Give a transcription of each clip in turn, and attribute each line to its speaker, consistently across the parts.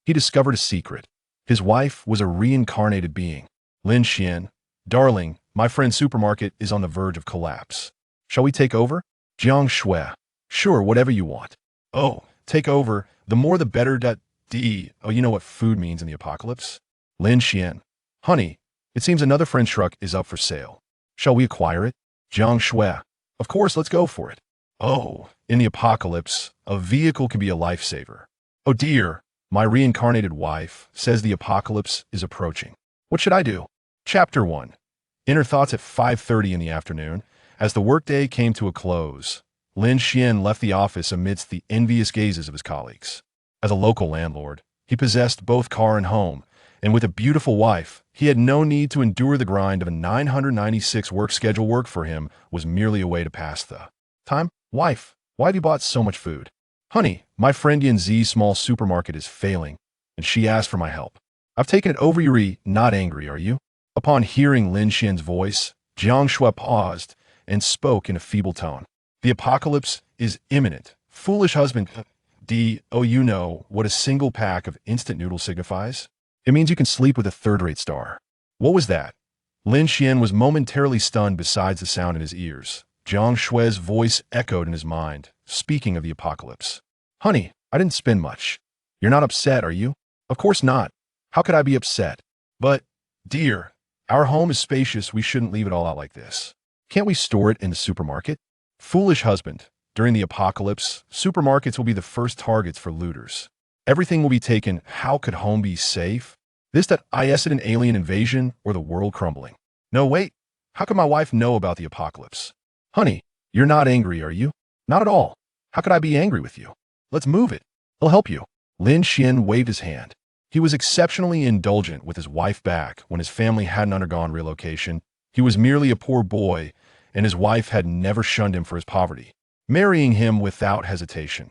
Speaker 1: he discovered a secret. His wife was a reincarnated being. Lin Xuan, darling, my friend's supermarket is on the verge of collapse. Shall we take over? Jiang Xue, sure, whatever you want. Oh, take over, the more the better. Oh, you know what food means in the apocalypse? Lin Xuan, honey, it seems another French truck is up for sale. Shall we acquire it? Jiang Xue, of course, let's go for it. Oh, in the apocalypse, a vehicle can be a lifesaver. Oh dear, my reincarnated wife says the apocalypse is approaching. What should I do? Chapter 1. Inner thoughts at 5:30 in the afternoon. As the workday came to a close, Lin Xuan left the office amidst the envious gazes of his colleagues. As a local landlord, he possessed both car and home, and with a beautiful wife, he had no need to endure the grind of a 996 work schedule. Work for him was merely a way to pass the time. Wife, why have you bought so much food? Honey, my friend Yanzi's small supermarket is failing, and she asked for my help. I've taken it over. You're not angry, are you? Upon hearing Lin Xuan's voice, Jiang Xue paused and spoke in a feeble tone. The apocalypse is imminent. Foolish husband. Oh, you know what a single pack of instant noodles signifies? It means you can sleep with a third-rate star. What was that? Lin Xuan was momentarily stunned. Besides the sound in his ears, Jiang Xue's voice echoed in his mind, speaking of the apocalypse. Honey, I didn't spend much. You're not upset, are you? Of course not. How could I be upset? But, dear, our home is spacious. We shouldn't leave it all out like this. Can't we store it in the supermarket? Foolish husband, during the apocalypse, supermarkets will be the first targets for looters. Everything will be taken. How could home be safe? Is it an alien invasion or the world crumbling? No, wait. How could my wife know about the apocalypse? Honey, you're not angry, are you? Not at all. How could I be angry with you? Let's move it. I'll help you. Lin Xuan waved his hand. He was exceptionally indulgent with his wife back when his family hadn't undergone relocation. He was merely a poor boy, and his wife had never shunned him for his poverty, marrying him without hesitation.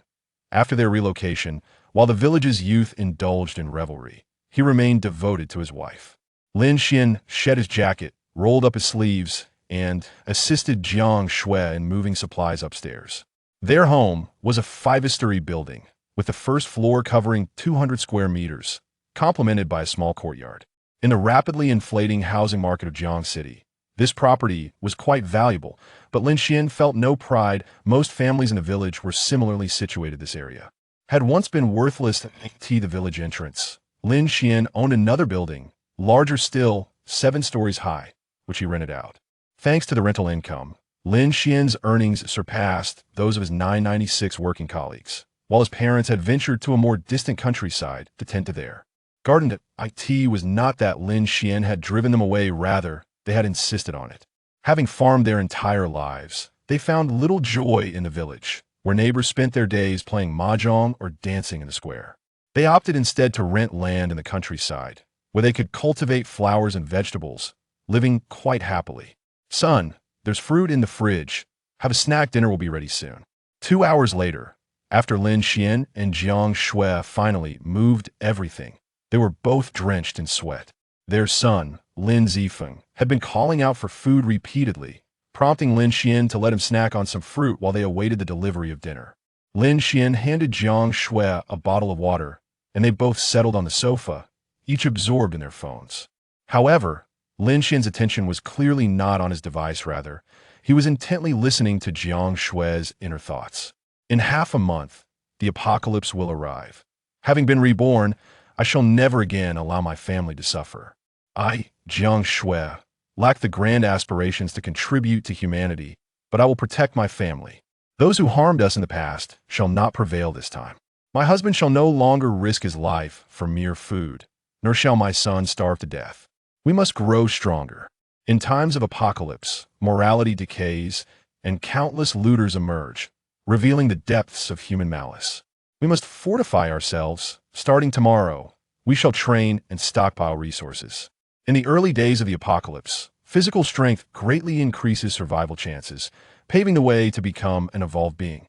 Speaker 1: After their relocation, while the village's youth indulged in revelry, he remained devoted to his wife. Lin Xuan shed his jacket, rolled up his sleeves, and assisted Jiang Xue in moving supplies upstairs. Their home was a five-story building, with the first floor covering 200 square meters, complemented by a small courtyard. In the rapidly inflating housing market of Jiang City, this property was quite valuable, but Lin Xuan felt no pride. Most families in the village were similarly situated. This area had once been worthless to the village entrance. Lin Xuan owned another building, larger still, 7 stories high, which he rented out. Thanks to the rental income, Lin Xuan's earnings surpassed those of his 996 working colleagues, while his parents had ventured to a more distant countryside to tend to their garden. It was not that Lin Xuan had driven them away, rather, they had insisted on it. Having farmed their entire lives, they found little joy in the village, where neighbors spent their days playing mahjong or dancing in the square. They opted instead to rent land in the countryside, where they could cultivate flowers and vegetables, living quite happily. Son, there's fruit in the fridge. Have a snack. Dinner will be ready soon. 2 hours later, after Lin Xuan and Jiang Xue finally moved everything, they were both drenched in sweat. Their son, Lin Zifeng, had been calling out for food repeatedly, prompting Lin Xuan to let him snack on some fruit while they awaited the delivery of dinner. Lin Xuan handed Jiang Xue a bottle of water, and they both settled on the sofa, each absorbed in their phones. However, Lin Xuan's attention was clearly not on his device. Rather, he was intently listening to Jiang Xue's inner thoughts. In half a month, the apocalypse will arrive. Having been reborn, I shall never again allow my family to suffer. I, Jiang Xue, lack the grand aspirations to contribute to humanity, but I will protect my family. Those who harmed us in the past shall not prevail this time. My husband shall no longer risk his life for mere food, nor shall my son starve to death. We must grow stronger. In times of apocalypse, morality decays, and countless looters emerge, revealing the depths of human malice. We must fortify ourselves. Starting tomorrow, we shall train and stockpile resources. In the early days of the apocalypse, physical strength greatly increases survival chances, paving the way to become an evolved being.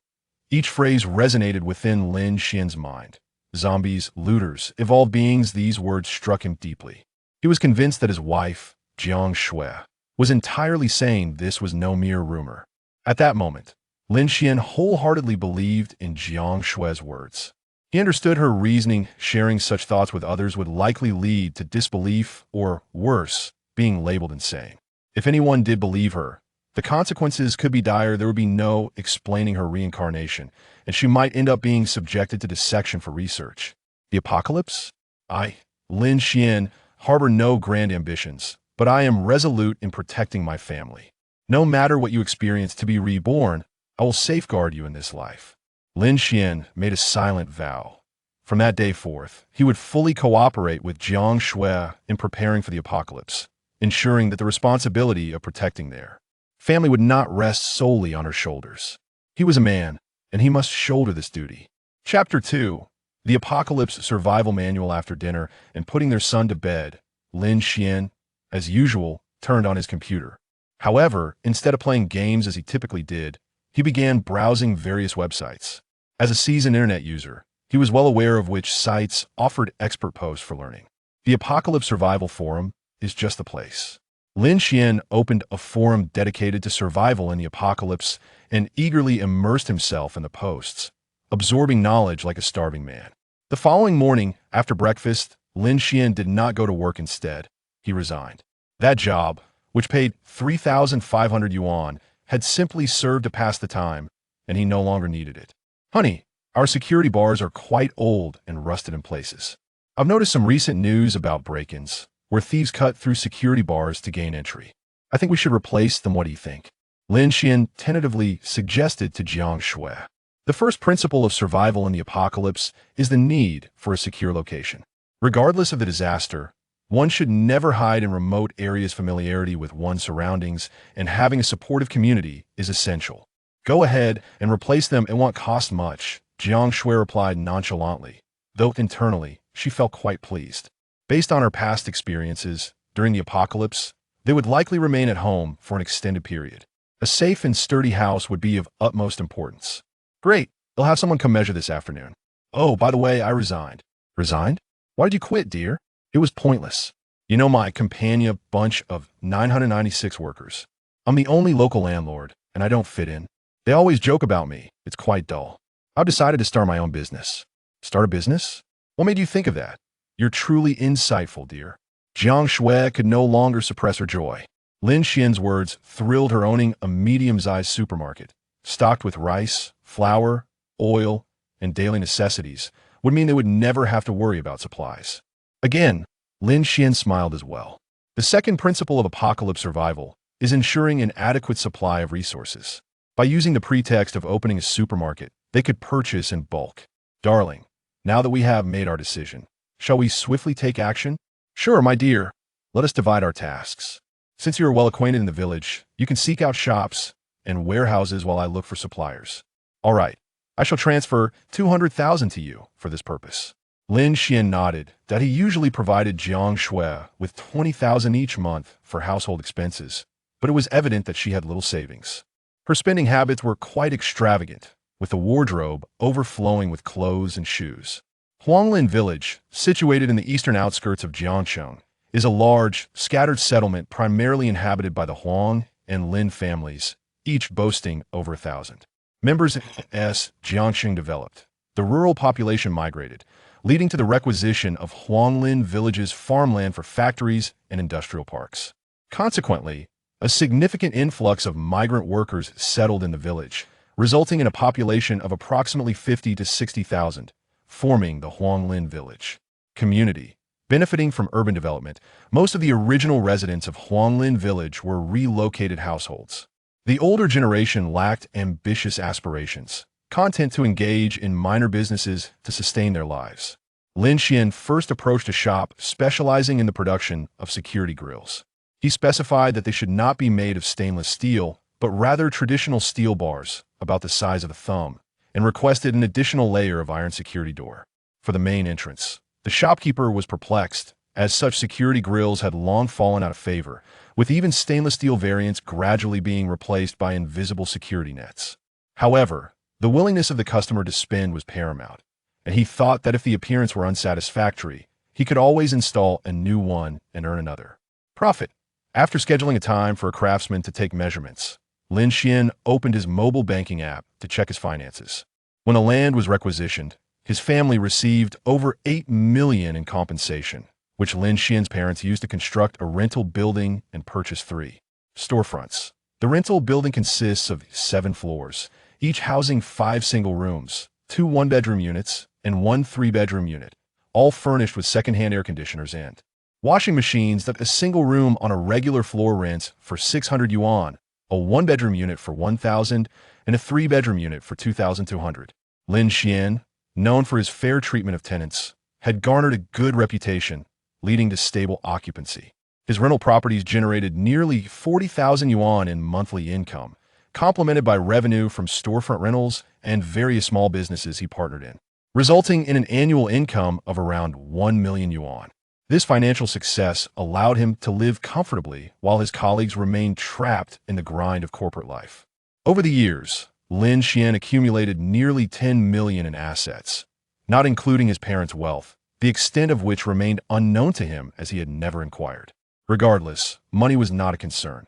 Speaker 1: Each phrase resonated within Lin Xuan's mind. Zombies, looters, evolved beings. These words struck him deeply. He was convinced that his wife, Jiang Xue, was entirely saying this was no mere rumor. At that moment, Lin Xuan wholeheartedly believed in Jiang Xue's words. He understood her reasoning. Sharing such thoughts with others would likely lead to disbelief or, worse, being labeled insane. If anyone did believe her, the consequences could be dire. There would be no explaining her reincarnation, and she might end up being subjected to dissection for research. The apocalypse? I, Lin Xuan, harbor no grand ambitions, but I am resolute in protecting my family. No matter what you experience to be reborn, I will safeguard you in this life. Lin Xuan made a silent vow. From that day forth, he would fully cooperate with Jiang Xue in preparing for the apocalypse, ensuring that the responsibility of protecting their family would not rest solely on her shoulders. He was a man, and he must shoulder this duty. Chapter 2. The Apocalypse Survival Manual. After dinner and putting their son to bed, Lin Xuan, as usual, turned on his computer. However, instead of playing games as he typically did, he began browsing various websites. As a seasoned internet user, he was well aware of which sites offered expert posts for learning. The Apocalypse Survival Forum is just the place. Lin Xuan opened a forum dedicated to survival in the apocalypse and eagerly immersed himself in the posts, absorbing knowledge like a starving man. The following morning, after breakfast, Lin Xuan did not go to work. Instead, he resigned. That job, which paid 3,500 yuan, had simply served to pass the time, and he no longer needed it. Honey, our security bars are quite old and rusted in places. I've noticed some recent news about break-ins, where thieves cut through security bars to gain entry. I think we should replace them. What do you think? Lin Xuan tentatively suggested to Jiang Xue. The first principle of survival in the apocalypse is the need for a secure location. Regardless of the disaster, one should never hide in remote areas. Familiarity with one's surroundings and having a supportive community is essential. Go ahead and replace them. It won't cost much, Jiang Xue replied nonchalantly, though internally she felt quite pleased. Based on her past experiences during the apocalypse, they would likely remain at home for an extended period. A safe and sturdy house would be of utmost importance. Great, they'll have someone come measure this afternoon. Oh, by the way, I resigned. Resigned? Why did you quit, dear? It was pointless. You know my companion bunch of 996 workers. I'm the only local landlord, and I don't fit in. They always joke about me. It's quite dull. I've decided to start my own business. Start a business? What made you think of that? You're truly insightful, dear. Jiang Xue could no longer suppress her joy. Lin Xuan's words thrilled her. Owning a medium-sized supermarket, stocked with rice, flour, oil, and daily necessities, would mean they would never have to worry about supplies. Again, Lin Xuan smiled as well. The second principle of apocalypse survival is ensuring an adequate supply of resources. By using the pretext of opening a supermarket, they could purchase in bulk. Darling, now that we have made our decision, shall we swiftly take action? Sure, my dear. Let us divide our tasks. Since you are well acquainted in the village, you can seek out shops and warehouses while I look for suppliers. All right, I shall transfer 200,000 to you for this purpose. Lin Xuan nodded that he usually provided Jiang Xue with 20,000 each month for household expenses, but it was evident that she had little savings. Her spending habits were quite extravagant, with the wardrobe overflowing with clothes and shoes. Huanglin Village, situated in the eastern outskirts of Jiangcheng, is a large, scattered settlement primarily inhabited by the Huang and Lin families, each boasting over 1,000 members. As Jiangcheng developed, the rural population migrated, leading to the requisition of Huanglin Village's farmland for factories and industrial parks. Consequently, a significant influx of migrant workers settled in the village, resulting in a population of approximately 50 to 60,000, forming the Huanglin Village community. Benefiting from urban development, most of the original residents of Huanglin Village were relocated households. The older generation lacked ambitious aspirations, content to engage in minor businesses to sustain their lives. Lin Xuan first approached a shop specializing in the production of security grills. He specified that they should not be made of stainless steel, but rather traditional steel bars, about the size of a thumb, and requested an additional layer of iron security door for the main entrance. The shopkeeper was perplexed, as such security grills had long fallen out of favor, with even stainless steel variants gradually being replaced by invisible security nets. However, the willingness of the customer to spend was paramount, and he thought that if the appearance were unsatisfactory, he could always install a new one and earn another profit. After scheduling a time for a craftsman to take measurements, Lin Xuan opened his mobile banking app to check his finances. When the land was requisitioned, His family received over $8 million in compensation, which Lin Xian's parents used to construct a rental building and purchase 3 storefronts. The rental building consists of 7 floors, each housing 5 single rooms, 2 one-bedroom units, and 1 3-bedroom unit, all furnished with second-hand air conditioners and washing machines. That a single room on a regular floor rents for 600 yuan, a 1-bedroom unit for 1,000, and a 3-bedroom unit for 2,200. Lin Xian, known for his fair treatment of tenants, had garnered a good reputation, leading to stable occupancy. His rental properties generated nearly 40,000 yuan in monthly income, complemented by revenue from storefront rentals and various small businesses he partnered in, resulting in an annual income of around 1 million yuan. This financial success allowed him to live comfortably while his colleagues remained trapped in the grind of corporate life. Over the years, Lin Xian accumulated nearly 10 million in assets, not including his parents' wealth, the extent of which remained unknown to him as he had never inquired. Regardless, money was not a concern.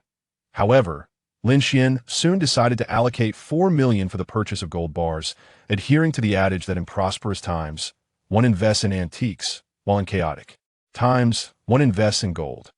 Speaker 1: However, Lin Xian soon decided to allocate 4 million for the purchase of gold bars, adhering to the adage that in prosperous times, one invests in antiques, while in chaotic times, one invests in gold.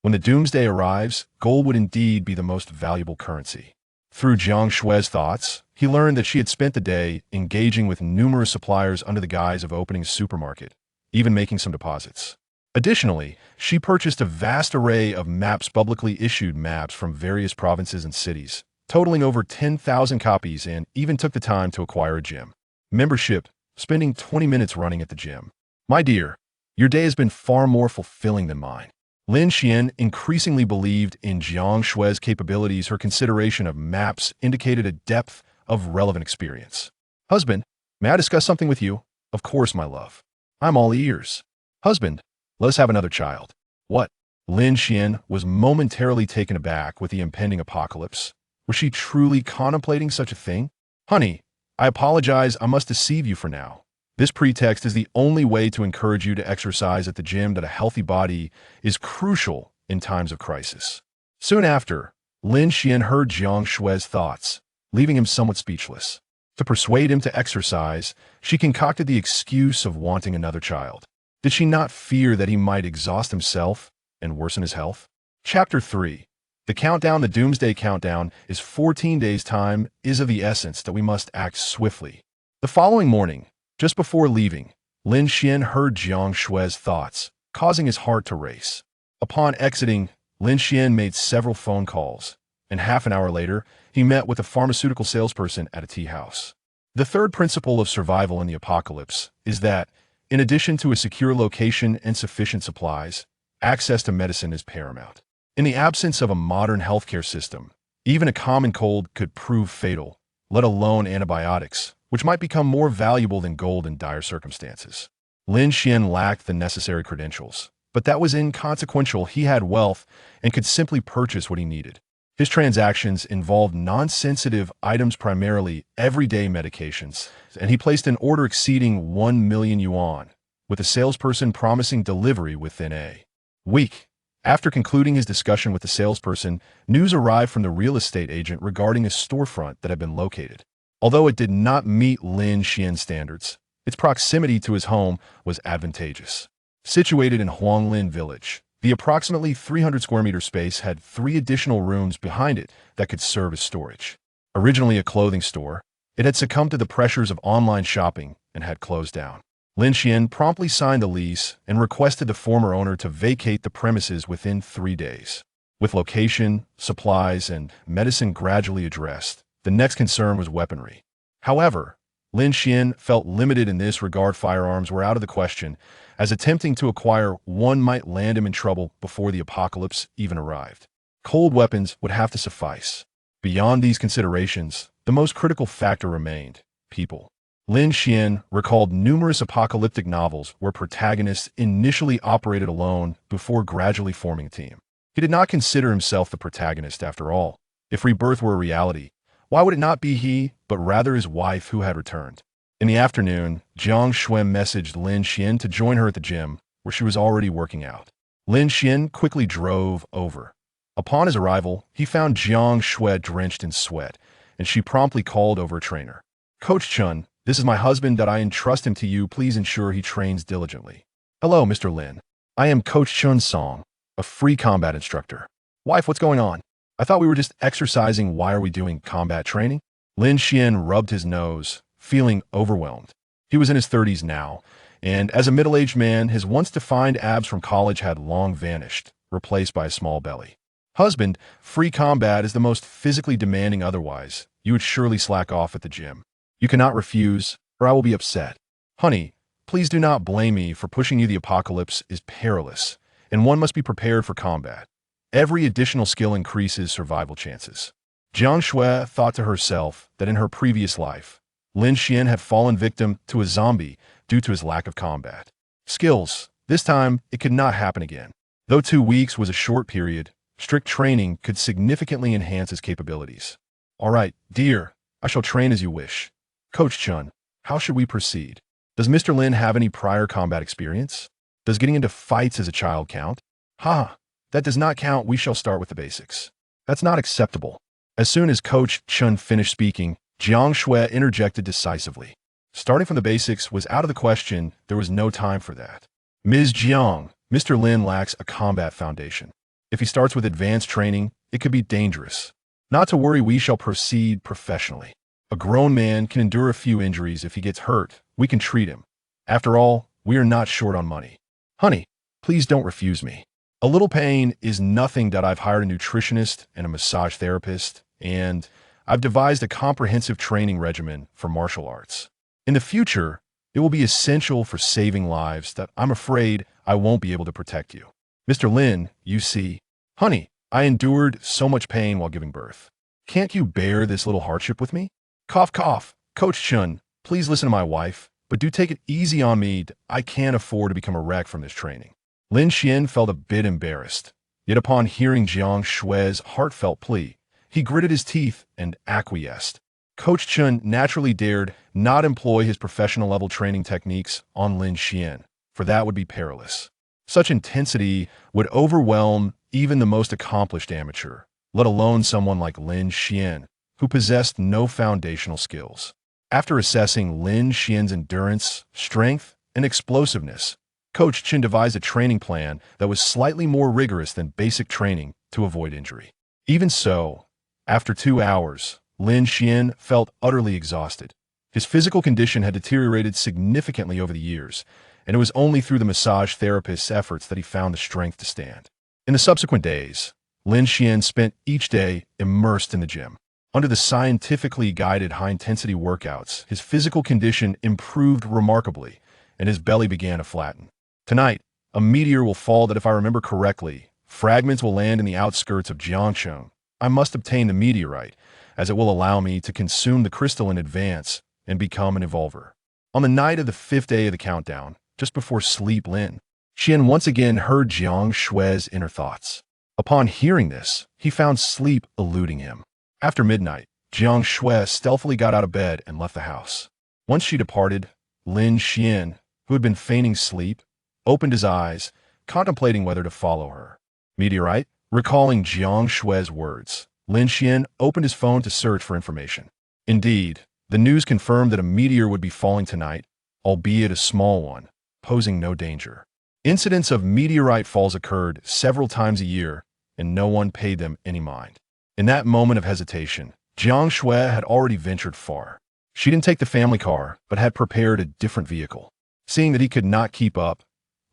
Speaker 1: When the Doomsday arrives, gold would indeed be the most valuable currency. Through Jiang Xue's thoughts, he learned that she had spent the day engaging with numerous suppliers under the guise of opening a supermarket, even making some deposits. Additionally, she purchased a vast array of maps, publicly issued maps from various provinces and cities, totaling over 10,000 copies, and even took the time to acquire a gym membership, spending 20 minutes running at the gym. My dear, your day has been far more fulfilling than mine. Lin Xian increasingly believed in Jiang Xue's capabilities. Her consideration of maps indicated a depth of relevant experience. Husband, may I discuss something with you? Of course, my love. I'm all ears. Husband, let us have another child. What? Lin Xian was momentarily taken aback with the impending apocalypse. Was she truly contemplating such a thing? Honey, I apologize, I must deceive you for now. This pretext is the only way to encourage you to exercise at the gym. That a healthy body is crucial in times of crisis. Soon after, Lin Xian heard Jiang Xue's thoughts, leaving him somewhat speechless. To persuade him to exercise, she concocted the excuse of wanting another child. Did she not fear that he might exhaust himself and worsen his health? Chapter 3. The countdown. The Doomsday countdown is 14 days' time is of the essence that we must act swiftly. The following morning, just before leaving, Lin Xian heard Jiang Xue's thoughts, causing his heart to race. Upon exiting, Lin Xian made several phone calls, and half an hour later, he met with a pharmaceutical salesperson at a tea house. The third principle of survival in the apocalypse is that, in addition to a secure location and sufficient supplies, access to medicine is paramount. In the absence of a modern healthcare system, even a common cold could prove fatal, let alone antibiotics, which might become more valuable than gold in dire circumstances. Lin Xian lacked the necessary credentials, but that was inconsequential. He had wealth and could simply purchase what he needed. His transactions involved non-sensitive items, primarily everyday medications, and he placed an order exceeding 1 million yuan, with a salesperson promising delivery within a week. After concluding his discussion with the salesperson, news arrived from the real estate agent regarding a storefront that had been located. Although it did not meet Lin Xian's standards, its proximity to his home was advantageous. Situated in Huanglin Village, the approximately 300 square meter space had 3 additional rooms behind it that could serve as storage. Originally a clothing store, it had succumbed to the pressures of online shopping and had closed down. Lin Xian promptly signed the lease and requested the former owner to vacate the premises within 3 days. With location, supplies, and medicine gradually addressed, the next concern was weaponry. However, Lin Xian felt limited in this regard. Firearms were out of the question, as attempting to acquire one might land him in trouble before the apocalypse even arrived. Cold weapons would have to suffice. Beyond these considerations, the most critical factor remained: people. Lin Xian recalled numerous apocalyptic novels where protagonists initially operated alone before gradually forming a team. He did not consider himself the protagonist after all. If rebirth were a reality, why would it not be he, but rather his wife who had returned? In the afternoon, Jiang Xue messaged Lin Xian to join her at the gym, where she was already working out. Lin Xian quickly drove over. Upon his arrival, he found Jiang Xue drenched in sweat, and she promptly called over a trainer. Coach Chun, This is my husband that I entrust him to you. Please ensure he trains diligently. Hello, Mr. Lin. I am Coach Chun Song, a free combat instructor. Wife, what's going on? I thought we were just exercising. Why are we doing combat training? Lin Xuan rubbed his nose, feeling overwhelmed. He was in his 30s now, and as a middle-aged man, his once-defined abs from college had long vanished, replaced by a small belly. Husband, free combat is the most physically demanding. Otherwise, you would surely slack off at the gym. You cannot refuse, or I will be upset. Honey, please do not blame me for pushing you. The apocalypse is perilous, and one must be prepared for combat. Every additional skill increases survival chances. Jiang Xue thought to herself that in her previous life, Lin Xuan had fallen victim to a zombie due to his lack of combat skills. This time, it could not happen again. Though 2 weeks was a short period, strict training could significantly enhance his capabilities. All right, dear, I shall train as you wish. Coach Chun, how should we proceed? Does Mr. Lin have any prior combat experience? Does getting into fights as a child count? Ha! That does not count. We shall start with the basics. That's not acceptable. As soon as Coach Chun finished speaking, Jiang Xue interjected decisively. Starting from the basics was out of the question. There was no time for that. Ms. Jiang, Mr. Lin lacks a combat foundation. If he starts with advanced training, it could be dangerous. Not to worry, we shall proceed professionally. A grown man can endure a few injuries. If he gets hurt, we can treat him. After all, we are not short on money. Honey, please don't refuse me. A little pain is nothing. That I've hired a nutritionist and a massage therapist, and I've devised a comprehensive training regimen for martial arts. In the future, it will be essential for saving lives that I'm afraid I won't be able to protect you. Mr. Lin, you see, honey, I endured so much pain while giving birth. Can't you bear this little hardship with me? Cough, cough. Coach Chun, please listen to my wife, but do take it easy on me. I can't afford to become a wreck from this training. Lin Xuan felt a bit embarrassed. Yet upon hearing Jiang Xue's heartfelt plea, he gritted his teeth and acquiesced. Coach Chun naturally dared not employ his professional-level training techniques on Lin Xuan, for that would be perilous. Such intensity would overwhelm even the most accomplished amateur, let alone someone like Lin Xuan, who possessed no foundational skills. After assessing Lin Xuan's endurance, strength, and explosiveness, Coach Chun devised a training plan that was slightly more rigorous than basic training to avoid injury. Even so, after 2 hours, Lin Xuan felt utterly exhausted. His physical condition had deteriorated significantly over the years, and it was only through the massage therapist's efforts that he found the strength to stand. In the subsequent days, Lin Xuan spent each day immersed in the gym. Under the scientifically guided high-intensity workouts, his physical condition improved remarkably, and his belly began to flatten. Tonight, a meteor will fall that, if I remember correctly, fragments will land in the outskirts of Jiangxue. I must obtain the meteorite, as it will allow me to consume the crystal in advance and become an evolver. On the night of the 5th day of the countdown, just before sleep, Lin Xuan once again heard Jiang Xue's inner thoughts. Upon hearing this, he found sleep eluding him. After midnight, Jiang Xue stealthily got out of bed and left the house. Once she departed, Lin Xuan, who had been feigning sleep, opened his eyes, contemplating whether to follow her. Meteorite? Recalling Jiang Xue's words, Lin Xuan opened his phone to search for information. Indeed, the news confirmed that a meteor would be falling tonight, albeit a small one, posing no danger. Incidents of meteorite falls occurred several times a year, and no one paid them any mind. In that moment of hesitation, Jiang Xue had already ventured far. She didn't take the family car, but had prepared a different vehicle. Seeing that he could not keep up,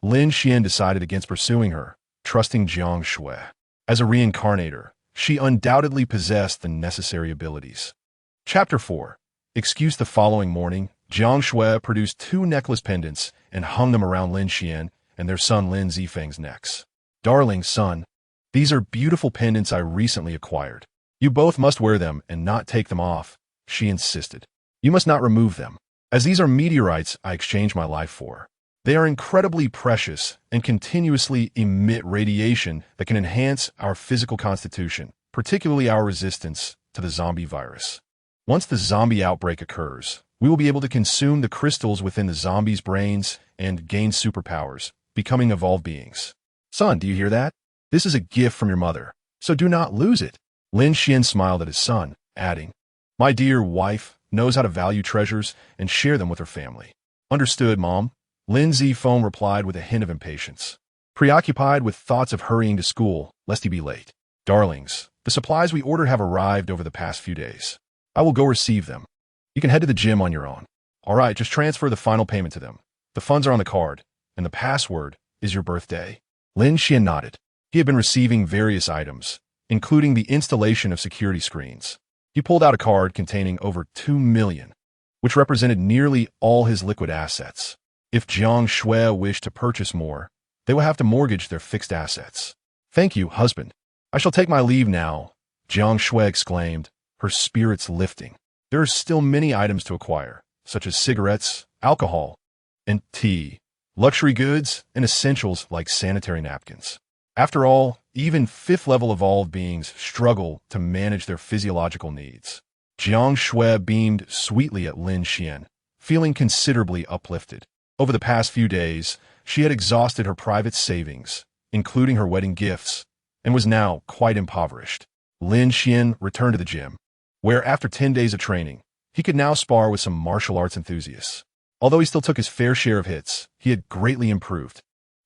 Speaker 1: Lin Xuan decided against pursuing her, trusting Jiang Xue. As a reincarnator, she undoubtedly possessed the necessary abilities. Chapter 4. Excuse. The following morning, Jiang Xue produced 2 necklace pendants and hung them around Lin Xuan and their son Lin Zifeng's necks. Darling son, these are beautiful pendants I recently acquired. You both must wear them and not take them off, she insisted. You must not remove them, as these are meteorites I exchanged my life for. They are incredibly precious and continuously emit radiation that can enhance our physical constitution, particularly our resistance to the zombie virus. Once the zombie outbreak occurs, we will be able to consume the crystals within the zombies' brains and gain superpowers, becoming evolved beings. Son, do you hear that? This is a gift from your mother, so do not lose it. Lin Xuan smiled at his son, adding, My dear wife, knows how to value treasures and share them with her family. Understood, Mom. Lin Xuan replied with a hint of impatience, preoccupied with thoughts of hurrying to school, lest he be late. Darlings, the supplies we ordered have arrived over the past few days. I will go receive them. You can head to the gym on your own. All right, just transfer the final payment to them. The funds are on the card, and the password is your birthday. Lin Xuan nodded. He had been receiving various items, including the installation of security screens. He pulled out a card containing over 2 million, which represented nearly all his liquid assets. If Jiang Xue wished to purchase more, they would have to mortgage their fixed assets. Thank you, husband. I shall take my leave now, Jiang Xue exclaimed, her spirits lifting. There are still many items to acquire, such as cigarettes, alcohol, and tea, luxury goods, and essentials like sanitary napkins. After all, even fifth-level evolved beings struggle to manage their physiological needs. Jiang Xue beamed sweetly at Lin Xuan, feeling considerably uplifted. Over the past few days, she had exhausted her private savings, including her wedding gifts, and was now quite impoverished. Lin Xuan returned to the gym, where after 10 days of training, he could now spar with some martial arts enthusiasts. Although he still took his fair share of hits, he had greatly improved.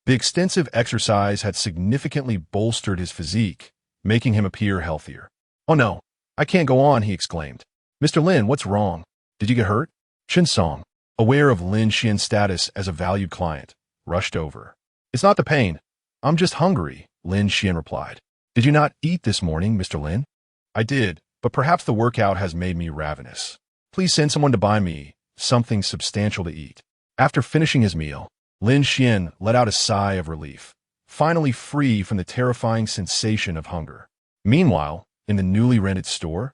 Speaker 1: The extensive exercise had significantly bolstered his physique, making him appear healthier. Oh no, I can't go on, he exclaimed. Mr. Lin, what's wrong? Did you get hurt? Chen Song, aware of Lin Xian's status as a valued client, rushed over. It's not the pain. I'm just hungry, Lin Xuan replied. Did you not eat this morning, Mr. Lin? I did, but perhaps the workout has made me ravenous. Please send someone to buy me something substantial to eat. After finishing his meal, Lin Xuan let out a sigh of relief, finally free from the terrifying sensation of hunger. Meanwhile, in the newly rented store,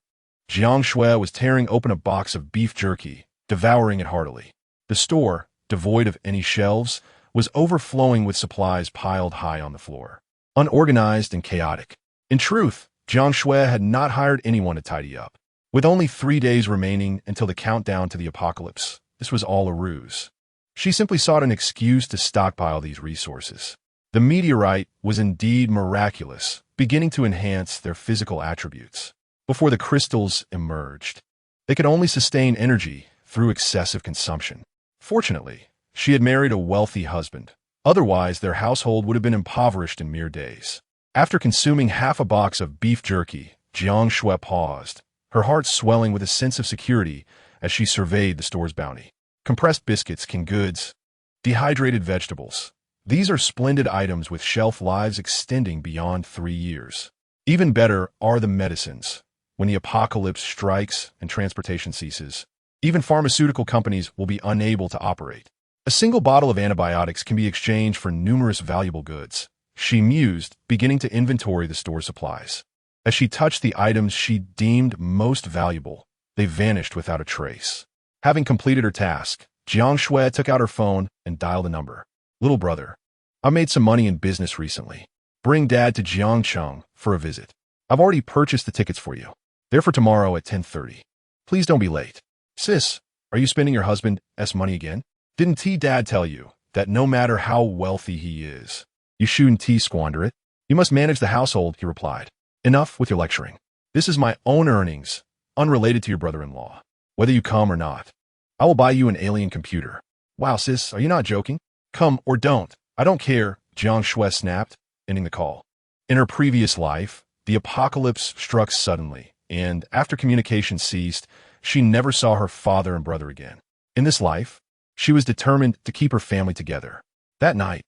Speaker 1: Jiang Xue was tearing open a box of beef jerky, devouring it heartily. The store, devoid of any shelves, was overflowing with supplies piled high on the floor, unorganized and chaotic. In truth, Jiang Xue had not hired anyone to tidy up. With only 3 days remaining until the countdown to the apocalypse, this was all a ruse. She simply sought an excuse to stockpile these resources. The meteorite was indeed miraculous, beginning to enhance their physical attributes. Before the crystals emerged, they could only sustain energy through excessive consumption. Fortunately, she had married a wealthy husband. Otherwise, their household would have been impoverished in mere days. After consuming half a box of beef jerky, Jiang Xue paused, her heart swelling with a sense of security as she surveyed the store's bounty. Compressed biscuits, canned goods, dehydrated vegetables. These are splendid items with shelf lives extending beyond 3 years. Even better are the medicines. When the apocalypse strikes and transportation ceases, even pharmaceutical companies will be unable to operate. A single bottle of antibiotics can be exchanged for numerous valuable goods, she mused, beginning to inventory the store supplies. As she touched the items she deemed most valuable, they vanished without a trace. Having completed her task, Jiang Xue took out her phone and dialed a number. Little brother, I made some money in business recently. Bring Dad to Jiangcheng for a visit. I've already purchased the tickets for you. They're for tomorrow at 10:30. Please don't be late. Sis, are you spending your husband's money again? Didn't Dad tell you that no matter how wealthy he is, you shouldn't squander it? You must manage the household, he replied. Enough with your lecturing. This is my own earnings, unrelated to your brother-in-law. Whether you come or not, I will buy you an alien computer. Wow, sis, are you not joking? Come or don't. I don't care, Jiang Xue snapped, ending the call. In her previous life, the apocalypse struck suddenly, and after communication ceased, she never saw her father and brother again. In this life, she was determined to keep her family together. That night,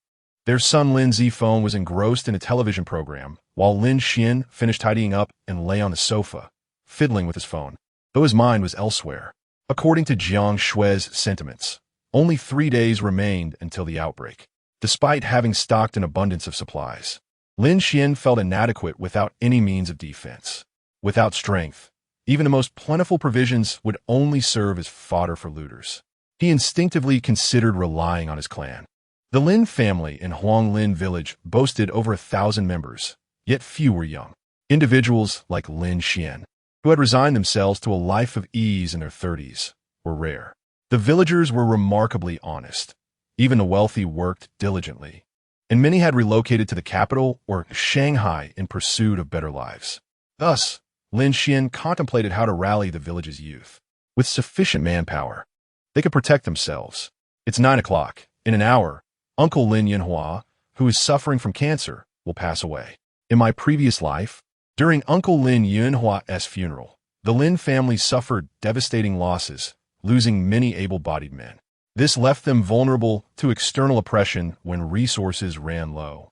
Speaker 1: their son Lin Xuan was engrossed in a television program, while Lin Xuan finished tidying up and lay on the sofa, fiddling with his phone, though his mind was elsewhere. According to Jiang Xue's sentiments, only 3 days remained until the outbreak. Despite having stocked an abundance of supplies, Lin Xuan felt inadequate without any means of defense. Without strength, even the most plentiful provisions would only serve as fodder for looters. He instinctively considered relying on his clan. The Lin family in Huanglin village boasted over 1,000 members, yet few were young. Individuals like Lin Xuan, who had resigned themselves to a life of ease in their 30s, were rare. The villagers were remarkably honest. Even the wealthy worked diligently, and many had relocated to the capital or Shanghai in pursuit of better lives. Thus, Lin Xuan contemplated how to rally the village's youth. with sufficient manpower. They could protect themselves. It's 9 o'clock. In an hour, Uncle Lin Xuan, who is suffering from cancer, will pass away. In my previous life, during Uncle Lin Xuan's funeral, the Lin family suffered devastating losses, losing many able-bodied men. This left them vulnerable to external oppression when resources ran low,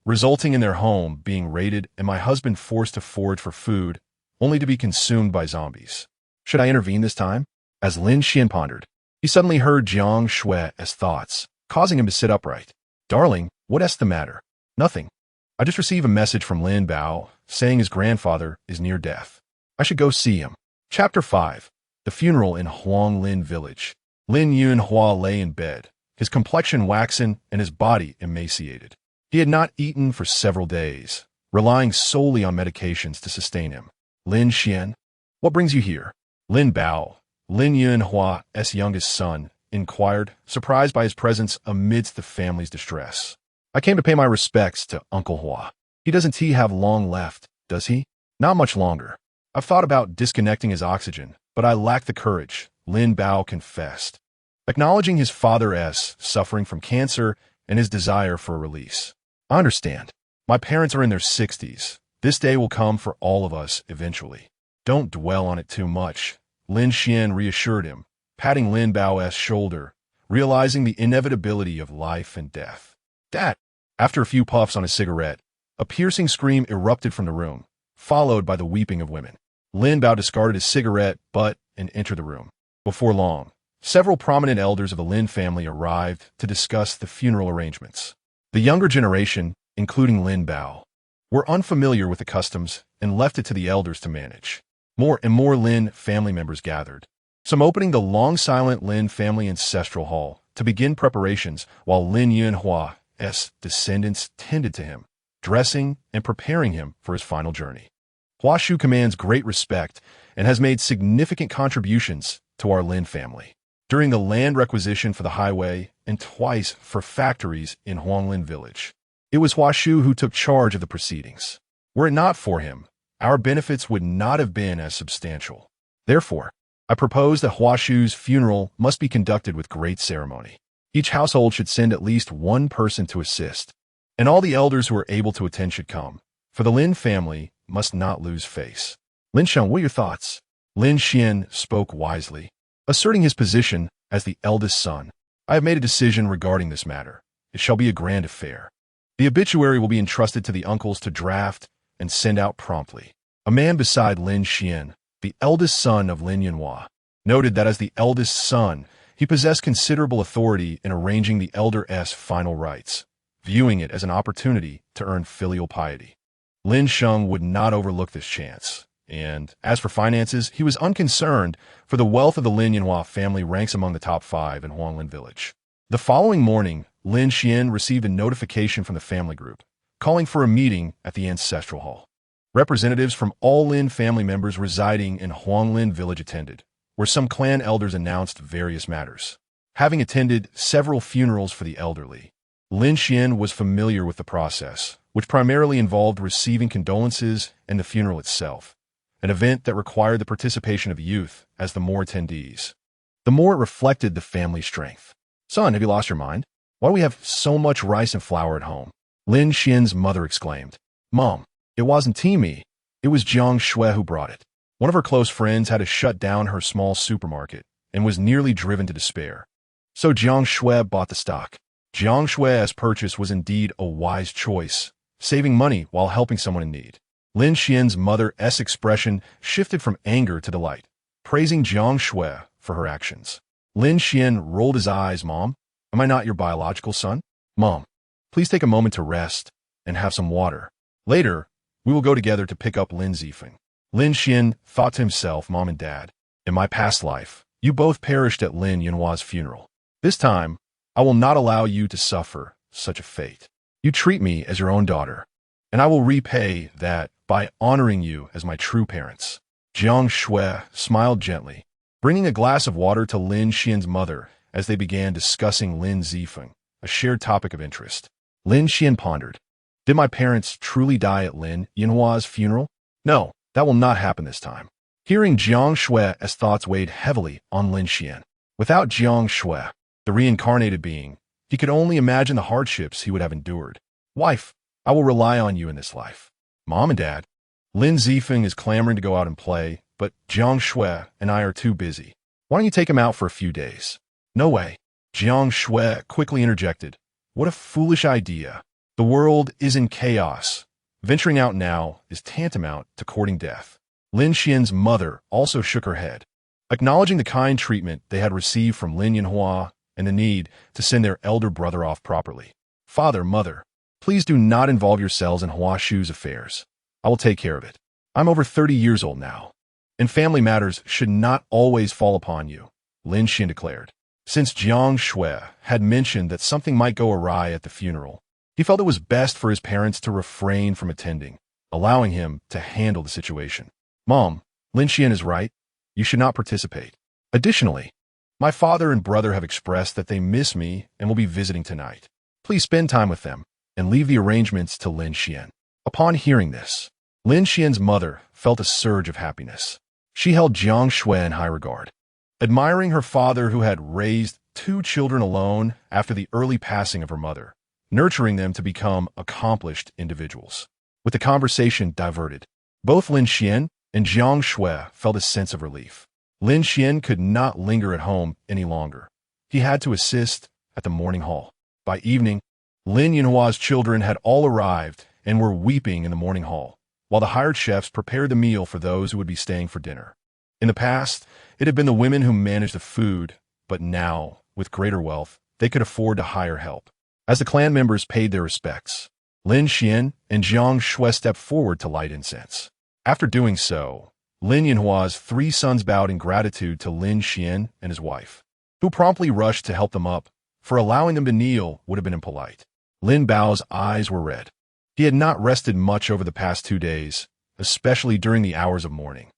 Speaker 1: resulting in their home being raided and my husband forced to forage for food, only to be consumed by zombies. Should I intervene this time? As Lin Xuan pondered, he suddenly heard Jiang Xue's thoughts, causing him to sit upright. Darling, what's the matter? Nothing. I just received a message from Lin Bao, saying his grandfather is near death. I should go see him. Chapter 5. The Funeral in Huanglin Village. Lin Xuan lay in bed, his complexion waxen and his body emaciated. He had not eaten for several days, relying solely on medications to sustain him. Lin Xuan, what brings you here? Lin Bao, Lin Xuan's youngest son, inquired, surprised by his presence amidst the family's distress. I came to pay my respects to Uncle Hua. He doesn't have long left, does he? Not much longer. I've thought about disconnecting his oxygen, but I lack the courage, Lin Bao confessed, acknowledging his father's suffering from cancer and his desire for a release. I understand. My parents are in their 60s. This day will come for all of us eventually. Don't dwell on it too much, Lin Xuan reassured him, patting Lin Bao's shoulder, realizing the inevitability of life and death. Dad! After a few puffs on his cigarette, a piercing scream erupted from the room, followed by the weeping of women. Lin Bao discarded his cigarette butt and entered the room. Before long, several prominent elders of the Lin family arrived to discuss the funeral arrangements. The younger generation, including Lin Bao, were unfamiliar with the customs and left it to the elders to manage. More and more Lin family members gathered, some opening the long-silent Lin family ancestral hall to begin preparations while Lin Xuan's descendants tended to him, dressing and preparing him for his final journey. Hua Shu commands great respect and has made significant contributions to our Lin family during the land requisition for the highway and twice for factories in Huanglin Village. It was Hua Shu who took charge of the proceedings. Were it not for him, our benefits would not have been as substantial. Therefore, I propose that Hua Shu's funeral must be conducted with great ceremony. Each household should send at least one person to assist, and all the elders who are able to attend should come, for the Lin family must not lose face. Lin Xuan, what are your thoughts? Lin Xuan spoke wisely, asserting his position as the eldest son. I have made a decision regarding this matter. It shall be a grand affair. The obituary will be entrusted to the uncles to draft and send out promptly. A man beside Lin Xuan, the eldest son of Lin Xuan, noted that as the eldest son, he possessed considerable authority in arranging the elder's final rites, viewing it as an opportunity to earn filial piety. Lin Sheng would not overlook this chance, and as for finances, he was unconcerned, for the wealth of the Lin Xuan family ranks among the top 5 in Huanglin Village. The following morning, Lin Xuan received a notification from the family group, calling for a meeting at the ancestral hall. Representatives from all Lin family members residing in Huanglin Village attended, where some clan elders announced various matters. Having attended several funerals for the elderly, Lin Xuan was familiar with the process, which primarily involved receiving condolences and the funeral itself, an event that required the participation of youth as the more attendees. The more it reflected the family strength. Son, have you lost your mind? Why do we have so much rice and flour at home? Lin Xuan's mother exclaimed. Mom, it wasn't me. It was Jiang Xue who brought it. One of her close friends had to shut down her small supermarket and was nearly driven to despair. So Jiang Xue bought the stock. Jiang Xue's purchase was indeed a wise choice, saving money while helping someone in need. Lin Xuan's mother's expression shifted from anger to delight, praising Jiang Xue for her actions. Lin Xuan rolled his eyes. Mom, am I not your biological son? Mom, please take a moment to rest and have some water. Later, we will go together to pick up Lin Zifeng. Lin Xuan thought to himself, Mom and Dad, in my past life, you both perished at Lin Xuan's funeral. This time, I will not allow you to suffer such a fate. You treat me as your own daughter, and I will repay that by honoring you as my true parents. Jiang Xue smiled gently, bringing a glass of water to Lin Xuan's mother as they began discussing Lin Zifeng, a shared topic of interest. Lin Xuan pondered. Did my parents truly die at Lin Xuan's funeral? No, that will not happen this time. Hearing Jiang Xue's thoughts weighed heavily on Lin Xuan. Without Jiang Xue, the reincarnated being, he could only imagine the hardships he would have endured. Wife, I will rely on you in this life. Mom and Dad, Lin Zifeng is clamoring to go out and play, but Jiang Xue and I are too busy. Why don't you take him out for a few days? No way. Jiang Xue quickly interjected. What a foolish idea. The world is in chaos. Venturing out now is tantamount to courting death. Lin Xian's mother also shook her head, acknowledging the kind treatment they had received from Lin Xuan and the need to send their elder brother off properly. Father, mother, please do not involve yourselves in Hua Shu's affairs. I will take care of it. I'm over 30 years old now, and family matters should not always fall upon you, Lin Xian declared. Since Jiang Xue had mentioned that something might go awry at the funeral, he felt it was best for his parents to refrain from attending, allowing him to handle the situation. Mom, Lin Xian is right. You should not participate. Additionally, my father and brother have expressed that they miss me and will be visiting tonight. Please spend time with them and leave the arrangements to Lin Xian. Upon hearing this, Lin Xian's mother felt a surge of happiness. She held Jiang Xue in high regard, admiring her father who had raised 2 children alone after the early passing of her mother, nurturing them to become accomplished individuals. With the conversation diverted, both Lin Xian and Jiang Xue felt a sense of relief. Lin Xian could not linger at home any longer. He had to assist at the morning hall. By evening, Lin Yunhua's children had all arrived and were weeping in the morning hall, while the hired chefs prepared the meal for those who would be staying for dinner. In the past, it had been the women who managed the food, but now, with greater wealth, they could afford to hire help. As the clan members paid their respects, Lin Xian and Jiang Xue stepped forward to light incense. After doing so, Lin Yunhua's 3 sons bowed in gratitude to Lin Xian and his wife, who promptly rushed to help them up, for allowing them to kneel would have been impolite. Lin Bao's eyes were red. He had not rested much over the past 2 days, especially during the hours of morning,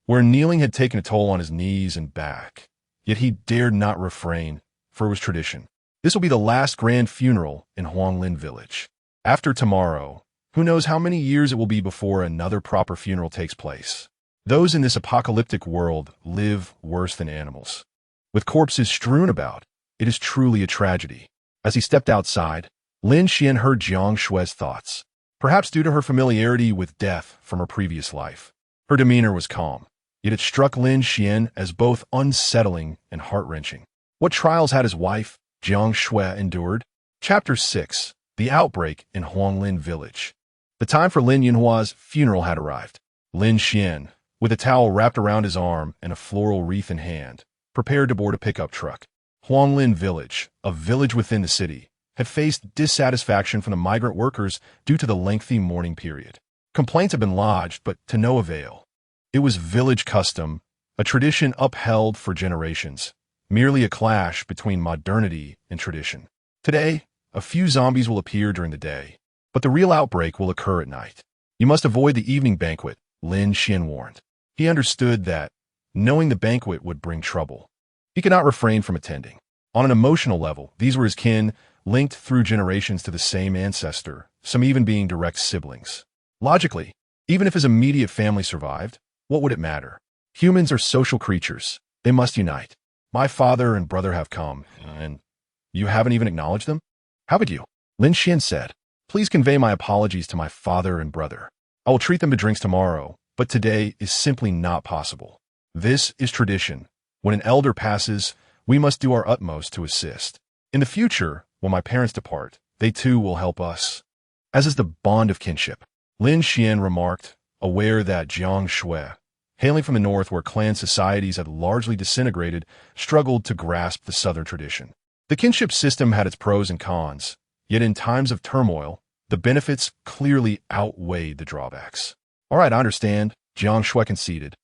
Speaker 1: where kneeling had taken a toll on his knees and back. Yet he dared not refrain, for it was tradition. This will be the last grand funeral in Huanglin village. After tomorrow, who knows how many years it will be before another proper funeral takes place. Those in this apocalyptic world live worse than animals. With corpses strewn about, it is truly a tragedy. As he stepped outside, Lin Xian heard Jiang Xue's thoughts, perhaps due to her familiarity with death from her previous life. Her demeanor was calm, yet it struck Lin Xian as both unsettling and heart-wrenching. What trials had his wife, Jiang Xue, endured? Chapter 6. The Outbreak in Huanglin Village. The time for Lin Yunhua's funeral had arrived. Lin Xian, with a towel wrapped around his arm and a floral wreath in hand, prepared to board a pickup truck. Huanglin Village, a village within the city, had faced dissatisfaction from the migrant workers due to the lengthy mourning period. Complaints had been lodged, but to no avail. It was village custom, a tradition upheld for generations, merely a clash between modernity and tradition. Today, a few zombies will appear during the day, but the real outbreak will occur at night. You must avoid the evening banquet, Lin Xian warned. He understood that, knowing the banquet would bring trouble, he could not refrain from attending. On an emotional level, these were his kin, linked through generations to the same ancestor, some even being direct siblings. Logically, even if his immediate family survived, what would it matter? Humans are social creatures. They must unite. My father and brother have come, and you haven't even acknowledged them? How would you? Lin Xian said. Please convey my apologies to my father and brother. I will treat them to drinks tomorrow, but today is simply not possible. This is tradition. When an elder passes, we must do our utmost to assist. In the future, when my parents depart, they too will help us. As is the bond of kinship, Lin Xian remarked, aware that Jiang Xue, hailing from the north where clan societies had largely disintegrated, struggled to grasp the southern tradition. The kinship system had its pros and cons, yet in times of turmoil, the benefits clearly outweighed the drawbacks. All right, I understand, Jiang Xue conceded,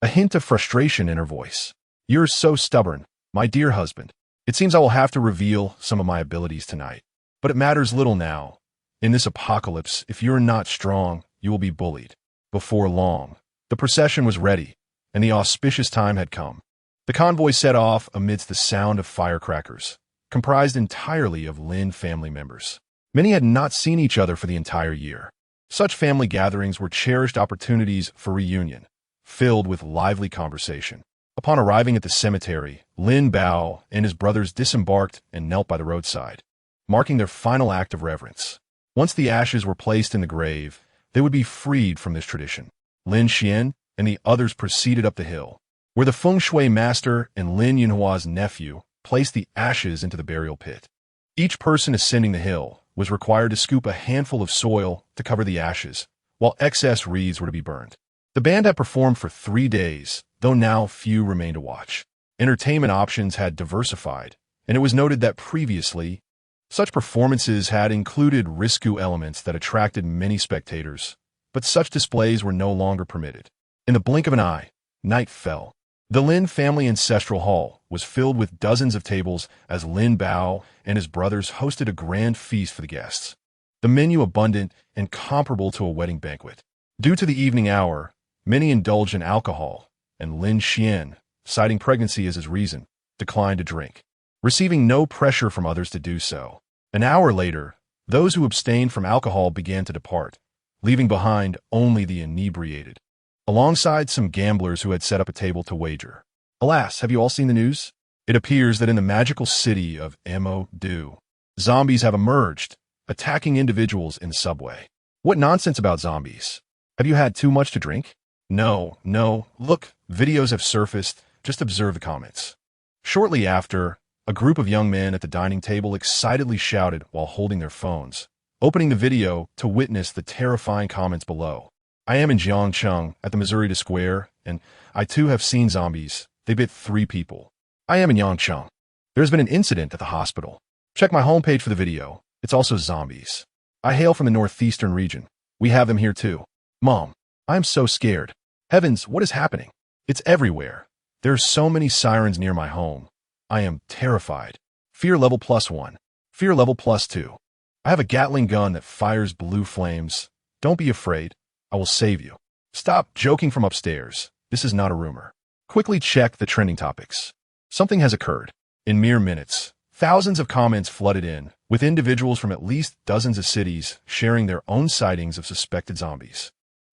Speaker 1: a hint of frustration in her voice. You're so stubborn, my dear husband. It seems I will have to reveal some of my abilities tonight. But it matters little now. In this apocalypse, if you're not strong, you will be bullied. Before long, the procession was ready, and the auspicious time had come. The convoy set off amidst the sound of firecrackers, comprised entirely of Lin family members. Many had not seen each other for the entire year. Such family gatherings were cherished opportunities for reunion, filled with lively conversation. Upon arriving at the cemetery, Lin Bao and his brothers disembarked and knelt by the roadside, marking their final act of reverence. Once the ashes were placed in the grave, they would be freed from this tradition. Lin Xuan and the others proceeded up the hill, where the feng shui master and Lin Yunhua's nephew placed the ashes into the burial pit. Each person ascending the hill was required to scoop a handful of soil to cover the ashes, while excess reeds were to be burned. The band had performed for 3 days, though now few remained to watch. Entertainment options had diversified, and it was noted that previously, such performances had included risque elements that attracted many spectators, but such displays were no longer permitted. In the blink of an eye, night fell. The Lin family ancestral hall was filled with dozens of tables as Lin Bao and his brothers hosted a grand feast for the guests. The menu abundant and comparable to a wedding banquet. Due to the evening hour, many indulged in alcohol, and Lin Xuan, citing pregnancy as his reason, declined to drink, receiving no pressure from others to do so. An hour later, those who abstained from alcohol began to depart, leaving behind only the inebriated, alongside some gamblers who had set up a table to wager. Alas, have you all seen the news? It appears that in the magical city of Mo, zombies have emerged, attacking individuals in the subway. What nonsense about zombies? Have you had too much to drink? No, look, videos have surfaced, just observe the comments. Shortly after, a group of young men at the dining table excitedly shouted while holding their phones, opening the video to witness the terrifying comments below. I am in Jiang Xue at the Missouri Square, and I too have seen zombies. They bit 3 people. I am in Yangcheng. There's been an incident at the hospital. Check my homepage for the video. It's also zombies. I hail from the northeastern region. We have them here too. Mom, I'm so scared. Heavens, what is happening? It's everywhere. There are so many sirens near my home. I am terrified. Fear level +1. Fear level +2. I have a Gatling gun that fires blue flames. Don't be afraid. I will save you. Stop joking from upstairs. This is not a rumor. Quickly check the trending topics. Something has occurred. In mere minutes, thousands of comments flooded in, with individuals from at least dozens of cities sharing their own sightings of suspected zombies.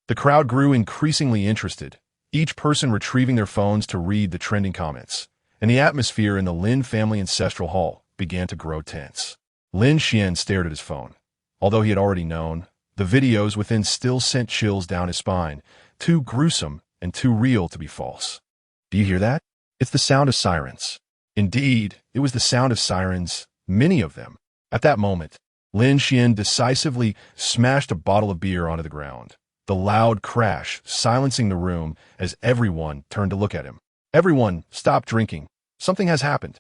Speaker 1: The crowd grew increasingly interested, each person retrieving their phones to read the trending comments, and the atmosphere in the Lin family ancestral hall began to grow tense. Lin Xuan stared at his phone. Although he had already known, the videos within still sent chills down his spine, too gruesome and too real to be false. Do you hear that? It's the sound of sirens. Indeed, it was the sound of sirens, many of them. At that moment, Lin Xuan decisively smashed a bottle of beer onto the ground, the loud crash silencing the room as everyone turned to look at him. Everyone, stop drinking. Something has happened.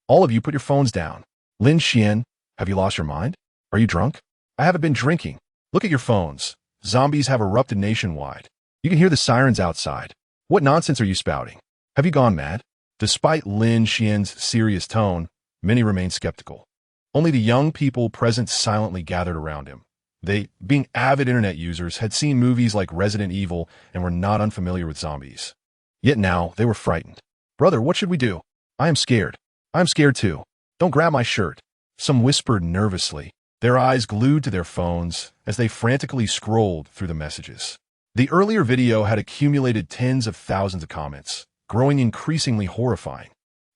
Speaker 1: All of you put your phones down. Lin Xuan, have you lost your mind? Are you drunk? I haven't been drinking. Look at your phones. Zombies have erupted nationwide. You can hear the sirens outside. What nonsense are you spouting? Have you gone mad? Despite Lin Xuan's serious tone, many remained skeptical. Only the young people present silently gathered around him. They, being avid internet users, had seen movies like Resident Evil and were not unfamiliar with zombies. Yet now they were frightened. Brother, what should we do? I am scared. I'm scared too. Don't grab my shirt. Some whispered nervously, their eyes glued to their phones as they frantically scrolled through the messages. The earlier video had accumulated tens of thousands of comments, growing increasingly horrifying.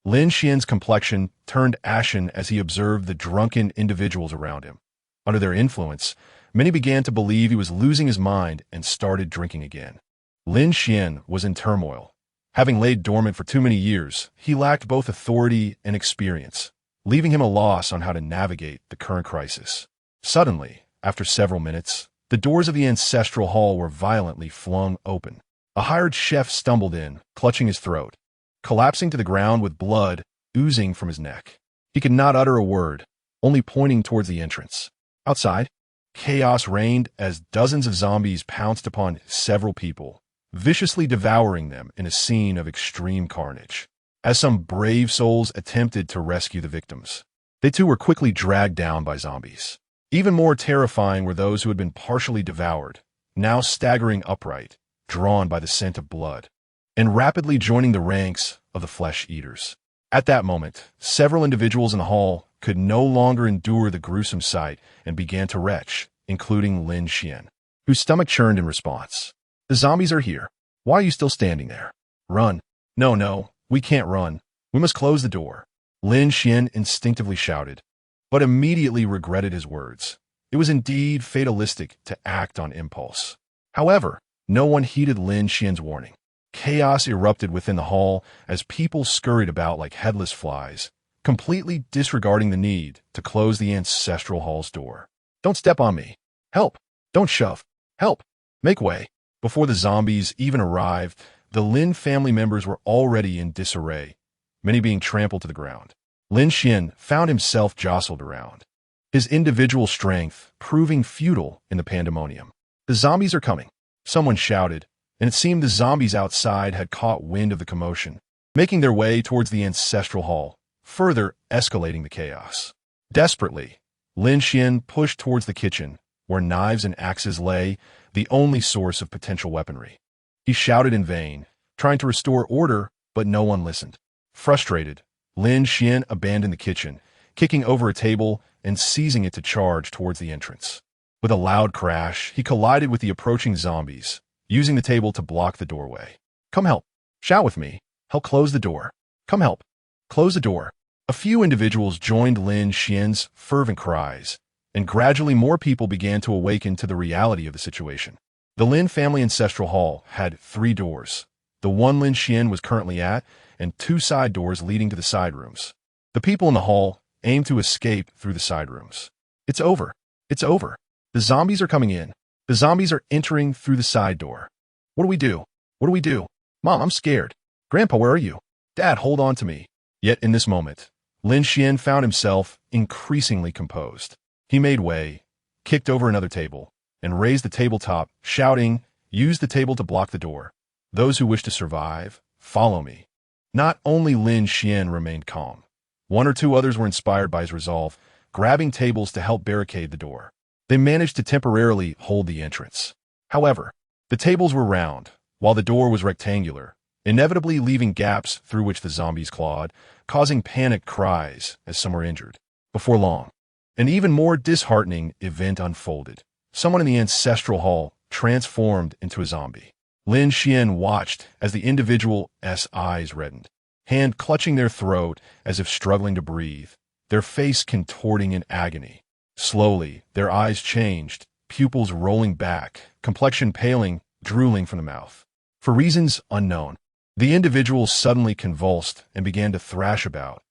Speaker 1: Lin Xuan's complexion turned ashen as he observed the drunken individuals around him. Under their influence, many began to believe he was losing his mind and started drinking again. Lin Xuan was in turmoil. Having laid dormant for too many years, he lacked both authority and experience, leaving him a loss on how to navigate the current crisis. Suddenly, after several minutes, the doors of the ancestral hall were violently flung open. A hired chef stumbled in, clutching his throat, collapsing to the ground with blood oozing from his neck. He could not utter a word, only pointing towards the entrance. Outside, chaos reigned as dozens of zombies pounced upon several people, viciously devouring them in a scene of extreme carnage. As some brave souls attempted to rescue the victims, they too were quickly dragged down by zombies. Even more terrifying were those who had been partially devoured, now staggering upright, drawn by the scent of blood, and rapidly joining the ranks of the flesh-eaters. At that moment, several individuals in the hall could no longer endure the gruesome sight and began to retch, including Lin Xuan, whose stomach churned in response. The zombies are here. Why are you still standing there? Run. No, no, we can't run. We must close the door. Lin Xuan instinctively shouted, but immediately regretted his words. It was indeed fatalistic to act on impulse. However, no one heeded Lin Xuan's warning. Chaos erupted within the hall as people scurried about like headless flies, completely disregarding the need to close the ancestral hall's door. Don't step on me. Help. Don't shove. Help. Make way. Before the zombies even arrived, the Lin family members were already in disarray, many being trampled to the ground. Lin Xuan found himself jostled around, his individual strength proving futile in the pandemonium. The zombies are coming, someone shouted, and it seemed the zombies outside had caught wind of the commotion, making their way towards the ancestral hall, further escalating the chaos. Desperately, Lin Xuan pushed towards the kitchen, where knives and axes lay, the only source of potential weaponry. He shouted in vain, trying to restore order, but no one listened. Frustrated, Lin Xuan abandoned the kitchen, kicking over a table and seizing it to charge towards the entrance. With a loud crash, he collided with the approaching zombies, using the table to block the doorway. Come help. Shout with me. Help close the door. Come help. Close the door. A few individuals joined Lin Xuan's fervent cries, and gradually more people began to awaken to the reality of the situation. The Lin family ancestral hall had 3 doors, the one Lin Xuan was currently at, and 2 side doors leading to the side rooms. The people in the hall aimed to escape through the side rooms. It's over. It's over. The zombies are coming in. The zombies are entering through the side door. What do we do? What do we do? Mom, I'm scared. Grandpa, where are you? Dad, hold on to me. Yet in this moment, Lin Xuan found himself increasingly composed. He made way, kicked over another table, and raised the tabletop, shouting, "Use the table to block the door. Those who wish to survive, follow me." Not only Lin Xuan remained calm. 1 or 2 others were inspired by his resolve, grabbing tables to help barricade the door. They managed to temporarily hold the entrance. However, the tables were round, while the door was rectangular, inevitably leaving gaps through which the zombies clawed, causing panicked cries as some were injured. Before long, an even more disheartening event unfolded. Someone in the ancestral hall transformed into a zombie. Lin Xuan watched as the individual's eyes reddened, hand clutching their throat as if struggling to breathe, their face contorting in agony. Slowly, their eyes changed, pupils rolling back, complexion paling, drooling from the mouth. For reasons unknown, the individual suddenly convulsed and began to thrash about,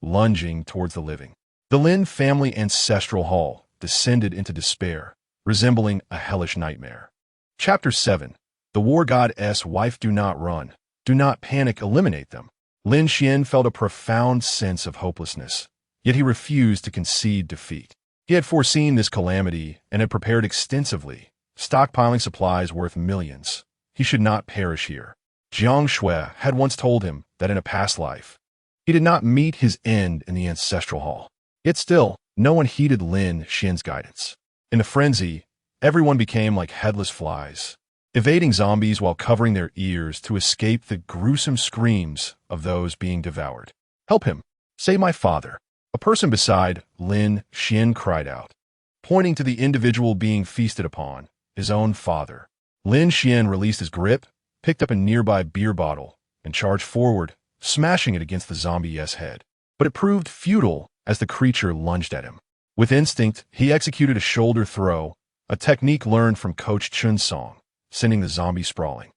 Speaker 1: lunging towards the living. The Lin family ancestral hall descended into despair, resembling a hellish nightmare. Chapter 7. The War God's Wife. Do not run. Do not panic. Eliminate them. Lin Xuan felt a profound sense of hopelessness, yet he refused to concede defeat. He had foreseen this calamity and had prepared extensively, stockpiling supplies worth millions. He should not perish here. Jiang Xue had once told him that in a past life, he did not meet his end in the ancestral hall. Yet still, no one heeded Lin Xuan's guidance. In the frenzy, everyone became like headless flies, evading zombies while covering their ears to escape the gruesome screams of those being devoured. Help him! Save my father! A person beside Lin Xuan cried out, pointing to the individual being feasted upon, his own father. Lin Xuan released his grip, picked up a nearby beer bottle, and charged forward, smashing it against the zombie's head. But it proved futile as the creature lunged at him. With instinct, he executed a shoulder throw, a technique learned from Coach Chun's song, sending the zombie sprawling.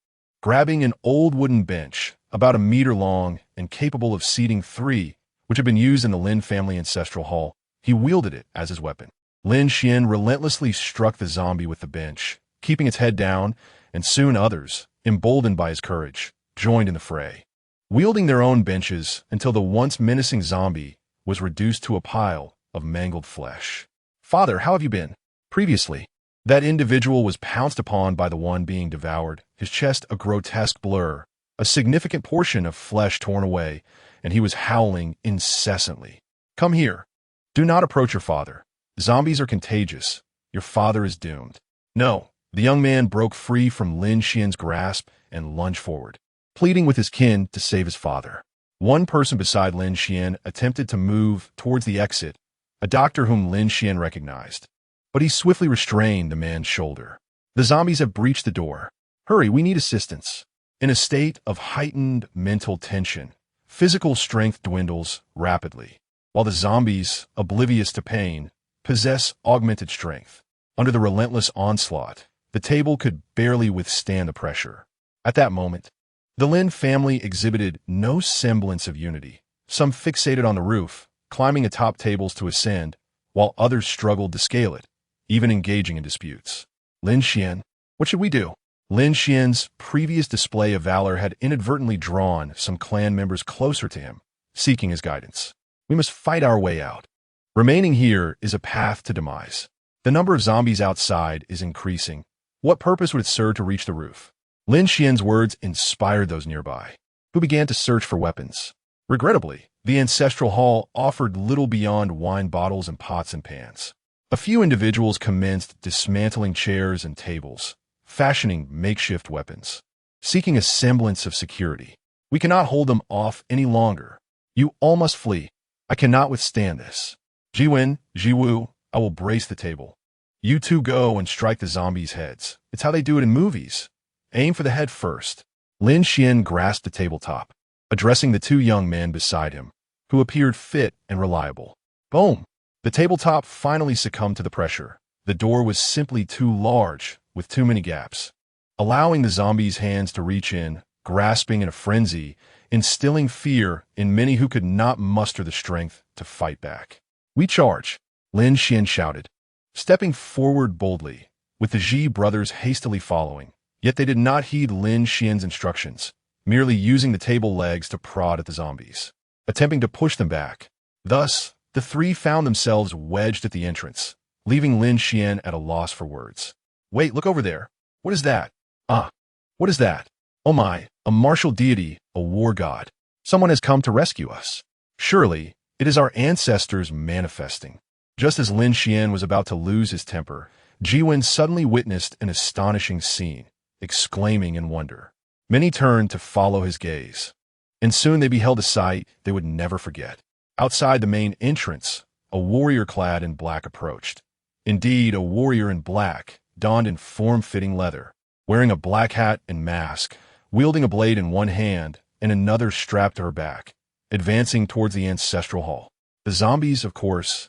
Speaker 1: Grabbing an old wooden bench, about a meter long and capable of seating 3, which had been used in the Lin family ancestral hall, he wielded it as his weapon. Lin Xuan relentlessly struck the zombie with the bench, keeping its head down, and soon others, emboldened by his courage, joined in the fray, wielding their own benches until the once menacing zombie was reduced to a pile of mangled flesh. "Father, how have you been?" Previously, that individual was pounced upon by the one being devoured, his chest a grotesque blur, a significant portion of flesh torn away, and he was howling incessantly. "Come here. Do not approach your father. Zombies are contagious. Your father is doomed." No, the young man broke free from Lin Xuan's grasp and lunged forward, pleading with his kin to save his father. One person beside Lin Xuan attempted to move towards the exit, a doctor whom Lin Xuan recognized, but he swiftly restrained the man's shoulder. "The zombies have breached the door. Hurry, we need assistance." In a state of heightened mental tension, physical strength dwindles rapidly, while the zombies, oblivious to pain, possess augmented strength. Under the relentless onslaught, the table could barely withstand the pressure. At that moment, the Lin family exhibited no semblance of unity. Some fixated on the roof, climbing atop tables to ascend, while others struggled to scale it, even engaging in disputes. Lin Xuan, what should we do? Lin Xuan's previous display of valor had inadvertently drawn some clan members closer to him, seeking his guidance. We must fight our way out. Remaining here is a path to demise. The number of zombies outside is increasing. What purpose would it serve to reach the roof? Lin Xuan's words inspired those nearby, who began to search for weapons. Regrettably, the ancestral hall offered little beyond wine bottles and pots and pans. A few individuals commenced dismantling chairs and tables, fashioning makeshift weapons, seeking a semblance of security. We cannot hold them off any longer. You all must flee. I cannot withstand this. Jiwen, Jiwu, I will brace the table. You two go and strike the zombies' heads. It's how they do it in movies. Aim for the head first. Lin Xuan grasped the tabletop, addressing the two young men beside him, who appeared fit and reliable. Boom! The tabletop finally succumbed to the pressure. The door was simply too large, with too many gaps, allowing the zombies' hands to reach in, grasping in a frenzy, instilling fear in many who could not muster the strength to fight back. We charge, Lin Xuan shouted, stepping forward boldly, with the Ji brothers hastily following. Yet they did not heed Lin Xuan's instructions, merely using the table legs to prod at the zombies, attempting to push them back. Thus, the three found themselves wedged at the entrance, leaving Lin Xuan at a loss for words. Wait, look over there. What is that? What is that? Oh my, a martial deity, a war god. Someone has come to rescue us. Surely, it is our ancestors manifesting. Just as Lin Xuan was about to lose his temper, Jiwen suddenly witnessed an astonishing scene, exclaiming in wonder. Many turned to follow his gaze, and soon they beheld a sight they would never forget. Outside the main entrance, a warrior clad in black approached. Indeed, a warrior in black, donned in form-fitting leather, wearing a black hat and mask, wielding a blade in one hand and another strapped to her back, advancing towards the ancestral hall. The zombies, of course,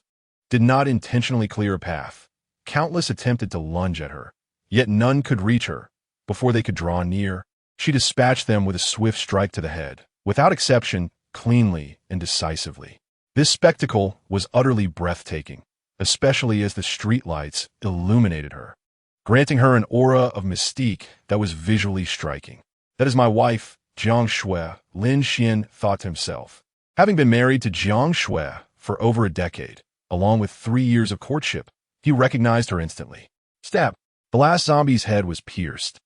Speaker 1: did not intentionally clear a path. Countless attempted to lunge at her, yet none could reach her. Before they could draw near, she dispatched them with a swift strike to the head, without exception, cleanly and decisively. This spectacle was utterly breathtaking, especially as the streetlights illuminated her, granting her an aura of mystique that was visually striking. That is my wife, Jiang Xue, Lin Xuan thought to himself. Having been married to Jiang Xue for over a decade, along with 3 years of courtship, he recognized her instantly. Stab! The last zombie's head was pierced,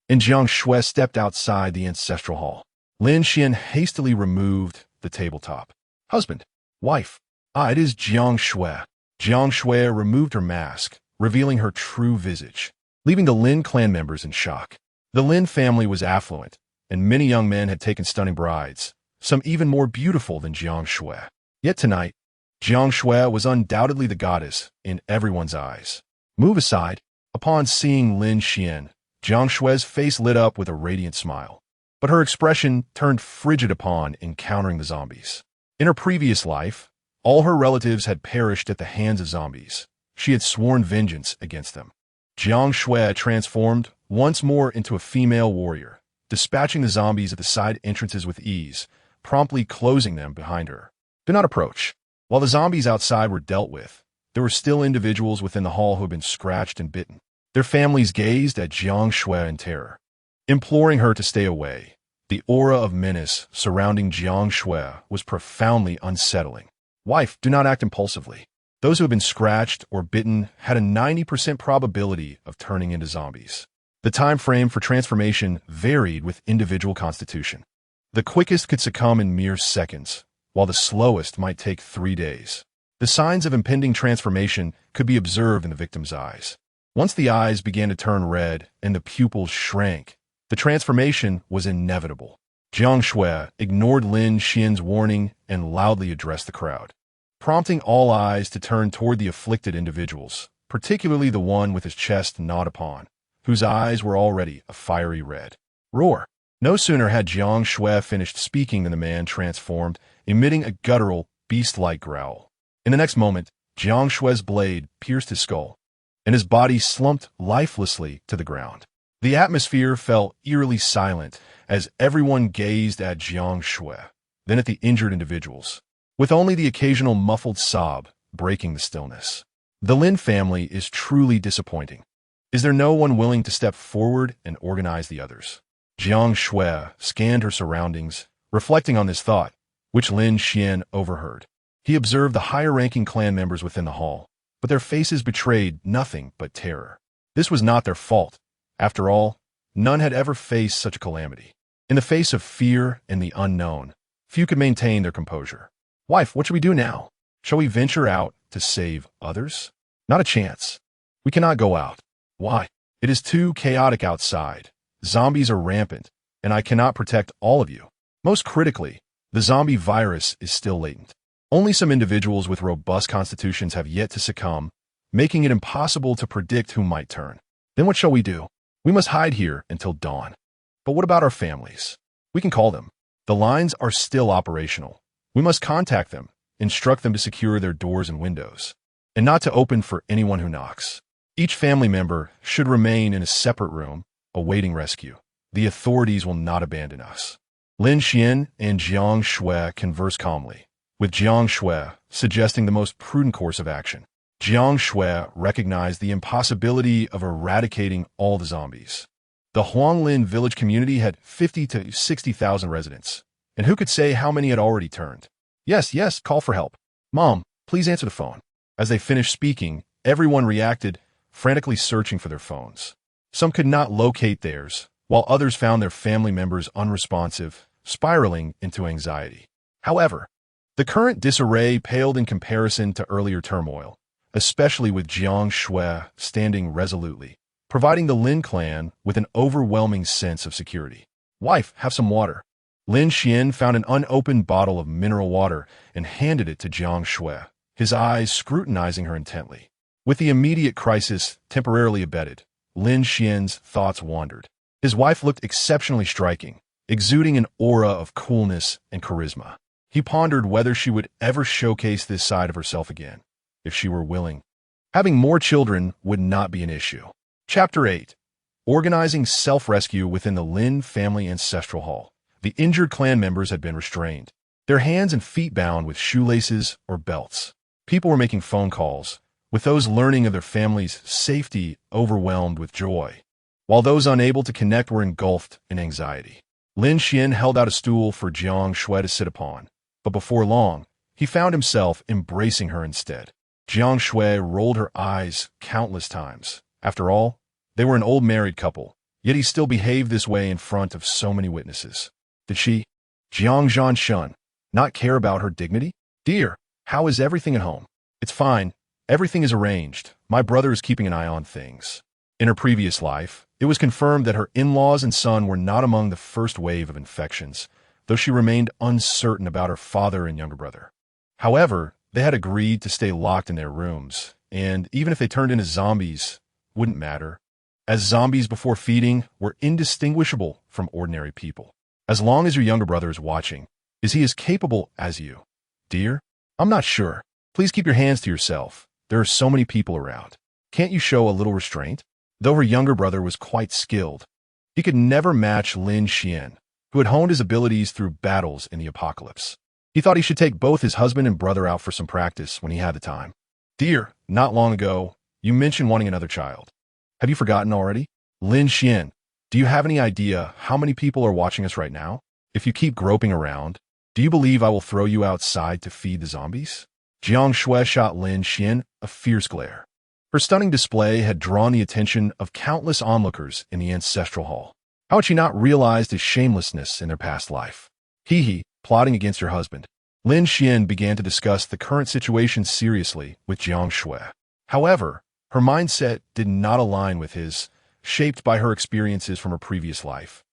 Speaker 1: and Jiang Xue stepped outside the ancestral hall. Lin Xuan hastily removed the tabletop. Husband, wife, it is Jiang Xue. Jiang Xue removed her mask, revealing her true visage, leaving the Lin clan members in shock. The Lin family was affluent, and many young men had taken stunning brides, some even more beautiful than Jiang Xue. Yet tonight, Jiang Xue was undoubtedly the goddess in everyone's eyes. Move aside. Upon seeing Lin Xuan, Jiang Xue's face lit up with a radiant smile, but her expression turned frigid upon encountering the zombies. In her previous life, all her relatives had perished at the hands of zombies. She had sworn vengeance against them. Jiang Xue transformed once more into a female warrior, dispatching the zombies at the side entrances with ease, promptly closing them behind her. Do not approach. While the zombies outside were dealt with, there were still individuals within the hall who had been scratched and bitten. Their families gazed at Jiang Xue in terror, imploring her to stay away. The aura of menace surrounding Jiang Xue was profoundly unsettling. Wife, do not act impulsively. Those who had been scratched or bitten had a 90% probability of turning into zombies. The time frame for transformation varied with individual constitution. The quickest could succumb in mere seconds, while the slowest might take 3 days. The signs of impending transformation could be observed in the victim's eyes. Once the eyes began to turn red and the pupils shrank, the transformation was inevitable. Jiang Xue ignored Lin Xuan's warning and loudly addressed the crowd, prompting all eyes to turn toward the afflicted individuals, particularly the one with his chest gnawed upon, whose eyes were already a fiery red. Roar! No sooner had Jiang Xue finished speaking than the man transformed, emitting a guttural, beast-like growl. In the next moment, Jiang Xue's blade pierced his skull, and his body slumped lifelessly to the ground. The atmosphere fell eerily silent as everyone gazed at Jiang Xue, then at the injured individuals, with only the occasional muffled sob breaking the stillness. The Lin family is truly disappointing. Is there no one willing to step forward and organize the others? Jiang Xue scanned her surroundings, reflecting on this thought, which Lin Xuan overheard. He observed the higher-ranking clan members within the hall, but their faces betrayed nothing but terror. This was not their fault. After all, none had ever faced such a calamity. In the face of fear and the unknown, few could maintain their composure. Wife, what should we do now? Shall we venture out to save others? Not a chance. We cannot go out. Why? It is too chaotic outside. Zombies are rampant, and I cannot protect all of you. Most critically, the zombie virus is still latent. Only some individuals with robust constitutions have yet to succumb, making it impossible to predict who might turn. Then what shall we do? We must hide here until dawn. But what about our families? We can call them. The lines are still operational. We must contact them, instruct them to secure their doors and windows, and not to open for anyone who knocks. Each family member should remain in a separate room, awaiting rescue. The authorities will not abandon us. Lin Xuan and Jiang Xue converse calmly, with Jiang Xue suggesting the most prudent course of action. Jiang Xue recognized the impossibility of eradicating all the zombies. The Huanglin village community had 50 to 60,000 residents, and who could say how many had already turned? Yes, call for help. Mom, please answer the phone. As they finished speaking, everyone reacted, frantically searching for their phones. Some could not locate theirs, while others found their family members unresponsive, spiraling into anxiety. However, the current disarray paled in comparison to earlier turmoil, especially with Jiang Xue standing resolutely, providing the Lin clan with an overwhelming sense of security. Wife, have some water. Lin Xuan found an unopened bottle of mineral water and handed it to Jiang Xue, his eyes scrutinizing her intently. With the immediate crisis temporarily abated, Lin Xuan's thoughts wandered. His wife looked exceptionally striking, exuding an aura of coolness and charisma. He pondered whether she would ever showcase this side of herself again, if she were willing. Having more children would not be an issue. Chapter 8. Organizing self-rescue within the Lin family ancestral hall. The injured clan members had been restrained, their hands and feet bound with shoelaces or belts. People were making phone calls, with those learning of their family's safety overwhelmed with joy, while those unable to connect were engulfed in anxiety. Lin Xuan held out a stool for Jiang Xue to sit upon, but before long, he found himself embracing her instead. Jiang Xue rolled her eyes countless times. After all, they were an old married couple, yet he still behaved this way in front of so many witnesses. Did she, Jiang Xue, not care about her dignity? Dear, how is everything at home? It's fine. Everything is arranged. My brother is keeping an eye on things. In her previous life, it was confirmed that her in-laws and son were not among the first wave of infections, though she remained uncertain about her father and younger brother. However, they had agreed to stay locked in their rooms, and even if they turned into zombies, wouldn't matter, as zombies before feeding were indistinguishable from ordinary people. As long as your younger brother is watching, is he as capable as you? Dear, I'm not sure. Please keep your hands to yourself. There are so many people around. Can't you show a little restraint? Though her younger brother was quite skilled, he could never match Lin Xuan, who had honed his abilities through battles in the apocalypse. He thought he should take both his husband and brother out for some practice when he had the time. Dear, not long ago, you mentioned wanting another child. Have you forgotten already? Lin Xuan, do you have any idea how many people are watching us right now? If you keep groping around, do you believe I will throw you outside to feed the zombies? Jiang Xue shot Lin Xuan a fierce glare. Her stunning display had drawn the attention of countless onlookers in the ancestral hall. How had she not realized his shamelessness in their past life? Plotting against her husband. Lin Xuan began to discuss the current situation seriously with Jiang Xue. However, her mindset did not align with his, shaped by her experiences from her previous life.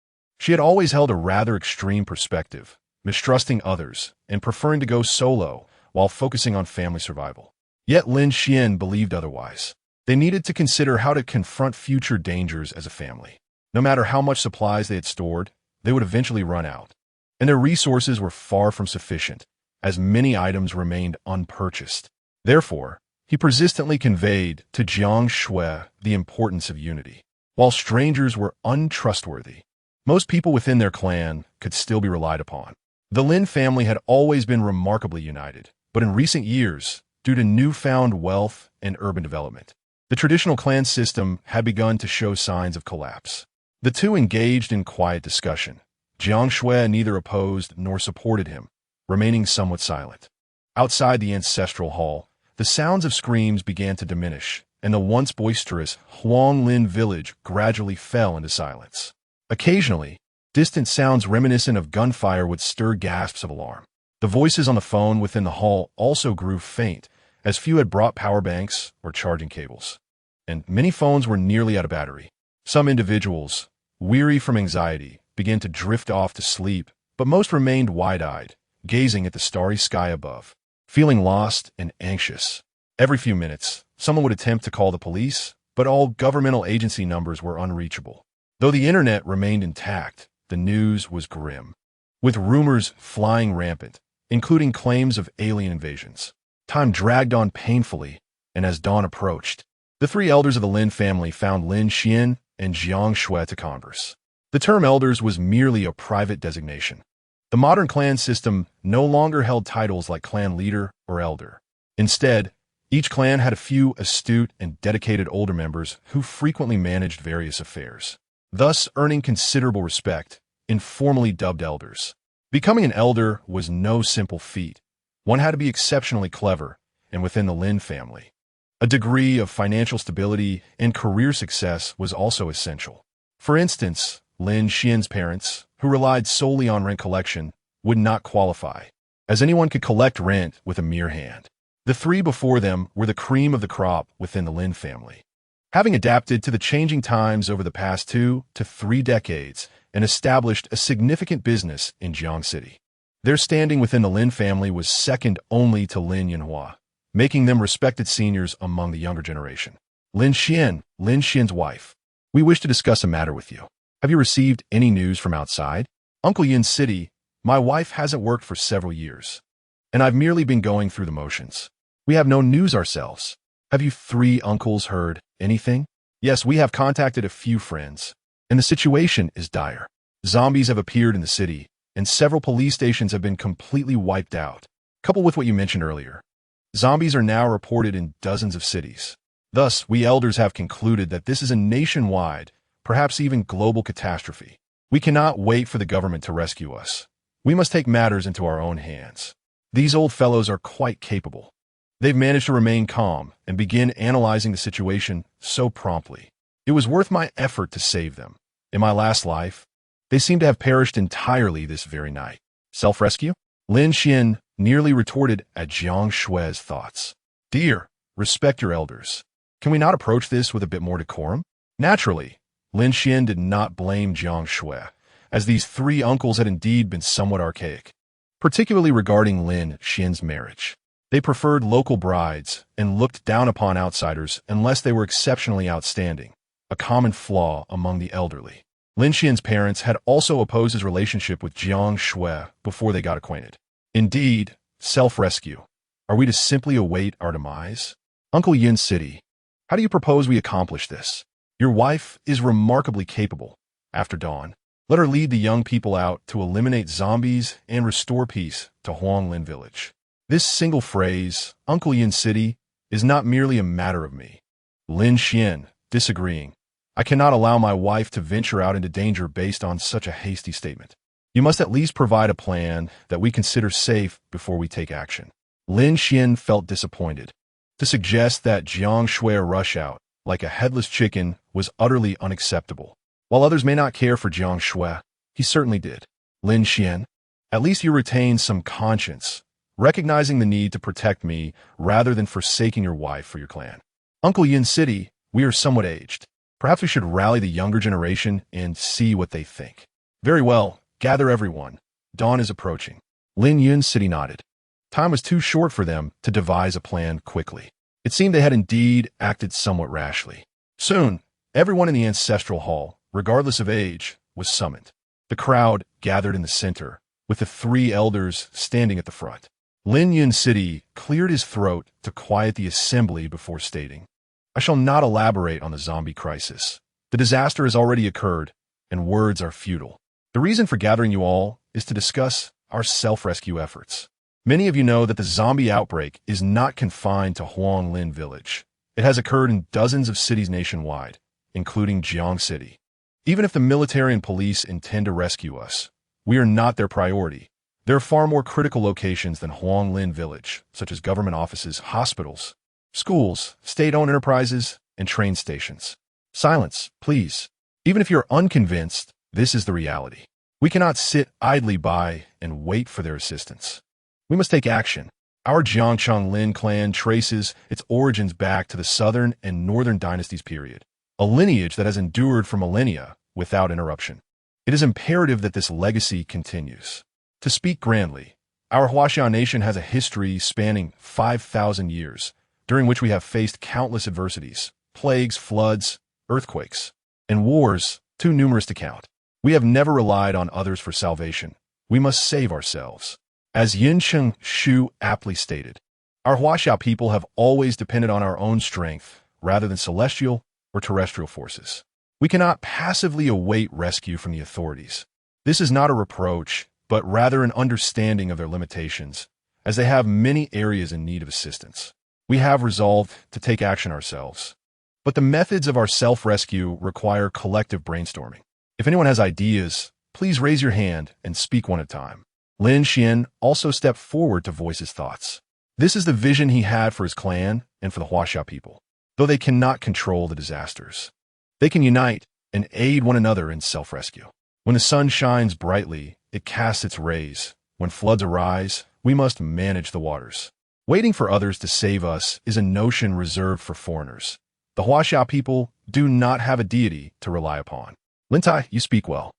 Speaker 1: She had always held a rather extreme perspective, mistrusting others and preferring to go solo while focusing on family survival. Yet Lin Xuan believed otherwise. They needed to consider how to confront future dangers as a family. No matter how much supplies they had stored, they would eventually run out. And their resources were far from sufficient, as many items remained unpurchased. Therefore, he persistently conveyed to Jiang Xue the importance of unity. While strangers were untrustworthy, most people within their clan could still be relied upon. The Lin family had always been remarkably united, but in recent years, due to newfound wealth and urban development, the traditional clan system had begun to show signs of collapse. The two engaged in quiet discussion. Jiang Xue neither opposed nor supported him, remaining somewhat silent. Outside the ancestral hall, the sounds of screams began to diminish, and the once boisterous Huanglin village gradually fell into silence. Occasionally, distant sounds reminiscent of gunfire would stir gasps of alarm. The voices on the phone within the hall also grew faint, as few had brought power banks or charging cables. And many phones were nearly out of battery. Some individuals, weary from anxiety, began to drift off to sleep, but most remained wide-eyed, gazing at the starry sky above, feeling lost and anxious. Every few minutes, someone would attempt to call the police, but all governmental agency numbers were unreachable. Though the internet remained intact, the news was grim, with rumors flying rampant, including claims of alien invasions. Time dragged on painfully, and as dawn approached, the three elders of the Lin family found Lin Xuan and Jiang Xue to converse. The term elders was merely a private designation. The modern clan system no longer held titles like clan leader or elder. Instead, each clan had a few astute and dedicated older members who frequently managed various affairs, thus earning considerable respect, informally dubbed elders. Becoming an elder was no simple feat. One had to be exceptionally clever, and within the Lin family, a degree of financial stability and career success was also essential. For instance, Lin Xian's parents, who relied solely on rent collection, would not qualify, as anyone could collect rent with a mere hand. The three before them were the cream of the crop within the Lin family, having adapted to the changing times over the past 2 to 3 decades and established a significant business in Jiang City. Their standing within the Lin family was second only to Lin Xuan, making them respected seniors among the younger generation. Lin Xuan, Lin Xian's wife. We wish to discuss a matter with you. Have you received any news from outside? Uncle Yin City, my wife hasn't worked for several years, and I've merely been going through the motions. We have no news ourselves. Have you 3 uncles heard anything? Yes, we have contacted a few friends, and the situation is dire. Zombies have appeared in the city, and several police stations have been completely wiped out. Coupled with what you mentioned earlier, zombies are now reported in dozens of cities. Thus, we elders have concluded that this is a nationwide, perhaps even global catastrophe. We cannot wait for the government to rescue us. We must take matters into our own hands. These old fellows are quite capable. They've managed to remain calm and begin analyzing the situation so promptly. It was worth my effort to save them. In my last life, they seem to have perished entirely this very night. Self-rescue? Lin Xian nearly retorted at Jiang Xue's thoughts. Dear, respect your elders. Can we not approach this with a bit more decorum? Naturally, Lin Xian did not blame Jiang Xue, as these 3 uncles had indeed been somewhat archaic, particularly regarding Lin Xian's marriage. They preferred local brides and looked down upon outsiders unless they were exceptionally outstanding, a common flaw among the elderly. Lin Xian's parents had also opposed his relationship with Jiang Xue before they got acquainted. Indeed, self-rescue. Are we to simply await our demise? Uncle Yin City, how do you propose we accomplish this? Your wife is remarkably capable. After dawn, let her lead the young people out to eliminate zombies and restore peace to Huanglin Village. This single phrase, Uncle Yin City, is not merely a matter of me. Lin Xian, disagreeing. I cannot allow my wife to venture out into danger based on such a hasty statement. You must at least provide a plan that we consider safe before we take action. Lin Xian felt disappointed. To suggest that Jiang Xue rush out like a headless chicken was utterly unacceptable. While others may not care for Jiang Xue, he certainly did. Lin Xian, at least you retain some conscience, recognizing the need to protect me rather than forsaking your wife for your clan. Uncle Yin City, we are somewhat aged. Perhaps we should rally the younger generation and see what they think. Very well, gather everyone. Dawn is approaching. Lin Yun City nodded. Time was too short for them to devise a plan quickly. It seemed they had indeed acted somewhat rashly. Soon, everyone in the ancestral hall, regardless of age, was summoned. The The crowd gathered in the center, with the three elders standing at the front. Lin Xuan cleared his throat to quiet the assembly before stating, "I shall not elaborate on the zombie crisis. The disaster has already occurred, and words are futile. The reason for gathering you all is to discuss our self-rescue efforts. Many of you know that the zombie outbreak is not confined to Huanglin Village. It has occurred in dozens of cities nationwide, including Jiang City. Even if the military and police intend to rescue us, we are not their priority. There are far more critical locations than Huanglin Village, such as government offices, hospitals, schools, state-owned enterprises, and train stations. Silence, please. Even if you're unconvinced, this is the reality. We cannot sit idly by and wait for their assistance. We must take action. Our Jiang Lin clan traces its origins back to the southern and northern dynasties period, a lineage that has endured for millennia without interruption. It is imperative that this legacy continues. To speak grandly, our Huaxia nation has a history spanning 5,000 years, during which we have faced countless adversities, plagues, floods, earthquakes, and wars too numerous to count. We have never relied on others for salvation. We must save ourselves. As Jiang Xue aptly stated, our Huaxia people have always depended on our own strength rather than celestial or terrestrial forces. We cannot passively await rescue from the authorities. This is not a reproach, but rather an understanding of their limitations, as they have many areas in need of assistance. We have resolved to take action ourselves. But the methods of our self-rescue require collective brainstorming. If anyone has ideas, please raise your hand and speak one at a time. Lin Xuan also stepped forward to voice his thoughts. This is the vision he had for his clan and for the Huaxia people. Though they cannot control the disasters, they can unite and aid one another in self-rescue. When the sun shines brightly, it casts its rays. When floods arise, we must manage the waters. Waiting for others to save us is a notion reserved for foreigners. The Huaxia people do not have a deity to rely upon. Lin Tai, you speak well.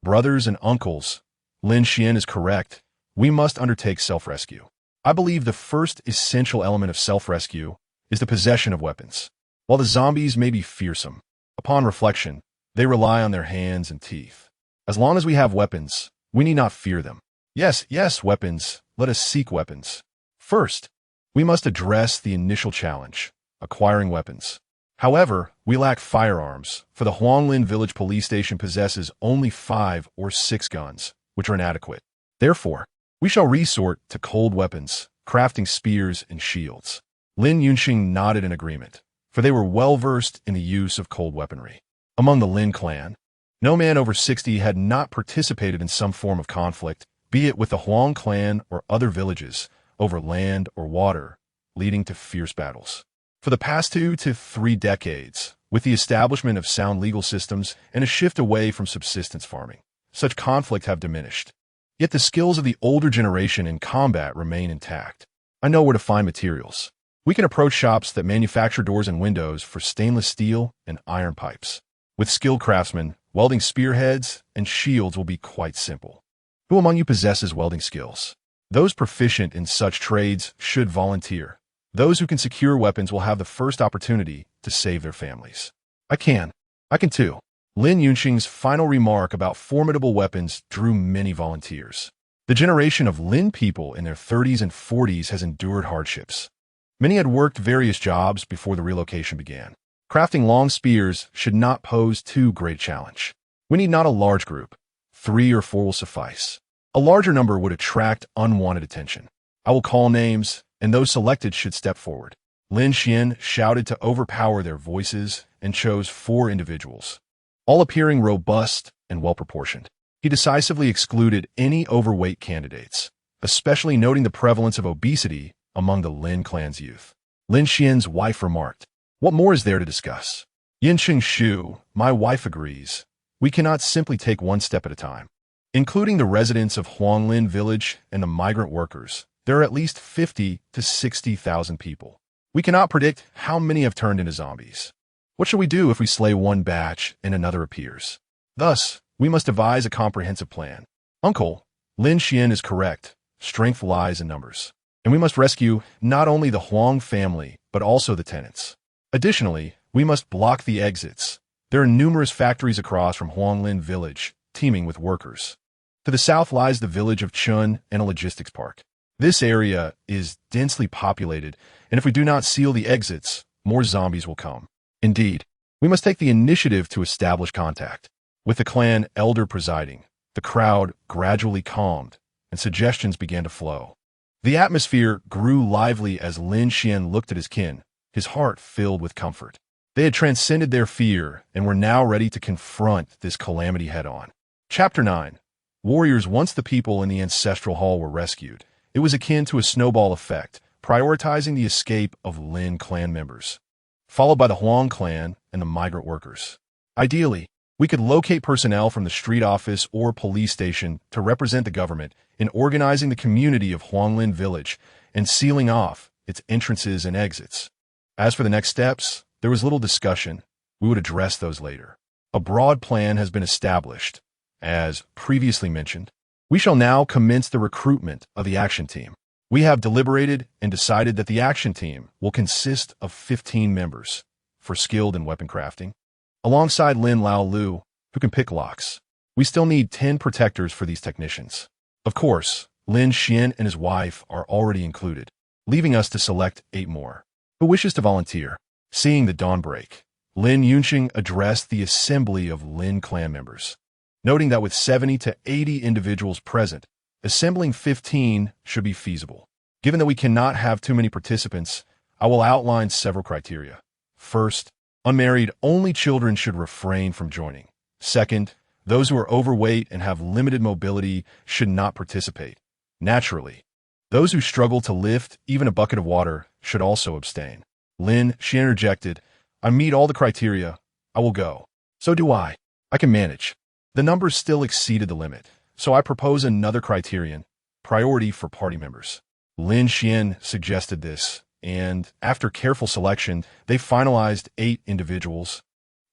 Speaker 1: Brothers and uncles, Lin Xuan is correct. We must undertake self-rescue. I believe the first essential element of self-rescue is the possession of weapons. While the zombies may be fearsome, upon reflection, they rely on their hands and teeth. As long as we have weapons, we need not fear them. Yes, weapons. Let us seek weapons. First, we must address the initial challenge, acquiring weapons. However, we lack firearms, for the Huanglin Village Police Station possesses only 5 or 6 guns, which are inadequate. Therefore, we shall resort to cold weapons, crafting spears and shields. Lin Xuan nodded in agreement, for they were well-versed in the use of cold weaponry. Among the Lin clan, no man over 60 had not participated in some form of conflict, be it with the Huang clan or other villages, over land or water, leading to fierce battles. For the past 2 to 3 decades, with the establishment of sound legal systems and a shift away from subsistence farming, such conflict have diminished. Yet the skills of the older generation in combat remain intact. I know where to find materials. We can approach shops that manufacture doors and windows for stainless steel and iron pipes. With skilled craftsmen, welding spearheads and shields will be quite simple. Who among you possesses welding skills? Those proficient in such trades should volunteer. Those who can secure weapons will have the first opportunity to save their families. I can too. Lin Xuan's final remark about formidable weapons drew many volunteers. The generation of Lin people in their 30s and 40s has endured hardships. Many had worked various jobs before the relocation began. Crafting long spears should not pose too great a challenge. We need not a large group. 3 or 4 will suffice. A larger number would attract unwanted attention. I will call names, and those selected should step forward. Lin Xuan shouted to overpower their voices and chose 4 individuals, all appearing robust and well-proportioned. He decisively excluded any overweight candidates, especially noting the prevalence of obesity among the Lin clan's youth. Lin Xuan's wife remarked, "What more is there to discuss?" Jiang Xue, my wife, agrees. We cannot simply take one step at a time. Including the residents of Huanglin Village and the migrant workers, there are at least 50 to 60,000 people. We cannot predict how many have turned into zombies. What shall we do if we slay one batch and another appears? Thus, we must devise a comprehensive plan. Uncle, Lin Xuan is correct. Strength lies in numbers. And we must rescue not only the Huang family, but also the tenants. Additionally, we must block the exits. There are numerous factories across from Huanglin Village, teeming with workers. To the south lies the village of Chun and a logistics park. This area is densely populated, and if we do not seal the exits, more zombies will come. Indeed, we must take the initiative to establish contact. With the clan elder presiding, the crowd gradually calmed, and suggestions began to flow. The atmosphere grew lively as Lin Xuan looked at his kin, his heart filled with comfort. They had transcended their fear and were now ready to confront this calamity head-on. Chapter 9. Warriors. Once the people in the ancestral hall were rescued, it was akin to a snowball effect, prioritizing the escape of Lin clan members, followed by the Huang clan and the migrant workers. Ideally, we could locate personnel from the street office or police station to represent the government in organizing the community of Huanglin Village and sealing off its entrances and exits. As for the next steps, there was little discussion. We would address those later. A broad plan has been established. As previously mentioned, we shall now commence the recruitment of the action team. We have deliberated and decided that the action team will consist of 15 members for skilled in weapon crafting, alongside Lin Lao Lu, who can pick locks. We still need 10 protectors for these technicians. Of course, Lin Xuan and his wife are already included, leaving us to select 8 more. Who wishes to volunteer? Seeing the dawn break, Lin Xuan addressed the assembly of Lin clan members, noting that with 70 to 80 individuals present, assembling 15 should be feasible. Given that we cannot have too many participants, I will outline several criteria. First, unmarried only children should refrain from joining. Second, those who are overweight and have limited mobility should not participate. Naturally, those who struggle to lift even a bucket of water should also abstain. Lin, she interjected, I meet all the criteria. I will go. So do I. I can manage. The numbers still exceeded the limit, so I propose another criterion, priority for party members. Lin Xuan suggested this, and after careful selection, they finalized 8 individuals,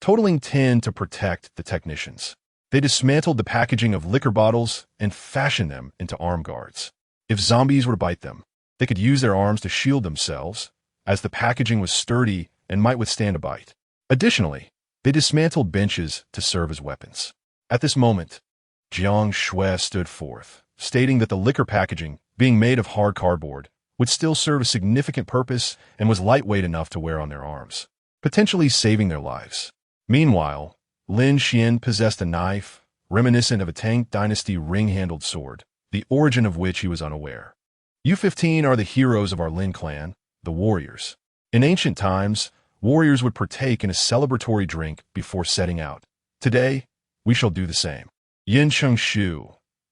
Speaker 1: totaling 10 to protect the technicians. They dismantled the packaging of liquor bottles and fashioned them into arm guards. If zombies were to bite them, they could use their arms to shield themselves, as the packaging was sturdy and might withstand a bite. Additionally, they dismantled benches to serve as weapons. At this moment, Jiang Xue stood forth, stating that the liquor packaging, being made of hard cardboard, would still serve a significant purpose and was lightweight enough to wear on their arms, potentially saving their lives. Meanwhile, Lin Xuan possessed a knife, reminiscent of a Tang Dynasty ring-handled sword, the origin of which he was unaware. You 15 are the heroes of our Lin clan, the warriors. In ancient times, warriors would partake in a celebratory drink before setting out. Today, we shall do the same. Yin Cheng Shu,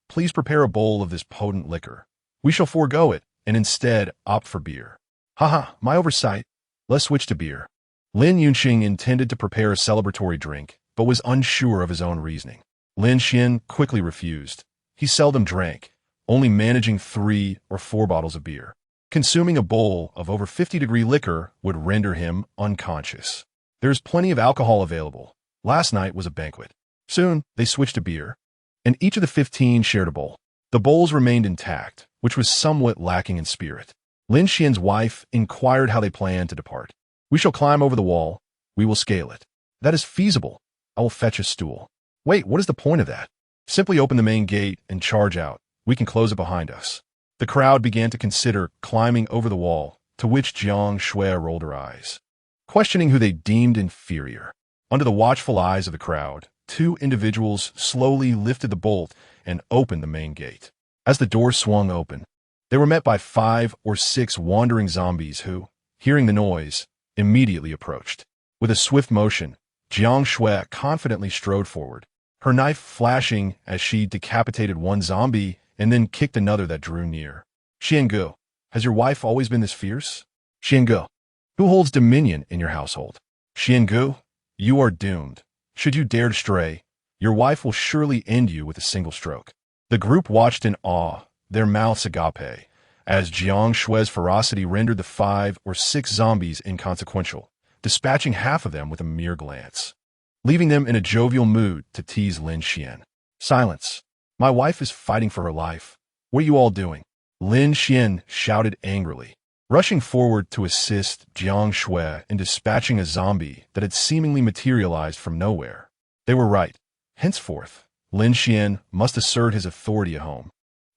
Speaker 1: please prepare a bowl of this potent liquor. We shall forego it and instead opt for beer. Haha, my oversight. Let's switch to beer. Lin Yunqing intended to prepare a celebratory drink, but was unsure of his own reasoning. Lin Xuan quickly refused. He seldom drank, only managing 3 or 4 bottles of beer. Consuming a bowl of over 50-degree liquor would render him unconscious. There's plenty of alcohol available. Last night was a banquet. Soon, they switched to beer, and each of the 15 shared a bowl. The bowls remained intact, which was somewhat lacking in spirit. Lin Xian's wife inquired how they planned to depart. We shall climb over the wall. We will scale it. That is feasible. I will fetch a stool. Wait, what is the point of that? Simply open the main gate and charge out. We can close it behind us. The crowd began to consider climbing over the wall, to which Jiang Xue rolled her eyes, questioning who they deemed inferior. Under the watchful eyes of the crowd, 2 individuals slowly lifted the bolt and opened the main gate. As the door swung open, they were met by 5 or 6 wandering zombies who, hearing the noise, immediately approached. With a swift motion, Jiang Xue confidently strode forward, her knife flashing as she decapitated one zombie and then kicked another that drew near. Xiangu, has your wife always been this fierce? Xiangu, who holds dominion in your household? Xiangu, you are doomed. Should you dare to stray, your wife will surely end you with a single stroke. The group watched in awe, their mouths agape, as Jiang Xue's ferocity rendered the 5 or 6 zombies inconsequential, dispatching half of them with a mere glance, leaving them in a jovial mood to tease Lin Xuan. Silence. My wife is fighting for her life. What are you all doing? Lin Xuan shouted angrily, rushing forward to assist Jiang Xue in dispatching a zombie that had seemingly materialized from nowhere. They were right. Henceforth, Lin Xuan must assert his authority at home,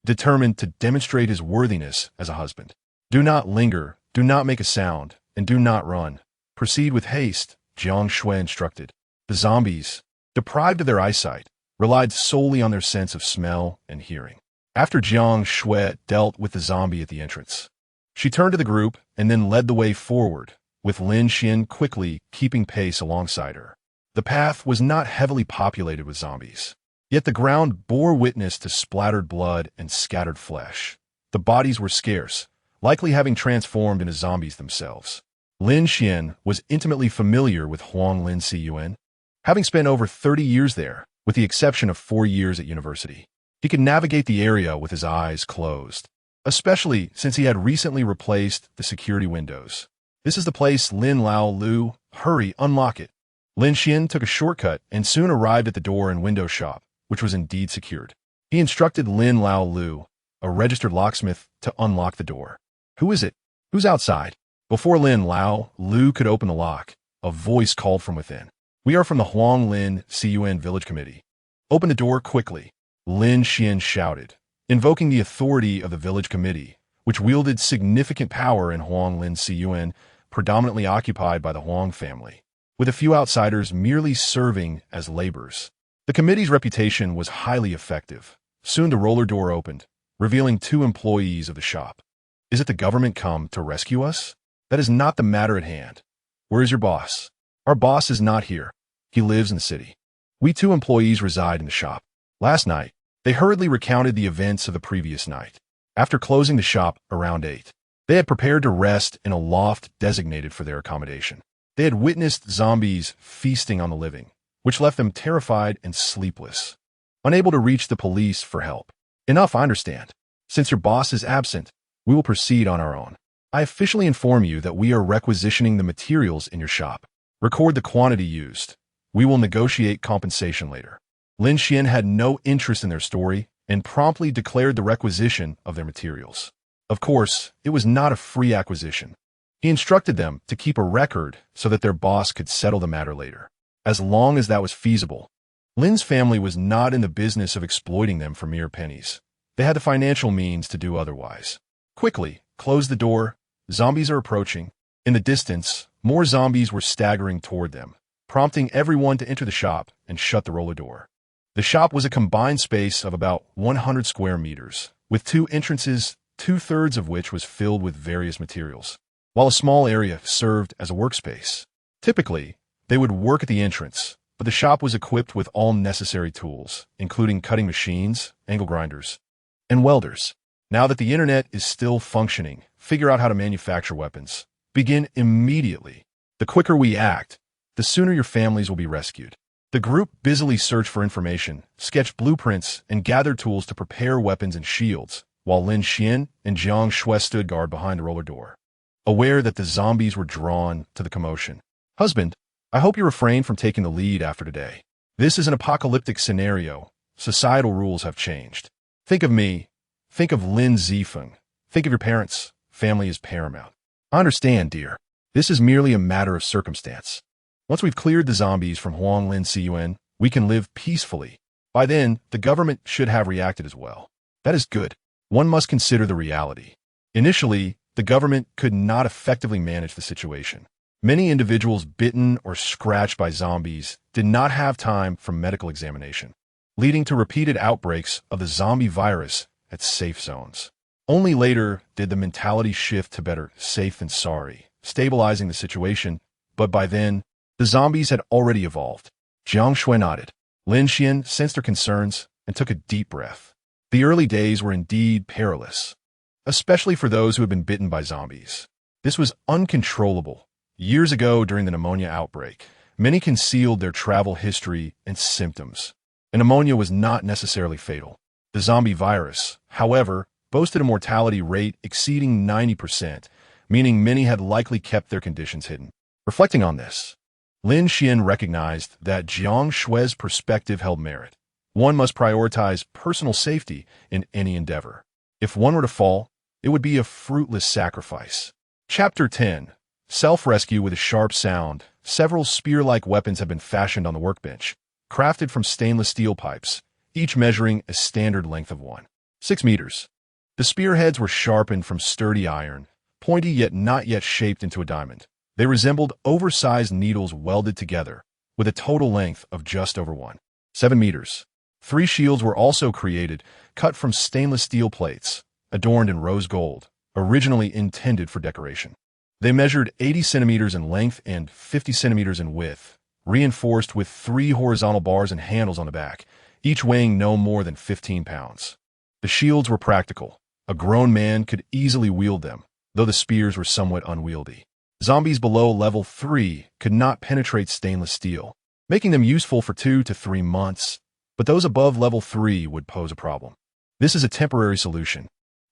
Speaker 1: determined to demonstrate his worthiness as a husband. Do not linger, do not make a sound, and do not run. Proceed with haste, Jiang Xue instructed. The zombies, deprived of their eyesight, relied solely on their sense of smell and hearing. After Jiang Xue dealt with the zombie at the entrance, she turned to the group and then led the way forward, with Lin Xuan quickly keeping pace alongside her. The path was not heavily populated with zombies, yet the ground bore witness to splattered blood and scattered flesh. The bodies were scarce, likely having transformed into zombies themselves. Lin Xuan was intimately familiar with Huanglin Xuan, having spent over 30 years there, with the exception of 4 years at university. He could navigate the area with his eyes closed, especially since he had recently replaced the security windows. This is the place, Lin Lao Lu. Hurry, unlock it. Lin Xuan took a shortcut and soon arrived at the door and window shop, which was indeed secured. He instructed Lin Lao Lu, a registered locksmith, to unlock the door. Who is it? Who's outside? Before Lin Lao Lu could open the lock, a voice called from within. We are from the Huanglin Xuan Village Committee. Open the door quickly, Lin Xuan shouted, invoking the authority of the village committee, which wielded significant power in Huanglin Xuan, predominantly occupied by the Huang family, with a few outsiders merely serving as laborers. The committee's reputation was highly effective. Soon the roller door opened, revealing 2 employees of the shop. Is it the government come to rescue us? That is not the matter at hand. Where is your boss? Our boss is not here. He lives in the city. We 2 employees reside in the shop. Last night, they hurriedly recounted the events of the previous night. After closing the shop around 8, they had prepared to rest in a loft designated for their accommodation. They had witnessed zombies feasting on the living, which left them terrified and sleepless, unable to reach the police for help. Enough, I understand. Since your boss is absent, we will proceed on our own. I officially inform you that we are requisitioning the materials in your shop. Record the quantity used. We will negotiate compensation later. Lin Xuan had no interest in their story and promptly declared the requisition of their materials. Of course, it was not a free acquisition. He instructed them to keep a record so that their boss could settle the matter later, as long as that was feasible. Lin's family was not in the business of exploiting them for mere pennies. They had the financial means to do otherwise. Quickly, close the door. Zombies are approaching. In the distance, more zombies were staggering toward them, prompting everyone to enter the shop and shut the roller door. The shop was a combined space of about 100 square meters, with 2 entrances, 2/3 of which was filled with various materials, while a small area served as a workspace. Typically, they would work at the entrance, but the shop was equipped with all necessary tools, including cutting machines, angle grinders, and welders. Now that the internet is still functioning, figure out how to manufacture weapons. Begin immediately. The quicker we act, the sooner your families will be rescued. The group busily searched for information, sketched blueprints, and gathered tools to prepare weapons and shields, while Lin Xuan and Jiang Xue stood guard behind the roller door, aware that the zombies were drawn to the commotion. Husband, I hope you refrain from taking the lead after today. This is an apocalyptic scenario. Societal rules have changed. Think of me. Think of Lin Zifeng. Think of your parents. Family is paramount. I understand, dear. This is merely a matter of circumstance. Once we've cleared the zombies from Huanglin Xuan, we can live peacefully. By then, the government should have reacted as well. That is good. One must consider the reality. Initially, the government could not effectively manage the situation. Many individuals bitten or scratched by zombies did not have time for medical examination, leading to repeated outbreaks of the zombie virus at safe zones. Only later did the mentality shift to better safe than sorry, stabilizing the situation, but by then, the zombies had already evolved. Jiang Xue nodded. Lin Xuan sensed her concerns and took a deep breath. The early days were indeed perilous, especially for those who had been bitten by zombies. This was uncontrollable. Years ago, during the pneumonia outbreak, many concealed their travel history and symptoms. And pneumonia was not necessarily fatal. The zombie virus, however, boasted a mortality rate exceeding 90%, meaning many had likely kept their conditions hidden. Reflecting on this, Lin Xuan recognized that Jiang Xue's perspective held merit. One must prioritize personal safety in any endeavor. If one were to fall, it would be a fruitless sacrifice. Chapter 10. Self-rescue with a sharp sound. Several spear-like weapons have been fashioned on the workbench, crafted from stainless steel pipes, each measuring a standard length of 1.6 meters. The spearheads were sharpened from sturdy iron, pointy yet not yet shaped into a diamond. They resembled oversized needles welded together, with a total length of just over 1.7 meters. 3 shields were also created, cut from stainless steel plates, adorned in rose gold, originally intended for decoration. They measured 80 centimeters in length and 50 centimeters in width, reinforced with 3 horizontal bars and handles on the back, each weighing no more than 15 pounds. The shields were practical. A grown man could easily wield them, though the spears were somewhat unwieldy. Zombies below level 3 could not penetrate stainless steel, making them useful for 2 to 3 months, but those above level 3 would pose a problem. This is a temporary solution.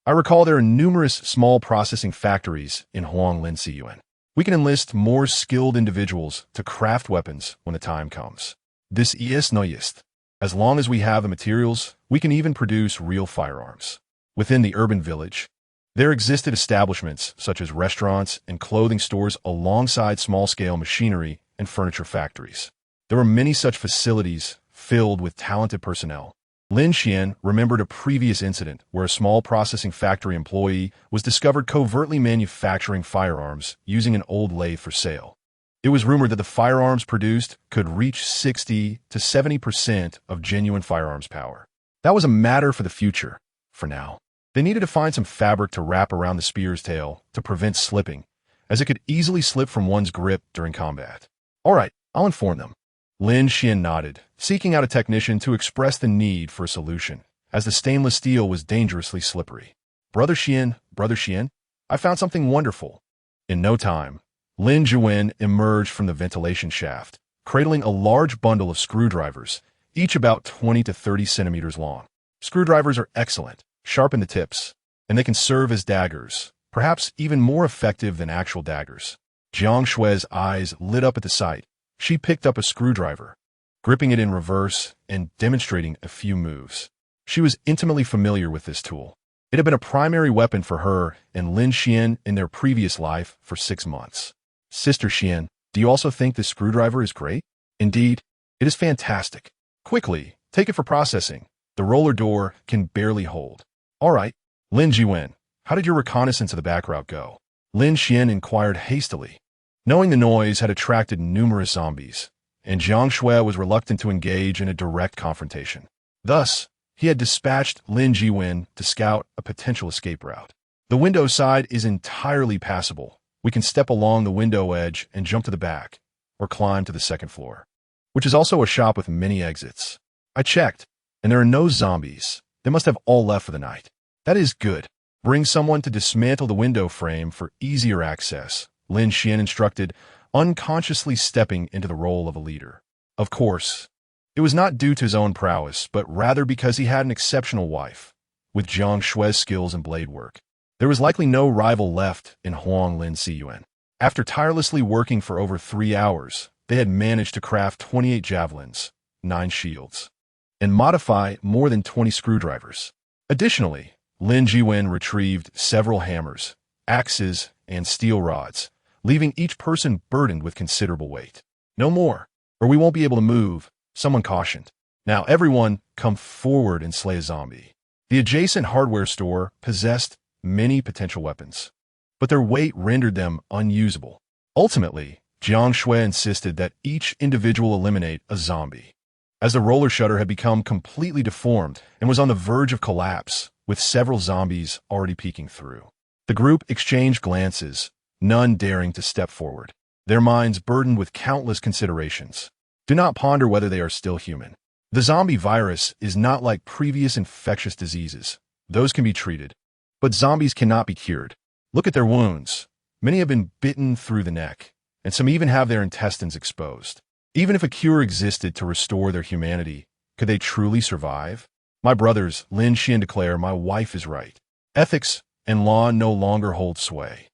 Speaker 1: I recall there are numerous small processing factories in Lin Xuan. We can enlist more skilled individuals to craft weapons when the time comes. This is no jest. As long as we have the materials, we can even produce real firearms. Within the urban village, there existed establishments such as restaurants and clothing stores alongside small-scale machinery and furniture factories. There were many such facilities filled with talented personnel. Lin Xuan remembered a previous incident where a small processing factory employee was discovered covertly manufacturing firearms using an old lathe for sale. It was rumored that the firearms produced could reach 60 to 70% of genuine firearms power. That was a matter for the future, for now. They needed to find some fabric to wrap around the spear's tail to prevent slipping, as it could easily slip from one's grip during combat. All right, I'll inform them. Lin Xuan nodded, seeking out a technician to express the need for a solution, as the stainless steel was dangerously slippery. Brother Xuan, I found something wonderful. In no time, Lin Xuan emerged from the ventilation shaft, cradling a large bundle of screwdrivers, each about 20 to 30 centimeters long. Screwdrivers are excellent, sharp in the tips, and they can serve as daggers, perhaps even more effective than actual daggers. Jiang Xue's eyes lit up at the sight. She picked up a screwdriver, gripping it in reverse and demonstrating a few moves. She was intimately familiar with this tool. It had been a primary weapon for her and Lin Xuan in their previous life for 6 months. Sister Xuan, do you also think this screwdriver is great? Indeed, it is fantastic. Quickly, take it for processing. The roller door can barely hold. All right, Lin Xuan, how did your reconnaissance of the back route go? Lin Xuan inquired hastily. Knowing the noise had attracted numerous zombies, and Jiang Xue was reluctant to engage in a direct confrontation. Thus, he had dispatched Lin Xuan to scout a potential escape route. The window side is entirely passable. We can step along the window edge and jump to the back, or climb to the second floor, which is also a shop with many exits. I checked, and there are no zombies. They must have all left for the night. That is good. Bring someone to dismantle the window frame for easier access, Lin Xuan instructed, unconsciously stepping into the role of a leader. Of course, it was not due to his own prowess, but rather because he had an exceptional wife, with Jiang Xue's skills in blade work. There was likely no rival left in Lin Xuan. After tirelessly working for over 3 hours, they had managed to craft 28 javelins, 9 shields, and modify more than 20 screwdrivers. Additionally, Lin Xuan retrieved several hammers, axes, and steel rods, leaving each person burdened with considerable weight. No more, or we won't be able to move, someone cautioned. Now everyone, come forward and slay a zombie. The adjacent hardware store possessed many potential weapons, but their weight rendered them unusable. Ultimately, Jiang Xue insisted that each individual eliminate a zombie, as the roller shutter had become completely deformed and was on the verge of collapse, with several zombies already peeking through. The group exchanged glances, none daring to step forward, their minds burdened with countless considerations. Do not ponder whether they are still human. The zombie virus is not like previous infectious diseases. Those can be treated, but zombies cannot be cured. Look at their wounds. Many have been bitten through the neck, and some even have their intestines exposed. Even if a cure existed to restore their humanity, could they truly survive? My brothers, Lin Xuan declared, my wife is right. Ethics and law no longer hold sway.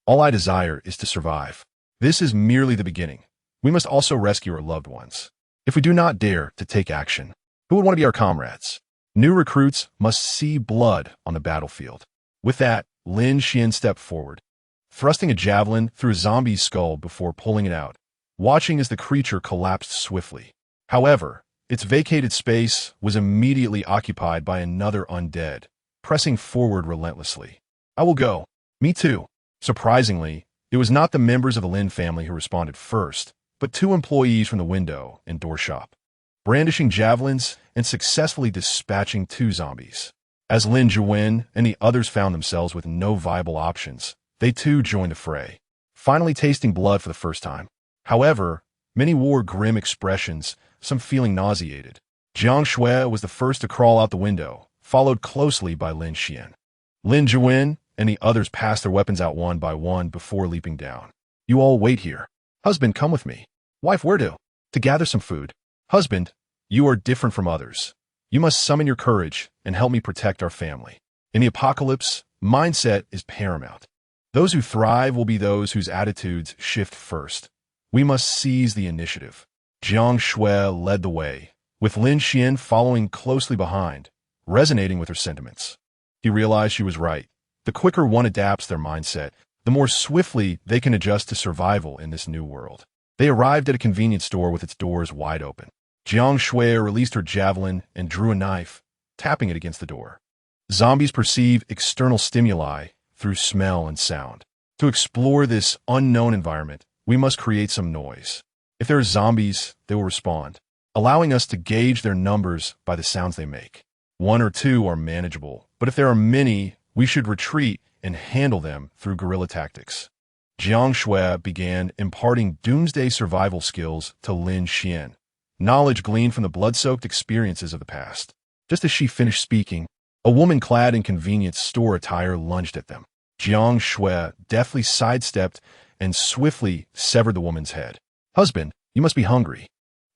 Speaker 1: All I desire is to survive. This is merely the beginning. We must also rescue our loved ones. If we do not dare to take action, who would want to be our comrades? New recruits must see blood on the battlefield. With that, Lin Xuan stepped forward, thrusting a javelin through a zombie's skull before pulling it out, watching as the creature collapsed swiftly. However, Its vacated space was immediately occupied by another undead, pressing forward relentlessly. I will go. Me too. Surprisingly, it was not the members of the Lin family who responded first, but two employees from the window and door shop, brandishing javelins and successfully dispatching two zombies. As Lin Xuan and the others found themselves with no viable options, they too joined the fray, finally tasting blood for the first time. However, many wore grim expressions, some feeling nauseated. Jiang Xue was the first to crawl out the window, followed closely by Lin Xuan. Lin Xuan and the others passed their weapons out one by one before leaping down. You all wait here. Husband, come with me. Wife, where to? To gather some food. Husband, you are different from others. You must summon your courage and help me protect our family. In the apocalypse, mindset is paramount. Those who thrive will be those whose attitudes shift first. We must seize the initiative. Jiang Xue led the way, with Lin Xuan following closely behind, resonating with her sentiments. He realized she was right. The quicker one adapts their mindset, the more swiftly they can adjust to survival in this new world. They arrived at a convenience store with its doors wide open. Jiang Xue released her javelin and drew a knife, tapping it against the door. Zombies perceive external stimuli through smell and sound. To explore this unknown environment, we must create some noise. If there are zombies, they will respond, allowing us to gauge their numbers by the sounds they make. One or two are manageable, but if there are many, we should retreat and handle them through guerrilla tactics. Jiang Xue began imparting Doomsday survival skills to Lin Xuan, knowledge gleaned from the blood-soaked experiences of the past. Just as she finished speaking, a woman clad in convenience store attire lunged at them. Jiang Xue deftly sidestepped and swiftly severed the woman's head. Husband, you must be hungry.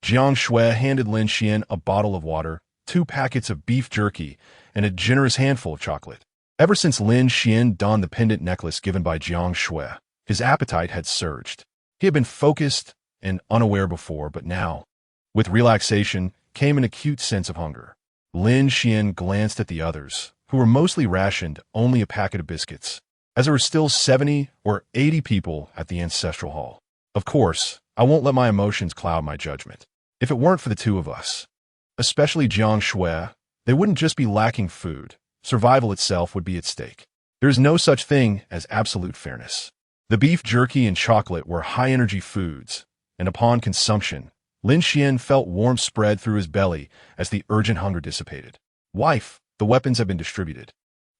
Speaker 1: Jiang Xue handed Lin Xuan a bottle of water, 2 packets of beef jerky, and a generous handful of chocolate. Ever since Lin Xuan donned the pendant necklace given by Jiang Xue, his appetite had surged. He had been focused and unaware before, but now, with relaxation, came an acute sense of hunger. Lin Xuan glanced at the others, who were mostly rationed only a packet of biscuits, as there were still 70 or 80 people at the ancestral hall. Of course, I won't let my emotions cloud my judgment. If it weren't for the two of us, especially Jiang Xue, they wouldn't just be lacking food. Survival itself would be at stake. There is no such thing as absolute fairness. The beef jerky and chocolate were high-energy foods, and upon consumption, Lin Xuan felt warmth spread through his belly as the urgent hunger dissipated. Wife, the weapons have been distributed.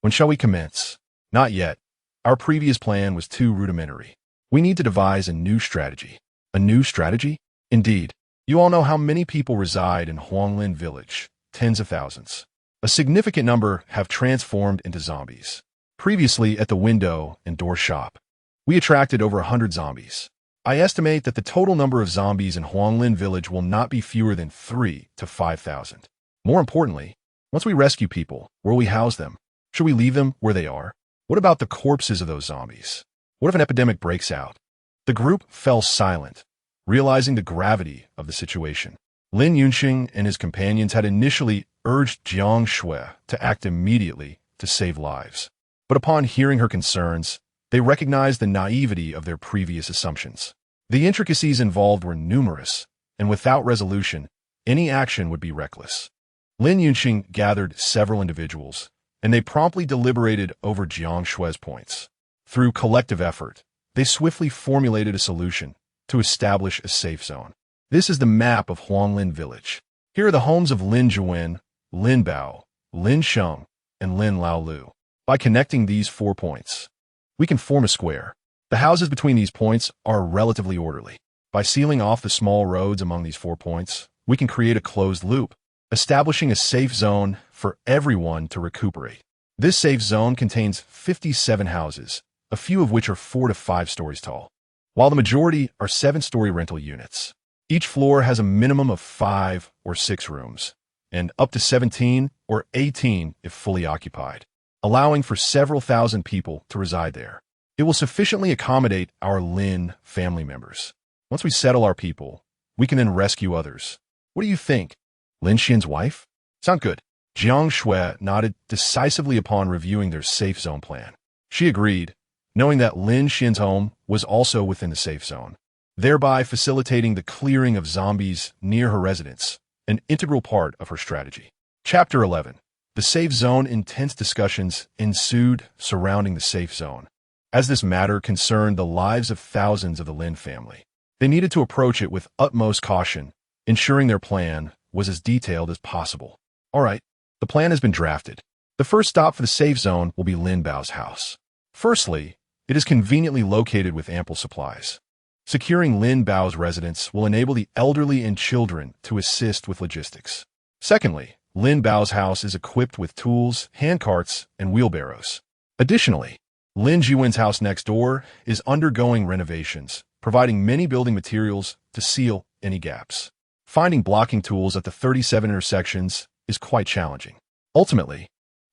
Speaker 1: When shall we commence? Not yet. Our previous plan was too rudimentary. We need to devise a new strategy. A new strategy? Indeed. You all know how many people reside in Huanglin village. Tens of thousands. A significant number have transformed into zombies. Previously at the window and door shop, we attracted over 100 zombies. I estimate that the total number of zombies in Huanglin village will not be fewer than 3,000 to 5,000. More importantly, once we rescue people, where will we house them? Should we leave them where they are? What about the corpses of those zombies? What if an epidemic breaks out? The group fell silent, realizing the gravity of the situation. Lin Yunxing and his companions had initially urged Jiang Xue to act immediately to save lives. But upon hearing her concerns, they recognized the naivety of their previous assumptions. The intricacies involved were numerous, and without resolution, any action would be reckless. Lin Yunxing gathered several individuals, and they promptly deliberated over Jiang Xue's points. Through collective effort, they swiftly formulated a solution to establish a safe zone. This is the map of Huanglin village. Here are the homes of Lin Xuan, Lin Bao, Lin Sheng, and Lin Laolu. By connecting these 4 points, we can form a square. The houses between these points are relatively orderly. By sealing off the small roads among these 4 points, we can create a closed loop, establishing a safe zone for everyone to recuperate. This safe zone contains 57 houses, a few of which are 4 to 5 stories tall, while the majority are 7-story rental units. Each floor has a minimum of 5 or 6 rooms, and up to 17 or 18 if fully occupied, allowing for several thousand people to reside there. It will sufficiently accommodate our Lin family members. Once we settle our people, we can then rescue others. What do you think? Lin Xian's wife? Sound good. Jiang Xue nodded decisively upon reviewing their safe zone plan. She agreed, knowing that Lin Xian's home was also within the safe zone, thereby facilitating the clearing of zombies near her residence, an integral part of her strategy. Chapter 11. The Safe Zone. Intense discussions ensued surrounding the safe zone, as this matter concerned the lives of thousands of the Lin family. They needed to approach it with utmost caution, ensuring their plan was as detailed as possible. All right, the plan has been drafted. The first stop for the safe zone will be Lin Bao's house. Firstly, it is conveniently located with ample supplies. Securing Lin Bao's residence will enable the elderly and children to assist with logistics. Secondly, Lin Bao's house is equipped with tools, handcarts, and wheelbarrows. Additionally, Lin Xuan's house next door is undergoing renovations, providing many building materials to seal any gaps. Finding blocking tools at the 37 intersections is quite challenging. Ultimately,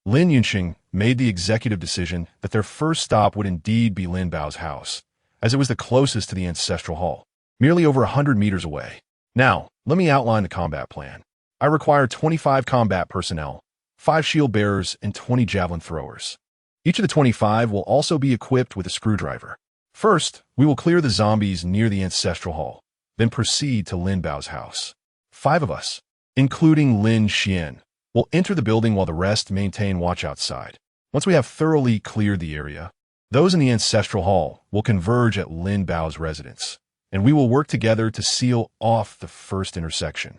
Speaker 1: Lin Xuan made the executive decision that their first stop would indeed be Lin Bao's house, as it was the closest to the ancestral hall, merely over 100 meters away. Now, let me outline the combat plan. I require 25 combat personnel, 5 shield bearers, and 20 javelin throwers. Each of the 25 will also be equipped with a screwdriver. First, we will clear the zombies near the ancestral hall, then proceed to Lin Bao's house. 5 of us, including Lin Xuan, will enter the building while the rest maintain watch outside. Once we have thoroughly cleared the area, those in the ancestral hall will converge at Lin Bao's residence, and we will work together to seal off the first intersection.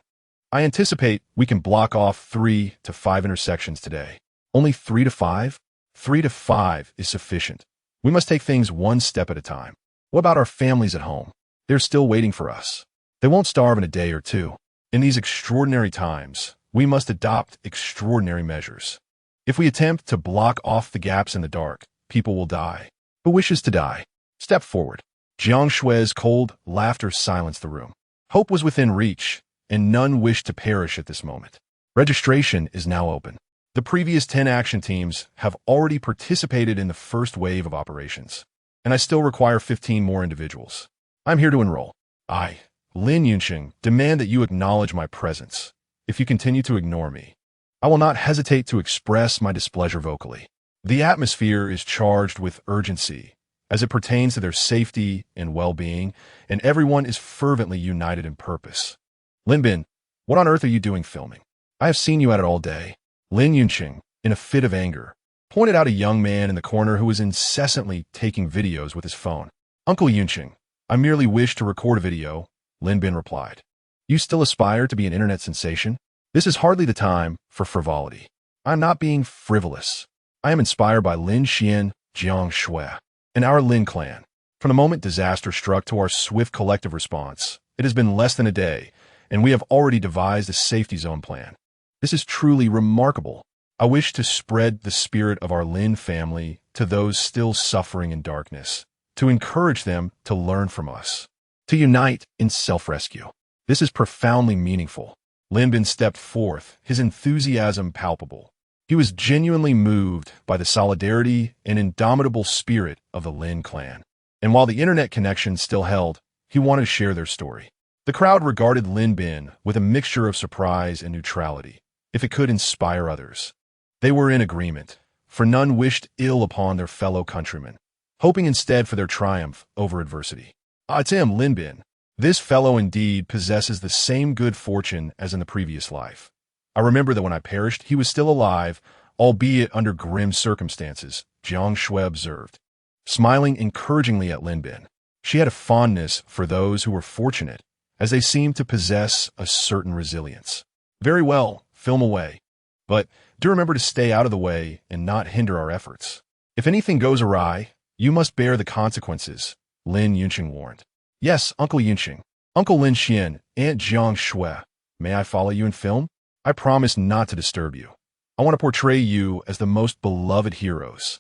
Speaker 1: I anticipate we can block off 3 to 5 intersections today. Only 3 to 5? 3 to 5 is sufficient. We must take things one step at a time. What about our families at home? They're still waiting for us. They won't starve in a day or two. In these extraordinary times, we must adopt extraordinary measures. If we attempt to block off the gaps in the dark, people will die. Who wishes to die? Step forward. Jiang Xue's cold laughter silenced the room. Hope was within reach, and none wished to perish at this moment. Registration is now open. The previous 10 action teams have already participated in the first wave of operations, and I still require 15 more individuals. I'm here to enroll. I, Lin Xuan, demand that you acknowledge my presence. If you continue to ignore me, I will not hesitate to express my displeasure vocally. The atmosphere is charged with urgency as it pertains to their safety and well-being, and everyone is fervently united in purpose. Lin Bin, what on earth are you doing filming? I have seen you at it all day. Lin Xuan, in a fit of anger, pointed out a young man in the corner who was incessantly taking videos with his phone. Uncle Xuan, I merely wish to record a video, Lin Bin replied. You still aspire to be an internet sensation? This is hardly the time for frivolity. I'm not being frivolous. I am inspired by Lin Xuan, Jiang Xue, and our Lin clan. From the moment disaster struck to our swift collective response, it has been less than a day, and we have already devised a safety zone plan. This is truly remarkable. I wish to spread the spirit of our Lin family to those still suffering in darkness, to encourage them to learn from us, to unite in self-rescue. This is profoundly meaningful. Lin Bin stepped forth, his enthusiasm palpable. He was genuinely moved by the solidarity and indomitable spirit of the Lin clan. And while the internet connection still held, he wanted to share their story. The crowd regarded Lin Bin with a mixture of surprise and neutrality, if it could inspire others. They were in agreement, for none wished ill upon their fellow countrymen, hoping instead for their triumph over adversity. It's him, Lin Bin. This fellow indeed possesses the same good fortune as in the previous life. I remember that when I perished, he was still alive, albeit under grim circumstances, Jiang Xue observed, smiling encouragingly at Lin Bin. She had a fondness for those who were fortunate, as they seemed to possess a certain resilience. Very well, film away. But do remember to stay out of the way and not hinder our efforts. If anything goes awry, you must bear the consequences, Lin Xuan warned. Yes, Uncle Xuan. Uncle Lin Xuan, Aunt Jiang Xue. May I follow you in film? I promise not to disturb you. I want to portray you as the most beloved heroes.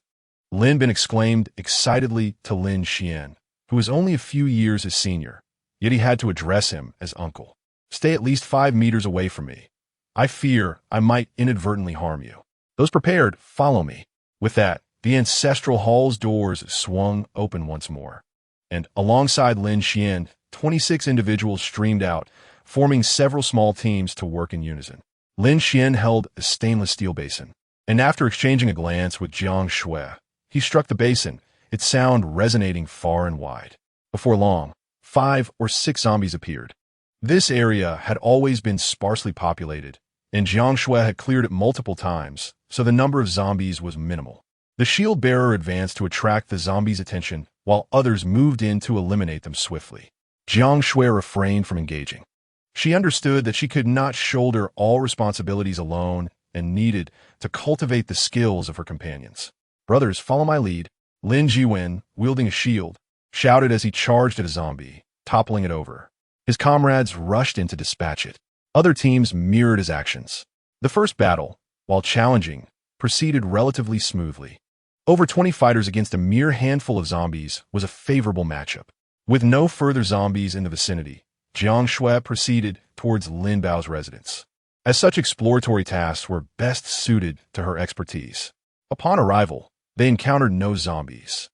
Speaker 1: Lin Bin exclaimed excitedly to Lin Xuan, who was only a few years his senior, yet he had to address him as uncle. Stay at least 5 meters away from me. I fear I might inadvertently harm you. Those prepared, follow me. With that, the ancestral hall's doors swung open once more, and alongside Lin Xuan, 26 individuals streamed out, forming several small teams to work in unison. Lin Xuan held a stainless steel basin, and after exchanging a glance with Jiang Xue, he struck the basin, its sound resonating far and wide. Before long, 5 or 6 zombies appeared. This area had always been sparsely populated, and Jiang Xue had cleared it multiple times, so the number of zombies was minimal. The shield-bearer advanced to attract the zombies' attention, while others moved in to eliminate them swiftly. Jiang Xue refrained from engaging. She understood that she could not shoulder all responsibilities alone and needed to cultivate the skills of her companions. "Brothers, follow my lead," Lin Xuan, wielding a shield, shouted as he charged at a zombie, toppling it over. His comrades rushed in to dispatch it. Other teams mirrored his actions. The first battle, while challenging, proceeded relatively smoothly. Over 20 fighters against a mere handful of zombies was a favorable matchup. With no further zombies in the vicinity, Jiang Xue proceeded towards Lin Bao's residence, as such exploratory tasks were best suited to her expertise. Upon arrival, they encountered no zombies,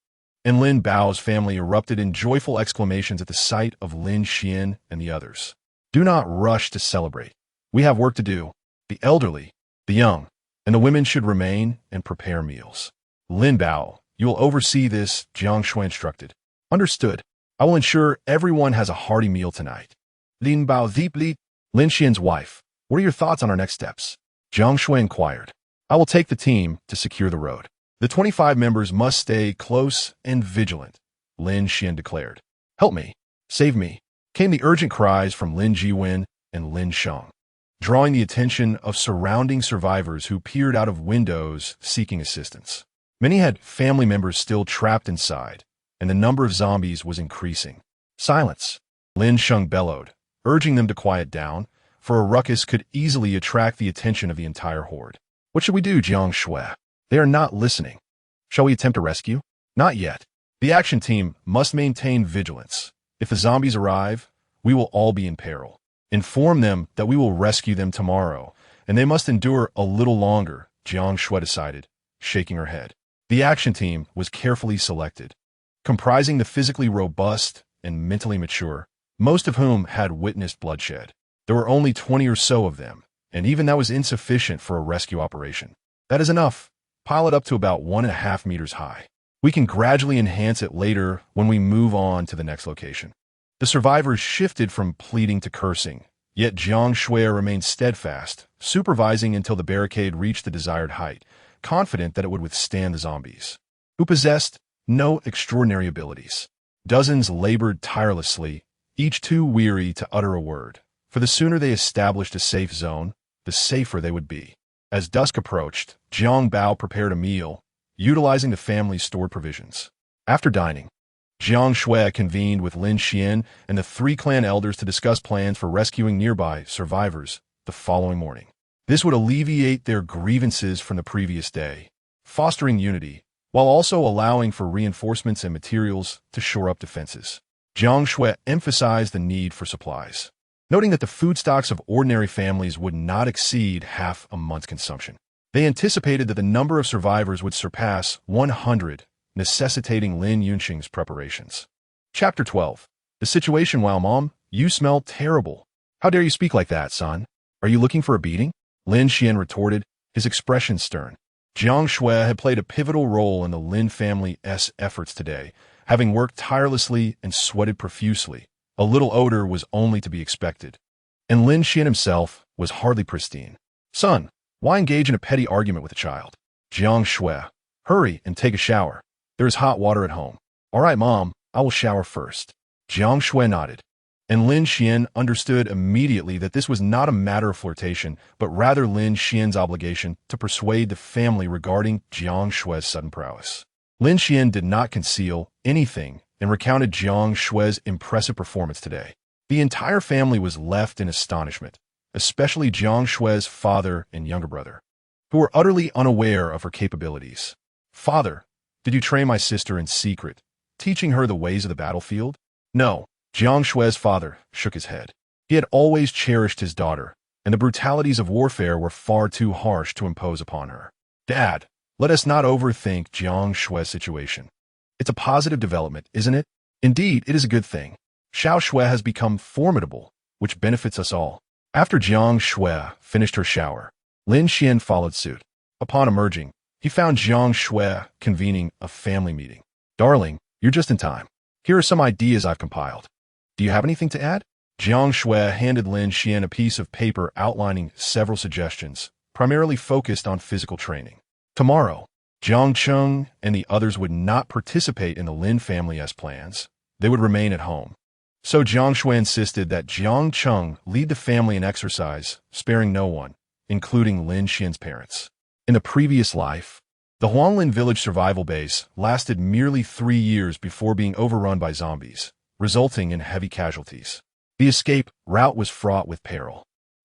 Speaker 1: and Lin Bao's family erupted in joyful exclamations at the sight of Lin Xuan and the others. "Do not rush to celebrate. We have work to do. The elderly, the young, and the women should remain and prepare meals. Lin Bao, you will oversee this," Jiang Xue instructed. "Understood. I will ensure everyone has a hearty meal tonight." Lin Bao deeply, Lin Xian's wife, "What are your thoughts on our next steps?" Jiang Xue inquired. "I will take the team to secure the road. The 25 members must stay close and vigilant," Lin Xian declared. "Help me. Save me," came the urgent cries from Lin Jiwen and Lin Shang, drawing the attention of surrounding survivors who peered out of windows seeking assistance. Many had family members still trapped inside, and the number of zombies was increasing. "Silence," Lin Shang bellowed, urging them to quiet down, for a ruckus could easily attract the attention of the entire horde. "What should we do, Jiang Xue? They are not listening. Shall we attempt a rescue?" "Not yet. The action team must maintain vigilance. If the zombies arrive, we will all be in peril. Inform them that we will rescue them tomorrow, and they must endure a little longer," Jiang Xue decided, shaking her head. The action team was carefully selected, comprising the physically robust and mentally mature, most of whom had witnessed bloodshed. There were only 20 or so of them, and even that was insufficient for a rescue operation. "That is enough. Pile it up to about 1.5 meters high. We can gradually enhance it later when we move on to the next location." The survivors shifted from pleading to cursing, yet Jiang Xue remained steadfast, supervising until the barricade reached the desired height, confident that it would withstand the zombies, who possessed no extraordinary abilities. Dozens labored tirelessly, each too weary to utter a word, for the sooner they established a safe zone, the safer they would be. As dusk approached, Jiang Bao prepared a meal, utilizing the family's stored provisions. After dining, Jiang Xue convened with Lin Xian and the 3 clan elders to discuss plans for rescuing nearby survivors the following morning. This would alleviate their grievances from the previous day, fostering unity, while also allowing for reinforcements and materials to shore up defenses. Jiang Xue emphasized the need for supplies, noting that the food stocks of ordinary families would not exceed half a month's consumption. They anticipated that the number of survivors would surpass 100, necessitating Lin Yunxing's preparations. Chapter 12. The situation. "Wow, Mom, you smell terrible. How dare you speak like that, son? Are you looking for a beating?" Lin Xian retorted, his expression stern. Jiang Xue had played a pivotal role in the Lin family's efforts today, having worked tirelessly and sweated profusely. A little odor was only to be expected, and Lin Xian himself was hardly pristine. "Son, why engage in a petty argument with a child?" Jiang Xue, "Hurry and take a shower. There is hot water at home." "All right, Mom, I will shower first." Jiang Xue nodded, and Lin Xian understood immediately that this was not a matter of flirtation, but rather Lin Xian's obligation to persuade the family regarding Jiang Xue's sudden prowess. Lin Xian did not conceal anything and recounted Jiang Xue's impressive performance today. The entire family was left in astonishment, especially Jiang Xue's father and younger brother, who were utterly unaware of her capabilities. "Father, did you train my sister in secret, teaching her the ways of the battlefield?" "No." Jiang Xue's father shook his head. He had always cherished his daughter, and the brutalities of warfare were far too harsh to impose upon her. "Dad, let us not overthink Jiang Xue's situation. It's a positive development, isn't it?" "Indeed, it is a good thing. Xiao Xue has become formidable, which benefits us all." After Jiang Xue finished her shower, Lin Xian followed suit. Upon emerging, he found Jiang Xue convening a family meeting. "Darling, you're just in time. Here are some ideas I've compiled. Do you have anything to add?" Jiang Xue handed Lin Xuan a piece of paper outlining several suggestions, primarily focused on physical training. Tomorrow, Jiang Cheng and the others would not participate in the Lin family's plans. They would remain at home. So Jiang Xue insisted that Jiang Cheng lead the family in exercise, sparing no one, including Lin Xian's parents. In the previous life, the Huanglin village survival base lasted merely 3 years before being overrun by zombies, resulting in heavy casualties. The escape route was fraught with peril.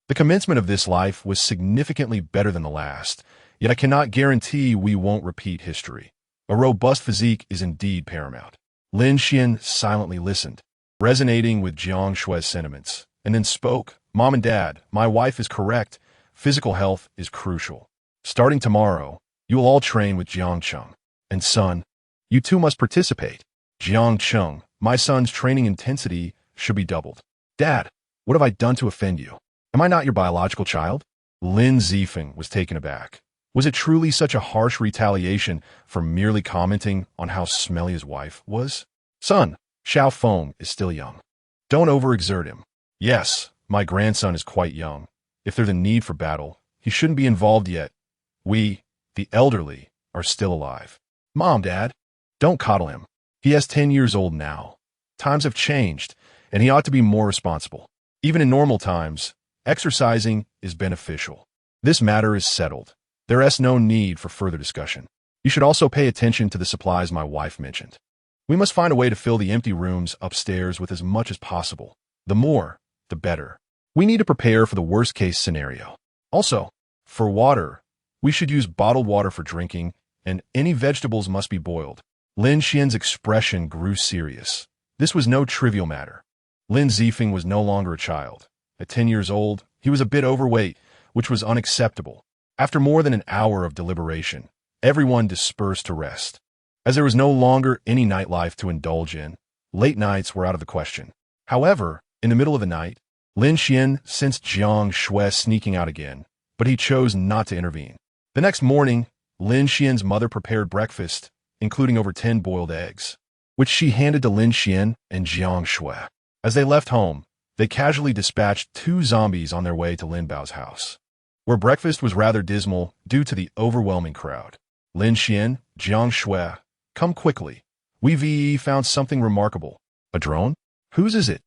Speaker 1: The commencement of this life was significantly better than the last, yet I cannot guarantee we won't repeat history. A robust physique is indeed paramount. Lin Xian silently listened, resonating with Jiang Xue's sentiments, and then spoke. Mom and Dad, my wife is correct. Physical health is crucial. Starting tomorrow, you will all train with Jiang Cheng. And son, you too must participate. Jiang Cheng, my son's training intensity should be doubled. Dad, what have I done to offend you? Am I not your biological child? Lin Xuan was taken aback. Was it truly such a harsh retaliation for merely commenting on how smelly his wife was? Son, Xiao Feng is still young. Don't overexert him. Yes, my grandson is quite young. If there's a need for battle, he shouldn't be involved yet. We, the elderly, are still alive. Mom, Dad, don't coddle him. He has 10 years old now. Times have changed, and he ought to be more responsible. Even in normal times, exercising is beneficial. This matter is settled. There is no need for further discussion. You should also pay attention to the supplies my wife mentioned. We must find a way to fill the empty rooms upstairs with as much as possible. The more, the better. We need to prepare for the worst-case scenario. Also, for water, we should use bottled water for drinking, and any vegetables must be boiled. Lin Xian's expression grew serious. This was no trivial matter. Lin Xuan was no longer a child. At 10 years old, he was a bit overweight, which was unacceptable. After more than an hour of deliberation, everyone dispersed to rest. As there was no longer any nightlife to indulge in, late nights were out of the question. However, in the middle of the night, Lin Xuan sensed Jiang Xue sneaking out again, but he chose not to intervene. The next morning, Lin Xian's mother prepared breakfast, including over 10 boiled eggs, which she handed to Lin Xuan and Jiang Xue. As they left home, they casually dispatched 2 zombies on their way to Lin Bao's house, where breakfast was rather dismal due to the overwhelming crowd. Lin Xian, Jiang Xue, come quickly. We found something remarkable. A drone? Whose is it?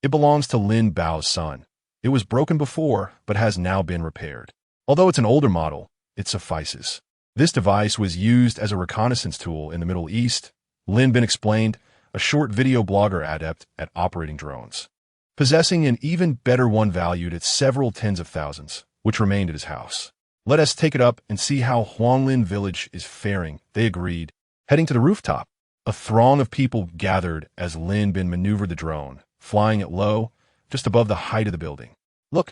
Speaker 1: It belongs to Lin Bao's son. It was broken before, but has now been repaired. Although it's an older model, it suffices. This device was used as a reconnaissance tool in the Middle East. Lin Bin explained, a short video blogger adept at operating drones, possessing an even better one valued at several tens of thousands, which remained at his house. Let us take it up and see how Huanglin village is faring, they agreed, heading to the rooftop. A throng of people gathered as Lin Bin maneuvered the drone, flying it low, just above the height of the building. Look,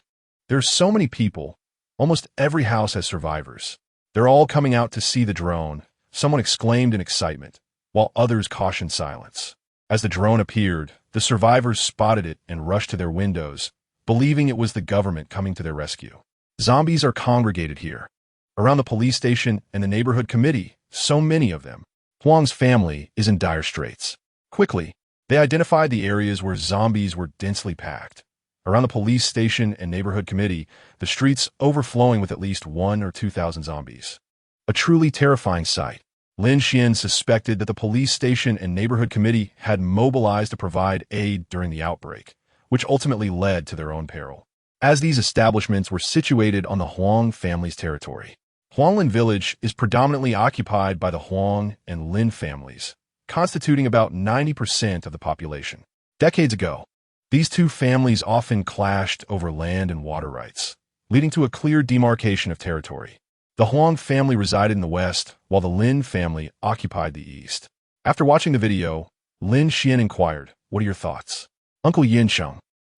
Speaker 1: there's so many people. Almost every house has survivors. They're all coming out to see the drone, someone exclaimed in excitement, while others cautioned silence. As the drone appeared, the survivors spotted it and rushed to their windows, believing it was the government coming to their rescue. Zombies are congregated here. Around the police station and the neighborhood committee, so many of them. Huang's family is in dire straits. Quickly, they identified the areas where zombies were densely packed. Around the police station and neighborhood committee, the streets overflowing with at least 1,000 or 2,000 zombies. A truly terrifying sight. Lin Xian suspected that the police station and neighborhood committee had mobilized to provide aid during the outbreak, which ultimately led to their own peril. As these establishments were situated on the Huang family's territory, Huanglin village is predominantly occupied by the Huang and Lin families, constituting about 90% of the population. Decades ago, these two families often clashed over land and water rights, leading to a clear demarcation of territory. The Huang family resided in the west, while the Lin family occupied the east. After watching the video, Lin Xian inquired, "What are your thoughts?" Uncle Yinsheng,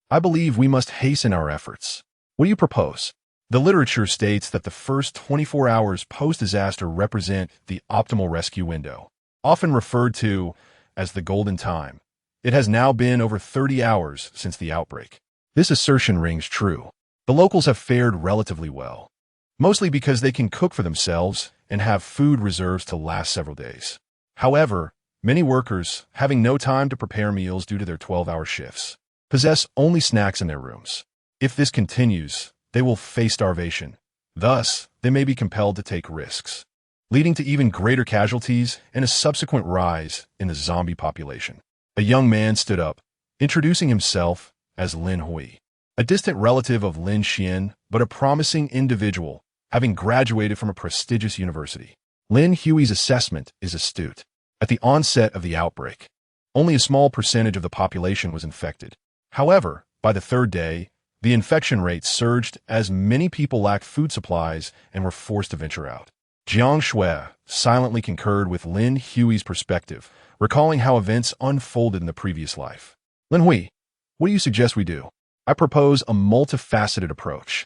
Speaker 1: I believe we must hasten our efforts. What do you propose? The literature states that the first 24 hours post-disaster represent the optimal rescue window, often referred to as the golden time. It has now been over 30 hours since the outbreak. This assertion rings true. The locals have fared relatively well, mostly because they can cook for themselves and have food reserves to last several days. However, many workers having no time to prepare meals due to their 12-hour shifts. possess only snacks in their rooms. If this continues, they will face starvation. Thus, they may be compelled to take risks, leading to even greater casualties and a subsequent rise in the zombie population. A young man stood up, introducing himself as Lin Hui, a distant relative of Lin Xuan, but a promising individual, having graduated from a prestigious university. Lin Hui's assessment is astute. At the onset of the outbreak, only a small percentage of the population was infected. However, by the third day, the infection rate surged as many people lacked food supplies and were forced to venture out. Jiang Xue silently concurred with Lin Hui's perspective, recalling how events unfolded in the previous life. Lin Hui, what do you suggest we do? I propose a multifaceted approach.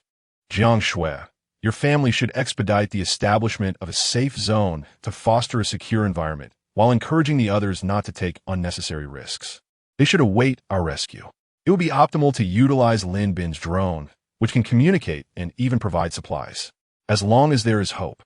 Speaker 1: Jiang Xue, your family should expedite the establishment of a safe zone to foster a secure environment, while encouraging the others not to take unnecessary risks. They should await our rescue. It would be optimal to utilize Lin Bin's drone, which can communicate and even provide supplies. As long as there is hope,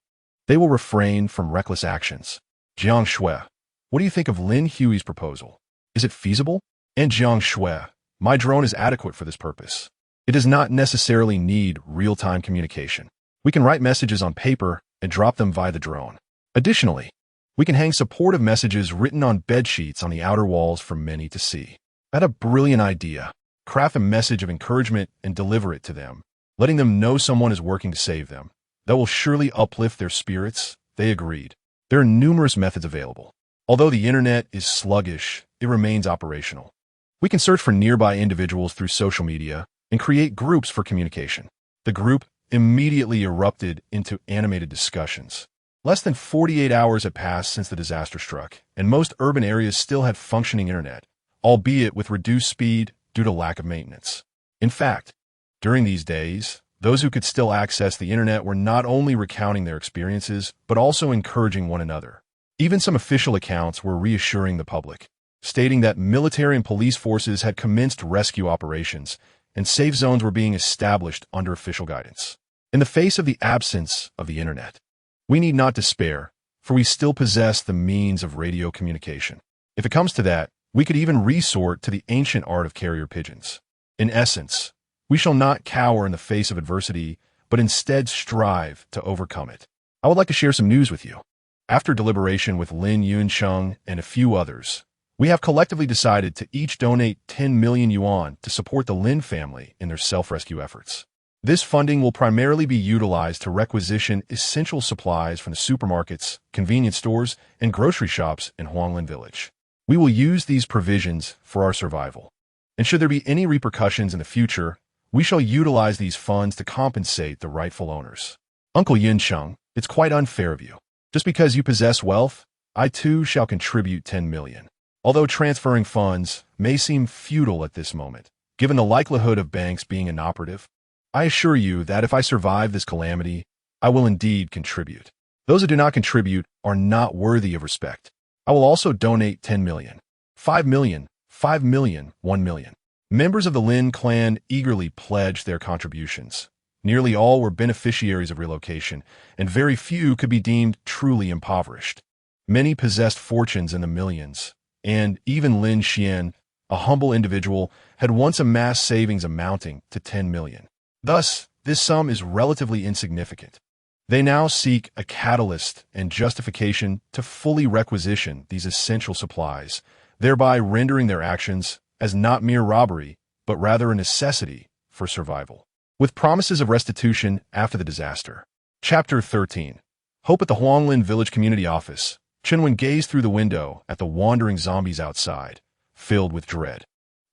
Speaker 1: they will refrain from reckless actions. Jiang Xue, what do you think of Lin Hui's proposal? Is it feasible? And Jiang Xue, my drone is adequate for this purpose. It does not necessarily need real-time communication. We can write messages on paper and drop them via the drone. Additionally, we can hang supportive messages written on bed sheets on the outer walls for many to see. I had a brilliant idea. Craft a message of encouragement and deliver it to them, letting them know someone is working to save them. That will surely uplift their spirits. They agreed. There are numerous methods available. Although the internet is sluggish, it remains operational. We can search for nearby individuals through social media and create groups for communication. The group immediately erupted into animated discussions. Less than 48 hours had passed since the disaster struck, and most urban areas still had functioning internet, albeit with reduced speed due to lack of maintenance. In fact, during these days, those who could still access the internet were not only recounting their experiences, but also encouraging one another. Even some official accounts were reassuring the public, stating that military and police forces had commenced rescue operations, and safe zones were being established under official guidance. In the face of the absence of the internet, we need not despair, for we still possess the means of radio communication. If it comes to that, we could even resort to the ancient art of carrier pigeons. In essence, we shall not cower in the face of adversity, but instead strive to overcome it. I would like to share some news with you. After deliberation with Lin Xuan and a few others, we have collectively decided to each donate 10 million yuan to support the Lin family in their self-rescue efforts. This funding will primarily be utilized to requisition essential supplies from the supermarkets, convenience stores, and grocery shops in Huanglin Village. We will use these provisions for our survival. And should there be any repercussions in the future, we shall utilize these funds to compensate the rightful owners. Uncle Yincheng, it's quite unfair of you. Just because you possess wealth, I too shall contribute 10 million. Although transferring funds may seem futile at this moment, given the likelihood of banks being inoperative, I assure you that if I survive this calamity, I will indeed contribute. Those who do not contribute are not worthy of respect. I will also donate 10 million, 5 million, 5 million, 1 million. Members of the Lin clan eagerly pledged their contributions. Nearly all were beneficiaries of relocation, and very few could be deemed truly impoverished. Many possessed fortunes in the millions, and even Lin Xuan, a humble individual, had once amassed savings amounting to 10 million. Thus, this sum is relatively insignificant. They now seek a catalyst and justification to fully requisition these essential supplies, thereby rendering their actions as not mere robbery, but rather a necessity for survival. With promises of restitution after the disaster. Chapter 13. Hope at the Huanglin Village Community Office. Chenwen gazed through the window at the wandering zombies outside, filled with dread.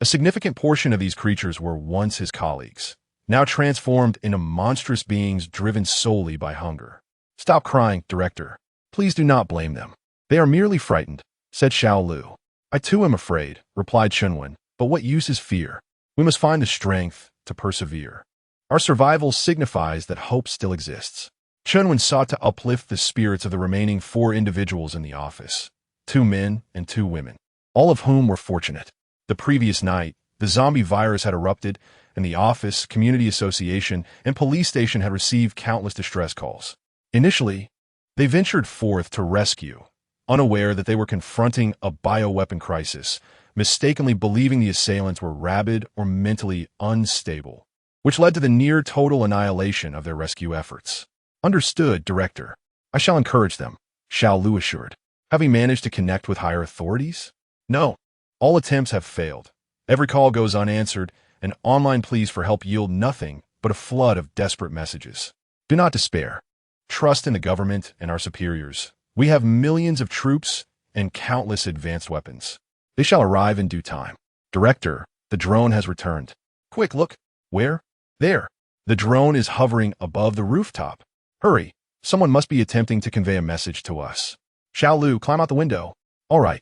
Speaker 1: A significant portion of these creatures were once his colleagues, now transformed into monstrous beings driven solely by hunger. Stop crying, Director. Please do not blame them. They are merely frightened, said Xiao Lu. I too am afraid, replied Chenwen, but what use is fear? We must find the strength to persevere. Our survival signifies that hope still exists. Chenwen sought to uplift the spirits of the remaining 4 individuals in the office, 2 men and 2 women, all of whom were fortunate. The previous night, the zombie virus had erupted, and the office, community association, and police station had received countless distress calls. Initially, they ventured forth to rescue, unaware that they were confronting a bioweapon crisis, mistakenly believing the assailants were rabid or mentally unstable, which led to the near-total annihilation of their rescue efforts. Understood, Director. I shall encourage them, Xiao Lu assured. Have you managed to connect with higher authorities? No. All attempts have failed. Every call goes unanswered, and online pleas for help yield nothing but a flood of desperate messages. Do not despair. Trust in the government and our superiors. We have millions of troops and countless advanced weapons. They shall arrive in due time. Director, the drone has returned. Quick, look. Where? There. The drone is hovering above the rooftop. Hurry. Someone must be attempting to convey a message to us. Xiao Lu, climb out the window. All right.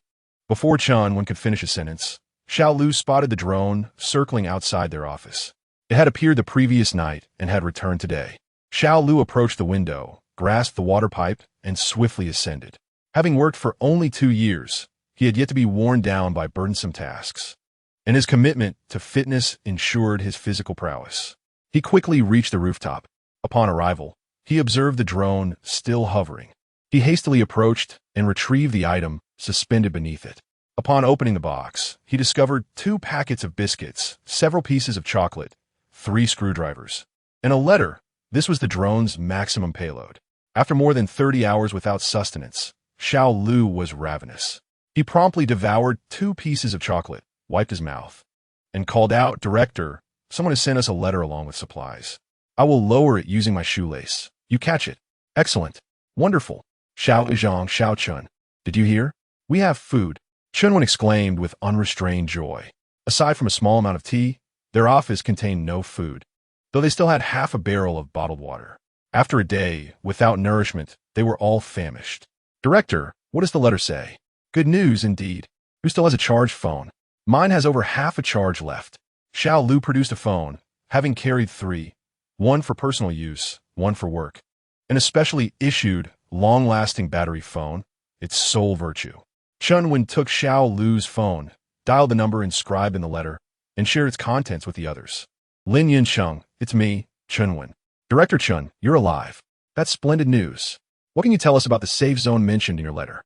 Speaker 1: Before Chun could finish a sentence, Xiao Lu spotted the drone circling outside their office. It had appeared the previous night and had returned today. Xiao Lu approached the window, grasped the water pipe, and swiftly ascended. Having worked for only 2 years, he had yet to be worn down by burdensome tasks, and his commitment to fitness ensured his physical prowess. He quickly reached the rooftop. Upon arrival, he observed the drone still hovering. He hastily approached and retrieved the item suspended beneath it. Upon opening the box, he discovered 2 packets of biscuits, several pieces of chocolate, 3 screwdrivers, and a letter. This was the drone's maximum payload. After more than 30 hours without sustenance, Xiao Lu was ravenous. He promptly devoured 2 pieces of chocolate, wiped his mouth, and called out, Director, someone has sent us a letter along with supplies. I will lower it using my shoelace. You catch it. Excellent. Wonderful. Xiao Zhang, Xiao Chun. Did you hear? We have food. Chunwen exclaimed with unrestrained joy. Aside from a small amount of tea, their office contained no food, though they still had half a barrel of bottled water. After a day without nourishment, they were all famished. Director, what does the letter say? Good news indeed. Who still has a charged phone? Mine has over half a charge left. Xiao Lu produced a phone, having carried 3, 1 for personal use, 1 for work. An especially issued, long-lasting battery phone, its sole virtue. Chunwen took Xiao Lu's phone, dialed the number inscribed in the letter, and shared its contents with the others. Lin Xuan, it's me, Chunwen. Director Chun, you're alive. That's splendid news. What can you tell us about the safe zone mentioned in your letter?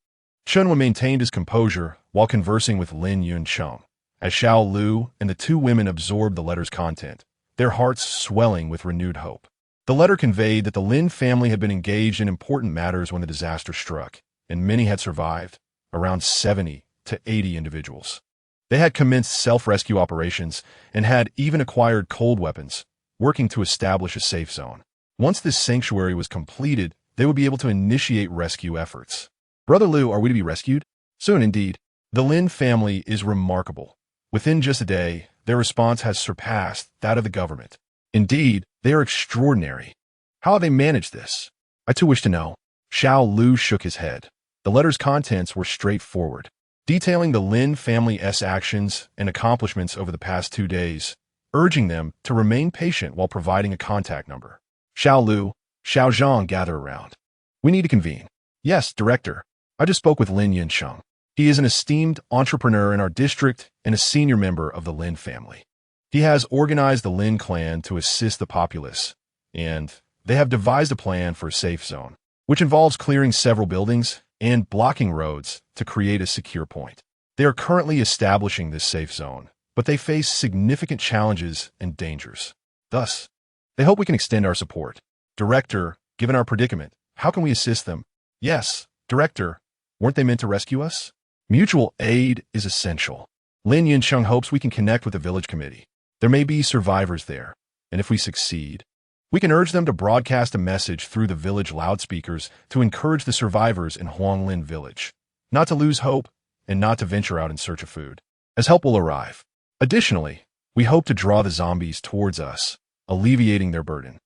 Speaker 1: Chunwen maintained his composure while conversing with Lin Xuan. As Xiao Lu and the 2 women absorbed the letter's content, their hearts swelling with renewed hope. The letter conveyed that the Lin family had been engaged in important matters when the disaster struck, and many had survived, around 70 to 80 individuals. They had commenced self-rescue operations and had even acquired cold weapons, working to establish a safe zone. Once this sanctuary was completed, they would be able to initiate rescue efforts. Brother Lu, are we to be rescued? Soon indeed. The Lin family is remarkable. Within just a day, their response has surpassed that of the government. Indeed, they are extraordinary. How have they managed this? I too wish to know. Xiao Lu shook his head. The letter's contents were straightforward, detailing the Lin family's actions and accomplishments over the past 2 days, urging them to remain patient while providing a contact number. Xiao Lu, Xiao Zhang, gather around. We need to convene. Yes, Director. I just spoke with Lin Xuan. He is an esteemed entrepreneur in our district and a senior member of the Lin family. He has organized the Lin clan to assist the populace, and they have devised a plan for a safe zone, which involves clearing several buildings and blocking roads to create a secure point. They are currently establishing this safe zone, but they face significant challenges and dangers. Thus, they hope we can extend our support. Director, given our predicament, how can we assist them? Yes, Director, weren't they meant to rescue us? Mutual aid is essential. Lin Xuan hopes we can connect with the village committee. There may be survivors there, and if we succeed, we can urge them to broadcast a message through the village loudspeakers to encourage the survivors in Huanglin village not to lose hope and not to venture out in search of food, as help will arrive. Additionally, we hope to draw the zombies towards us, alleviating their burden.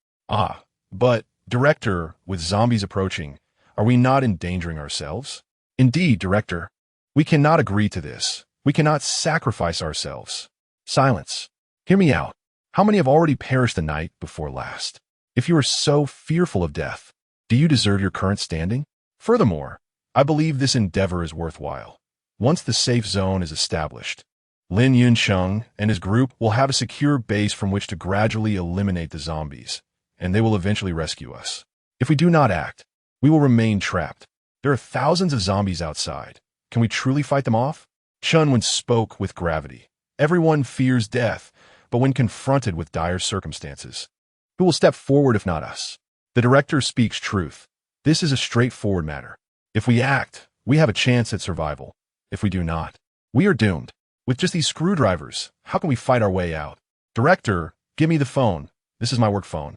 Speaker 1: But, Director, with zombies approaching, are we not endangering ourselves? Indeed, Director. We cannot agree to this. We cannot sacrifice ourselves. Silence. Hear me out. How many have already perished the night before last? If you are so fearful of death, do you deserve your current standing? Furthermore, I believe this endeavor is worthwhile. Once the safe zone is established, Lin Xuan and his group will have a secure base from which to gradually eliminate the zombies, and they will eventually rescue us. If we do not act, we will remain trapped. There are thousands of zombies outside. Can we truly fight them off? Chun once spoke with gravity. Everyone fears death, but when confronted with dire circumstances, who will step forward if not us? The director speaks truth. This is a straightforward matter. If we act, we have a chance at survival. If we do not, we are doomed. With just these screwdrivers, how can we fight our way out? Director, give me the phone. This is my work phone.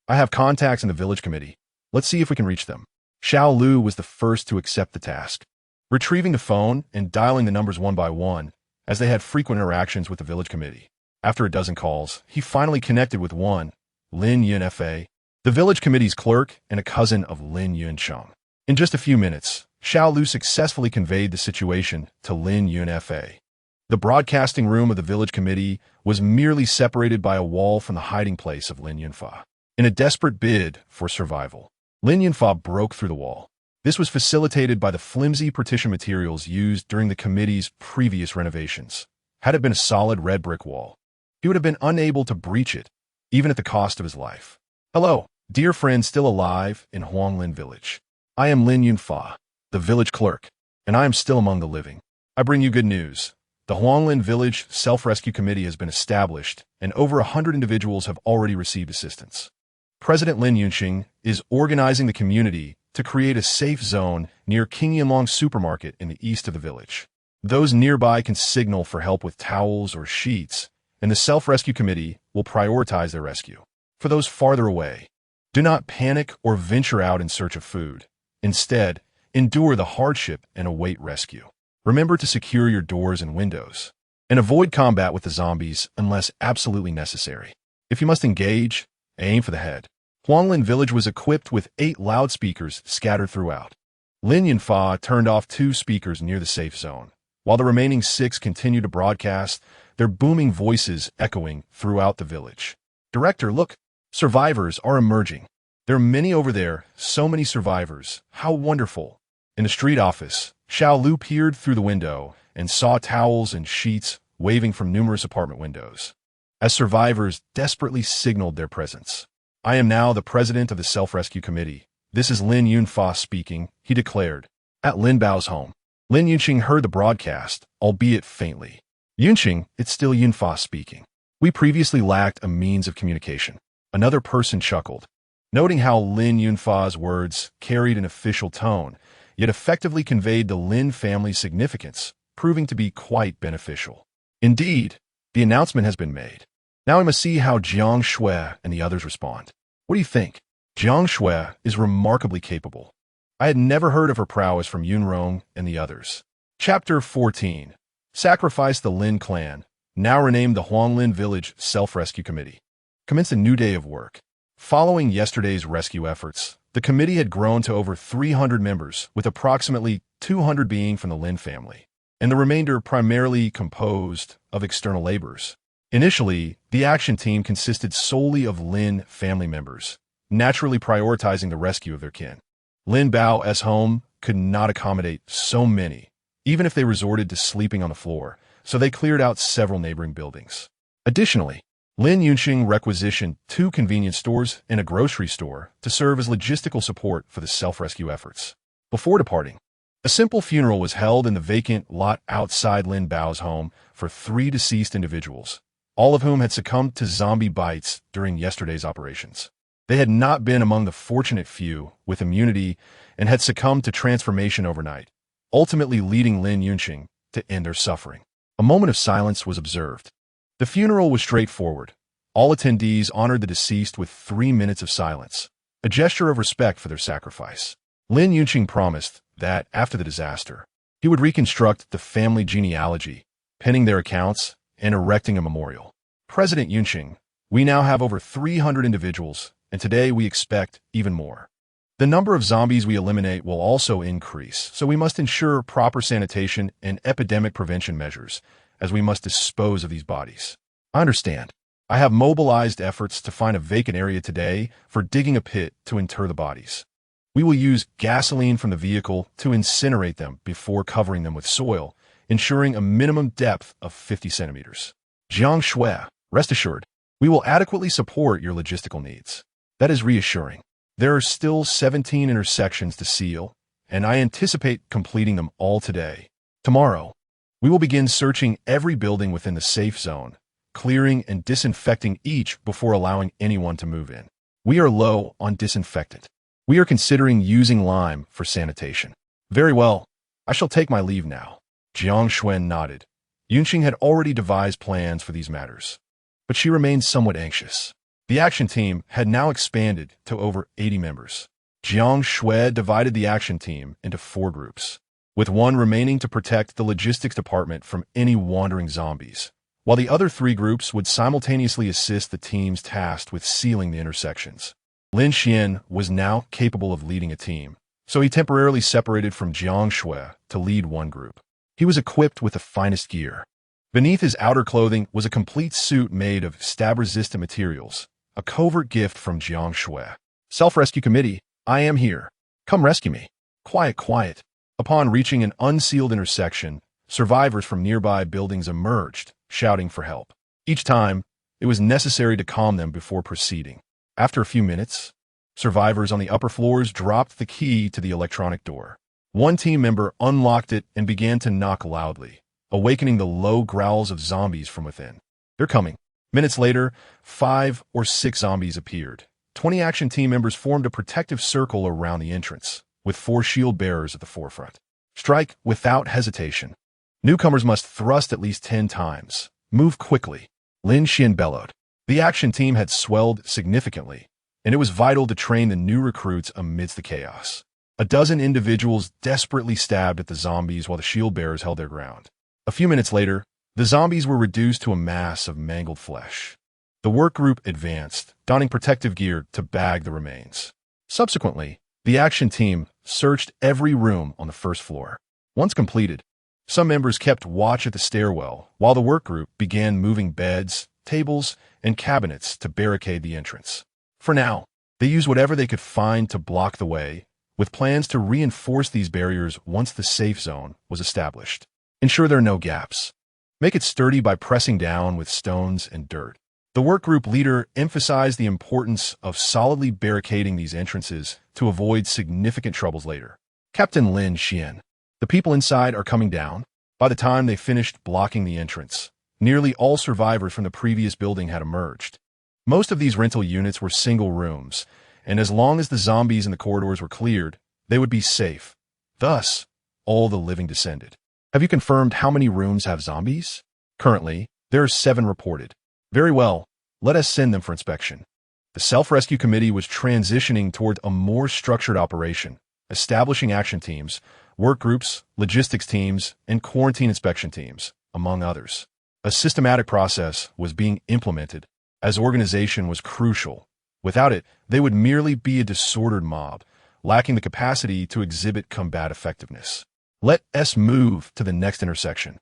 Speaker 1: I have contacts in the village committee. Let's see if we can reach them. Xiao Lu was the first to accept the task. Retrieving the phone and dialing the numbers one by one, as they had frequent interactions with the village committee. After a dozen calls, he finally connected with one, Lin Xuan, the village committee's clerk and a cousin of Lin Xuan. In just a few minutes, Xiao Lu successfully conveyed the situation to Lin Xuan. The broadcasting room of the village committee was merely separated by a wall from the hiding place of Lin Yunfa. In a desperate bid for survival, Lin Yunfa broke through the wall. This was facilitated by the flimsy partition materials used during the committee's previous renovations. Had it been a solid red brick wall, he would have been unable to breach it, even at the cost of his life. Hello, dear friend still alive in Huanglin village. I am Lin Yunfa, the village clerk, and I am still among the living. I bring you good news. The Huanglin Village Self-Rescue Committee has been established, and over 100 individuals have already received assistance. President Lin Xuan is organizing the community to create a safe zone near King Yanlong Supermarket in the east of the village. Those nearby can signal for help with towels or sheets, and the Self-Rescue Committee will prioritize their rescue. For those farther away, do not panic or venture out in search of food. Instead, endure the hardship and await rescue. Remember to secure your doors and windows, and avoid combat with the zombies unless absolutely necessary. If you must engage, aim for the head. Huanglin Village was equipped with 8 loudspeakers scattered throughout. Lin Yunfa turned off 2 speakers near the safe zone, while the remaining 6 continued to broadcast, their booming voices echoing throughout the village. Director, look, survivors are emerging. There are many over there, so many survivors. How wonderful. In the street office, Xiao Lu peered through the window and saw towels and sheets waving from numerous apartment windows, as survivors desperately signaled their presence. I am now the president of the Self-Rescue Committee. This is Lin Yunfa speaking, he declared. At Lin Bao's home, Lin Yunqing heard the broadcast, albeit faintly. Yunqing, it's still Yunfa speaking. We previously lacked a means of communication. Another person chuckled, noting how Lin Yunfa's words carried an official tone, yet effectively conveyed the Lin family's significance, proving to be quite beneficial. Indeed, the announcement has been made. Now we must see how Jiang Xue and the others respond. What do you think? Jiang Xue is remarkably capable. I had never heard of her prowess from Yunrong and the others. Chapter 14. Sacrifice the Lin clan, now renamed the Huanglin Village Self-Rescue Committee. Commence a new day of work. Following yesterday's rescue efforts, the committee had grown to over 300 members, with approximately 200 being from the Lin family, and the remainder primarily composed of external laborers. Initially, the action team consisted solely of Lin family members, naturally prioritizing the rescue of their kin. Lin Bao's home could not accommodate so many, even if they resorted to sleeping on the floor, so they cleared out several neighboring buildings. Additionally, Lin Yunqing requisitioned 2 convenience stores and a grocery store to serve as logistical support for the self-rescue efforts. Before departing, a simple funeral was held in the vacant lot outside Lin Bao's home for 3 deceased individuals, all of whom had succumbed to zombie bites during yesterday's operations. They had not been among the fortunate few with immunity and had succumbed to transformation overnight, ultimately leading Lin Yunqing to end their suffering. A moment of silence was observed. The funeral was straightforward. All attendees honored the deceased with 3 minutes of silence, a gesture of respect for their sacrifice. Lin Yunqing promised that, after the disaster, he would reconstruct the family genealogy, penning their accounts and erecting a memorial. President Yunqing, we now have over 300 individuals, and today we expect even more. The number of zombies we eliminate will also increase, so we must ensure proper sanitation and epidemic prevention measures, as we must dispose of these bodies. I understand. I have mobilized efforts to find a vacant area today for digging a pit to inter the bodies. We will use gasoline from the vehicle to incinerate them before covering them with soil, ensuring a minimum depth of 50 centimeters. Jiang Xue, rest assured, we will adequately support your logistical needs. That is reassuring. There are still 17 intersections to seal, and I anticipate completing them all today. Tomorrow, We will begin searching every building within the safe zone, clearing and disinfecting each before allowing anyone to move in. We are low on disinfectant. We are considering using lime for sanitation. Very well. I shall take my leave now. Jiang Xue nodded. Yunqing had already devised plans for these matters, but she remained somewhat anxious. The action team had now expanded to over 80 members. Jiang Xue divided the action team into 4 groups, with one remaining to protect the logistics department from any wandering zombies, while the other 3 groups would simultaneously assist the teams tasked with sealing the intersections. Lin Xuan was now capable of leading a team, so he temporarily separated from Jiang Xue to lead one group. He was equipped with the finest gear. Beneath his outer clothing was a complete suit made of stab-resistant materials, a covert gift from Jiang Xue. Self-rescue committee, I am here. Come rescue me. Quiet, quiet. Upon reaching an unsealed intersection, survivors from nearby buildings emerged, shouting for help. Each time, it was necessary to calm them before proceeding. After a few minutes, survivors on the upper floors dropped the key to the electronic door. One team member unlocked it and began to knock loudly, awakening the low growls of zombies from within. They're coming. Minutes later, 5 or 6 zombies appeared. 20 action team members formed a protective circle around the entrance, with 4 shield bearers at the forefront. Strike without hesitation. Newcomers must thrust at least 10 times. Move quickly. Lin Xuan bellowed. The action team had swelled significantly, and it was vital to train the new recruits amidst the chaos. A dozen individuals desperately stabbed at the zombies while the shield bearers held their ground. A few minutes later, the zombies were reduced to a mass of mangled flesh. The work group advanced, donning protective gear to bag the remains. Subsequently, the action team searched every room on the first floor. Once completed, some members kept watch at the stairwell, while the work group began moving beds, tables, and cabinets to barricade the entrance. For now, they used whatever they could find to block the way, with plans to reinforce these barriers once the safe zone was established. Ensure there are no gaps. Make it sturdy by pressing down with stones and dirt. The workgroup leader emphasized the importance of solidly barricading these entrances to avoid significant troubles later. Captain Lin Xuan, the people inside are coming down. By the time they finished blocking the entrance, nearly all survivors from the previous building had emerged. Most of these rental units were single rooms, and as long as the zombies in the corridors were cleared, they would be safe. Thus, all the living descended. Have you confirmed how many rooms have zombies? Currently, there are 7 reported. Very well, let us send them for inspection. The self-rescue committee was transitioning toward a more structured operation, establishing action teams, work groups, logistics teams, and quarantine inspection teams, among others. A systematic process was being implemented, as organization was crucial. Without it, they would merely be a disordered mob, lacking the capacity to exhibit combat effectiveness. Let us move to the next intersection.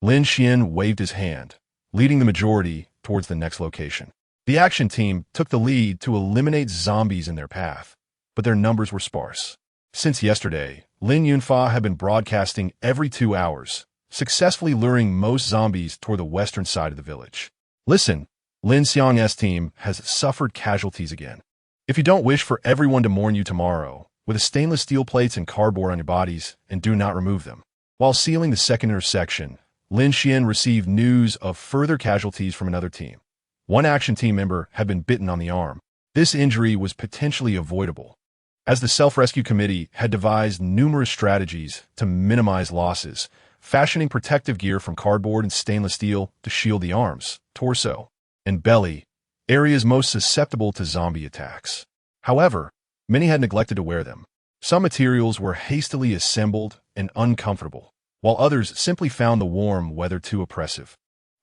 Speaker 1: Lin Xuan waved his hand, leading the majority towards the next location. The action team took the lead to eliminate zombies in their path, but their numbers were sparse. Since yesterday, Lin Yunfa had been broadcasting every 2 hours, successfully luring most zombies toward the western side of the village. Listen, Lin Xiang's team has suffered casualties again. If you don't wish for everyone to mourn you tomorrow, with the stainless steel plates and cardboard on your bodies, and do not remove them. While sealing the second intersection, Lin Xuan received news of further casualties from another team. One action team member had been bitten on the arm. This injury was potentially avoidable, as the self-rescue committee had devised numerous strategies to minimize losses, fashioning protective gear from cardboard and stainless steel to shield the arms, torso, and belly, areas most susceptible to zombie attacks. However, many had neglected to wear them. Some materials were hastily assembled and uncomfortable, while others simply found the warm weather too oppressive,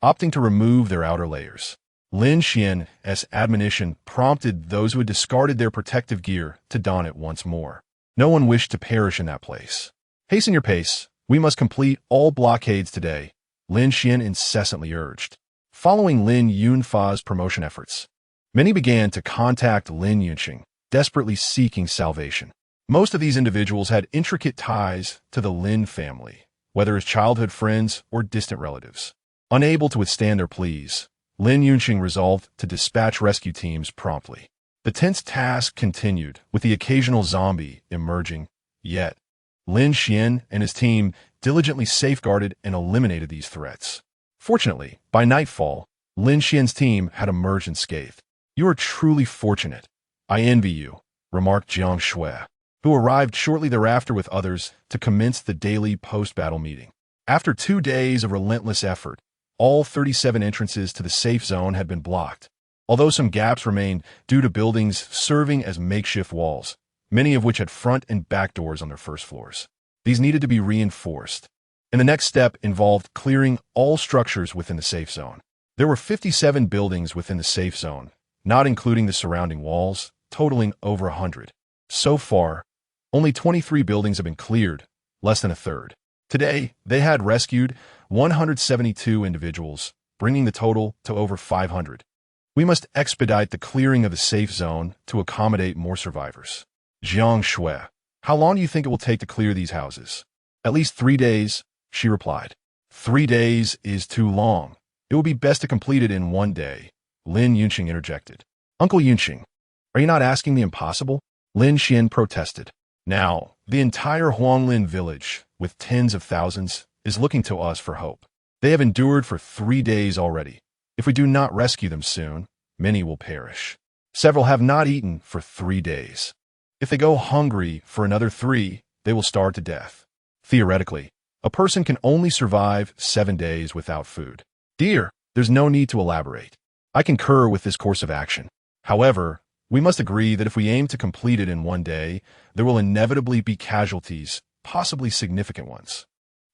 Speaker 1: opting to remove their outer layers. Lin Xuan's admonition prompted those who had discarded their protective gear to don it once more. No one wished to perish in that place. Hasten your pace. We must complete all blockades today, Lin Xuan incessantly urged. Following Lin Yunfa's promotion efforts, many began to contact Lin Yunqing, desperately seeking salvation. Most of these individuals had intricate ties to the Lin family, whether as childhood friends or distant relatives. Unable to withstand their pleas, Lin Yunqing resolved to dispatch rescue teams promptly. The tense task continued, with the occasional zombie emerging, yet Lin Xuan and his team diligently safeguarded and eliminated these threats. Fortunately, by nightfall, Lin Xuan's team had emerged unscathed. "You are truly fortunate. I envy you," remarked Jiang Xue, who arrived shortly thereafter with others to commence the daily post-battle meeting. After 2 days of relentless effort, all 37 entrances to the safe zone had been blocked, although some gaps remained due to buildings serving as makeshift walls, many of which had front and back doors on their first floors. These needed to be reinforced, and the next step involved clearing all structures within the safe zone. There were 57 buildings within the safe zone, not including the surrounding walls, totaling over 100. So far, only 23 buildings have been cleared, less than a third. Today, they had rescued 172 individuals, bringing the total to over 500. "We must expedite the clearing of the safe zone to accommodate more survivors." Jiang Xue, "How long do you think it will take to clear these houses?" "At least 3 days," she replied. 3 days is too long. It would be best to complete it in 1 day, Lin Xuan interjected. "Uncle Xuan, are you not asking the impossible?" Lin Xuan protested. "Now, the entire Huanglin village, with tens of thousands, is looking to us for hope. They have endured for 3 days already. If we do not rescue them soon, many will perish. Several have not eaten for 3 days. If they go hungry for another 3, they will starve to death. Theoretically, a person can only survive 7 days without food. Dear, there's no need to elaborate. I concur with this course of action. However, we must agree that if we aim to complete it in 1 day, there will inevitably be casualties, possibly significant ones.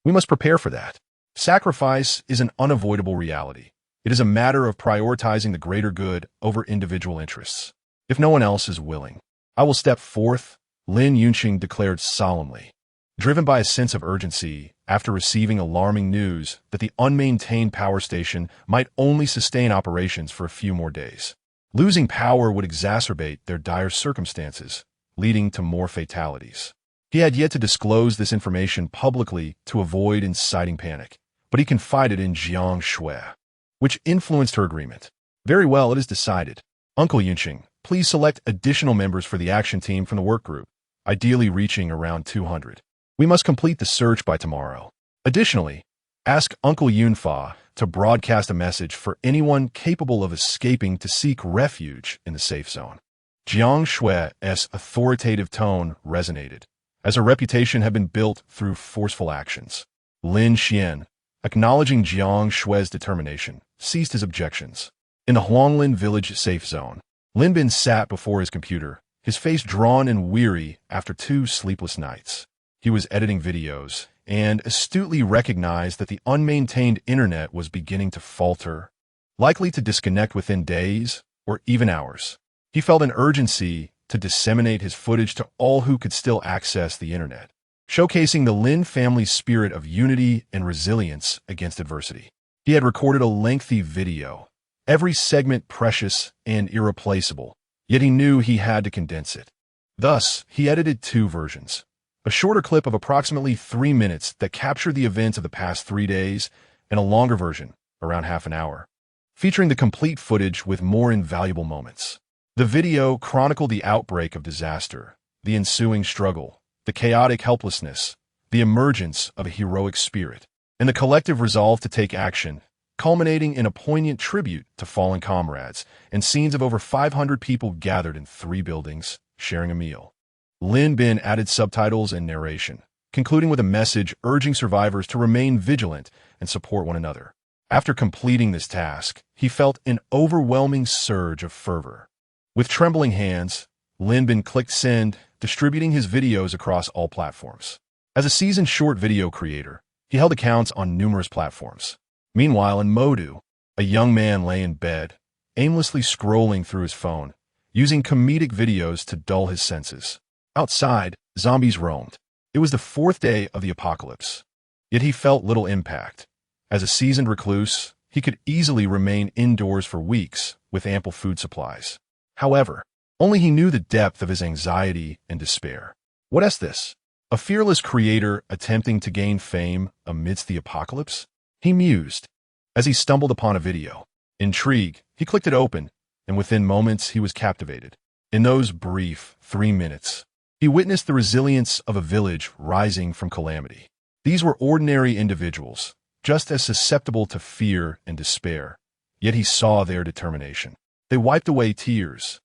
Speaker 1: We must prepare for that. Sacrifice is an unavoidable reality. It is a matter of prioritizing the greater good over individual interests. If no one else is willing, I will step forth, Lin Xuan declared solemnly. Driven by a sense of urgency after receiving alarming news that the unmaintained power station might only sustain operations for a few more days. Losing power would exacerbate their dire circumstances, leading to more fatalities. He had yet to disclose this information publicly to avoid inciting panic, but he confided in Jiang Xue, which influenced her agreement. "Very well, it is decided. Uncle Xuan, please select additional members for the action team from the work group, ideally reaching around 200. We must complete the search by tomorrow. Additionally, ask Uncle Yunfa to broadcast a message for anyone capable of escaping to seek refuge in the safe zone." Jiang Xue's authoritative tone resonated, as her reputation had been built through forceful actions. Lin Xuan, acknowledging Jiang Xue's determination, ceased his objections. In the Huanglin village safe zone, Lin Bin sat before his computer, his face drawn and weary after 2 sleepless nights. He was editing videos and astutely recognized that the unmaintained internet was beginning to falter, likely to disconnect within days or even hours. He felt an urgency to disseminate his footage to all who could still access the internet, showcasing the Lin family's spirit of unity and resilience against adversity. He had recorded a lengthy video, every segment precious and irreplaceable, yet he knew he had to condense it. Thus, he edited 2 versions. A shorter clip of approximately 3 minutes that captured the events of the past 3 days, and a longer version, around half an hour, featuring the complete footage with more invaluable moments. The video chronicled the outbreak of disaster, the ensuing struggle, the chaotic helplessness, the emergence of a heroic spirit, and the collective resolve to take action, culminating in a poignant tribute to fallen comrades and scenes of over 500 people gathered in 3 buildings, sharing a meal. Lin Bin added subtitles and narration, concluding with a message urging survivors to remain vigilant and support one another. After completing this task, he felt an overwhelming surge of fervor. With trembling hands, Lin Bin clicked send, distributing his videos across all platforms. As a seasoned short video creator, he held accounts on numerous platforms. Meanwhile, in Modu, a young man lay in bed, aimlessly scrolling through his phone, using comedic videos to dull his senses. Outside, zombies roamed. It was the 4th day of the apocalypse. Yet he felt little impact. As a seasoned recluse, he could easily remain indoors for weeks with ample food supplies. However, only he knew the depth of his anxiety and despair. What is this? A fearless creator attempting to gain fame amidst the apocalypse? He mused, as he stumbled upon a video. Intrigued, he clicked it open, and within moments he was captivated. In those brief 3 minutes, he witnessed the resilience of a village rising from calamity. These were ordinary individuals, just as susceptible to fear and despair, yet he saw their determination. They wiped away tears,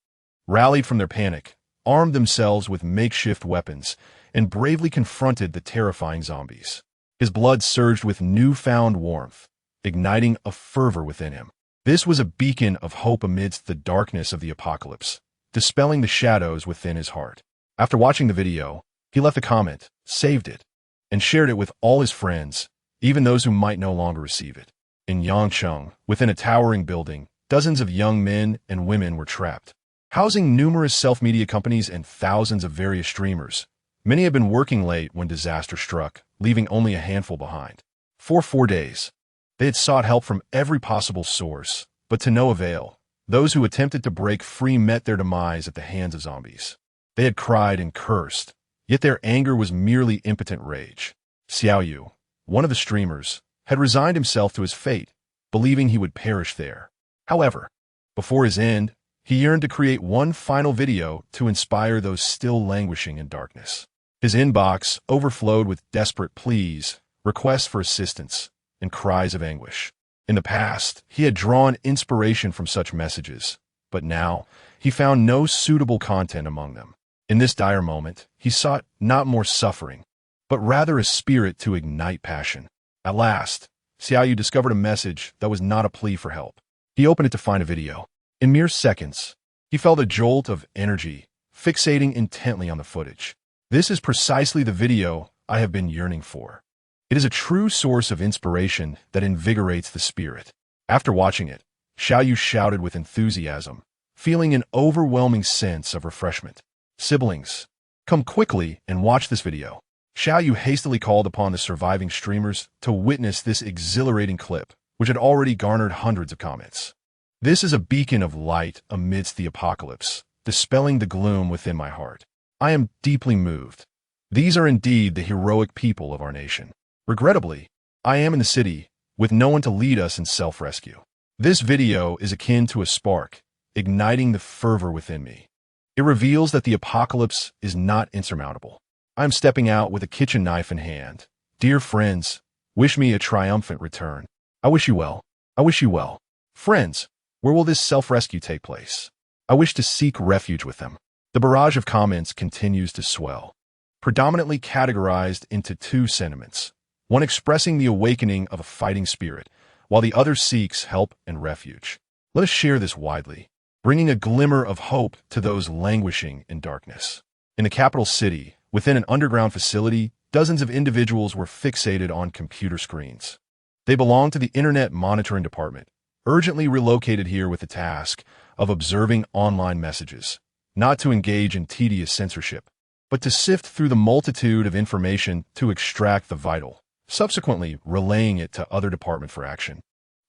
Speaker 1: rallied from their panic, armed themselves with makeshift weapons, and bravely confronted the terrifying zombies. His blood surged with newfound warmth, igniting a fervor within him. This was a beacon of hope amidst the darkness of the apocalypse, dispelling the shadows within his heart. After watching the video, he left a comment, saved it, and shared it with all his friends, even those who might no longer receive it. In Yangcheng, within a towering building, dozens of young men and women were trapped. Housing numerous self-media companies and thousands of various streamers, many had been working late when disaster struck, leaving only a handful behind. For 4 days, they had sought help from every possible source, but to no avail. Those who attempted to break free met their demise at the hands of zombies. They had cried and cursed, yet their anger was merely impotent rage. Xiaoyu, one of the streamers, had resigned himself to his fate, believing he would perish there. However, before his end, he yearned to create one final video to inspire those still languishing in darkness. His inbox overflowed with desperate pleas, requests for assistance, and cries of anguish. In the past, he had drawn inspiration from such messages, but now he found no suitable content among them. In this dire moment, he sought not more suffering, but rather a spirit to ignite passion. At last, Xiaoyu discovered a message that was not a plea for help. He opened it to find a video. In mere seconds, he felt a jolt of energy, fixating intently on the footage. This is precisely the video I have been yearning for. It is a true source of inspiration that invigorates the spirit. After watching it, Xiaoyu shouted with enthusiasm, feeling an overwhelming sense of refreshment. Siblings, come quickly and watch this video. Xiaoyu hastily called upon the surviving streamers to witness this exhilarating clip, which had already garnered hundreds of comments. This is a beacon of light amidst the apocalypse, dispelling the gloom within my heart. I am deeply moved. These are indeed the heroic people of our nation. Regrettably, I am in the city, with no one to lead us in self-rescue. This video is akin to a spark, igniting the fervor within me. It reveals that the apocalypse is not insurmountable. I am stepping out with a kitchen knife in hand. Dear friends, wish me a triumphant return. I wish you well. I wish you well. Friends, where will this self-rescue take place? I wish to seek refuge with them. The barrage of comments continues to swell, predominantly categorized into two sentiments, one expressing the awakening of a fighting spirit, while the other seeks help and refuge. Let us share this widely, bringing a glimmer of hope to those languishing in darkness. In the capital city, within an underground facility, dozens of individuals were fixated on computer screens. They belonged to the Internet Monitoring Department, urgently relocated here with the task of observing online messages, not to engage in tedious censorship, but to sift through the multitude of information to extract the vital, subsequently relaying it to other departments for action,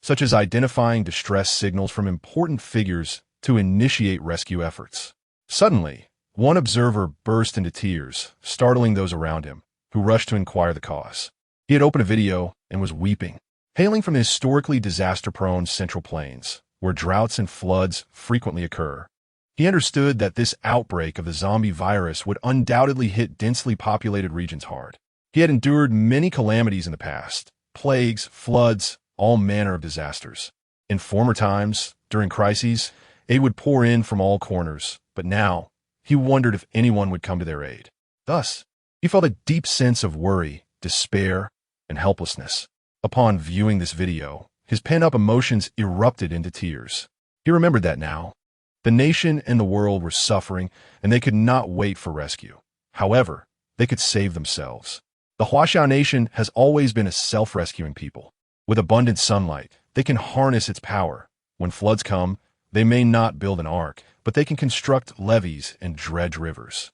Speaker 1: such as identifying distress signals from important figures to initiate rescue efforts. Suddenly, one observer burst into tears, startling those around him, who rushed to inquire the cause. He had opened a video and was weeping. Hailing from the historically disaster-prone Central Plains, where droughts and floods frequently occur, he understood that this outbreak of the zombie virus would undoubtedly hit densely populated regions hard. He had endured many calamities in the past, plagues, floods, all manner of disasters. In former times, during crises, aid would pour in from all corners, but now, he wondered if anyone would come to their aid. Thus, he felt a deep sense of worry, despair, and helplessness. Upon viewing this video, his pent-up emotions erupted into tears. He remembered that now, the nation and the world were suffering, and they could not wait for rescue. However, they could save themselves. The Huaxia nation has always been a self-rescuing people. With abundant sunlight, they can harness its power. When floods come, they may not build an ark, but they can construct levees and dredge rivers.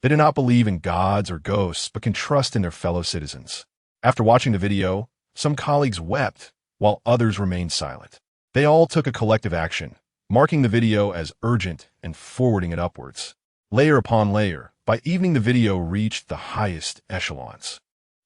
Speaker 1: They do not believe in gods or ghosts, but can trust in their fellow citizens. After watching the video, some colleagues wept, while others remained silent. They all took a collective action, marking the video as urgent and forwarding it upwards. Layer upon layer, by evening the video reached the highest echelons.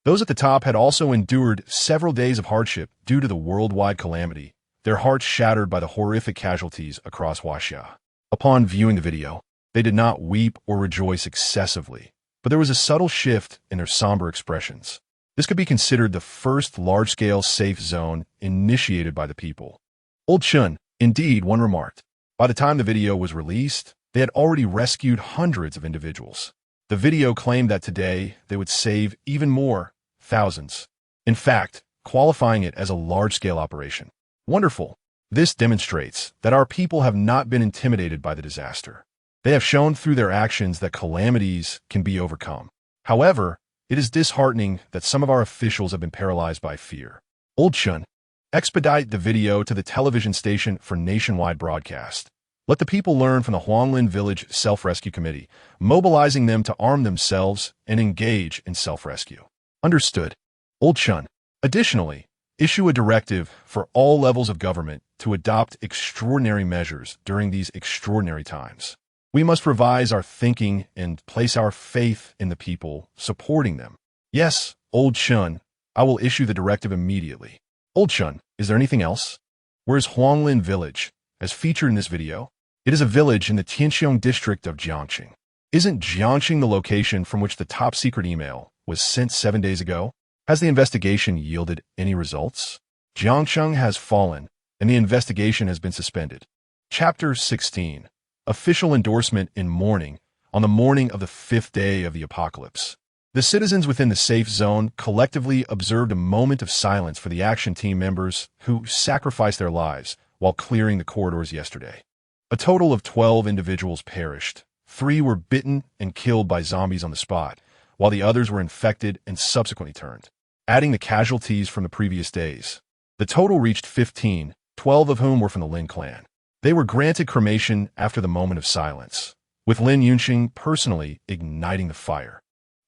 Speaker 1: Those at the top had also endured several days of hardship due to the worldwide calamity, their hearts shattered by the horrific casualties across Huaxia. Upon viewing the video, they did not weep or rejoice excessively, but there was a subtle shift in their somber expressions. This could be considered the first large-scale safe zone initiated by the people. Old Chun, indeed, one remarked. By the time the video was released, they had already rescued hundreds of individuals. The video claimed that today they would save even more, thousands. In fact, qualifying it as a large-scale operation. Wonderful. This demonstrates that our people have not been intimidated by the disaster. They have shown through their actions that calamities can be overcome. However, it is disheartening that some of our officials have been paralyzed by fear. Old Chun, expedite the video to the television station for nationwide broadcast. Let the people learn from the Huanglin Village Self-Rescue Committee, mobilizing them to arm themselves and engage in self-rescue. Understood. Old Chun. Additionally, issue a directive for all levels of government to adopt extraordinary measures during these extraordinary times. We must revise our thinking and place our faith in the people, supporting them. Yes, Old Chun, I will issue the directive immediately. Old Chun, is there anything else? Where is Huanglin Village, as featured in this video? It is a village in the Tianxiong district of Jiangxue. Isn't Jiangxue the location from which the top-secret email was sent 7 days ago? Has the investigation yielded any results? Jiangxue has fallen, and the investigation has been suspended. Chapter 16. Official endorsement in mourning on the morning of the 5th day of the apocalypse. The citizens within the safe zone collectively observed a moment of silence for the action team members who sacrificed their lives while clearing the corridors yesterday. A total of 12 individuals perished. 3 were bitten and killed by zombies on the spot, while the others were infected and subsequently turned. Adding the casualties from the previous days, the total reached 15, 12 of whom were from the Lin clan. They were granted cremation after the moment of silence, with Lin Xuan personally igniting the fire.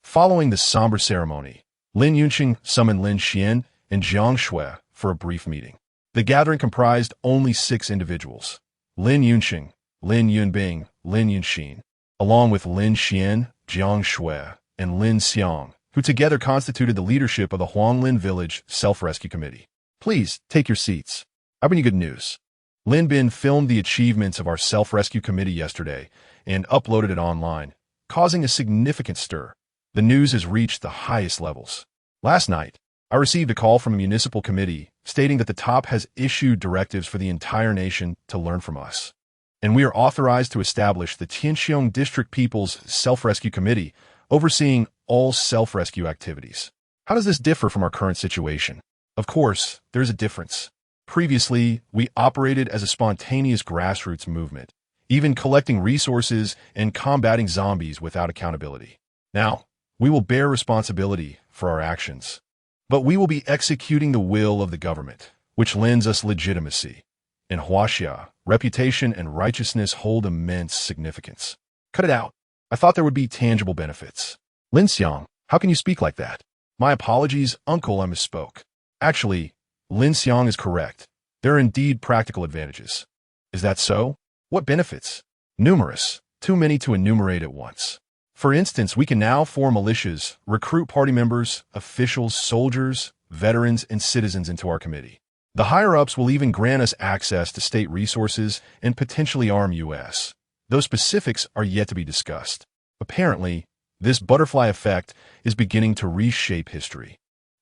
Speaker 1: Following the somber ceremony, Lin Xuan summoned Lin Xuan and Jiang Xue for a brief meeting. The gathering comprised only 6 individuals: Lin Xuan, Lin Yunbing, Lin Yunxin, along with Lin Xuan, Jiang Xue, and Lin Xuan, who together constituted the leadership of the Huanglin Village Self-Rescue Committee. Please, take your seats. I bring you good news. Lin Bin filmed the achievements of our self-rescue committee yesterday and uploaded it online, causing a significant stir. The news has reached the highest levels. Last night, I received a call from a municipal committee stating that the top has issued directives for the entire nation to learn from us, and we are authorized to establish the Tianxiong District People's Self-Rescue Committee, overseeing all self-rescue activities. How does this differ from our current situation? Of course, there is a difference. Previously, we operated as a spontaneous grassroots movement, even collecting resources and combating zombies without accountability. Now, we will bear responsibility for our actions, but we will be executing the will of the government, which lends us legitimacy. In Huaxia, reputation and righteousness hold immense significance. Cut it out. I thought there would be tangible benefits. Lin Xiang, how can you speak like that? My apologies, uncle, I misspoke. Actually, Lin Xiang is correct. There are indeed practical advantages. Is that so? What benefits? Numerous, too many to enumerate at once. For instance, we can now form militias, recruit party members, officials, soldiers, veterans, and citizens into our committee. The higher-ups will even grant us access to state resources and potentially arm us. Those specifics are yet to be discussed. Apparently, this butterfly effect is beginning to reshape history.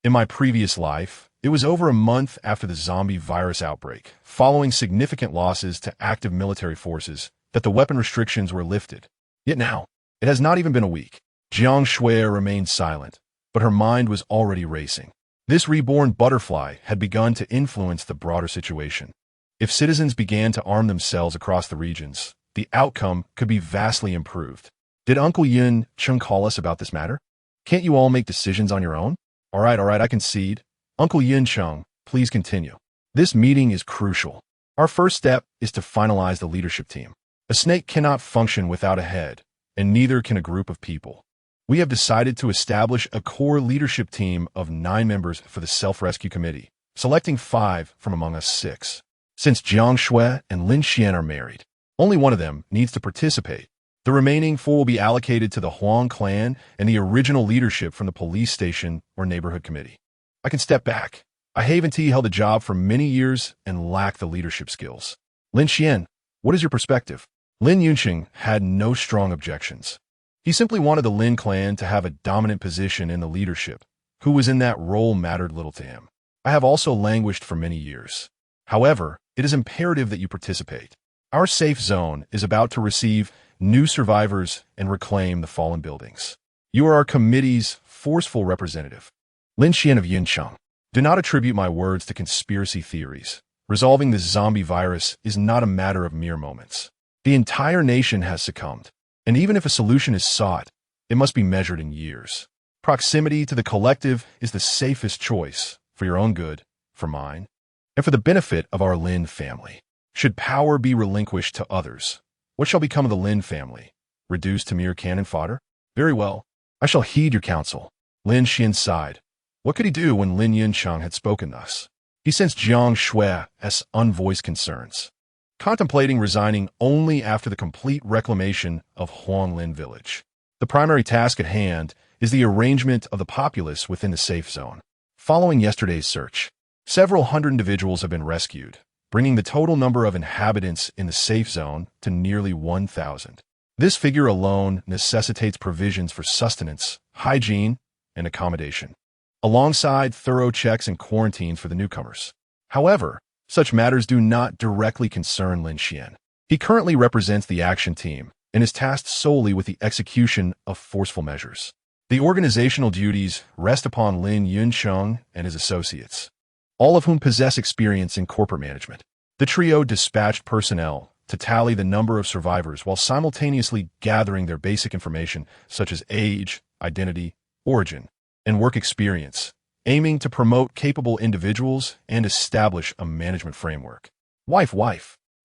Speaker 1: In my previous life, it was over a month after the zombie virus outbreak, following significant losses to active military forces, that the weapon restrictions were lifted. Yet now, it has not even been a week. Jiang Xue remained silent, but her mind was already racing. This reborn butterfly had begun to influence the broader situation. If citizens began to arm themselves across the regions, the outcome could be vastly improved. Did Uncle Yin Chung call us about this matter? Can't you all make decisions on your own? All right, I concede. Uncle Yin Chung, please continue. This meeting is crucial. Our first step is to finalize the leadership team. A snake cannot function without a head, and neither can a group of people. We have decided to establish a core leadership team of 9 members for the Self-Rescue Committee, selecting 5 from among us 6. Since Jiang Xue and Lin Xuan are married, only one of them needs to participate. The remaining 4 will be allocated to the Huang clan and the original leadership from the police station or neighborhood committee. I can step back. I Haven-T held a job for many years and lack the leadership skills. Lin Xuan, what is your perspective? Lin Yunxing had no strong objections. He simply wanted the Lin clan to have a dominant position in the leadership, who was in that role mattered little to him. I have also languished for many years. However, it is imperative that you participate. Our safe zone is about to receive new survivors and reclaim the fallen buildings. You are our committee's forceful representative. Lin Xuan of Yuncheng. Do not attribute my words to conspiracy theories. Resolving this zombie virus is not a matter of mere moments. The entire nation has succumbed, and even if a solution is sought, it must be measured in years. Proximity to the collective is the safest choice, for your own good, for mine, and for the benefit of our Lin family. Should power be relinquished to others, what shall become of the Lin family? Reduced to mere cannon fodder? Very well, I shall heed your counsel. Lin Xuan sighed. What could he do when Lin Yuncheng had spoken thus? He sensed Jiang Xue's unvoiced concerns, contemplating resigning only after the complete reclamation of Huanglin village. The primary task at hand is the arrangement of the populace within the safe zone. Following yesterday's search, several hundred individuals have been rescued, bringing the total number of inhabitants in the safe zone to nearly 1,000. This figure alone necessitates provisions for sustenance, hygiene, and accommodation, alongside thorough checks and quarantines for the newcomers. However, such matters do not directly concern Lin Xuan. He currently represents the action team and is tasked solely with the execution of forceful measures. The organizational duties rest upon Lin Yuncheng and his associates, all of whom possess experience in corporate management. The trio dispatched personnel to tally the number of survivors while simultaneously gathering their basic information such as age, identity, origin, and work experience, aiming to promote capable individuals and establish a management framework. Wife,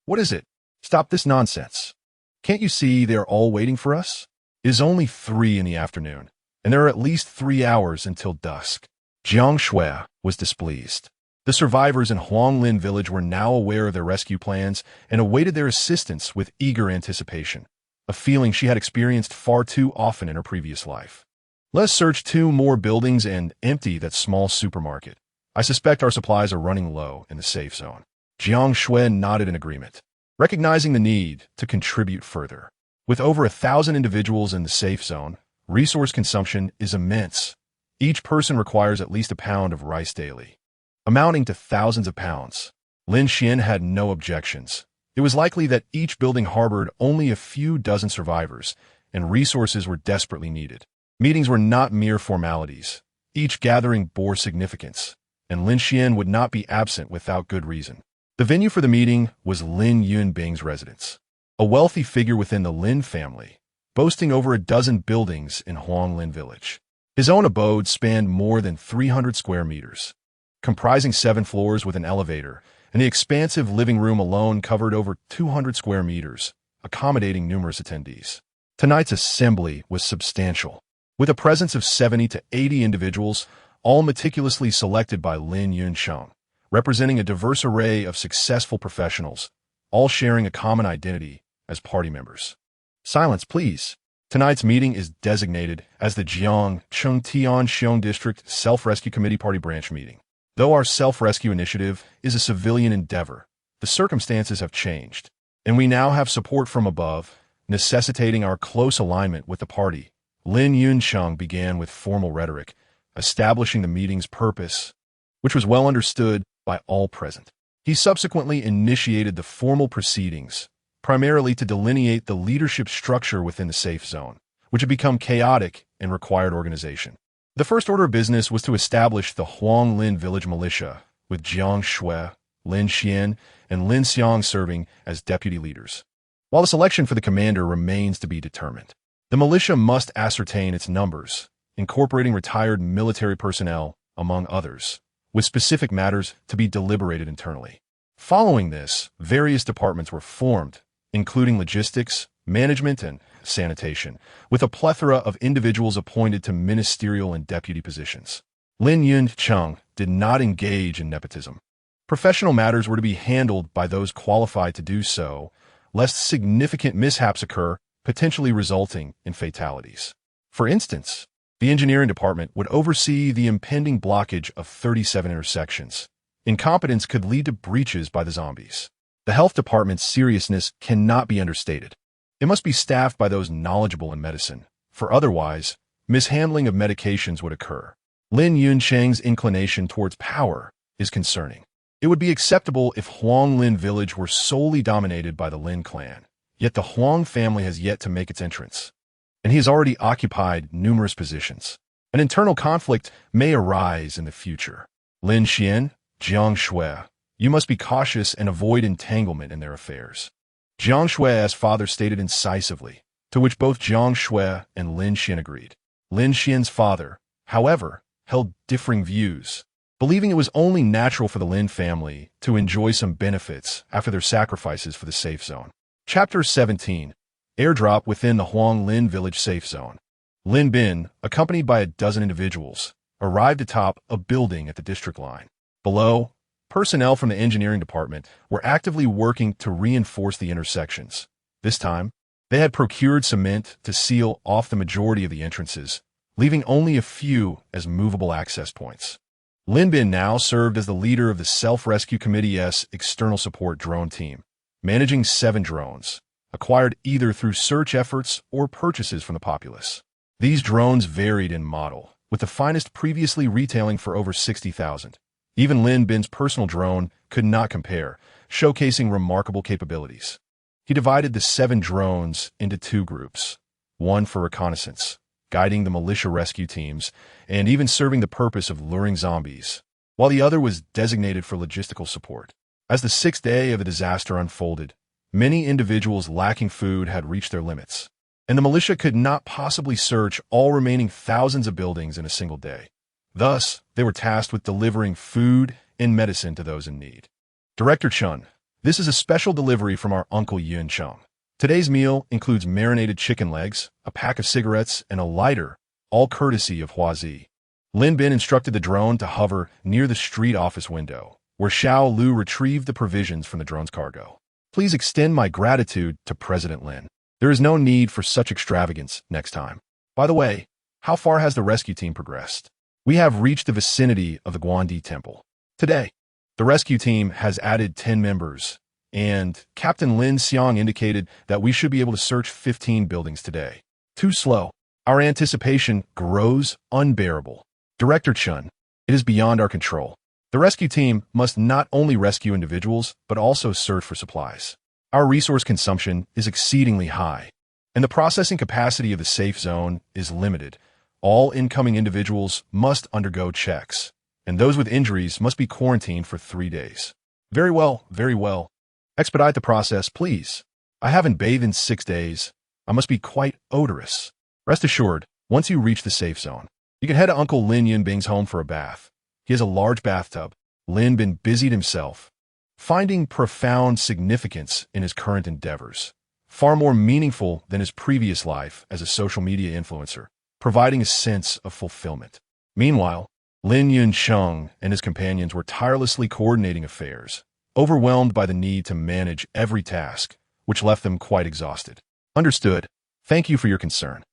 Speaker 1: what is it? Stop this nonsense. Can't you see they are all waiting for us? It is only 3 in the afternoon, and there are at least 3 hours until dusk. Jiang Xue was displeased. The survivors in Huanglin village were now aware of their rescue plans and awaited their assistance with eager anticipation, a feeling she had experienced far too often in her previous life. Let's search 2 more buildings and empty that small supermarket. I suspect our supplies are running low in the safe zone. Jiang Xue nodded in agreement, recognizing the need to contribute further. With over 1,000 individuals in the safe zone, resource consumption is immense. Each person requires at least a pound of rice daily, amounting to thousands of pounds. Lin Xuan had no objections. It was likely that each building harbored only a few dozen survivors, and resources were desperately needed. Meetings were not mere formalities. Each gathering bore significance, and Lin Xuan would not be absent without good reason. The venue for the meeting was Lin Yunbing's residence, a wealthy figure within the Lin family, boasting over a dozen buildings in Huanglin village. His own abode spanned more than 300 square meters, comprising 7 floors with an elevator, and the expansive living room alone covered over 200 square meters, accommodating numerous attendees. Tonight's assembly was substantial, with a presence of 70 to 80 individuals, all meticulously selected by Lin Yuncheng, representing a diverse array of successful professionals, all sharing a common identity as party members. Silence, please. Tonight's meeting is designated as the Jiang Xue District Self-Rescue Committee Party Branch meeting. Though our self-rescue initiative is a civilian endeavor, the circumstances have changed, and we now have support from above, necessitating our close alignment with the party. Lin Yuncheng began with formal rhetoric, establishing the meeting's purpose, which was well understood by all present. He subsequently initiated the formal proceedings, primarily to delineate the leadership structure within the safe zone, which had become chaotic and required organization. The first order of business was to establish the Huanglin village militia, with Jiang Xue, Lin Xuan, and Lin Xuan serving as deputy leaders, while the selection for the commander remains to be determined. The militia must ascertain its numbers, incorporating retired military personnel, among others, with specific matters to be deliberated internally. Following this, various departments were formed, including logistics, management, and sanitation, with a plethora of individuals appointed to ministerial and deputy positions. Lin Yuncheng did not engage in nepotism. Professional matters were to be handled by those qualified to do so, lest significant mishaps occur, potentially resulting in fatalities. For instance, the engineering department would oversee the impending blockage of 37 intersections. Incompetence could lead to breaches by the zombies. The health department's seriousness cannot be understated. It must be staffed by those knowledgeable in medicine, for otherwise, mishandling of medications would occur. Lin Yuncheng's inclination towards power is concerning. It would be acceptable if Huanglin village were solely dominated by the Lin clan, yet the Huang family has yet to make its entrance, and he has already occupied numerous positions. An internal conflict may arise in the future. Lin Xuan, Jiang Xue, you must be cautious and avoid entanglement in their affairs. Jiang Xue's father stated incisively, to which both Jiang Xue and Lin Xuan agreed. Lin Xuan's father, however, held differing views, believing it was only natural for the Lin family to enjoy some benefits after their sacrifices for the safe zone. Chapter 17. Airdrop within the Huang Lin village safe zone. Lin Bin, accompanied by a dozen individuals, arrived atop a building at the district line. Below, personnel from the engineering department were actively working to reinforce the intersections. This time, they had procured cement to seal off the majority of the entrances, leaving only a few as movable access points. Lin Bin now served as the leader of the Self-Rescue Committee's external support drone team, managing 7 drones, acquired either through search efforts or purchases from the populace. These drones varied in model, with the finest previously retailing for over 60,000. Even Lin Bin's personal drone could not compare, showcasing remarkable capabilities. He divided the 7 drones into 2 groups, one for reconnaissance, guiding the militia rescue teams, and even serving the purpose of luring zombies, while the other was designated for logistical support. As the 6th day of the disaster unfolded, many individuals lacking food had reached their limits, and the militia could not possibly search all remaining thousands of buildings in a single day. Thus, they were tasked with delivering food and medicine to those in need. Director Chun, this is a special delivery from our Uncle Yun Cheng. Today's meal includes marinated chicken legs, a pack of cigarettes, and a lighter, all courtesy of Huazi. Lin Bin instructed the drone to hover near the street office window, where Xiao Lu retrieved the provisions from the drone's cargo. Please extend my gratitude to President Lin. There is no need for such extravagance next time. By the way, how far has the rescue team progressed? We have reached the vicinity of the Guandi Temple. Today, the rescue team has added 10 members, and Captain Lin Xiang indicated that we should be able to search 15 buildings today. Too slow. Our anticipation grows unbearable. Director Chun, it is beyond our control. The rescue team must not only rescue individuals, but also search for supplies. Our resource consumption is exceedingly high, and the processing capacity of the safe zone is limited. All incoming individuals must undergo checks, and those with injuries must be quarantined for 3 days. Very well, very well. Expedite the process, please. I haven't bathed in 6 days. I must be quite odorous. Rest assured, once you reach the safe zone, you can head to Uncle Lin Yunbing's home for a bath. He has a large bathtub. Lin Bin busied himself, finding profound significance in his current endeavors, far more meaningful than his previous life as a social media influencer, providing a sense of fulfillment. Meanwhile, Lin Yuncheng and his companions were tirelessly coordinating affairs, overwhelmed by the need to manage every task, which left them quite exhausted. Understood. Thank you for your concern.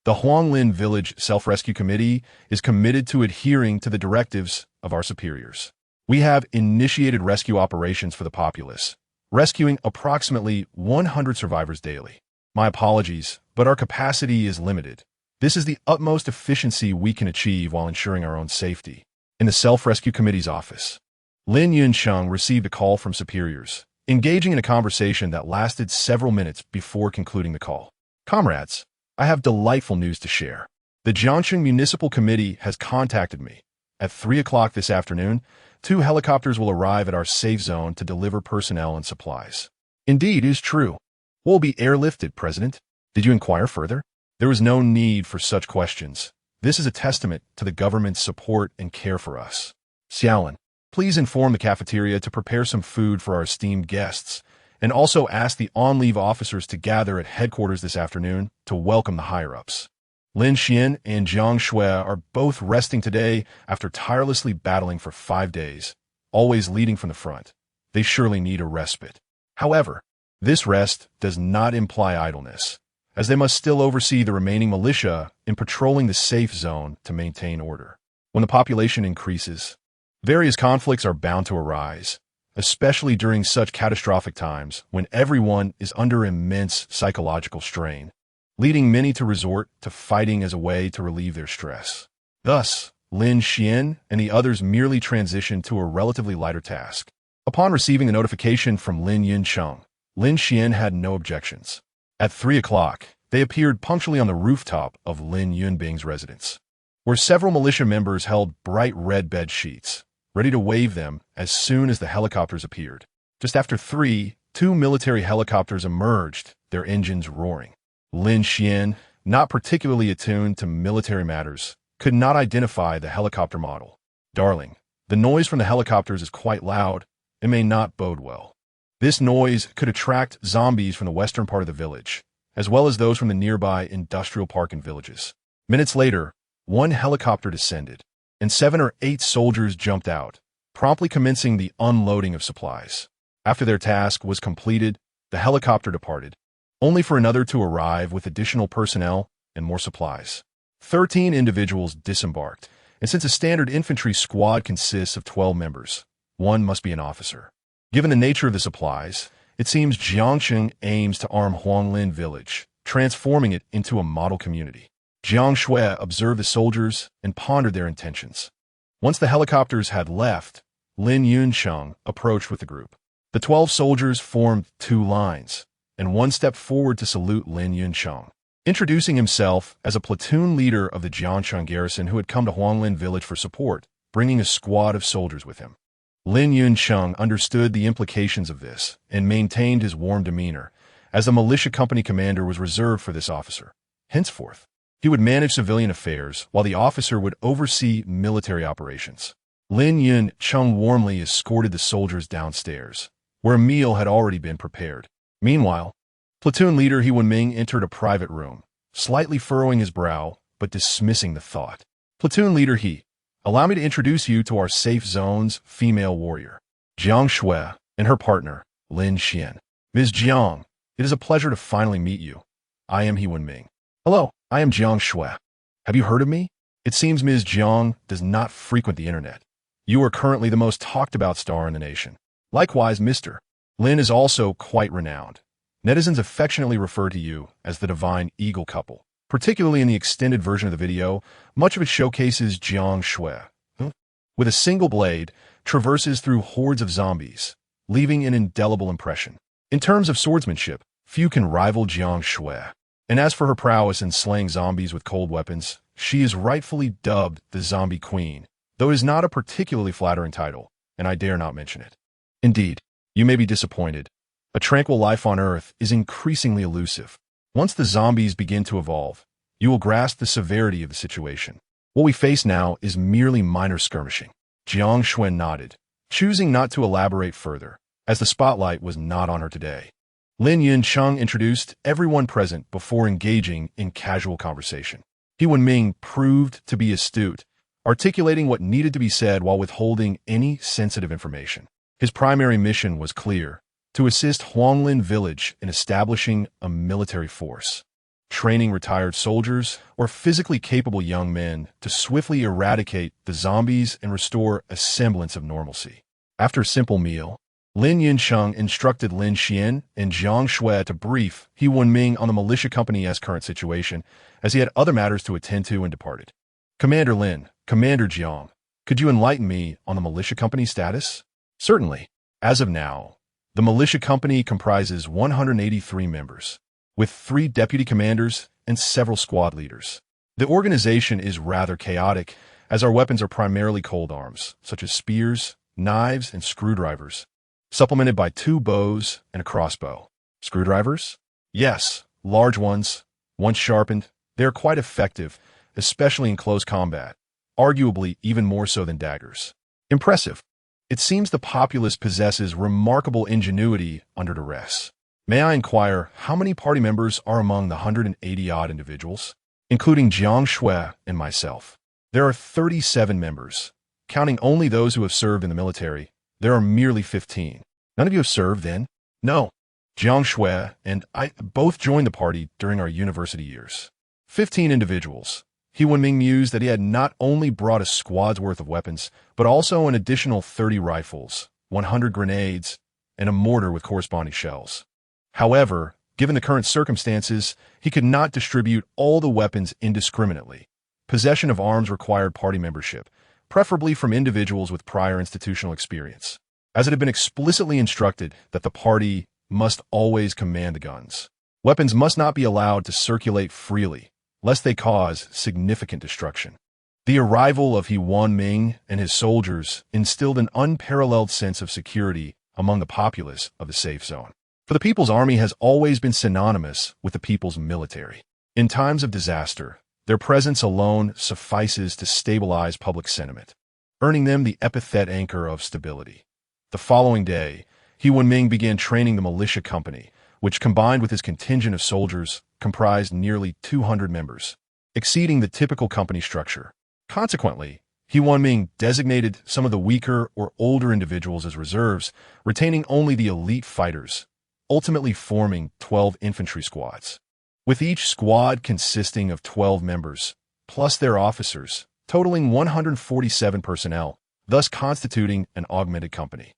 Speaker 1: The Huanglin Village Self-Rescue Committee is committed to adhering to the directives of our superiors. We have initiated rescue operations for the populace, rescuing approximately 100 survivors daily. My apologies, but our capacity is limited. This is the utmost efficiency we can achieve while ensuring our own safety. In the Self-Rescue Committee's office, Lin Yuncheng received a call from superiors, engaging in a conversation that lasted several minutes before concluding the call. Comrades, I have delightful news to share. The Jiangxue Municipal Committee has contacted me. At 3 o'clock this afternoon, 2 helicopters will arrive at our safe zone to deliver personnel and supplies. Indeed, it is true. We'll be airlifted, President. Did you inquire further? There was no need for such questions. This is a testament to the government's support and care for us. Xiaolin, please inform the cafeteria to prepare some food for our esteemed guests, and also ask the on-leave officers to gather at headquarters this afternoon to welcome the higher-ups. Lin Xuan and Jiang Xue are both resting today after tirelessly battling for 5 days, always leading from the front. They surely need a respite. However, this rest does not imply idleness, as they must still oversee the remaining militia in patrolling the safe zone to maintain order. When the population increases, various conflicts are bound to arise, especially during such catastrophic times when everyone is under immense psychological strain, leading many to resort to fighting as a way to relieve their stress. Thus, Lin Xuan and the others merely transitioned to a relatively lighter task. Upon receiving the notification from Lin Xuan, Lin Xuan had no objections. At 3 o'clock, they appeared punctually on the rooftop of Lin Yunbing's residence, where several militia members held bright red bed sheets, ready to wave them as soon as the helicopters appeared. Just after 3, 2 military helicopters emerged, their engines roaring. Lin Xuan, not particularly attuned to military matters, could not identify the helicopter model. Darling, the noise from the helicopters is quite loud. It may not bode well. This noise could attract zombies from the western part of the village, as well as those from the nearby industrial park and villages. Minutes later, one helicopter descended, and 7 or 8 soldiers jumped out, promptly commencing the unloading of supplies. After their task was completed, the helicopter departed, only for another to arrive with additional personnel and more supplies. 13 individuals disembarked, and since a standard infantry squad consists of 12 members, one must be an officer. Given the nature of the supplies, it seems Jiang Xue aims to arm Huanglin village, transforming it into a model community. Jiang Xue observed the soldiers and pondered their intentions. Once the helicopters had left, Lin Xuan approached with the group. The 12 soldiers formed 2 lines, and one stepped forward to salute Lin Xuan, introducing himself as a platoon leader of the Jiangshan garrison who had come to Huanglin village for support, bringing a squad of soldiers with him. Lin Xuan understood the implications of this and maintained his warm demeanor, as the militia company commander was reserved for this officer. Henceforth, he would manage civilian affairs while the officer would oversee military operations. Lin Xuan warmly escorted the soldiers downstairs, where a meal had already been prepared. Meanwhile, platoon leader He Wenming entered a private room, slightly furrowing his brow, but dismissing the thought. Platoon leader He, allow me to introduce you to our safe zone's female warrior, Jiang Xue, and her partner, Lin Xuan. Ms. Jiang, it is a pleasure to finally meet you. I am He Wenming. Hello, I am Jiang Xue. Have you heard of me? It seems Ms. Jiang does not frequent the internet. You are currently the most talked about star in the nation. Likewise, Mr. Lin is also quite renowned. Netizens affectionately refer to you as the Divine Eagle couple. Particularly in the extended version of the video, much of it showcases Jiang Xue, who, with a single blade, traverses through hordes of zombies, leaving an indelible impression. In terms of swordsmanship, few can rival Jiang Xue. And as for her prowess in slaying zombies with cold weapons, she is rightfully dubbed the Zombie Queen, though it is not a particularly flattering title, and I dare not mention it. Indeed, you may be disappointed. A tranquil life on Earth is increasingly elusive. Once the zombies begin to evolve, you will grasp the severity of the situation. What we face now is merely minor skirmishing. Jiang Xue nodded, choosing not to elaborate further, as the spotlight was not on her today. Lin Xuan introduced everyone present before engaging in casual conversation. He Wenming proved to be astute, articulating what needed to be said while withholding any sensitive information. His primary mission was clear: to assist Huanglin village in establishing a military force, training retired soldiers or physically capable young men to swiftly eradicate the zombies and restore a semblance of normalcy. After a simple meal, Lin Xuan instructed Lin Xuan and Jiang Xue to brief He Wenming on the militia company's current situation, as he had other matters to attend to and departed. Commander Lin, Commander Jiang, could you enlighten me on the militia company status? Certainly. As of now, the militia company comprises 183 members, with 3 deputy commanders and several squad leaders. The organization is rather chaotic, as our weapons are primarily cold arms, such as spears, knives, and screwdrivers, supplemented by 2 bows and a crossbow. Screwdrivers? Yes, large ones. Once sharpened, they are quite effective, especially in close combat, arguably even more so than daggers. Impressive. It seems the populace possesses remarkable ingenuity under duress. May I inquire how many party members are among the 180-odd individuals, including Jiang Xue and myself? There are 37 members. Counting only those who have served in the military, there are merely 15. None of you have served, then? No. Jiang Xue and I both joined the party during our university years. 15 individuals. He Wenming mused that he had not only brought a squad's worth of weapons, but also an additional 30 rifles, 100 grenades, and a mortar with corresponding shells. However, given the current circumstances, he could not distribute all the weapons indiscriminately, Possession of arms required party membership, preferably from individuals with prior institutional experience, as it had been explicitly instructed that the party must always command the guns. Weapons must not be allowed to circulate freely, lest they cause significant destruction. The arrival of He Wanming and his soldiers instilled an unparalleled sense of security among the populace of the safe zone. For the People's Army has always been synonymous with the people's military. In times of disaster, their presence alone suffices to stabilize public sentiment, earning them the epithet anchor of stability. The following day, He Wanming began training the militia company, which combined with his contingent of soldiers comprised nearly 200 members, exceeding the typical company structure. Consequently, He Wanming designated some of the weaker or older individuals as reserves, retaining only the elite fighters, ultimately forming 12 infantry squads, with each squad consisting of 12 members, plus their officers, totaling 147 personnel, thus constituting an augmented company.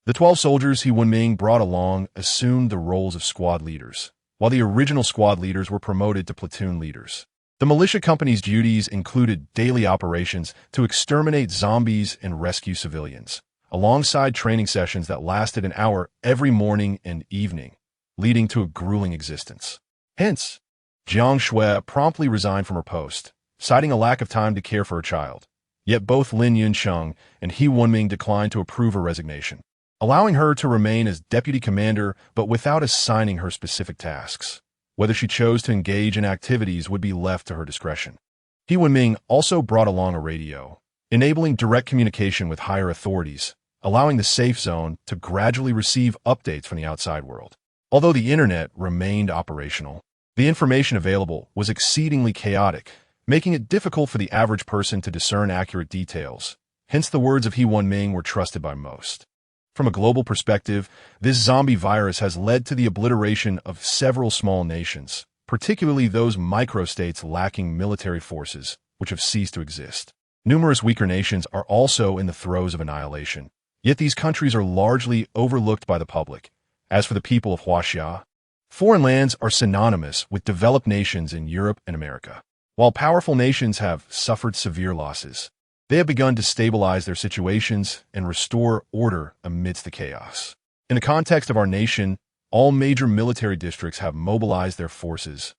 Speaker 1: The 12 soldiers He Wanming brought along assumed the roles of squad leaders, while the original squad leaders were promoted to platoon leaders. The militia company's duties included daily operations to exterminate zombies and rescue civilians, alongside training sessions that lasted an hour every morning and evening, leading to a grueling existence. Hence, Jiang Xue promptly resigned from her post, citing a lack of time to care for her child. Yet both Lin Xuan and He Wanming declined to approve her resignation, allowing her to remain as deputy commander but without assigning her specific tasks. Whether she chose to engage in activities would be left to her discretion. He Wanming also brought along a radio, enabling direct communication with higher authorities, allowing the safe zone to gradually receive updates from the outside world. Although the internet remained operational, the information available was exceedingly chaotic, making it difficult for the average person to discern accurate details. Hence, the words of He Wanming were trusted by most. From a global perspective, this zombie virus has led to the obliteration of several small nations, particularly those microstates lacking military forces, which have ceased to exist. Numerous weaker nations are also in the throes of annihilation, yet these countries are largely overlooked by the public. As for the people of Huaxia, foreign lands are synonymous with developed nations in Europe and America. While powerful nations have suffered severe losses, they have begun to stabilize their situations and restore order amidst the chaos. In the context of our nation, all major military districts have mobilized their forces,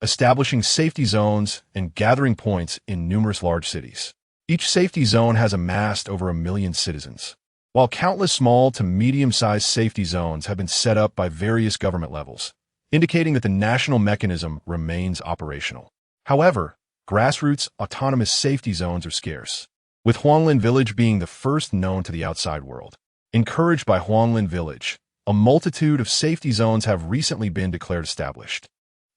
Speaker 1: establishing safety zones and gathering points in numerous large cities. Each safety zone has amassed over 1 million citizens, while countless small to medium-sized safety zones have been set up by various government levels, indicating that the national mechanism remains operational. However, grassroots autonomous safety zones are scarce, with Huanglin Village being the first known to the outside world. Encouraged by Huanglin Village, a multitude of safety zones have recently been declared established.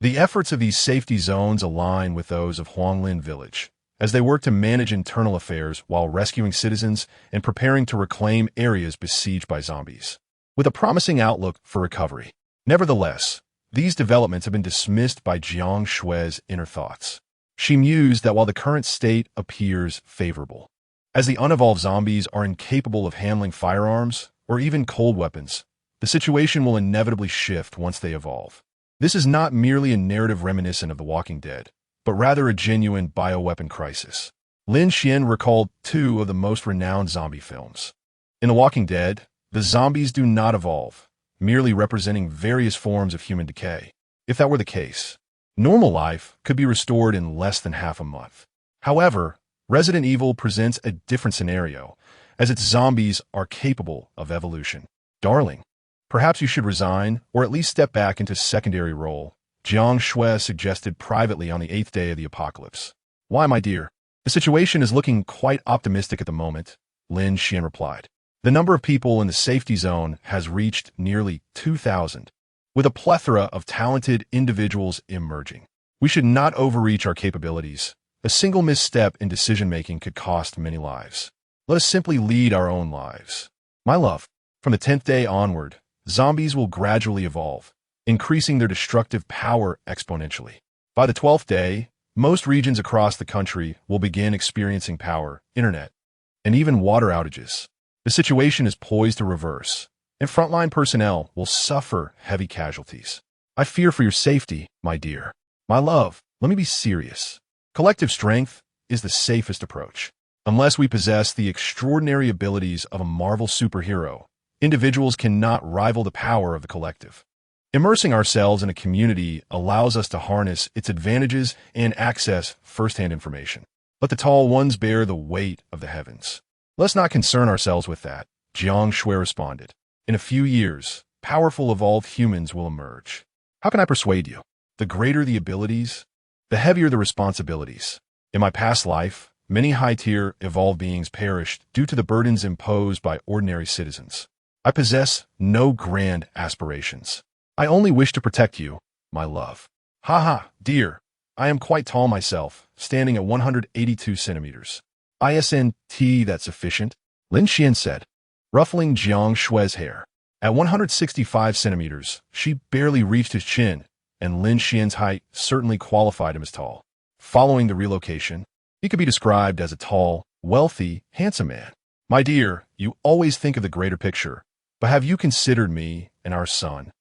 Speaker 1: The efforts of these safety zones align with those of Huanglin Village, as they work to manage internal affairs while rescuing citizens and preparing to reclaim areas besieged by zombies, with a promising outlook for recovery. Nevertheless, these developments have been dismissed by Jiang Xue's inner thoughts. She mused that while the current state appears favorable, as the unevolved zombies are incapable of handling firearms or even cold weapons, the situation will inevitably shift once they evolve. This is not merely a narrative reminiscent of The Walking Dead, but rather a genuine bioweapon crisis. Lin Xuan recalled 2 of the most renowned zombie films. In The Walking Dead, the zombies do not evolve, merely representing various forms of human decay. If that were the case, normal life could be restored in less than half a month. However, Resident Evil presents a different scenario, as its zombies are capable of evolution. Darling, perhaps you should resign, or at least step back into secondary role, Jiang Xue suggested privately on the 8th day of the apocalypse. Why, my dear? The situation is looking quite optimistic at the moment, Lin Xuan replied. The number of people in the safety zone has reached nearly 2,000, with a plethora of talented individuals emerging. We should not overreach our capabilities. A single misstep in decision-making could cost many lives. Let us simply lead our own lives. My love, from the 10th day onward, zombies will gradually evolve, increasing their destructive power exponentially. By the 12th day, most regions across the country will begin experiencing power, internet, and even water outages. The situation is poised to reverse, and frontline personnel will suffer heavy casualties. I fear for your safety, my dear. My love, let me be serious. Collective strength, is the safest approach. Unless we possess the extraordinary abilities of a Marvel superhero, individuals cannot rival the power of the collective. Immersing ourselves in a community allows us to harness its advantages and access first-hand information. Let the tall ones bear the weight of the heavens. Let's not concern ourselves with that, Jiang Xue responded. In a few years, powerful evolved humans will emerge. How can I persuade you? The greater the abilities, the heavier the responsibilities. In my past life, many high-tier evolved beings perished due to the burdens imposed by ordinary citizens. I possess no grand aspirations. I only wish to protect you, my love. Haha, dear. I am quite tall myself, standing at 182 centimeters. Isn't that sufficient? Lin Xuan said, ruffling Jiang Xue's hair. At 165 centimeters, she barely reached his chin, and Lin Xuan's height certainly qualified him as tall. Following the relocation, he could be described as a tall, wealthy, handsome man. My dear, you always think of the greater picture, but have you considered me and our son?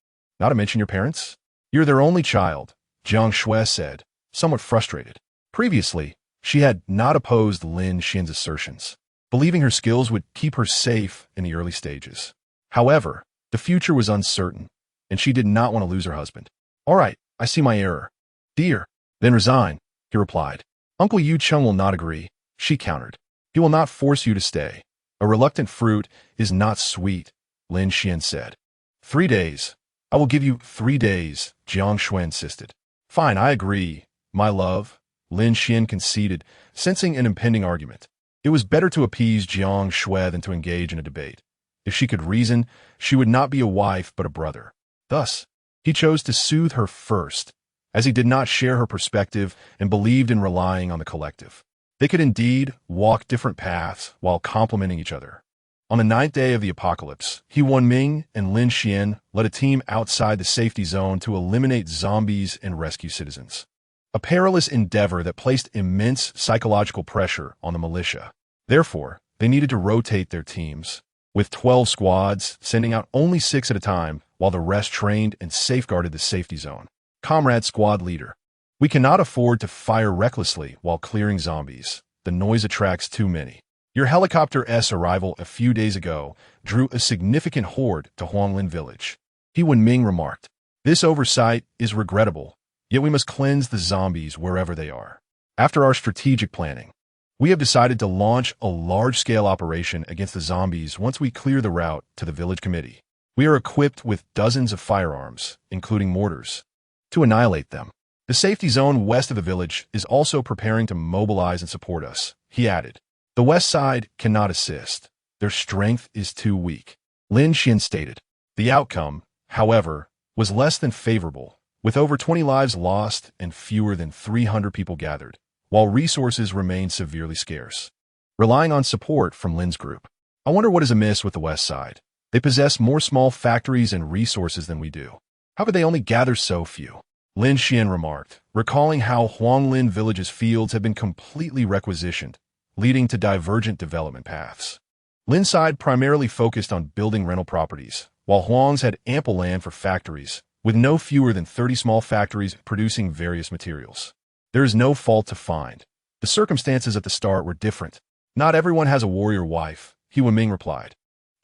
Speaker 1: Not to mention your parents? You're their only child, Jiang Xue said, somewhat frustrated. Previously, she had not opposed Lin Xuan's assertions, believing her skills would keep her safe in the early stages. However, the future was uncertain, and she did not want to lose her husband. All right, I see my error. Dear, then resign, he replied. Uncle Yu Chung will not agree, she countered. He will not force you to stay. A reluctant fruit is not sweet, Lin Xuan said. 3 days. I will give you 3 days, Jiang Xue insisted. Fine, I agree, my love, Lin Xuan conceded, sensing an impending argument. It was better to appease Jiang Xue than to engage in a debate. If she could reason, she would not be a wife but a brother. Thus, he chose to soothe her first, as he did not share her perspective and believed in relying on the collective. They could indeed walk different paths while complementing each other. On the 9th day of the apocalypse, He Wenming and Lin Xuan led a team outside the safety zone to eliminate zombies and rescue citizens. A perilous endeavor that placed immense psychological pressure on the militia. Therefore, they needed to rotate their teams, with 12 squads sending out only 6 at a time while the rest trained and safeguarded the safety zone. Comrade Squad Leader. We cannot afford to fire recklessly while clearing zombies. The noise attracts too many. Your helicopter's arrival a few days ago drew a significant horde to Huanglin village. He Wenming remarked. This oversight is regrettable, yet we must cleanse the zombies wherever they are. After our strategic planning, we have decided to launch a large-scale operation against the zombies once we clear the route to the village committee. We are equipped with dozens of firearms, including mortars, to annihilate them. The safety zone west of the village is also preparing to mobilize and support us, he added. The west side cannot assist. Their strength is too weak, Lin Xuan stated. The outcome, however, was less than favorable, with over 20 lives lost and fewer than 300 people gathered, while resources remain severely scarce. Relying on support from Lin's group. I wonder what is amiss with the west side. They possess more small factories and resources than we do. How could they only gather so few? Lin Xuan remarked, recalling how Huanglin village's fields had been completely requisitioned, leading to divergent development paths. Lin's side primarily focused on building rental properties, while Huang's had ample land for factories, with no fewer than 30 small factories producing various materials. There is no fault to find. The circumstances at the start were different. Not everyone has a warrior wife, He Wenming replied.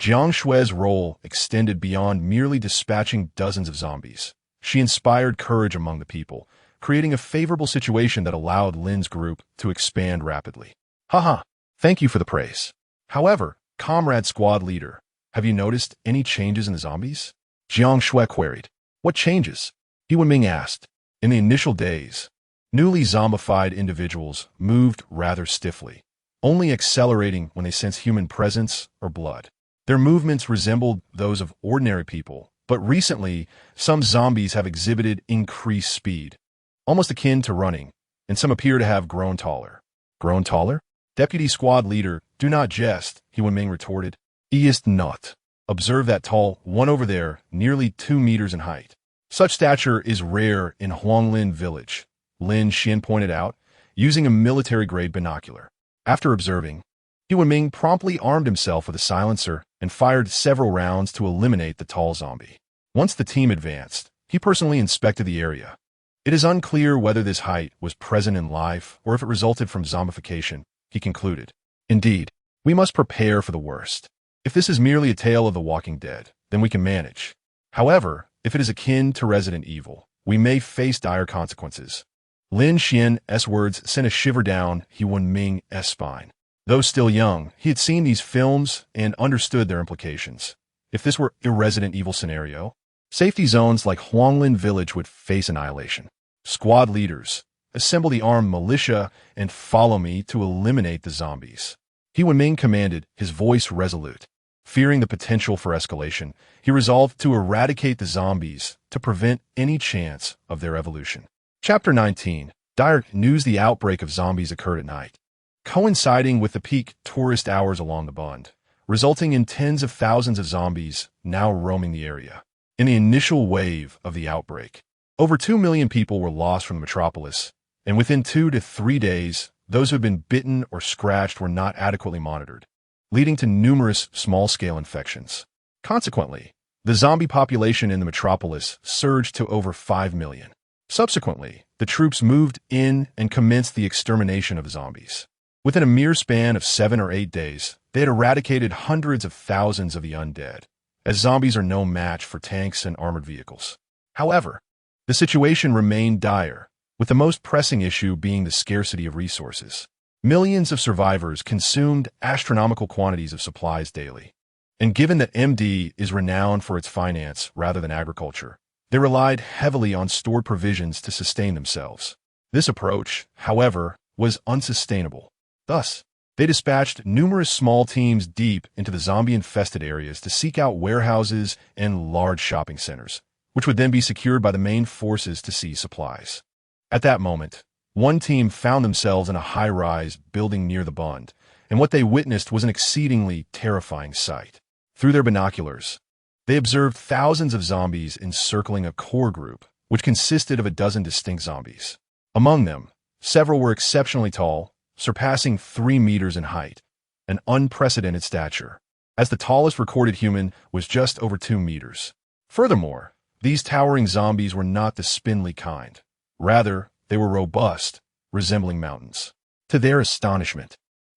Speaker 1: Jiang Xue's role extended beyond merely dispatching dozens of zombies. She inspired courage among the people, creating a favorable situation that allowed Lin's group to expand rapidly. Haha, thank you for the praise. However, Comrade Squad Leader, have you noticed any changes in the zombies? Jiang Xue queried. What changes? He Wenming asked. In the initial days, newly zombified individuals moved rather stiffly, only accelerating when they sense human presence or blood. Their movements resembled those of ordinary people, but recently, some zombies have exhibited increased speed, almost akin to running, and some appear to have grown taller. Grown taller? Deputy Squad Leader, do not jest, He Wenming retorted. He is not. Observe that tall one over there, nearly 2 meters in height. Such stature is rare in Huanglin village, Lin Xuan pointed out, using a military-grade binocular. After observing, He Wenming promptly armed himself with a silencer and fired several rounds to eliminate the tall zombie. Once the team advanced, he personally inspected the area. It is unclear whether this height was present in life or if it resulted from zombification, he concluded. Indeed, we must prepare for the worst. If this is merely a tale of the Walking Dead, then we can manage. However, if it is akin to Resident Evil, we may face dire consequences. Lin Xuan's words sent a shiver down Yuan Ming's spine. Though still young, he had seen these films and understood their implications. If this were a Resident Evil scenario, safety zones like Huanglin Village would face annihilation. Squad leaders, assemble the armed militia and follow me to eliminate the zombies. Yuan Ming commanded, his voice resolute. Fearing the potential for escalation, he resolved to eradicate the zombies to prevent any chance of their evolution. Chapter 19. Dire news: the outbreak of zombies occurred at night, coinciding with the peak tourist hours along the Bund, resulting in tens of thousands of zombies now roaming the area. In the initial wave of the outbreak, over 2 million people were lost from the metropolis, and within 2 to 3 days, those who had been bitten or scratched were not adequately monitored, leading to numerous small-scale infections. Consequently, the zombie population in the metropolis surged to over 5 million. Subsequently, the troops moved in and commenced the extermination of zombies. Within a mere span of 7 or 8 days, they had eradicated hundreds of thousands of the undead, as zombies are no match for tanks and armored vehicles. However, the situation remained dire, with the most pressing issue being the scarcity of resources. Millions of survivors consumed astronomical quantities of supplies daily. And given that MD is renowned for its finance rather than agriculture, they relied heavily on stored provisions to sustain themselves. This approach, however, was unsustainable. Thus, they dispatched numerous small teams deep into the zombie-infested areas to seek out warehouses and large shopping centers, which would then be secured by the main forces to seize supplies. At that moment, one team found themselves in a high-rise building near the Bund, and what they witnessed was an exceedingly terrifying sight. Through their binoculars, they observed thousands of zombies encircling a core group, which consisted of a dozen distinct zombies. Among them, several were exceptionally tall, surpassing 3 meters in height, an unprecedented stature, as the tallest recorded human was just over 2 meters. Furthermore, these towering zombies were not the spindly kind. Rather, they were robust, resembling mountains. To their astonishment,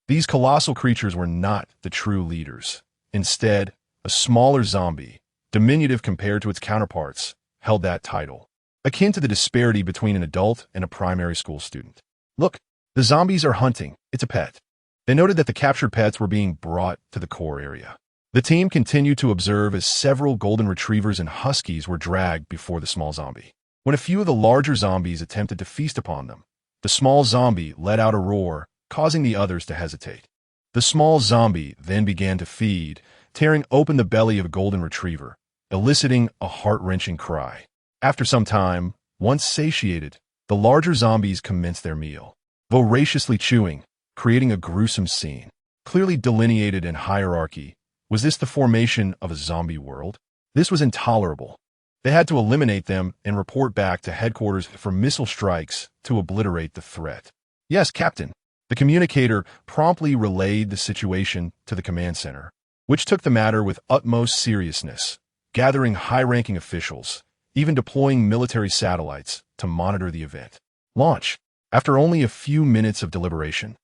Speaker 1: these colossal creatures were not the true leaders. Instead, a smaller zombie, diminutive compared to its counterparts, held that title, akin to the disparity between an adult and a primary school student. Look, the zombies are hunting. It's a pet. They noted that the captured pets were being brought to the core area. The team continued to observe as several golden retrievers and huskies were dragged before the small zombie. When a few of the larger zombies attempted to feast upon them, the small zombie let out a roar, causing the others to hesitate. The small zombie then began to feed, tearing open the belly of a golden retriever, eliciting a heart-wrenching cry. After some time, once satiated, the larger zombies commenced their meal, voraciously chewing, creating a gruesome scene. Clearly delineated in hierarchy, was this the formation of a zombie world? This was intolerable. They had to eliminate them and report back to headquarters for missile strikes to obliterate the threat. Yes, Captain. The communicator promptly relayed the situation to the command center, which took the matter with utmost seriousness, gathering high-ranking officials, even deploying military satellites to monitor the event. Launch. After only a few minutes of deliberation,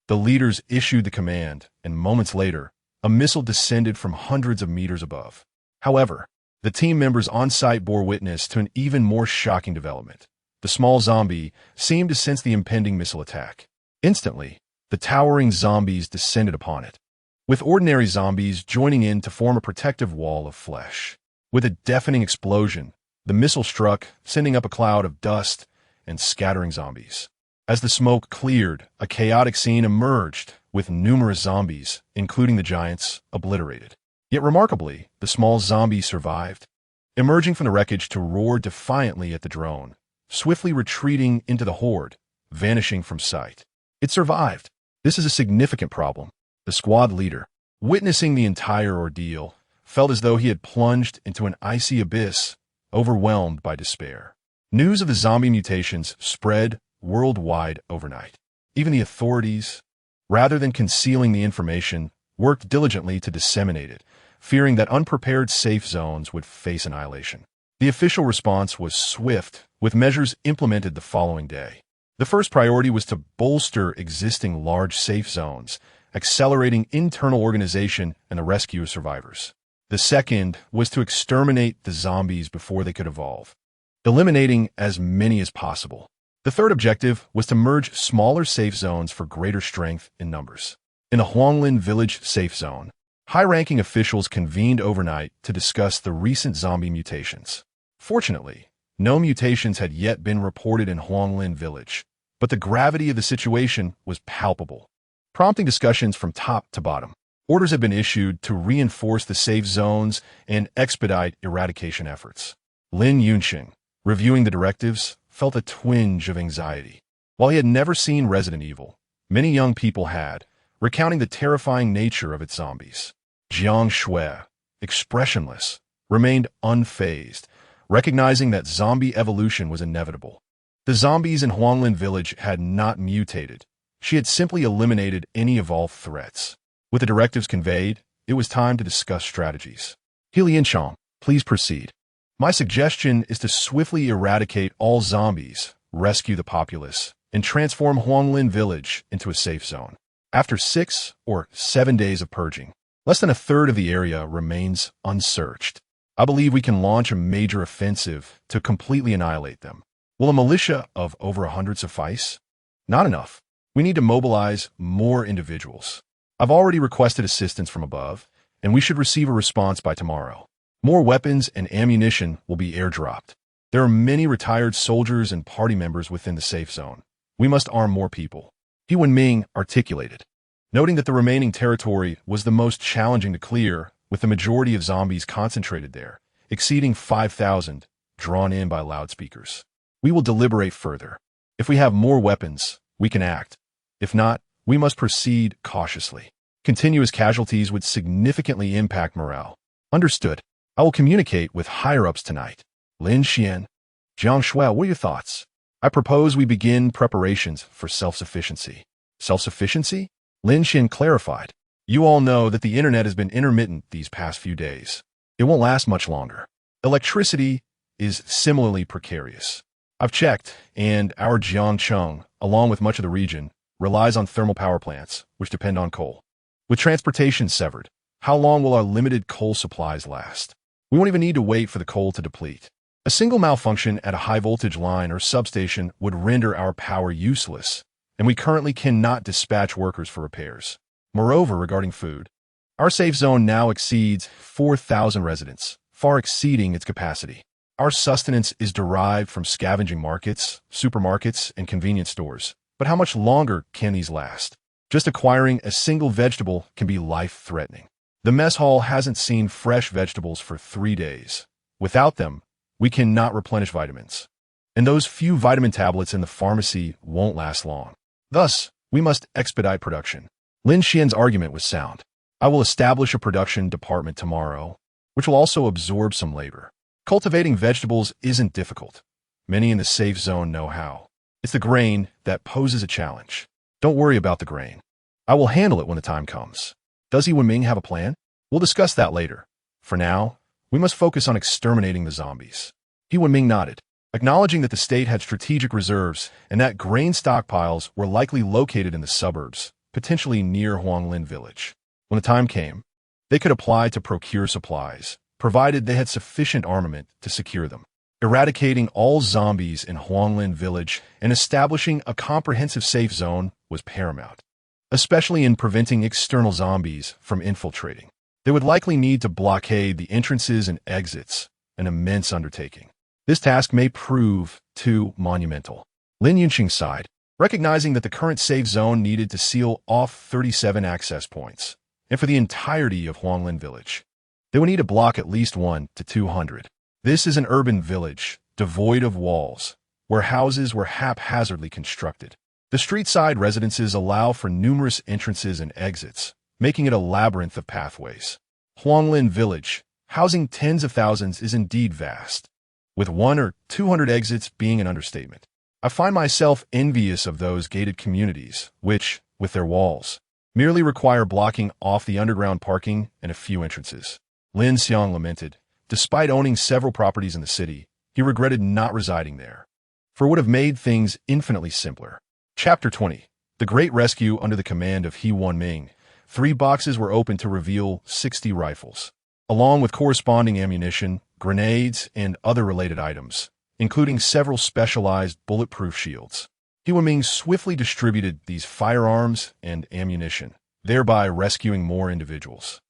Speaker 1: the leaders issued the command, and moments later, a missile descended from hundreds of meters above. However, the team members on site bore witness to an even more shocking development. The small zombie seemed to sense the impending missile attack. Instantly, the towering zombies descended upon it, with ordinary zombies joining in to form a protective wall of flesh. With a deafening explosion, the missile struck, sending up a cloud of dust and scattering zombies. As the smoke cleared, a chaotic scene emerged, with numerous zombies, including the giants, obliterated. Yet remarkably, the small zombie survived, emerging from the wreckage to roar defiantly at the drone, swiftly retreating into the horde, vanishing from sight. It survived. This is a significant problem. The squad leader, witnessing the entire ordeal, felt as though he had plunged into an icy abyss, overwhelmed by despair. News of the zombie mutations spread worldwide overnight. Even the authorities, rather than concealing the information, worked diligently to disseminate it, fearing that unprepared safe zones would face annihilation. The official response was swift, with measures implemented the following day. The first priority was to bolster existing large safe zones, accelerating internal organization and the rescue of survivors. The second was to exterminate the zombies before they could evolve, eliminating as many as possible. The third objective was to merge smaller safe zones for greater strength in numbers. In the Huanglin Village safe zone, high-ranking officials convened overnight to discuss the recent zombie mutations. Fortunately, no mutations had yet been reported in Huanglin Village, but the gravity of the situation was palpable, prompting discussions from top to bottom. Orders have been issued to reinforce the safe zones and expedite eradication efforts. Lin Xuan, reviewing the directives, felt a twinge of anxiety. While he had never seen Resident Evil, many young people had, recounting the terrifying nature of its zombies. Jiang Xue, expressionless, remained unfazed, recognizing that zombie evolution was inevitable. The zombies in Huanglin Village had not mutated. She had simply eliminated any evolved threats. With the directives conveyed, it was time to discuss strategies. Lin Xuan, please proceed. My suggestion is to swiftly eradicate all zombies, rescue the populace, and transform Huanglin Village into a safe zone. After 6 or 7 days of purging, less than a third of the area remains unsearched. I believe we can launch a major offensive to completely annihilate them. Will a militia of over 100 suffice? Not enough. We need to mobilize more individuals. I've already requested assistance from above, and we should receive a response by tomorrow. More weapons and ammunition will be airdropped. There are many retired soldiers and party members within the safe zone. We must arm more people. He Wenming articulated, noting that the remaining territory was the most challenging to clear, with the majority of zombies concentrated there, exceeding 5,000, drawn in by loudspeakers. We will deliberate further. If we have more weapons, we can act. If not, we must proceed cautiously. Continuous casualties would significantly impact morale. Understood. I will communicate with higher-ups tonight. Lin Xuan, Jiang Xue, what are your thoughts? I propose we begin preparations for self-sufficiency. Self-sufficiency? Lin Xuan clarified. You all know that the internet has been intermittent these past few days. It won't last much longer. Electricity is similarly precarious. I've checked, and our Jiangcheng, along with much of the region, relies on thermal power plants, which depend on coal. With transportation severed, how long will our limited coal supplies last? We won't even need to wait for the coal to deplete. A single malfunction at a high-voltage line or substation would render our power useless, and we currently cannot dispatch workers for repairs. Moreover, regarding food, our safe zone now exceeds 4,000 residents, far exceeding its capacity. Our sustenance is derived from scavenging markets, supermarkets, and convenience stores. But how much longer can these last? Just acquiring a single vegetable can be life-threatening. The mess hall hasn't seen fresh vegetables for 3 days. Without them, we cannot replenish vitamins. And those few vitamin tablets in the pharmacy won't last long. Thus, we must expedite production. Lin Xian's argument was sound. I will establish a production department tomorrow, which will also absorb some labor. Cultivating vegetables isn't difficult. Many in the safe zone know how. It's the grain that poses a challenge. Don't worry about the grain. I will handle it when the time comes. Does He Wenming have a plan? We'll discuss that later. For now, we must focus on exterminating the zombies. He Wenming nodded, acknowledging that the state had strategic reserves and that grain stockpiles were likely located in the suburbs, potentially near Huanglin Village. When the time came, they could apply to procure supplies, provided they had sufficient armament to secure them. Eradicating all zombies in Huanglin Village and establishing a comprehensive safe zone was paramount, especially in preventing external zombies from infiltrating. They would likely need to blockade the entrances and exits, an immense undertaking. This task may prove too monumental. Lin Yunqing sighed, recognizing that the current safe zone needed to seal off 37 access points, and for the entirety of Huanglin Village, they would need to block at least 1 to 200. This is an urban village, devoid of walls, where houses were haphazardly constructed. The street-side residences allow for numerous entrances and exits, making it a labyrinth of pathways. Huanglin Village, housing tens of thousands, is indeed vast, with 1 or 200 exits being an understatement. I find myself envious of those gated communities, which, with their walls, merely require blocking off the underground parking and a few entrances. Lin Xiang lamented, Despite owning several properties in the city, he regretted not residing there, for it would have made things infinitely simpler. Chapter 20. The Great Rescue under the command of He Wan-ming. 3 boxes were opened to reveal 60 rifles, along with corresponding ammunition, grenades, and other related items, including several specialized bulletproof shields. He Wan-ming swiftly distributed these firearms and ammunition, thereby rescuing more individuals,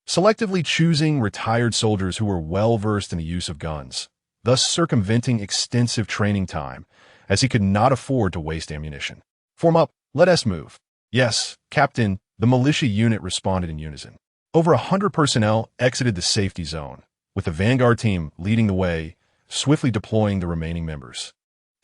Speaker 1: selectively choosing retired soldiers who were well-versed in the use of guns, thus circumventing extensive training time, as he could not afford to waste ammunition. Form up, let us move. Yes, Captain, the militia unit responded in unison. Over 100 personnel exited the safety zone, with the vanguard team leading the way, swiftly deploying the remaining members.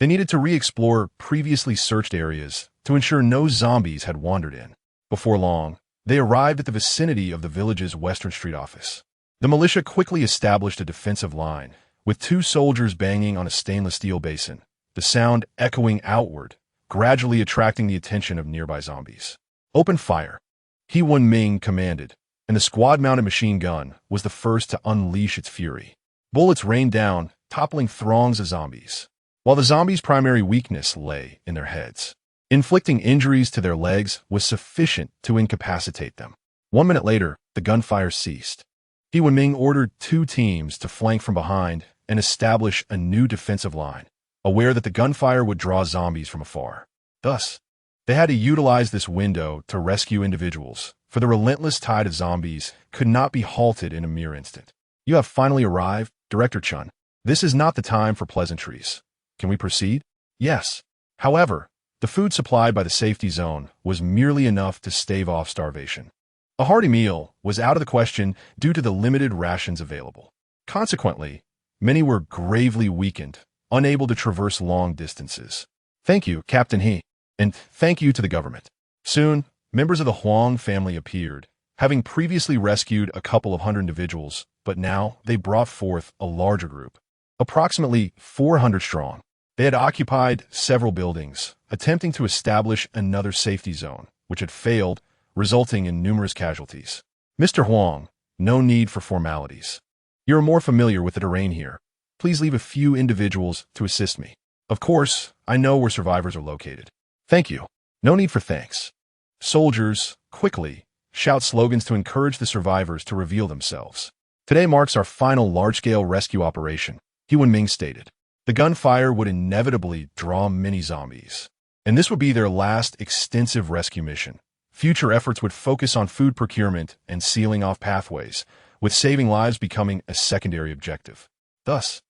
Speaker 1: They needed to re-explore previously searched areas to ensure no zombies had wandered in. Before long, they arrived at the vicinity of the village's Western Street office. The militia quickly established a defensive line, with 2 soldiers banging on a stainless steel basin, the sound echoing outward, gradually attracting the attention of nearby zombies. Open fire, He Wan-ming commanded, and the squad-mounted machine gun was the first to unleash its fury. Bullets rained down, toppling throngs of zombies, while the zombies' primary weakness lay in their heads. Inflicting injuries to their legs was sufficient to incapacitate them. 1 minute later, the gunfire ceased. He Wan-ming ordered 2 teams to flank from behind and establish a new defensive line, aware that the gunfire would draw zombies from afar. Thus, they had to utilize this window to rescue individuals, for the relentless tide of zombies could not be halted in a mere instant. You have finally arrived, Director Chun. This is not the time for pleasantries. Can we proceed? Yes. However, the food supplied by the safety zone was merely enough to stave off starvation. A hearty meal was out of the question due to the limited rations available. Consequently, many were gravely weakened, unable to traverse long distances. Thank you, Captain He, and thank you to the government. Soon, members of the Huang family appeared, having previously rescued a couple of hundred individuals, but now they brought forth a larger group, approximately 400 strong. They had occupied several buildings, attempting to establish another safety zone, which had failed, resulting in numerous casualties. Mr. Huang, no need for formalities. You are more familiar with the terrain here. Please leave a few individuals to assist me. Of course, I know where survivors are located. Thank you. No need for thanks. Soldiers, quickly, shout slogans to encourage the survivors to reveal themselves. Today marks our final large-scale rescue operation, He Wan-ming stated. The gunfire would inevitably draw many zombies, and this would be their last extensive rescue mission. Future efforts would focus on food procurement and sealing off pathways, with saving lives becoming a secondary objective. Thus,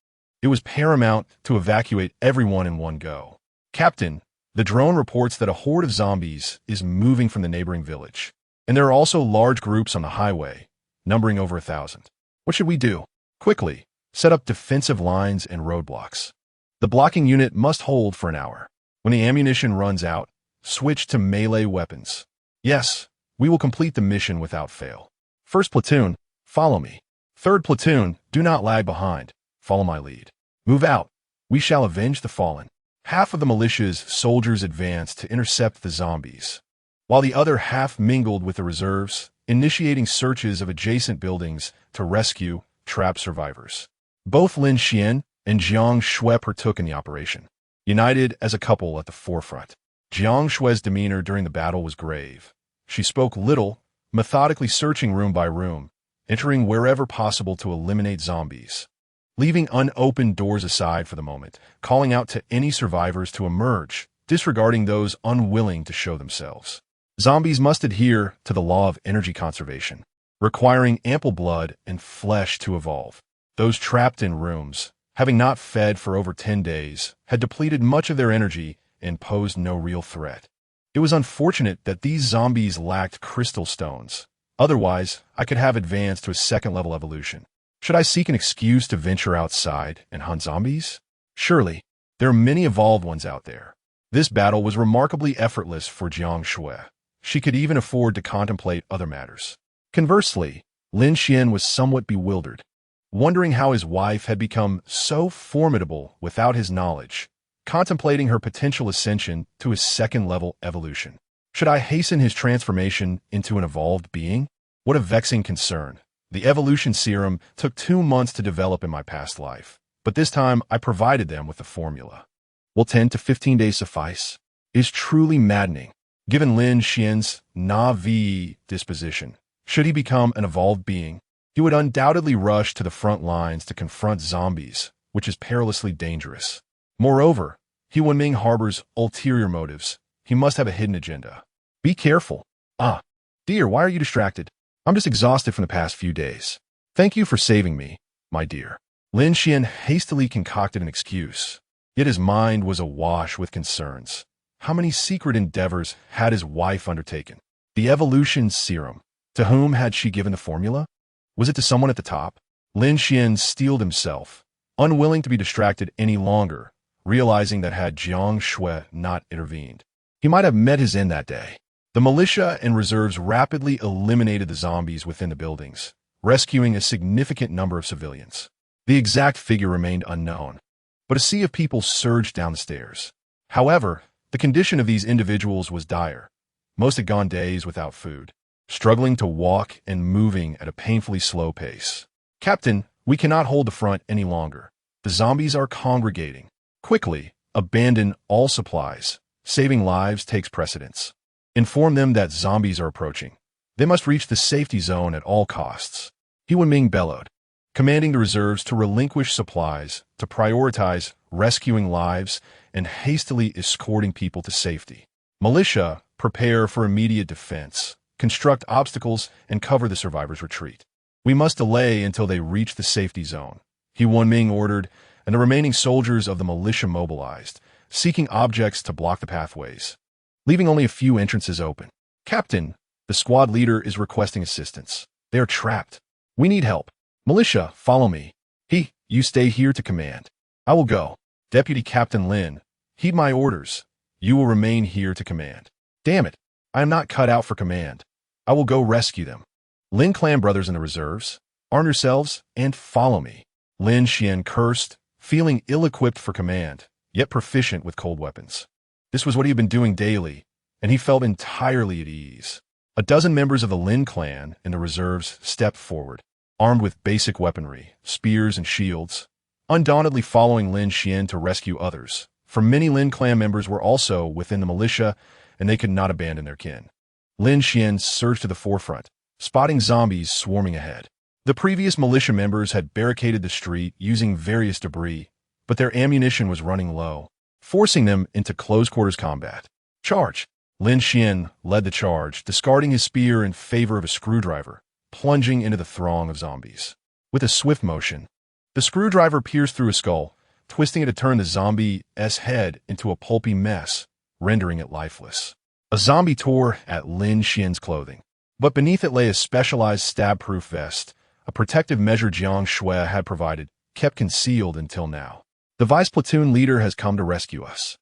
Speaker 1: it was paramount to evacuate everyone in one go. Captain, the drone reports that a horde of zombies is moving from the neighboring village, and there are also large groups on the highway, numbering over 1,000. What should we do? Quickly, set up defensive lines and roadblocks. The blocking unit must hold for an hour. When the ammunition runs out, switch to melee weapons. Yes, we will complete the mission without fail. First platoon, follow me. Third platoon, do not lag behind. Follow my lead. Move out. We shall avenge the fallen. Half of the militia's soldiers advanced to intercept the zombies, while the other half mingled with the reserves, initiating searches of adjacent buildings to rescue trapped survivors. Both Lin Xuan and Jiang Xue partook in the operation, united as a couple at the forefront. Jiang Xue's demeanor during the battle was grave. She spoke little, methodically searching room by room, entering wherever possible to eliminate zombies, leaving unopened doors aside for the moment, calling out to any survivors to emerge, disregarding those unwilling to show themselves. Zombies must adhere to the law of energy conservation, requiring ample blood and flesh to evolve. Those trapped in rooms, having not fed for over 10 days, had depleted much of their energy and posed no real threat. It was unfortunate that these zombies lacked crystal stones. Otherwise, I could have advanced to a second-level evolution. Should I seek an excuse to venture outside and hunt zombies? Surely, there are many evolved ones out there. This battle was remarkably effortless for Jiang Xue. She could even afford to contemplate other matters. Conversely, Lin Xuan was somewhat bewildered, wondering how his wife had become so formidable without his knowledge, contemplating her potential ascension to his second-level evolution. Should I hasten his transformation into an evolved being? What a vexing concern. The evolution serum took 2 months to develop in my past life, but this time I provided them with the formula. Will 10 to 15 days suffice? It is truly maddening. Given Lin Xuan's Na'vi disposition, should he become an evolved being, he would undoubtedly rush to the front lines to confront zombies, which is perilously dangerous. Moreover, He Wenming harbors ulterior motives. He must have a hidden agenda. Be careful. Ah, dear, why are you distracted? I'm just exhausted from the past few days. Thank you for saving me, my dear. Lin Xuan hastily concocted an excuse, yet his mind was awash with concerns. How many secret endeavors had his wife undertaken? The evolution serum. To whom had she given the formula? Was it to someone at the top? Lin Xuan steeled himself, unwilling to be distracted any longer, realizing that had Jiang Xue not intervened, he might have met his end that day. The militia and reserves rapidly eliminated the zombies within the buildings, rescuing a significant number of civilians. The exact figure remained unknown, but a sea of people surged down the stairs. However, the condition of these individuals was dire. Most had gone days without food, struggling to walk and moving at a painfully slow pace. Captain, we cannot hold the front any longer. The zombies are congregating. Quickly, abandon all supplies. Saving lives takes precedence. Inform them that zombies are approaching. They must reach the safety zone at all costs. He Wenming bellowed, commanding the reserves to relinquish supplies, to prioritize rescuing lives, and hastily escorting people to safety. Militia, prepare for immediate defense, construct obstacles, and cover the survivors' retreat. We must delay until they reach the safety zone, He Wenming ordered, and the remaining soldiers of the militia mobilized, seeking objects to block the pathways, leaving only a few entrances open. Captain, the squad leader is requesting assistance. They are trapped. We need help. Militia, follow me. You stay here to command. I will go. Deputy Captain Lin, heed my orders. You will remain here to command. Damn it, I am not cut out for command. I will go rescue them. Lin clan brothers in the reserves, arm yourselves and follow me. Lin Xuan cursed, feeling ill-equipped for command, yet proficient with cold weapons. This was what he had been doing daily, and he felt entirely at ease. A dozen members of the Lin clan in the reserves stepped forward, armed with basic weaponry, spears and shields, undauntedly following Lin Xuan to rescue others, for many Lin clan members were also within the militia, and they could not abandon their kin. Lin Xuan surged to the forefront, spotting zombies swarming ahead. The previous militia members had barricaded the street using various debris, but their ammunition was running low, forcing them into close-quarters combat. Charge! Lin Xuan led the charge, discarding his spear in favor of a screwdriver, plunging into the throng of zombies. With a swift motion, the screwdriver pierced through a skull, twisting it to turn the zombie's head into a pulpy mess, rendering it lifeless. A zombie tore at Lin Xuan's clothing, but beneath it lay a specialized stab-proof vest, a protective measure Jiang Xue had provided, kept concealed until now. The vice platoon leader has come to rescue us.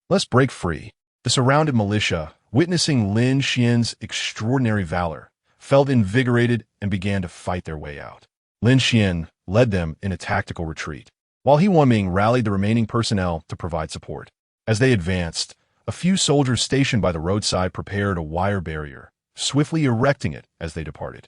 Speaker 1: Let's break free. The surrounded militia, witnessing Lin Xuan's extraordinary valor, felt invigorated and began to fight their way out. Lin Xuan led them in a tactical retreat, while He Wenming rallied the remaining personnel to provide support. As they advanced, a few soldiers stationed by the roadside prepared a wire barrier, swiftly erecting it as they departed.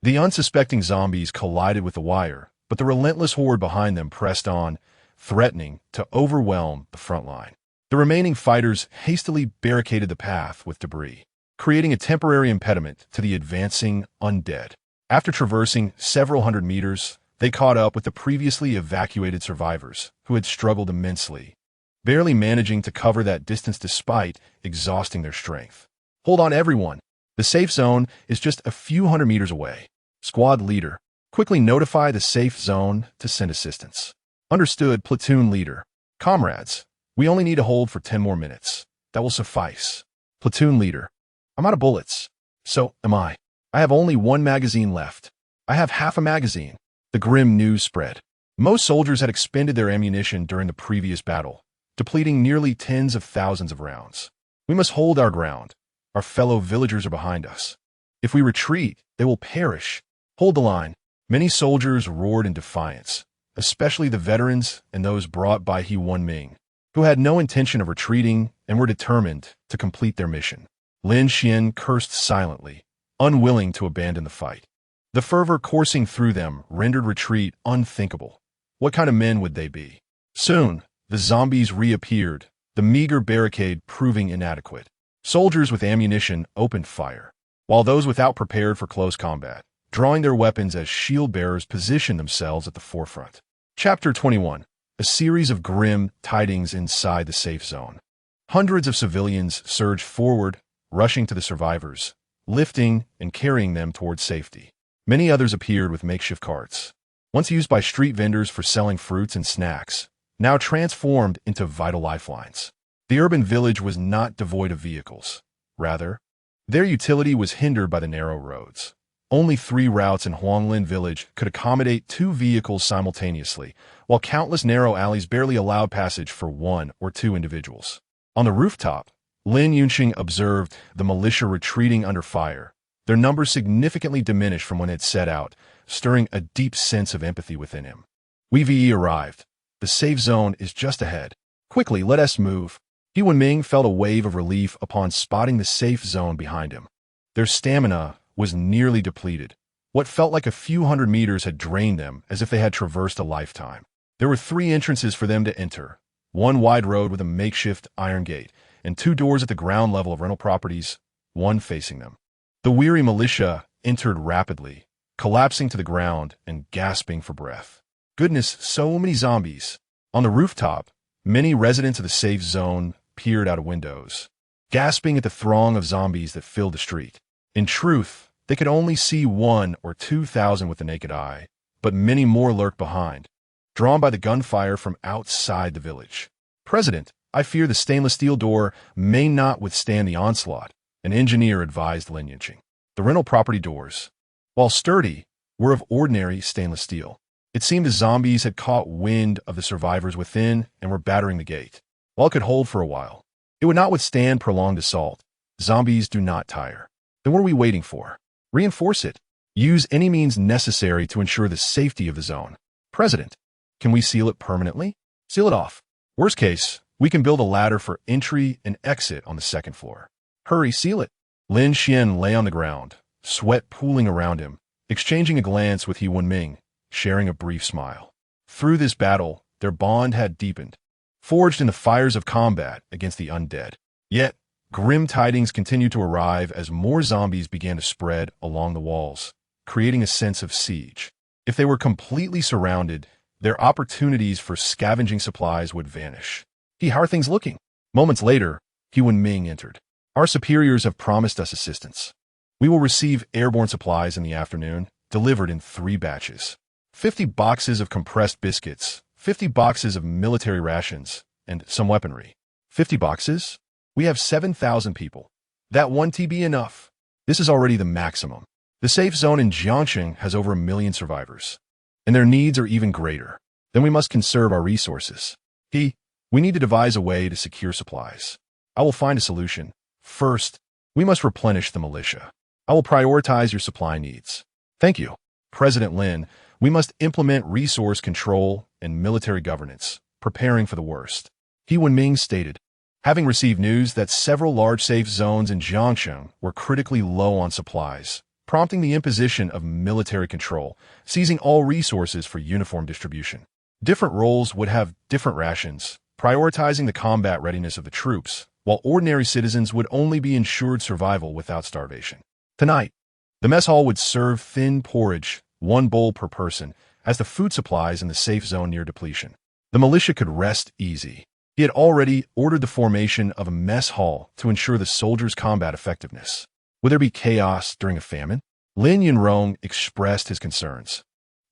Speaker 1: The unsuspecting zombies collided with the wire, but the relentless horde behind them pressed on, threatening to overwhelm the front line. The remaining fighters hastily barricaded the path with debris, creating a temporary impediment to the advancing undead. After traversing several hundred meters, they caught up with the previously evacuated survivors, who had struggled immensely, barely managing to cover that distance despite exhausting their strength. Hold on, everyone. The safe zone is just a few hundred meters away. Squad leader, quickly notify the safe zone to send assistance. Understood, platoon leader. Comrades, we only need to hold for 10 more minutes. That will suffice. Platoon leader, I'm out of bullets. So am I. I have only one magazine left. I have half a magazine. The grim news spread. Most soldiers had expended their ammunition during the previous battle, depleting nearly tens of thousands of rounds. We must hold our ground. Our fellow villagers are behind us. If we retreat, they will perish. Hold the line. Many soldiers roared in defiance, especially the veterans and those brought by He Wenming, who had no intention of retreating and were determined to complete their mission. Lin Xuan cursed silently, unwilling to abandon the fight. The fervor coursing through them rendered retreat unthinkable. What kind of men would they be? Soon, the zombies reappeared, the meager barricade proving inadequate. Soldiers with ammunition opened fire, while those without prepared for close combat, drawing their weapons as shield-bearers positioned themselves at the forefront. Chapter 21. A series of grim tidings inside the safe zone. Hundreds of civilians surged forward, rushing to the survivors, lifting and carrying them towards safety. Many others appeared with makeshift carts, once used by street vendors for selling fruits and snacks, now transformed into vital lifelines. The urban village was not devoid of vehicles. Rather, their utility was hindered by the narrow roads. Only 3 routes in Huanglin village could accommodate 2 vehicles simultaneously, while countless narrow alleys barely allowed passage for 1 or 2 individuals. On the rooftop, Lin Xuan observed the militia retreating under fire, their numbers significantly diminished from when it set out, stirring a deep sense of empathy within him. We arrived. The safe zone is just ahead. Quickly, let us move. Ming felt a wave of relief upon spotting the safe zone behind him. Their stamina was nearly depleted. What felt like a few hundred meters had drained them as if they had traversed a lifetime. There were 3 entrances for them to enter, 1 wide road with a makeshift iron gate, and 2 doors at the ground level of rental properties, 1 facing them. The weary militia entered rapidly, collapsing to the ground and gasping for breath. Goodness, so many zombies. On the rooftop, many residents of the safe zone peered out of windows, gasping at the throng of zombies that filled the street. In truth, they could only see 1 or 2,000 with the naked eye, but many more lurked behind, drawn by the gunfire from outside the village. President, I fear the stainless steel door may not withstand the onslaught, an engineer advised Lin Xuan. The rental property doors, while sturdy, were of ordinary stainless steel. It seemed the zombies had caught wind of the survivors within and were battering the gate. While it could hold for a while, it would not withstand prolonged assault. Zombies do not tire. Then what are we waiting for? Reinforce it. Use any means necessary to ensure the safety of the zone. President, can we seal it permanently? Seal it off. Worst case, we can build a ladder for entry and exit on the 2nd floor. Hurry, seal it. Lin Xuan lay on the ground, sweat pooling around him, exchanging a glance with Ming, sharing a brief smile. Through this battle, their bond had deepened, forged in the fires of combat against the undead. Yet, grim tidings continued to arrive as more zombies began to spread along the walls, creating a sense of siege. If they were completely surrounded, their opportunities for scavenging supplies would vanish. How are things looking? Moments later, Ming entered. Our superiors have promised us assistance. We will receive airborne supplies in the afternoon, delivered in 3 batches. 50 boxes of compressed biscuits, 50 boxes of military rations, and some weaponry. 50 boxes? We have 7,000 people. That 1 TB enough. This is already the maximum. The safe zone in Jiangxue has over 1 million survivors, and their needs are even greater. Then we must conserve our resources. We need to devise a way to secure supplies. I will find a solution. First, we must replenish the militia. I will prioritize your supply needs. Thank you, President Lin. We must implement resource control and military governance, preparing for the worst. Ming stated, having received news that several large safe zones in Jiangxue were critically low on supplies, prompting the imposition of military control, seizing all resources for uniform distribution. Different roles would have different rations, prioritizing the combat readiness of the troops, while ordinary citizens would only be ensured survival without starvation. Tonight, the mess hall would serve thin porridge, 1 bowl per person, as the food supplies in the safe zone near depletion. The militia could rest easy. He had already ordered the formation of a mess hall to ensure the soldiers' combat effectiveness. Would there be chaos during a famine? Lin Yunrong expressed his concerns.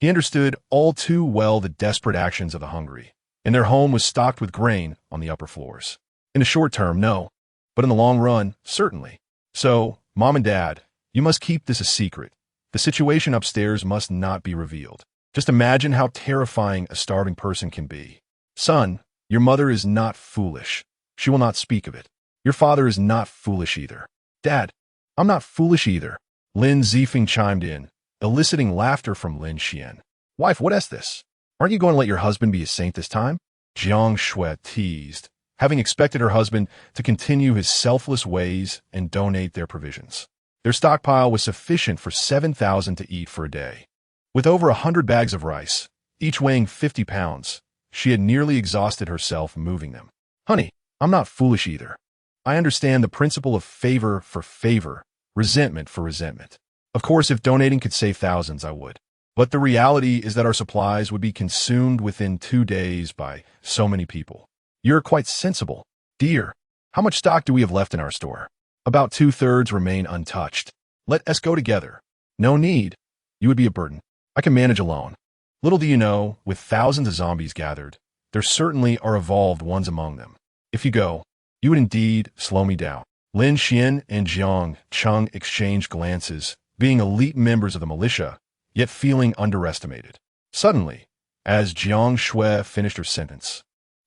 Speaker 1: He understood all too well the desperate actions of the hungry, and their home was stocked with grain on the upper floors. In the short term, no, but in the long run, certainly. So, Mom and Dad, you must keep this a secret. The situation upstairs must not be revealed. Just imagine how terrifying a starving person can be. Son, your mother is not foolish. She will not speak of it. Your father is not foolish either. Dad, I'm not foolish either. Lin Zifeng chimed in, eliciting laughter from Lin Xuan. Wife, what is this? Aren't you going to let your husband be a saint this time? Jiang Xue teased, having expected her husband to continue his selfless ways and donate their provisions. Their stockpile was sufficient for 7,000 to eat for a day. With over 100 bags of rice, each weighing 50 pounds, she had nearly exhausted herself moving them. Honey, I'm not foolish either. I understand the principle of favor for favor, resentment for resentment. Of course, if donating could save thousands, I would. But the reality is that our supplies would be consumed within 2 days by so many people. You're quite sensible. Dear, how much stock do we have left in our store? About 2/3 remain untouched. Let us go together. No need. You would be a burden. I can manage alone. Little do you know, with thousands of zombies gathered, there certainly are evolved ones among them. If you go, you would indeed slow me down. Lin Xuan and Jiang Xue exchanged glances, being elite members of the militia, yet feeling underestimated. Suddenly, as Jiang Xue finished her sentence,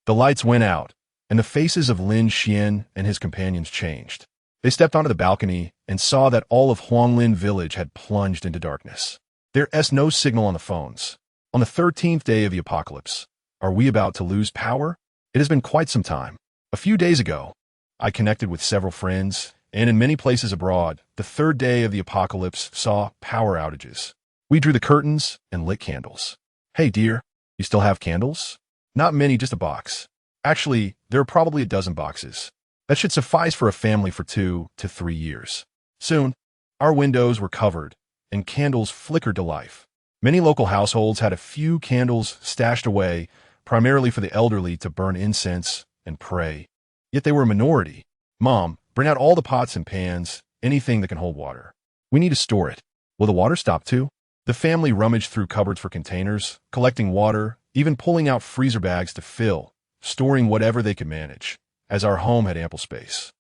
Speaker 1: the lights went out, and the faces of Lin Xuan and his companions changed. They stepped onto the balcony and saw that all of Huanglin village had plunged into darkness. There is no signal on the phones. On the 13th day of the apocalypse, are we about to lose power? It has been quite some time. A few days ago, I connected with several friends, and in many places abroad, the 3rd day of the apocalypse saw power outages. We drew the curtains and lit candles. Hey, dear, you still have candles? Not many, just a box. Actually, there are probably a dozen boxes. That should suffice for a family for 2 to 3 years. Soon, our windows were covered, and candles flickered to life. Many local households had a few candles stashed away, primarily for the elderly to burn incense and pray. Yet they were a minority. Mom, bring out all the pots and pans, anything that can hold water. We need to store it. Will the water stop too? The family rummaged through cupboards for containers, collecting water, even pulling out freezer bags to fill, storing whatever they could manage, as our home had ample space.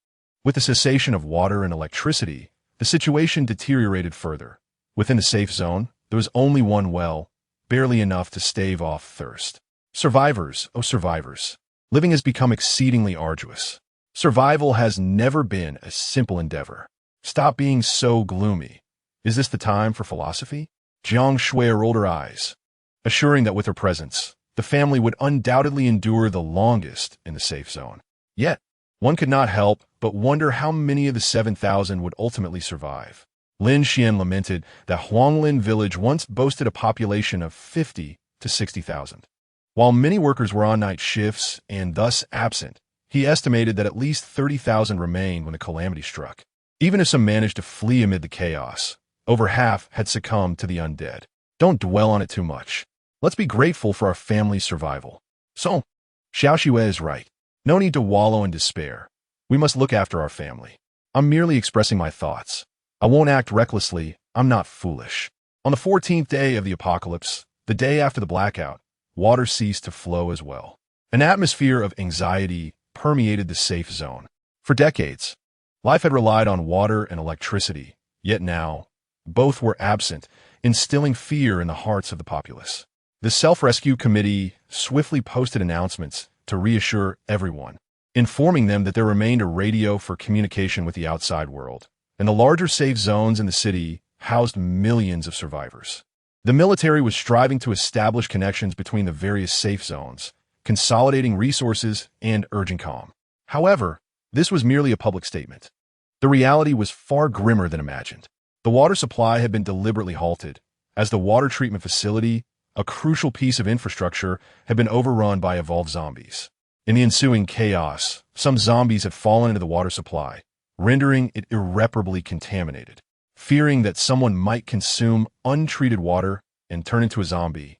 Speaker 1: With the cessation of water and electricity, the situation deteriorated further. Within the safe zone, there was only one well, barely enough to stave off thirst. Survivors, oh survivors, living has become exceedingly arduous. Survival has never been a simple endeavor. Stop being so gloomy. Is this the time for philosophy? Jiang Xue rolled her eyes, assuring that with her presence, the family would undoubtedly endure the longest in the safe zone. Yet, one could not help but wonder how many of the 7,000 would ultimately survive. Lin Xuan lamented that Huanglin village once boasted a population of 50 to 60,000. While many workers were on night shifts and thus absent, he estimated that at least 30,000 remained when the calamity struck. Even if some managed to flee amid the chaos, over half had succumbed to the undead. Don't dwell on it too much. Let's be grateful for our family's survival. So, Xiao Xue is right. No need to wallow in despair. We must look after our family. I'm merely expressing my thoughts. I won't act recklessly. I'm not foolish. On the 14th day of the apocalypse, the day after the blackout, water ceased to flow as well. An atmosphere of anxiety permeated the safe zone. For decades, life had relied on water and electricity, yet now, both were absent, instilling fear in the hearts of the populace. The Self-Rescue Committee swiftly posted announcements to reassure everyone, informing them that there remained a radio for communication with the outside world, and the larger safe zones in the city housed millions of survivors. The military was striving to establish connections between the various safe zones, consolidating resources and urging calm. However, this was merely a public statement. The reality was far grimmer than imagined. The water supply had been deliberately halted, as the water treatment facility, a crucial piece of infrastructure, had been overrun by evolved zombies. In the ensuing chaos, some zombies had fallen into the water supply, rendering it irreparably contaminated. Fearing that someone might consume untreated water and turn into a zombie,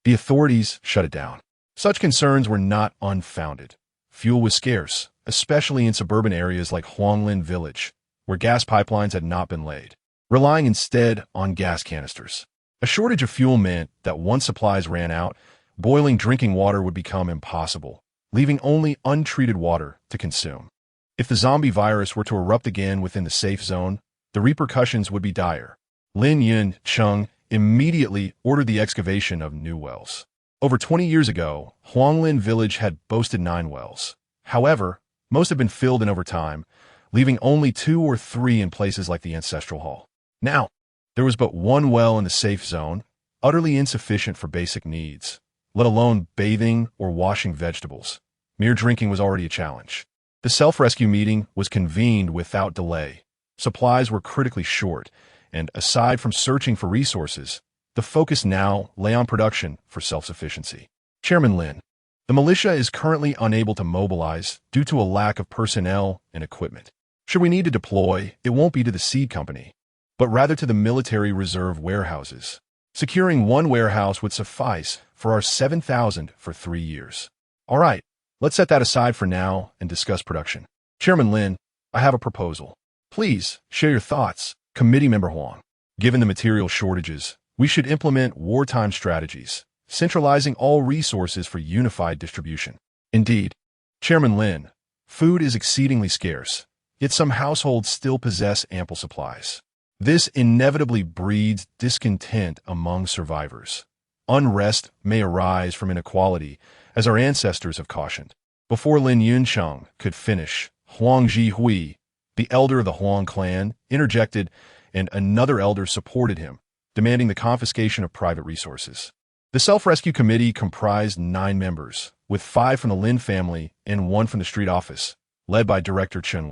Speaker 1: the authorities shut it down. Such concerns were not unfounded. Fuel was scarce, especially in suburban areas like Huanglin village, where gas pipelines had not been laid, relying instead on gas canisters. A shortage of fuel meant that once supplies ran out, boiling drinking water would become impossible, leaving only untreated water to consume. If the zombie virus were to erupt again within the safe zone, the repercussions would be dire. Lin Xuan immediately ordered the excavation of new wells. Over 20 years ago, Huanglin village had boasted 9 wells. However, most had been filled in over time, leaving only 2 or 3 in places like the ancestral hall. Now, there was but 1 well in the safe zone, utterly insufficient for basic needs, let alone bathing or washing vegetables. Mere drinking was already a challenge. The self-rescue meeting was convened without delay. Supplies were critically short, and aside from searching for resources, the focus now lay on production for self-sufficiency. Chairman Lin, the militia is currently unable to mobilize due to a lack of personnel and equipment. Should we need to deploy, it won't be to the seed company, but rather to the military reserve warehouses. Securing one warehouse would suffice for our 7,000 for 3 years. All right, let's set that aside for now and discuss production. Chairman Lin, I have a proposal. Please share your thoughts, Committee Member Huang. Given the material shortages, we should implement wartime strategies, centralizing all resources for unified distribution. Indeed, Chairman Lin, food is exceedingly scarce, yet some households still possess ample supplies. This inevitably breeds discontent among survivors. Unrest may arise from inequality, as our ancestors have cautioned. Before Lin Xuan could finish, Huang Jihui, the elder of the Huang clan, interjected, and another elder supported him, demanding the confiscation of private resources. The self-rescue committee comprised 9 members, with 5 from the Lin family and 1 from the street office, led by Director Chen.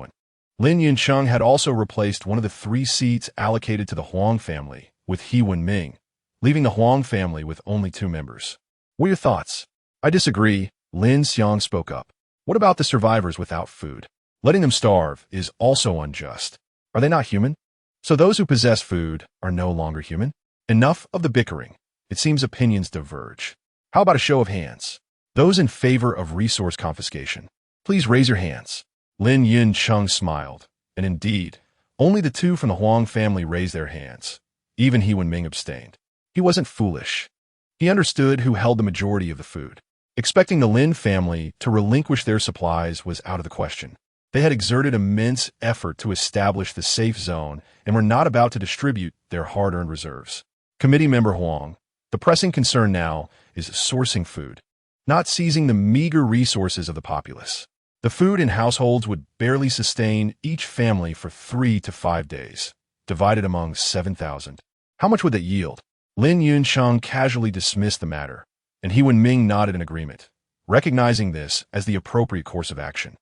Speaker 1: Lin Xuan had also replaced one of the 3 seats allocated to the Huang family with He Wenming, leaving the Huang family with only 2 members. What are your thoughts? I disagree, Lin Xuan spoke up. What about the survivors without food? Letting them starve is also unjust. Are they not human? So those who possess food are no longer human? Enough of the bickering. It seems opinions diverge. How about a show of hands? Those in favor of resource confiscation, please raise your hands. Lin Xuan smiled, and indeed, only the 2 from the Huang family raised their hands. Even He Wenming abstained. He wasn't foolish. He understood who held the majority of the food. Expecting the Lin family to relinquish their supplies was out of the question. They had exerted immense effort to establish the safe zone and were not about to distribute their hard-earned reserves. Committee Member Huang, the pressing concern now is sourcing food, not seizing the meager resources of the populace. The food in households would barely sustain each family for 3 to 5 days, divided among 7,000. How much would that yield? Lin Xuan casually dismissed the matter, and He Wenming nodded in agreement, recognizing this as the appropriate course of action.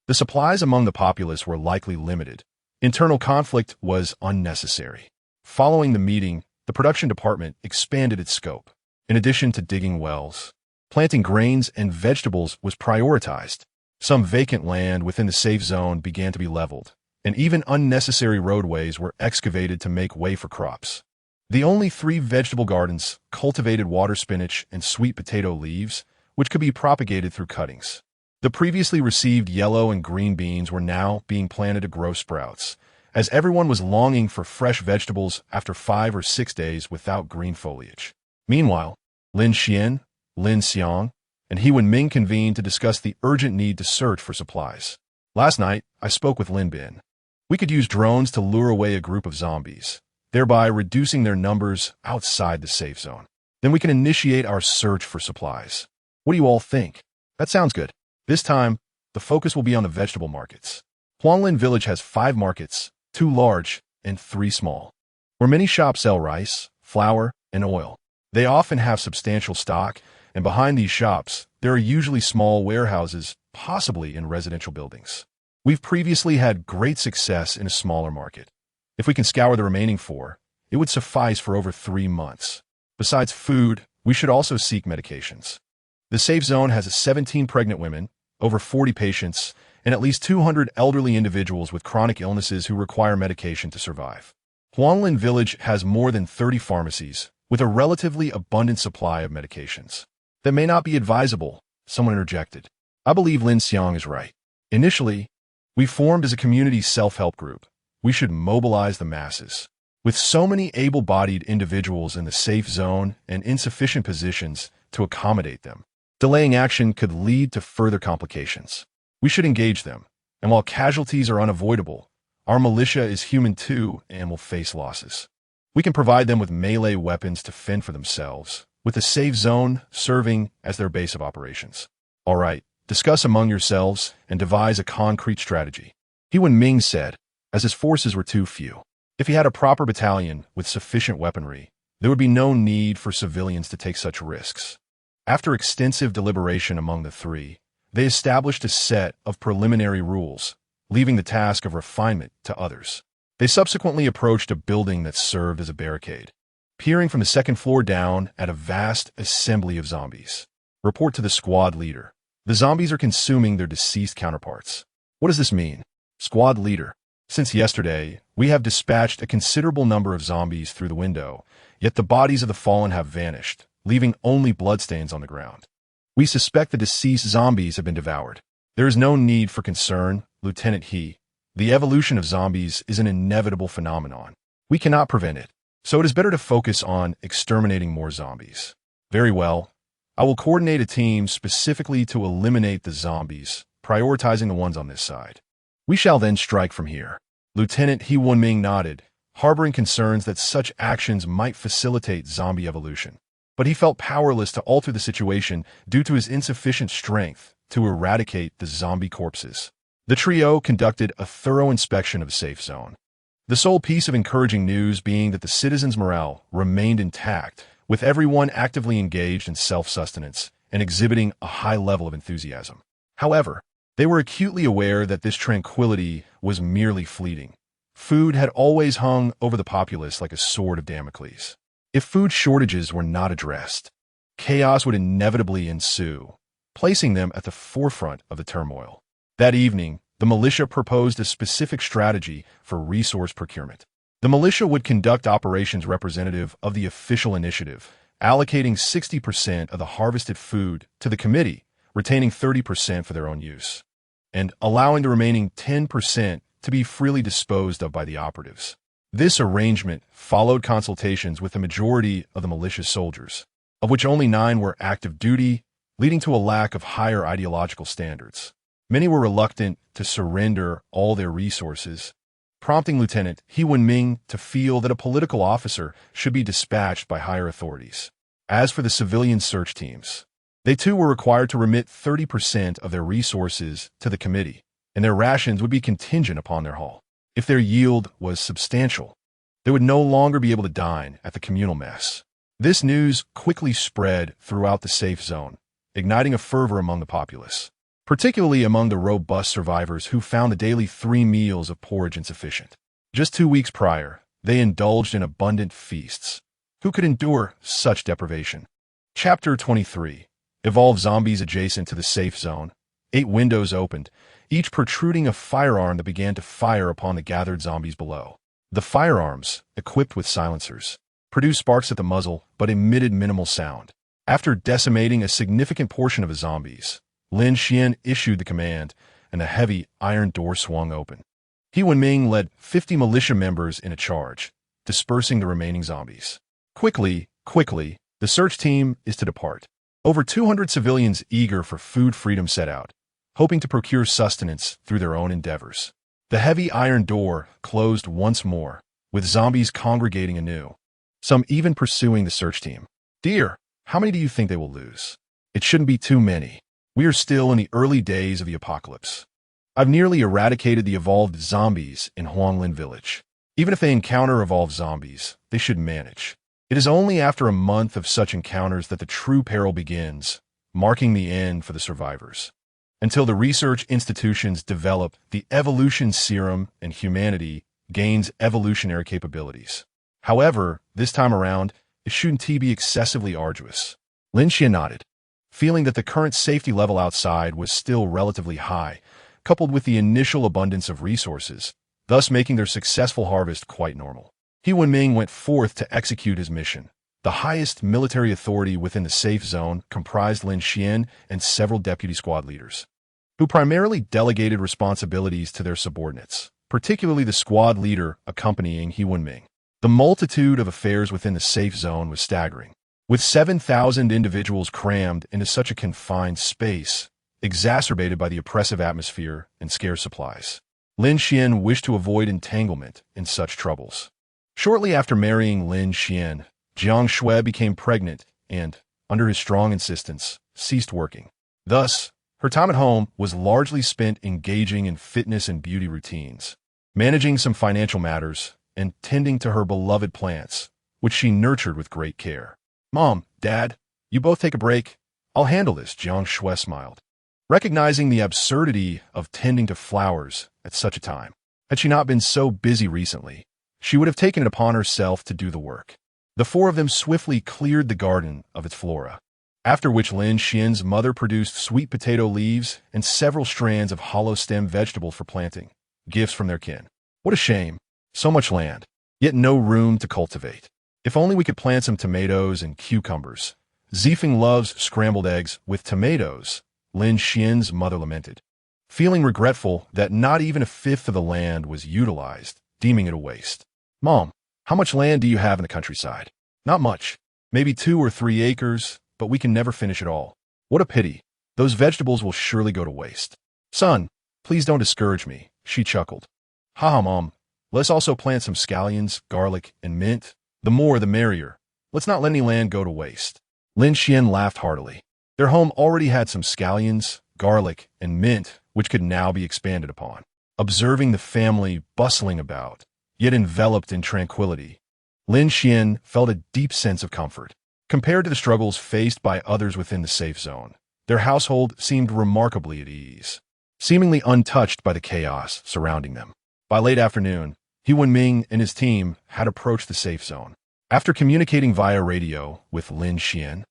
Speaker 1: The supplies among the populace were likely limited. Internal conflict was unnecessary. Following the meeting, the production department expanded its scope. In addition to digging wells, planting grains and vegetables was prioritized. Some vacant land within the safe zone began to be leveled, and even unnecessary roadways were excavated to make way for crops. The only 3 vegetable gardens cultivated water spinach and sweet potato leaves, which could be propagated through cuttings. The previously received yellow and green beans were now being planted to grow sprouts, as everyone was longing for fresh vegetables after 5 or 6 days without green foliage. Meanwhile, Lin Xuan, Lin Xuan, and He Wenming convened to discuss the urgent need to search for supplies. Last night, I spoke with Lin Bin. We could use drones to lure away a group of zombies, thereby reducing their numbers outside the safe zone. Then we can initiate our search for supplies. What do you all think? That sounds good. This time, the focus will be on the vegetable markets. Huanglin Village has 5 markets, 2 large and 3 small, where many shops sell rice, flour, and oil. They often have substantial stock, and behind these shops, there are usually small warehouses, possibly in residential buildings. We've previously had great success in a smaller market. If we can scour the remaining 4, it would suffice for over 3 months. Besides food, we should also seek medications. The safe zone has 17 pregnant women, over 40 patients, and at least 200 elderly individuals with chronic illnesses who require medication to survive. Huanglin Village has more than 30 pharmacies, with a relatively abundant supply of medications. That may not be advisable, someone interjected. I believe Lin Xuan is right. Initially, we formed as a community self-help group. We should mobilize the masses. With so many able-bodied individuals in the safe zone and insufficient positions to accommodate them, delaying action could lead to further complications. We should engage them, and while casualties are unavoidable, our militia is human too and will face losses. We can provide them with melee weapons to fend for themselves, with the safe zone serving as their base of operations. All right, discuss among yourselves and devise a concrete strategy. He Wenming said, as his forces were too few. If he had a proper battalion with sufficient weaponry, there would be no need for civilians to take such risks. After extensive deliberation among the 3, they established a set of preliminary rules, leaving the task of refinement to others. They subsequently approached a building that served as a barricade, peering from the second floor down at a vast assembly of zombies. Report to the squad leader. The zombies are consuming their deceased counterparts. What does this mean? Squad leader. Since yesterday, we have dispatched a considerable number of zombies through the window, yet the bodies of the fallen have vanished, leaving only bloodstains on the ground. We suspect the deceased zombies have been devoured. There is no need for concern, Lieutenant He. The evolution of zombies is an inevitable phenomenon. We cannot prevent it, so it is better to focus on exterminating more zombies. Very well. I will coordinate a team specifically to eliminate the zombies, prioritizing the ones on this side. We shall then strike from here. Lieutenant He Wenming nodded, harboring concerns that such actions might facilitate zombie evolution. But he felt powerless to alter the situation due to his insufficient strength to eradicate the zombie corpses. The trio conducted a thorough inspection of the safe zone. The sole piece of encouraging news being that the citizens' morale remained intact, with everyone actively engaged in self-sustenance and exhibiting a high level of enthusiasm. However, they were acutely aware that this tranquility was merely fleeting. Food had always hung over the populace like a sword of Damocles. If food shortages were not addressed, chaos would inevitably ensue, placing them at the forefront of the turmoil. That evening, the militia proposed a specific strategy for resource procurement. The militia would conduct operations representative of the official initiative, allocating 60% of the harvested food to the committee, retaining 30% for their own use, and allowing the remaining 10% to be freely disposed of by the operatives. This arrangement followed consultations with the majority of the militia soldiers, of which only 9 were active duty, leading to a lack of higher ideological standards. Many were reluctant to surrender all their resources, prompting Lieutenant He Wenming to feel that a political officer should be dispatched by higher authorities. As for the civilian search teams, they too were required to remit 30% of their resources to the committee, and their rations would be contingent upon their haul. If their yield was substantial, they would no longer be able to dine at the communal mess. This news quickly spread throughout the safe zone, igniting a fervor among the populace, particularly among the robust survivors who found the daily 3 meals of porridge insufficient. Just 2 weeks prior, they indulged in abundant feasts. Who could endure such deprivation? Chapter 23. Evolve zombies adjacent to the safe zone. 8 windows opened, each protruding a firearm that began to fire upon the gathered zombies below. The firearms, equipped with silencers, produced sparks at the muzzle but emitted minimal sound. After decimating a significant portion of the zombies, Lin Xuan issued the command, and a heavy iron door swung open. He Wenming led 50 militia members in a charge, dispersing the remaining zombies. Quickly, the search team is to depart. Over 200 civilians eager for food freedom set out, hoping to procure sustenance through their own endeavors. The heavy iron door closed once more, with zombies congregating anew, some even pursuing the search team. Dear, how many do you think they will lose? It shouldn't be too many. We are still in the early days of the apocalypse. I've nearly eradicated the evolved zombies in Huanglin village. Even if they encounter evolved zombies, they should manage. It is only after a month of such encounters that the true peril begins, marking the end for the survivors. Until the research institutions develop the evolution serum and humanity gains evolutionary capabilities. However, this time around, it shouldn't be excessively arduous. Lin Xuan nodded, feeling that the current safety level outside was still relatively high, coupled with the initial abundance of resources, thus making their successful harvest quite normal. He Wenming went forth to execute his mission. The highest military authority within the safe zone comprised Lin Xuan and several deputy squad leaders, who primarily delegated responsibilities to their subordinates, particularly the squad leader accompanying He Wenming. The multitude of affairs within the safe zone was staggering. With 7,000 individuals crammed into such a confined space, exacerbated by the oppressive atmosphere and scarce supplies, Lin Xuan wished to avoid entanglement in such troubles. Shortly after marrying Lin Xuan, Jiang Xue became pregnant and, under his strong insistence, ceased working. Thus, her time at home was largely spent engaging in fitness and beauty routines, managing some financial matters, and tending to her beloved plants, which she nurtured with great care. Mom, Dad, you both take a break. I'll handle this, Jiang Xue smiled, recognizing the absurdity of tending to flowers at such a time. Had she not been so busy recently, she would have taken it upon herself to do the work. The four of them swiftly cleared the garden of its flora, after which Lin Xian's mother produced sweet potato leaves and several strands of hollow-stem vegetables for planting, gifts from their kin. What a shame. So much land, yet no room to cultivate. If only we could plant some tomatoes and cucumbers. Zifeng loves scrambled eggs with tomatoes, Lin Xian's mother lamented, feeling regretful that not even a fifth of the land was utilized, deeming it a waste. Mom, how much land do you have in the countryside? Not much. Maybe 2 or 3 acres, but we can never finish it all. What a pity. Those vegetables will surely go to waste. Son, please don't discourage me, she chuckled. Haha, Mom. Let's also plant some scallions, garlic, and mint. The more, the merrier. Let's not let any land go to waste. Lin Xian laughed heartily. Their home already had some scallions, garlic, and mint, which could now be expanded upon. Observing the family bustling about, yet enveloped in tranquility, Lin Xian felt a deep sense of comfort. Compared to the struggles faced by others within the safe zone, their household seemed remarkably at ease, seemingly untouched by the chaos surrounding them. By late afternoon, He Wenming and his team had approached the safe zone. After communicating via radio with Lin Xian,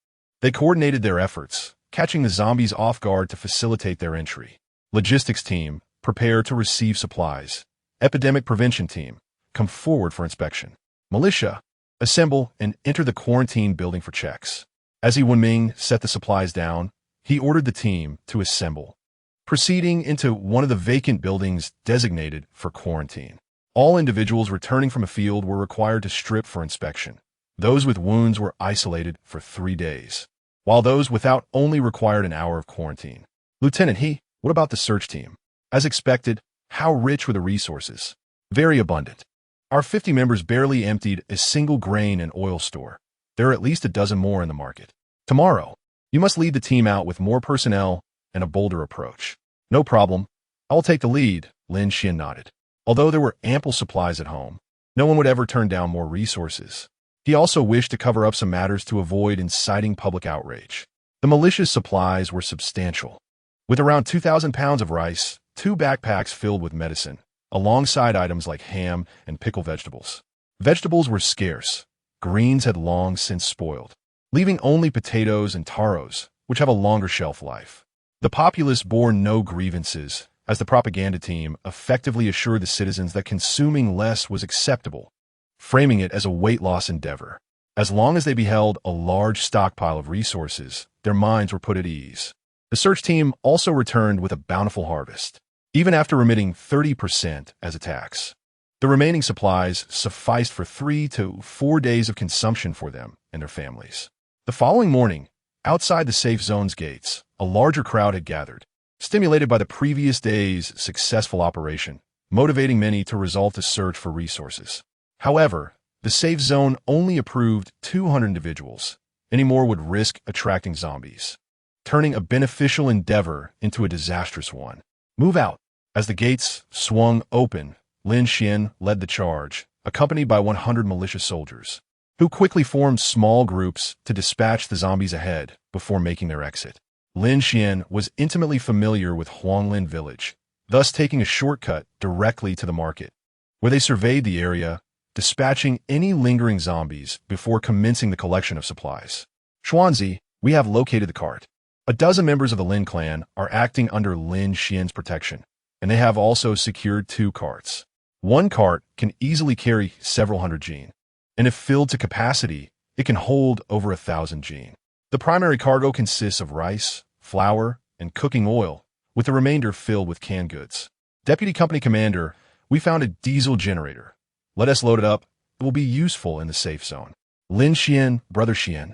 Speaker 1: they coordinated their efforts, catching the zombies off guard to facilitate their entry. Logistics team, prepare to receive supplies. Epidemic prevention team, come forward for inspection. Militia, assemble and enter the quarantine building for checks. As He Wenming set the supplies down, he ordered the team to assemble, proceeding into one of the vacant buildings designated for quarantine. All individuals returning from a field were required to strip for inspection. Those with wounds were isolated for 3 days, while those without only required an hour of quarantine. Lieutenant He, what about the search team? As expected, how rich were the resources? Very abundant. Our 50 members barely emptied a single grain and oil store. There are at least a dozen more in the market. Tomorrow, you must lead the team out with more personnel and a bolder approach. No problem. I will take the lead, Lin Xian nodded. Although there were ample supplies at home, no one would ever turn down more resources. He also wished to cover up some matters to avoid inciting public outrage. The militia's supplies were substantial, with around 2,000 pounds of rice, 2 backpacks filled with medicine, alongside items like ham and pickled vegetables. Vegetables were scarce. Greens had long since spoiled, leaving only potatoes and taros, which have a longer shelf life. The populace bore no grievances, as the propaganda team effectively assured the citizens that consuming less was acceptable, framing it as a weight loss endeavor. As long as they beheld a large stockpile of resources, their minds were put at ease. The search team also returned with a bountiful harvest, even after remitting 30% as a tax. The remaining supplies sufficed for 3 to 4 days of consumption for them and their families. The following morning, outside the safe zone's gates, a larger crowd had gathered, stimulated by the previous day's successful operation, motivating many to resolve to search for resources. However, the safe zone only approved 200 individuals. Any more would risk attracting zombies, turning a beneficial endeavor into a disastrous one. Move out. As the gates swung open, Lin Xian led the charge, accompanied by 100 militia soldiers, who quickly formed small groups to dispatch the zombies ahead before making their exit. Lin Xian was intimately familiar with Huanglin village, thus taking a shortcut directly to the market, where they surveyed the area, dispatching any lingering zombies before commencing the collection of supplies. Xuanzi, we have located the cart. A dozen members of the Lin clan are acting under Lin Xian's protection, and they have also secured 2 carts. One cart can easily carry several hundred jin, and if filled to capacity, it can hold over 1,000 jin. The primary cargo consists of rice, flour, and cooking oil, with the remainder filled with canned goods. Deputy Company Commander, we found a diesel generator. Let us load it up. It will be useful in the safe zone. Lin Xian, Brother Xian,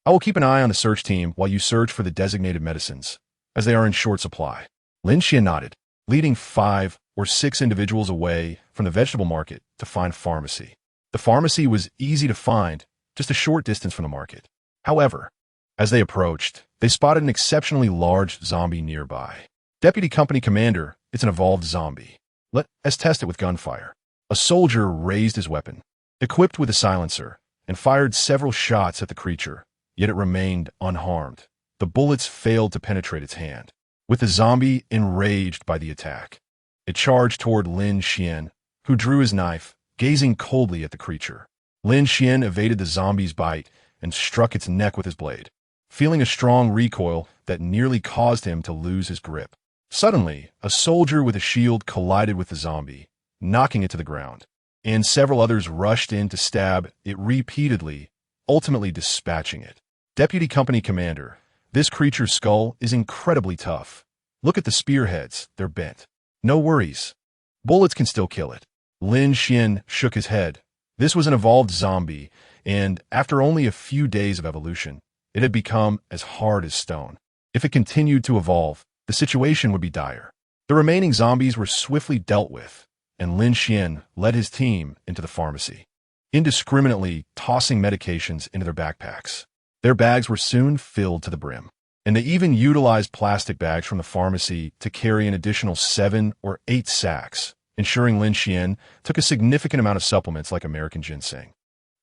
Speaker 1: I will keep an eye on the search team while you search for the designated medicines, as they are in short supply. Lin Xian nodded, leading 5 or 6 individuals away from the vegetable market to find a pharmacy. The pharmacy was easy to find, just a short distance from the market. However, as they approached, they spotted an exceptionally large zombie nearby. Deputy Company Commander, it's an evolved zombie. Let us test it with gunfire. A soldier raised his weapon, equipped with a silencer, and fired several shots at the creature, yet it remained unharmed. The bullets failed to penetrate its hand, with the zombie enraged by the attack. It charged toward Lin Xuan, who drew his knife, gazing coldly at the creature. Lin Xuan evaded the zombie's bite and struck its neck with his blade, feeling a strong recoil that nearly caused him to lose his grip. Suddenly, a soldier with a shield collided with the zombie, knocking it to the ground, and several others rushed in to stab it repeatedly, ultimately dispatching it. Deputy Company Commander, this creature's skull is incredibly tough. Look at the spearheads, they're bent. No worries. Bullets can still kill it. Lin Xuan shook his head. This was an evolved zombie, and after only a few days of evolution, it had become as hard as stone. If it continued to evolve, the situation would be dire. The remaining zombies were swiftly dealt with, and Lin Xuan led his team into the pharmacy, indiscriminately tossing medications into their backpacks. Their bags were soon filled to the brim, and they even utilized plastic bags from the pharmacy to carry an additional 7 or 8 sacks, ensuring Lin Xuan took a significant amount of supplements like American ginseng.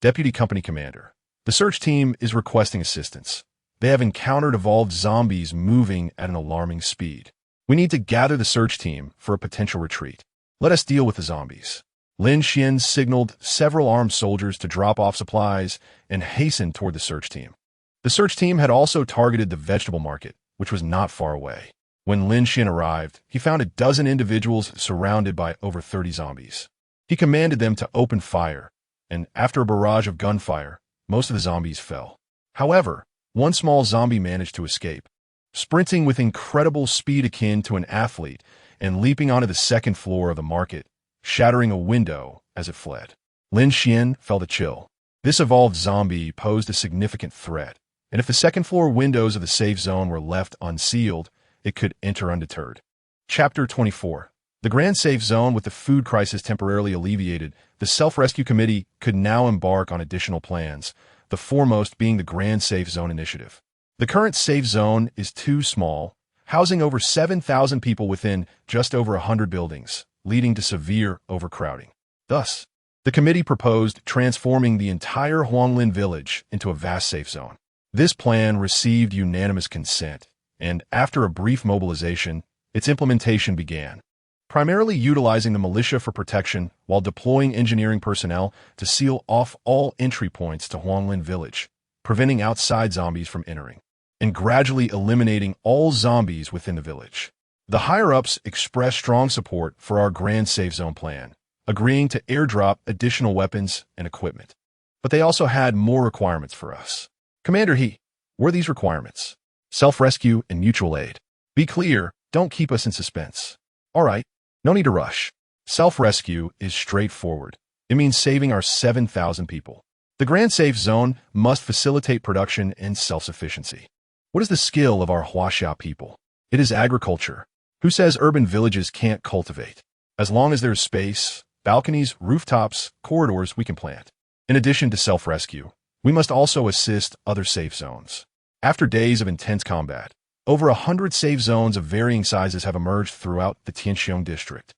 Speaker 1: Deputy Company Commander, the search team is requesting assistance. They have encountered evolved zombies moving at an alarming speed. We need to gather the search team for a potential retreat. Let us deal with the zombies. Lin Xuan signaled several armed soldiers to drop off supplies and hasten toward the search team. The search team had also targeted the vegetable market, which was not far away. When Lin Xuan arrived, he found a dozen individuals surrounded by over 30 zombies. He commanded them to open fire, and after a barrage of gunfire, most of the zombies fell. However, one small zombie managed to escape, sprinting with incredible speed akin to an athlete and leaping onto the second floor of the market, shattering a window as it fled. Lin Xuan felt a chill. This evolved zombie posed a significant threat, and if the second-floor windows of the safe zone were left unsealed, it could enter undeterred. Chapter 24. The Grand Safe Zone. With the food crisis temporarily alleviated, the Self-Rescue Committee could now embark on additional plans, the foremost being the Grand Safe Zone initiative. The current safe zone is too small, housing over 7,000 people within just over 100 buildings, leading to severe overcrowding. Thus, the committee proposed transforming the entire Huanglin village into a vast safe zone. This plan received unanimous consent, and after a brief mobilization, its implementation began, primarily utilizing the militia for protection while deploying engineering personnel to seal off all entry points to Huanglin village, preventing outside zombies from entering, and gradually eliminating all zombies within the village. The higher-ups expressed strong support for our Grand Safe Zone plan, agreeing to airdrop additional weapons and equipment. But they also had more requirements for us. Commander He, were these requirements? Self-rescue and mutual aid. Be clear, don't keep us in suspense. All right, no need to rush. Self-rescue is straightforward. It means saving our 7,000 people. The Grand Safe Zone must facilitate production and self-sufficiency. What is the skill of our Huaxia people? It is agriculture. Who says urban villages can't cultivate? As long as there's space, balconies, rooftops, corridors, we can plant. In addition to self-rescue, we must also assist other safe zones. After days of intense combat, over 100 safe zones of varying sizes have emerged throughout the Tianxiong district.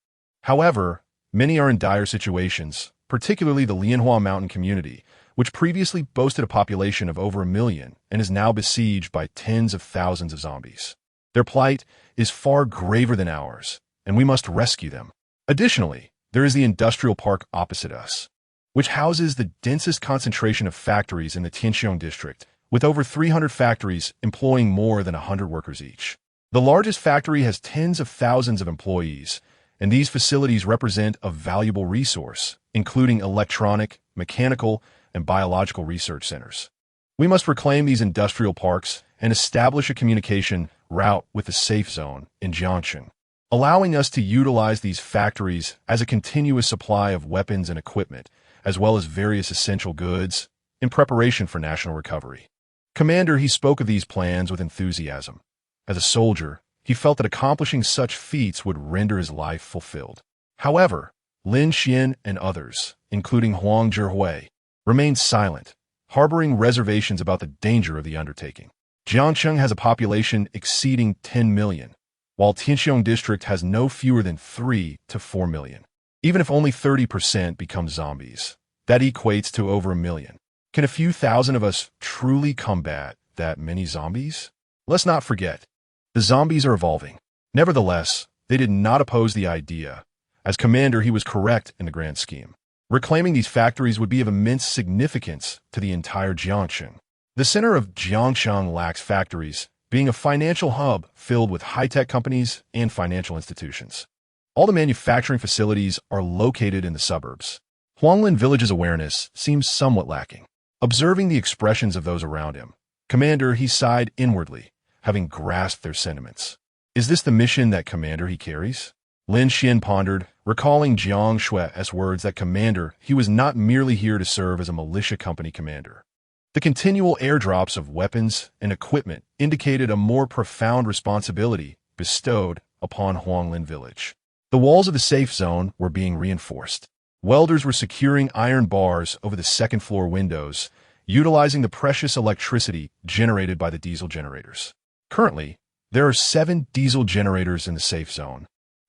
Speaker 1: However, many are in dire situations, particularly the Lianhua Mountain community, which previously boasted a population of over 1 million and is now besieged by tens of thousands of zombies. Their plight is far graver than ours, and we must rescue them. Additionally, there is the industrial park opposite us, which houses the densest concentration of factories in the Tianxiong district, with over 300 factories employing more than 100 workers each. The largest factory has tens of thousands of employees, and these facilities represent a valuable resource, including electronic, mechanical, and biological research centers. We must reclaim these industrial parks and establish a communication route with the safe zone in Jiangxue, allowing us to utilize these factories as a continuous supply of weapons and equipment, as well as various essential goods, in preparation for national recovery. Commander, he spoke of these plans with enthusiasm. As a soldier, he felt that accomplishing such feats would render his life fulfilled. However, Lin Xuan and others, including Huang Zhihui, remained silent, harboring reservations about the danger of the undertaking. Jiangxue has a population exceeding 10 million, while Tianxiong district has no fewer than 3 to 4 million. Even if only 30% become zombies, that equates to over 1 million. Can a few thousand of us truly combat that many zombies? Let's not forget, the zombies are evolving. Nevertheless, They did not oppose the idea. As commander, he was correct in the grand scheme. Reclaiming these factories would be of immense significance to the entire Jiangxue. The center of Jiangxue lacks factories, being a financial hub filled with high-tech companies and financial institutions. All the manufacturing facilities are located in the suburbs. Huanglin Village's awareness seems somewhat lacking. Observing the expressions of those around him, Commander, he sighed inwardly, having grasped their sentiments. Is this the mission that Commander he carries? Lin Xuan pondered, recalling Jiang Xue's words that Commander, he was not merely here to serve as a militia company commander. The continual airdrops of weapons and equipment indicated a more profound responsibility bestowed upon Huanglin Village. The walls of the safe zone were being reinforced. Welders were securing iron bars over the second-floor windows, utilizing the precious electricity generated by the diesel generators. Currently, there are 7 diesel generators in the safe zone,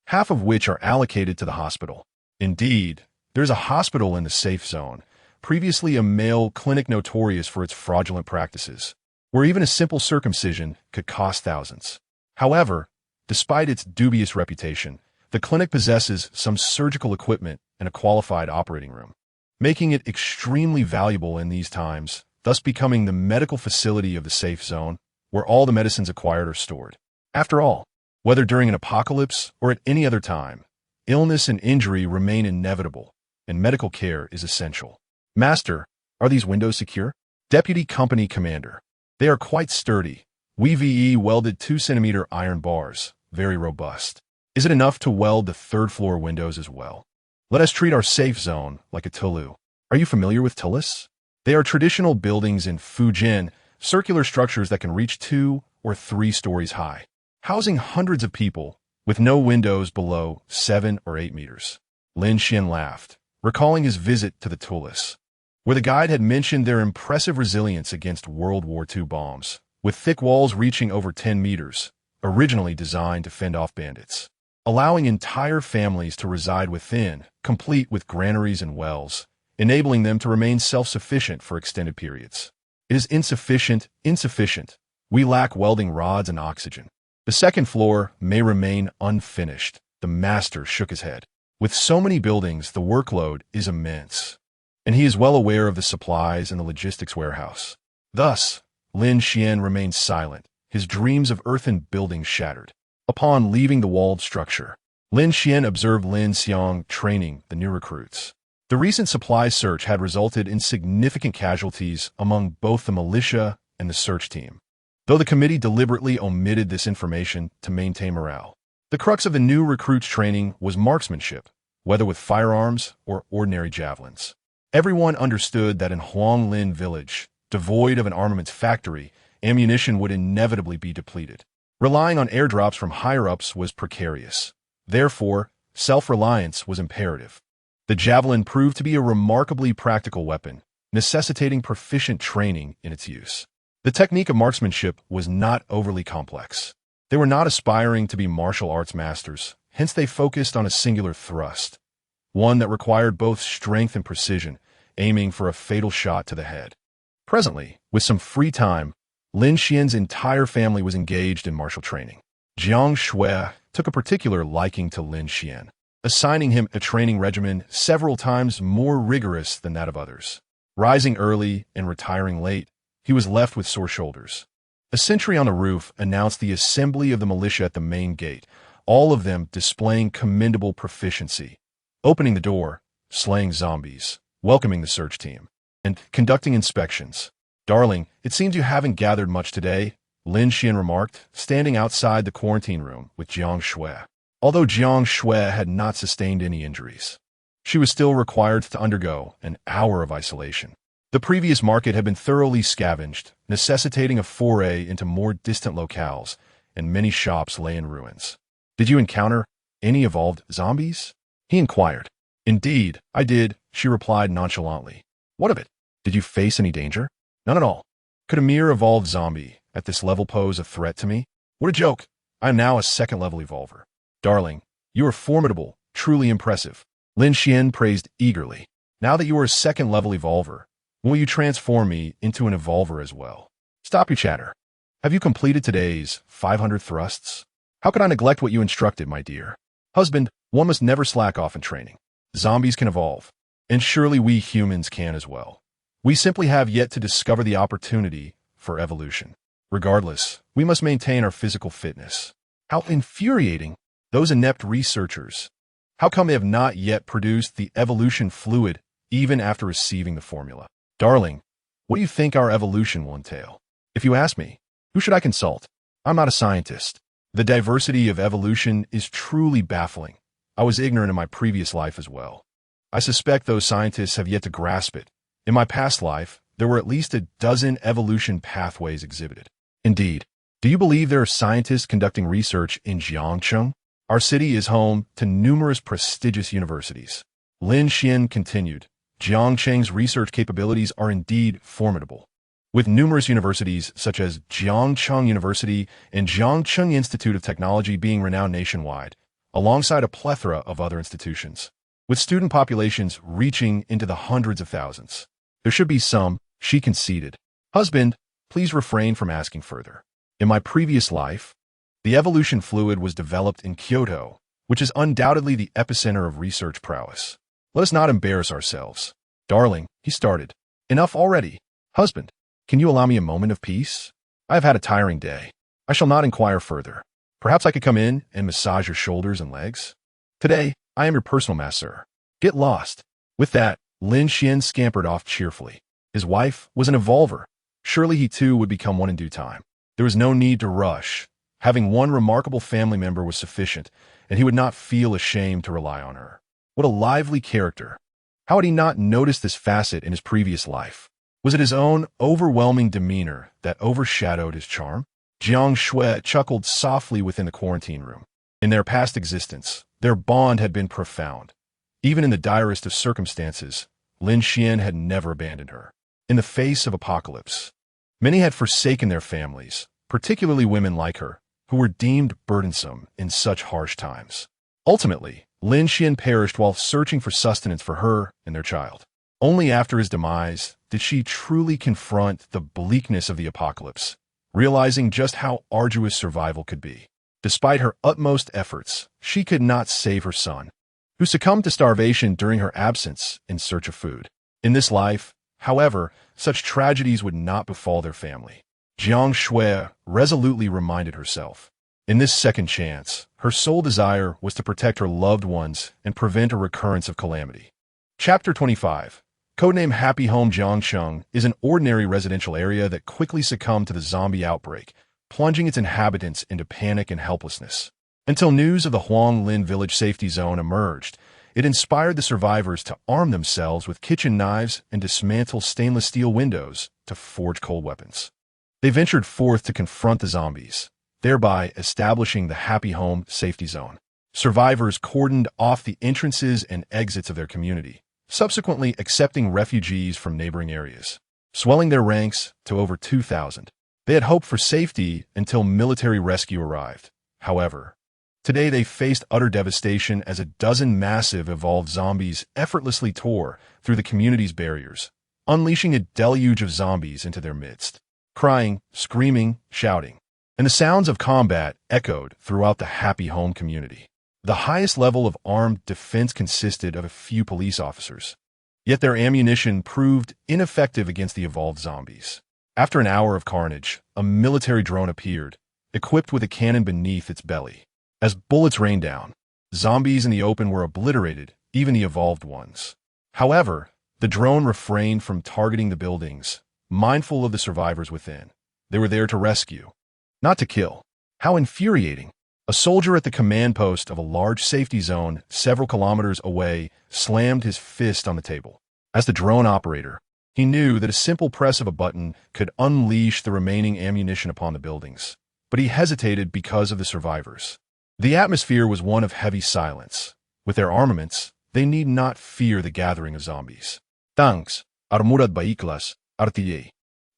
Speaker 1: half of which are allocated to the hospital. Indeed, there's a hospital in the safe zone, previously a male clinic notorious for its fraudulent practices, where even a simple circumcision could cost thousands. However, despite its dubious reputation, the clinic possesses some surgical equipment and a qualified operating room, making it extremely valuable in these times, thus becoming the medical facility of the safe zone, where all the medicines acquired are stored. After all, whether during an apocalypse or at any other time, illness and injury remain inevitable, and medical care is essential. Master, are these windows secure? Deputy Company Commander. They are quite sturdy. We welded 2-centimeter iron bars, very robust. Is it enough to weld the third-floor windows as well? Let us treat our safe zone like a tulu. Are you familiar with tulus? They are traditional buildings in Fujian, circular structures that can reach 2 or 3 stories high, housing hundreds of people, with no windows below 7 or 8 meters. Lin Xuan laughed, recalling his visit to the tulus, where the guide had mentioned their impressive resilience against World War II bombs, with thick walls reaching over 10 meters, originally designed to fend off bandits, allowing entire families to reside within, complete with granaries and wells, enabling them to remain self-sufficient for extended periods. It is insufficient. We lack welding rods and oxygen. The second floor may remain unfinished. The master shook his head. With so many buildings, the workload is immense, and he is well aware of the supplies and the logistics warehouse. Thus, Lin Xuan remained silent, his dreams of earthen buildings shattered. Upon leaving the walled structure, Lin Xuan observed Lin Xuan training the new recruits. The recent supply search had resulted in significant casualties among both the militia and the search team, though the committee deliberately omitted this information to maintain morale. The crux of the new recruits' training was marksmanship, whether with firearms or ordinary javelins. Everyone understood that in Huanglin Village, devoid of an armaments factory, ammunition would inevitably be depleted. Relying on airdrops from higher-ups was precarious. Therefore, self-reliance was imperative. The javelin proved to be a remarkably practical weapon, necessitating proficient training in its use. The technique of marksmanship was not overly complex. They were not aspiring to be martial arts masters, hence they focused on a singular thrust, one that required both strength and precision, aiming for a fatal shot to the head. Presently, with some free time, Lin Xuan's entire family was engaged in martial training. Jiang Xue took a particular liking to Lin Xuan, assigning him a training regimen several times more rigorous than that of others. Rising early and retiring late, he was left with sore shoulders. A sentry on the roof announced the assembly of the militia at the main gate, all of them displaying commendable proficiency, opening the door, slaying zombies, welcoming the search team, and conducting inspections. Darling, it seems you haven't gathered much today, Lin Xuan remarked, standing outside the quarantine room with Jiang Xue. Although Jiang Xue had not sustained any injuries, she was still required to undergo an hour of isolation. The previous market had been thoroughly scavenged, necessitating a foray into more distant locales, and many shops lay in ruins. Did you encounter any evolved zombies? He inquired. Indeed, I did, she replied nonchalantly. What of it? Did you face any danger? None at all. Could a mere evolved zombie at this level pose a threat to me? What a joke! I am now a second-level evolver. Darling, you are formidable, truly impressive. Lin Xuan praised eagerly. Now that you are a second-level evolver, will you transform me into an evolver as well? Stop your chatter. Have you completed today's 500 thrusts? How could I neglect what you instructed, my dear? Husband, one must never slack off in training. Zombies can evolve, and surely we humans can as well. We simply have yet to discover the opportunity for evolution. Regardless, we must maintain our physical fitness. How infuriating! Those inept researchers. How come they have not yet produced the evolution fluid even after receiving the formula? Darling, what do you think our evolution will entail? If you ask me, who should I consult? I'm not a scientist. The diversity of evolution is truly baffling. I was ignorant in my previous life as well. I suspect those scientists have yet to grasp it. In my past life, there were at least a dozen evolution pathways exhibited. Indeed, do you believe there are scientists conducting research in Jiang Xue? Our city is home to numerous prestigious universities. Lin Xuan continued, Jiang Xue's research capabilities are indeed formidable. With numerous universities such as Jiangcheng University and Jiangcheng Institute of Technology being renowned nationwide, alongside a plethora of other institutions, with student populations reaching into the hundreds of thousands. There should be some, she conceded. Husband, please refrain from asking further. In my previous life, the evolution fluid was developed in Kyoto, which is undoubtedly the epicenter of research prowess. Let us not embarrass ourselves. Darling, he started. Enough already. Husband, can you allow me a moment of peace? I have had a tiring day. I shall not inquire further. Perhaps I could come in and massage your shoulders and legs? Today, I am your personal masseur. Get lost. With that, Lin Xuan scampered off cheerfully. His wife was an evolver. Surely he too would become one in due time. There was no need to rush. Having one remarkable family member was sufficient, and he would not feel ashamed to rely on her. What a lively character. How had he not noticed this facet in his previous life? Was it his own overwhelming demeanor that overshadowed his charm? Jiang Xue chuckled softly within the quarantine room. In their past existence, their bond had been profound. Even in the direst of circumstances, Lin Xuan had never abandoned her. In the face of apocalypse, many had forsaken their families, particularly women like her, who were deemed burdensome in such harsh times. Ultimately, Lin Xuan perished while searching for sustenance for her and their child. Only after his demise did she truly confront the bleakness of the apocalypse, realizing just how arduous survival could be. Despite her utmost efforts, she could not save her son, who succumbed to starvation during her absence in search of food. In this life, however, such tragedies would not befall their family. Jiang Xue resolutely reminded herself. In this second chance, her sole desire was to protect her loved ones and prevent a recurrence of calamity. Chapter 25. Codename Happy Home Jiangcheng is an ordinary residential area that quickly succumbed to the zombie outbreak, plunging its inhabitants into panic and helplessness. Until news of the Huanglin village safety zone emerged, it inspired the survivors to arm themselves with kitchen knives and dismantle stainless steel windows to forge cold weapons. They ventured forth to confront the zombies, thereby establishing the Happy Home safety zone. Survivors cordoned off the entrances and exits of their community, subsequently accepting refugees from neighboring areas, swelling their ranks to over 2,000. They had hoped for safety until military rescue arrived. However, today they faced utter devastation as a dozen massive evolved zombies effortlessly tore through the community's barriers, unleashing a deluge of zombies into their midst. Crying, screaming, shouting, and the sounds of combat echoed throughout the Happy Home community. The highest level of armed defense consisted of a few police officers, yet their ammunition proved ineffective against the evolved zombies. After an hour of carnage, a military drone appeared, equipped with a cannon beneath its belly. As bullets rained down, zombies in the open were obliterated, even the evolved ones. However, the drone refrained from targeting the buildings, mindful of the survivors within. They were there to rescue, not to kill. How infuriating! A soldier at the command post of a large safety zone several kilometers away slammed his fist on the table. As the drone operator, he knew that a simple press of a button could unleash the remaining ammunition upon the buildings, but he hesitated because of the survivors. The atmosphere was one of heavy silence. With their armaments, they need not fear the gathering of zombies. Tanks, armurad vehículos, artillería.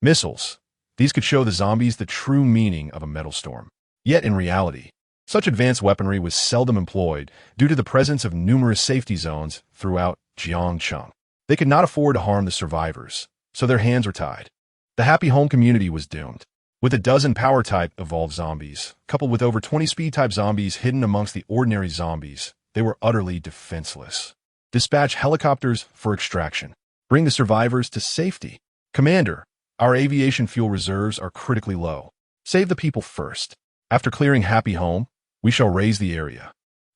Speaker 1: Missiles. These could show the zombies the true meaning of a metal storm. Yet in reality, such advanced weaponry was seldom employed due to the presence of numerous safety zones throughout Jiangcheng. They could not afford to harm the survivors, so their hands were tied. The Happy Home community was doomed. With a dozen power-type evolved zombies, coupled with over 20 speed-type zombies hidden amongst the ordinary zombies, they were utterly defenseless. Dispatch helicopters for extraction. Bring the survivors to safety. Commander, our aviation fuel reserves are critically low. Save the people first. After clearing Happy Home, we shall raise the area.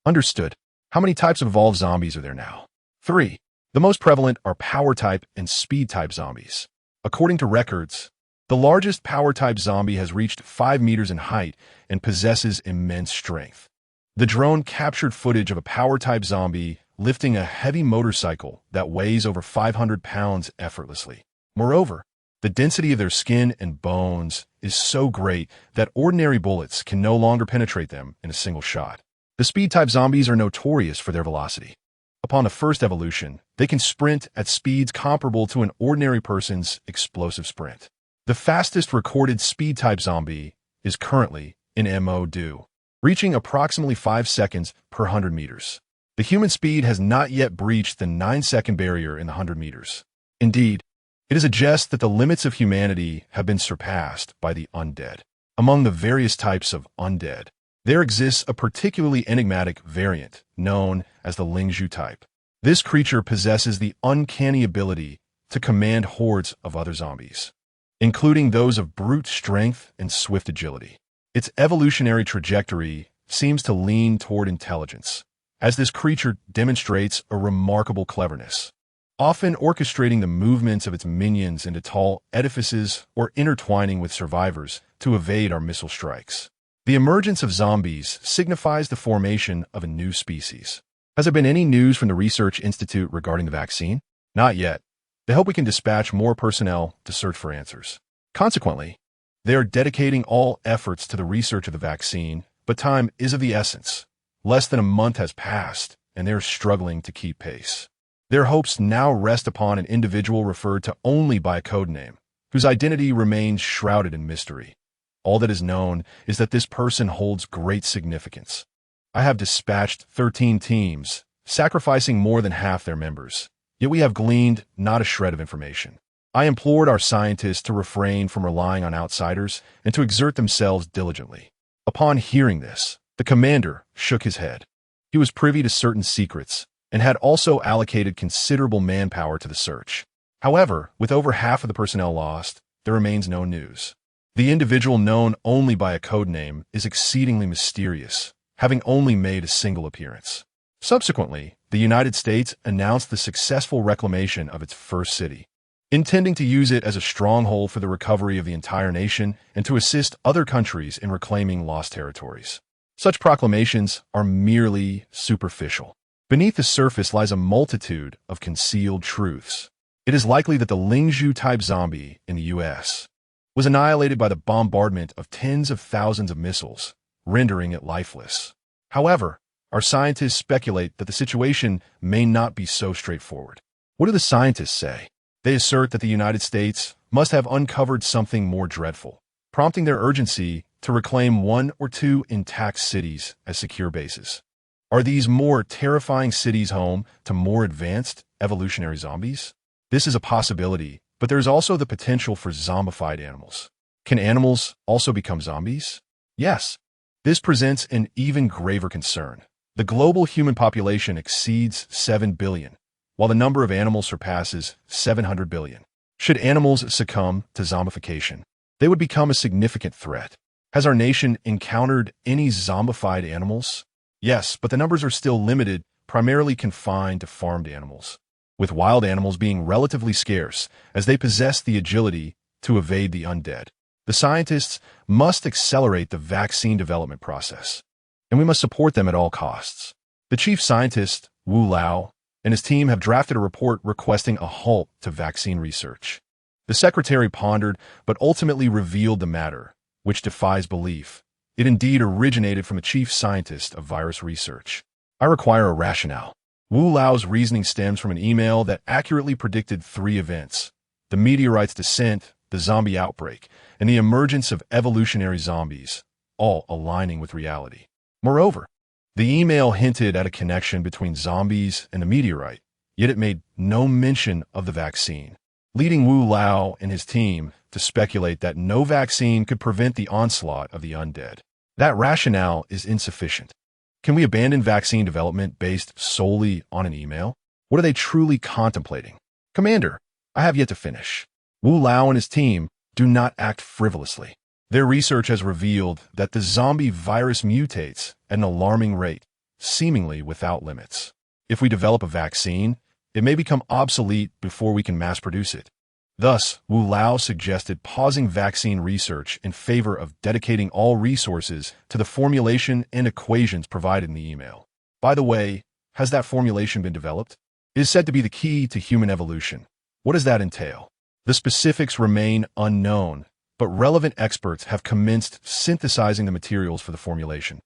Speaker 1: Understood. How many types of evolved zombies are there now? 3. The most prevalent are power-type and speed-type zombies. According to records, the largest power-type zombie has reached 5 meters in height and possesses immense strength. The drone captured footage of a power-type zombie lifting a heavy motorcycle that weighs over 500 pounds effortlessly. Moreover, the density of their skin and bones is so great that ordinary bullets can no longer penetrate them in a single shot. The speed-type zombies are notorious for their velocity. Upon the first evolution, they can sprint at speeds comparable to an ordinary person's explosive sprint. The fastest recorded speed-type zombie is currently in MO2, reaching approximately 5 seconds per 100 meters. The human speed has not yet breached the 9-second barrier in the 100 meters. Indeed, it is a jest that the limits of humanity have been surpassed by the undead. Among the various types of undead, there exists a particularly enigmatic variant known as the Lin Xuan type. This creature possesses the uncanny ability to command hordes of other zombies, including those of brute strength and swift agility. Its evolutionary trajectory seems to lean toward intelligence, as this creature demonstrates a remarkable cleverness, often orchestrating the movements of its minions into tall edifices or intertwining with survivors to evade our missile strikes. The emergence of zombies signifies the formation of a new species. Has there been any news from the Research Institute regarding the vaccine? Not yet. They hope we can dispatch more personnel to search for answers. Consequently, they are dedicating all efforts to the research of the vaccine, but time is of the essence. Less than a month has passed, and they are struggling to keep pace. Their hopes now rest upon an individual referred to only by a code name, whose identity remains shrouded in mystery. All that is known is that this person holds great significance. I have dispatched 13 teams, sacrificing more than half their members. Yet we have gleaned not a shred of information. I implored our scientists to refrain from relying on outsiders and to exert themselves diligently. Upon hearing this, the commander shook his head. He was privy to certain secrets and had also allocated considerable manpower to the search. However, with over half of the personnel lost, there remains no news. The individual known only by a code name is exceedingly mysterious, having only made a single appearance. Subsequently, the United States announced the successful reclamation of its first city, intending to use it as a stronghold for the recovery of the entire nation and to assist other countries in reclaiming lost territories. Such proclamations are merely superficial. Beneath the surface lies a multitude of concealed truths. It is likely that the Lin Xuan type zombie in the U.S. was annihilated by the bombardment of tens of thousands of missiles, rendering it lifeless. However, our scientists speculate that the situation may not be so straightforward. What do the scientists say? They assert that the United States must have uncovered something more dreadful, prompting their urgency to reclaim 1 or 2 intact cities as secure bases. Are these more terrifying cities home to more advanced evolutionary zombies? This is a possibility, but there is also the potential for zombified animals. Can animals also become zombies? Yes. This presents an even graver concern. The global human population exceeds 7 billion, while the number of animals surpasses 700 billion. Should animals succumb to zombification, they would become a significant threat. Has our nation encountered any zombified animals? Yes, but the numbers are still limited, primarily confined to farmed animals, with wild animals being relatively scarce as they possess the agility to evade the undead. The scientists must accelerate the vaccine development process, and we must support them at all costs. The chief scientist, Wu Lao, and his team have drafted a report requesting a halt to vaccine research. The secretary pondered but ultimately revealed the matter, which defies belief. It indeed originated from a chief scientist of virus research. I require a rationale. Wu Lao's reasoning stems from an email that accurately predicted 3 events: the meteorite's descent, the zombie outbreak, and the emergence of evolutionary zombies, all aligning with reality. Moreover, the email hinted at a connection between zombies and the meteorite, yet it made no mention of the vaccine, leading Wu Lao and his team to speculate that no vaccine could prevent the onslaught of the undead. That rationale is insufficient. Can we abandon vaccine development based solely on an email? What are they truly contemplating? Commander, I have yet to finish. Wu Lao and his team do not act frivolously. Their research has revealed that the zombie virus mutates at an alarming rate, seemingly without limits. If we develop a vaccine, it may become obsolete before we can mass produce it. Thus, Wu Lao suggested pausing vaccine research in favor of dedicating all resources to the formulation and equations provided in the email. By the way, has that formulation been developed? It is said to be the key to human evolution. What does that entail? The specifics remain unknown, but relevant experts have commenced synthesizing the materials for the formulation,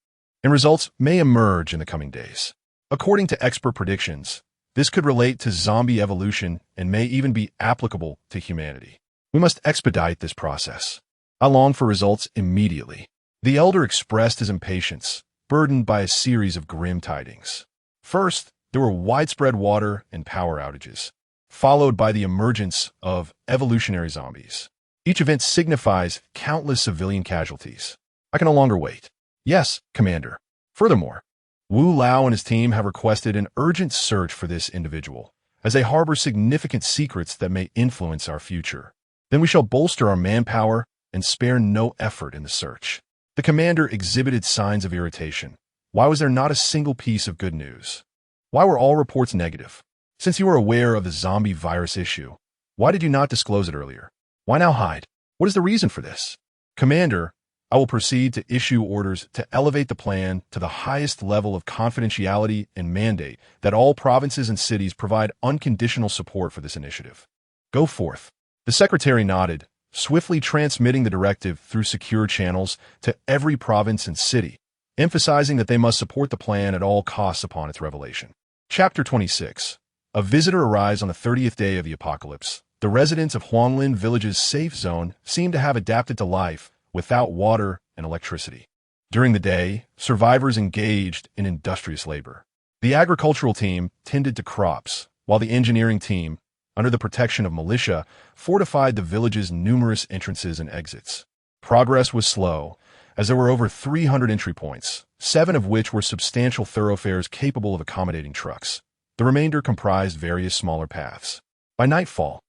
Speaker 1: and results may emerge in the coming days. According to expert predictions, this could relate to zombie evolution and may even be applicable to humanity. We must expedite this process. I long for results immediately. The elder expressed his impatience, burdened by a series of grim tidings. First, there were widespread water and power outages, followed by the emergence of evolutionary zombies. Each event signifies countless civilian casualties. I can no longer wait. Yes, Commander. Furthermore, Wu Lao and his team have requested an urgent search for this individual, as they harbor significant secrets that may influence our future. Then we shall bolster our manpower and spare no effort in the search. The commander exhibited signs of irritation. Why was there not a single piece of good news? Why were all reports negative? Since you were aware of the zombie virus issue, why did you not disclose it earlier? Why now hide? What is the reason for this? Commander, I will proceed to issue orders to elevate the plan to the highest level of confidentiality and mandate that all provinces and cities provide unconditional support for this initiative. Go forth. The secretary nodded, swiftly transmitting the directive through secure channels to every province and city, emphasizing that they must support the plan at all costs upon its revelation. Chapter 26. A visitor arrives on the 30th day of the apocalypse. The residents of Huanglin Village's safe zone seem to have adapted to life without water and electricity. During the day, survivors engaged in industrious labor. The agricultural team tended to crops, while the engineering team, under the protection of militia, fortified the village's numerous entrances and exits. Progress was slow, as there were over 300 entry points, 7 of which were substantial thoroughfares capable of accommodating trucks. The remainder comprised various smaller paths. By nightfall,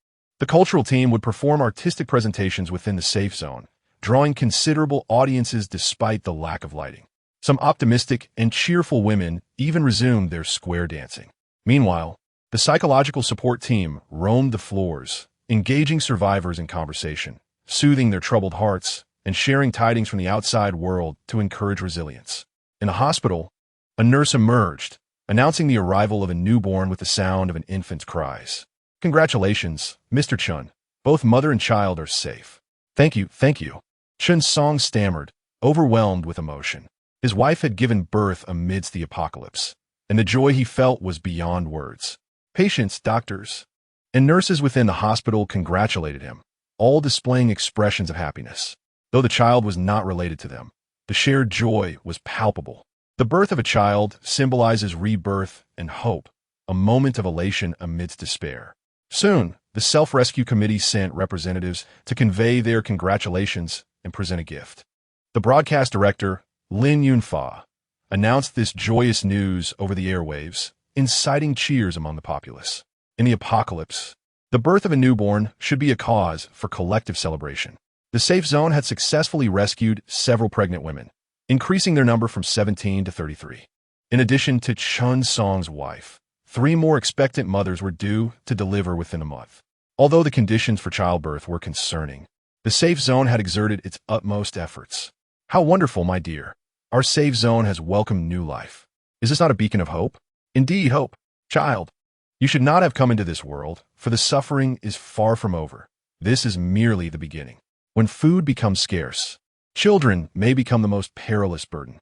Speaker 1: the cultural team would perform artistic presentations within the safe zone, drawing considerable audiences despite the lack of lighting. Some optimistic and cheerful women even resumed their square dancing. Meanwhile, the psychological support team roamed the floors, engaging survivors in conversation, soothing their troubled hearts, and sharing tidings from the outside world to encourage resilience. In the hospital, a nurse emerged, announcing the arrival of a newborn with the sound of an infant's cries. Congratulations, Mr. Chun. Both mother and child are safe. Thank you, thank you. Chun Song stammered, overwhelmed with emotion. His wife had given birth amidst the apocalypse, and the joy he felt was beyond words. Patients, doctors, and nurses within the hospital congratulated him, all displaying expressions of happiness. Though the child was not related to them, the shared joy was palpable. The birth of a child symbolizes rebirth and hope, a moment of elation amidst despair. Soon, the Self-Rescue Committee sent representatives to convey their congratulations and present a gift. The broadcast director, Lin Xuan, announced this joyous news over the airwaves, inciting cheers among the populace. In the apocalypse, the birth of a newborn should be a cause for collective celebration. The safe zone had successfully rescued several pregnant women, increasing their number from 17 to 33. In addition to Chun Song's wife, 3 more expectant mothers were due to deliver within a month. Although the conditions for childbirth were concerning, the safe zone had exerted its utmost efforts. How wonderful, my dear. Our safe zone has welcomed new life. Is this not a beacon of hope? Indeed, hope. Child, you should not have come into this world, for the suffering is far from over. This is merely the beginning. When food becomes scarce, children may become the most perilous burden.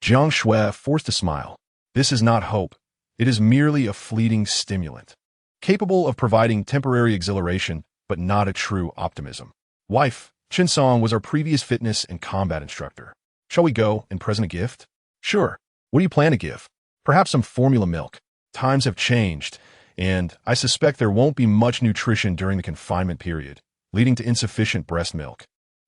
Speaker 1: Jiang Xue forced a smile. This is not hope. It is merely a fleeting stimulant, capable of providing temporary exhilaration, but not a true optimism. Wife, Chin Song was our previous fitness and combat instructor. Shall we go and present a gift? Sure. What do you plan to give? Perhaps some formula milk. Times have changed, and I suspect there won't be much nutrition during the confinement period. leading to insufficient breast milk.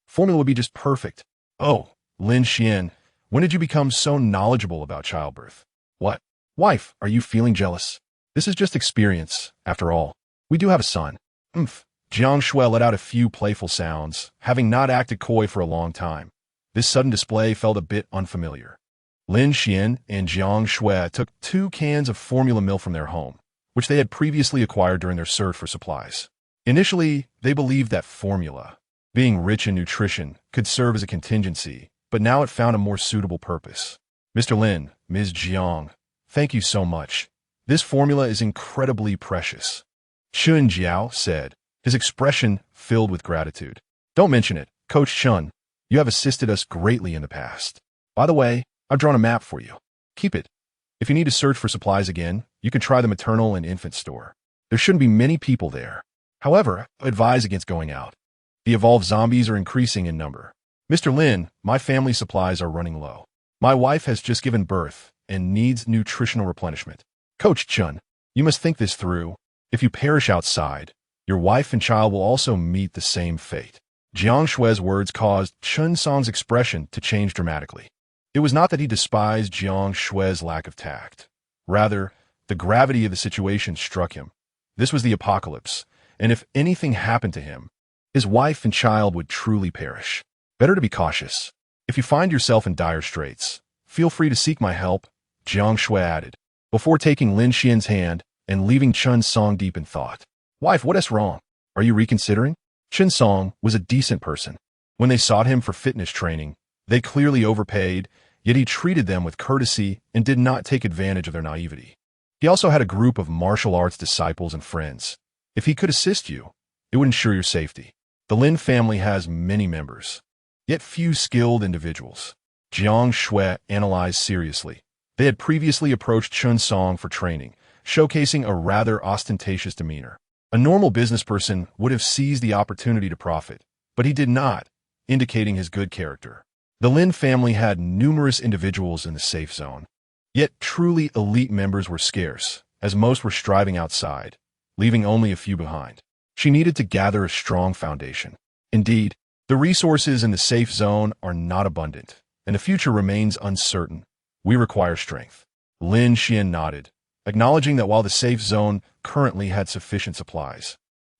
Speaker 1: Formula would be just perfect. Oh, Lin Xuan, when did you become so knowledgeable about childbirth? What? Wife, are you feeling jealous? This is just experience, after all. We do have a son. Umph. Jiang Xue let out a few playful sounds, having not acted coy for a long time. This sudden display felt a bit unfamiliar. Lin Xuan and Jiang Xue took 2 cans of formula milk from their home, which they had previously acquired during their search for supplies. Initially, they believed that formula, being rich in nutrition, could serve as a contingency, but now it found a more suitable purpose. Mr. Lin, Ms. Jiang, thank you so much. This formula is incredibly precious. Chun Jiao said, his expression filled with gratitude. Don't mention it, Coach Chun. You have assisted us greatly in the past. By the way, I've drawn a map for you. Keep it. If you need to search for supplies again, you can try the maternal and infant store. There shouldn't be many people there. However, I advise against going out. The evolved zombies are increasing in number. Mr. Lin, my family supplies are running low. My wife has just given birth and needs nutritional replenishment. Coach Chun, you must think this through. If you perish outside, your wife and child will also meet the same fate. Jiang Xue's words caused Chun Song's expression to change dramatically. It was not that he despised Jiang Xue's lack of tact. Rather, the gravity of the situation struck him. This was the apocalypse, and if anything happened to him, his wife and child would truly perish. Better to be cautious. If you find yourself in dire straits, feel free to seek my help, Jiang Xue added, before taking Lin Xuan's hand and leaving Chun Song deep in thought. Wife, what is wrong? Are you reconsidering? Chun Song was a decent person. When they sought him for fitness training, they clearly overpaid, yet he treated them with courtesy and did not take advantage of their naivety. He also had a group of martial arts disciples and friends. If he could assist you, it would ensure your safety. The Lin family has many members, yet few skilled individuals. Jiang Xue analyzed seriously. They had previously approached Chun Song for training, showcasing a rather ostentatious demeanor. A normal business person would have seized the opportunity to profit, but he did not, indicating his good character. The Lin family had numerous individuals in the safe zone, yet truly elite members were scarce, as most were striving outside, leaving only a few behind. She needed to gather a strong foundation. Indeed, the resources in the safe zone are not abundant, and the future remains uncertain. We require strength. Lin Xuan nodded, acknowledging that while the safe zone currently had sufficient supplies,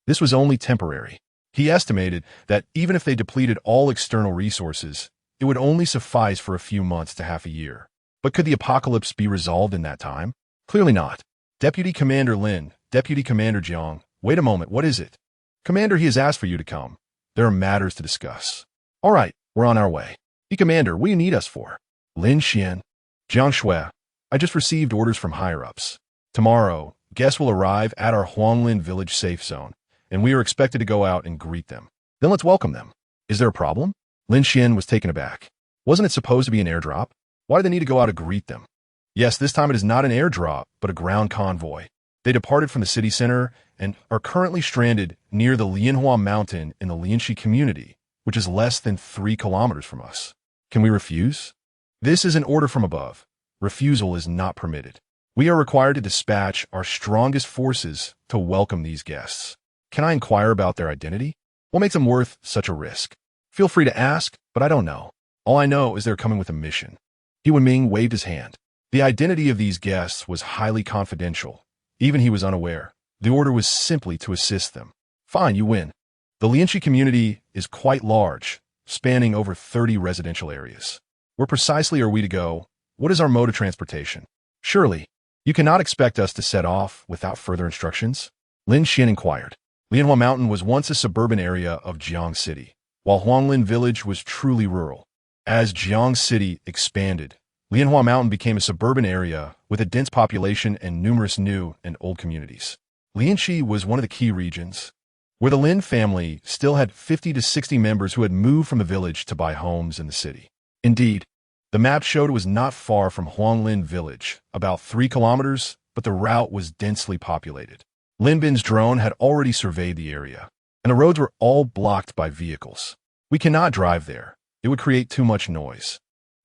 Speaker 1: this was only temporary. He estimated that even if they depleted all external resources, it would only suffice for a few months to half a year. But could the apocalypse be resolved in that time? Clearly not. Deputy Commander Lin, Deputy Commander Jiang, wait a moment, what is it? Commander, he has asked for you to come. There are matters to discuss. All right, we're on our way. Commander, what do you need us for? Lin Xuan. Jiang Xue, I just received orders from higher-ups. Tomorrow, guests will arrive at our Huanglin village safe zone, and we are expected to go out and greet them. Then let's welcome them. Is there a problem? Lin Xuan was taken aback. Wasn't it supposed to be an airdrop? Why do they need to go out to greet them? Yes, this time it is not an airdrop, but a ground convoy. They departed from the city center and are currently stranded near the Lianhua mountain in the Lianxi community, which is less than 3 kilometers from us. Can we refuse? This is an order from above. Refusal is not permitted. We are required to dispatch our strongest forces to welcome these guests. Can I inquire about their identity? What makes them worth such a risk? Feel free to ask, but I don't know. All I know is they're coming with a mission. He Wenming waved his hand. The identity of these guests was highly confidential. Even he was unaware. The order was simply to assist them. Fine, you win. The Lianxi community is quite large, spanning over 30 residential areas. Where precisely are we to go? What is our mode of transportation? Surely, you cannot expect us to set off without further instructions? Lin Xuan inquired. Lianhua Mountain was once a suburban area of Jiang City, while Huanglin Village was truly rural. As Jiang City expanded, Lianhua Mountain became a suburban area with a dense population and numerous new and old communities. Lianxi was one of the key regions, where the Lin family still had 50 to 60 members who had moved from the village to buy homes in the city. Indeed, the map showed it was not far from Huanglin Village, about 3 kilometers, but the route was densely populated. Lin Bin's drone had already surveyed the area, and the roads were all blocked by vehicles. We cannot drive there. It would create too much noise.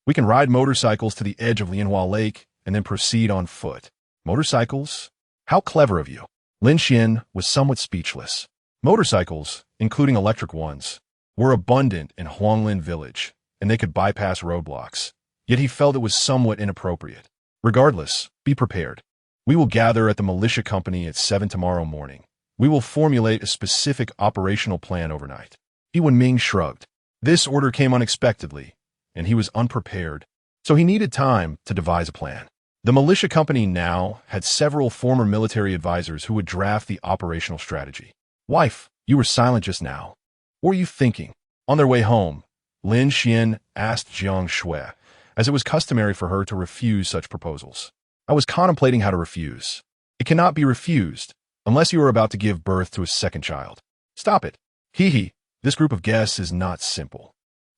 Speaker 1: We can ride motorcycles to the edge of Lianhua Lake and then proceed on foot. Motorcycles? How clever of you. Lin Xuan was somewhat speechless. Motorcycles, including electric ones, were abundant in Huanglin village, and they could bypass roadblocks. Yet he felt it was somewhat inappropriate. Regardless, be prepared. We will gather at the militia company at 7 tomorrow morning. We will formulate a specific operational plan overnight. He Wenming shrugged. This order came unexpectedly, and he was unprepared, so he needed time to devise a plan. The militia company now had several former military advisors who would draft the operational strategy. Wife, you were silent just now. What were you thinking? On their way home, Lin Xuan asked Jiang Xue, as it was customary for her to refuse such proposals. I was contemplating how to refuse. It cannot be refused, unless you are about to give birth to a second child. Stop it. Hee. This group of guests is not simple.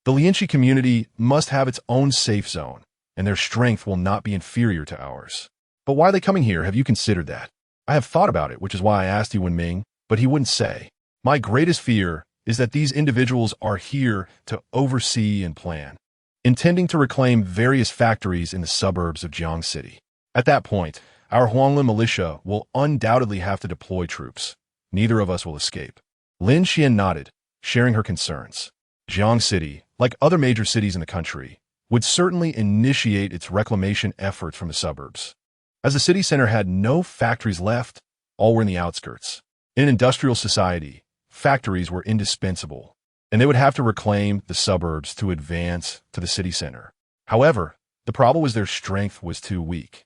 Speaker 1: The Lianxi community must have its own safe zone, and their strength will not be inferior to ours. But why are they coming here? Have you considered that? I have thought about it, which is why I asked you Wenming, but he wouldn't say. My greatest fear is that these individuals are here to oversee and plan, intending to reclaim various factories in the suburbs of Jiang City. At that point, our Huanglin militia will undoubtedly have to deploy troops. Neither of us will escape. Lin Xuan nodded, sharing her concerns. Jiang City, like other major cities in the country, would certainly initiate its reclamation efforts from the suburbs. As the city center had no factories left, all were in the outskirts. In an industrial society, factories were indispensable, and they would have to reclaim the suburbs to advance to the city center. However, the problem was their strength was too weak.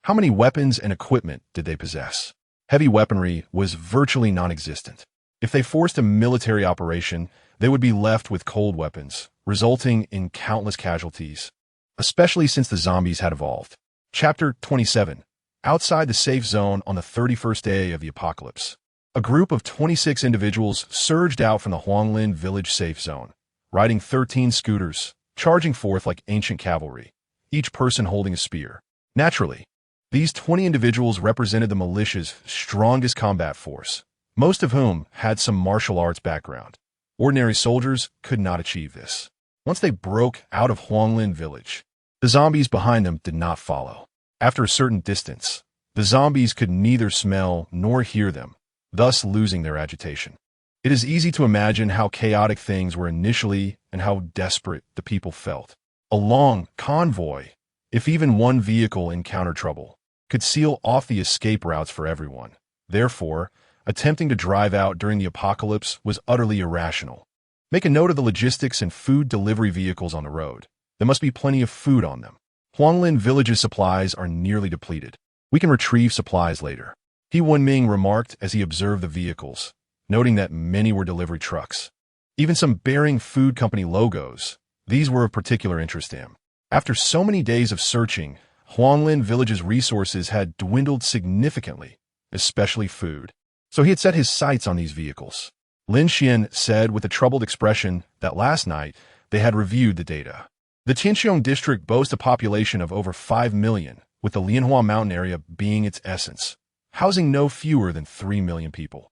Speaker 1: How many weapons and equipment did they possess? Heavy weaponry was virtually non-existent. If they forced a military operation, they would be left with cold weapons, resulting in countless casualties, especially since the zombies had evolved. Chapter 27. Outside the safe zone on the 31st day of the apocalypse. A group of 26 individuals surged out from the Huanglin village safe zone, riding 13 scooters, charging forth like ancient cavalry, each person holding a spear. Naturally, these 20 individuals represented the militia's strongest combat force, most of whom had some martial arts background. Ordinary soldiers could not achieve this. Once they broke out of Huanglin village, the zombies behind them did not follow. After a certain distance, the zombies could neither smell nor hear them, thus losing their agitation. It is easy to imagine how chaotic things were initially and how desperate the people felt. A long convoy, if even one vehicle encountered trouble, could seal off the escape routes for everyone. Therefore, attempting to drive out during the apocalypse was utterly irrational. Make a note of the logistics and food delivery vehicles on the road. There must be plenty of food on them. Huanglin village's supplies are nearly depleted. We can retrieve supplies later. He Wenming remarked as he observed the vehicles, noting that many were delivery trucks. Even some bearing food company logos, these were of particular interest to him. After so many days of searching, Huanglin village's resources had dwindled significantly, especially food. So he had set his sights on these vehicles. Lin Xuan said with a troubled expression that last night they had reviewed the data. The Qinxiong district boasts a population of over 5 million, with the Lianhua mountain area being its essence, housing no fewer than 3 million people.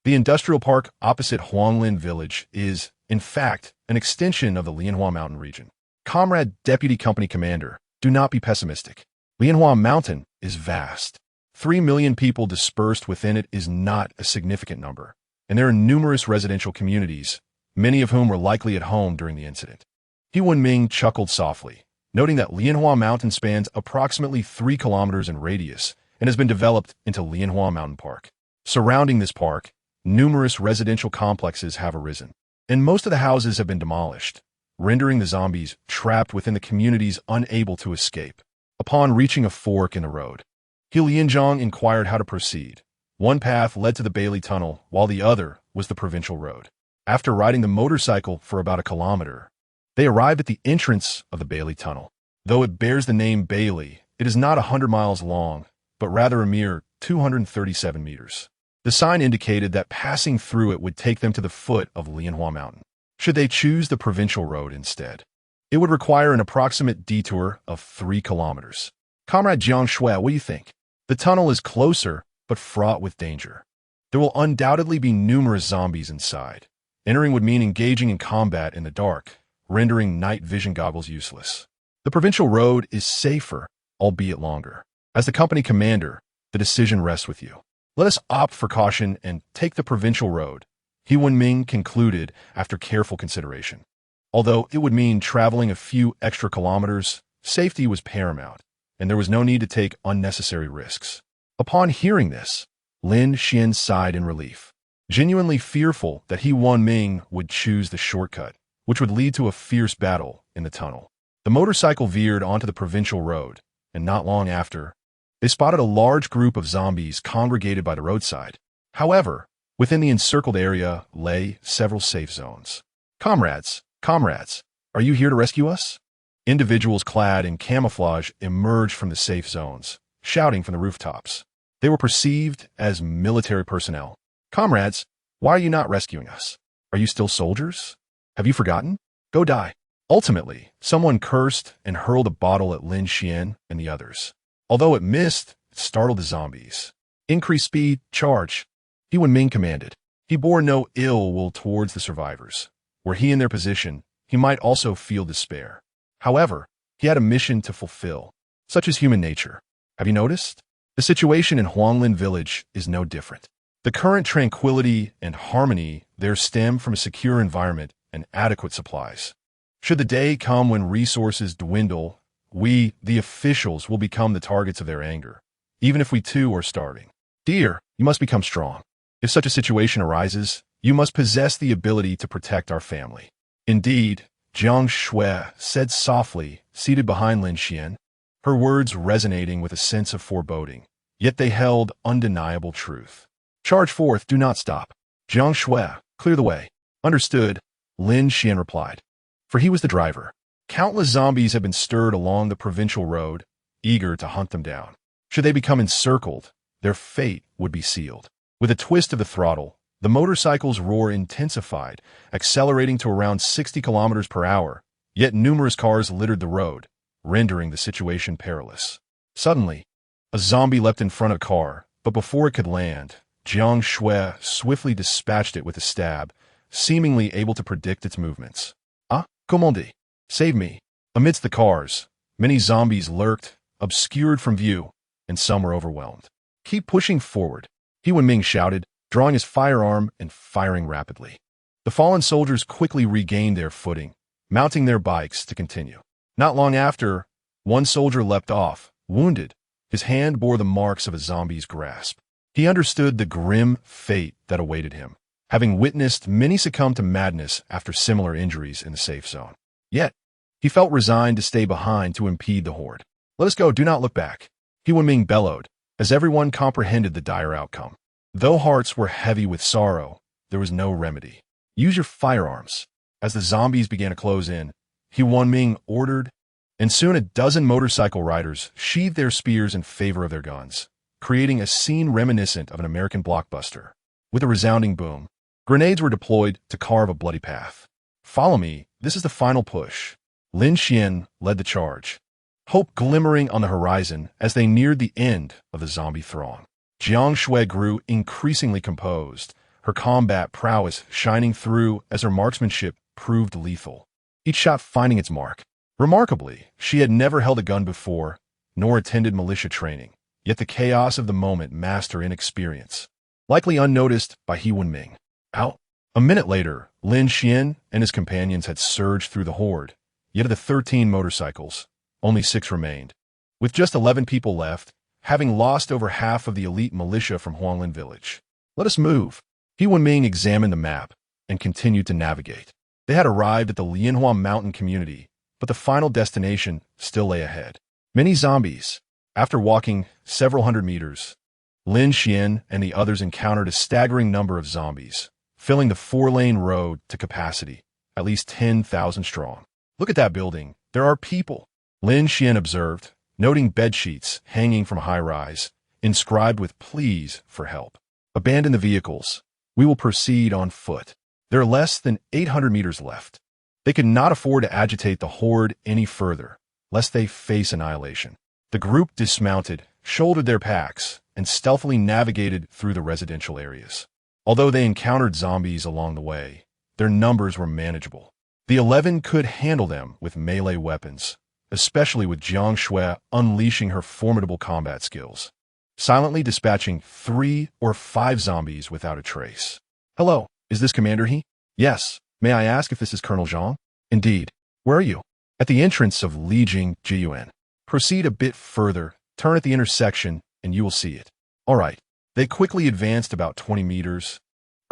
Speaker 1: The industrial park opposite Huanglin village is, in fact, an extension of the Lianhua mountain region. Comrade Deputy Company Commander, do not be pessimistic. Lianhua mountain is vast. 3 million people dispersed within it is not a significant number, and there are numerous residential communities, many of whom were likely at home during the incident. He Wenming chuckled softly, noting that Lianhua Mountain spans approximately 3 kilometers in radius and has been developed into Lianhua Mountain Park. Surrounding this park, numerous residential complexes have arisen, and most of the houses have been demolished, rendering the zombies trapped within the communities unable to escape. Upon reaching a fork in the road, He Lianzhong inquired how to proceed. One path led to the Bailey Tunnel, while the other was the provincial road. After riding the motorcycle for about a kilometer, they arrived at the entrance of the Bailey Tunnel. Though it bears the name Bailey, it is not 100 miles long, but rather a mere 237 meters. The sign indicated that passing through it would take them to the foot of Lianhua Mountain. Should they choose the provincial road instead, it would require an approximate detour of 3 kilometers. Comrade Jiang Xue, what do you think? The tunnel is closer, but fraught with danger. There will undoubtedly be numerous zombies inside. Entering would mean engaging in combat in the dark, rendering night vision goggles useless. The provincial road is safer, albeit longer. As the company commander, the decision rests with you. Let us opt for caution and take the provincial road, He Wenming concluded after careful consideration. Although it would mean traveling a few extra kilometers, safety was paramount, and there was no need to take unnecessary risks. Upon hearing this, Lin Xuan sighed in relief, genuinely fearful that He Wenming would choose the shortcut, which would lead to a fierce battle in the tunnel. The motorcycle veered onto the provincial road, and not long after, they spotted a large group of zombies congregated by the roadside. However, within the encircled area lay several safe zones. Comrades, are you here to rescue us? Individuals clad in camouflage emerged from the safe zones, shouting from the rooftops. They were perceived as military personnel. Comrades, why are you not rescuing us? Are you still soldiers? Have you forgotten? Go die. Ultimately, someone cursed and hurled a bottle at Lin Xuan and the others. Although it missed, it startled the zombies. Increase speed, charge. He Wenming commanded. He bore no ill will towards the survivors. Were he in their position, he might also feel despair. However, he had a mission to fulfill. Such is human nature. Have you noticed? The situation in Huanglin village is no different. The current tranquility and harmony there stem from a secure environment and adequate supplies. Should the day come when resources dwindle, we, the officials, will become the targets of their anger, even if we too are starving. Dear, you must become strong. If such a situation arises, you must possess the ability to protect our family. Indeed, Jiang Xue said softly, seated behind Lin Xuan, her words resonating with a sense of foreboding, yet they held undeniable truth. Charge forth, do not stop. Jiang Xue, clear the way. Understood, Lin Xuan replied. For he was the driver. Countless zombies had been stirred along the provincial road, eager to hunt them down. Should they become encircled, their fate would be sealed. With a twist of the throttle, the motorcycle's roar intensified, accelerating to around 60 kilometers per hour, yet numerous cars littered the road, rendering the situation perilous. Suddenly, a zombie leapt in front of a car, but before it could land, Jiang Xue swiftly dispatched it with a stab, seemingly able to predict its movements. Ah, commandant, save me. Amidst the cars, many zombies lurked, obscured from view, and some were overwhelmed. Keep pushing forward, He Wenming shouted, drawing his firearm and firing rapidly. The fallen soldiers quickly regained their footing, mounting their bikes to continue. Not long after, one soldier leapt off, wounded. His hand bore the marks of a zombie's grasp. He understood the grim fate that awaited him, having witnessed many succumb to madness after similar injuries in the safe zone. Yet, he felt resigned to stay behind to impede the horde. Let us go, do not look back, He Wenming bellowed, as everyone comprehended the dire outcome. Though hearts were heavy with sorrow, there was no remedy. Use your firearms. As the zombies began to close in, He Wenming ordered, and soon a dozen motorcycle riders sheathed their spears in favor of their guns, creating a scene reminiscent of an American blockbuster. With a resounding boom, grenades were deployed to carve a bloody path. Follow me, this is the final push. Lin Xuan led the charge, hope glimmering on the horizon as they neared the end of the zombie throng. Jiang Xue grew increasingly composed, her combat prowess shining through as her marksmanship proved lethal, each shot finding its mark. Remarkably, she had never held a gun before, nor attended militia training, yet the chaos of the moment masked her inexperience, likely unnoticed by He Wenming. Out. A minute later, Lin Xuan and his companions had surged through the horde, yet of the 13 motorcycles, only 6 remained. With just 11 people left, having lost over half of the elite militia from Huanglin village. Let us move. He Wenming examined the map and continued to navigate. They had arrived at the Lianhua mountain community, but the final destination still lay ahead. Many zombies. After walking several hundred meters, Lin Xuan and the others encountered a staggering number of zombies, filling the 4-lane road to capacity, at least 10,000 strong. Look at that building. There are people, Lin Xuan observed, noting bedsheets hanging from a high-rise, inscribed with pleas for help. Abandon the vehicles. We will proceed on foot. There are less than 800 meters left. They could not afford to agitate the horde any further, lest they face annihilation. The group dismounted, shouldered their packs, and stealthily navigated through the residential areas. Although they encountered zombies along the way, their numbers were manageable. The 11 could handle them with melee weapons, especially with Jiang Xue unleashing her formidable combat skills, silently dispatching 3 or 5 zombies without a trace. Hello, Is this Commander He? Yes. May I ask if this is Colonel Zhang? Indeed. Where are you? At the entrance of Lijing Jiyuan. Proceed a bit further, turn at the intersection, and you will see it. All right. They quickly advanced about 20 meters,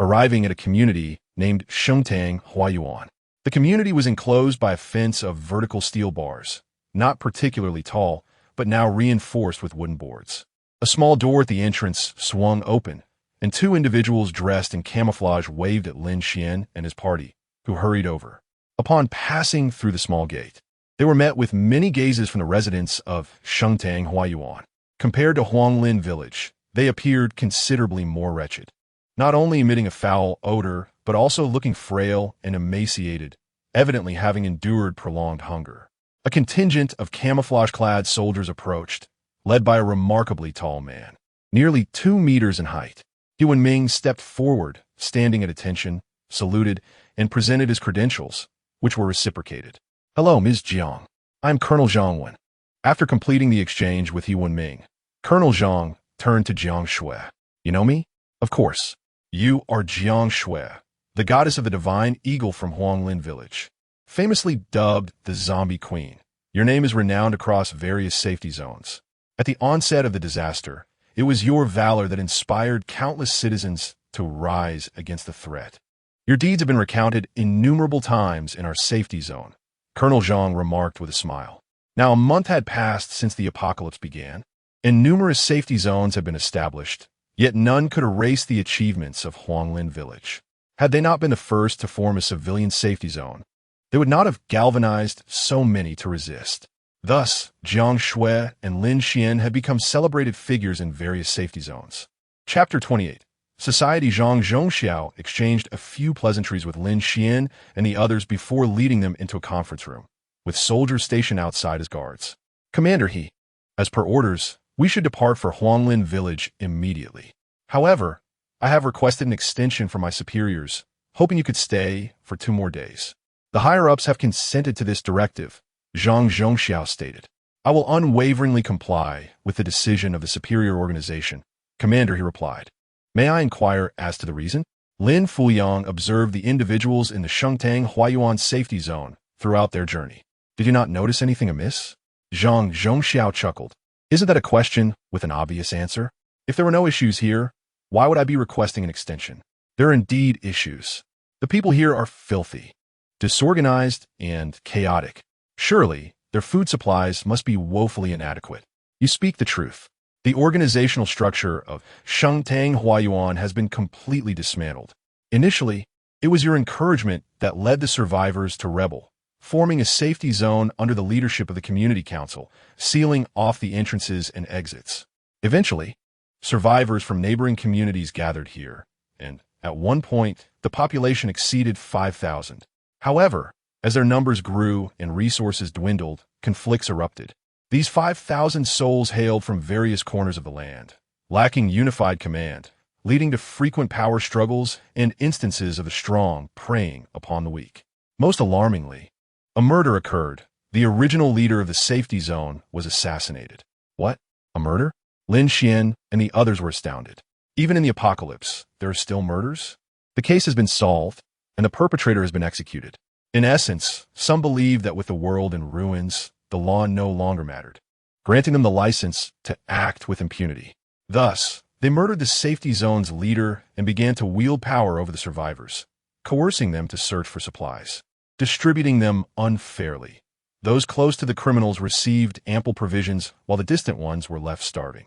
Speaker 1: arriving at a community named Shengtang Huayuan. The community was enclosed by a fence of vertical steel bars, not particularly tall, but now reinforced with wooden boards. A small door at the entrance swung open, and two individuals dressed in camouflage waved at Lin Xuan and his party, who hurried over. Upon passing through the small gate, they were met with many gazes from the residents of Shengtang Huayuan. Compared to Huanglin village, they appeared considerably more wretched, not only emitting a foul odor, but also looking frail and emaciated, evidently having endured prolonged hunger. A contingent of camouflage-clad soldiers approached, led by a remarkably tall man, nearly 2 meters in height. He Wenming stepped forward, standing at attention, saluted, and presented his credentials, which were reciprocated. Hello, Ms. Jiang. I'm Colonel Jiang Xue. After completing the exchange with He Wenming, Colonel Jiang turned to Jiang Xue. You know me? Of course. You are Jiang Xue, the goddess of the divine eagle from Huanglin village. Famously dubbed the Zombie Queen, your name is renowned across various safety zones. At the onset of the disaster, it was your valor that inspired countless citizens to rise against the threat. Your deeds have been recounted innumerable times in our safety zone, Colonel Zhang remarked with a smile. Now a month had passed since the apocalypse began, and numerous safety zones have been established, yet none could erase the achievements of Huanglin village. Had they not been the first to form a civilian safety zone, they would not have galvanized so many to resist. Thus, Jiang Xue and Lin Xuan had become celebrated figures in various safety zones. Chapter 28. Society Zhang Zhongxiao exchanged a few pleasantries with Lin Xuan and the others before leading them into a conference room, with soldiers stationed outside as guards. Commander He, as per orders, we should depart for Huanglin village immediately. However, I have requested an extension from my superiors, hoping you could stay for 2 more days. The higher-ups have consented to this directive, Zhang Zhongxiao stated. I will unwaveringly comply with the decision of the superior organization. Commander, he replied. May I inquire as to the reason? Lin Fuyang observed the individuals in the Shengtang Huayuan safety zone throughout their journey. Did you not notice anything amiss? Zhang Zhongxiao chuckled. Isn't that a question with an obvious answer? If there were no issues here, why would I be requesting an extension? There are indeed issues. The people here are filthy, disorganized, and chaotic. Surely, their food supplies must be woefully inadequate. You speak the truth. The organizational structure of Shengtang Huayuan has been completely dismantled. Initially, it was your encouragement that led the survivors to rebel, forming a safety zone under the leadership of the community council, sealing off the entrances and exits. Eventually, survivors from neighboring communities gathered here, and at one point, the population exceeded 5,000. However, as their numbers grew and resources dwindled, conflicts erupted. These 5,000 souls hailed from various corners of the land, lacking unified command, leading to frequent power struggles and instances of the strong preying upon the weak. Most alarmingly, a murder occurred. The original leader of the safety zone was assassinated. What? A murder? Lin Xuan and the others were astounded. Even in the apocalypse, there are still murders? The case has been solved, and the perpetrator has been executed. In essence, some believed that with the world in ruins, the law no longer mattered, granting them the license to act with impunity. Thus, they murdered the safety zone's leader and began to wield power over the survivors, coercing them to search for supplies, distributing them unfairly. Those close to the criminals received ample provisions while the distant ones were left starving.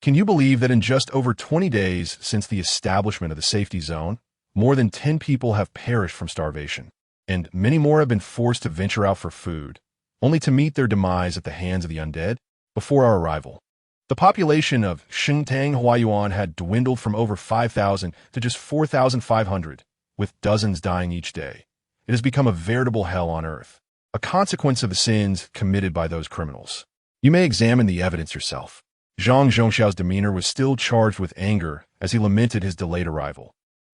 Speaker 1: Can you believe that in just over 20 days since the establishment of the safety zone, more than 10 people have perished from starvation, and many more have been forced to venture out for food, only to meet their demise at the hands of the undead before our arrival? The population of Shengtang Huayuan had dwindled from over 5,000 to just 4,500, with dozens dying each day. It has become a veritable hell on earth, a consequence of the sins committed by those criminals. You may examine the evidence yourself. Zhang Zhongxiao's demeanor was still charged with anger as he lamented his delayed arrival,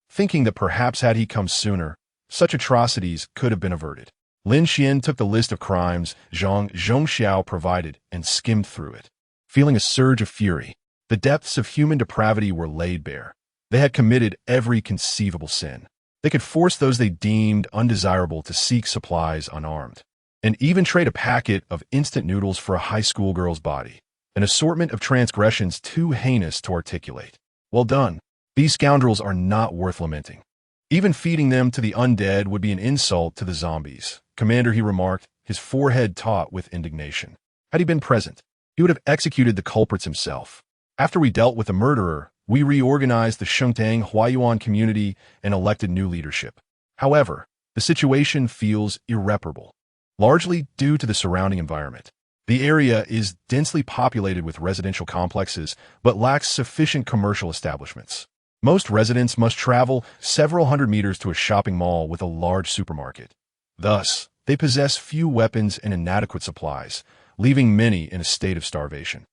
Speaker 1: thinking that perhaps had he come sooner, such atrocities could have been averted. Lin Xuan took the list of crimes Zhang Zhongxiao provided and skimmed through it. Feeling a surge of fury, the depths of human depravity were laid bare. They had committed every conceivable sin. They could force those they deemed undesirable to seek supplies unarmed, and even trade a packet of instant noodles for a high school girl's body. An assortment of transgressions too heinous to articulate. Well done. These scoundrels are not worth lamenting. Even feeding them to the undead would be an insult to the zombies, Commander, he remarked, his forehead taut with indignation. Had he been present, he would have executed the culprits himself. After we dealt with the murderer, we reorganized the Shengtang Huayuan community and elected new leadership. However, the situation feels irreparable, largely due to the surrounding environment. The area is densely populated with residential complexes, but lacks sufficient commercial establishments. Most residents must travel several hundred meters to a shopping mall with a large supermarket. Thus, they possess few weapons and inadequate supplies, leaving many in a state of starvation.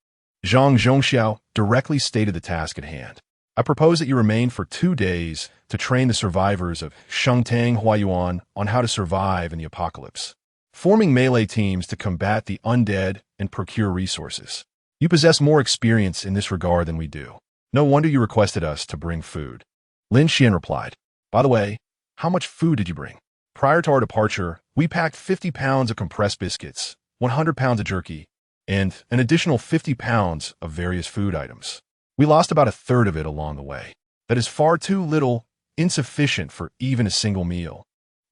Speaker 1: Jiang Xue directly stated the task at hand. I propose that you remain for 2 days to train the survivors of Shengtang Huayuan on how to survive in the apocalypse, forming melee teams to combat the undead and procure resources. You possess more experience in this regard than we do. No wonder you requested us to bring food. Lin Xuan replied. By the way, how much food did you bring? Prior to our departure, we packed 50 pounds of compressed biscuits, 100 pounds of jerky, and an additional 50 pounds of various food items. We lost about a third of it along the way. That is far too little, insufficient for even a single meal.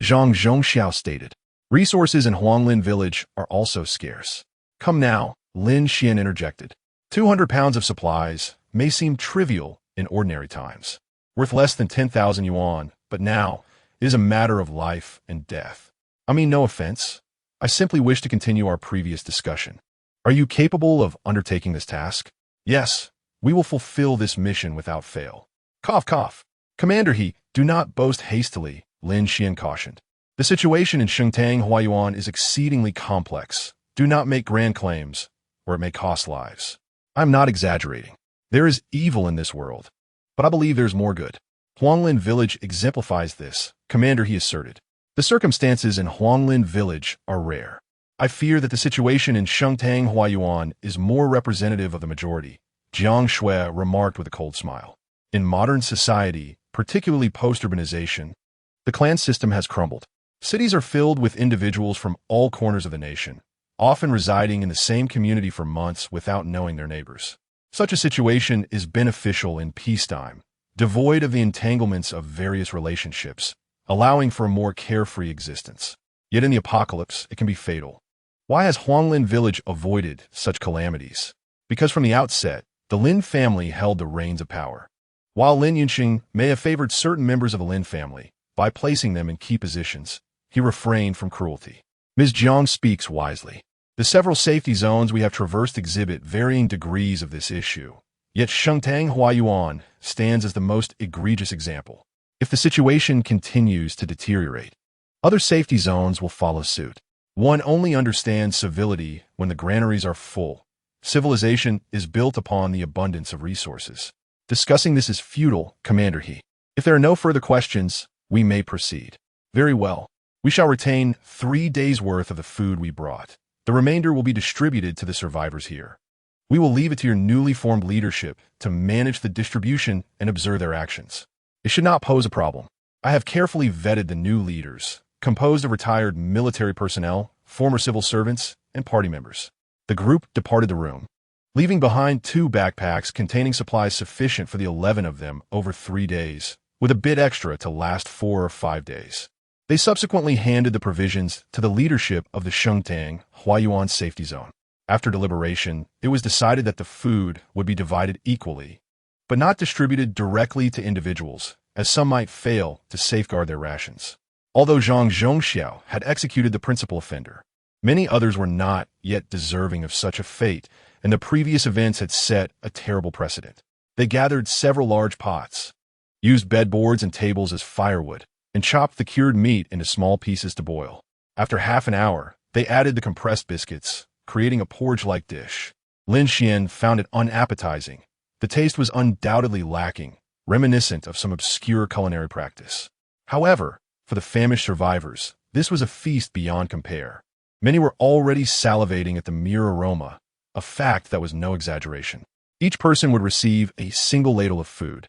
Speaker 1: Jiang Xue stated. Resources in Huanglin village are also scarce. Come now, Lin Xuan interjected. 200 pounds of supplies may seem trivial in ordinary times, worth less than 10,000 yuan, but now it is a matter of life and death. I mean no offense. I simply wish to continue our previous discussion. Are you capable of undertaking this task? Yes, we will fulfill this mission without fail. Cough, cough. Commander, do not boast hastily, Lin Xuan cautioned. The situation in Shengtang Huayuan is exceedingly complex. Do not make grand claims, or it may cost lives. I'm not exaggerating. There is evil in this world, but I believe there's more good. Huanglin village exemplifies this, Commander, he asserted. The circumstances in Huanglin village are rare. I fear that the situation in Shengtang Huayuan is more representative of the majority, Jiang Xue remarked with a cold smile. In modern society, particularly post-urbanization, the clan system has crumbled. Cities are filled with individuals from all corners of the nation, often residing in the same community for months without knowing their neighbors. Such a situation is beneficial in peacetime, devoid of the entanglements of various relationships, allowing for a more carefree existence. Yet in the apocalypse, it can be fatal. Why has Huanglin village avoided such calamities? Because from the outset, the Lin family held the reins of power. While Lin Yunxing may have favored certain members of the Lin family by placing them in key positions, he refrained from cruelty. Ms. Jiang speaks wisely. The several safety zones we have traversed exhibit varying degrees of this issue, yet Shengtang Huayuan stands as the most egregious example. If the situation continues to deteriorate, other safety zones will follow suit. One only understands civility when the granaries are full. Civilization is built upon the abundance of resources. Discussing this is futile, Commander If there are no further questions, we may proceed. Very well. We shall retain 3 days' worth of the food we brought. The remainder will be distributed to the survivors here. We will leave it to your newly formed leadership to manage the distribution and observe their actions. It should not pose a problem. I have carefully vetted the new leaders, composed of retired military personnel, former civil servants, and party members. The group departed the room, leaving behind 2 backpacks containing supplies sufficient for the 11 of them over 3 days, with a bit extra to last 4 or 5 days. They subsequently handed the provisions to the leadership of the Shengtang Huayuan safety zone. After deliberation, it was decided that the food would be divided equally, but not distributed directly to individuals, as some might fail to safeguard their rations. Although Jiang Xue had executed the principal offender, many others were not yet deserving of such a fate, and the previous events had set a terrible precedent. They gathered several large pots, used bedboards and tables as firewood, and chopped the cured meat into small pieces to boil. After half an hour, they added the compressed biscuits, creating a porridge-like dish. Lin Xuan found it unappetizing. The taste was undoubtedly lacking, reminiscent of some obscure culinary practice. However, for the famished survivors, this was a feast beyond compare. Many were already salivating at the mere aroma, a fact that was no exaggeration. Each person would receive a single ladle of food.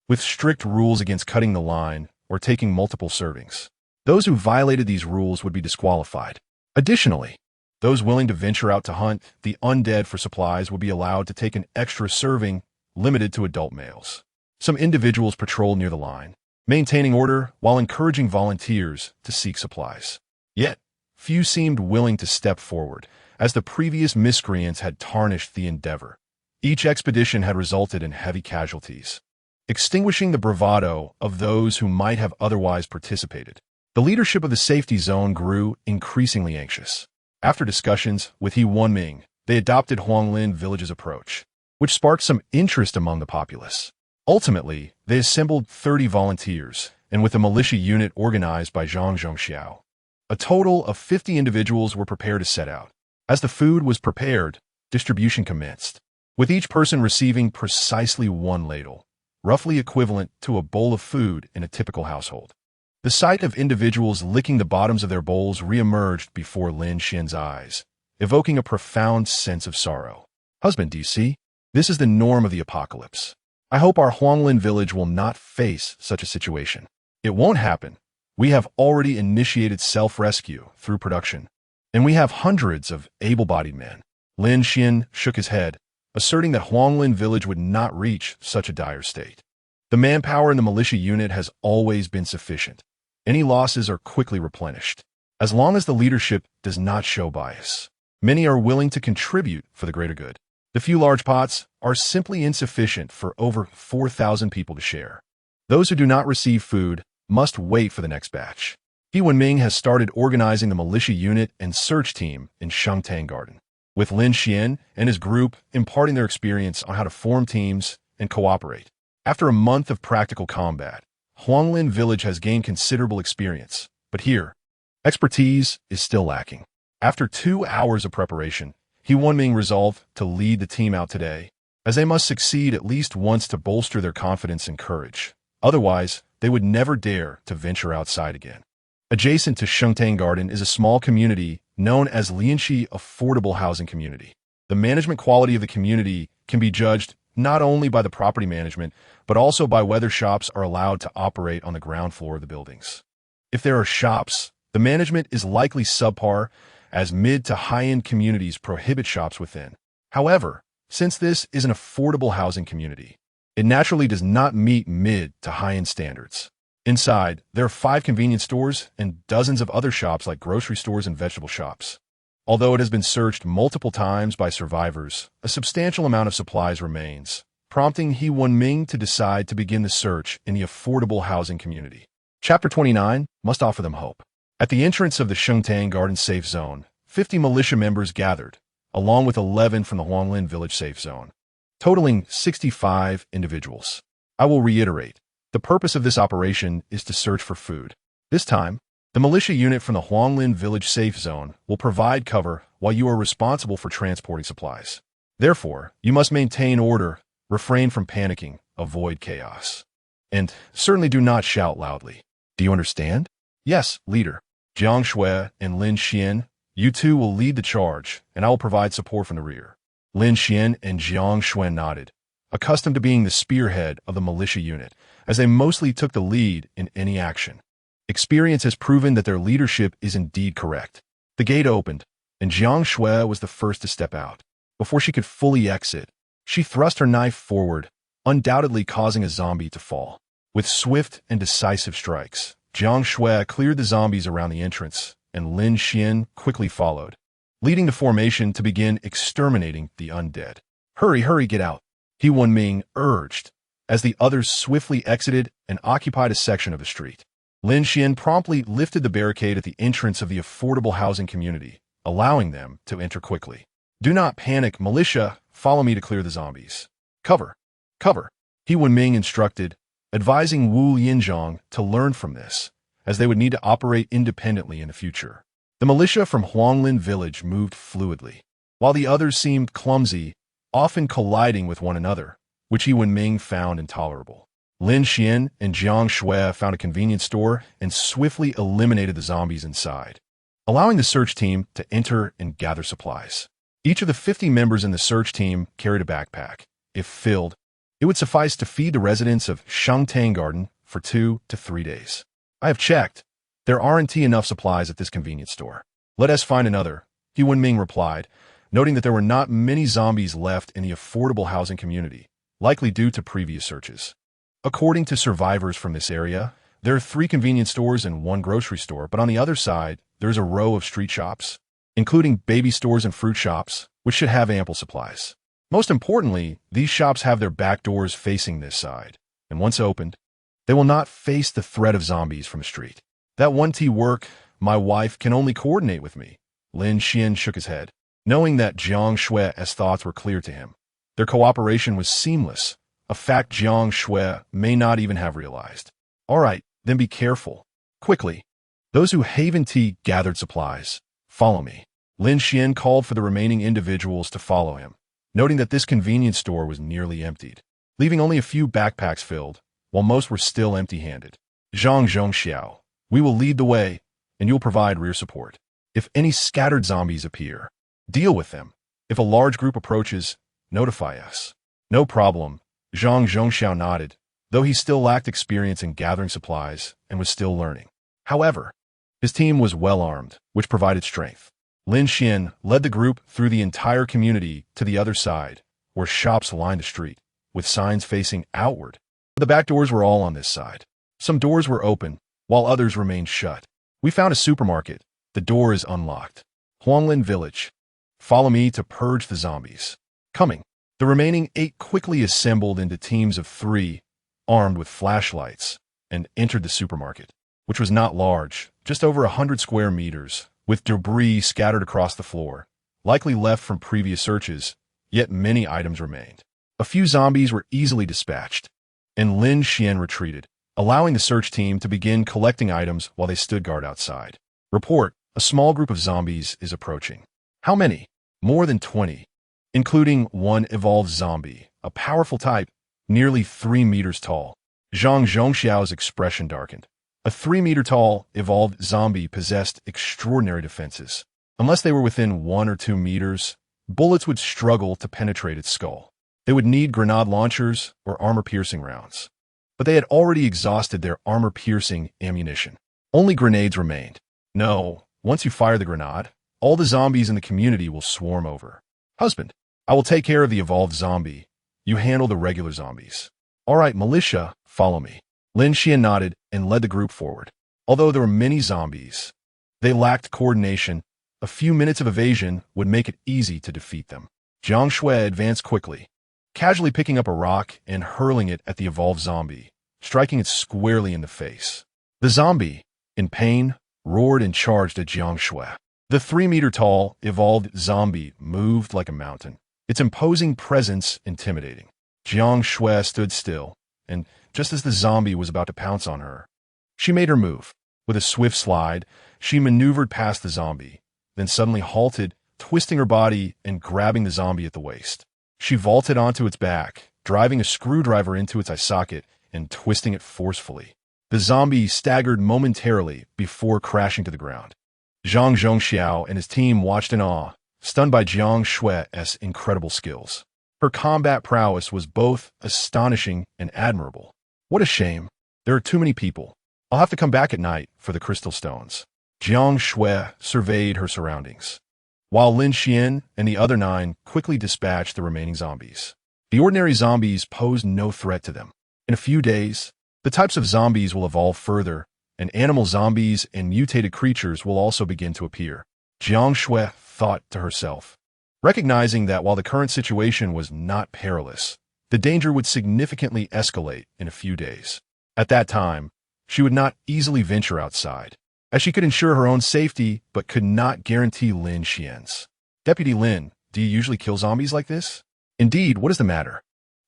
Speaker 1: With strict rules against cutting the line, or taking multiple servings. Those who violated these rules would be disqualified. Additionally, those willing to venture out to hunt the undead for supplies would be allowed to take an extra serving limited to adult males. Some individuals patrolled near the line, maintaining order while encouraging volunteers to seek supplies. Yet, few seemed willing to step forward, as the previous miscreants had tarnished the endeavor. Each expedition had resulted in heavy casualties, extinguishing the bravado of those who might have otherwise participated. The leadership of the safety zone grew increasingly anxious. After discussions with He Wenming, they adopted Huanglin Village's approach, which sparked some interest among the populace. Ultimately, they assembled 30 volunteers, and with a militia unit organized by Jiang Xue, a total of 50 individuals were prepared to set out. As the food was prepared, distribution commenced, with each person receiving precisely one ladle, roughly equivalent to a bowl of food in a typical household. The sight of individuals licking the bottoms of their bowls re-emerged before Lin Xuan's eyes, evoking a profound sense of sorrow. Husband, do you see? This is the norm of the apocalypse. I hope our Huanglin village will not face such a situation. It won't happen. We have already initiated self-rescue through production, and we have hundreds of able-bodied men. Lin Xuan shook his head, asserting that Huanglin village would not reach such a dire state. The manpower in the militia unit has always been sufficient. Any losses are quickly replenished. As long as the leadership does not show bias, many are willing to contribute for the greater good. The few large pots are simply insufficient for over 4,000 people to share. Those who do not receive food must wait for the next batch. He Wenming has started organizing the militia unit and search team in Shangtang Garden, with Lin Xuan and his group imparting their experience on how to form teams and cooperate. After a month of practical combat, Huanglin village has gained considerable experience, but here, expertise is still lacking. After 2 hours of preparation, He Wenming resolved to lead the team out today, as they must succeed at least once to bolster their confidence and courage. Otherwise, they would never dare to venture outside again. Adjacent to Shangtang Garden is a small community known as Lianxi Affordable Housing Community. The management quality of the community can be judged not only by the property management, but also by whether shops are allowed to operate on the ground floor of the buildings. If there are shops, the management is likely subpar, as mid to high-end communities prohibit shops within. However, since this is an affordable housing community, it naturally does not meet mid to high-end standards. Inside, there are 5 convenience stores and dozens of other shops like grocery stores and vegetable shops. Although it has been searched multiple times by survivors, a substantial amount of supplies remains, prompting He Wenming to decide to begin the search in the affordable housing community. Chapter 29 must offer them hope. At the entrance of the Shangtang Garden Safe Zone, 50 militia members gathered, along with 11 from the Huanglin Village Safe Zone, totaling 65 individuals. I will reiterate, the purpose of this operation is to search for food. This time, the militia unit from the Huanglin Village Safe Zone will provide cover while you are responsible for transporting supplies. Therefore, you must maintain order, refrain from panicking, avoid chaos, and certainly do not shout loudly. Do you understand? Yes, leader. Jiang Xue and Lin Xuan, you two will lead the charge, and I will provide support from the rear. Lin Xuan and Jiang Xue nodded, accustomed to being the spearhead of the militia unit, as they mostly took the lead in any action. Experience has proven that their leadership is indeed correct. The gate opened, and Jiang Xue was the first to step out. Before she could fully exit, she thrust her knife forward, undoubtedly causing a zombie to fall. With swift and decisive strikes, Jiang Xue cleared the zombies around the entrance, and Lin Xuan quickly followed, leading the formation to begin exterminating the undead. Hurry, hurry, get out, He Wenming urged, as the others swiftly exited and occupied a section of the street. Lin Xuan promptly lifted the barricade at the entrance of the affordable housing community, allowing them to enter quickly. Do not panic, militia. Follow me to clear the zombies. Cover. Cover. He Wenming instructed, advising Wu Yinzhong to learn from this, as they would need to operate independently in the future. The militia from Huanglin Village moved fluidly, while the others seemed clumsy, often colliding with one another, which He Wenming found intolerable. Lin Xuan and Jiang Xue found a convenience store and swiftly eliminated the zombies inside, allowing the search team to enter and gather supplies. Each of the 50 members in the search team carried a backpack. If filled, it would suffice to feed the residents of Shangtang Garden for 2 to 3 days. I have checked. There aren't enough supplies at this convenience store. Let us find another, He Wenming replied, noting that there were not many zombies left in the affordable housing community, likely due to previous searches. According to survivors from this area, there are 3 convenience stores and 1 grocery store, but on the other side, there is a row of street shops, including baby stores and fruit shops, which should have ample supplies. Most importantly, these shops have their back doors facing this side, and once opened, they will not face the threat of zombies from the street. That 1T work, my wife can only coordinate with me. Lin Xuan shook his head, knowing that Jiang Xue's thoughts were clear to him. Their cooperation was seamless, a fact Jiang Xue may not even have realized. All right, then be careful. Quickly. Those who Haven Tea gathered supplies. Follow me. Lin Xuan called for the remaining individuals to follow him, noting that this convenience store was nearly emptied, leaving only a few backpacks filled, while most were still empty-handed. Jiang Xue, we will lead the way, and you'll provide rear support. If any scattered zombies appear, deal with them. If a large group approaches, notify us. No problem. Jiang Xue nodded, though he still lacked experience in gathering supplies and was still learning. However, his team was well-armed, which provided strength. Lin Xuan led the group through the entire community to the other side, where shops lined the street, with signs facing outward. The back doors were all on this side. Some doors were open, while others remained shut. We found a supermarket. The door is unlocked. Huanglin Village. Follow me to purge the zombies. Coming. The remaining 8 quickly assembled into teams of 3, armed with flashlights, and entered the supermarket, which was not large, just over 100 square meters, with debris scattered across the floor, likely left from previous searches, yet many items remained. A few zombies were easily dispatched, and Lin Xuan retreated, allowing the search team to begin collecting items while they stood guard outside. Report, a small group of zombies is approaching. How many? More than 20, including 1 evolved zombie, a powerful type, nearly 3 meters tall. Jiang Xongxiao's expression darkened. A 3-meter-tall, evolved zombie possessed extraordinary defenses. Unless they were within 1 or 2 meters, bullets would struggle to penetrate its skull. They would need grenade launchers or armor-piercing rounds. But they had already exhausted their armor-piercing ammunition. Only grenades remained. No, once you fire the grenade, all the zombies in the community will swarm over. Husband, I will take care of the evolved zombie. You handle the regular zombies. All right, militia, follow me. Lin Xuan nodded and led the group forward. Although there were many zombies, they lacked coordination. A few minutes of evasion would make it easy to defeat them. Jiang Xue advanced quickly, casually picking up a rock and hurling it at the evolved zombie, striking it squarely in the face. The zombie, in pain, roared and charged at Jiang Xue. The 3-meter-tall, evolved zombie moved like a mountain, its imposing presence intimidating. Jiang Xue stood still, and just as the zombie was about to pounce on her, she made her move. With a swift slide, she maneuvered past the zombie, then suddenly halted, twisting her body and grabbing the zombie at the waist. She vaulted onto its back, driving a screwdriver into its eye socket and twisting it forcefully. The zombie staggered momentarily before crashing to the ground. Zhang Zhongxiao and his team watched in awe, stunned by Jiang Xue's incredible skills. Her combat prowess was both astonishing and admirable. What a shame. There are too many people. I'll have to come back at night for the crystal stones. Jiang Xue surveyed her surroundings, while Lin Xuan and the other 9 quickly dispatched the remaining zombies. The ordinary zombies posed no threat to them. In a few days, the types of zombies will evolve further, and animal zombies and mutated creatures will also begin to appear. Jiang Xue thought to herself, recognizing that while the current situation was not perilous, the danger would significantly escalate in a few days. At that time, she would not easily venture outside, as she could ensure her own safety but could not guarantee Lin Xuan's. Deputy Lin, do you usually kill zombies like this? Indeed, what is the matter?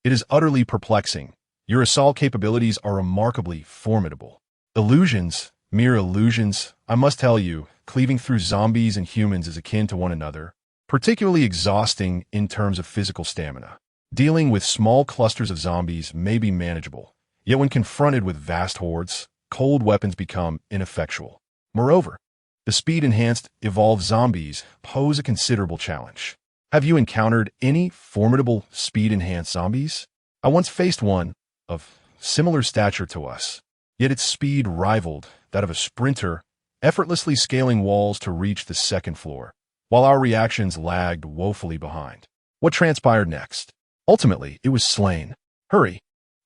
Speaker 1: It is utterly perplexing. Your assault capabilities are remarkably formidable. Illusions, mere illusions, I must tell you, cleaving through zombies and humans is akin to one another, particularly exhausting in terms of physical stamina. Dealing with small clusters of zombies may be manageable, yet when confronted with vast hordes, cold weapons become ineffectual. Moreover, the speed-enhanced evolved zombies pose a considerable challenge. Have you encountered any formidable speed-enhanced zombies? I once faced one of similar stature to us. yet its speed rivaled that of a sprinter, effortlessly scaling walls to reach the second floor, while our reactions lagged woefully behind. What transpired next? Ultimately, it was slain. Hurry,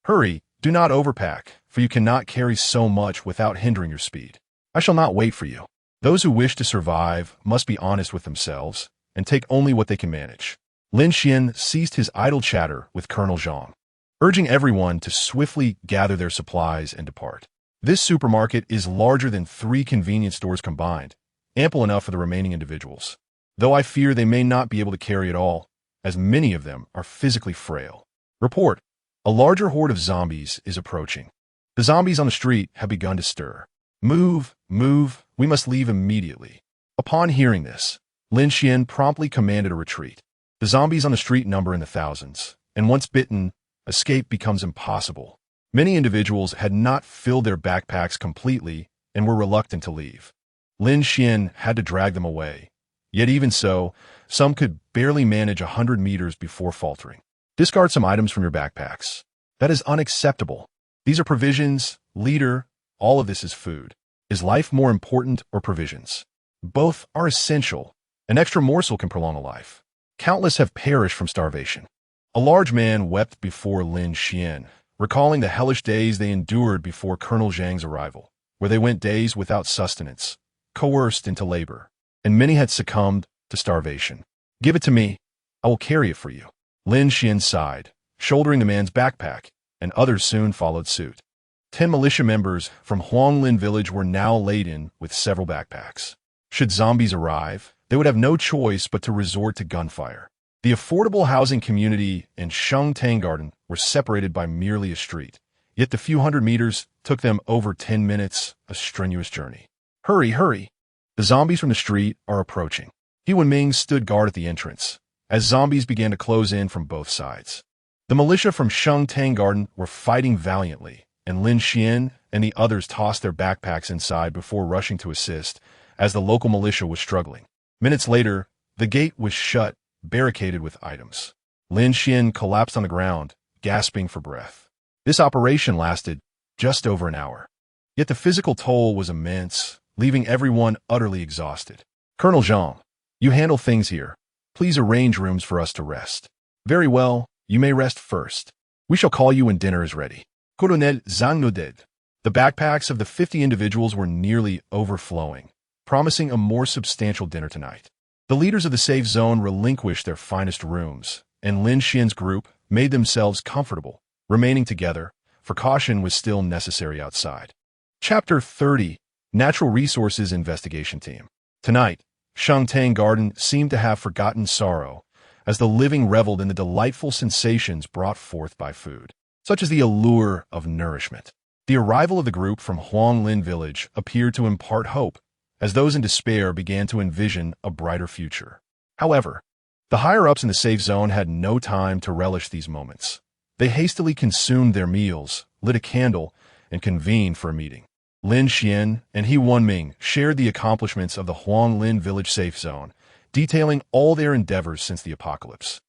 Speaker 1: hurry, do not overpack, for you cannot carry so much without hindering your speed. I shall not wait for you. Those who wish to survive must be honest with themselves and take only what they can manage. Lin Xuan ceased his idle chatter with Colonel Jiang, urging everyone to swiftly gather their supplies and depart. This supermarket is larger than 3 convenience stores combined, ample enough for the remaining individuals, though I fear they may not be able to carry it all, as many of them are physically frail. Report: a larger horde of zombies is approaching. The zombies on the street have begun to stir. Move, move, we must leave immediately. Upon hearing this, Lin Xuan promptly commanded a retreat. The zombies on the street number in the thousands, and once bitten, escape becomes impossible. Many individuals had not filled their backpacks completely and were reluctant to leave. Lin Xuan had to drag them away. Yet even so, some could barely manage 100 meters before faltering. Discard some items from your backpacks. That is unacceptable. These are provisions, leader. All of this is food. Is life more important or provisions? Both are essential. An extra morsel can prolong a life. Countless have perished from starvation. A large man wept before Lin Xuan, recalling the hellish days they endured before Colonel Zhang's arrival, where they went days without sustenance, coerced into labor, and many had succumbed to starvation. Give it to me. I will carry it for you. Lin Xuan sighed, shouldering the man's backpack, and others soon followed suit. 10 militia members from Huanglin village were now laden with several backpacks. Should zombies arrive, they would have no choice but to resort to gunfire. The affordable housing community and Shengtang Garden were separated by merely a street, yet the few hundred meters took them over 10 minutes, a strenuous journey. Hurry, hurry! The zombies from the street are approaching. He Wenming stood guard at the entrance, as zombies began to close in from both sides. The militia from Shengtang Garden were fighting valiantly, and Lin Xuan and the others tossed their backpacks inside before rushing to assist, as the local militia was struggling. Minutes later, the gate was shut, barricaded with items. Lin Xuan collapsed on the ground, gasping for breath. This operation lasted just over an hour. Yet the physical toll was immense, leaving everyone utterly exhausted. Colonel Jiang, you handle things here. Please arrange rooms for us to rest. Very well, you may rest first. We shall call you when dinner is ready. Colonel Zhang nodded. The backpacks of the 50 individuals were nearly overflowing, promising a more substantial dinner tonight. The leaders of the safe zone relinquished their finest rooms, and Lin Xuan's group made themselves comfortable, remaining together, for caution was still necessary outside. Chapter 30: Natural Resources Investigation Team. Tonight, Shengtang Garden seemed to have forgotten sorrow, as the living reveled in the delightful sensations brought forth by food, such as the allure of nourishment. The arrival of the group from Huanglin village appeared to impart hope, as those in despair began to envision a brighter future. However, the higher-ups in the safe zone had no time to relish these moments. They hastily consumed their meals, lit a candle, and convened for a meeting. Lin Xuan and He Wenming shared the accomplishments of the Huanglin village safe zone, detailing all their endeavors since the apocalypse,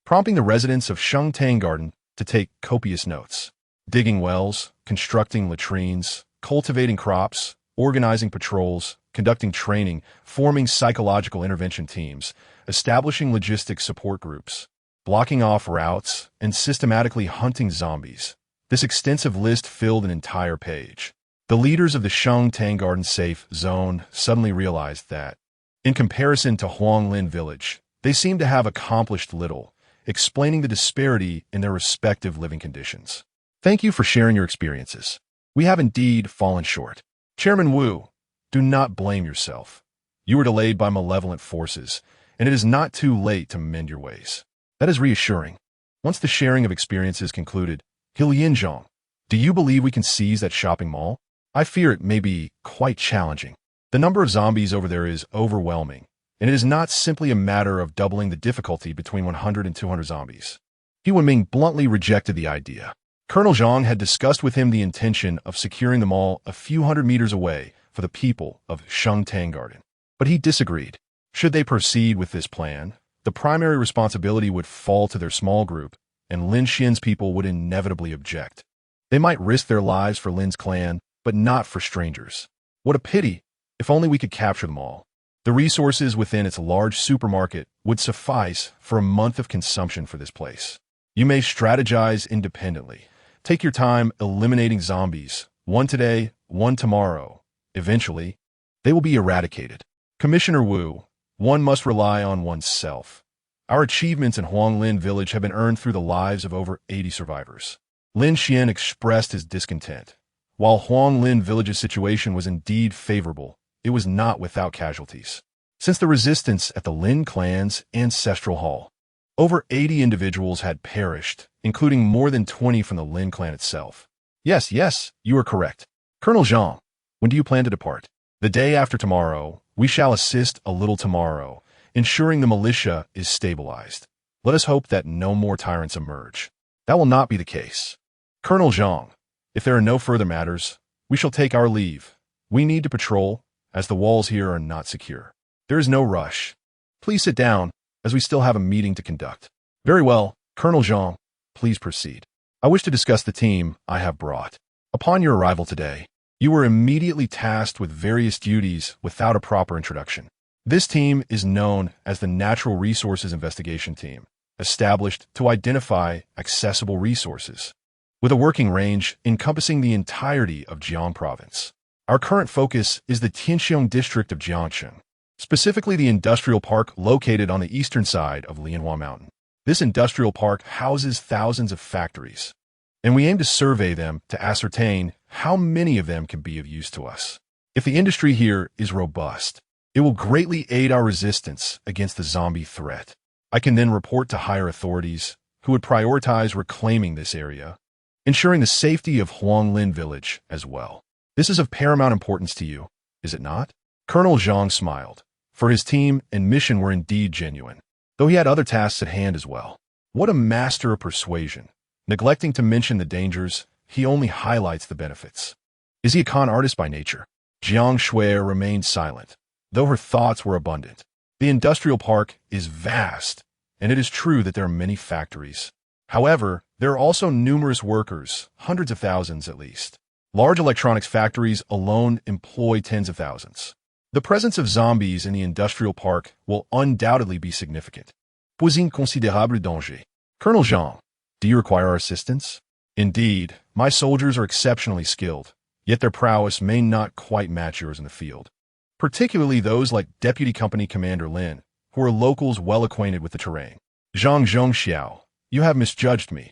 Speaker 1: prompting the residents of Shengtang Garden to take copious notes. Digging wells, constructing latrines, cultivating crops, organizing patrols, conducting training, forming psychological intervention teams, establishing logistics support groups, blocking off routes, and systematically hunting zombies. This extensive list filled an entire page. The leaders of the Shengtang Garden safe zone suddenly realized that, in comparison to Huanglin village, they seemed to have accomplished little, explaining the disparity in their respective living conditions. Thank you for sharing your experiences. We have indeed fallen short. Chairman Wu, do not blame yourself. You were delayed by malevolent forces, and it is not too late to mend your ways. That is reassuring. Once the sharing of experiences concluded, Zhang, do you believe we can seize that shopping mall? I fear it may be quite challenging. The number of zombies over there is overwhelming, and it is not simply a matter of doubling the difficulty between 100 and 200 zombies. He Wenming bluntly rejected the idea. Colonel Zhang had discussed with him the intention of securing the mall a few hundred meters away for the people of Shengtang Garden. But he disagreed. Should they proceed with this plan, the primary responsibility would fall to their small group, and Lin Xuan's people would inevitably object. They might risk their lives for Lin's clan, but not for strangers. What a pity! If only we could capture them all. The resources within its large supermarket would suffice for a month of consumption for this place. You may strategize independently. Take your time eliminating zombies, one today, one tomorrow. Eventually, they will be eradicated. Commissioner Wu, one must rely on oneself. Our achievements in Huanglin Village have been earned through the lives of over 80 survivors. Lin Xuan expressed his discontent. While Huanglin Village's situation was indeed favorable, it was not without casualties. Since the resistance at the Lin clan's ancestral hall, over 80 individuals had perished, including more than 20 from the Lin clan itself. Yes, you are correct. Colonel Jiang, when do you plan to depart? The day after tomorrow. We shall assist a little tomorrow, ensuring the militia is stabilized. Let us hope that no more tyrants emerge. That will not be the case. Colonel Jiang, if there are no further matters, we shall take our leave. We need to patrol, as the walls here are not secure. There is no rush. Please sit down, as we still have a meeting to conduct. Very well, Colonel Jiang, please proceed. I wish to discuss the team I have brought. Upon your arrival today, you were immediately tasked with various duties without a proper introduction. This team is known as the Natural Resources Investigation Team, established to identify accessible resources, with a working range encompassing the entirety of Jiang Province. Our current focus is the Tianxiong district of Jiangxue, specifically the industrial park located on the eastern side of Lianhua Mountain. This industrial park houses thousands of factories, and we aim to survey them to ascertain how many of them can be of use to us. If the industry here is robust, it will greatly aid our resistance against the zombie threat. I can then report to higher authorities who would prioritize reclaiming this area, ensuring the safety of Huanglin Village as well. This is of paramount importance to you, is it not? Colonel Jiang smiled, for his team and mission were indeed genuine, though he had other tasks at hand as well. What a master of persuasion. Neglecting to mention the dangers, he only highlights the benefits. Is he a con artist by nature? Jiang Xue remained silent, though her thoughts were abundant. The industrial park is vast, and it is true that there are many factories. However, there are also numerous workers, hundreds of thousands at least. Large electronics factories alone employ tens of thousands. The presence of zombies in the industrial park will undoubtedly be significant. Pose un considérable danger. Colonel Jiang, do you require our assistance? Indeed, my soldiers are exceptionally skilled, yet their prowess may not quite match yours in the field. Particularly those like Deputy Company Commander Lin, who are locals well acquainted with the terrain. Zhang Zhongxiao, you have misjudged me.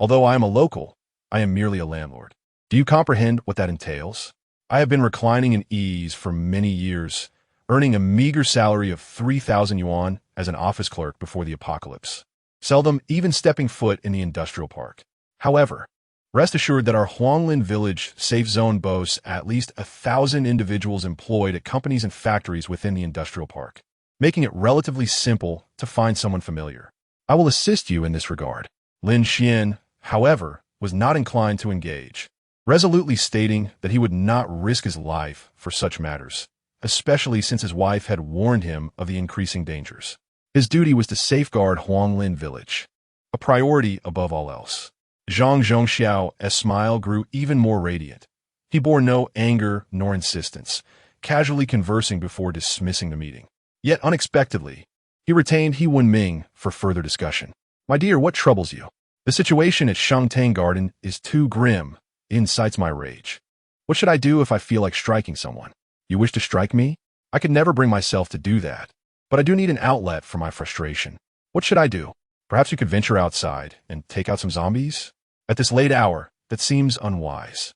Speaker 1: Although I am a local, I am merely a landlord. Do you comprehend what that entails? I have been reclining in ease for many years, earning a meager salary of 3,000 yuan as an office clerk before the apocalypse, seldom even stepping foot in the industrial park. However, rest assured that our Huanglin Village safe zone boasts at least 1,000 individuals employed at companies and factories within the industrial park, making it relatively simple to find someone familiar. I will assist you in this regard. Lin Xuan, however, was not inclined to engage, resolutely stating that he would not risk his life for such matters, especially since his wife had warned him of the increasing dangers. His duty was to safeguard Huanglin Village, a priority above all else. Zhang Zhongxiao's smile grew even more radiant. He bore no anger nor insistence, casually conversing before dismissing the meeting. Yet unexpectedly, he retained He Wenming for further discussion. My dear, what troubles you? The situation at Shangtang Garden is too grim. It incites my rage. What should I do if I feel like striking someone? You wish to strike me? I could never bring myself to do that, but I do need an outlet for my frustration. What should I do? Perhaps you could venture outside and take out some zombies? At this late hour, that seems unwise.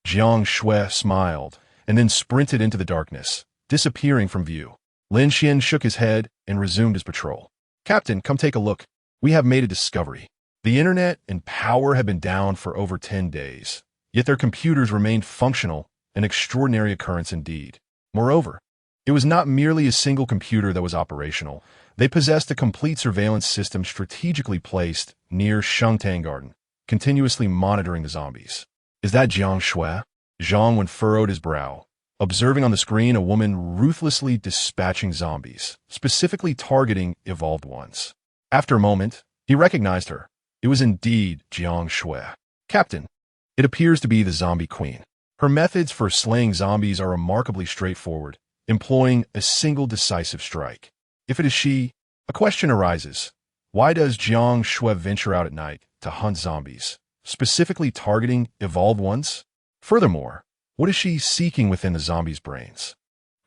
Speaker 1: Jiang Xue smiled and then sprinted into the darkness, disappearing from view. Lin Xuan shook his head and resumed his patrol. Captain, come take a look. We have made a discovery. The internet and power have been down for over 10 days, yet their computers remained functional, an extraordinary occurrence indeed. Moreover, it was not merely a single computer that was operational. They possessed a complete surveillance system strategically placed near Shangtang Garden, continuously monitoring the zombies. Is that Jiang Xue? Zhang furrowed his brow, observing on the screen a woman ruthlessly dispatching zombies, specifically targeting evolved ones. After a moment, he recognized her. It was indeed Jiang Xue. Captain, it appears to be the zombie queen. Her methods for slaying zombies are remarkably straightforward, employing a single decisive strike. If it is she, a question arises. Why does Jiang Xue venture out at night to hunt zombies, specifically targeting evolved ones? Furthermore, what is she seeking within the zombies' brains?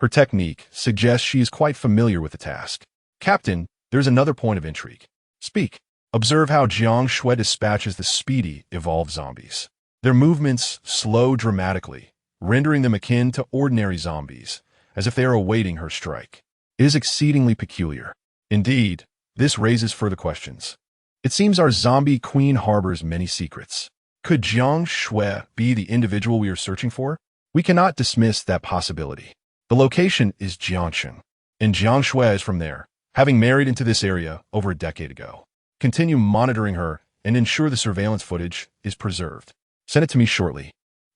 Speaker 1: Her technique suggests she is quite familiar with the task. Captain, there's another point of intrigue. Speak. Observe how Jiang Xue dispatches the speedy, evolved zombies. Their movements slow dramatically, rendering them akin to ordinary zombies, as if they are awaiting her strike. It is exceedingly peculiar. Indeed, this raises further questions. It seems our zombie queen harbors many secrets. Could Jiang Xue be the individual we are searching for? We cannot dismiss that possibility. The location is Jiangxun, and Jiang Xue is from there, having married into this area over a decade ago. Continue monitoring her and ensure the surveillance footage is preserved. Send it to me shortly.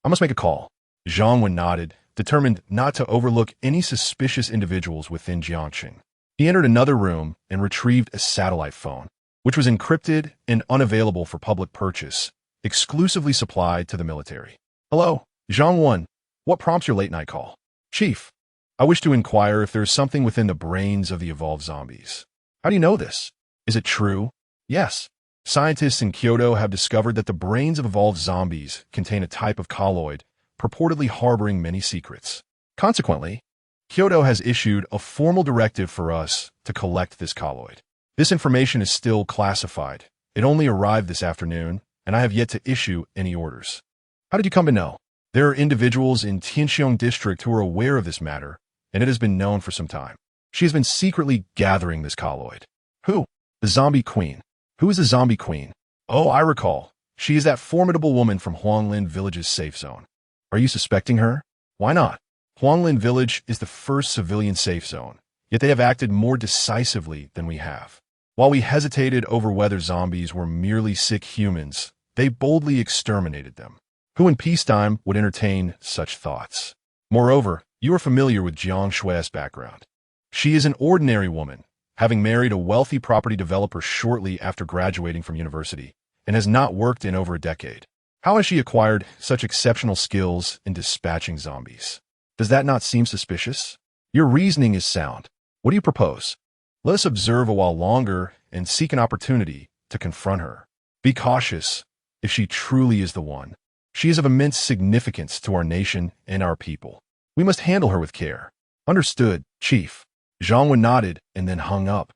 Speaker 1: I must make a call. Jiang Xue nodded, determined not to overlook any suspicious individuals within Jiangxun. He entered another room and retrieved a satellite phone, which was encrypted and unavailable for public purchase, exclusively supplied to the military. Hello, Jiang Xue. What prompts your late-night call? Chief, I wish to inquire if there is something within the brains of the evolved zombies. How do you know this? Is it true? Yes. Scientists in Kyoto have discovered that the brains of evolved zombies contain a type of colloid purportedly harboring many secrets. Consequently, Kyoto has issued a formal directive for us to collect this colloid. This information is still classified. It only arrived this afternoon, and I have yet to issue any orders. How did you come to know? There are individuals in Tianxiong district who are aware of this matter, and it has been known for some time. She has been secretly gathering this colloid. Who? The zombie queen. Who is the zombie queen? Oh, I recall. She is that formidable woman from Huanglin Village's safe zone. Are you suspecting her? Why not? Huanglin Village is the first civilian safe zone, yet they have acted more decisively than we have. While we hesitated over whether zombies were merely sick humans, they boldly exterminated them. Who in peacetime would entertain such thoughts? Moreover, you are familiar with Jiang Xue's background. She is an ordinary woman, having married a wealthy property developer shortly after graduating from university, and has not worked in over a decade. How has she acquired such exceptional skills in dispatching zombies? Does that not seem suspicious? Your reasoning is sound. What do you propose? Let us observe a while longer and seek an opportunity to confront her. Be cautious if she truly is the one. She is of immense significance to our nation and our people. We must handle her with care. Understood, Chief. Jiang Xue nodded and then hung up,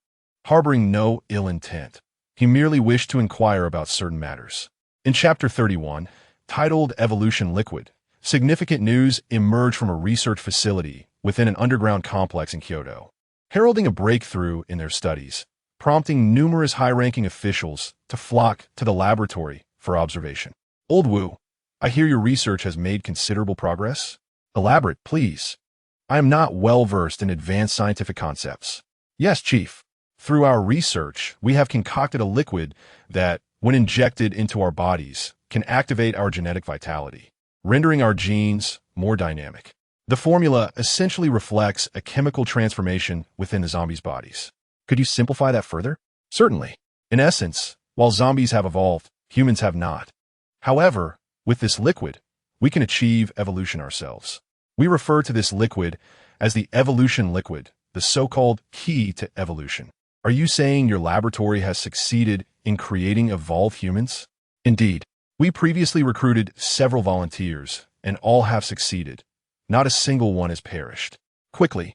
Speaker 1: harboring no ill intent. He merely wished to inquire about certain matters. In Chapter 31, titled Evolution Liquid, significant news emerged from a research facility within an underground complex in Kyoto, heralding a breakthrough in their studies, prompting numerous high-ranking officials to flock to the laboratory for observation. Old Wu, I hear your research has made considerable progress? Elaborate, please. I am not well-versed in advanced scientific concepts. Yes, Chief. Through our research, we have concocted a liquid that, when injected into our bodies, can activate our genetic vitality, rendering our genes more dynamic. The formula essentially reflects a chemical transformation within the zombies' bodies. Could you simplify that further? Certainly. In essence, while zombies have evolved, humans have not. However, with this liquid, we can achieve evolution ourselves. We refer to this liquid as the evolution liquid, the so-called key to evolution. Are you saying your laboratory has succeeded in creating evolved humans? Indeed. We previously recruited several volunteers, and all have succeeded. Not a single one has perished. Quickly,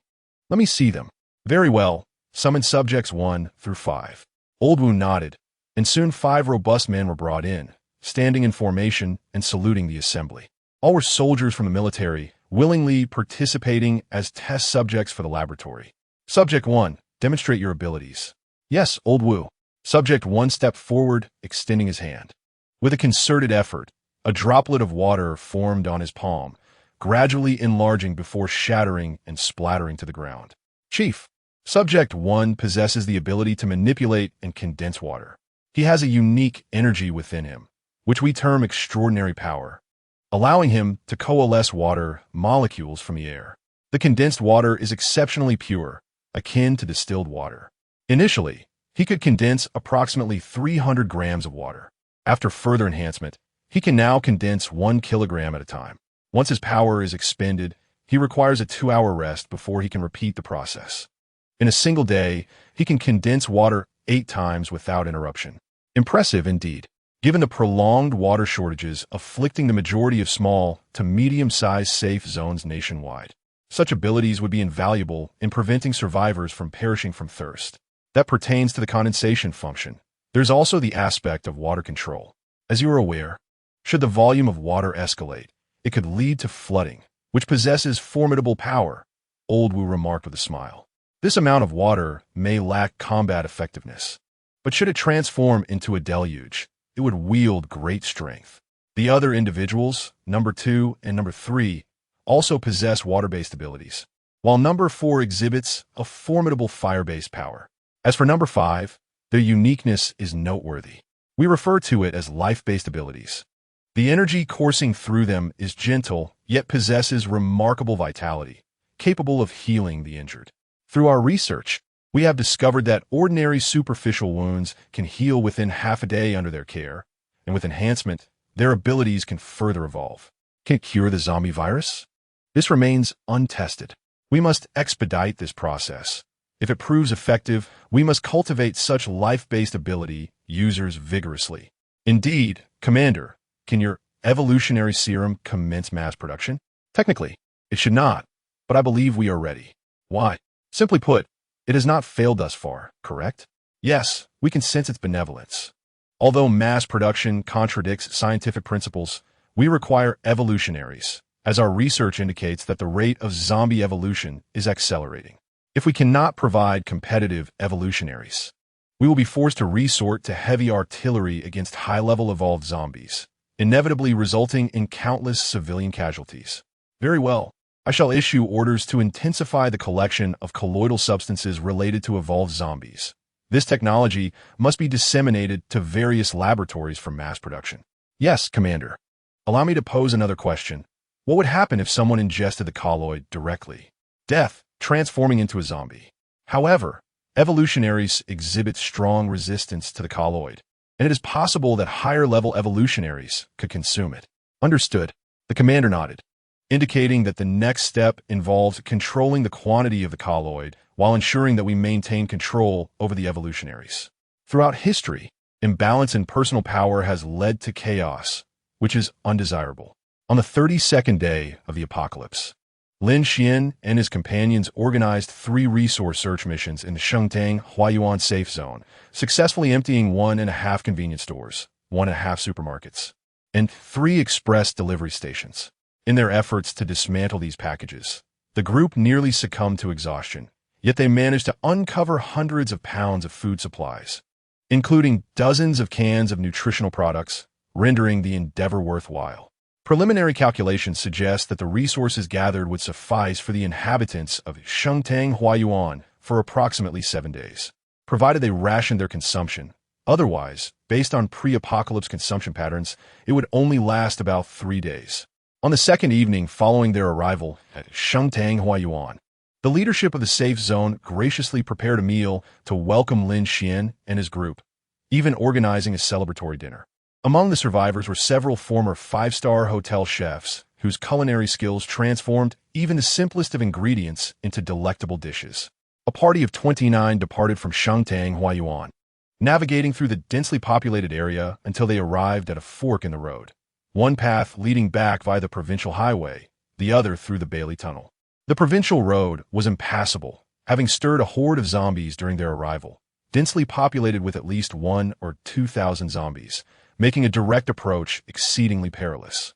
Speaker 1: let me see them. Very well. Summon subjects 1 through 5. Old Wu nodded, and soon 5 robust men were brought in, standing in formation and saluting the assembly. All were soldiers from the military, willingly participating as test subjects for the laboratory. Subject 1, demonstrate your abilities. Yes, Old Wu. Subject 1 stepped forward, extending his hand. With a concerted effort, a droplet of water formed on his palm, gradually enlarging before shattering and splattering to the ground. Chief, Subject 1 possesses the ability to manipulate and condense water. He has a unique energy within him, which we term extraordinary power, allowing him to coalesce water molecules from the air. The condensed water is exceptionally pure, akin to distilled water. Initially, he could condense approximately 300 grams of water. After further enhancement, he can now condense 1 kilogram at a time. Once his power is expended, he requires a 2-hour rest before he can repeat the process. In a single day, he can condense water 8 times without interruption. Impressive indeed, given the prolonged water shortages afflicting the majority of small to medium-sized safe zones nationwide. Such abilities would be invaluable in preventing survivors from perishing from thirst. That pertains to the condensation function. There's also the aspect of water control. As you are aware, should the volume of water escalate, it could lead to flooding, which possesses formidable power, Old Wu remarked with a smile. This amount of water may lack combat effectiveness, but should it transform into a deluge, it would wield great strength. The other individuals, number 2 and number 3, also possess water-based abilities, while number 4 exhibits a formidable fire-based power. As for number 5, their uniqueness is noteworthy. We refer to it as life-based abilities. The energy coursing through them is gentle, yet possesses remarkable vitality, capable of healing the injured. Through our research, we have discovered that ordinary superficial wounds can heal within half a day under their care, and with enhancement, their abilities can further evolve. Can it cure the zombie virus? This remains untested. We must expedite this process. If it proves effective, we must cultivate such life-based ability users vigorously. Indeed, Commander, can your evolutionary serum commence mass production? Technically, it should not, but I believe we are ready. Why? Simply put, it has not failed thus far, correct? Yes, we can sense its benevolence. Although mass production contradicts scientific principles, we require evolutionaries, as our research indicates that the rate of zombie evolution is accelerating. If we cannot provide competitive evolutionaries, we will be forced to resort to heavy artillery against high-level evolved zombies, inevitably resulting in countless civilian casualties. Very well. I shall issue orders to intensify the collection of colloidal substances related to evolved zombies. This technology must be disseminated to various laboratories for mass production. Yes, Commander. Allow me to pose another question. What would happen if someone ingested the colloid directly? Death, transforming into a zombie. However, evolutionaries exhibit strong resistance to the colloid, and it is possible that higher-level evolutionaries could consume it. Understood. The Commander nodded, indicating that the next step involves controlling the quantity of the colloid while ensuring that we maintain control over the evolutionaries. Throughout history, imbalance in personal power has led to chaos, which is undesirable. On the 32nd day of the apocalypse, Lin Xuan and his companions organized 3 resource search missions in the Shengtang Huayuan safe zone, successfully emptying 1.5 convenience stores, 1.5 supermarkets, and 3 express delivery stations. In their efforts to dismantle these packages, the group nearly succumbed to exhaustion, yet they managed to uncover hundreds of pounds of food supplies, including dozens of cans of nutritional products, rendering the endeavor worthwhile. Preliminary calculations suggest that the resources gathered would suffice for the inhabitants of Shengtang Huayuan for approximately 7 days, provided they rationed their consumption. Otherwise, based on pre-apocalypse consumption patterns, it would only last about 3 days. On the second evening following their arrival at Shengtang Huayuan, the leadership of the safe zone graciously prepared a meal to welcome Lin Xuan and his group, even organizing a celebratory dinner. Among the survivors were several former 5-star hotel chefs whose culinary skills transformed even the simplest of ingredients into delectable dishes. A party of 29 departed from Shengtang Huayuan, navigating through the densely populated area until they arrived at a fork in the road. One path leading back via the provincial highway, the other through the Bailey Tunnel. The provincial road was impassable, having stirred a horde of zombies during their arrival, densely populated with at least 1,000 or 2,000 zombies, making a direct approach exceedingly perilous.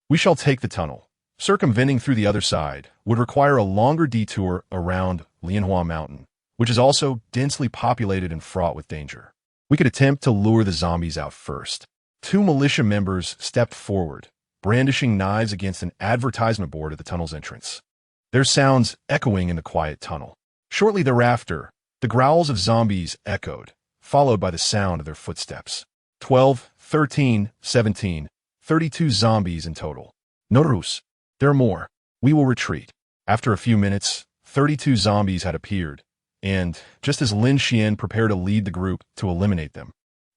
Speaker 1: We shall take the tunnel. Circumventing through the other side would require a longer detour around Lin Xuan Mountain, which is also densely populated and fraught with danger. We could attempt to lure the zombies out first. 2 militia members stepped forward, brandishing knives against an advertisement board at the tunnel's entrance, their sounds echoing in the quiet tunnel. Shortly thereafter, the growls of zombies echoed, followed by the sound of their footsteps. 12, 13, 17, 32 zombies in total. Notarus, there are more. We will retreat. After a few minutes, 32 zombies had appeared, and, just as Lin Xuan prepared to lead the group to eliminate them,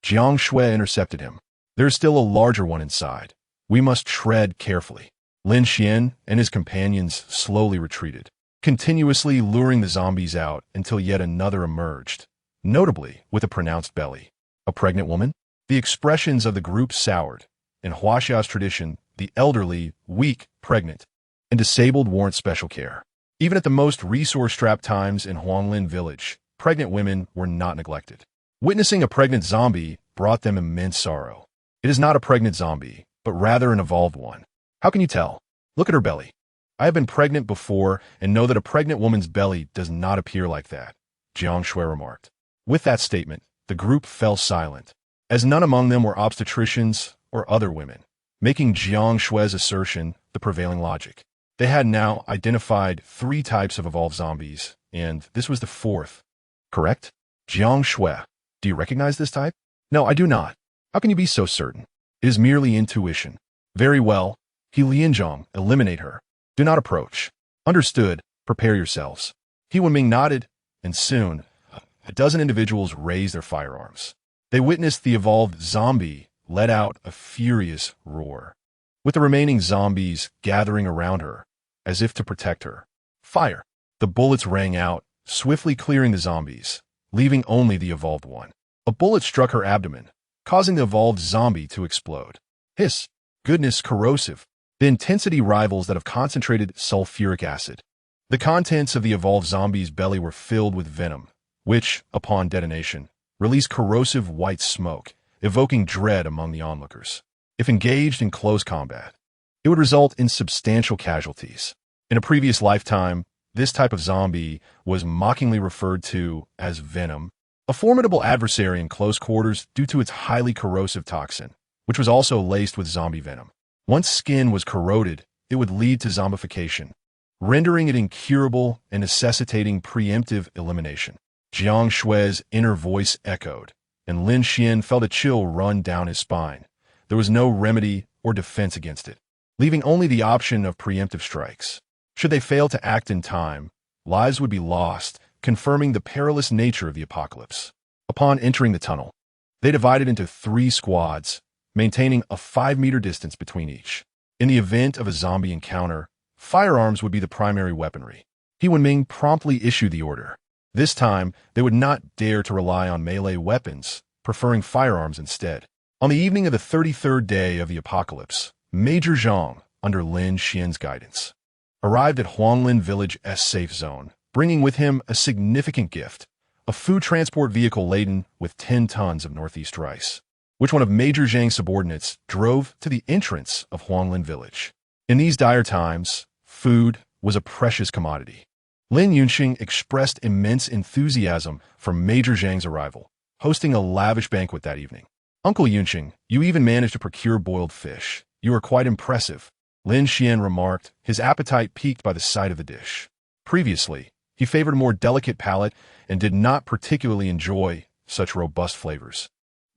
Speaker 1: Jiang Xue intercepted him. There is still a larger one inside. We must tread carefully. Lin Xuan and his companions slowly retreated, continuously luring the zombies out until yet another emerged, notably with a pronounced belly. A pregnant woman? The expressions of the group soured. In Huaxia's tradition, the elderly, weak, pregnant, and disabled warrant special care. Even at the most resource-strapped times in Huanglin village, pregnant women were not neglected. Witnessing a pregnant zombie brought them immense sorrow. It is not a pregnant zombie, but rather an evolved one. How can you tell? Look at her belly. I have been pregnant before and know that a pregnant woman's belly does not appear like that, Jiang Xue remarked. With that statement, the group fell silent, as none among them were obstetricians or other women, making Jiang Xue's assertion the prevailing logic. They had now identified 3 types of evolved zombies, and this was the 4th. Correct? Jiang Xue, do you recognize this type? No, I do not. How can you be so certain? It is merely intuition. Very well. He Lianzhong, eliminate her. Do not approach. Understood. Prepare yourselves. He Wenming nodded, and soon, a dozen individuals raised their firearms. They witnessed the evolved zombie let out a furious roar, with the remaining zombies gathering around her, as if to protect her. Fire! The bullets rang out, swiftly clearing the zombies, leaving only the evolved one. A bullet struck her abdomen, causing the evolved zombie to explode. Hiss! Goodness, corrosive. The intensity rivals that of concentrated sulfuric acid. The contents of the evolved zombie's belly were filled with venom, which, upon detonation, released corrosive white smoke, evoking dread among the onlookers. If engaged in close combat, it would result in substantial casualties. In a previous lifetime, this type of zombie was mockingly referred to as Venom, a formidable adversary in close quarters due to its highly corrosive toxin, which was also laced with zombie venom. Once skin was corroded, it would lead to zombification, rendering it incurable and necessitating preemptive elimination. Jiang Xue's inner voice echoed, and Lin Xuan felt a chill run down his spine. There was no remedy or defense against it, leaving only the option of preemptive strikes. Should they fail to act in time, lives would be lost, confirming the perilous nature of the apocalypse. Upon entering the tunnel, they divided into 3 squads, maintaining a 5-meter distance between each. In the event of a zombie encounter, firearms would be the primary weaponry. He Wenming promptly issued the order. This time, they would not dare to rely on melee weapons, preferring firearms instead. On the evening of the 33rd day of the apocalypse, Major Zhang, under Lin Xian's guidance, arrived at Huanglin Village's safe zone, bringing with him a significant gift, a food transport vehicle laden with 10 tons of northeast rice, which one of Major Zhang's subordinates drove to the entrance of Huanglin Village. In these dire times, food was a precious commodity. Lin Yunxing expressed immense enthusiasm for Major Zhang's arrival, hosting a lavish banquet that evening. Uncle Yunxing, you even managed to procure boiled fish. You are quite impressive, Lin Xian remarked, his appetite piqued by the sight of the dish. Previously, he favored a more delicate palate and did not particularly enjoy such robust flavors.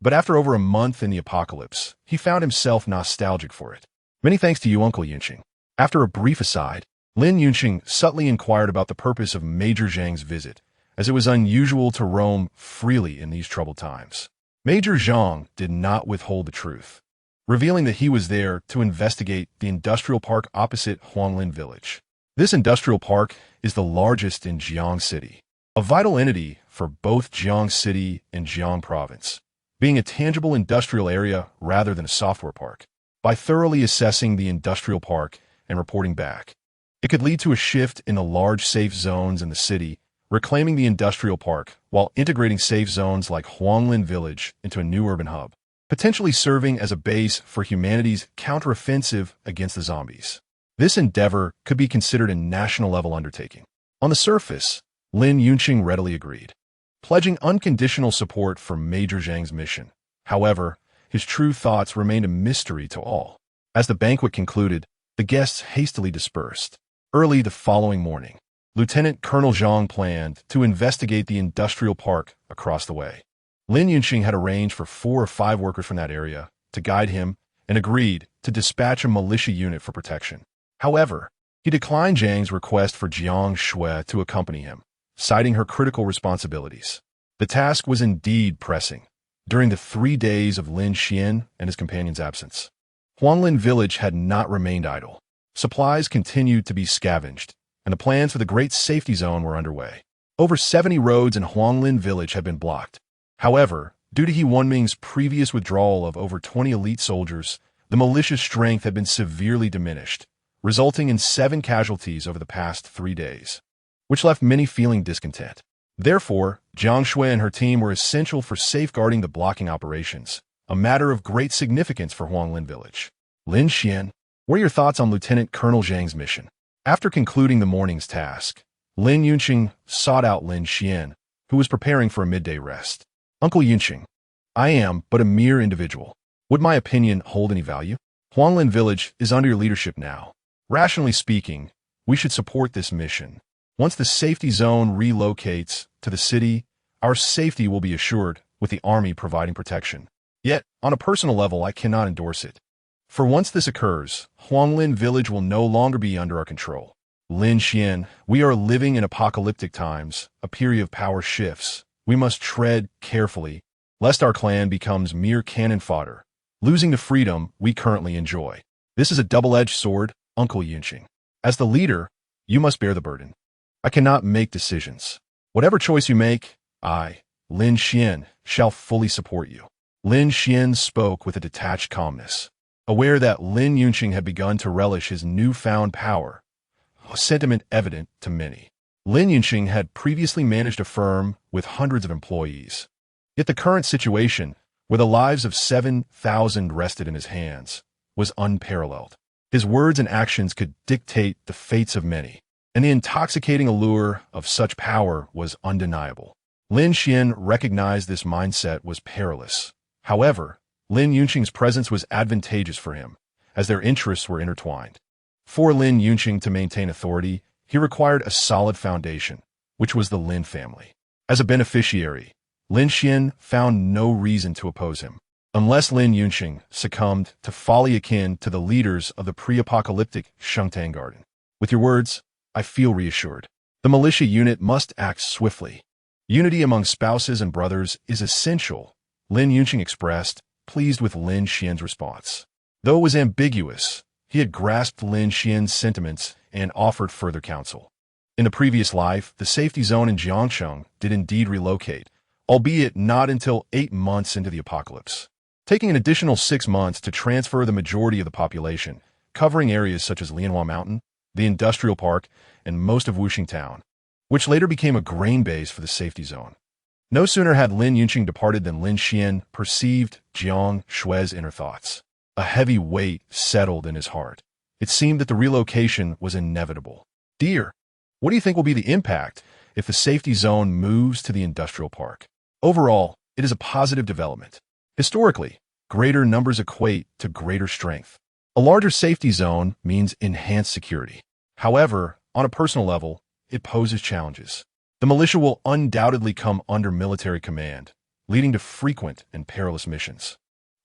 Speaker 1: But after over a month in the apocalypse, he found himself nostalgic for it. Many thanks to you, Uncle Yunxing. After a brief aside, Lin Yunxing subtly inquired about the purpose of Major Zhang's visit, as it was unusual to roam freely in these troubled times. Major Zhang did not withhold the truth, revealing that he was there to investigate the industrial park opposite Huanglin Village. This industrial park is the largest in Jiang City, a vital entity for both Jiang City and Jiang Province, being a tangible industrial area rather than a software park. By thoroughly assessing the industrial park and reporting back, it could lead to a shift in the large safe zones in the city, reclaiming the industrial park while integrating safe zones like Huanglin Village into a new urban hub, potentially serving as a base for humanity's counteroffensive against the zombies. This endeavor could be considered a national-level undertaking. On the surface, Lin Yunxing readily agreed, pledging unconditional support for Major Zhang's mission. However, his true thoughts remained a mystery to all. As the banquet concluded, the guests hastily dispersed. Early the following morning, Lieutenant Colonel Zhang planned to investigate the industrial park across the way. Lin Yunxing had arranged for 4 or 5 workers from that area to guide him and agreed to dispatch a militia unit for protection. However, he declined Zhang's request for Jiang Xue to accompany him, citing her critical responsibilities. The task was indeed pressing. During the 3 days of Lin Xian and his companion's absence, Huanglin Village had not remained idle. Supplies continued to be scavenged, and the plans for the Great Safety Zone were underway. Over 70 roads in Huanglin village had been blocked. However, due to He Wenming's previous withdrawal of over 20 elite soldiers, the militia's strength had been severely diminished, resulting in 7 casualties over the past 3 days, which left many feeling discontent. Therefore, Jiang Xue and her team were essential for safeguarding the blocking operations, a matter of great significance for Huanglin village. Lin Xuan, what are your thoughts on Lieutenant Colonel Zhang's mission? After concluding the morning's task, Lin Yunqing sought out Lin Xuan, who was preparing for a midday rest. Uncle Yunqing, I am but a mere individual. Would my opinion hold any value? Huanglin village is under your leadership now. Rationally speaking, we should support this mission. Once the safety zone relocates to the city, our safety will be assured, with the army providing protection. Yet, on a personal level, I cannot endorse it. For once this occurs, Huanglin village will no longer be under our control. Lin Xuan, we are living in apocalyptic times, a period of power shifts. We must tread carefully, lest our clan becomes mere cannon fodder, losing the freedom we currently enjoy. This is a double-edged sword, Uncle Yunqing. As the leader, you must bear the burden. I cannot make decisions. Whatever choice you make, I, Lin Xuan, shall fully support you. Lin Xuan spoke with a detached calmness, aware that Lin Yunqing had begun to relish his newfound power, a sentiment evident to many. Lin Yunqing had previously managed a firm with hundreds of employees. Yet the current situation, where the lives of 7,000 rested in his hands, was unparalleled. His words and actions could dictate the fates of many, and the intoxicating allure of such power was undeniable. Lin Xuan recognized this mindset was perilous. However, Lin Yunqing's presence was advantageous for him, as their interests were intertwined. For Lin Yunqing to maintain authority, he required a solid foundation, which was the Lin family. As a beneficiary, Lin Xuan found no reason to oppose him, unless Lin Yunqing succumbed to folly akin to the leaders of the pre-apocalyptic Shengtang Garden. With your words, I feel reassured. The militia unit must act swiftly. Unity among spouses and brothers is essential, Lin Yunqing expressed, pleased with Lin Xuan's response. Though it was ambiguous, he had grasped Lin Xuan's sentiments and offered further counsel. In the previous life, the safety zone in Jiangxue did indeed relocate, albeit not until 8 months into the apocalypse, taking an additional 6 months to transfer the majority of the population, covering areas such as Lianhua Mountain, the industrial park, and most of Wuxing Town, which later became a grain base for the safety zone. No sooner had Lin Yunqing departed than Lin Xuan perceived Jiang Xue's inner thoughts. A heavy weight settled in his heart. It seemed that the relocation was inevitable. Dear, what do you think will be the impact if the safety zone moves to the industrial park? Overall, it is a positive development. Historically, greater numbers equate to greater strength. A larger safety zone means enhanced security. However, on a personal level, it poses challenges. The militia will undoubtedly come under military command, leading to frequent and perilous missions.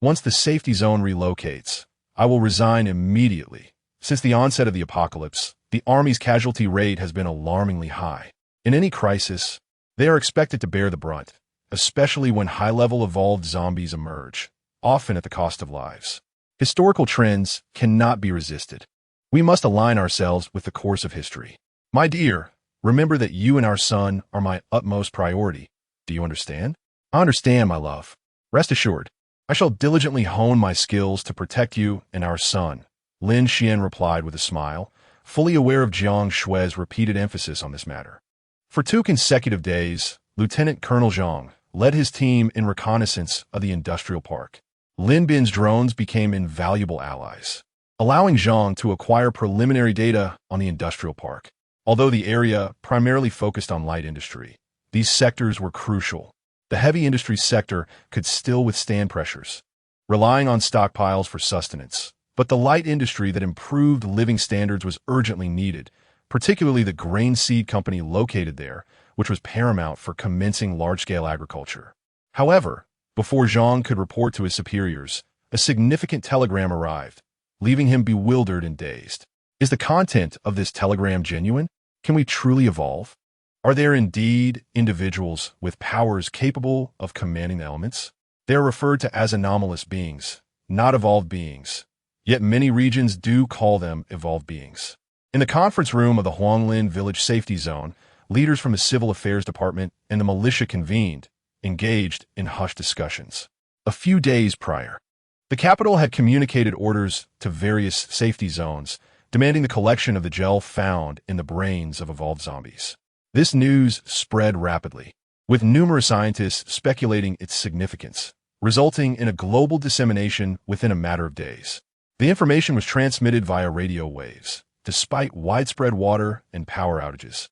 Speaker 1: Once the safety zone relocates, I will resign immediately. Since the onset of the apocalypse, the Army's casualty rate has been alarmingly high. In any crisis, they are expected to bear the brunt, especially when high-level evolved zombies emerge, often at the cost of lives. Historical trends cannot be resisted. We must align ourselves with the course of history. My dear, remember that you and our son are my utmost priority. Do you understand? I understand, my love. Rest assured, I shall diligently hone my skills to protect you and our son, Lin Xuan replied with a smile, fully aware of Jiang Xue's repeated emphasis on this matter. For 2 consecutive days, Lieutenant Colonel Zhang led his team in reconnaissance of the industrial park. Lin Bin's drones became invaluable allies, allowing Zhang to acquire preliminary data on the industrial park. Although the area primarily focused on light industry, these sectors were crucial. The heavy industry sector could still withstand pressures, relying on stockpiles for sustenance. But the light industry that improved living standards was urgently needed, particularly the grain seed company located there, which was paramount for commencing large-scale agriculture. However, before Zhang could report to his superiors, a significant telegram arrived, leaving him bewildered and dazed. Is the content of this telegram genuine? Can we truly evolve? Are there indeed individuals with powers capable of commanding the elements? They are referred to as anomalous beings, not evolved beings. yet many regions do call them evolved beings. In the conference room of the Huanglin Village Safety Zone, leaders from the Civil Affairs Department and the militia convened, engaged in hushed discussions. A few days prior, the capital had communicated orders to various safety zones, demanding the collection of the gel found in the brains of evolved zombies. This news spread rapidly, with numerous scientists speculating its significance, resulting in a global dissemination within a matter of days. The information was transmitted via radio waves, despite widespread water and power outages.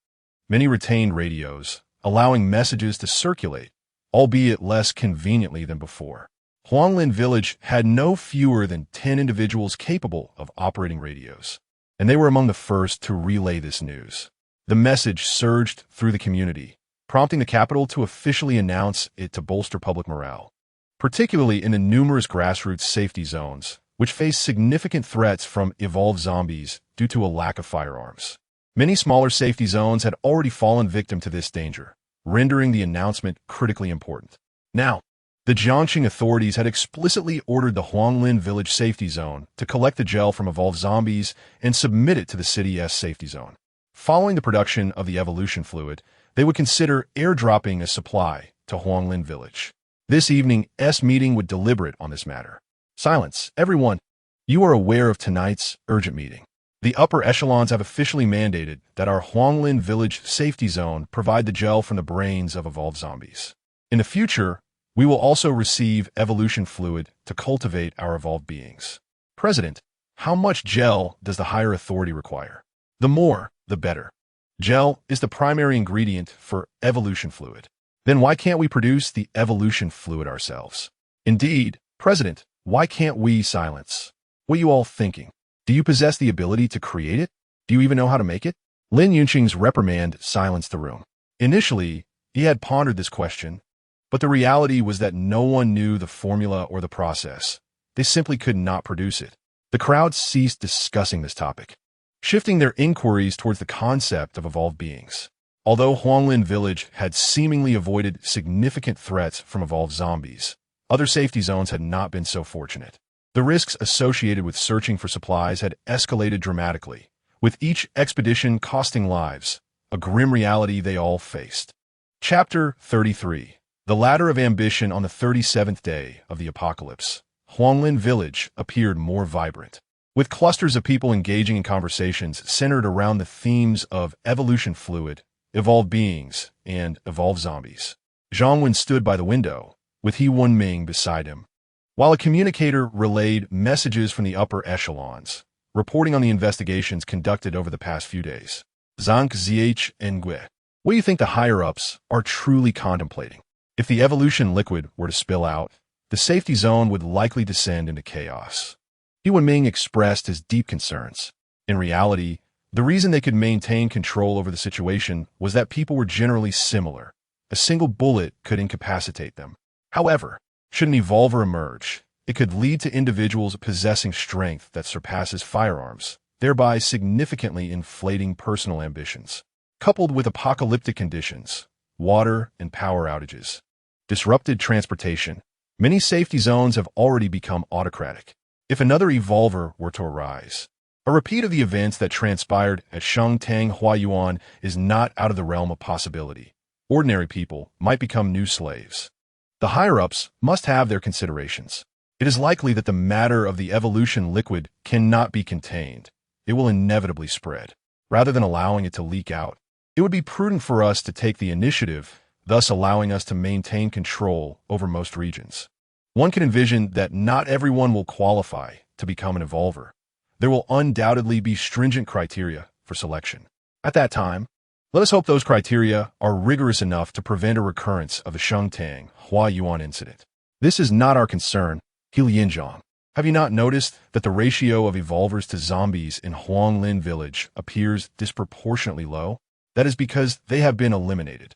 Speaker 1: Many retained radios, allowing messages to circulate, albeit less conveniently than before. Huanglin Village had no fewer than 10 individuals capable of operating radios, and they were among the first to relay this news. The message surged through the community, prompting the capital to officially announce it to bolster public morale, particularly in the numerous grassroots safety zones, which faced significant threats from evolved zombies due to a lack of firearms. Many smaller safety zones had already fallen victim to this danger, rendering the announcement critically important. Now, the Jiangxue authorities had explicitly ordered the Huanglin Village Safety Zone to collect the gel from evolved zombies and submit it to the city's safety zone. Following the production of the evolution fluid, they would consider airdropping a supply to Huanglin Village. This evening's meeting would deliberate on this matter. Silence, everyone. You are aware of tonight's urgent meeting. The upper echelons have officially mandated that our Huanglin Village Safety Zone provide the gel from the brains of evolved zombies. In the future, we will also receive evolution fluid to cultivate our evolved beings. President, how much gel does the higher authority require? The more, the better. Gel is the primary ingredient for evolution fluid. Then why can't we produce the evolution fluid ourselves? Indeed, President, why can't we silence? What are you all thinking? Do you possess the ability to create it? Do you even know how to make it? Lin Xuan's reprimand silenced the room. Initially, he had pondered this question, but the reality was that no one knew the formula or the process. They simply could not produce it. The crowd ceased discussing this topic, shifting their inquiries towards the concept of evolved beings. Although Huanglin Village had seemingly avoided significant threats from evolved zombies, other safety zones had not been so fortunate. The risks associated with searching for supplies had escalated dramatically, with each expedition costing lives, a grim reality they all faced. Chapter 33. The Ladder of Ambition. On the 37th day of the apocalypse, Huanglin Village appeared more vibrant, with clusters of people engaging in conversations centered around the themes of evolution fluid, evolved beings, and evolved zombies. Jiang Xue stood by the window, with He Wenming beside him, while a communicator relayed messages from the upper echelons, reporting on the investigations conducted over the past few days. Zhang Zh and Gui, what do you think the higher-ups are truly contemplating? If the evolution liquid were to spill out, the safety zone would likely descend into chaos. He Wenming expressed his deep concerns. In reality, the reason they could maintain control over the situation was that people were generally similar. A single bullet could incapacitate them. However, should an evolver emerge, it could lead to individuals possessing strength that surpasses firearms, thereby significantly inflating personal ambitions. Coupled with apocalyptic conditions, water and power outages, disrupted transportation, many safety zones have already become autocratic. If another evolver were to arise, a repeat of the events that transpired at Shangtang Huayuan is not out of the realm of possibility. Ordinary people might become new slaves. The higher-ups must have their considerations. It is likely that the matter of the evolution liquid cannot be contained. It will inevitably spread. Rather than allowing it to leak out, it would be prudent for us to take the initiative, thus allowing us to maintain control over most regions. One can envision that not everyone will qualify to become an evolver. There will undoubtedly be stringent criteria for selection. At that time, let us hope those criteria are rigorous enough to prevent a recurrence of the Shangtang Huayuan incident. This is not our concern, He Lianzhang. Have you not noticed that the ratio of evolvers to zombies in Huanglin Village appears disproportionately low? That is because they have been eliminated.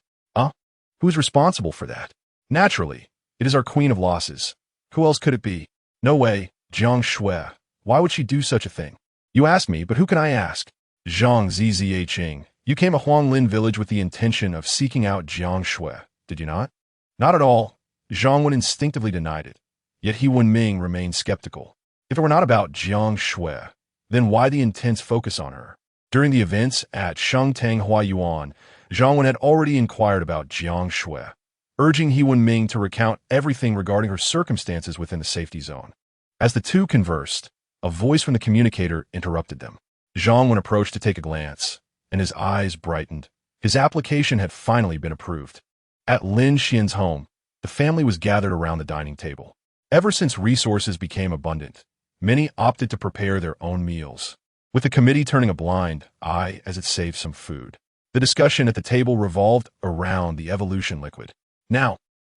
Speaker 1: Who is responsible for that? Naturally, it is our queen of losses. Who else could it be? No way, Jiang Xue. Why would she do such a thing? You ask me, but who can I ask? Zhang Zheng. You came to Huanglin Village with the intention of seeking out Jiang Xue, did you not? Not at all. Jiang Wen instinctively denied it. Yet He Wenming remained skeptical. If it were not about Jiang Xue, then why the intense focus on her? During the events at Shengtang Huayuan, Jiang Wen had already inquired about Jiang Xue, urging He Wenming to recount everything regarding her circumstances within the safety zone. As the two conversed, a voice from the communicator interrupted them. Jiang Wen approached to take a glance, and his eyes brightened. His application had finally been approved. At Lin Xuan's home, the family was gathered around the dining table. Ever since resources became abundant, many opted to prepare their own meals, with the committee turning a blind eye as it saved some food. The discussion at the table revolved around the evolution liquid. Now,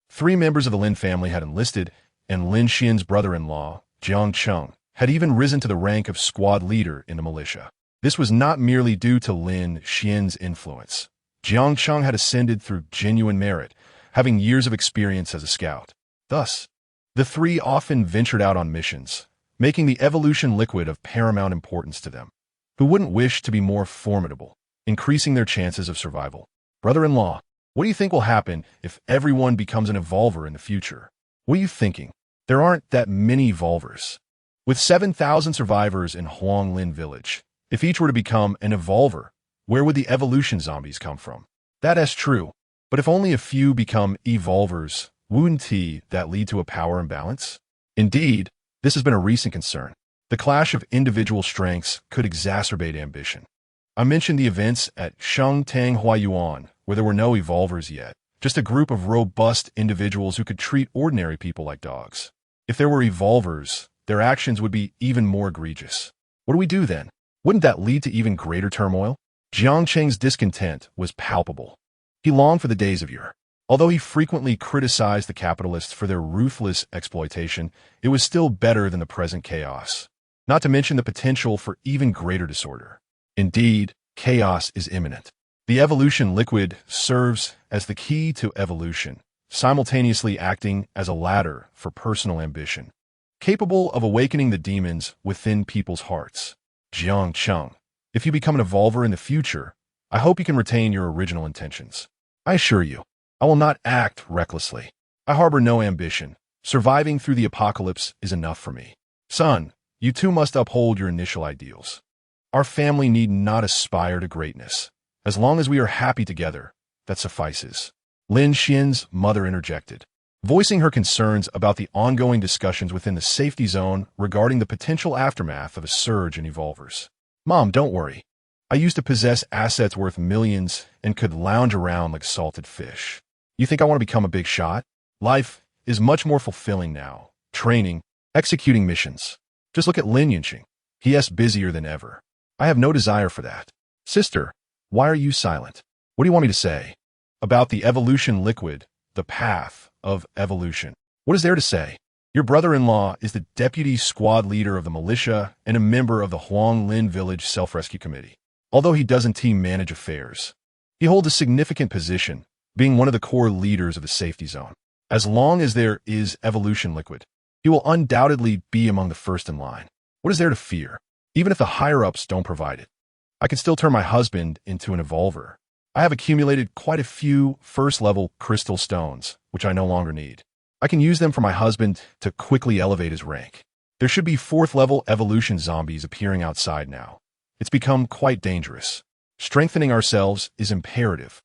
Speaker 1: 3 members of the Lin family had enlisted, and Lin Xuan's brother-in-law, Jiang Xue, had even risen to the rank of squad leader in the militia. This was not merely due to Lin Xuan's influence. Jiang Xue had ascended through genuine merit, having years of experience as a scout. Thus, the 3 often ventured out on missions, making the evolution liquid of paramount importance to them. Who wouldn't wish to be more formidable, increasing their chances of survival? Brother-in-law, what do you think will happen if everyone becomes an evolver in the future? What are you thinking? There aren't that many evolvers. With 7,000 survivors in Huanglin village, if each were to become an evolver, where would the evolution zombies come from? That is true, but if only a few become evolvers, wouldn't that lead to a power imbalance? Indeed, this has been a recent concern. The clash of individual strengths could exacerbate ambition. I mentioned the events at Shengtang Huayuan, where there were no evolvers yet, just a group of robust individuals who could treat ordinary people like dogs. If there were evolvers, their actions would be even more egregious. What do we do then? Wouldn't that lead to even greater turmoil? Jiang Cheng's discontent was palpable. He longed for the days of yore. Although he frequently criticized the capitalists for their ruthless exploitation, it was still better than the present chaos, not to mention the potential for even greater disorder. Indeed, chaos is imminent. The evolution liquid serves as the key to evolution, simultaneously acting as a ladder for personal ambition, capable of awakening the demons within people's hearts. Jiang Cheng, if you become an evolver in the future, I hope you can retain your original intentions. I assure you, I will not act recklessly. I harbor no ambition. Surviving through the apocalypse is enough for me. Son, you too must uphold your initial ideals. Our family need not aspire to greatness. As long as we are happy together, that suffices. Lin Xuan's mother interjected, voicing her concerns about the ongoing discussions within the safety zone regarding the potential aftermath of a surge in evolvers. Mom, don't worry. I used to possess assets worth millions and could lounge around like salted fish. You think I want to become a big shot? Life is much more fulfilling now. Training, executing missions. Just look at Lin Yunqing. He is busier than ever. I have no desire for that. Sister, why are you silent? What do you want me to say? About the evolution liquid, the path of evolution. What is there to say? Your brother-in-law is the deputy squad leader of the militia and a member of the Huanglin Village Self-Rescue Committee. Although he doesn't team manage affairs, he holds a significant position, being one of the core leaders of the safety zone. As long as there is evolution liquid, he will undoubtedly be among the first in line. What is there to fear? Even if the higher-ups don't provide it, I can still turn my husband into an evolver. I have accumulated quite a few first-level crystal stones, which I no longer need. I can use them for my husband to quickly elevate his rank. There should be 4th-level evolution zombies appearing outside now. It's become quite dangerous. Strengthening ourselves is imperative.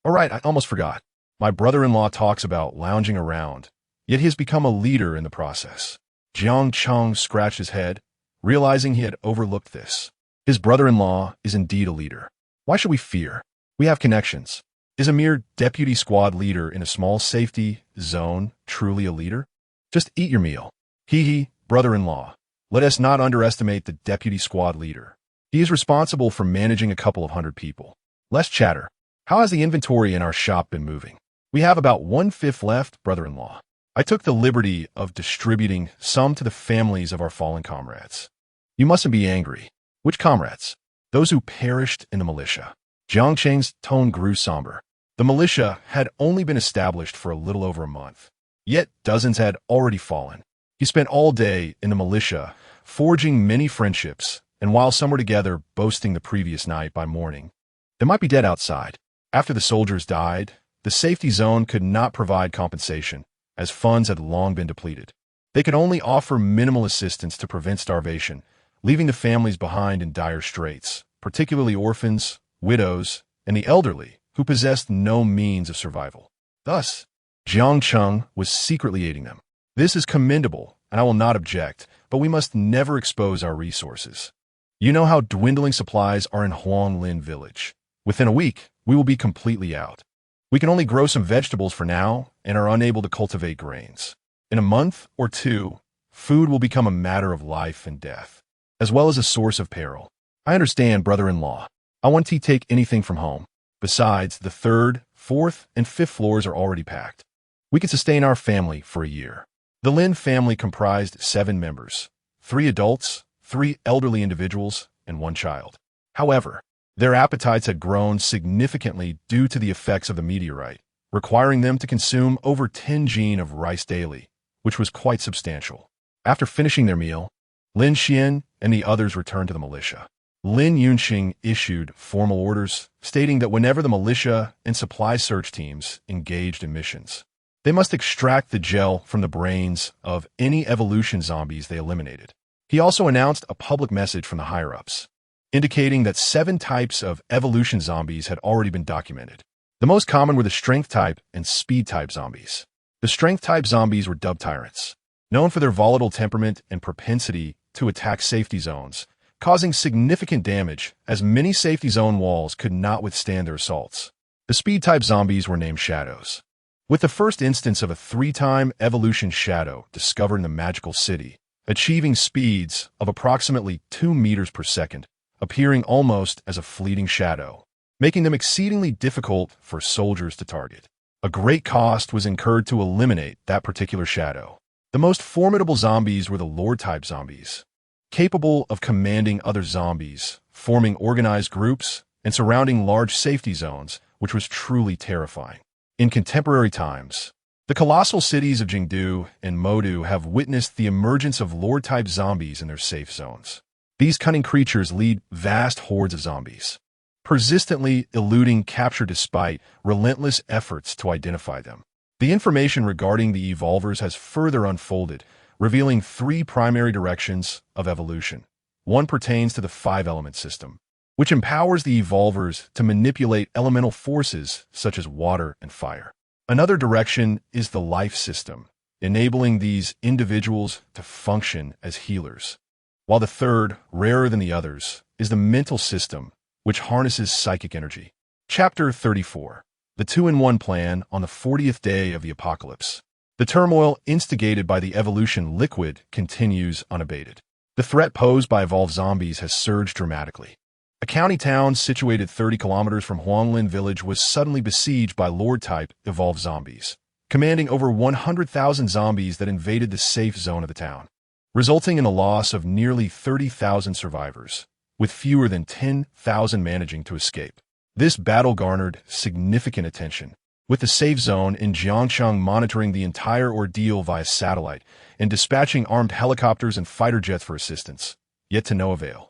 Speaker 1: All right, I almost forgot. My brother-in-law talks about lounging around, yet he has become a leader in the process. Jiang Cheng scratched his head, realizing he had overlooked this. His brother-in-law is indeed a leader. Why should we fear? We have connections. Is a mere deputy squad leader in a small safety zone truly a leader? Just eat your meal. Hee, brother-in-law. Let us not underestimate the deputy squad leader. He is responsible for managing a couple of hundred people. Less chatter. How has the inventory in our shop been moving? We have about 1/5 left, brother-in-law. I took the liberty of distributing some to the families of our fallen comrades. You mustn't be angry. Which comrades? Those who perished in the militia. Jiang Cheng's tone grew somber. The militia had only been established for a little over a month, yet dozens had already fallen. He spent all day in the militia, forging many friendships, and while some were together boasting the previous night by morning, they might be dead outside. After the soldiers died, the safety zone could not provide compensation, as funds had long been depleted. They could only offer minimal assistance to prevent starvation, leaving the families behind in dire straits, particularly orphans, widows, and the elderly, who possessed no means of survival. Thus, Jiang Xue was secretly aiding them. This is commendable, and I will not object, but we must never expose our resources. You know how dwindling supplies are in Huanglin village. Within a week, we will be completely out. We can only grow some vegetables for now and are unable to cultivate grains. In a month or two, food will become a matter of life and death, as well as a source of peril. I understand, brother-in-law. I won't take anything from home. Besides, the 3rd, 4th, and 5th floors are already packed. We can sustain our family for a year. The Lin family comprised 7 members, 3 adults, 3 elderly individuals, and 1 child. However, their appetites had grown significantly due to the effects of the meteorite, requiring them to consume over 10 jin of rice daily, which was quite substantial. After finishing their meal, Lin Xuan and the others returned to the militia. Lin Xuan issued formal orders stating that whenever the militia and supply search teams engaged in missions, they must extract the gel from the brains of any evolution zombies they eliminated. He also announced a public message from the higher-ups, indicating that 7 types of evolution zombies had already been documented. The most common were the strength-type and speed-type zombies. The strength-type zombies were dubbed tyrants, known for their volatile temperament and propensity to attack safety zones, causing significant damage as many safety zone walls could not withstand their assaults. The speed-type zombies were named shadows. With the first instance of a 3-time evolution shadow discovered in the magical city, achieving speeds of approximately 2 meters per second, appearing almost as a fleeting shadow, making them exceedingly difficult for soldiers to target. A great cost was incurred to eliminate that particular shadow. The most formidable zombies were the Lord-type zombies, capable of commanding other zombies, forming organized groups, and surrounding large safety zones, which was truly terrifying. In contemporary times, the colossal cities of Jingdu and Modu have witnessed the emergence of Lord-type zombies in their safe zones. These cunning creatures lead vast hordes of zombies, persistently eluding capture despite relentless efforts to identify them. The information regarding the evolvers has further unfolded, revealing 3 primary directions of evolution. One pertains to the 5-element system, which empowers the evolvers to manipulate elemental forces such as water and fire. Another direction is the life system, enabling these individuals to function as healers. While the third, rarer than the others, is the mental system, which harnesses psychic energy. Chapter 34. The 2-in-1 Plan on the 40th day of the apocalypse. The turmoil instigated by the evolution liquid continues unabated. The threat posed by evolved zombies has surged dramatically. A county town situated 30 kilometers from Huanglin village was suddenly besieged by Lord-type evolved zombies, commanding over 100,000 zombies that invaded the safe zone of the town, resulting in a loss of nearly 30,000 survivors, with fewer than 10,000 managing to escape. This battle garnered significant attention, with the safe zone in Jiangxue monitoring the entire ordeal via satellite and dispatching armed helicopters and fighter jets for assistance, yet to no avail.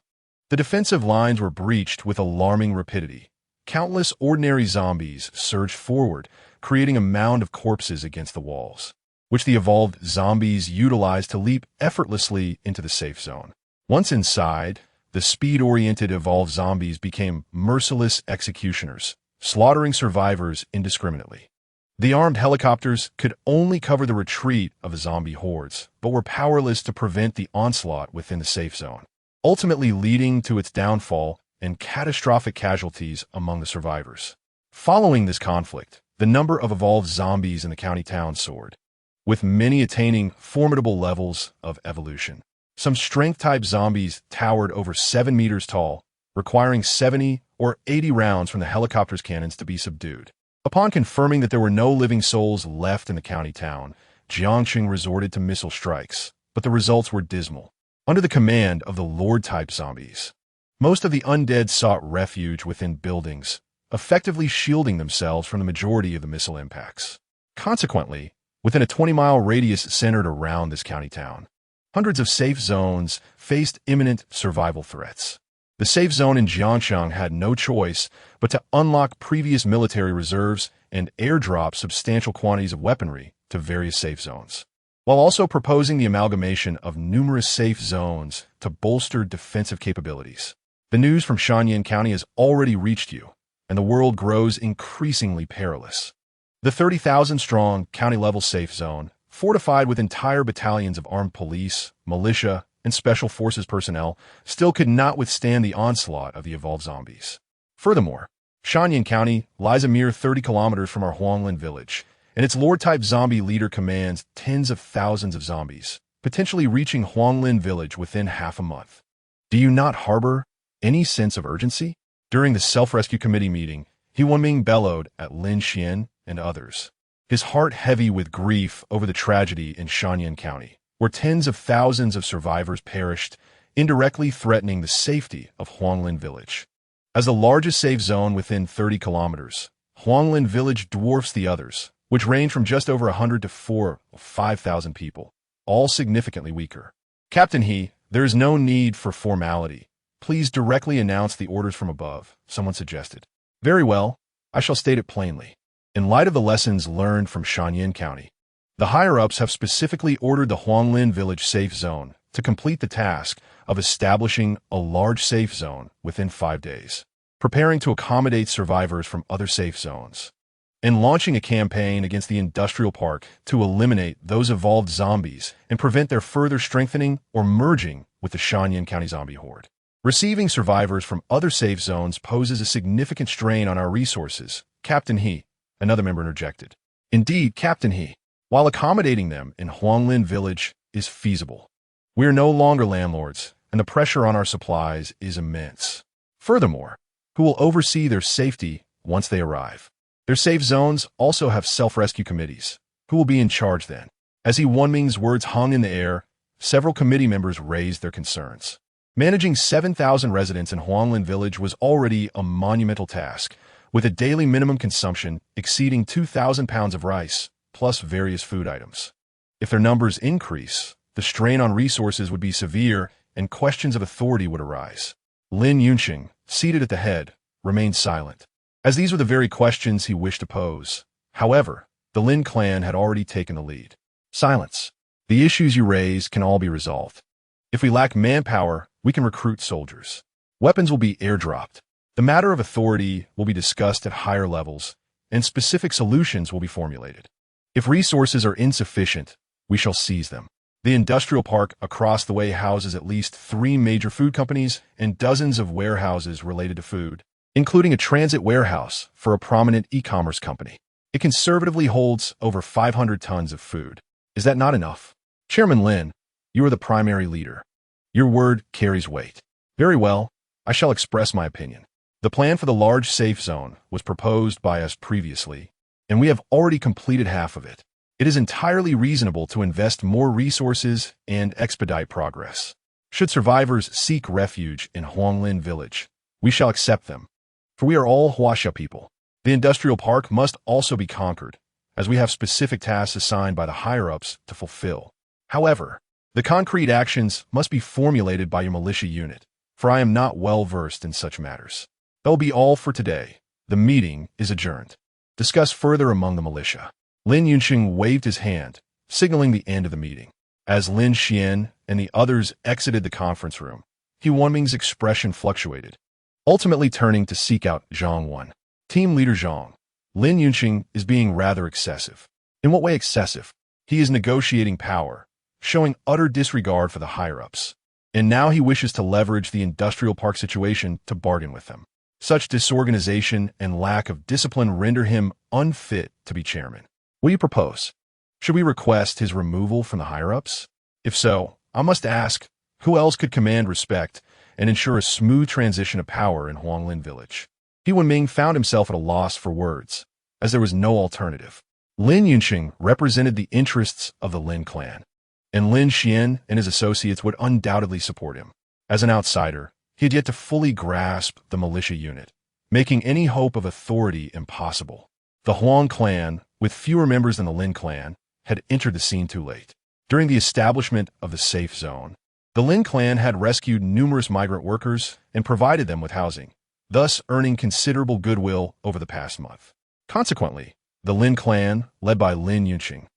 Speaker 1: The defensive lines were breached with alarming rapidity. Countless ordinary zombies surged forward, creating a mound of corpses against the walls, which the evolved zombies utilized to leap effortlessly into the safe zone. Once inside, the speed-oriented evolved zombies became merciless executioners, slaughtering survivors indiscriminately. The armed helicopters could only cover the retreat of the zombie hordes, but were powerless to prevent the onslaught within the safe zone, ultimately leading to its downfall and catastrophic casualties among the survivors. Following this conflict, the number of evolved zombies in the county town soared, with many attaining formidable levels of evolution. Some strength-type zombies towered over 7 meters tall, requiring 70 or 80 rounds from the helicopter's cannons to be subdued. Upon confirming that there were no living souls left in the county town, Jiang Xue resorted to missile strikes, but the results were dismal. Under the command of the Lord-type zombies, most of the undead sought refuge within buildings, effectively shielding themselves from the majority of the missile impacts. Consequently, within a 20-mile radius centered around this county town, hundreds of safe zones faced imminent survival threats. The safe zone in Jiangxue had no choice but to unlock previous military reserves and airdrop substantial quantities of weaponry to various safe zones. while also proposing the amalgamation of numerous safe zones to bolster defensive capabilities. The news from Shanyan County has already reached you, and the world grows increasingly perilous. The 30,000-strong county-level safe zone, fortified with entire battalions of armed police, militia, and special forces personnel, still could not withstand the onslaught of the evolved zombies. Furthermore, Shanyan County lies a mere 30 kilometers from our Huanglin village, and its Lord-type zombie leader commands tens of thousands of zombies, potentially reaching Huanglin village within half a month. Do you not harbor any sense of urgency? During the Self-Rescue Committee meeting, He Wenming bellowed at Lin Xuan and others, his heart heavy with grief over the tragedy in Shanyan County, where tens of thousands of survivors perished, indirectly threatening the safety of Huanglin village. As the largest safe zone within 30 kilometers, Huanglin village dwarfs the others, which range from just over 100 to 4,000 or 5,000 people, all significantly weaker. Captain He, there is no need for formality. Please directly announce the orders from above, someone suggested. Very well, I shall state it plainly. In light of the lessons learned from Shanyan County, the higher-ups have specifically ordered the Huanglin village safe zone to complete the task of establishing a large safe zone within 5 days, preparing to accommodate survivors from other safe zones, and launching a campaign against the industrial park to eliminate those evolved zombies and prevent their further strengthening or merging with the Shanyan County zombie horde. Receiving survivors from other safe zones poses a significant strain on our resources, Captain He, another member interjected. Indeed, Captain He, while accommodating them in Huanglin village is feasible. We are no longer landlords, and the pressure on our supplies is immense. Furthermore, who will oversee their safety once they arrive? Their safe zones also have self-rescue committees. Who will be in charge then? As He Wenming's words hung in the air, several committee members raised their concerns. Managing 7,000 residents in Huanglin village was already a monumental task, with a daily minimum consumption exceeding 2,000 pounds of rice, plus various food items. If their numbers increase, the strain on resources would be severe and questions of authority would arise. Lin Xuan, seated at the head, remained silent, as these were the very questions he wished to pose. However, the Lin clan had already taken the lead. Silence. The issues you raise can all be resolved. If we lack manpower, we can recruit soldiers. Weapons will be airdropped. The matter of authority will be discussed at higher levels, and specific solutions will be formulated. If resources are insufficient, we shall seize them. The industrial park across the way houses at least 3 major food companies and dozens of warehouses related to food, including a transit warehouse for a prominent e-commerce company. It conservatively holds over 500 tons of food. Is that not enough? Chairman Lin, you are the primary leader. Your word carries weight. Very well, I shall express my opinion. The plan for the large safe zone was proposed by us previously, and we have already completed half of it. It is entirely reasonable to invest more resources and expedite progress. Should survivors seek refuge in Huanglin village, we shall accept them, for we are all Huaxia people. The industrial park must also be conquered, as we have specific tasks assigned by the higher-ups to fulfill. However, the concrete actions must be formulated by your militia unit, for I am not well versed in such matters. That will be all for today. The meeting is adjourned. Discuss further among the militia. Lin Xuan waved his hand, signaling the end of the meeting. As Lin Xuan and the others exited the conference room, He Wenming's expression fluctuated, ultimately turning to seek out Jiang Xue. Team leader Jiang, Lin Xuan is being rather excessive. In what way excessive? He is negotiating power, showing utter disregard for the higher-ups. And now he wishes to leverage the industrial park situation to bargain with them. Such disorganization and lack of discipline render him unfit to be chairman. What do you propose? Should we request his removal from the higher-ups? If so, I must ask, who else could command respect and ensure a smooth transition of power in Huanglin village? He Wenming found himself at a loss for words, as there was no alternative. Lin Xuan represented the interests of the Lin clan, and Lin Xuan and his associates would undoubtedly support him. As an outsider, he had yet to fully grasp the militia unit, making any hope of authority impossible. The Huang clan, with fewer members than the Lin clan, had entered the scene too late. During the establishment of the safe zone, the Lin clan had rescued numerous migrant workers and provided them with housing, thus earning considerable goodwill over the past month. Consequently, the Lin clan, led by Lin Xuan,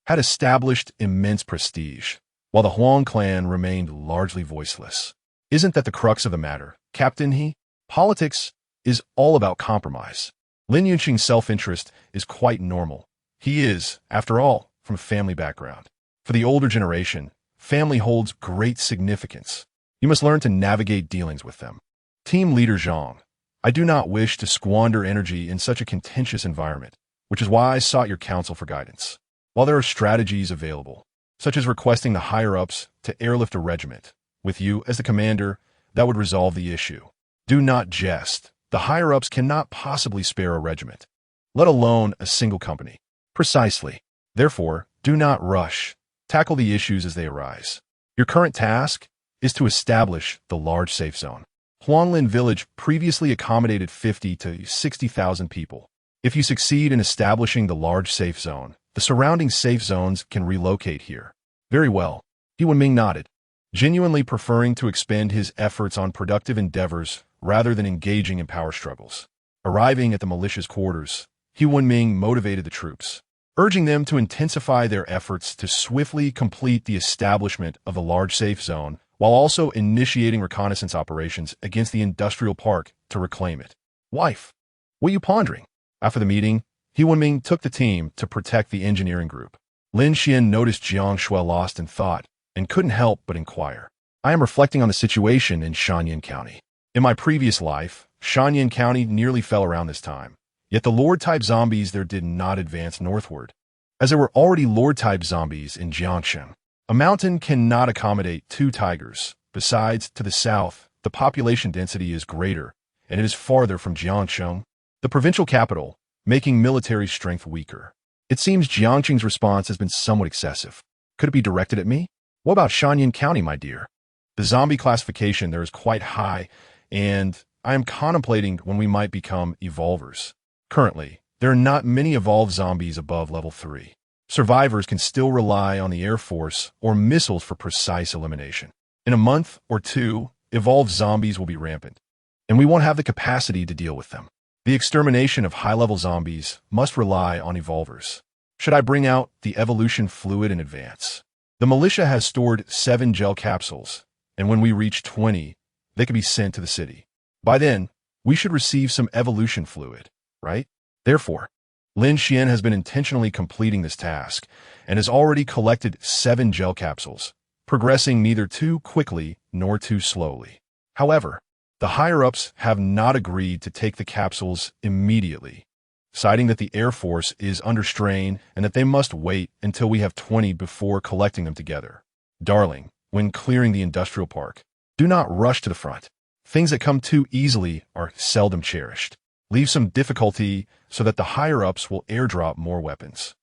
Speaker 1: had established immense prestige, while the Huang clan remained largely voiceless. Isn't that the crux of the matter, Captain He? Politics is all about compromise. Lin Yunqing's self-interest is quite normal. He is, after all, from a family background. For the older generation, family holds great significance. You must learn to navigate dealings with them. Team Leader Jiang, I do not wish to squander energy in such a contentious environment, which is why I sought your counsel for guidance. While there are strategies available, such as requesting the higher-ups to airlift a regiment, with you as the commander, that would resolve the issue. Do not jest. The higher-ups cannot possibly spare a regiment, let alone a single company. Precisely. Therefore, do not rush. Tackle the issues as they arise. Your current task is to establish the large safe zone. Huanglin Village previously accommodated 50 to 60,000 people. If you succeed in establishing the large safe zone, the surrounding safe zones can relocate here. Very well. He Wenming nodded, genuinely preferring to expend his efforts on productive endeavors rather than engaging in power struggles. Arriving at the militia's quarters, He Wenming motivated the troops, urging them to intensify their efforts to swiftly complete the establishment of the large safe zone while also initiating reconnaissance operations against the industrial park to reclaim it. Wife, what are you pondering? After the meeting, He Wenming took the team to protect the engineering group. Lin Xuan noticed Jiang Xue lost in thought and couldn't help but inquire. I am reflecting on the situation in Shanyan County. In my previous life, Shanyan County nearly fell around this time, yet the Lord-type zombies there did not advance northward, as there were already Lord-type zombies in Jiang Xue. A mountain cannot accommodate 2 tigers. Besides, to the south, the population density is greater, and it is farther from Jiangxing, the provincial capital, making military strength weaker. It seems Jiangxing's response has been somewhat excessive. Could it be directed at me? What about Shanyan County, my dear? The zombie classification there is quite high, and I am contemplating when we might become evolvers. Currently, there are not many evolved zombies above level 3. Survivors can still rely on the Air Force or missiles for precise elimination. In a month or 2, evolved zombies will be rampant, and we won't have the capacity to deal with them. The extermination of high-level zombies must rely on evolvers. Should I bring out the evolution fluid in advance? The militia has stored 7 gel capsules, and when we reach 20, they can be sent to the city. By then, we should receive some evolution fluid, right? Therefore, Lin Xuan has been intentionally completing this task and has already collected 7 gel capsules, progressing neither too quickly nor too slowly. However, the higher-ups have not agreed to take the capsules immediately, citing that the Air Force is under strain and that they must wait until we have 20 before collecting them together. Darling, when clearing the industrial park, do not rush to the front. Things that come too easily are seldom cherished. Leave some difficulty so that the higher-ups will airdrop more weapons.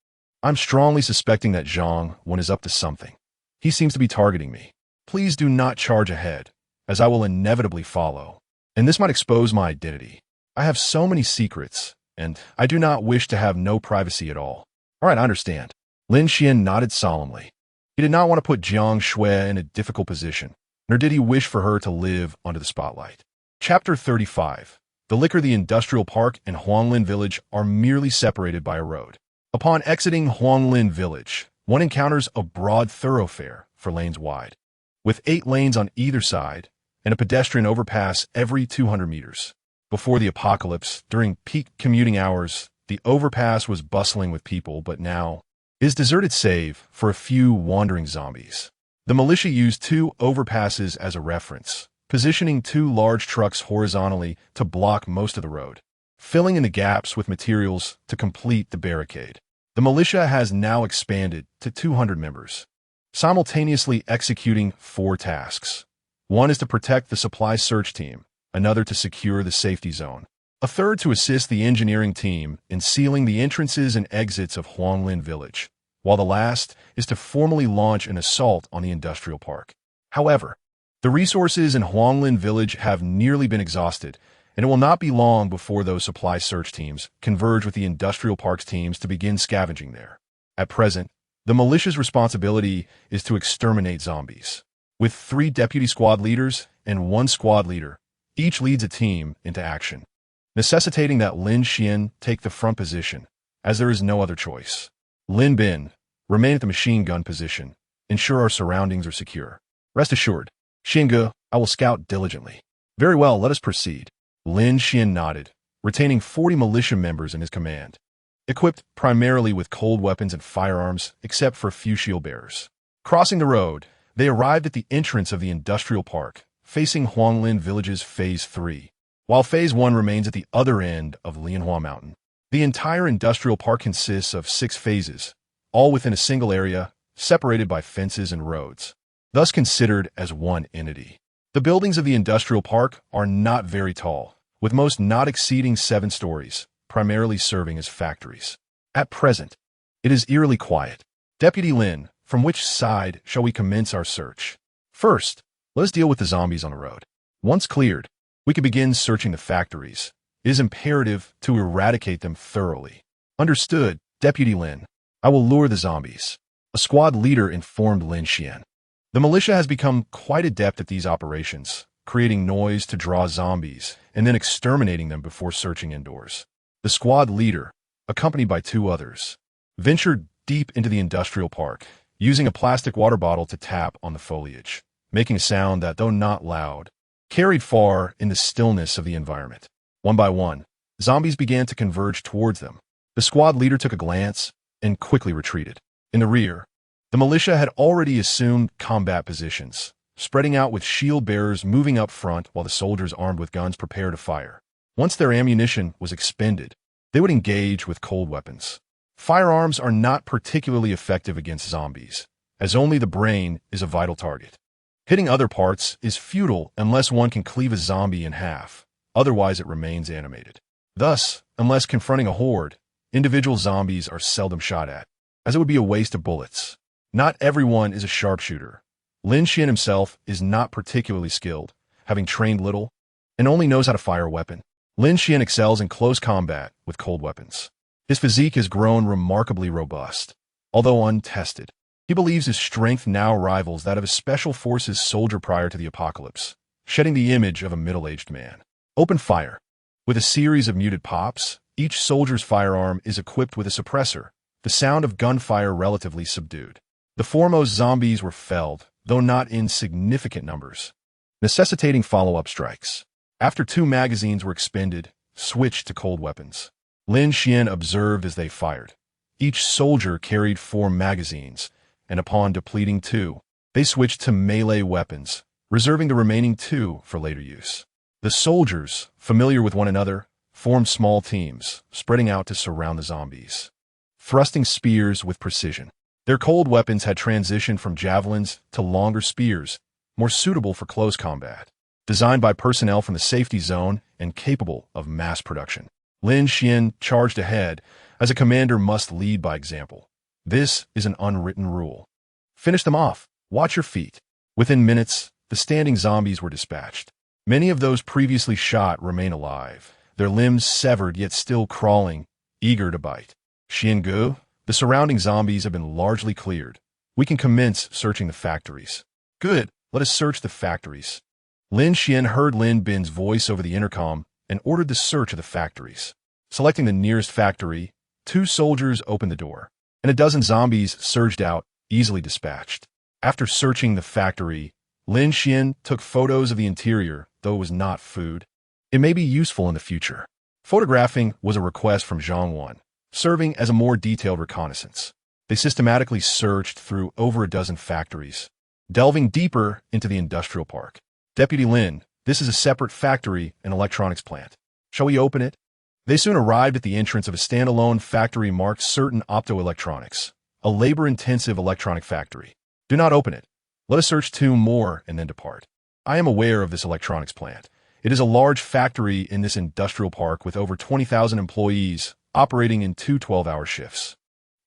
Speaker 1: I'm strongly suspecting that Jiang Xue is up to something. He seems to be targeting me. Please do not charge ahead, as I will inevitably follow, and this might expose my identity. I have so many secrets, and I do not wish to have no privacy at all. All right, I understand. Lin Xuan nodded solemnly. He did not want to put Jiang Xue in a difficult position, nor did he wish for her to live under the spotlight. Chapter 35. The liquor, the industrial park, and Huanglin Village are merely separated by a road. Upon exiting Huanglin Village, one encounters a broad thoroughfare 4 lanes wide, with 8 lanes on either side, and a pedestrian overpass every 200 meters. Before the apocalypse, during peak commuting hours, the overpass was bustling with people, but now is deserted save for a few wandering zombies. The militia used 2 overpasses as a reference, positioning 2 large trucks horizontally to block most of the road, filling in the gaps with materials to complete the barricade. The militia has now expanded to 200 members, simultaneously executing 4 tasks. One is to protect the supply search team, another to secure the safety zone, a third to assist the engineering team in sealing the entrances and exits of Huanglin Village, while the last is to formally launch an assault on the industrial park. However, the resources in Huanglin Village have nearly been exhausted, and it will not be long before those supply search teams converge with the industrial park's teams to begin scavenging there. At present, the militia's responsibility is to exterminate zombies. With 3 deputy squad leaders and 1 squad leader, each leads a team into action, necessitating that Lin Xuan take the front position, as there is no other choice. Lin Bin, Remain at the machine gun position. Ensure our surroundings are secure. Rest assured, Xinge, I will scout diligently. Very well, let us proceed. Lin Xuan nodded, retaining 40 militia members in his command, equipped primarily with cold weapons and firearms, except for a few shield bearers. Crossing the road, they arrived at the entrance of the industrial park, facing Huanglin Village's Phase 3, while Phase 1 remains at the other end of Lianhua Mountain. The entire industrial park consists of 6 phases, all within a single area, separated by fences and roads, thus considered as one entity. The buildings of the industrial park are not very tall, with most not exceeding 7 stories, primarily serving as factories. At present, it is eerily quiet. Deputy Lin, from which side shall we commence our search? First, let us deal with the zombies on the road. Once cleared, we can begin searching the factories. It is imperative to eradicate them thoroughly. Understood, Deputy Lin. I will lure the zombies. A squad leader informed Lin Xuan. The militia has become quite adept at these operations, creating noise to draw zombies and then exterminating them before searching indoors. The squad leader, accompanied by 2 others, ventured deep into the industrial park, using a plastic water bottle to tap on the foliage, making a sound that, though not loud, carried far in the stillness of the environment. One by one, zombies began to converge towards them. The squad leader took a glance and quickly retreated. In the rear, the militia had already assumed combat positions, spreading out with shield bearers moving up front while the soldiers armed with guns prepared to fire. Once their ammunition was expended, they would engage with cold weapons. Firearms are not particularly effective against zombies, as only the brain is a vital target. Hitting other parts is futile unless one can cleave a zombie in half, otherwise it remains animated. Thus, unless confronting a horde, individual zombies are seldom shot at, as it would be a waste of bullets. Not everyone is a sharpshooter. Lin Xuan himself is not particularly skilled, having trained little, and only knows how to fire a weapon. Lin Xuan excels in close combat with cold weapons. His physique has grown remarkably robust. Although untested, he believes his strength now rivals that of a special forces soldier prior to the apocalypse, shedding the image of a middle-aged man. Open fire. With a series of muted pops, each soldier's firearm is equipped with a suppressor, the sound of gunfire relatively subdued. The foremost zombies were felled, though not in significant numbers, necessitating follow-up strikes. After 2 magazines were expended, switched to cold weapons. Lin Xuan observed as they fired. Each soldier carried 4 magazines, and upon depleting 2, they switched to melee weapons, reserving the remaining 2 for later use. The soldiers, familiar with one another, formed small teams, spreading out to surround the zombies, thrusting spears with precision. Their cold weapons had transitioned from javelins to longer spears, more suitable for close combat. Designed by personnel from the safety zone and capable of mass production. Lin Xuan charged ahead, as a commander must lead by example. This is an unwritten rule. Finish them off. Watch your feet. Within minutes, the standing zombies were dispatched. Many of those previously shot remain alive, their limbs severed yet still crawling, eager to bite. Xinge, the surrounding zombies have been largely cleared. We can commence searching the factories. Good, let us search the factories. Lin Xuan heard Lin Bin's voice over the intercom and ordered the search of the factories. Selecting the nearest factory, 2 soldiers opened the door, and a dozen zombies surged out, easily dispatched. After searching the factory, Lin Xuan took photos of the interior, though it was not food. It may be useful in the future. Photographing was a request from Jiang Xue, serving as a more detailed reconnaissance. They systematically searched through over a dozen factories, delving deeper into the industrial park. Deputy Lin, this is a separate factory and electronics plant. Shall we open it? They soon arrived at the entrance of a standalone factory marked Certain Optoelectronics, a labor-intensive electronic factory. Do not open it. Let us search 2 more and then depart. I am aware of this electronics plant. It is a large factory in this industrial park with over 20,000 employees operating in 2 12-hour shifts.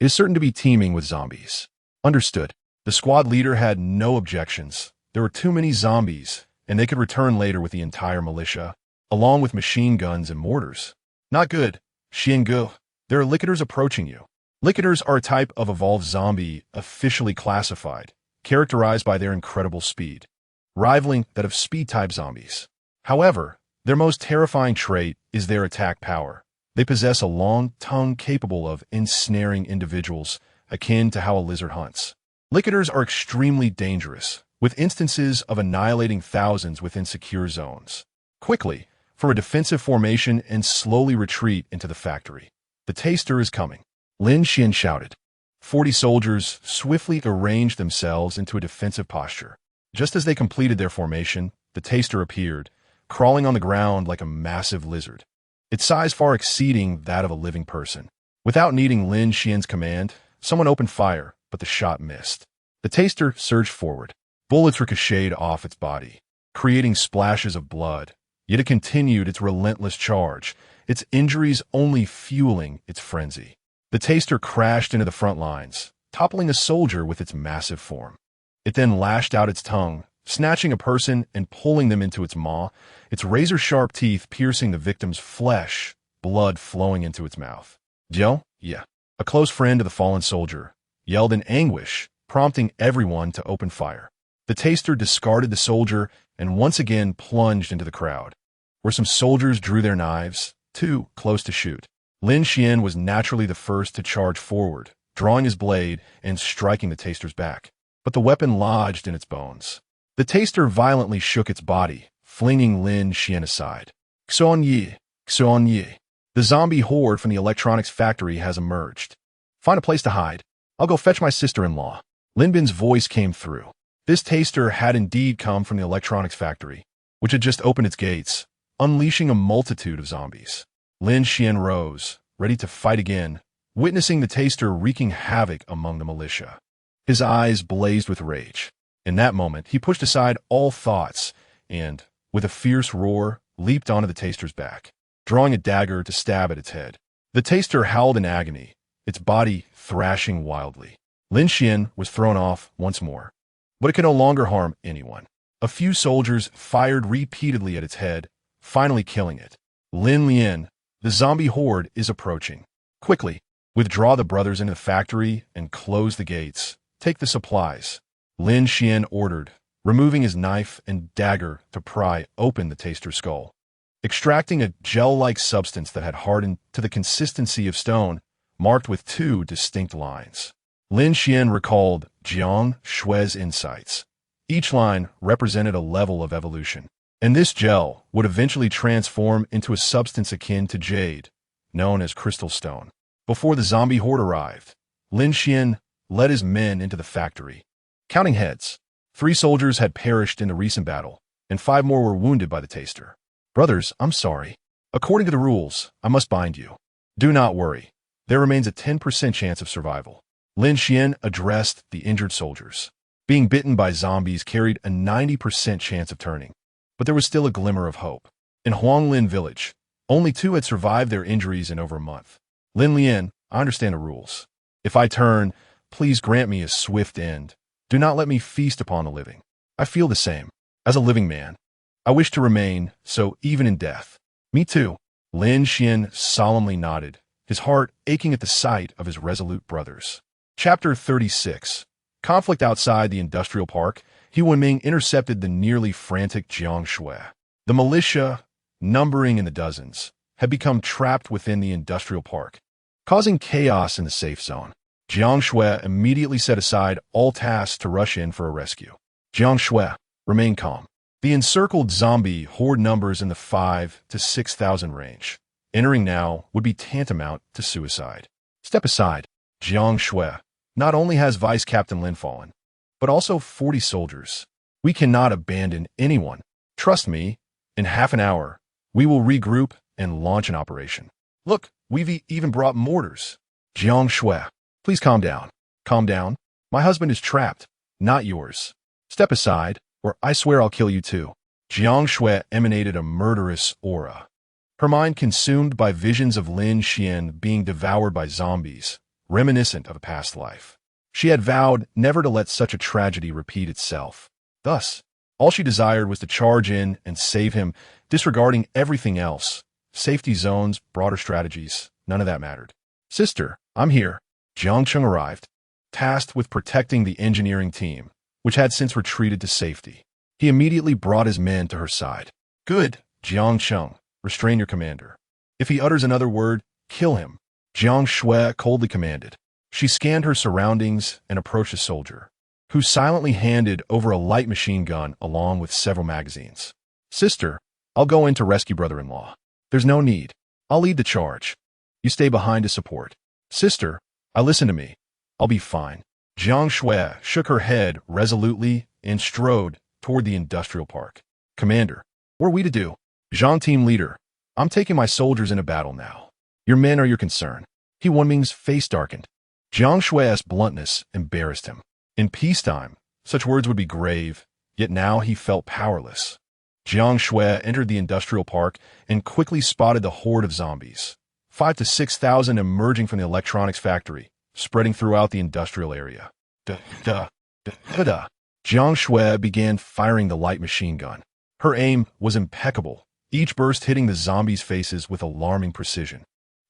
Speaker 1: It is certain to be teeming with zombies. Understood. The squad leader had no objections. There were too many zombies, and they could return later with the entire militia, along with machine guns and mortars. Not good. Xinge, there are licketers approaching you. Licketers are a type of evolved zombie officially classified, characterized by their incredible speed, rivaling that of speed-type zombies. However, their most terrifying trait is their attack power. They possess a long tongue capable of ensnaring individuals, akin to how a lizard hunts. Licators are extremely dangerous, with instances of annihilating thousands within secure zones. Quickly, from a defensive formation and slowly retreat into the factory. The taster is coming. Lin Xuan shouted. 40 soldiers swiftly arranged themselves into a defensive posture. Just as they completed their formation, the taster appeared, crawling on the ground like a massive lizard, its size far exceeding that of a living person. Without needing Lin Xuan's command, someone opened fire, but the shot missed. The taster surged forward. Bullets ricocheted off its body, creating splashes of blood, yet it continued its relentless charge, its injuries only fueling its frenzy. The taster crashed into the front lines, toppling a soldier with its massive form. It then lashed out its tongue, snatching a person and pulling them into its maw, its razor-sharp teeth piercing the victim's flesh, blood flowing into its mouth. Jiang Xue, a close friend of the fallen soldier, yelled in anguish, prompting everyone to open fire. The taster discarded the soldier and once again plunged into the crowd, where some soldiers drew their knives, too close to shoot. Lin Xuan was naturally the first to charge forward, drawing his blade and striking the taster's back. But the weapon lodged in its bones. The taster violently shook its body, flinging Lin Xuan aside. Xuan Yi, Xuan Yi. The zombie horde from the electronics factory has emerged. Find a place to hide. I'll go fetch my sister-in-law. Lin Bin's voice came through. This taster had indeed come from the electronics factory, which had just opened its gates, unleashing a multitude of zombies. Lin Xuan rose, ready to fight again, witnessing the taster wreaking havoc among the militia. His eyes blazed with rage. In that moment, he pushed aside all thoughts and, with a fierce roar, leaped onto the taster's back, drawing a dagger to stab at its head. The taster howled in agony, its body thrashing wildly. Lin Xuan was thrown off once more, but it could no longer harm anyone. A few soldiers fired repeatedly at its head, finally killing it. Lin Lian, the zombie horde is approaching. Quickly, withdraw the brothers into the factory and close the gates. Take the supplies. Lin Xuan ordered, removing his knife and dagger to pry open the taster's skull. Extracting a gel-like substance that had hardened to the consistency of stone, marked with 2 distinct lines. Lin Xuan recalled Jiang Xue's insights. Each line represented a level of evolution, and this gel would eventually transform into a substance akin to jade, known as crystal stone. Before the zombie horde arrived, Lin Xuan led his men into the factory. Counting heads, 3 soldiers had perished in the recent battle, and 5 more were wounded by the taster. Brothers, I'm sorry. According to the rules, I must bind you. Do not worry. There remains a 10% chance of survival. Lin Xuan addressed the injured soldiers. Being bitten by zombies carried a 90% chance of turning, but there was still a glimmer of hope. In Huanglin village, only 2 had survived their injuries in over a month. Lin Lian, I understand the rules. If I turn, please grant me a swift end. Do not let me feast upon the living. I feel the same. As a living man, I wish to remain, so even in death. Me too. Lin Xuan solemnly nodded, his heart aching at the sight of his resolute brothers. Chapter 36. Conflict outside the industrial park, He Wenming intercepted the nearly frantic Jiang Xue. The militia, numbering in the dozens, had become trapped within the industrial park, causing chaos in the safe zone. Jiang Xue immediately set aside all tasks to rush in for a rescue. Jiang Xue, remain calm. The encircled zombie horde numbers in the 5,000 to 6,000 range. Entering now would be tantamount to suicide. Step aside. Jiang Xue not only has Vice Captain Lin fallen, but also 40 soldiers. We cannot abandon anyone. Trust me, in half an hour, we will regroup and launch an operation. Look, we've even brought mortars. Jiang Xue, please calm down. Calm down. My husband is trapped, not yours. Step aside, or I swear I'll kill you too. Jiang Xue emanated a murderous aura. Her mind consumed by visions of Lin Xuan being devoured by zombies, reminiscent of a past life. She had vowed never to let such a tragedy repeat itself. Thus, all she desired was to charge in and save him, disregarding everything else. Safety zones, broader strategies, none of that mattered. Sister, I'm here. Jiang Cheng arrived, tasked with protecting the engineering team, which had since retreated to safety. He immediately brought his men to her side. Good, Jiang Cheng, restrain your commander. If he utters another word, kill him. Jiang Xue coldly commanded. She scanned her surroundings and approached a soldier, who silently handed over a light machine gun along with several magazines. Sister, I'll go in to rescue brother-in-law. There's no need. I'll lead the charge. You stay behind to support. Sister, listen to me. I'll be fine. Jiang Xue shook her head resolutely and strode toward the industrial park. Commander, what are we to do? Zhang team leader, I'm taking my soldiers into battle now. Your men are your concern. He Wenming's face darkened. Jiang Xue's bluntness embarrassed him. In peacetime, such words would be grave, yet now he felt powerless. Jiang Xue entered the industrial park and quickly spotted the horde of zombies, 5,000 to 6,000 emerging from the electronics factory, spreading throughout the industrial area. Jiang Xue began firing the light machine gun. Her aim was impeccable, each burst hitting the zombies' faces with alarming precision.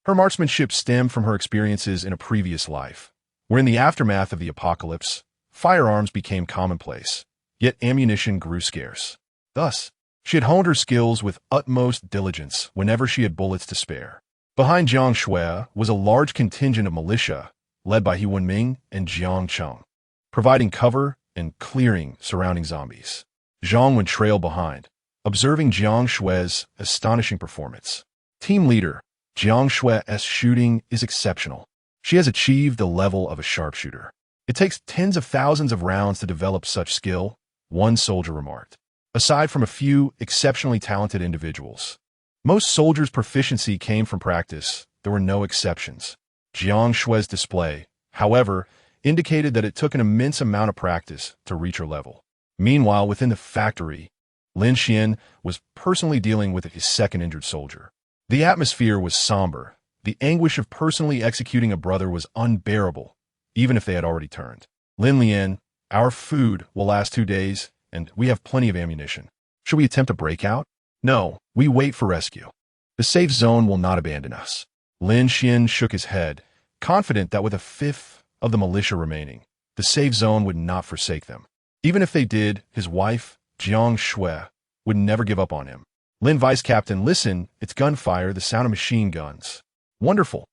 Speaker 1: Her marksmanship stemmed from her experiences in a previous life, where in the aftermath of the apocalypse, firearms became commonplace, yet ammunition grew scarce. Thus, she had honed her skills with utmost diligence whenever she had bullets to spare. Behind Jiang Xue was a large contingent of militia, led by He Wenming and Jiang Cheng, providing cover and clearing surrounding zombies. Zhang Wen trailed behind, observing Jiang Xue's astonishing performance. Team leader, Jiang Xue's shooting is exceptional. She has achieved the level of a sharpshooter. It takes tens of thousands of rounds to develop such skill, one soldier remarked. Aside from a few exceptionally talented individuals, most soldiers' proficiency came from practice. There were no exceptions. Jiang Xue's display, however, indicated that it took an immense amount of practice to reach her level. Meanwhile, within the factory, Lin Xuan was personally dealing with his second injured soldier. The atmosphere was somber. The anguish of personally executing a brother was unbearable, even if they had already turned. Lin Lian, our food will last 2 days, and we have plenty of ammunition. Should we attempt a breakout? No, we wait for rescue. The safe zone will not abandon us. Lin Xuan shook his head, confident that with a fifth of the militia remaining, the safe zone would not forsake them. Even if they did, his wife, Jiang Xue, would never give up on him. Lin Vice Captain, listen, it's gunfire, the sound of machine guns. Wonderful.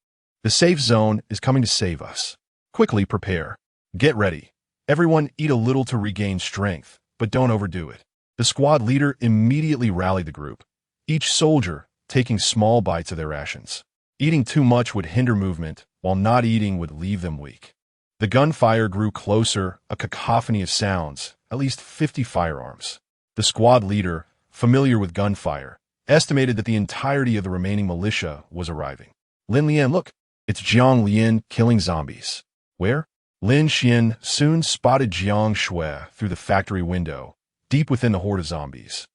Speaker 1: The safe zone is coming to save us. Quickly prepare. Get ready. Everyone eat a little to regain strength, but don't overdo it. The squad leader immediately rallied the group, each soldier taking small bites of their rations. Eating too much would hinder movement, while not eating would leave them weak. The gunfire grew closer, a cacophony of sounds, at least 50 firearms. The squad leader, familiar with gunfire, estimated that the entirety of the remaining militia was arriving. Lin Lian, look, it's Jiang Lian killing zombies. Where? Lin Xuan soon spotted Jiang Xue through the factory window, deep within the horde of zombies,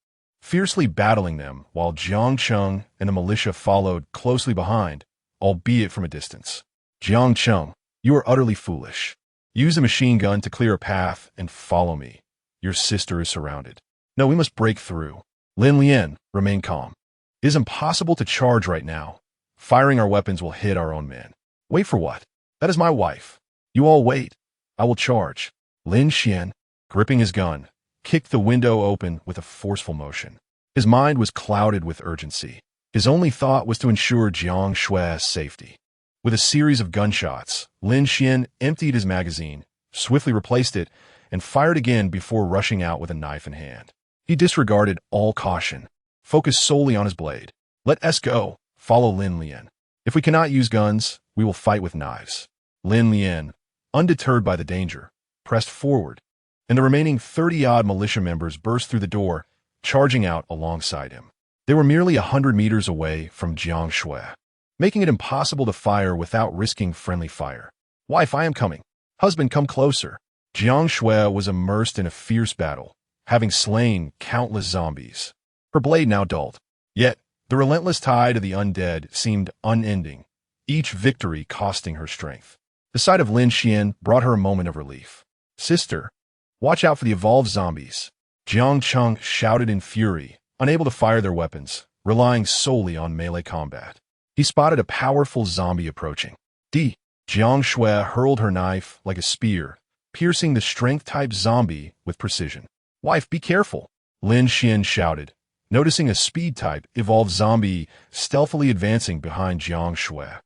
Speaker 1: fiercely battling them while Jiang Cheng and the militia followed closely behind, albeit from a distance. Jiang Cheng, you are utterly foolish. Use a machine gun to clear a path and follow me. Your sister is surrounded. No, we must break through. Lin Lian, remain calm. It is impossible to charge right now. Firing our weapons will hit our own men. Wait for what? That is my wife. You all wait. I will charge. Lin Xuan, gripping his gun, kicked the window open with a forceful motion. His mind was clouded with urgency. His only thought was to ensure Jiang Xue's safety. With a series of gunshots, Lin Xuan emptied his magazine, swiftly replaced it, and fired again before rushing out with a knife in hand. He disregarded all caution, focused solely on his blade. Let us go. Follow Lin Lian. If we cannot use guns, we will fight with knives. Lin Lian, undeterred by the danger, pressed forward, and the remaining 30-odd militia members burst through the door, charging out alongside him. They were merely 100 meters away from Jiang Xue, making it impossible to fire without risking friendly fire. Wife, I am coming. Husband, come closer. Jiang Xue was immersed in a fierce battle, having slain countless zombies. Her blade now dulled. Yet, the relentless tide of the undead seemed unending, each victory costing her strength. The sight of Lin Xuan brought her a moment of relief. Sister, watch out for the evolved zombies. Jiang Cheng shouted in fury, unable to fire their weapons, relying solely on melee combat. He spotted a powerful zombie approaching. Jiang Xue hurled her knife like a spear, piercing the strength-type zombie with precision. Wife, be careful, Lin Xuan shouted, noticing a speed-type evolved zombie stealthily advancing behind Jiang Xue.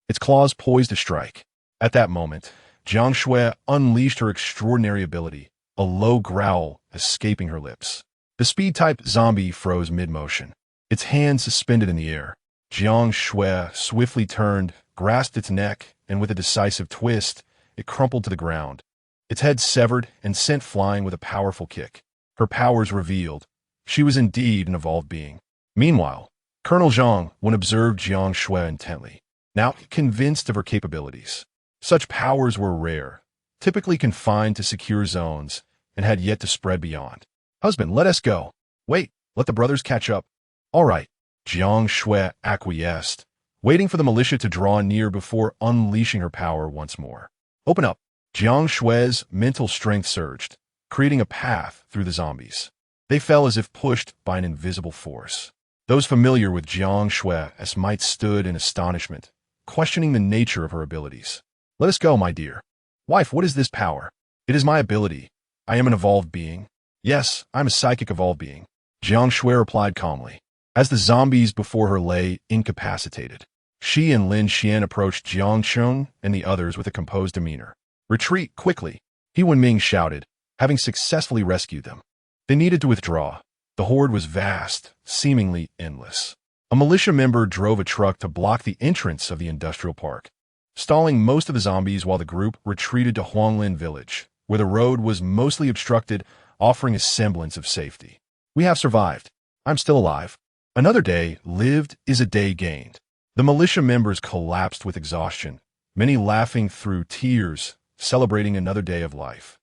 Speaker 1: Its claws poised to strike. At that moment, Jiang Xue unleashed her extraordinary ability, a low growl escaping her lips. The speed-type zombie froze mid-motion, its hands suspended in the air. Jiang Xue swiftly turned, grasped its neck, and with a decisive twist, it crumpled to the ground. Its head severed and sent flying with a powerful kick. Her powers revealed. She was indeed an evolved being. Meanwhile, Colonel Zhang observed Jiang Xue intently, now convinced of her capabilities. Such powers were rare, typically confined to secure zones, and had yet to spread beyond. Husband, let us go. Wait, let the brothers catch up. All right. Jiang Xue acquiesced, waiting for the militia to draw near before unleashing her power once more. Open up. Jiang Xue's mental strength surged, creating a path through the zombies. They fell as if pushed by an invisible force. Those familiar with Jiang Xue might stood in astonishment, questioning the nature of her abilities. Let us go, my dear. Wife, what is this power? It is my ability. I am an evolved being. Yes, I'm a psychic evolved being. Jiang Xue replied calmly. As the zombies before her lay incapacitated, she and Lin Xuan approached Jiang Xue and the others with a composed demeanor. Retreat quickly, He Wenming shouted, having successfully rescued them. They needed to withdraw. The horde was vast, seemingly endless. A militia member drove a truck to block the entrance of the industrial park, stalling most of the zombies while the group retreated to Huanglin village, where the road was mostly obstructed, offering a semblance of safety. We have survived. I'm still alive. Another day lived is a day gained. The militia members collapsed with exhaustion, many laughing through tears, celebrating another day of life,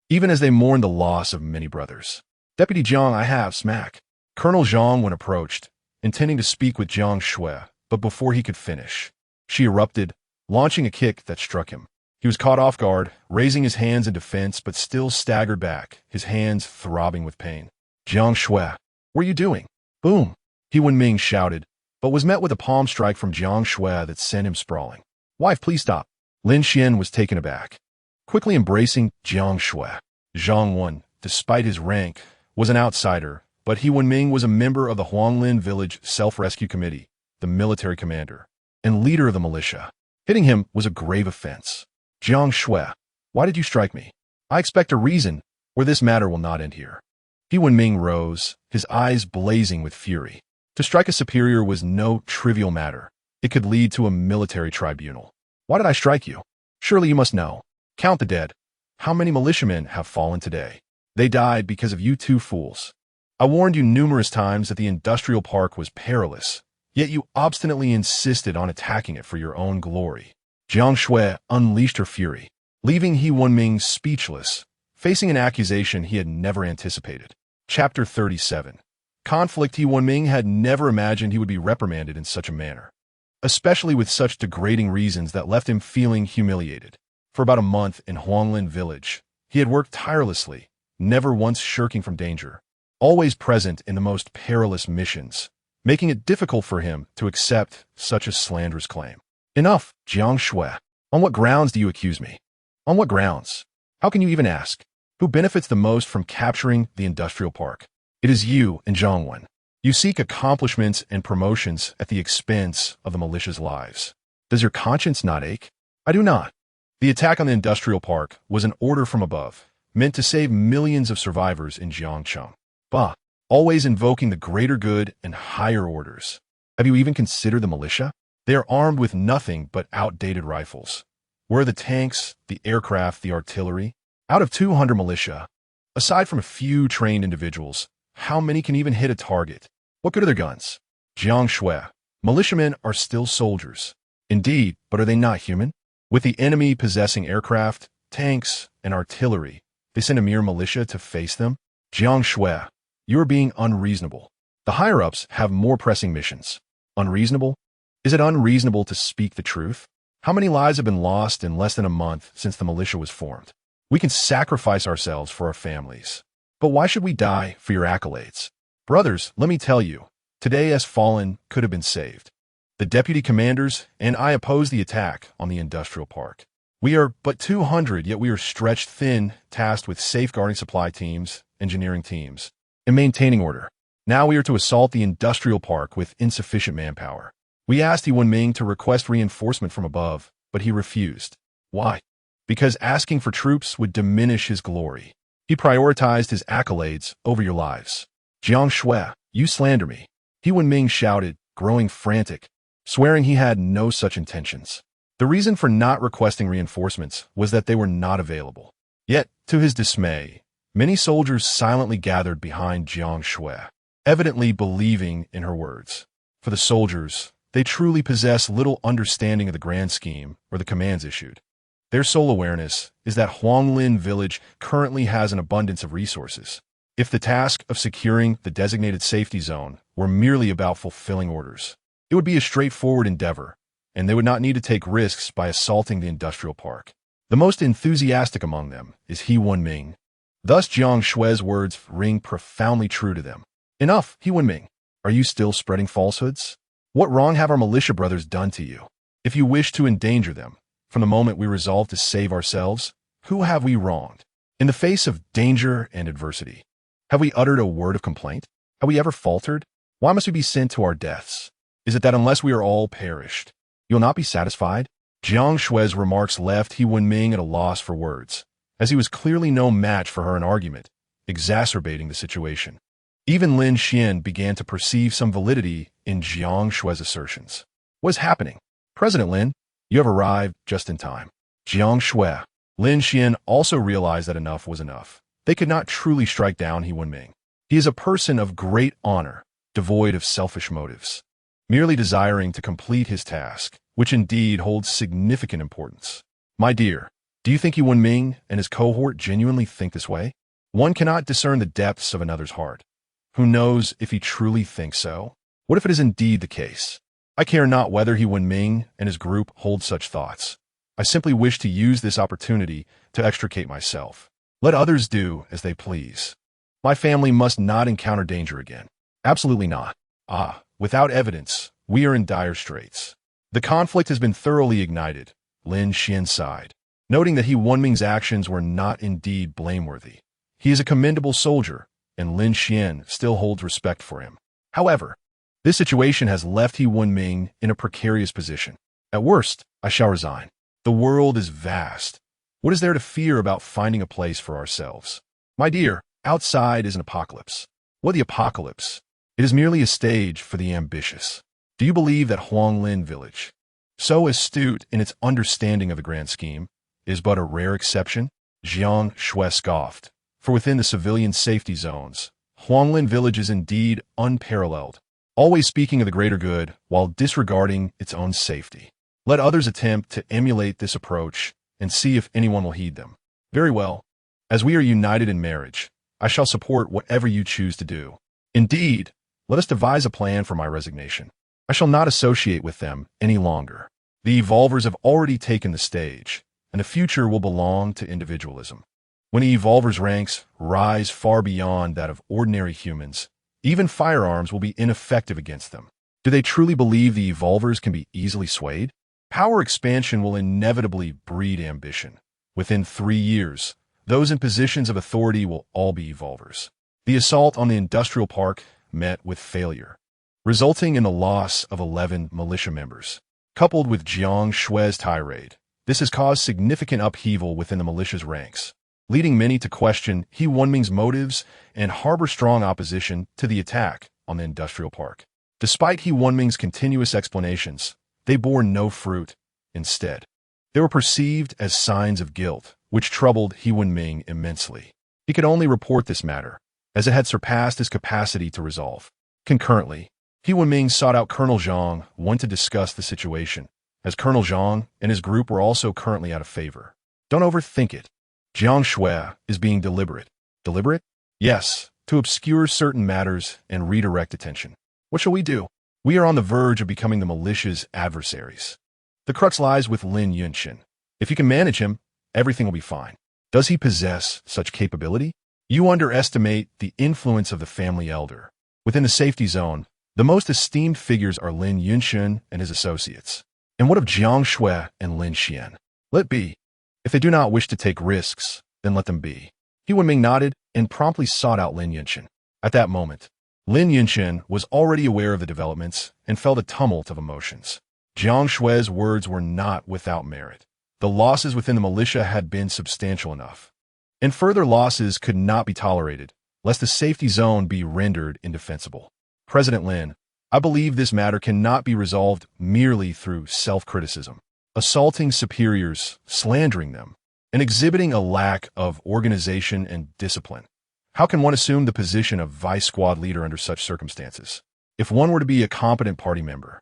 Speaker 1: even as they mourned the loss of many brothers. Deputy Jiang, I have smack. Colonel Zhang when approached, intending to speak with Jiang Xue, but before he could finish, she erupted, launching a kick that struck him. He was caught off guard, raising his hands in defense, but still staggered back, his hands throbbing with pain. Jiang Xue, what are you doing? Boom! He Wenming shouted, but was met with a palm strike from Jiang Xue that sent him sprawling. Wife, please stop. Lin Xuan was taken aback, quickly embracing Jiang Xue. Zhang Wen, despite his rank, was an outsider, but He Wenming was a member of the Huanglin Village Self-Rescue Committee, the military commander, and leader of the militia. Hitting him was a grave offense. Jiang Xue, why did you strike me? I expect a reason, or this matter will not end here. He Wenming rose, his eyes blazing with fury. To strike a superior was no trivial matter. It could lead to a military tribunal. Why did I strike you? Surely you must know. Count the dead. How many militiamen have fallen today? They died because of you two fools. I warned you numerous times that the industrial park was perilous, yet you obstinately insisted on attacking it for your own glory. Jiang Xue unleashed her fury, leaving He Wenming speechless, facing an accusation he had never anticipated. Chapter 37. Conflict. He Wenming had never imagined he would be reprimanded in such a manner, especially with such degrading reasons that left him feeling humiliated. For about a month in Huanglin village, he had worked tirelessly, never once shirking from danger, always present in the most perilous missions, making it difficult for him to accept such a slanderous claim. Enough, Jiang Xue. On what grounds do you accuse me? On what grounds? How can you even ask? Who benefits the most from capturing the industrial park? It is you and Zhang Wen. You seek accomplishments and promotions at the expense of the militia's lives. Does your conscience not ache? I do not. The attack on the industrial park was an order from above, meant to save millions of survivors in Jiangcheng. Bah, always invoking the greater good and higher orders. Have you even considered the militia? They are armed with nothing but outdated rifles. Where are the tanks, the aircraft, the artillery? Out of 200 militia, aside from a few trained individuals, how many can even hit a target? What good are their guns? Jiang Xue, militiamen are still soldiers. Indeed, but are they not human? With the enemy possessing aircraft, tanks, and artillery, they send a mere militia to face them? Jiang Xue, you are being unreasonable. The higher-ups have more pressing missions. Unreasonable? Is it unreasonable to speak the truth? How many lives have been lost in less than a month since the militia was formed? We can sacrifice ourselves for our families. But why should we die for your accolades? Brothers, let me tell you, today as fallen could have been saved. The deputy commanders and I oppose the attack on the industrial park. We are but 200, yet we are stretched thin, tasked with safeguarding supply teams, engineering teams, and maintaining order. Now we are to assault the industrial park with insufficient manpower. We asked He Wenming to request reinforcement from above, but he refused. Why? Because asking for troops would diminish his glory. He prioritized his accolades over your lives. Jiang Xue, you slander me. He Wenming shouted, growing frantic, swearing he had no such intentions. The reason for not requesting reinforcements was that they were not available. Yet, to his dismay, many soldiers silently gathered behind Jiang Xue, evidently believing in her words. For the soldiers, they truly possess little understanding of the grand scheme or the commands issued. Their sole awareness is that Huanglin village currently has an abundance of resources. If the task of securing the designated safety zone were merely about fulfilling orders, it would be a straightforward endeavor, and they would not need to take risks by assaulting the industrial park. The most enthusiastic among them is He Wenming. Thus Jiang Xue's words ring profoundly true to them. Enough, He Wenming. Are you still spreading falsehoods? What wrong have our militia brothers done to you? If you wish to endanger them, from the moment we resolve to save ourselves, who have we wronged? In the face of danger and adversity, have we uttered a word of complaint? Have we ever faltered? Why must we be sent to our deaths? Is it that unless we are all perished, you'll not be satisfied? Jiang Xue's remarks left He Wenming at a loss for words, as he was clearly no match for her in argument, exacerbating the situation. Even Lin Xuan began to perceive some validity in Jiang Xue's assertions. What is happening? President Lin, you have arrived just in time. Jiang Xue. Lin Xuan also realized that enough was enough. They could not truly strike down He Wenming. He is a person of great honor, devoid of selfish motives, merely desiring to complete his task, which indeed holds significant importance. My dear, do you think He Wenming and his cohort genuinely think this way? One cannot discern the depths of another's heart. Who knows if he truly thinks so? What if it is indeed the case? I care not whether He Wenming and his group hold such thoughts. I simply wish to use this opportunity to extricate myself. Let others do as they please. My family must not encounter danger again. Absolutely not. Without evidence, we are in dire straits. The conflict has been thoroughly ignited, Lin Xuan sighed, noting that He Wenming's actions were not indeed blameworthy. He is a commendable soldier, and Lin Xuan still holds respect for him. However, this situation has left He Wenming in a precarious position. At worst, I shall resign. The world is vast. What is there to fear about finding a place for ourselves? My dear, outside is an apocalypse. What the apocalypse? It is merely a stage for the ambitious. Do you believe that Huanglin village, so astute in its understanding of the grand scheme, is but a rare exception? Jiang Xue scoffed. For within the civilian safety zones, Huanglin village is indeed unparalleled, always speaking of the greater good while disregarding its own safety. Let others attempt to emulate this approach and see if anyone will heed them. Very well. As we are united in marriage, I shall support whatever you choose to do. Indeed, let us devise a plan for my resignation. I shall not associate with them any longer. The evolvers have already taken the stage, and the future will belong to individualism. When the evolvers' ranks rise far beyond that of ordinary humans, even firearms will be ineffective against them. Do they truly believe the evolvers can be easily swayed? Power expansion will inevitably breed ambition. Within 3 years, those in positions of authority will all be evolvers. The assault on the industrial park met with failure, resulting in the loss of 11 militia members. Coupled with Jiang Xue's tirade, this has caused significant upheaval within the militia's ranks, leading many to question He Wenming's motives and harbor strong opposition to the attack on the industrial park. Despite He Wenming's continuous explanations, they bore no fruit. Instead, they were perceived as signs of guilt, which troubled He Wenming immensely. He could only report this matter, as it had surpassed his capacity to resolve. Concurrently, He Wenming sought out Colonel Jiang to discuss the situation, as Colonel Jiang and his group were also currently out of favor. Don't overthink it. Jiang Xue is being deliberate. Deliberate? Yes, to obscure certain matters and redirect attention. What shall we do? We are on the verge of becoming the militia's adversaries. The crux lies with Lin Xuan. If you can manage him, everything will be fine. Does he possess such capability? You underestimate the influence of the family elder. Within the safety zone, the most esteemed figures are Lin Xuan and his associates. And what of Jiang Xue and Lin Xuan? Let be. If they do not wish to take risks, then let them be. He Wenming nodded and promptly sought out Lin Xuan. At that moment, Lin Xuan was already aware of the developments and felt a tumult of emotions. Jiang Xue's words were not without merit. The losses within the militia had been substantial enough, and further losses could not be tolerated, lest the safety zone be rendered indefensible. President Lin, I believe this matter cannot be resolved merely through self-criticism. Assaulting superiors, slandering them, and exhibiting a lack of organization and discipline. How can one assume the position of vice squad leader under such circumstances? If one were to be a competent party member,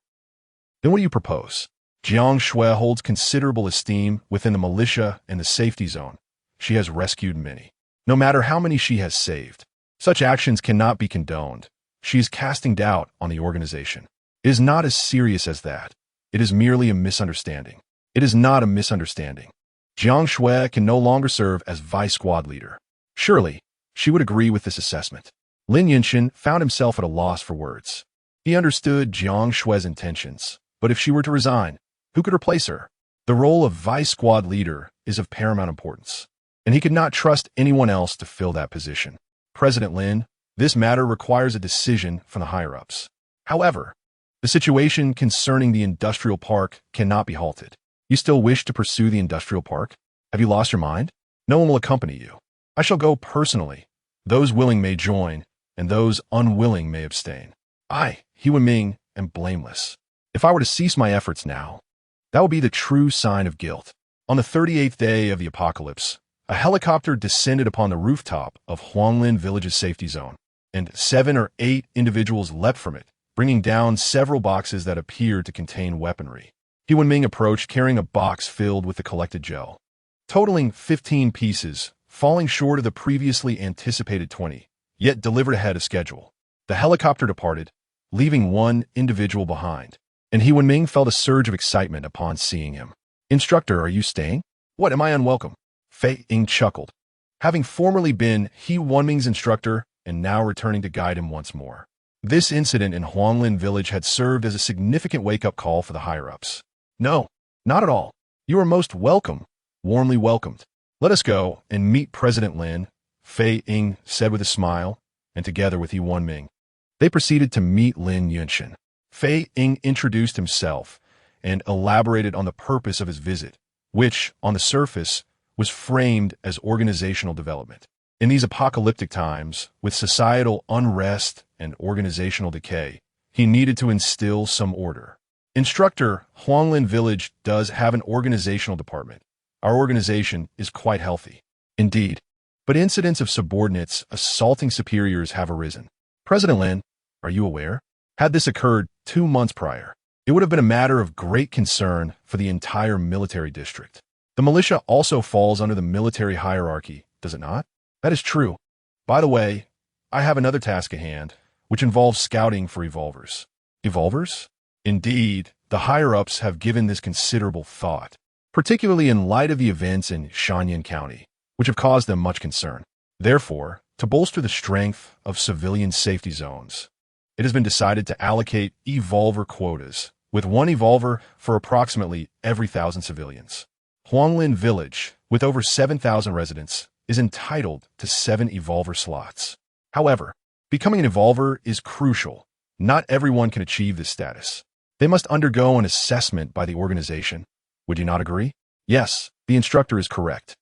Speaker 1: then what do you propose? Jiang Xue holds considerable esteem within the militia and the safety zone. She has rescued many, no matter how many she has saved. Such actions cannot be condoned. She is casting doubt on the organization. It is not as serious as that. It is merely a misunderstanding. It is not a misunderstanding. Jiang Xue can no longer serve as vice squad leader. Surely, she would agree with this assessment. Lin Xuan found himself at a loss for words. He understood Jiang Xue's intentions, but if she were to resign, who could replace her? The role of vice squad leader is of paramount importance, and he could not trust anyone else to fill that position. President Lin, this matter requires a decision from the higher-ups. However, the situation concerning the industrial park cannot be halted. You still wish to pursue the industrial park? Have you lost your mind? No one will accompany you. I shall go personally. Those willing may join, and those unwilling may abstain. I, He Wenming, am blameless. If I were to cease my efforts now, that would be the true sign of guilt. On the 38th day of the apocalypse, a helicopter descended upon the rooftop of Huanglin Village's safety zone, and 7 or 8 individuals leapt from it, bringing down several boxes that appeared to contain weaponry. He Wenming approached carrying a box filled with the collected gel, totaling 15 pieces, falling short of the previously anticipated 20, yet delivered ahead of schedule. The helicopter departed, leaving one individual behind, and He Wenming felt a surge of excitement upon seeing him. Instructor, are you staying? What, am I unwelcome? Fei Ying chuckled. Having formerly been He Wenming's instructor and now returning to guide him once more. This incident in Huanglin Village had served as a significant wake-up call for the higher-ups. No, not at all. You are most welcome, warmly welcomed. Let us go and meet President Lin, Fei Ying said with a smile, and together with He Wenming, they proceeded to meet Lin Xuan. Fei Ying introduced himself and elaborated on the purpose of his visit, which, on the surface, was framed as organizational development. In these apocalyptic times, with societal unrest and organizational decay, he needed to instill some order. Instructor, Huanglin Village does have an organizational department. Our organization is quite healthy. Indeed, but incidents of subordinates assaulting superiors have arisen. President Lin, are you aware? Had this occurred 2 months prior, it would have been a matter of great concern for the entire military district. The militia also falls under the military hierarchy, does it not? That is true. By the way, I have another task at hand, which involves scouting for evolvers. Evolvers? Indeed, the higher-ups have given this considerable thought, particularly in light of the events in Shanyan County, which have caused them much concern. Therefore, to bolster the strength of civilian safety zones, it has been decided to allocate evolver quotas, with 1 evolver for approximately every 1,000 civilians. Huanglin Village, with over 7,000 residents, is entitled to 7 evolver slots. However, becoming an evolver is crucial. Not everyone can achieve this status. They must undergo an assessment by the organization. Would you not agree? Yes, the instructor is correct.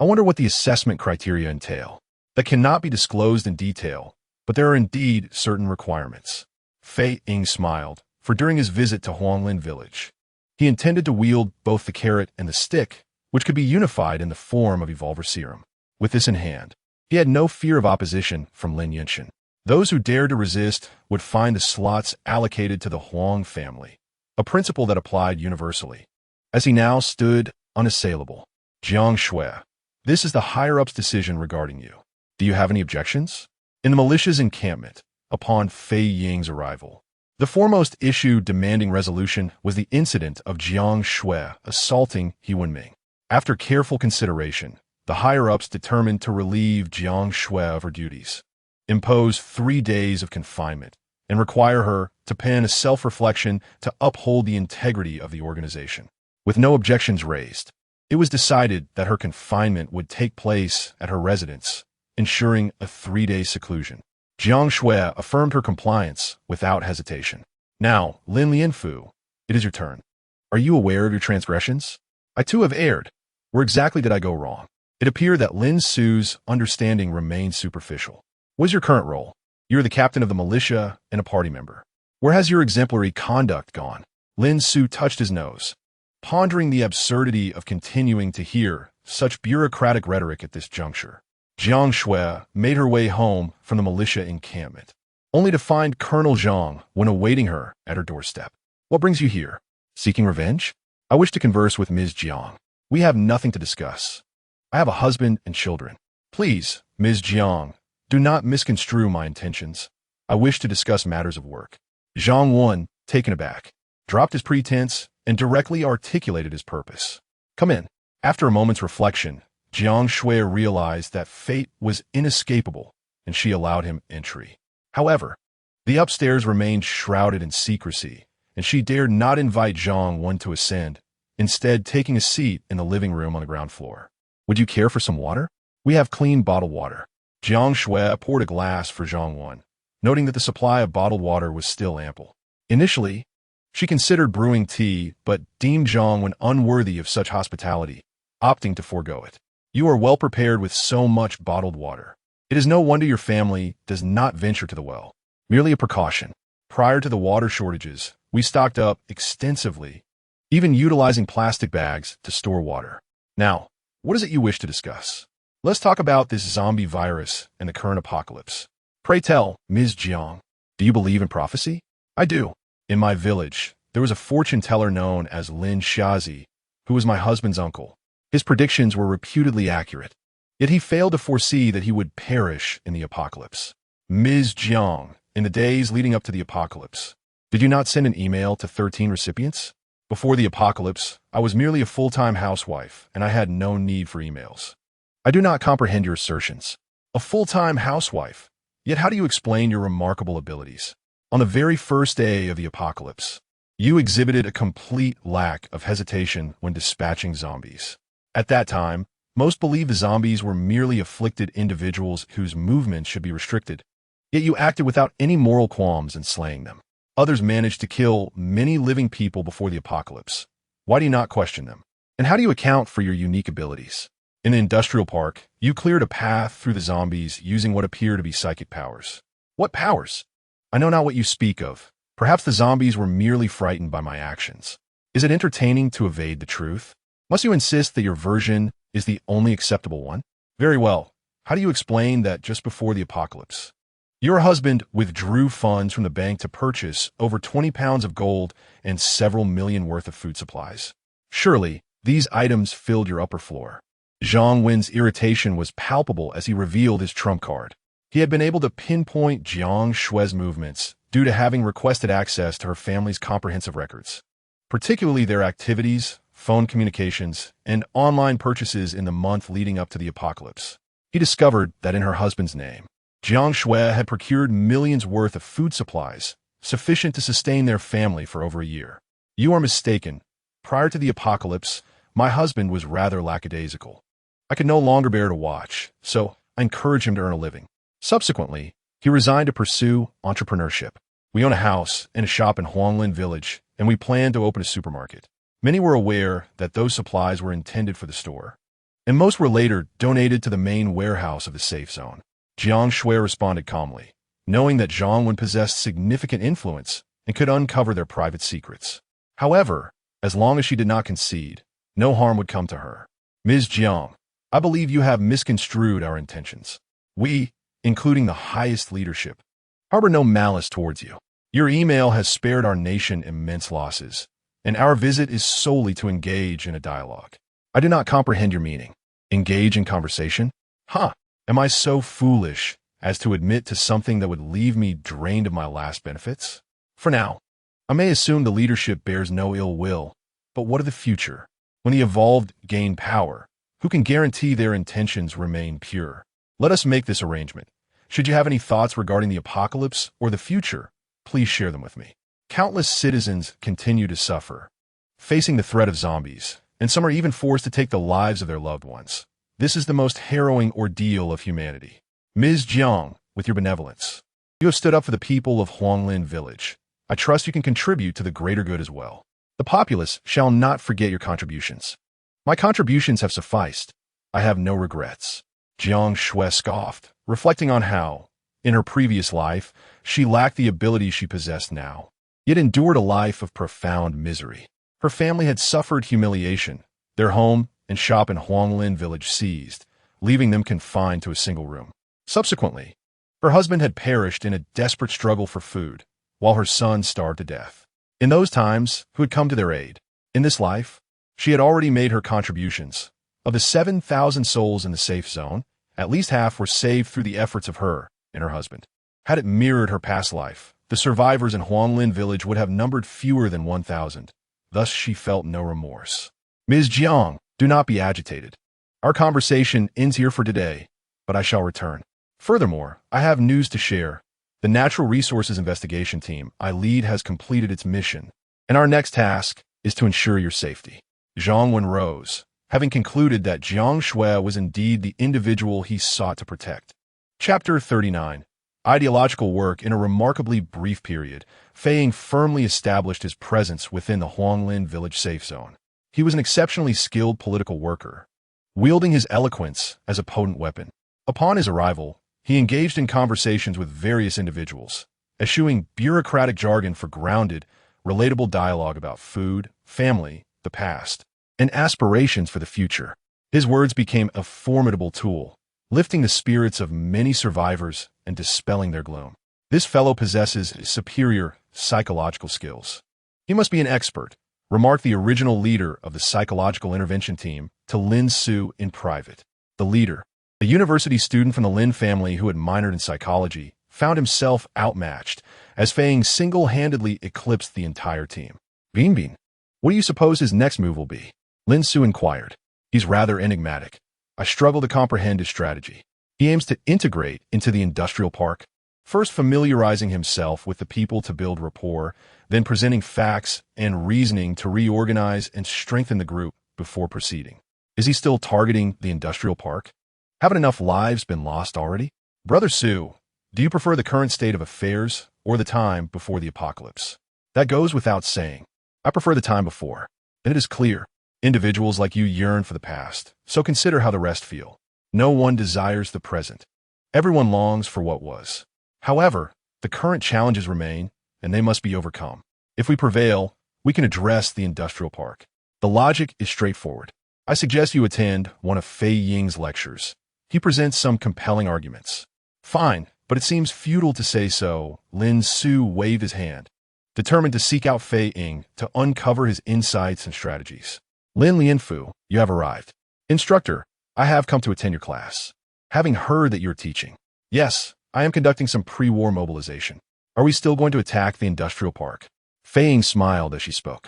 Speaker 1: I wonder what the assessment criteria entail. That cannot be disclosed in detail, but there are indeed certain requirements. Fei Ying smiled, for during his visit to Huanglin Village, he intended to wield both the carrot and the stick, which could be unified in the form of evolver serum. With this in hand, he had no fear of opposition from Lin Xuan. Those who dared to resist would find the slots allocated to the Huang family, a principle that applied universally. As he now stood unassailable, Jiang Xue, this is the higher-up's decision regarding you. Do you have any objections? In the militia's encampment, upon Fei Ying's arrival, the foremost issue demanding resolution was the incident of Jiang Xue assaulting He Wenming. After careful consideration, the higher-ups determined to relieve Jiang Xue of her duties, impose 3 days of confinement, and require her to pen a self-reflection to uphold the integrity of the organization. With no objections raised, it was decided that her confinement would take place at her residence, ensuring a 3-day seclusion. Jiang Xue affirmed her compliance without hesitation. Now, Lin Lianfu, it is your turn. Are you aware of your transgressions? I too have erred. Where exactly did I go wrong? It appeared that Lin Xu's understanding remained superficial. What is your current role? You're the captain of the militia and a party member. Where has your exemplary conduct gone? Lin Xu touched his nose, pondering the absurdity of continuing to hear such bureaucratic rhetoric at this juncture. Jiang Xue made her way home from the militia encampment, only to find Colonel Zhang when awaiting her at her doorstep. What brings you here? Seeking revenge? I wish to converse with Ms. Jiang. We have nothing to discuss. I have a husband and children. Please, Ms. Jiang, do not misconstrue my intentions. I wish to discuss matters of work. Jiang Xue, taken aback, dropped his pretense and directly articulated his purpose. Come in. After a moment's reflection, Jiang Xue realized that fate was inescapable, and she allowed him entry. However, the upstairs remained shrouded in secrecy, and she dared not invite Jiang Xue to ascend, instead taking a seat in the living room on the ground floor. Would you care for some water? We have clean bottled water. Jiang Xue poured a glass for Jiang Xue, noting that the supply of bottled water was still ample. Initially, she considered brewing tea, but deemed Jiang Xue unworthy of such hospitality, opting to forego it. You are well prepared with so much bottled water. It is no wonder your family does not venture to the well. Merely a precaution. Prior to the water shortages, we stocked up extensively, even utilizing plastic bags to store water. Now, what is it you wish to discuss? Let's talk about this zombie virus and the current apocalypse. Pray tell, Ms. Jiang, do you believe in prophecy? I do. In my village, there was a fortune teller known as Lin Xuan, who was my husband's uncle. His predictions were reputedly accurate, yet he failed to foresee that he would perish in the apocalypse. Ms. Jiang, in the days leading up to the apocalypse, did you not send an email to 13 recipients? Before the apocalypse, I was merely a full-time housewife, and I had no need for emails. I do not comprehend your assertions. A full-time housewife, yet how do you explain your remarkable abilities? On the very first day of the apocalypse, you exhibited a complete lack of hesitation when dispatching zombies. At that time, most believed the zombies were merely afflicted individuals whose movements should be restricted, yet you acted without any moral qualms in slaying them. Others managed to kill many living people before the apocalypse. Why do you not question them? And how do you account for your unique abilities? In the industrial park, you cleared a path through the zombies using what appear to be psychic powers. What powers? I know not what you speak of. Perhaps the zombies were merely frightened by my actions. Is it entertaining to evade the truth? Must you insist that your version is the only acceptable one? Very well. How do you explain that just before the apocalypse, your husband withdrew funds from the bank to purchase over 20 pounds of gold and several million worth of food supplies? Surely, these items filled your upper floor. Jiang Xue's irritation was palpable as he revealed his trump card. He had been able to pinpoint Jiang Xue's movements due to having requested access to her family's comprehensive records, particularly their activities, phone communications, and online purchases in the month leading up to the apocalypse. He discovered that in her husband's name, Jiang Xue had procured millions worth of food supplies, sufficient to sustain their family for over a year. You are mistaken. Prior to the apocalypse, my husband was rather lackadaisical. I could no longer bear to watch, so I encouraged him to earn a living. Subsequently, he resigned to pursue entrepreneurship. We own a house and a shop in Huanglin village, and we plan to open a supermarket. Many were aware that those supplies were intended for the store, and most were later donated to the main warehouse of the safe zone. Jiang Xue responded calmly, knowing that Jiang Xue possessed significant influence and could uncover their private secrets. However, as long as she did not concede, no harm would come to her. Ms. Jiang, I believe you have misconstrued our intentions. We, including the highest leadership, harbor no malice towards you. Your email has spared our nation immense losses, and our visit is solely to engage in a dialogue. I do not comprehend your meaning. Engage in conversation? Am I so foolish as to admit to something that would leave me drained of my last benefits? For now, I may assume the leadership bears no ill will, but what of the future? When the evolved gain power, who can guarantee their intentions remain pure? Let us make this arrangement. Should you have any thoughts regarding the apocalypse or the future, please share them with me. Countless citizens continue to suffer, facing the threat of zombies, and some are even forced to take the lives of their loved ones. This is the most harrowing ordeal of humanity. Ms. Jiang, with your benevolence, you have stood up for the people of Huanglin village. I trust you can contribute to the greater good as well. The populace shall not forget your contributions. My contributions have sufficed. I have no regrets. Jiang Xue scoffed, reflecting on how, in her previous life, she lacked the ability she possessed now, yet endured a life of profound misery. Her family had suffered humiliation, their home and shop in Huanglin village seized, leaving them confined to a single room. Subsequently, her husband had perished in a desperate struggle for food, while her son starved to death. In those times, who had come to their aid? In this life, she had already made her contributions. Of the 7,000 souls in the safe zone, at least half were saved through the efforts of her and her husband. Had it mirrored her past life, the survivors in Huanglin village would have numbered fewer than 1,000. Thus, she felt no remorse. Ms. Jiang, do not be agitated. Our conversation ends here for today, but I shall return. Furthermore, I have news to share. The Natural Resources Investigation Team I lead has completed its mission, and our next task is to ensure your safety. Jiang Xue rose, having concluded that Jiang Xue was indeed the individual he sought to protect. Chapter 39. Ideological work. In a remarkably brief period, Fei Ying firmly established his presence within the Huanglin village safe zone. He was an exceptionally skilled political worker, wielding his eloquence as a potent weapon. Upon his arrival, he engaged in conversations with various individuals, eschewing bureaucratic jargon for grounded, relatable dialogue about food, family, the past, and aspirations for the future. His words became a formidable tool, lifting the spirits of many survivors and dispelling their gloom. This fellow possesses superior psychological skills. He must be an expert, remarked the original leader of the psychological intervention team to Lin Xuan in private. The leader, a university student from the Lin family who had minored in psychology, found himself outmatched as Fei Ying single-handedly eclipsed the entire team. Bingbing, what do you suppose his next move will be? Lin Xuan inquired. He's rather enigmatic. I struggle to comprehend his strategy. He aims to integrate into the industrial park, first familiarizing himself with the people to build rapport, then presenting facts and reasoning to reorganize and strengthen the group before proceeding. Is he still targeting the industrial park? Haven't enough lives been lost already? Brother Su, do you prefer the current state of affairs or the time before the apocalypse? That goes without saying. I prefer the time before. And it is clear, individuals like you yearn for the past, so consider how the rest feel. No one desires the present. Everyone longs for what was. However, the current challenges remain, and they must be overcome. If we prevail, we can address the industrial park. The logic is straightforward. I suggest you attend one of Fei Ying's lectures. He presents some compelling arguments. Fine, but it seems futile to say so. Lin Xuan waved his hand, determined to seek out Fei Ying to uncover his insights and strategies. Lin Lianfu, you have arrived. Instructor, I have come to attend your class. Having heard that you're teaching. Yes, I am conducting some pre-war mobilization. Are we still going to attack the industrial park? Fei Ying smiled as she spoke.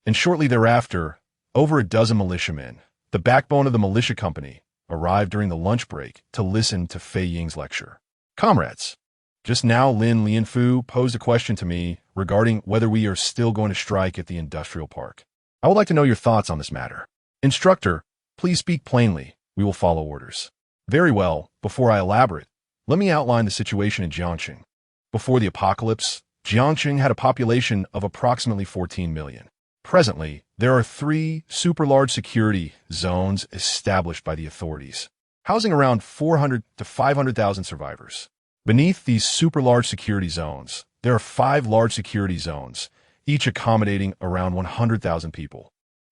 Speaker 1: And shortly thereafter, over a dozen militiamen, the backbone of the militia company, arrived during the lunch break to listen to Fei Ying's lecture. Comrades, just now Lin Lianfu posed a question to me regarding whether we are still going to strike at the industrial park. I would like to know your thoughts on this matter. Instructor, please speak plainly. We will follow orders. Very well. Before I elaborate, let me outline the situation in Jiangxue. Before the apocalypse, Jiangxue had a population of approximately 14 million. Presently, there are 3 super-large security zones established by the authorities, housing around 400 to 500,000 survivors. Beneath these super-large security zones, there are 5 large security zones, each accommodating around 100,000 people.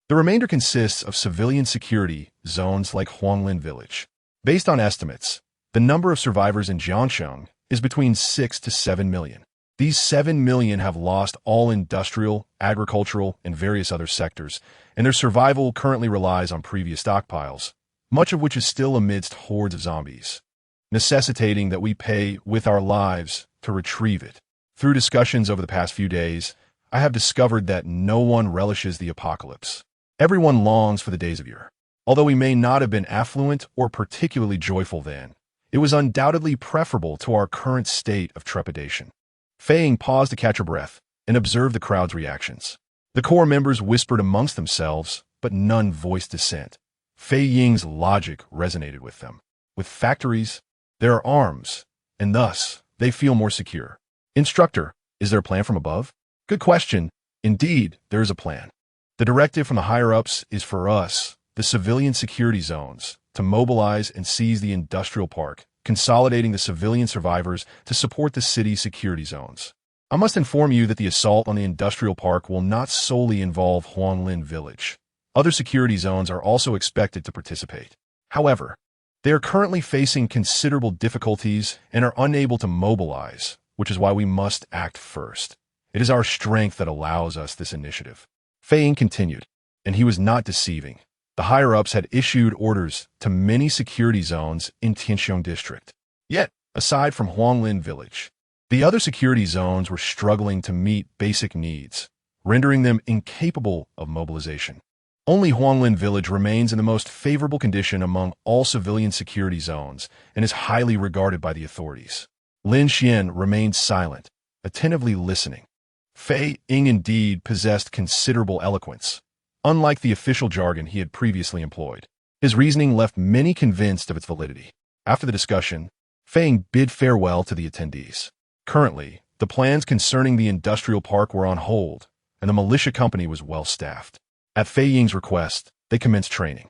Speaker 1: The remainder consists of civilian security zones like Huanglin village. Based on estimates, the number of survivors in Jiangxue is between 6 to 7 million. These 7 million have lost all industrial, agricultural, and various other sectors, and their survival currently relies on previous stockpiles, much of which is still amidst hordes of zombies, necessitating that we pay with our lives to retrieve it. Through discussions over the past few days, I have discovered that no one relishes the apocalypse. Everyone longs for the days of yore. Although we may not have been affluent or particularly joyful then, it was undoubtedly preferable to our current state of trepidation. Fei Ying paused to catch her breath and observed the crowd's reactions. The core members whispered amongst themselves, but none voiced dissent. Fei Ying's logic resonated with them. With factories, there are arms, and thus they feel more secure. Instructor, is there a plan from above? Good question. Indeed, there is a plan. The directive from the higher-ups is for us, the civilian security zones, to mobilize and seize the industrial park, consolidating the civilian survivors to support the city's security zones. I must inform you that the assault on the industrial park will not solely involve Huanglin Village. Other security zones are also expected to participate. However, they are currently facing considerable difficulties and are unable to mobilize, which is why we must act first. It is our strength that allows us this initiative. Fei Ying continued, and he was not deceiving. The higher-ups had issued orders to many security zones in Tianxiong District. Yet, aside from Huanglin Village, the other security zones were struggling to meet basic needs, rendering them incapable of mobilization. Only Huanglin Village remains in the most favorable condition among all civilian security zones and is highly regarded by the authorities. Lin Xuan remained silent, attentively listening. Fei Ying indeed possessed considerable eloquence, unlike the official jargon he had previously employed. His reasoning left many convinced of its validity. After the discussion, Fei Ying bid farewell to the attendees. Currently, the plans concerning the industrial park were on hold, and the militia company was well-staffed. At Fei Ying's request, they commenced training.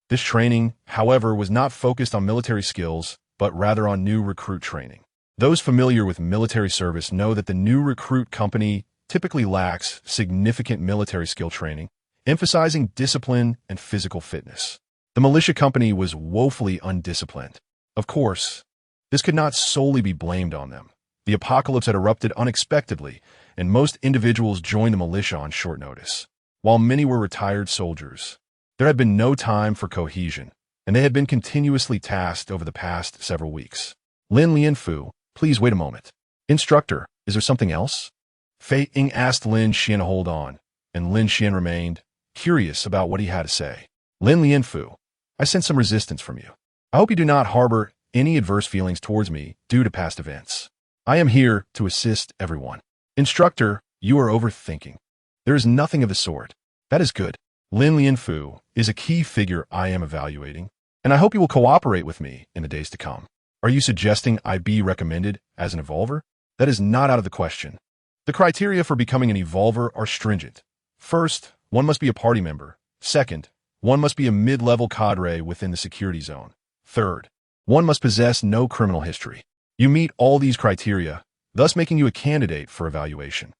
Speaker 1: This training, however, was not focused on military skills, but rather on new recruit training. Those familiar with military service know that the new recruit company typically lacks significant military skill training, emphasizing discipline and physical fitness. The militia company was woefully undisciplined. Of course, this could not solely be blamed on them. The apocalypse had erupted unexpectedly, and most individuals joined the militia on short notice. While many were retired soldiers, there had been no time for cohesion, and they had been continuously tasked over the past several weeks. Lin Xuan, please wait a moment. Instructor, is there something else? Fei Ying asked Lin Xuan to hold on, and Lin Xuan remained curious about what he had to say. Lin Xuan, I sense some resistance from you. I hope you do not harbor any adverse feelings towards me due to past events. I am here to assist everyone. Instructor, you are overthinking. There is nothing of the sort. That is good. Lin Xuan is a key figure I am evaluating, and I hope you will cooperate with me in the days to come. Are you suggesting I be recommended as an evolver? That is not out of the question. The criteria for becoming an evolver are stringent. First, one must be a party member. Second, one must be a mid-level cadre within the security zone. Third, one must possess no criminal history. You meet all these criteria, thus making you a candidate for evaluation.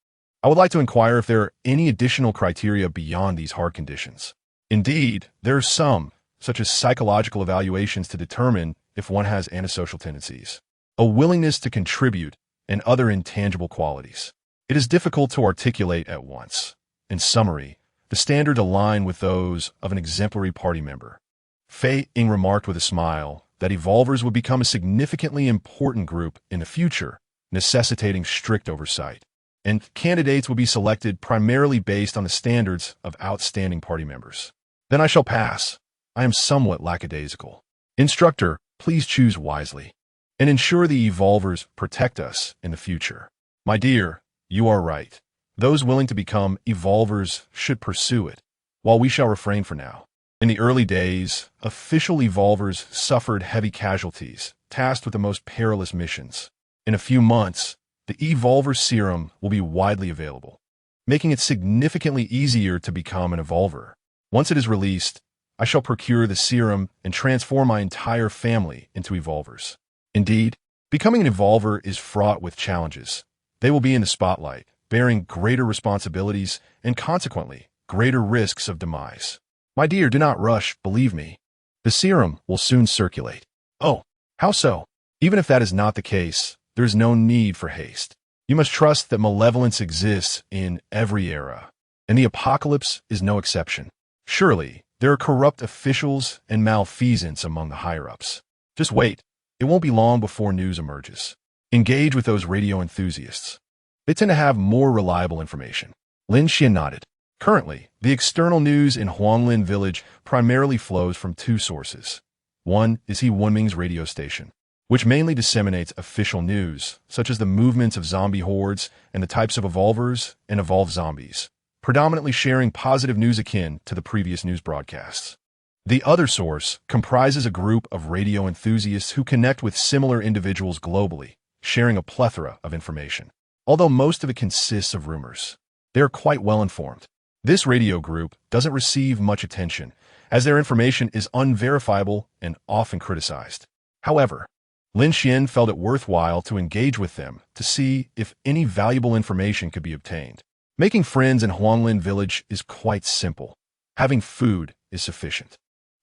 Speaker 1: I would like to inquire if there are any additional criteria beyond these hard conditions. Indeed, there are some, such as psychological evaluations to determine if one has antisocial tendencies, a willingness to contribute, and other intangible qualities. It is difficult to articulate at once. In summary, the standards align with those of an exemplary party member. Fei Ying remarked with a smile that evolvers would become a significantly important group in the future, necessitating strict oversight, and candidates will be selected primarily based on the standards of outstanding party members. Then I shall pass. I am somewhat lackadaisical. Instructor, please choose wisely, and ensure the evolvers protect us in the future. My dear, you are right. Those willing to become evolvers should pursue it, while we shall refrain for now. In the early days, official evolvers suffered heavy casualties, tasked with the most perilous missions. In a few months, the evolver serum will be widely available, making it significantly easier to become an evolver. Once it is released, I shall procure the serum and transform my entire family into evolvers. Indeed, becoming an evolver is fraught with challenges. They will be in the spotlight, bearing greater responsibilities and consequently greater risks of demise. My dear, do not rush, believe me. The serum will soon circulate. Oh, how so? Even if that is not the case, there is no need for haste. You must trust that malevolence exists in every era, and the apocalypse is no exception. Surely, there are corrupt officials and malfeasance among the higher-ups. Just wait. It won't be long before news emerges. Engage with those radio enthusiasts. They tend to have more reliable information. Lin Xuan nodded. Currently, the external news in Huanglin Village primarily flows from two sources. One is He Wenming's radio station, which mainly disseminates official news, such as the movements of zombie hordes and the types of evolvers and evolved zombies, predominantly sharing positive news akin to the previous news broadcasts. The other source comprises a group of radio enthusiasts who connect with similar individuals globally, sharing a plethora of information. Although most of it consists of rumors, they are quite well informed. This radio group doesn't receive much attention, as their information is unverifiable and often criticized. However, Lin Xuan felt it worthwhile to engage with them to see if any valuable information could be obtained. Making friends in Huanglin village is quite simple. Having food is sufficient.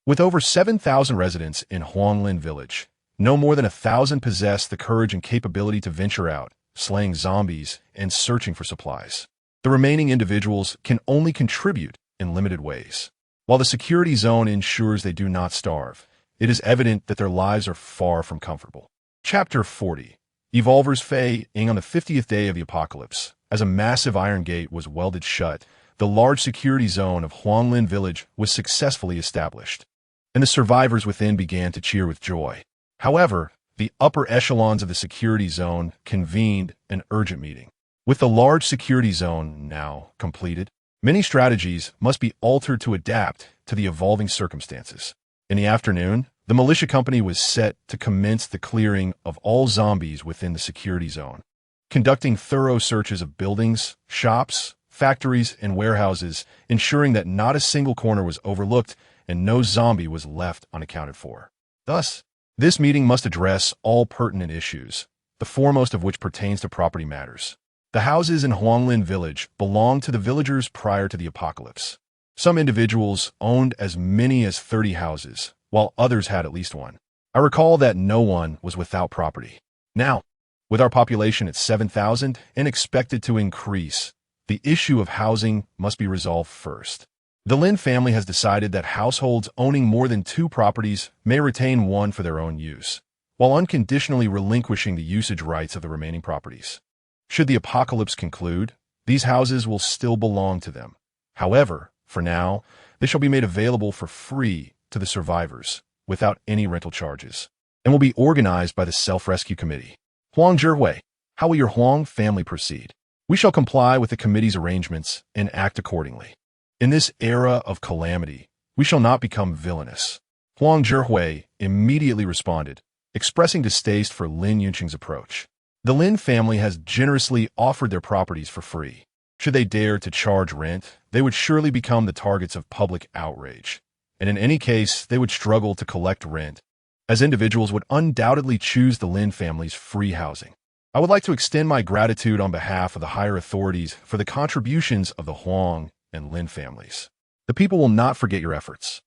Speaker 1: With over 7,000 residents in Huanglin village, no more than 1,000 possess the courage and capability to venture out, slaying zombies and searching for supplies. The remaining individuals can only contribute in limited ways. While the security zone ensures they do not starve, it is evident that their lives are far from comfortable. Chapter 40. Evolver's Fei-ing on the 50th day of the apocalypse. As a massive iron gate was welded shut, the large security zone of Huanglin village was successfully established, and the survivors within began to cheer with joy. However, the upper echelons of the security zone convened an urgent meeting. With the large security zone now completed, many strategies must be altered to adapt to the evolving circumstances. In the afternoon, the militia company was set to commence the clearing of all zombies within the security zone, conducting thorough searches of buildings, shops, factories, and warehouses, ensuring that not a single corner was overlooked and no zombie was left unaccounted for. Thus, this meeting must address all pertinent issues, the foremost of which pertains to property matters. The houses in Huanglin village belonged to the villagers prior to the apocalypse. Some individuals owned as many as 30 houses, while others had at least one. I recall that no one was without property. Now, with our population at 7,000 and expected to increase, the issue of housing must be resolved first. The Lin family has decided that households owning more than 2 properties may retain one for their own use, while unconditionally relinquishing the usage rights of the remaining properties. Should the apocalypse conclude, these houses will still belong to them. However, for now, they shall be made available for free to the survivors, without any rental charges, and will be organized by the Self-Rescue Committee. Huang Zhihui, how will your Huang family proceed? We shall comply with the committee's arrangements and act accordingly. In this era of calamity, we shall not become villainous. Huang Zhihui immediately responded, expressing distaste for Lin Yunqing's approach. The Lin family has generously offered their properties for free. Should they dare to charge rent, they would surely become the targets of public outrage. And in any case, they would struggle to collect rent, as individuals would undoubtedly choose the Lin family's free housing. I would like to extend my gratitude on behalf of the higher authorities for the contributions of the Huang and Lin families. The people will not forget your efforts.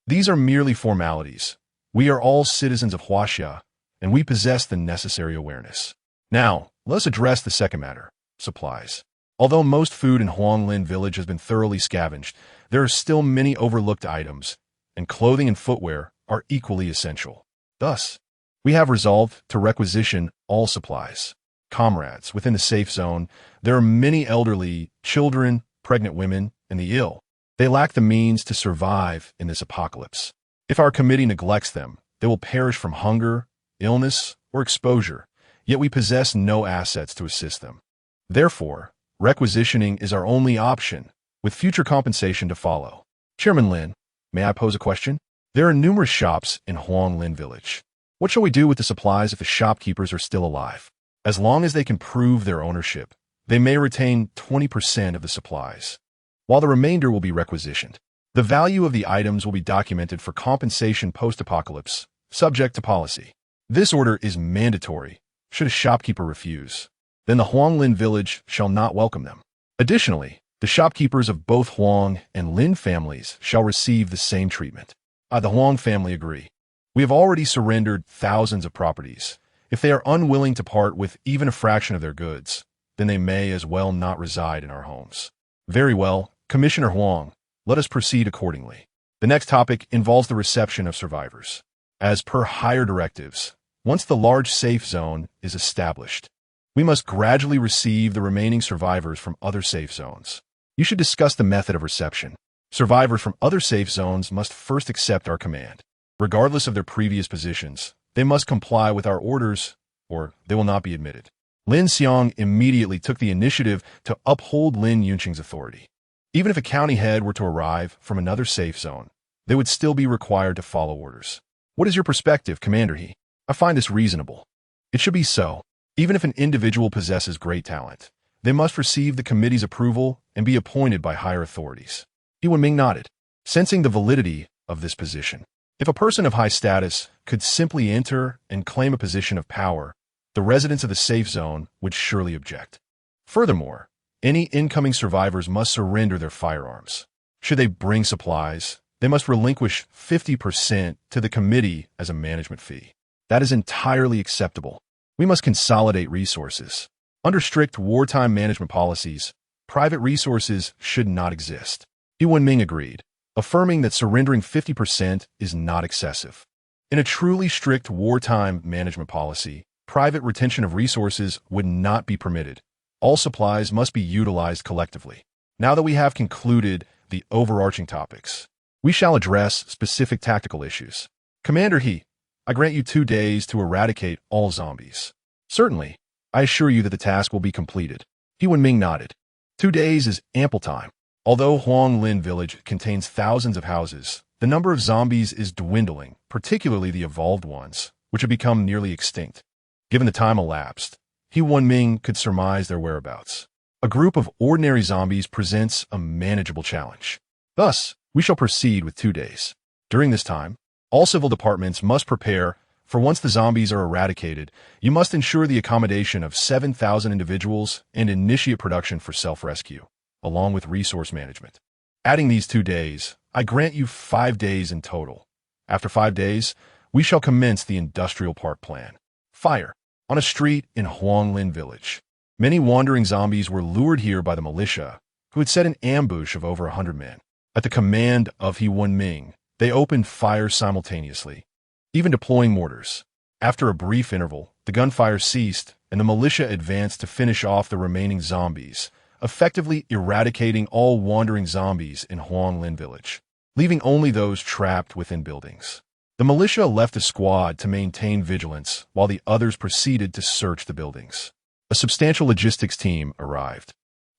Speaker 1: These are merely formalities. We are all citizens of Huaxia, and we possess the necessary awareness. Now, let us address the second matter, supplies. Although most food in Huanglin village has been thoroughly scavenged, there are still many overlooked items, and clothing and footwear are equally essential. Thus, we have resolved to requisition all supplies. Comrades, within the safe zone, there are many elderly, children, pregnant women, and the ill. They lack the means to survive in this apocalypse. If our committee neglects them, they will perish from hunger, illness, or exposure, yet we possess no assets to assist them. Therefore, requisitioning is our only option, with future compensation to follow. Chairman Lin, may I pose a question? There are numerous shops in Huanglin village. What shall we do with the supplies if the shopkeepers are still alive? As long as they can prove their ownership, they may retain 20% of the supplies, while the remainder will be requisitioned. The value of the items will be documented for compensation post-apocalypse, subject to policy. This order is mandatory. Should a shopkeeper refuse, then the Huanglin village shall not welcome them. Additionally, the shopkeepers of both Huang and Lin families shall receive the same treatment. The Huang family agree. We have already surrendered thousands of properties. If they are unwilling to part with even a fraction of their goods, then they may as well not reside in our homes. Very well, Commissioner Huang, let us proceed accordingly. The next topic involves the reception of survivors. As per higher directives, once the large safe zone is established, we must gradually receive the remaining survivors from other safe zones. You should discuss the method of reception. Survivors from other safe zones must first accept our command. Regardless of their previous positions, they must comply with our orders, or they will not be admitted. Lin Xuan immediately took the initiative to uphold Lin Yunqing's authority. Even if a county head were to arrive from another safe zone, they would still be required to follow orders. What is your perspective, Commander He? I find this reasonable. It should be so. Even if an individual possesses great talent, they must receive the committee's approval and be appointed by higher authorities. He Wenming nodded. Sensing the validity of this position. If a person of high status could simply enter and claim a position of power, the residents of the safe zone would surely object. Furthermore, any incoming survivors must surrender their firearms. Should they bring supplies, they must relinquish 50% to the committee as a management fee. That is entirely acceptable. We must consolidate resources. Under strict wartime management policies, private resources should not exist. Yu Wenming agreed, affirming that surrendering 50% is not excessive. In a truly strict wartime management policy, private retention of resources would not be permitted. All supplies must be utilized collectively. Now that we have concluded the overarching topics, we shall address specific tactical issues. Commander He, I grant you 2 days to eradicate all zombies. Certainly, I assure you that the task will be completed. Yu Wenming nodded. 2 days is ample time. Although Huanglin village contains thousands of houses, the number of zombies is dwindling, particularly the evolved ones, which have become nearly extinct. Given the time elapsed, Yu Wenming could surmise their whereabouts. A group of ordinary zombies presents a manageable challenge. Thus, we shall proceed with 2 days. During this time, all civil departments must prepare for once the zombies are eradicated, you must ensure the accommodation of 7,000 individuals and initiate production for self-rescue, along with resource management. Adding these 2 days, I grant you 5 days in total. After 5 days, we shall commence the industrial park plan. Fire. On a street in Huanglin village. Many wandering zombies were lured here by the militia, who had set an ambush of over 100 men. At the command of Yu Wenming, they opened fire simultaneously, even deploying mortars. After a brief interval, the gunfire ceased, and the militia advanced to finish off the remaining zombies, effectively eradicating all wandering zombies in Huanglin village, leaving only those trapped within buildings. The militia left a squad to maintain vigilance, while the others proceeded to search the buildings. A substantial logistics team arrived,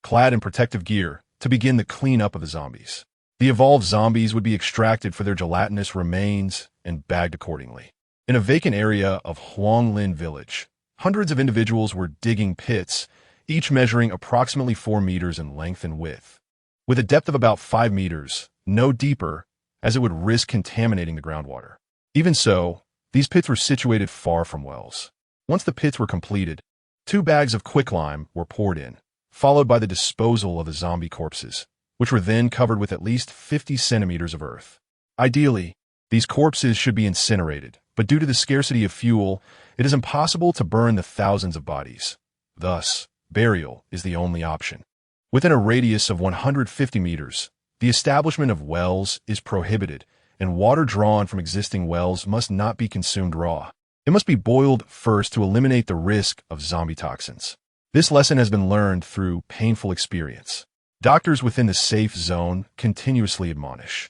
Speaker 1: clad in protective gear, to begin the cleanup of the zombies. The evolved zombies would be extracted for their gelatinous remains and bagged accordingly. In a vacant area of Huanglin village, hundreds of individuals were digging pits, each measuring approximately 4 meters in length and width, with a depth of about 5 meters, no deeper, as it would risk contaminating the groundwater. Even so, these pits were situated far from wells. Once the pits were completed, 2 bags of quicklime were poured in, followed by the disposal of the zombie corpses, which were then covered with at least 50 centimeters of earth. Ideally, these corpses should be incinerated, but due to the scarcity of fuel, it is impossible to burn the thousands of bodies. Thus, burial is the only option. Within a radius of 150 meters, the establishment of wells is prohibited, and water drawn from existing wells must not be consumed raw. It must be boiled first to eliminate the risk of zombie toxins. This lesson has been learned through painful experience. Doctors within the safe zone continuously admonish.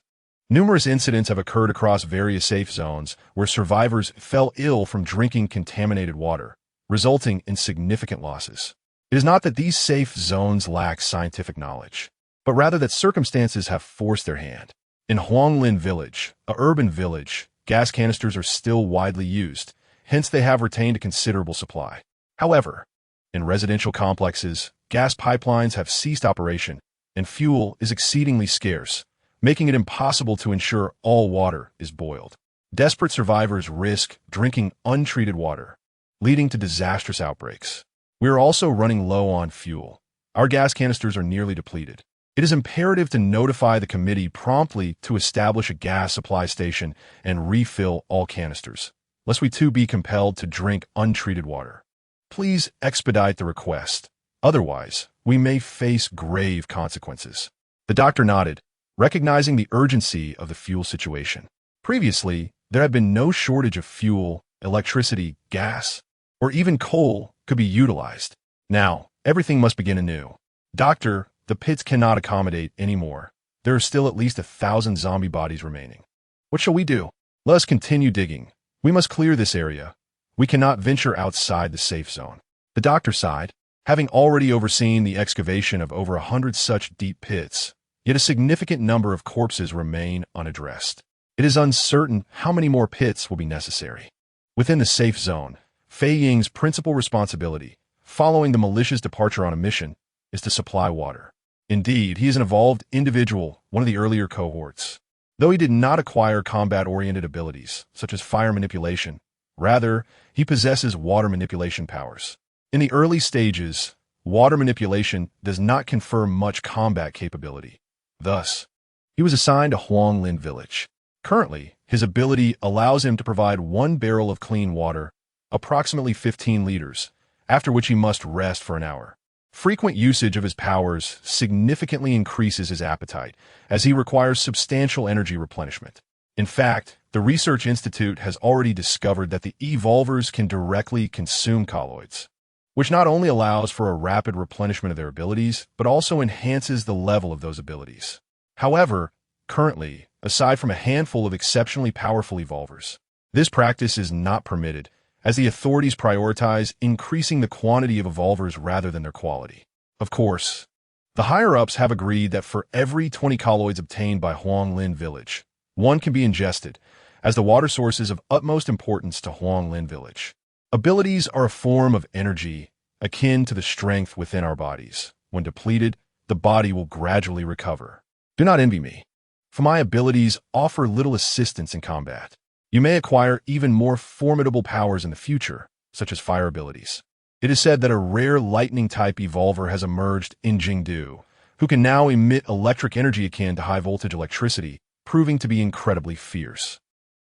Speaker 1: Numerous incidents have occurred across various safe zones where survivors fell ill from drinking contaminated water, resulting in significant losses. It is not that these safe zones lack scientific knowledge, but rather that circumstances have forced their hand. In Huanglin village, a urban village, gas canisters are still widely used, hence they have retained a considerable supply. However, in residential complexes, gas pipelines have ceased operation, and fuel is exceedingly scarce, making it impossible to ensure all water is boiled. Desperate survivors risk drinking untreated water, leading to disastrous outbreaks. We are also running low on fuel. Our gas canisters are nearly depleted. It is imperative to notify the committee promptly to establish a gas supply station and refill all canisters, lest we too be compelled to drink untreated water. Please expedite the request. Otherwise, we may face grave consequences. The doctor nodded, recognizing the urgency of the fuel situation. Previously, there had been no shortage of fuel, electricity, gas, or even coal could be utilized. Now, everything must begin anew. Doctor, the pits cannot accommodate any more. There are still at least 1,000 zombie bodies remaining. What shall we do? Let us continue digging. We must clear this area. We cannot venture outside the safe zone. The doctor sighed, having already overseen the excavation of over 100 such deep pits, yet a significant number of corpses remain unaddressed. It is uncertain how many more pits will be necessary. Within the safe zone, Fei Ying's principal responsibility, following the militia's departure on a mission, is to supply water. Indeed, he is an evolved individual, one of the earlier cohorts. Though he did not acquire combat-oriented abilities, such as fire manipulation, rather, he possesses water manipulation powers. In the early stages, water manipulation does not confer much combat capability. Thus, he was assigned to Huanglin Village. Currently, his ability allows him to provide 1 barrel of clean water, approximately 15 liters, after which he must rest for an hour. Frequent usage of his powers significantly increases his appetite, as he requires substantial energy replenishment. In fact, the Research Institute has already discovered that the evolvers can directly consume colloids, which not only allows for a rapid replenishment of their abilities, but also enhances the level of those abilities. However, currently, aside from a handful of exceptionally powerful evolvers, this practice is not permitted, as the authorities prioritize increasing the quantity of evolvers rather than their quality. Of course, the higher-ups have agreed that for every 20 colloids obtained by Huanglin Village, 1 can be ingested, as the water source is of utmost importance to Huanglin Village. Abilities are a form of energy akin to the strength within our bodies. When depleted, the body will gradually recover. Do not envy me, for my abilities offer little assistance in combat. You may acquire even more formidable powers in the future, such as fire abilities. It is said that a rare lightning-type evolver has emerged in Jingdu, who can now emit electric energy akin to high-voltage electricity, proving to be incredibly fierce.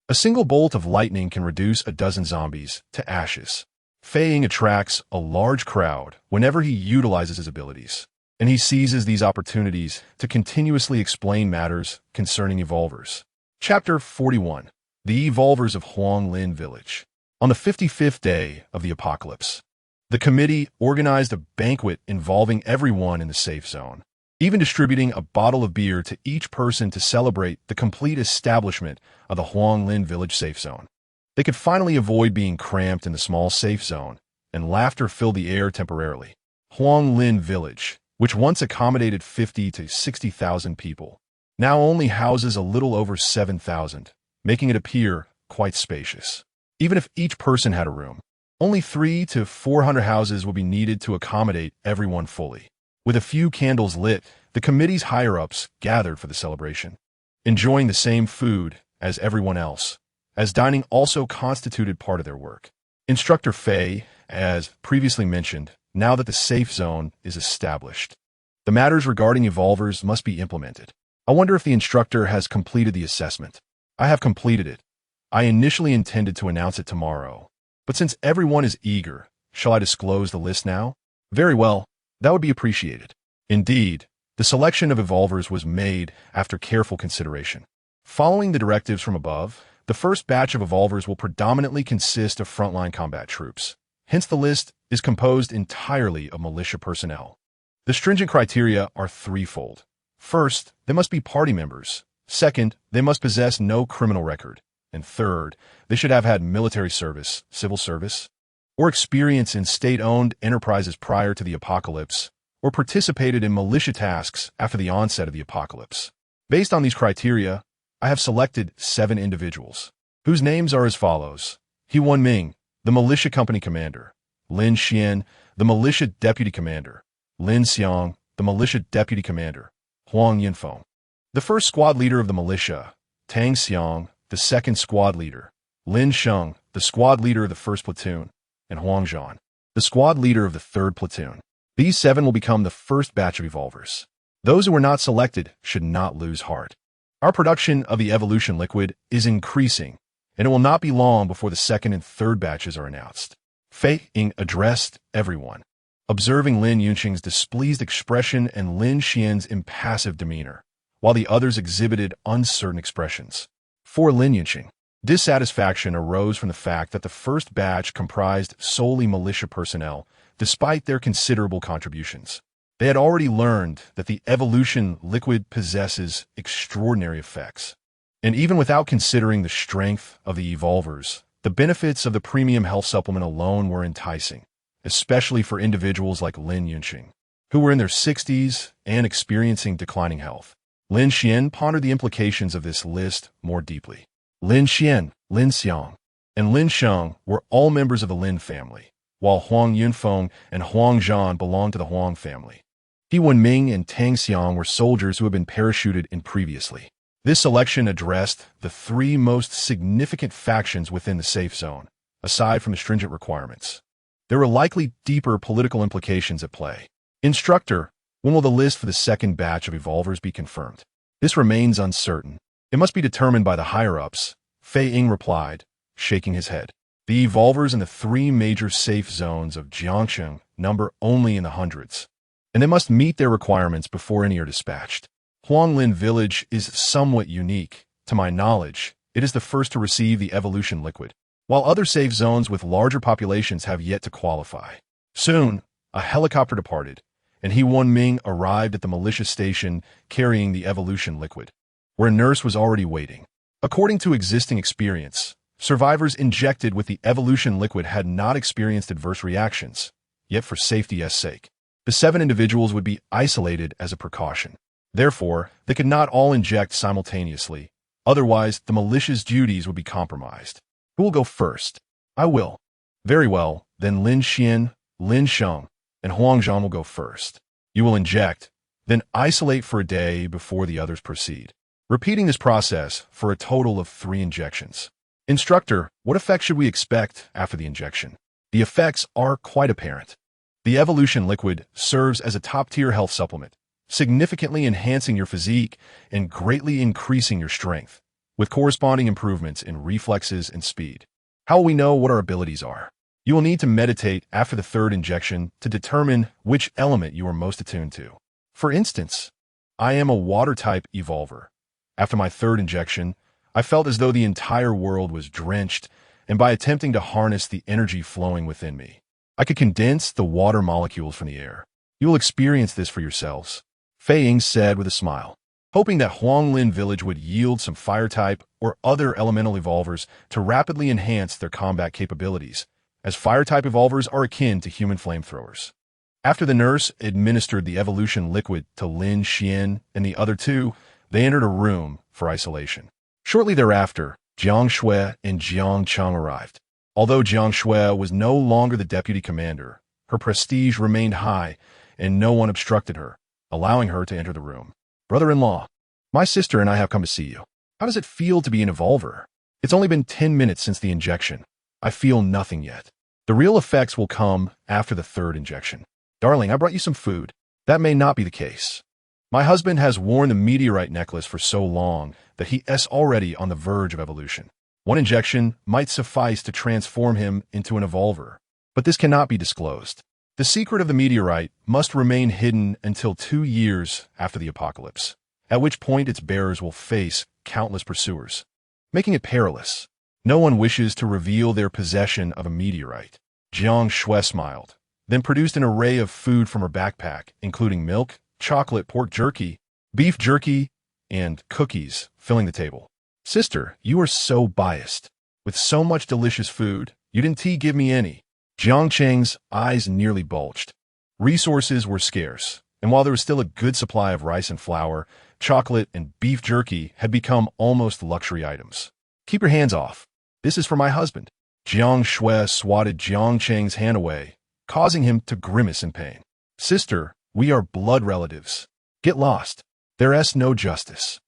Speaker 1: A single bolt of lightning can reduce a dozen zombies to ashes. Fei Ying attracts a large crowd whenever he utilizes his abilities, and he seizes these opportunities to continuously explain matters concerning evolvers. Chapter 41. The Evolvers of Huanglin Village. On the 55th day of the apocalypse, the committee organized a banquet involving everyone in the safe zone, even distributing a bottle of beer to each person to celebrate the complete establishment of the Huanglin Village safe zone. They could finally avoid being cramped in the small safe zone, and laughter filled the air temporarily. Huanglin Village, which once accommodated 50 to 60,000 people, now only houses a little over 7,000. Making it appear quite spacious. Even if each person had a room, only 300 to 400 houses will be needed to accommodate everyone fully. With a few candles lit, the committee's higher-ups gathered for the celebration, enjoying the same food as everyone else, as dining also constituted part of their work. Instructor Fei, as previously mentioned, now that the safe zone is established, the matters regarding evolvers must be implemented. I wonder if the instructor has completed the assessment. I have completed it. I initially intended to announce it tomorrow, but since everyone is eager, shall I disclose the list now? Very well, that would be appreciated. Indeed, the selection of evolvers was made after careful consideration. Following the directives from above, the first batch of evolvers will predominantly consist of frontline combat troops. Hence, the list is composed entirely of militia personnel. The stringent criteria are threefold. First, they must be party members. Second, they must possess no criminal record. And third, they should have had military service, civil service, or experience in state-owned enterprises prior to the apocalypse, or participated in militia tasks after the onset of the apocalypse. Based on these criteria, I have selected 7 individuals, whose names are as follows. He Wenming, the militia company commander. Lin Xuan, the militia deputy commander. Lin Xuan, the militia deputy commander. Huang Yunfeng, the first squad leader of the militia. Tang Xiang, the second squad leader. Lin Sheng, the squad leader of the first platoon. And Huang Zhan, the squad leader of the third platoon. These 7 will become the first batch of evolvers. Those who were not selected should not lose heart. Our production of the evolution liquid is increasing, and it will not be long before the second and third batches are announced. Fei Ying addressed everyone, observing Lin Yunqing's displeased expression and Lin Xian's impassive demeanor, while the others exhibited uncertain expressions. For Lin Yunqing, dissatisfaction arose from the fact that the first batch comprised solely militia personnel, despite their considerable contributions. They had already learned that the evolution liquid possesses extraordinary effects. And even without considering the strength of the evolvers, the benefits of the premium health supplement alone were enticing, especially for individuals like Lin Yunqing, who were in their 60s and experiencing declining health. Lin Xian pondered the implications of this list more deeply. Lin Xian, Lin Xiang, and Lin Sheng were all members of the Lin family, while Huang Yunfeng and Huang Zhan belonged to the Huang family. He Wenming and Tang Xiang were soldiers who had been parachuted in previously. This selection addressed the three most significant factions within the safe zone, aside from the stringent requirements. There were likely deeper political implications at play. Instructor, when will the list for the second batch of evolvers be confirmed? This remains uncertain. It must be determined by the higher-ups, Fei Ying replied, shaking his head. The evolvers in the three major safe zones of Jiang Xue number only in the hundreds, and they must meet their requirements before any are dispatched. Huanglin Village is somewhat unique. To my knowledge, it is the first to receive the evolution liquid, while other safe zones with larger populations have yet to qualify. Soon, a helicopter departed, and He Ming arrived at the militia station carrying the evolution liquid, where a nurse was already waiting. According to existing experience, survivors injected with the evolution liquid had not experienced adverse reactions, yet for safety's sake, the 7 individuals would be isolated as a precaution. Therefore, they could not all inject simultaneously, otherwise the militia's duties would be compromised. Who will go first? I will. Very well, then Lin Xuan, Lin Xuan, and Huang Zhan will go first. You will inject, then isolate for a day before the others proceed, repeating this process for a total of 3 injections. Instructor, what effect should we expect after the injection? The effects are quite apparent. The evolution liquid serves as a top-tier health supplement, significantly enhancing your physique and greatly increasing your strength, with corresponding improvements in reflexes and speed. How will we know what our abilities are? You will need to meditate after the 3rd injection to determine which element you are most attuned to. For instance, I am a water-type evolver. After my 3rd injection, I felt as though the entire world was drenched, and by attempting to harness the energy flowing within me, I could condense the water molecules from the air. You will experience this for yourselves, Fei Ying said with a smile, hoping that Huanglin Village would yield some fire-type or other elemental evolvers to rapidly enhance their combat capabilities, as fire-type evolvers are akin to human flamethrowers. After the nurse administered the evolution liquid to Lin Xuan and the other 2, they entered a room for isolation. Shortly thereafter, Jiang Xue and Jiang Cheng arrived. Although Jiang Xue was no longer the deputy commander, her prestige remained high, and no one obstructed her, allowing her to enter the room. Brother-in-law, my sister and I have come to see you. How does it feel to be an evolver? It's only been 10 minutes since the injection. I feel nothing yet. The real effects will come after the 3rd injection. Darling, I brought you some food. That may not be the case. My husband has worn the meteorite necklace for so long that he is already on the verge of evolution. 1 injection might suffice to transform him into an evolver, but this cannot be disclosed. The secret of the meteorite must remain hidden until 2 years after the apocalypse, at which point its bearers will face countless pursuers, making it perilous. No one wishes to reveal their possession of a meteorite. Jiang Xue smiled, then produced an array of food from her backpack, including milk, chocolate, pork jerky, beef jerky, and cookies, filling the table. Sister, you are so biased. With so much delicious food, you didn't give me any. Jiang Cheng's eyes nearly bulged. Resources were scarce, and while there was still a good supply of rice and flour, chocolate and beef jerky had become almost luxury items. Keep your hands off. This is for my husband. Jiang Xue swatted Jiang Cheng's hand away, causing him to grimace in pain. Sister, we are blood relatives. Get lost. There's no justice.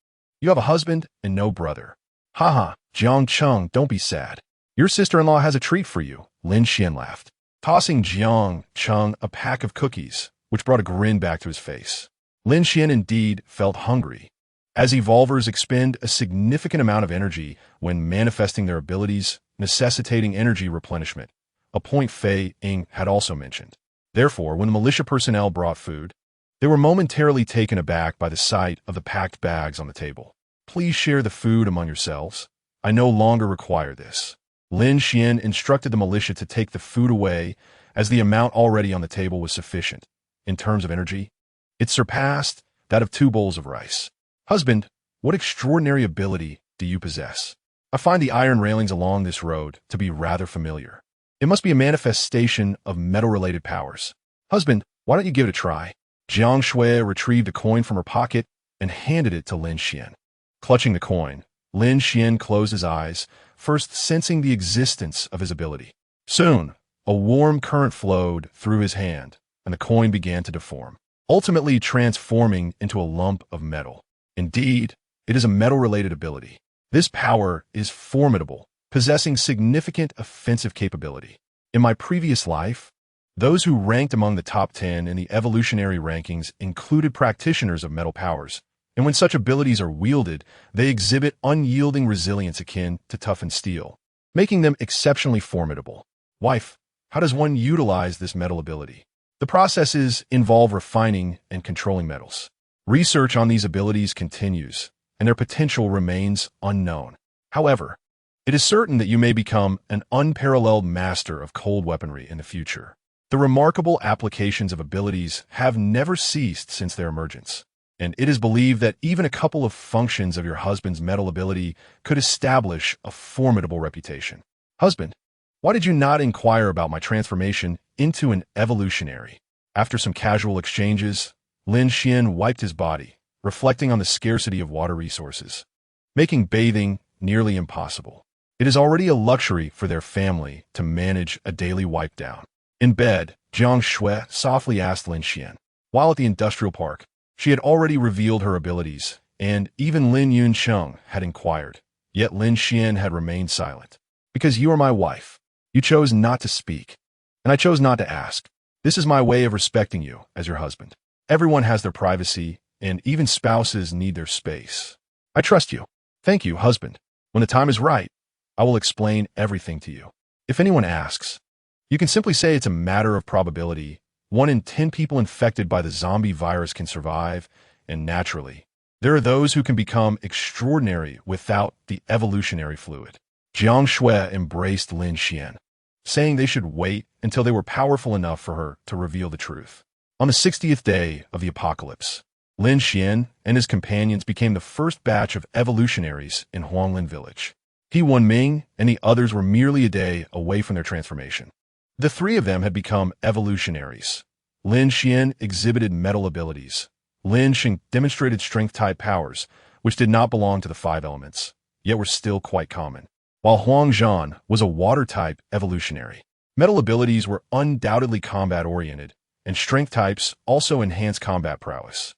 Speaker 1: You have a husband and no brother. Haha, Jiang Cheng, don't be sad. Your sister-in-law has a treat for you, Lin Xuan laughed, tossing Jiang Cheng a pack of cookies, which brought a grin back to his face. Lin Xuan indeed felt hungry, as evolvers expend a significant amount of energy when manifesting their abilities, necessitating energy replenishment, a point Fei Ying had also mentioned. Therefore, when the militia personnel brought food, they were momentarily taken aback by the sight of the packed bags on the table. Please share the food among yourselves. I no longer require this. Lin Xuan instructed the militia to take the food away, as the amount already on the table was sufficient. In terms of energy, it surpassed that of 2 bowls of rice. Husband, what extraordinary ability do you possess? I find the iron railings along this road to be rather familiar. It must be a manifestation of metal-related powers. Husband, why don't you give it a try? Jiang Xue retrieved a coin from her pocket and handed it to Lin Xuan. Clutching the coin, Lin Xuan closed his eyes, first sensing the existence of his ability. Soon, a warm current flowed through his hand, and the coin began to deform, ultimately transforming into a lump of metal. Indeed, It is a metal-related ability. This power is formidable, possessing significant offensive capability. In my previous life, those who ranked among the top 10 in the evolutionary rankings included practitioners of metal powers, and when such abilities are wielded, they exhibit unyielding resilience akin to toughened steel, making them exceptionally formidable. Wife, how does one utilize this metal ability? The processes involve refining and controlling metals. Research on these abilities continues, and their potential remains unknown. However, it is certain that you may become an unparalleled master of cold weaponry in the future. The remarkable applications of abilities have never ceased since their emergence, and it is believed that even a couple of functions of your husband's metal ability could establish a formidable reputation. Husband, why did you not inquire about my transformation into an evolutionary? After some casual exchanges, Lin Xuan wiped his body, reflecting on the scarcity of water resources, making bathing nearly impossible. It is already a luxury for their family to manage a daily wipe down. In bed, Jiang Xue softly asked Lin Xuan. While at the industrial park, she had already revealed her abilities, and even Lin Yuncheng had inquired. Yet Lin Xuan had remained silent. Because you are my wife, you chose not to speak, and I chose not to ask. This is my way of respecting you as your husband. Everyone has their privacy, and even spouses need their space. I trust you. Thank you, husband. When the time is right, I will explain everything to you. If anyone asks, you can simply say it's a matter of probability. 1 in 10 people infected by the zombie virus can survive, and naturally, there are those who can become extraordinary without the evolutionary fluid. Jiang Xue embraced Lin Xuan, saying they should wait until they were powerful enough for her to reveal the truth. On the 60th day of the apocalypse, Lin Xuan and his companions became the first batch of evolutionaries in Huanglin village. He Wenming and the others were merely a day away from their transformation. The 3 of them had become evolutionaries. Lin Xuan exhibited metal abilities. Lin Xuan demonstrated strength-type powers, which did not belong to the 5 elements, yet were still quite common. While Huang Zhan was a water-type evolutionary. Metal abilities were undoubtedly combat-oriented, and strength types also enhanced combat prowess.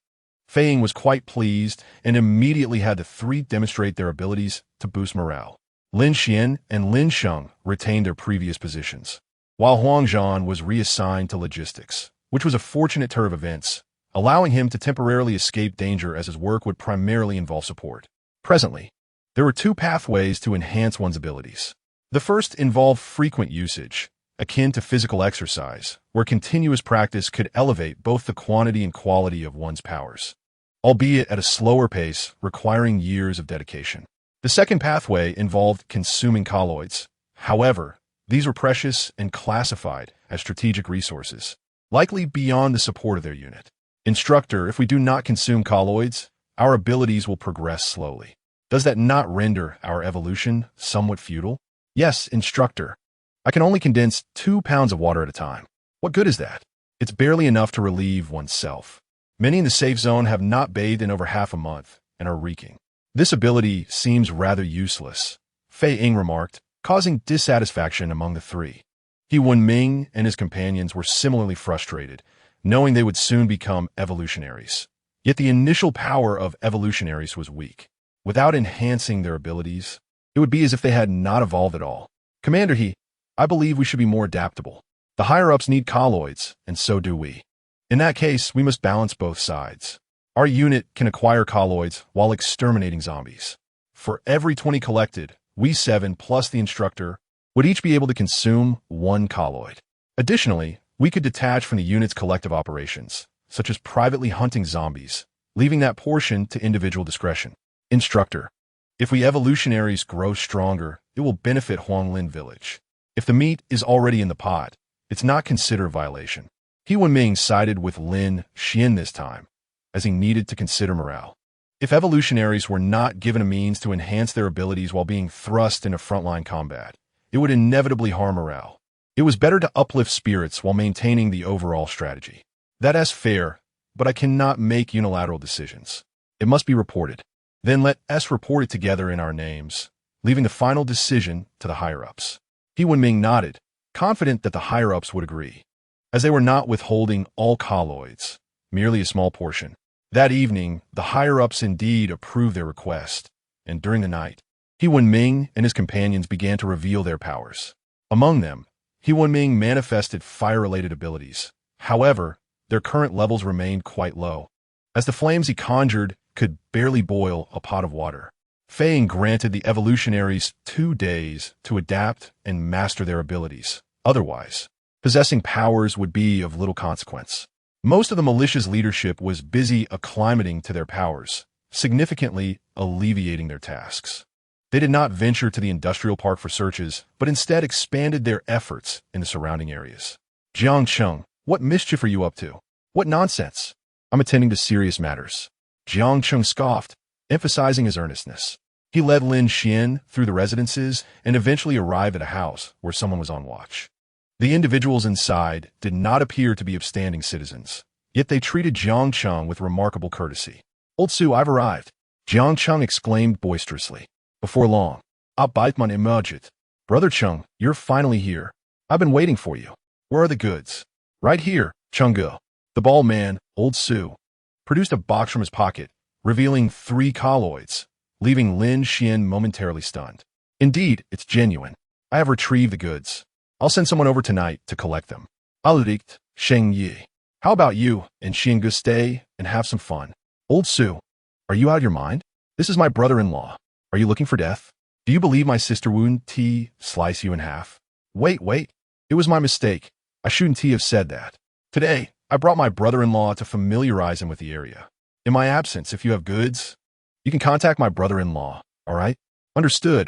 Speaker 1: Fei Ying was quite pleased and immediately had the 3 demonstrate their abilities to boost morale. Lin Xuan and Lin Sheng retained their previous positions, while Huang Zhan was reassigned to logistics, which was a fortunate turn of events, allowing him to temporarily escape danger as his work would primarily involve support. Presently, there were 2 pathways to enhance one's abilities. The first involved frequent usage, akin to physical exercise, where continuous practice could elevate both the quantity and quality of one's powers, albeit at a slower pace, requiring years of dedication. The second pathway involved consuming colloids. However, these were precious and classified as strategic resources, likely beyond the support of their unit. Instructor, if we do not consume colloids, our abilities will progress slowly. Does that not render our evolution somewhat futile? Yes, instructor. I can only condense 2 pounds of water at a time. What good is that? It's barely enough to relieve oneself. Many in the safe zone have not bathed in over half a month and are reeking. This ability seems rather useless, Fei Ying remarked, causing dissatisfaction among the 3. He Wenming and his companions were similarly frustrated, knowing they would soon become evolutionaries. Yet the initial power of evolutionaries was weak. Without enhancing their abilities, it would be as if they had not evolved at all. Commander I believe we should be more adaptable. The higher-ups need colloids, and so do we. In that case, we must balance both sides. Our unit can acquire colloids while exterminating zombies. For every 20 collected, we 7 plus the instructor would each be able to consume 1 colloid. Additionally, we could detach from the unit's collective operations, such as privately hunting zombies, leaving that portion to individual discretion. Instructor, if we evolutionaries grow stronger, it will benefit Huanglin village. If the meat is already in the pot, it's not considered a violation. He Wenming sided with Lin Xuan this time, as he needed to consider morale. If evolutionaries were not given a means to enhance their abilities while being thrust into frontline combat, it would inevitably harm morale. It was better to uplift spirits while maintaining the overall strategy. That's fair, but I cannot make unilateral decisions. It must be reported. Then let us report it together in our names, leaving the final decision to the higher-ups. He Wenming nodded, confident that the higher-ups would agree, as they were not withholding all colloids, merely a small portion. That evening, the higher-ups indeed approved their request, and during the night, He Wenming and his companions began to reveal their powers. Among them, He Wenming manifested fire-related abilities. However, their current levels remained quite low, as the flames he conjured could barely boil a pot of water. Fei granted the evolutionaries 2 days to adapt and master their abilities. Otherwise, possessing powers would be of little consequence. Most of the militia's leadership was busy acclimating to their powers, significantly alleviating their tasks. They did not venture to the industrial park for searches, but instead expanded their efforts in the surrounding areas. Jiang Xue, what mischief are you up to? What nonsense? I'm attending to serious matters. Jiang Xue scoffed, emphasizing his earnestness. He led Lin Xuan through the residences and eventually arrived at a house where someone was on watch. The individuals inside did not appear to be upstanding citizens, yet they treated Jiang Xue with remarkable courtesy. Old Su, I've arrived, Jiang Xue exclaimed boisterously. Before long, Abbaitman emerged. Brother Cheng, you're finally here. I've been waiting for you. Where are the goods? Right here, Chengge. The bald man, Old Su, produced a box from his pocket, revealing 3 colloids, leaving Lin Xuan momentarily stunned. Indeed, it's genuine. I have retrieved the goods. I'll send someone over tonight to collect them. Alright, Sheng Yi. How about you and Xingge stay and have some fun? Old Su, are you out of your mind? This is my brother-in-law. Are you looking for death? Do you believe my sister wouldn't slice you in half? Wait. It was my mistake. I shouldn't have said that. Today, I brought my brother-in-law to familiarize him with the area. In my absence, if you have goods, you can contact my brother-in-law, all right? Understood.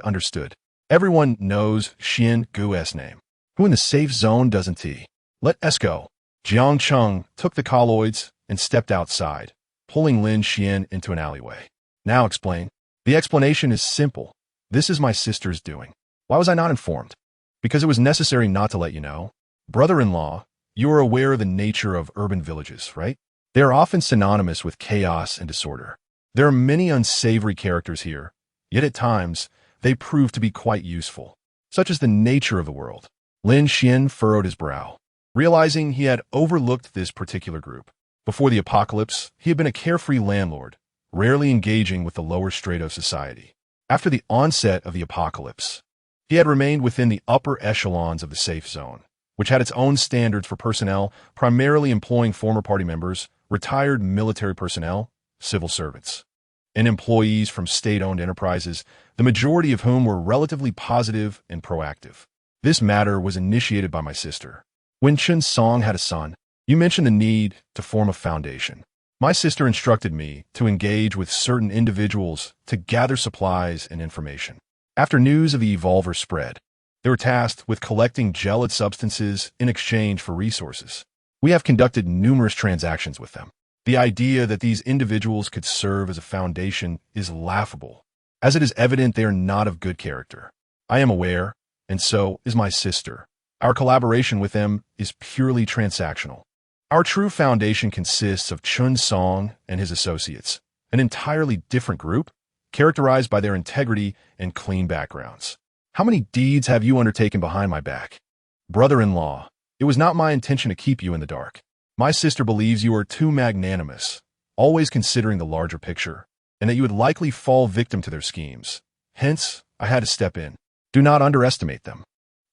Speaker 1: Everyone knows Xian Gu's name. Who in the safe zone doesn't he? Let us go. Jiang Xue took the colloids and stepped outside, pulling Lin Xuan into an alleyway. Now explain. The explanation is simple. This is my sister's doing. Why was I not informed? Because it was necessary not to let you know. Brother-in-law, you are aware of the nature of urban villages, right? They are often synonymous with chaos and disorder. There are many unsavory characters here, yet at times, they prove to be quite useful. Such is the nature of the world. Lin Xuan furrowed his brow, realizing he had overlooked this particular group. Before the apocalypse, he had been a carefree landlord, rarely engaging with the lower strata of society. After the onset of the apocalypse, he had remained within the upper echelons of the safe zone, which had its own standards for personnel, primarily employing former party members, retired military personnel, civil servants, and employees from state-owned enterprises, the majority of whom were relatively positive and proactive. This matter was initiated by my sister. When Chen Song had a son, you mentioned the need to form a foundation. My sister instructed me to engage with certain individuals to gather supplies and information. After news of the evolver spread, they were tasked with collecting gelid substances in exchange for resources. We have conducted numerous transactions with them. The idea that these individuals could serve as a foundation is laughable, as it is evident they are not of good character. I am aware, and so is my sister. Our collaboration with them is purely transactional. Our true foundation consists of Chun Song and his associates, an entirely different group, characterized by their integrity and clean backgrounds. How many deeds have you undertaken behind my back? Brother-in-law, it was not my intention to keep you in the dark. My sister believes you are too magnanimous, always considering the larger picture, and that you would likely fall victim to their schemes. Hence, I had to step in. Do not underestimate them.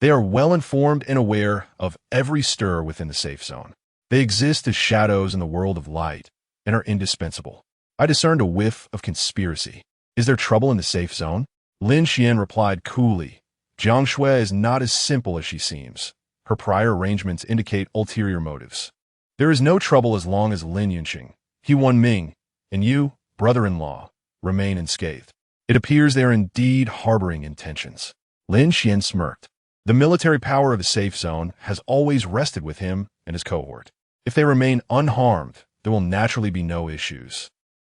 Speaker 1: They are well-informed and aware of every stir within the safe zone. They exist as shadows in the world of light and are indispensable. I discerned a whiff of conspiracy. Is there trouble in the safe zone? Lin Xuan replied coolly. Jiang Xue is not as simple as she seems. Her prior arrangements indicate ulterior motives. There is no trouble as long as Lin Yunqing, He Wenming, and you, brother-in-law, remain unscathed. It appears they are indeed harboring intentions. Lin Xuan smirked. The military power of the safe zone has always rested with him and his cohort. If they remain unharmed, there will naturally be no issues.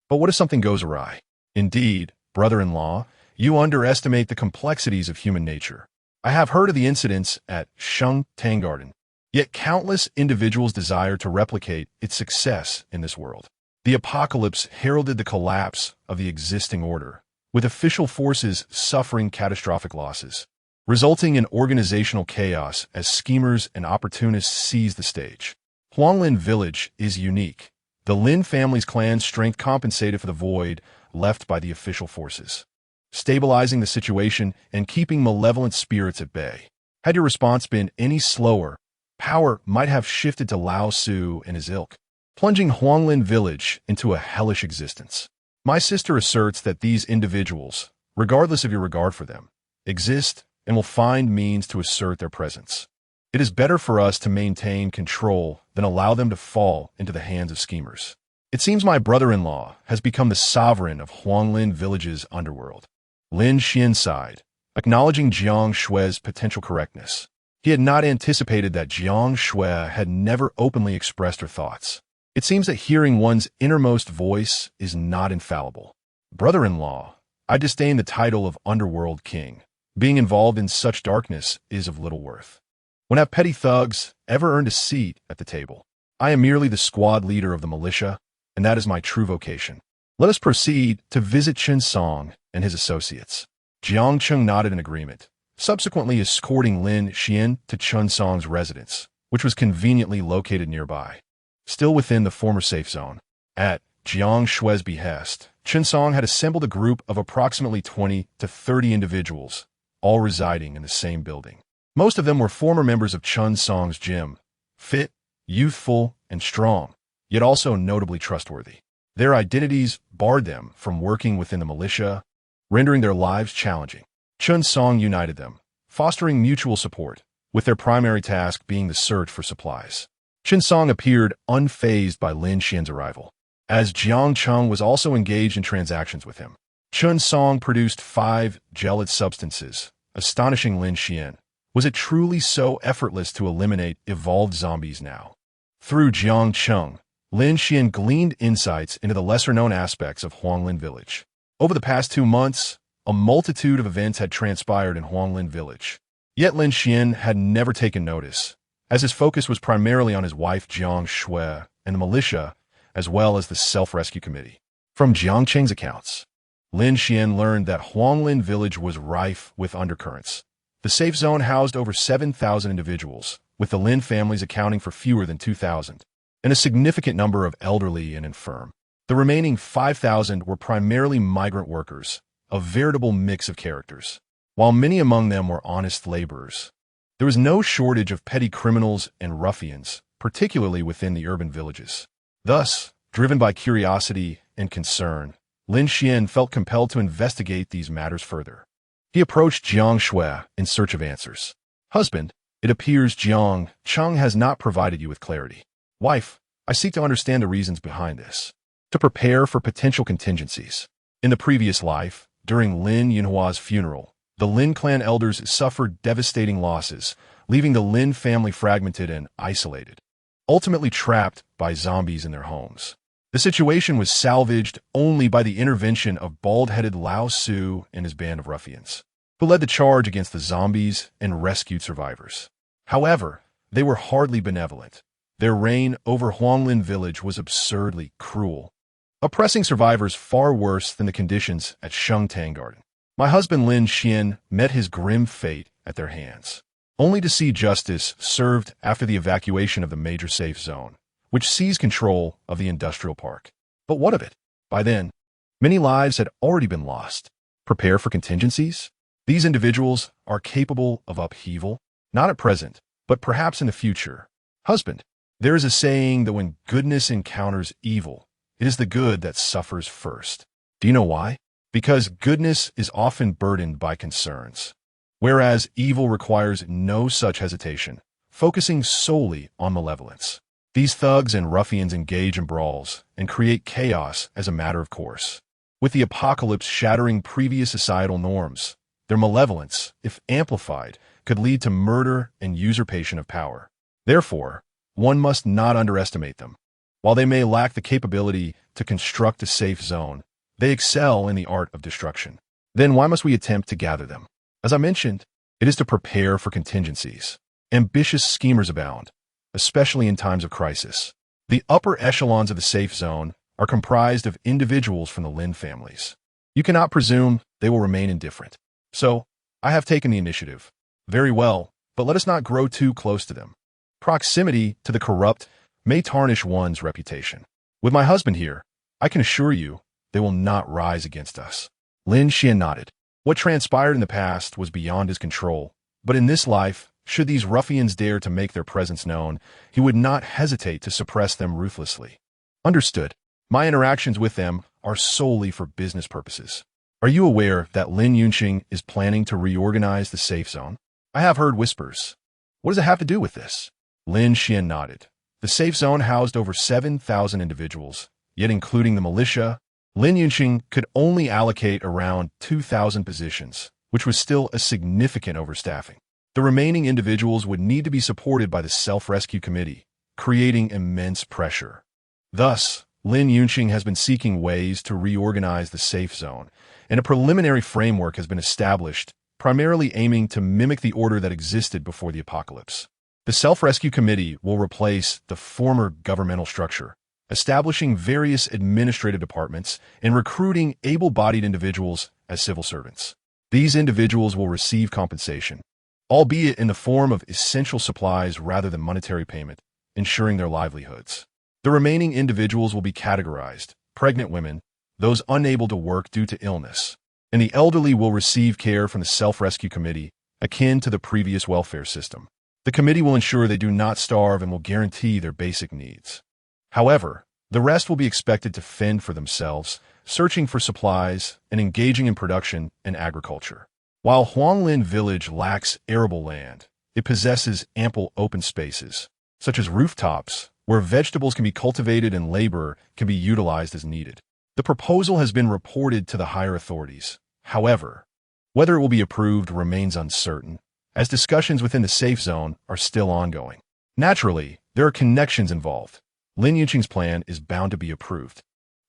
Speaker 1: But what if something goes awry? Indeed, brother-in-law, you underestimate the complexities of human nature. I have heard of the incidents at Sheng Tangarden, yet countless individuals desire to replicate its success in this world. The apocalypse heralded the collapse of the existing order, with official forces suffering catastrophic losses, resulting in organizational chaos as schemers and opportunists seize the stage. Huanglin Village is unique. The Lin family's clan strength compensated for the void left by the official forces, stabilizing the situation and keeping malevolent spirits at bay. Had your response been any slower, power might have shifted to Lao Su and his ilk, plunging Huanglin village into a hellish existence. My sister asserts that these individuals, regardless of your regard for them, exist and will find means to assert their presence. It is better for us to maintain control than allow them to fall into the hands of schemers. It seems my brother-in-law has become the sovereign of Huanglin village's underworld. Lin Xuan sighed, acknowledging Jiang Xue's potential correctness. He had not anticipated that Jiang Xue had never openly expressed her thoughts. It seems that hearing one's innermost voice is not infallible. Brother-in-law, I disdain the title of underworld king. Being involved in such darkness is of little worth. When have petty thugs ever earned a seat at the table? I am merely the squad leader of the militia, and that is my true vocation. Let us proceed to visit Chen Song and his associates. Jiang Cheng nodded in agreement, subsequently escorting Lin Xuan to Chen Song's residence, which was conveniently located nearby, still within the former safe zone. At Jiang Xue's behest, Chen Song had assembled a group of approximately 20 to 30 individuals, all residing in the same building. Most of them were former members of Chen Song's gym, fit, youthful, and strong, yet also notably trustworthy. Their identities barred them from working within the militia, rendering their lives challenging. Chen Song united them, fostering mutual support, with their primary task being the search for supplies. Chen Song appeared unfazed by Lin Xuan's arrival, as Jiang Cheng was also engaged in transactions with him. Chen Song produced 5 gelid substances, astonishing Lin Xuan. Was it truly so effortless to eliminate evolved zombies now? Through Jiang Cheng, Lin Xuan gleaned insights into the lesser-known aspects of Huanglin Village. Over the past 2 months, a multitude of events had transpired in Huanglin Village. Yet Lin Xuan had never taken notice, as his focus was primarily on his wife Jiang Xue and the militia, as well as the self-rescue committee. From Jiang Cheng's accounts, Lin Xuan learned that Huanglin Village was rife with undercurrents. The safe zone housed over 7,000 individuals, with the Lin families accounting for fewer than 2,000, and a significant number of elderly and infirm. The remaining 5,000 were primarily migrant workers, a veritable mix of characters. While many among them were honest laborers, there was no shortage of petty criminals and ruffians, particularly within the urban villages. Thus, driven by curiosity and concern, Lin Xuan felt compelled to investigate these matters further. He approached Jiang Xue in search of answers. Husband, it appears Jiang Cheng has not provided you with clarity. Wife, I seek to understand the reasons behind this, to prepare for potential contingencies. In the previous life, during Lin Yunhua's funeral, the Lin clan elders suffered devastating losses, leaving the Lin family fragmented and isolated, ultimately trapped by zombies in their homes. The situation was salvaged only by the intervention of bald-headed Lao Su and his band of ruffians, who led the charge against the zombies and rescued survivors. However, they were hardly benevolent. Their reign over Huanglin village was absurdly cruel, oppressing survivors far worse than the conditions at Shengtang Garden. My husband Lin Xuan met his grim fate at their hands, only to see justice served after the evacuation of the major safe zone, which seized control of the industrial park. But what of it? By then, many lives had already been lost. Prepare for contingencies? These individuals are capable of upheaval, not at present, but perhaps in the future. Husband, there is a saying that when goodness encounters evil, it is the good that suffers first. Do you know why? Because goodness is often burdened by concerns, whereas evil requires no such hesitation, focusing solely on malevolence. These thugs and ruffians engage in brawls and create chaos as a matter of course. With the apocalypse shattering previous societal norms, their malevolence, if amplified, could lead to murder and usurpation of power. Therefore, one must not underestimate them. While they may lack the capability to construct a safe zone, they excel in the art of destruction. Then why must we attempt to gather them? As I mentioned, it is to prepare for contingencies. Ambitious schemers abound, especially in times of crisis. The upper echelons of the safe zone are comprised of individuals from the Lin families. You cannot presume they will remain indifferent. So, I have taken the initiative. Very well, but let us not grow too close to them. Proximity to the corrupt may tarnish one's reputation. With my husband here, I can assure you they will not rise against us. Lin Xuan nodded. What transpired in the past was beyond his control, but in this life, should these ruffians dare to make their presence known, he would not hesitate to suppress them ruthlessly. Understood. My interactions with them are solely for business purposes. Are you aware that Lin Yunqing is planning to reorganize the safe zone? I have heard whispers. What does it have to do with this? Lin Xuan nodded. The safe zone housed over 7,000 individuals, yet including the militia, Lin Yunqing could only allocate around 2,000 positions, which was still a significant overstaffing. The remaining individuals would need to be supported by the Self-Rescue Committee, creating immense pressure. Thus, Lin Yunqing has been seeking ways to reorganize the safe zone, and a preliminary framework has been established, primarily aiming to mimic the order that existed before the apocalypse. The Self-Rescue Committee will replace the former governmental structure, establishing various administrative departments and recruiting able-bodied individuals as civil servants. These individuals will receive compensation, albeit in the form of essential supplies rather than monetary payment, ensuring their livelihoods. The remaining individuals will be categorized: pregnant women, those unable to work due to illness, and the elderly will receive care from the Self-Rescue Committee, akin to the previous welfare system. The committee will ensure they do not starve and will guarantee their basic needs. However, the rest will be expected to fend for themselves, searching for supplies and engaging in production and agriculture. While Huanglin Village lacks arable land, it possesses ample open spaces, such as rooftops, where vegetables can be cultivated and labor can be utilized as needed. The proposal has been reported to the higher authorities. However, whether it will be approved remains uncertain, as discussions within the safe zone are still ongoing. Naturally, there are connections involved. Lin Yunqing's plan is bound to be approved.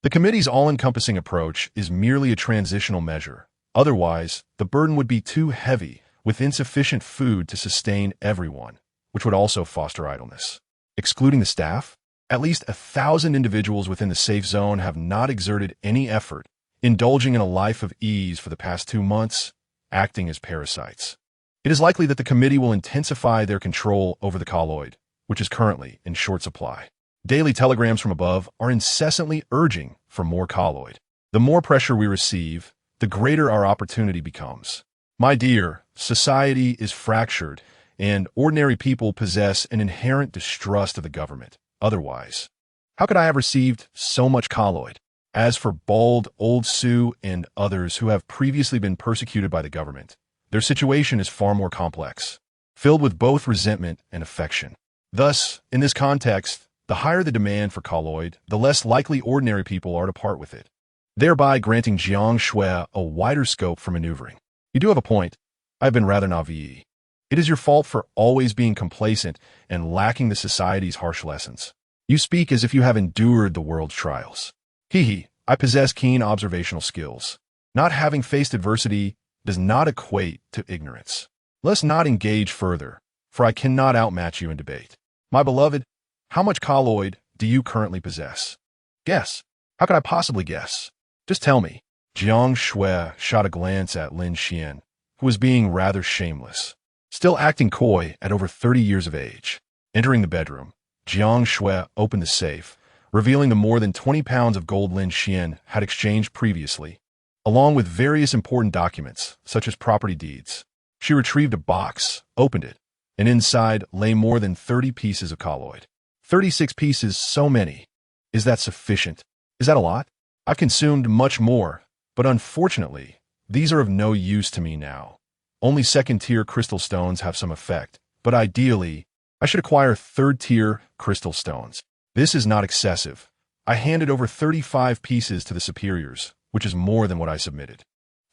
Speaker 1: The committee's all-encompassing approach is merely a transitional measure. Otherwise, the burden would be too heavy, with insufficient food to sustain everyone, which would also foster idleness. Excluding the staff, at least 1,000 individuals within the safe zone have not exerted any effort, indulging in a life of ease for the past 2 months, acting as parasites. It is likely that the committee will intensify their control over the colloid, which is currently in short supply. Daily telegrams from above are incessantly urging for more colloid. The more pressure we receive, the greater our opportunity becomes. My dear, society is fractured, and ordinary people possess an inherent distrust of the government. Otherwise, how could I have received so much colloid? As for Bald, Old Sioux, and others who have previously been persecuted by the government, their situation is far more complex, filled with both resentment and affection. Thus, in this context, the higher the demand for colloid, the less likely ordinary people are to part with it, thereby granting Jiang Xue a wider scope for maneuvering. You do have a point. I've been rather naive. It is your fault for always being complacent and lacking the society's harsh lessons. You speak as if you have endured the world's trials. I possess keen observational skills. Not having faced adversity does not equate to ignorance. Let's not engage further, for I cannot outmatch you in debate. My beloved, how much colloid do you currently possess? Guess. How could I possibly guess? Just tell me. Jiang Xue shot a glance at Lin Xuan, who was being rather shameless, still acting coy at over 30 years of age. Entering the bedroom, Jiang Xue opened the safe, revealing the more than 20 pounds of gold Lin Xuan had exchanged previously, along with various important documents, such as property deeds. She retrieved a box, opened it, and inside lay more than 30 pieces of colloid. 36 pieces, so many. Is that sufficient? Is that a lot? I've consumed much more, but unfortunately, these are of no use to me now. Only second-tier crystal stones have some effect, but ideally, I should acquire third-tier crystal stones. This is not excessive. I handed over 35 pieces to the superiors, which is more than what I submitted.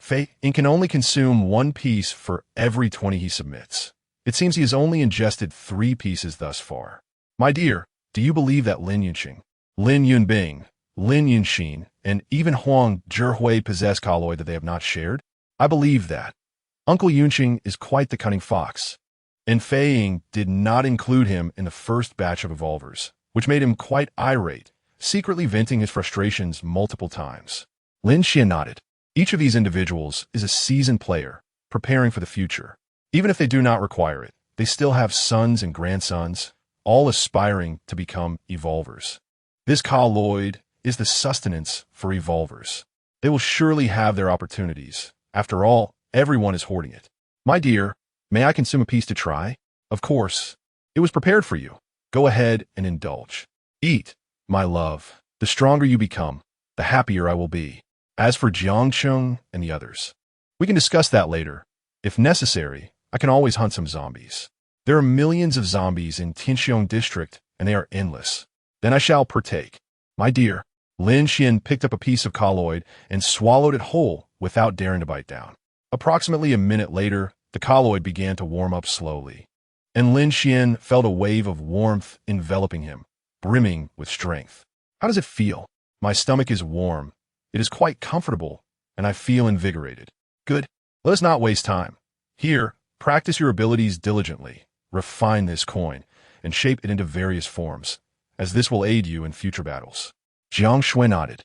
Speaker 1: Fei can only consume 1 piece for every 20 he submits. It seems he has only ingested 3 pieces thus far. My dear, do you believe that Lin Yunqing, Lin Yunbing, Lin Yunxin, and even Huang Zhihui possess colloid that they have not shared? I believe that. Uncle Yunqing is quite the cunning fox, and Fei Ying did not include him in the first batch of evolvers, which made him quite irate, secretly venting his frustrations multiple times. Lin Xuan nodded. Each of these individuals is a seasoned player, preparing for the future. Even if they do not require it, they still have sons and grandsons, all aspiring to become evolvers. This colloid is the sustenance for evolvers. They will surely have their opportunities. After all, everyone is hoarding it. My dear, may I consume a piece to try? Of course. It was prepared for you. Go ahead and indulge. Eat, my love. The stronger you become, the happier I will be. As for Jiang Xue and the others, we can discuss that later. If necessary, I can always hunt some zombies. There are millions of zombies in Tianxiong district, and they are endless. Then I shall partake. My dear, Lin Xuan picked up a piece of colloid and swallowed it whole without daring to bite down. Approximately a minute later, the colloid began to warm up slowly, and Lin Xuan felt a wave of warmth enveloping him, brimming with strength. How does it feel? My stomach is warm. It is quite comfortable, and I feel invigorated. Good. Let us not waste time. Here, practice your abilities diligently. Refine this coin and shape it into various forms, as this will aid you in future battles. Jiang Xue nodded.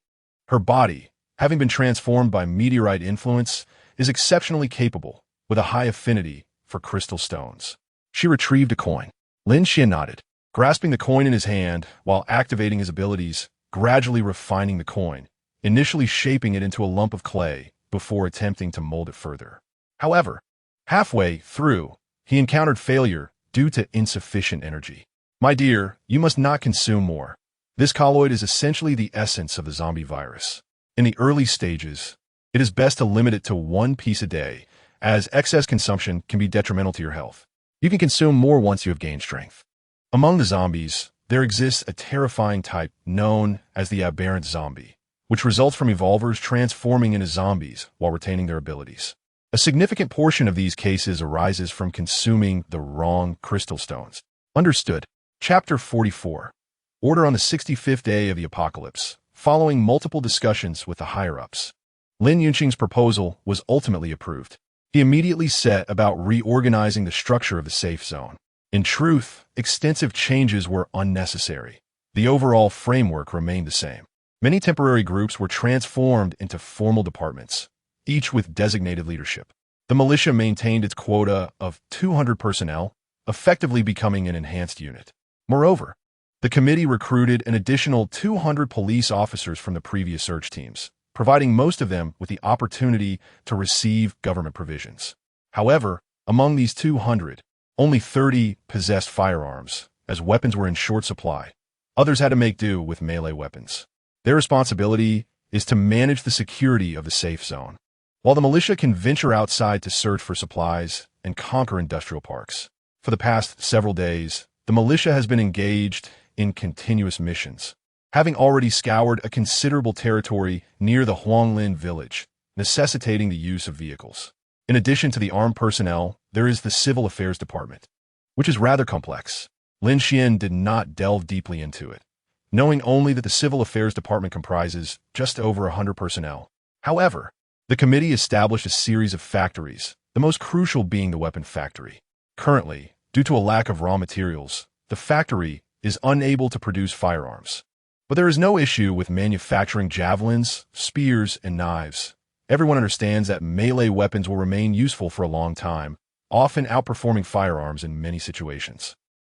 Speaker 1: Her body, having been transformed by meteorite influence, is exceptionally capable, with a high affinity for crystal stones. She retrieved a coin. Lin Xuan nodded, grasping the coin in his hand while activating his abilities, gradually refining the coin, initially shaping it into a lump of clay before attempting to mold it further. However, halfway through, he encountered failure due to insufficient energy. My dear, you must not consume more. This colloid is essentially the essence of the zombie virus. In the early stages, it is best to limit it to 1 piece a day, as excess consumption can be detrimental to your health. You can consume more once you have gained strength. Among the zombies, there exists a terrifying type known as the aberrant zombie, which results from evolvers transforming into zombies while retaining their abilities. A significant portion of these cases arises from consuming the wrong crystal stones. Understood. Chapter 44. Order on the 65th day of the apocalypse. Following multiple discussions with the higher-ups, Lin Yunqing's proposal was ultimately approved. He immediately set about reorganizing the structure of the safe zone. In truth, extensive changes were unnecessary. The overall framework remained the same. Many temporary groups were transformed into formal departments, each with designated leadership. The militia maintained its quota of 200 personnel, effectively becoming an enhanced unit. Moreover, the committee recruited an additional 200 police officers from the previous search teams, providing most of them with the opportunity to receive government provisions. However, among these 200, only 30 possessed firearms, as weapons were in short supply. Others had to make do with melee weapons. Their responsibility is to manage the security of the safe zone, while the militia can venture outside to search for supplies and conquer industrial parks. For the past several days, the militia has been engaged in continuous missions, having already scoured a considerable territory near the Huanglin village, necessitating the use of vehicles. In addition to the armed personnel, there is the Civil Affairs Department, which is rather complex. Lin Xuan did not delve deeply into it, knowing only that the Civil Affairs Department comprises just over 100 personnel. However, the committee established a series of factories, the most crucial being the weapon factory. Currently, due to a lack of raw materials, the factory is unable to produce firearms. But there is no issue with manufacturing javelins, spears, and knives. Everyone understands that melee weapons will remain useful for a long time, often outperforming firearms in many situations.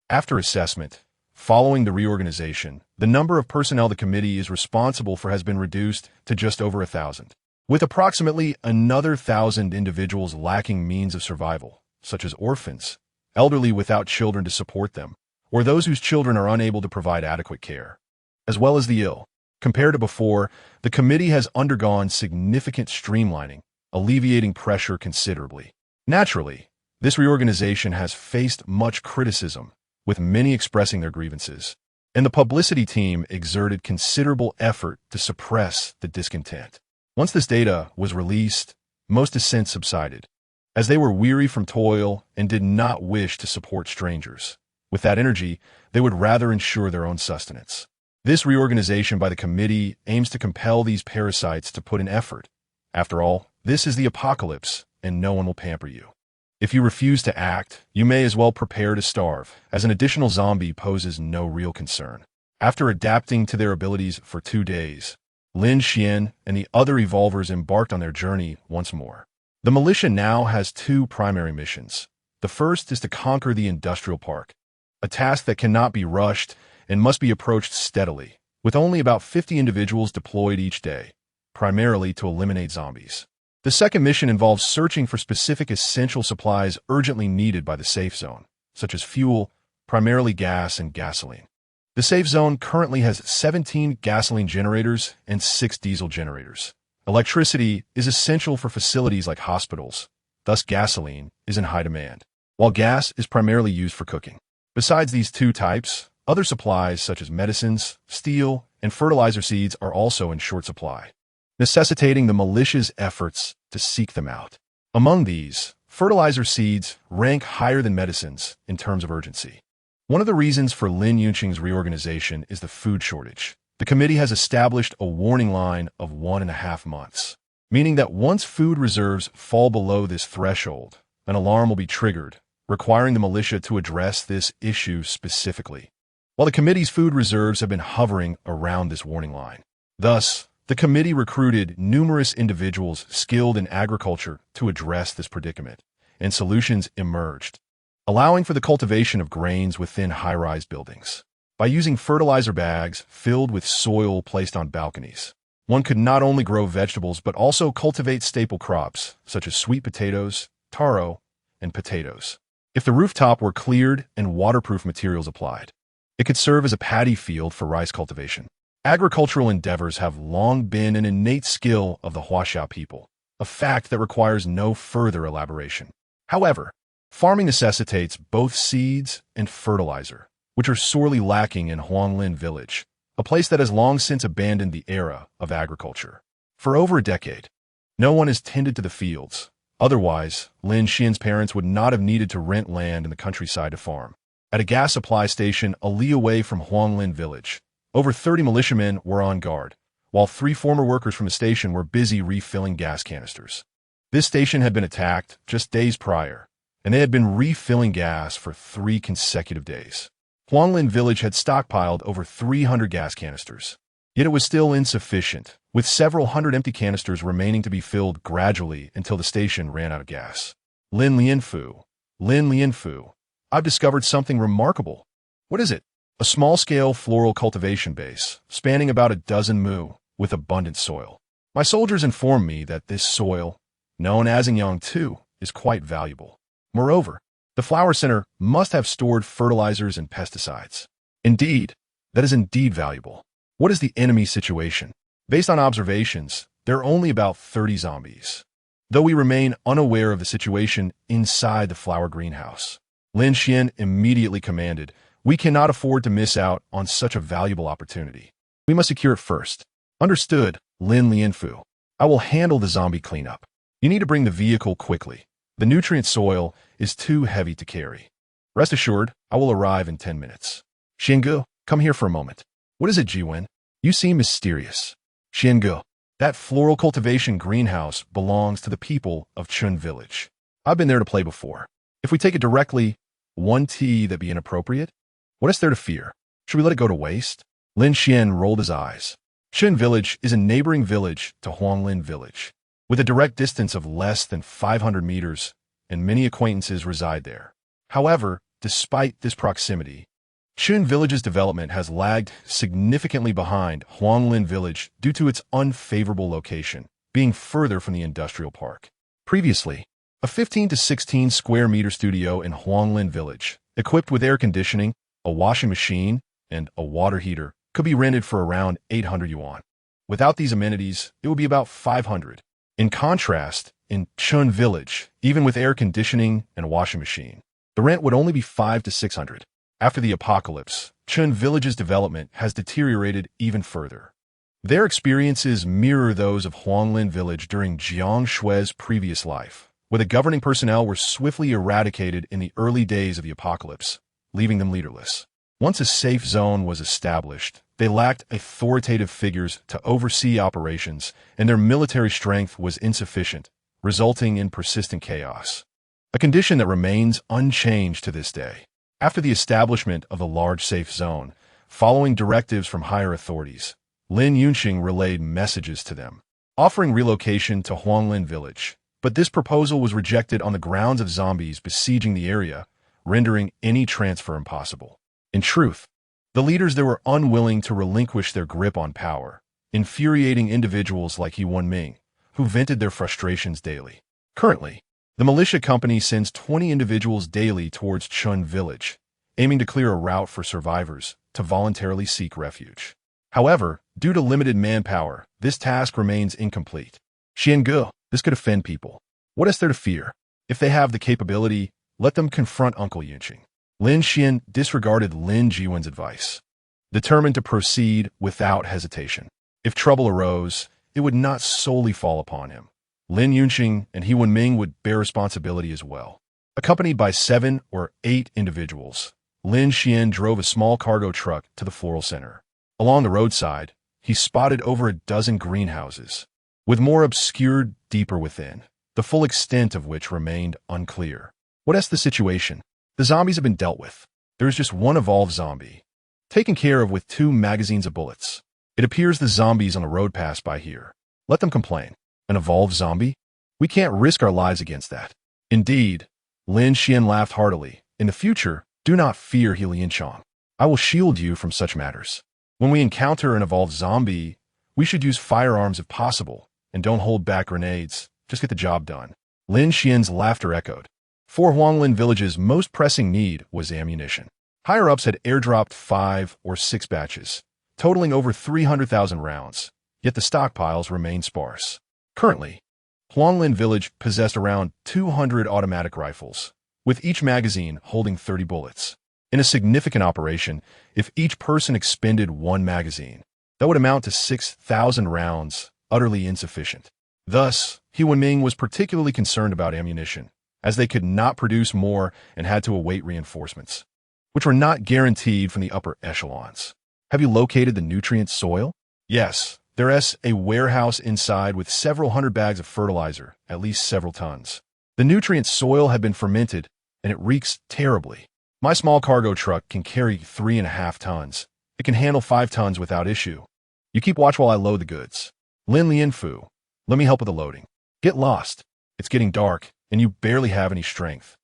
Speaker 1: After assessment, following the reorganization, the number of personnel the committee is responsible for has been reduced to just over 1,000, with approximately another 1,000 individuals lacking means of survival, such as orphans, elderly without children to support them, or those whose children are unable to provide adequate care, as well as the ill. Compared to before, the committee has undergone significant streamlining, alleviating pressure considerably. Naturally, this reorganization has faced much criticism, with many expressing their grievances, and the publicity team exerted considerable effort to suppress the discontent. Once this data was released, most dissent subsided, as they were weary from toil and did not wish to support strangers. With that energy, they would rather ensure their own sustenance. This reorganization by the committee aims to compel these parasites to put in effort. After all, this is the apocalypse, and no one will pamper you. If you refuse to act, you may as well prepare to starve, as an additional zombie poses no real concern. After adapting to their abilities for 2 days, Lin Xuan and the other evolvers embarked on their journey once more. The militia now has 2 primary missions. The first is to conquer the industrial park, a task that cannot be rushed and must be approached steadily, with only about 50 individuals deployed each day, primarily to eliminate zombies. The second mission involves searching for specific essential supplies urgently needed by the safe zone, such as fuel, primarily gas and gasoline. The safe zone currently has 17 gasoline generators and 6 diesel generators. Electricity is essential for facilities like hospitals, thus gasoline is in high demand, while gas is primarily used for cooking. Besides these two types, other supplies such as medicines, steel, and fertilizer seeds are also in short supply, necessitating the militia's efforts to seek them out. Among these, fertilizer seeds rank higher than medicines in terms of urgency. One of the reasons for Lin Xuan's reorganization is the food shortage. The committee has established a warning line of 1.5 months, meaning that once food reserves fall below this threshold, an alarm will be triggered, requiring the militia to address this issue specifically. While the committee's food reserves have been hovering around this warning line. Thus, the committee recruited numerous individuals skilled in agriculture to address this predicament, and solutions emerged, allowing for the cultivation of grains within high-rise buildings. By using fertilizer bags filled with soil placed on balconies, one could not only grow vegetables but also cultivate staple crops such as sweet potatoes, taro, and potatoes. If the rooftop were cleared and waterproof materials applied, it could serve as a paddy field for rice cultivation. Agricultural endeavors have long been an innate skill of the Huaxiao people, a fact that requires no further elaboration. However, farming necessitates both seeds and fertilizer, which are sorely lacking in Huanglin village, a place that has long since abandoned the era of agriculture. For over a decade, no one has tended to the fields. Otherwise, Lin Xuan's parents would not have needed to rent land in the countryside to farm. At a gas supply station a li away from Huanglin village, over 30 militiamen were on guard, while 3 former workers from the station were busy refilling gas canisters. This station had been attacked just days prior, and they had been refilling gas for 3 consecutive days. Huanglin village had stockpiled over 300 gas canisters, yet it was still insufficient, with several hundred empty canisters remaining to be filled gradually until the station ran out of gas. Lin Xuan, I've discovered something remarkable. What is it? A small-scale floral cultivation base, spanning about a dozen mu, with abundant soil. My soldiers informed me that this soil, known as Yang Xue, is quite valuable. Moreover, the flower center must have stored fertilizers and pesticides. Indeed, that is indeed valuable. What is the enemy situation? Based on observations, there are only about 30 zombies, though we remain unaware of the situation inside the flower greenhouse. Lin Xuan immediately commanded, "We cannot afford to miss out on such a valuable opportunity. We must secure it first." Understood, Lin Xuan. I will handle the zombie cleanup. You need to bring the vehicle quickly. The nutrient soil is too heavy to carry. Rest assured, I will arrive in 10 minutes. Xiangu, come here for a moment. What is it, Jiwen? You seem mysterious. Xiangu, that floral cultivation greenhouse belongs to the people of Chun village. I've been there to play before. If we take it directly, won't that be inappropriate? What is there to fear? Should we let it go to waste? Lin Xuan rolled his eyes. Chun village is a neighboring village to Huanglin village, with a direct distance of less than 500 meters, and many acquaintances reside there. However, despite this proximity, Chun village's development has lagged significantly behind Huanglin village due to its unfavorable location, being further from the industrial park. Previously, a 15 to 16 square meter studio in Huanglin village, equipped with air conditioning, a washing machine, and a water heater, could be rented for around 800 yuan. Without these amenities, it would be about 500. In contrast, in Chun village, even with air conditioning and a washing machine, the rent would only be 500 to 600. After the apocalypse, Chun village's development has deteriorated even further. Their experiences mirror those of Huanglin village during Jiang Xue's previous life, where the governing personnel were swiftly eradicated in the early days of the apocalypse, leaving them leaderless. Once a safe zone was established, they lacked authoritative figures to oversee operations, and their military strength was insufficient, resulting in persistent chaos. A condition that remains unchanged to this day. After the establishment of the large safe zone, following directives from higher authorities, Lin Xuan relayed messages to them, offering relocation to Huanglin village. But this proposal was rejected on the grounds of zombies besieging the area, rendering any transfer impossible. In truth, The leaders there were unwilling to relinquish their grip on power, infuriating individuals like Yuan Ming, who vented their frustrations daily. Currently, the militia company sends 20 individuals daily towards Chun village, aiming to clear a route for survivors to voluntarily seek refuge. However, due to limited manpower, this task remains incomplete. Xiange, this could offend people. What is there to fear? If they have the capability, let them confront Uncle Yunqing. Lin Xuan disregarded Lin Xuan's advice, determined to proceed without hesitation. If trouble arose, it would not solely fall upon him. Lin Yunqing and Yuan Ming would bear responsibility as well. Accompanied by 7 or 8 individuals, Lin Xuan drove a small cargo truck to the floral center. Along the roadside, he spotted over a dozen greenhouses, with more obscured deeper within, the full extent of which remained unclear. What is the situation? The zombies have been dealt with. There is just one evolved zombie, taken care of with 2 magazines of bullets. It appears the zombies on the road pass by here. Let them complain. An evolved zombie? We can't risk our lives against that. Indeed, Lin Xuan laughed heartily. In the future, do not fear Lin Xuan. I will shield you from such matters. When we encounter an evolved zombie, we should use firearms if possible, and don't hold back grenades. Just get the job done. Lin Xian's laughter echoed. For Huanglin Village's most pressing need was ammunition. Higher-ups had airdropped 5 or 6 batches, totaling over 300,000 rounds, yet the stockpiles remained sparse. Currently, Huanglin Village possessed around 200 automatic rifles, with each magazine holding 30 bullets. In a significant operation, if each person expended 1 magazine, that would amount to 6,000 rounds, utterly insufficient. Thus, Yuan Ming was particularly concerned about ammunition, as they could not produce more and had to await reinforcements, which were not guaranteed from the upper echelons. Have you located the nutrient soil? Yes, there is a warehouse inside with several hundred bags of fertilizer, at least several tons. The nutrient soil had been fermented, and it reeks terribly. My small cargo truck can carry 3.5 tons. It can handle 5 tons without issue. You keep watch while I load the goods. Lin Lianfu, let me help with the loading. Get lost. It's getting dark, and you barely have any strength.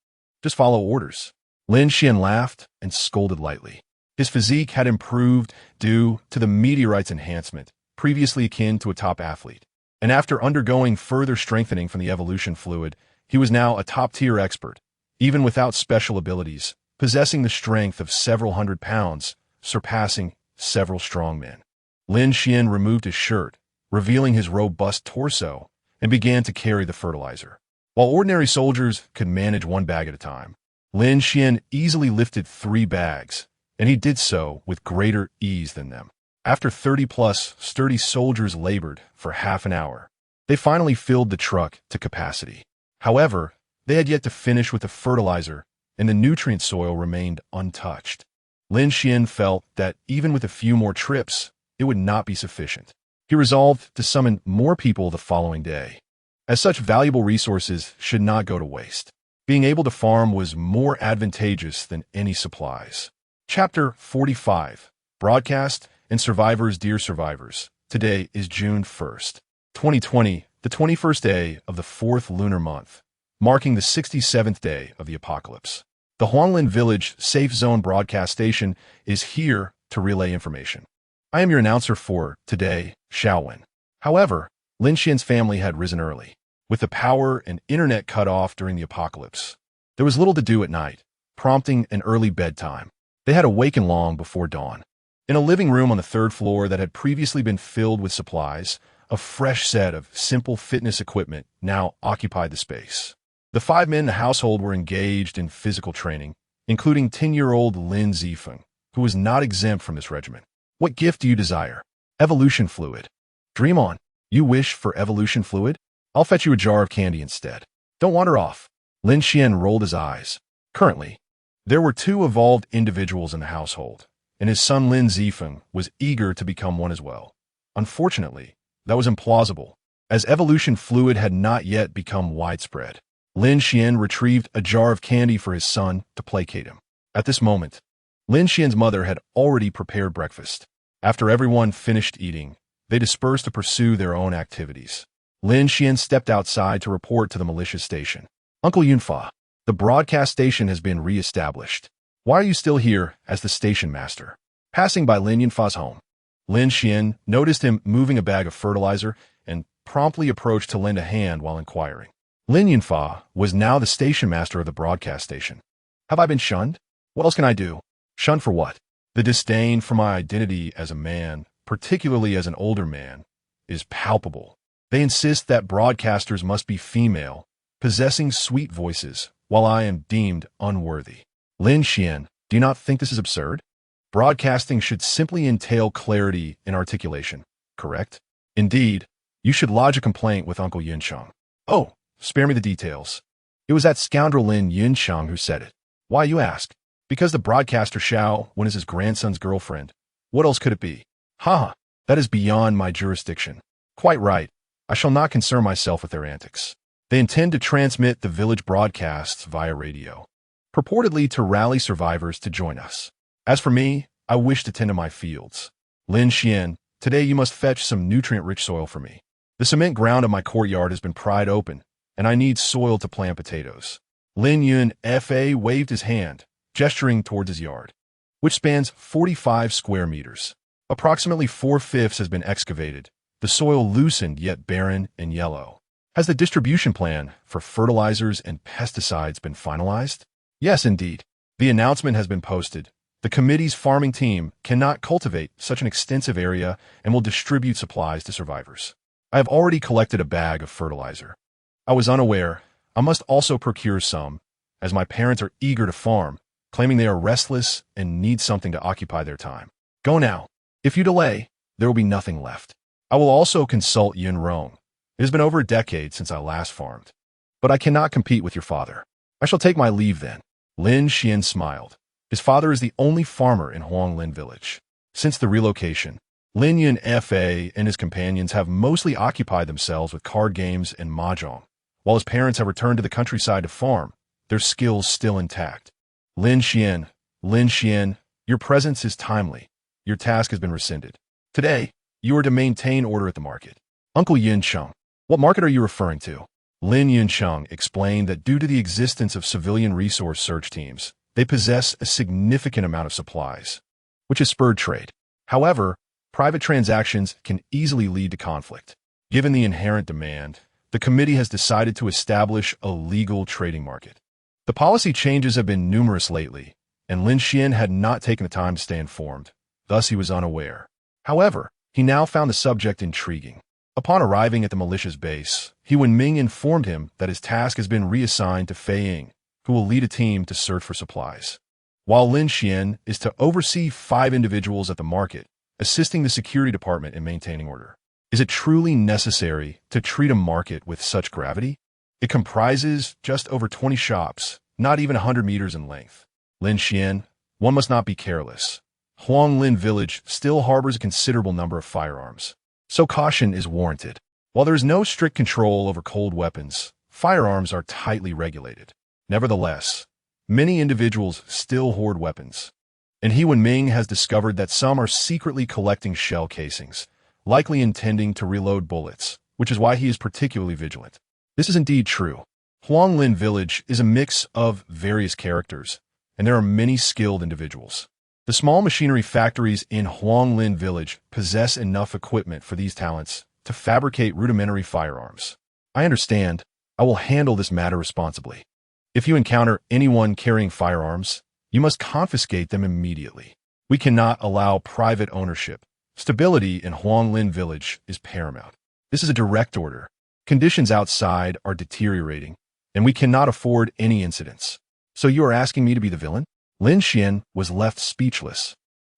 Speaker 1: Just follow orders. Lin Xuan laughed and scolded lightly. His physique had improved due to the meteorite's enhancement, previously akin to a top athlete. And after undergoing further strengthening from the evolution fluid, he was now a top-tier expert, even without special abilities, possessing the strength of several hundred pounds, surpassing several strong men. Lin Xuan removed his shirt, revealing his robust torso, and began to carry the fertilizer. While ordinary soldiers could manage 1 bag at a time, Lin Xuan easily lifted 3 bags, and he did so with greater ease than them. After 30-plus sturdy soldiers labored for half an hour, they finally filled the truck to capacity. However, they had yet to finish with the fertilizer, and the nutrient soil remained untouched. Lin Xuan felt that even with a few more trips, it would not be sufficient. He resolved to summon more people the following day, as such valuable resources should not go to waste. Being able to farm was more advantageous than any supplies. Chapter 45, Broadcast and Survivors. Dear Survivors, today is June 1st, 2020, the 21st day of the 4th lunar month, marking the 67th day of the apocalypse. The Huanglin Village Safe Zone broadcast station is here to relay information. I am your announcer for today, Xiaowen. However, Lin Xian's family had risen early. With the power and internet cut off during the apocalypse, there was little to do at night, prompting an early bedtime. They had awakened long before dawn. In a living room on the 3rd floor that had previously been filled with supplies, a fresh set of simple fitness equipment now occupied the space. The 5 men in the household were engaged in physical training, including 10-year-old Lin Zifeng, who was not exempt from this regimen. What gift do you desire? Evolution fluid. Dream on. You wish for evolution fluid? I'll fetch you a jar of candy instead. Don't wander off. Lin Xuan rolled his eyes. Currently, there were 2 evolved individuals in the household, and his son Lin Zifeng was eager to become one as well. Unfortunately, that was implausible, as evolution fluid had not yet become widespread. Lin Xuan retrieved a jar of candy for his son to placate him. At this moment, Lin Xian's mother had already prepared breakfast. After everyone finished eating, they dispersed to pursue their own activities. Lin Xuan stepped outside to report to the militia station. Uncle Yunfa, the broadcast station has been re-established. Why are you still here as the station master? Passing by Lin Yunfa's home, Lin Xuan noticed him moving a bag of fertilizer and promptly approached to lend a hand while inquiring. Lin Yunfa was now the station master of the broadcast station. Have I been shunned? What else can I do? Shunned for what? The disdain for my identity as a man, particularly as an older man, is palpable. They insist that broadcasters must be female, possessing sweet voices, while I am deemed unworthy. Lin Xuan, do you not think this is absurd? Broadcasting should simply entail clarity in articulation, correct? Indeed, you should lodge a complaint with Uncle Yuncheng. Oh, spare me the details. It was that scoundrel Lin Yuncheng who said it. Why, you ask? Because the broadcaster Xiao is his grandson's girlfriend. What else could it be? Ha! That is beyond my jurisdiction. Quite right. I shall not concern myself with their antics. They intend to transmit the village broadcasts via radio, purportedly to rally survivors to join us. As for me, I wish to tend to my fields. Lin Xuan, today you must fetch some nutrient-rich soil for me. The cement ground of my courtyard has been pried open, and I need soil to plant potatoes. Lin Yun Fa waved his hand, gesturing towards his yard, which spans 45 square meters. Approximately 4/5 has been excavated, the soil loosened yet barren and yellow. Has the distribution plan for fertilizers and pesticides been finalized? Yes, indeed. The announcement has been posted. The committee's farming team cannot cultivate such an extensive area and will distribute supplies to survivors. I have already collected a bag of fertilizer. I was unaware. I must also procure some, as my parents are eager to farm, claiming they are restless and need something to occupy their time. Go now. If you delay, there will be nothing left. I will also consult Yun Rong. It has been over a decade since I last farmed. But I cannot compete with your father. I shall take my leave then. Lin Xuan smiled. His father is the only farmer in Huanglin village. Since the relocation, Lin Yun Fa and his companions have mostly occupied themselves with card games and mahjong, while his parents have returned to the countryside to farm, their skills still intact. Lin Xuan, your presence is timely. Your task has been rescinded. Today, you are to maintain order at the market. Uncle Yuncheng, what market are you referring to? Lin Yuncheng explained that due to the existence of civilian resource search teams, they possess a significant amount of supplies, which has spurred trade. However, private transactions can easily lead to conflict. Given the inherent demand, the committee has decided to establish a legal trading market. The policy changes have been numerous lately, and Lin Xuan had not taken the time to stay informed. Thus, he was unaware. However, he now found the subject intriguing. Upon arriving at the militia's base, He Wenming informed him that his task has been reassigned to Fei Ying, who will lead a team to search for supplies, while Lin Xuan is to oversee 5 individuals at the market, assisting the security department in maintaining order. Is it truly necessary to treat a market with such gravity? It comprises just over 20 shops, not even 100 meters in length. Lin Xuan, one must not be careless. Huanglin village still harbors a considerable number of firearms, so caution is warranted. While there is no strict control over cold weapons, firearms are tightly regulated. Nevertheless, many individuals still hoard weapons, and He Wenming has discovered that some are secretly collecting shell casings, likely intending to reload bullets, which is why he is particularly vigilant. This is indeed true. Huanglin village is a mix of various characters, and there are many skilled individuals. The small machinery factories in Huanglin village possess enough equipment for these talents to fabricate rudimentary firearms. I understand. I will handle this matter responsibly. If you encounter anyone carrying firearms, you must confiscate them immediately. We cannot allow private ownership. Stability in Huanglin village is paramount. This is a direct order. Conditions outside are deteriorating, and we cannot afford any incidents. So you are asking me to be the villain? Lin Xuan was left speechless,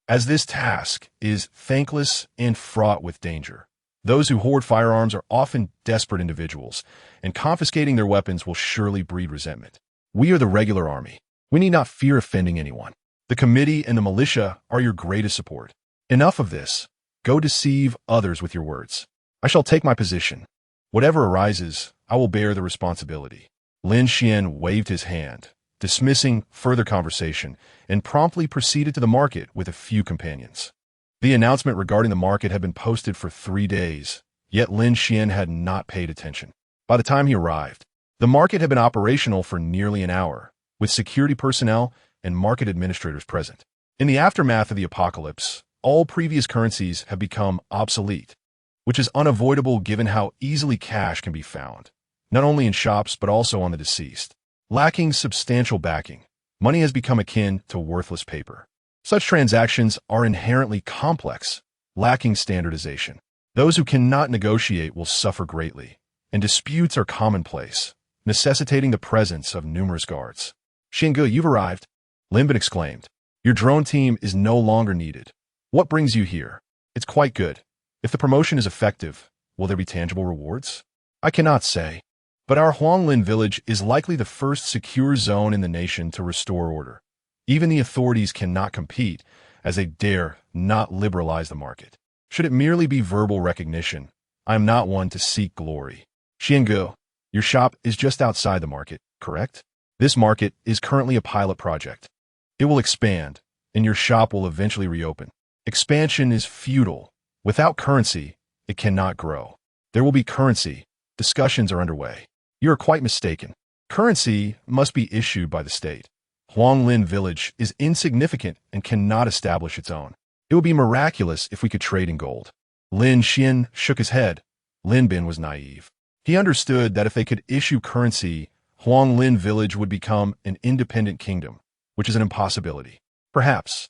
Speaker 1: as this task is thankless and fraught with danger. Those who hoard firearms are often desperate individuals, and confiscating their weapons will surely breed resentment. We are the regular army. We need not fear offending anyone. The committee and the militia are your greatest support. Enough of this. Go deceive others with your words. I shall take my position. Whatever arises, I will bear the responsibility. Lin Xuan waved his hand, dismissing further conversation, and promptly proceeded to the market with a few companions. The announcement regarding the market had been posted for 3 days, yet Lin Xuan had not paid attention. By the time he arrived, the market had been operational for nearly an hour, with security personnel and market administrators present. In the aftermath of the apocalypse, all previous currencies have become obsolete, which is unavoidable given how easily cash can be found, not only in shops but also on the deceased. Lacking substantial backing, money has become akin to worthless paper. Such transactions are inherently complex, lacking standardization. Those who cannot negotiate will suffer greatly, and disputes are commonplace, necessitating the presence of numerous guards. Xinge, you've arrived, Lin Bin exclaimed. Your drone team is no longer needed. What brings you here? It's quite good. If the promotion is effective, will there be tangible rewards? I cannot say, but our Huanglin village is likely the first secure zone in the nation to restore order. Even the authorities cannot compete, as they dare not liberalize the market. Should it merely be verbal recognition, I am not one to seek glory. Xinge, your shop is just outside the market, correct? This market is currently a pilot project. It will expand, and your shop will eventually reopen. Expansion is futile. Without currency, it cannot grow. There will be currency. Discussions are underway. You are quite mistaken. Currency must be issued by the state. Huanglin village is insignificant and cannot establish its own. It would be miraculous if we could trade in gold. Lin Xuan shook his head. Lin Bin was naive. He understood that if they could issue currency, Huanglin village would become an independent kingdom, which is an impossibility. Perhaps.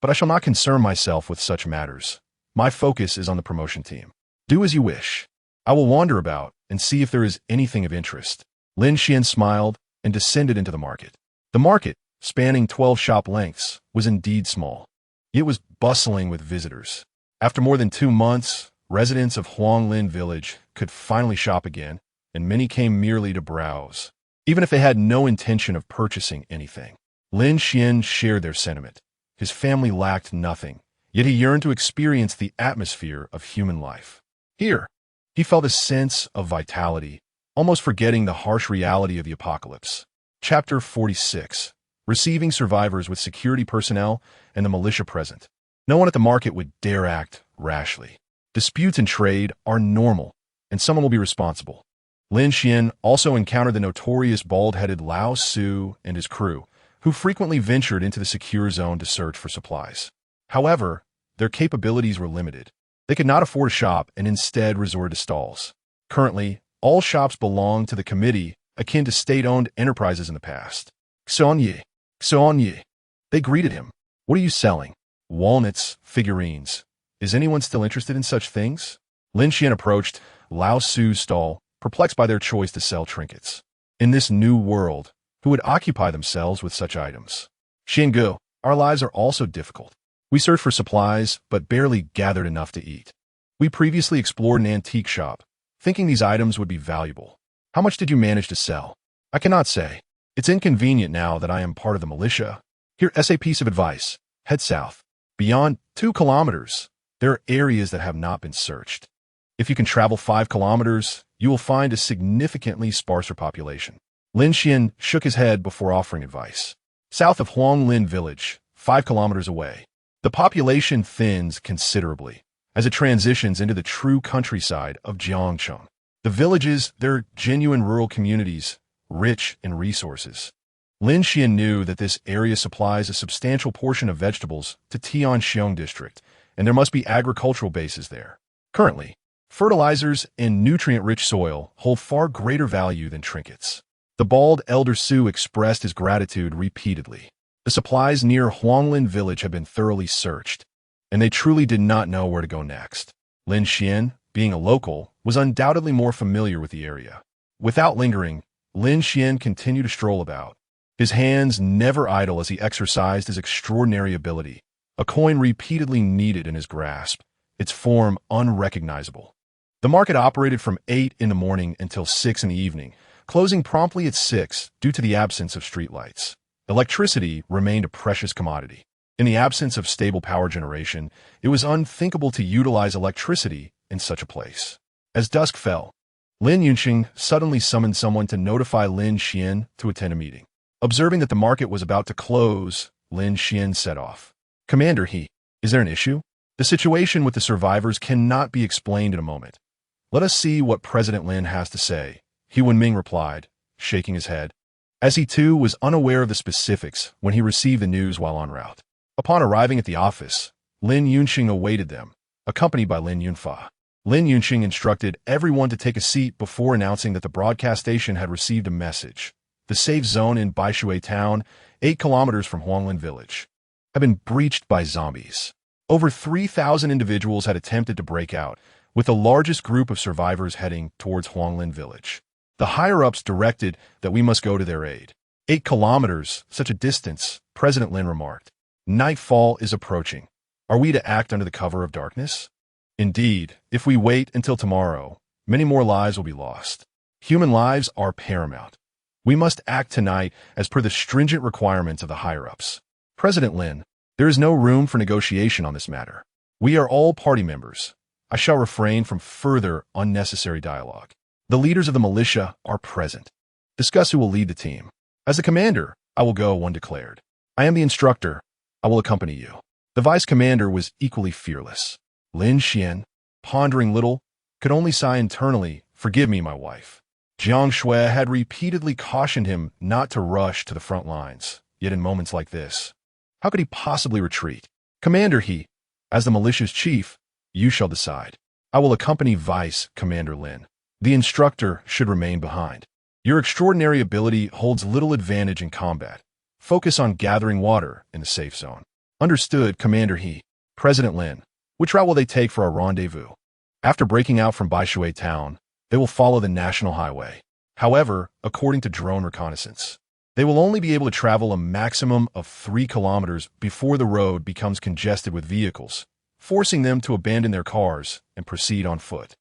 Speaker 1: But I shall not concern myself with such matters. My focus is on the promotion team. Do as you wish. I will wander about and see if there is anything of interest. Lin Xuan smiled and descended into the market. The market, spanning 12 shop lengths, was indeed small. It was bustling with visitors. After more than 2 months, residents of Huanglin village could finally shop again, and many came merely to browse, even if they had no intention of purchasing anything. Lin Xuan shared their sentiment. His family lacked nothing, yet he yearned to experience the atmosphere of human life. Here, he felt a sense of vitality, almost forgetting the harsh reality of the apocalypse. Chapter 46. Receiving survivors with security personnel and the militia present. No one at the market would dare act rashly. Disputes in trade are normal, and someone will be responsible. Lin Xuan also encountered the notorious bald-headed Lao Su and his crew, who frequently ventured into the secure zone to search for supplies. However, their capabilities were limited. They could not afford a shop and instead resorted to stalls. Currently, all shops belong to the committee akin to state-owned enterprises in the past. Xuanye. They greeted him. What are you selling? Walnuts, figurines. Is anyone still interested in such things? Lin Xuan approached Lao Su's stall, perplexed by their choice to sell trinkets. In this new world, who would occupy themselves with such items? Xinge, our lives are also difficult. We searched for supplies, but barely gathered enough to eat. We previously explored an antique shop, thinking these items would be valuable. How much did you manage to sell? I cannot say. It's inconvenient now that I am part of the militia. Here's a piece of advice. Head south. Beyond 2 kilometers, there are areas that have not been searched. If you can travel 5 kilometers, you will find a significantly sparser population. Lin Xuan shook his head before offering advice. South of Huanglin village, 5 kilometers away, the population thins considerably as it transitions into the true countryside of Jiang Xue. The villages, they're genuine rural communities, rich in resources. Lin Xuan knew that this area supplies a substantial portion of vegetables to Tianxiong district, and there must be agricultural bases there. Currently, fertilizers and nutrient-rich soil hold far greater value than trinkets. The bald elder Su expressed his gratitude repeatedly. The supplies near Huanglin village had been thoroughly searched, and they truly did not know where to go next. Lin Xuan, being a local, was undoubtedly more familiar with the area. Without lingering, Lin Xuan continued to stroll about, his hands never idle as he exercised his extraordinary ability, a coin repeatedly kneaded in his grasp, its form unrecognizable. The market operated from 8 in the morning until 6 in the evening, closing promptly at 6 due to the absence of streetlights. Electricity remained a precious commodity. In the absence of stable power generation, it was unthinkable to utilize electricity in such a place. As dusk fell, Lin Yunxing suddenly summoned someone to notify Lin Xuan to attend a meeting. Observing that the market was about to close, Lin Xuan set off. Commander He, is there an issue? The situation with the survivors cannot be explained in a moment. Let us see what President Lin has to say, He Wenming replied, shaking his head, as he too was unaware of the specifics when he received the news while en route. Upon arriving at the office, Lin Xuan awaited them, accompanied by Lin Yunfa. Lin Xuan instructed everyone to take a seat before announcing that the broadcast station had received a message. The safe zone in Baishui town, 8 kilometers from Huanglin village, had been breached by zombies. Over 3,000 individuals had attempted to break out, with the largest group of survivors heading towards Huanglin village. The higher-ups directed that we must go to their aid. 8 kilometers, such a distance, President Lin remarked. Nightfall is approaching. Are we to act under the cover of darkness? Indeed, if we wait until tomorrow, many more lives will be lost. Human lives are paramount. We must act tonight as per the stringent requirements of the higher-ups. President Lin, there is no room for negotiation on this matter. We are all party members. I shall refrain from further unnecessary dialogue. The leaders of the militia are present. Discuss who will lead the team. As the commander, I will go, one declared. I am the instructor. I will accompany you. The vice commander was equally fearless. Lin Xuan, pondering little, could only sigh internally, forgive me, my wife. Jiang Xue had repeatedly cautioned him not to rush to the front lines, yet in moments like this, how could he possibly retreat? Commander, he, as the militia's chief, you shall decide. I will accompany Vice Commander Lin. The instructor should remain behind. Your extraordinary ability holds little advantage in combat. Focus on gathering water in the safe zone. Understood, Commander he. President Lin, which route will they take for our rendezvous? After breaking out from Baishui town, they will follow the national highway. However, according to drone reconnaissance, they will only be able to travel a maximum of 3 kilometers before the road becomes congested with vehicles, forcing them to abandon their cars and proceed on foot.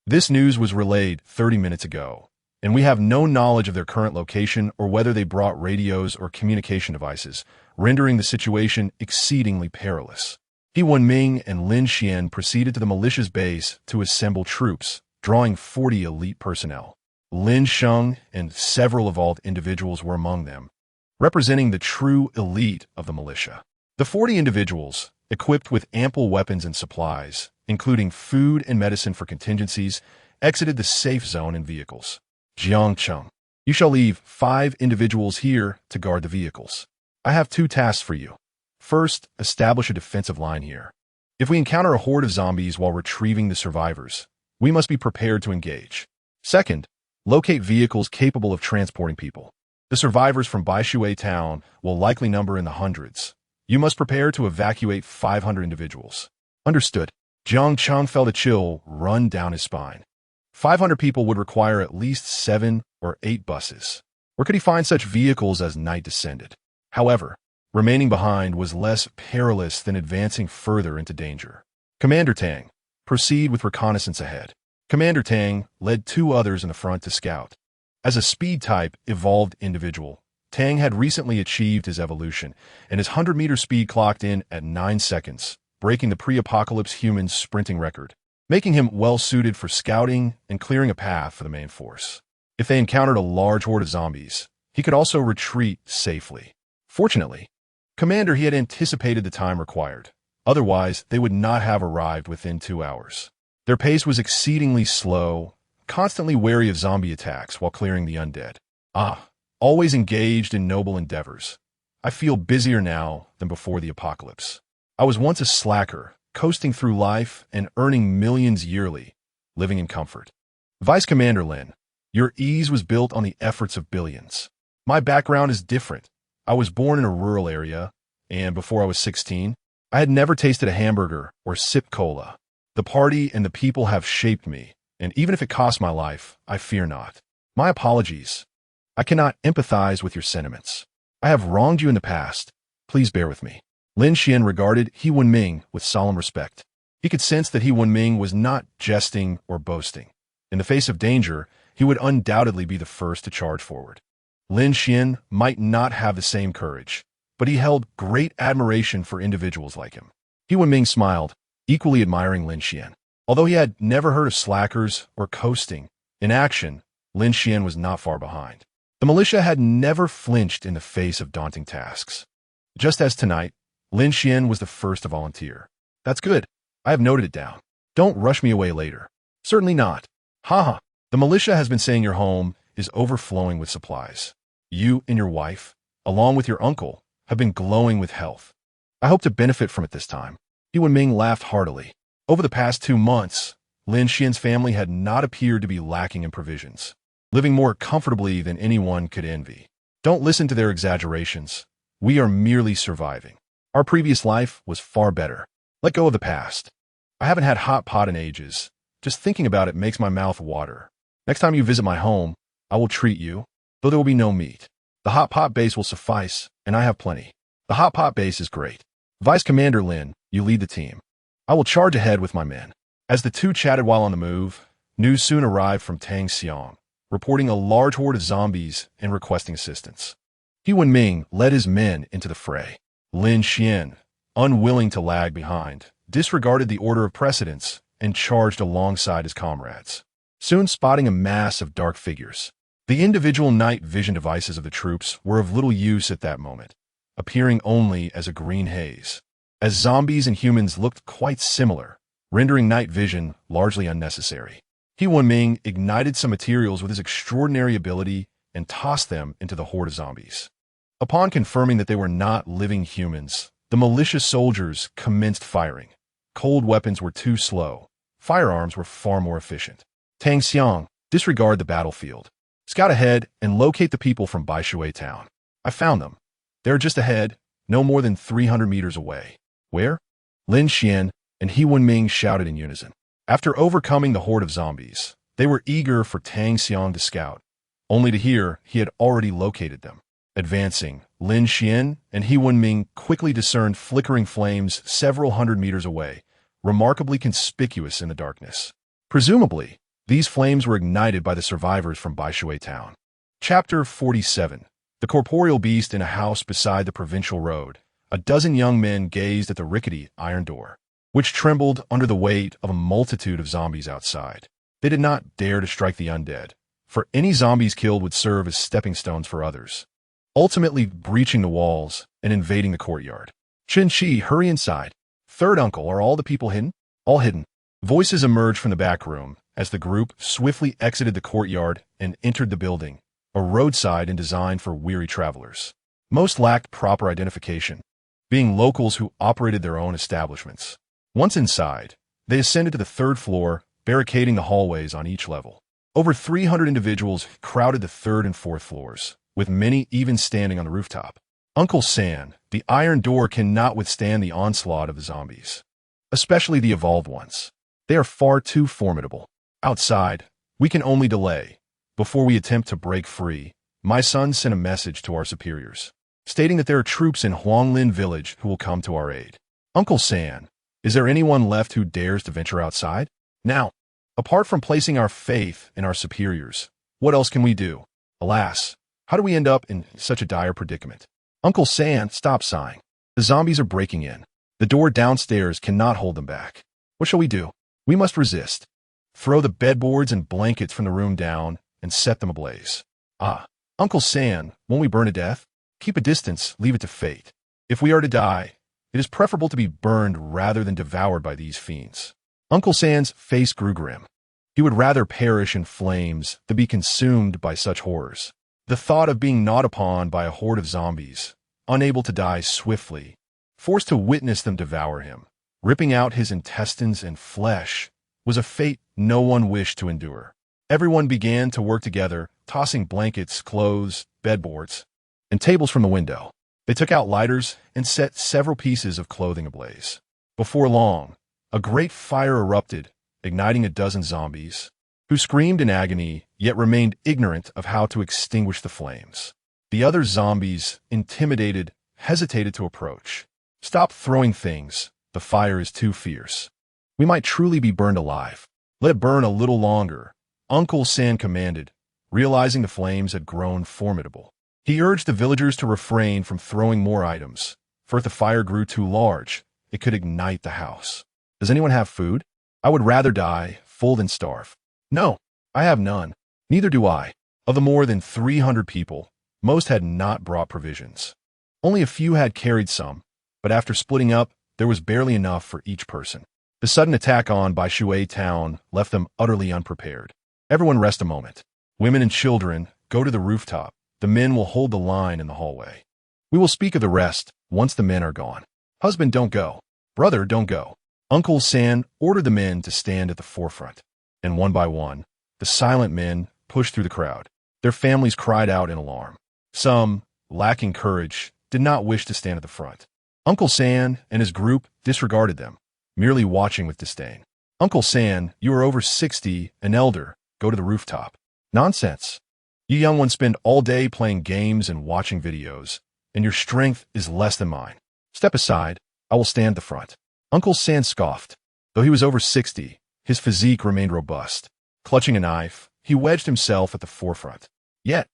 Speaker 1: This news was relayed 30 minutes ago, and we have no knowledge of their current location or whether they brought radios or communication devices, rendering the situation exceedingly perilous. He Wenming and Lin Xuan proceeded to the militia's base to assemble troops, drawing 40 elite personnel. Lin Xuan and several evolved individuals were among them, representing the true elite of the militia. The 40 individuals, equipped with ample weapons and supplies, including food and medicine for contingencies, exited the safe zone in vehicles. Jiang Xue, you shall leave 5 individuals here to guard the vehicles. I have 2 tasks for you. First, establish a defensive line here. If we encounter a horde of zombies while retrieving the survivors, we must be prepared to engage. Second, locate vehicles capable of transporting people. The survivors from Baishui town will likely number in the hundreds. You must prepare to evacuate 500 individuals. Understood. Jiang Xue felt a chill run down his spine. 500 people would require at least 7 or 8 buses. Where could he find such vehicles as night descended? However, remaining behind was less perilous than advancing further into danger. Commander Tang, proceed with reconnaissance ahead. Commander Tang led 2 others in the front to scout. As a speed-type evolved individual, Tang had recently achieved his evolution, and his 100-meter speed clocked in at 9 seconds, breaking the pre-apocalypse human sprinting record, making him well-suited for scouting and clearing a path for the main force. If they encountered a large horde of zombies, he could also retreat safely. Fortunately, Commander, he had anticipated the time required. Otherwise, they would not have arrived within 2 hours. Their pace was exceedingly slow, constantly wary of zombie attacks while clearing the undead. Always engaged in noble endeavors. I feel busier now than before the apocalypse. I was once a slacker, coasting through life and earning millions yearly, living in comfort. Vice Commander Lin, your ease was built on the efforts of billions. My background is different. I was born in a rural area, and before I was 16, I had never tasted a hamburger or sipped cola. The party and the people have shaped me, and even if it costs my life, I fear not. My apologies. I cannot empathize with your sentiments. I have wronged you in the past. Please bear with me. Lin Xuan regarded He Wenming with solemn respect. He could sense that He Wenming was not jesting or boasting. In the face of danger, he would undoubtedly be the first to charge forward. Lin Xuan might not have the same courage, but he held great admiration for individuals like him. He Wenming smiled, equally admiring Lin Xuan. Although he had never heard of slackers or coasting, in action, Lin Xuan was not far behind. The militia had never flinched in the face of daunting tasks. Just as tonight, Lin Xuan was the first to volunteer. That's good. I have noted it down. Don't rush me away later. Certainly not. Haha. The militia has been saying your home is overflowing with supplies. You and your wife, along with your uncle, have been glowing with health. I hope to benefit from it this time. He Wenming laughed heartily. Over the past 2 months, Lin Xian's family had not appeared to be lacking in provisions, living more comfortably than anyone could envy. Don't listen to their exaggerations. We are merely surviving. Our previous life was far better. Let go of the past. I haven't had hot pot in ages. Just thinking about it makes my mouth water. Next time you visit my home, I will treat you, though there will be no meat. The hot pot base will suffice, and I have plenty. The hot pot base is great. Vice Commander Lin, you lead the team. I will charge ahead with my men. As the two chatted while on the move, news soon arrived from Jiang Xue, reporting a large horde of zombies and requesting assistance. He Wenming led his men into the fray. Lin Xuan, unwilling to lag behind, disregarded the order of precedence and charged alongside his comrades, soon spotting a mass of dark figures. The individual night vision devices of the troops were of little use at that moment, appearing only as a green haze, as zombies and humans looked quite similar, rendering night vision largely unnecessary. He Wenming ignited some materials with his extraordinary ability and tossed them into the horde of zombies. Upon confirming that they were not living humans, the malicious soldiers commenced firing. Cold weapons were too slow. Firearms were far more efficient. Jiang Xue, disregard the battlefield. Scout ahead and locate the people from Baishui town. I found them. They're just ahead, no more than 300 meters away. Where? Lin Xuan and He Wenming shouted in unison. After overcoming the horde of zombies, they were eager for Jiang Xue to scout, only to hear he had already located them. Advancing, Lin Xuan and He Wenming quickly discerned flickering flames several hundred meters away, remarkably conspicuous in the darkness. Presumably, these flames were ignited by the survivors from Baishui town. Chapter 47. The corporeal beast in a house beside the provincial road. A dozen young men gazed at the rickety iron door, which trembled under the weight of a multitude of zombies outside. They did not dare to strike the undead, for any zombies killed would serve as stepping stones for others, ultimately breaching the walls and invading the courtyard. Chen Qi, hurry inside. Third uncle, are all the people hidden? All hidden. Voices emerged from the back room as the group swiftly exited the courtyard and entered the building, a roadside and designed for weary travelers. Most lacked proper identification, being locals who operated their own establishments. Once inside, they ascended to the 3rd floor, barricading the hallways on each level. Over 300 individuals crowded the 3rd and 4th floors, with many even standing on the rooftop. Uncle San, the iron door cannot withstand the onslaught of the zombies, especially the evolved ones. They are far too formidable. Outside, we can only delay. Before we attempt to break free, my son sent a message to our superiors, stating that there are troops in Huanglin village who will come to our aid. Uncle San, is there anyone left who dares to venture outside? Now, apart from placing our faith in our superiors, what else can we do? Alas, how do we end up in such a dire predicament? Uncle San, stop sighing. The zombies are breaking in. The door downstairs cannot hold them back. What shall we do? We must resist. Throw the bedboards and blankets from the room down and set them ablaze. Ah, Uncle San, won't we burn to death? Keep a distance, leave it to fate. If we are to die, it is preferable to be burned rather than devoured by these fiends. Uncle San's face grew grim. He would rather perish in flames than be consumed by such horrors. The thought of being gnawed upon by a horde of zombies, unable to die swiftly, forced to witness them devour him, ripping out his intestines and flesh, was a fate no one wished to endure. Everyone began to work together, tossing blankets, clothes, bedboards, and tables from the window. They took out lighters and set several pieces of clothing ablaze. Before long, a great fire erupted, igniting a dozen zombies, who screamed in agony yet remained ignorant of how to extinguish the flames. The other zombies, intimidated, hesitated to approach. Stop throwing things. The fire is too fierce. We might truly be burned alive. Let it burn a little longer, Uncle San commanded, realizing the flames had grown formidable. He urged the villagers to refrain from throwing more items, for if the fire grew too large, it could ignite the house. Does anyone have food? I would rather die full than starve. No, I have none. Neither do I. Of the more than 300 people, most had not brought provisions. Only a few had carried some, but after splitting up, there was barely enough for each person. The sudden attack on Baishui town left them utterly unprepared. Everyone rest a moment. Women and children, go to the rooftop. The men will hold the line in the hallway. We will speak of the rest once the men are gone. Husband, don't go. Brother, don't go. Uncle San ordered the men to stand at the forefront, and one by one, the silent men pushed through the crowd. Their families cried out in alarm. Some, lacking courage, did not wish to stand at the front. Uncle San and his group disregarded them, merely watching with disdain. Uncle San, you are over 60, an elder, go to the rooftop. Nonsense. You young ones spend all day playing games and watching videos, and your strength is less than mine. Step aside, I will stand at the front. Uncle San scoffed. Though he was over 60, his physique remained robust. Clutching a knife, he wedged himself at the forefront. Yet,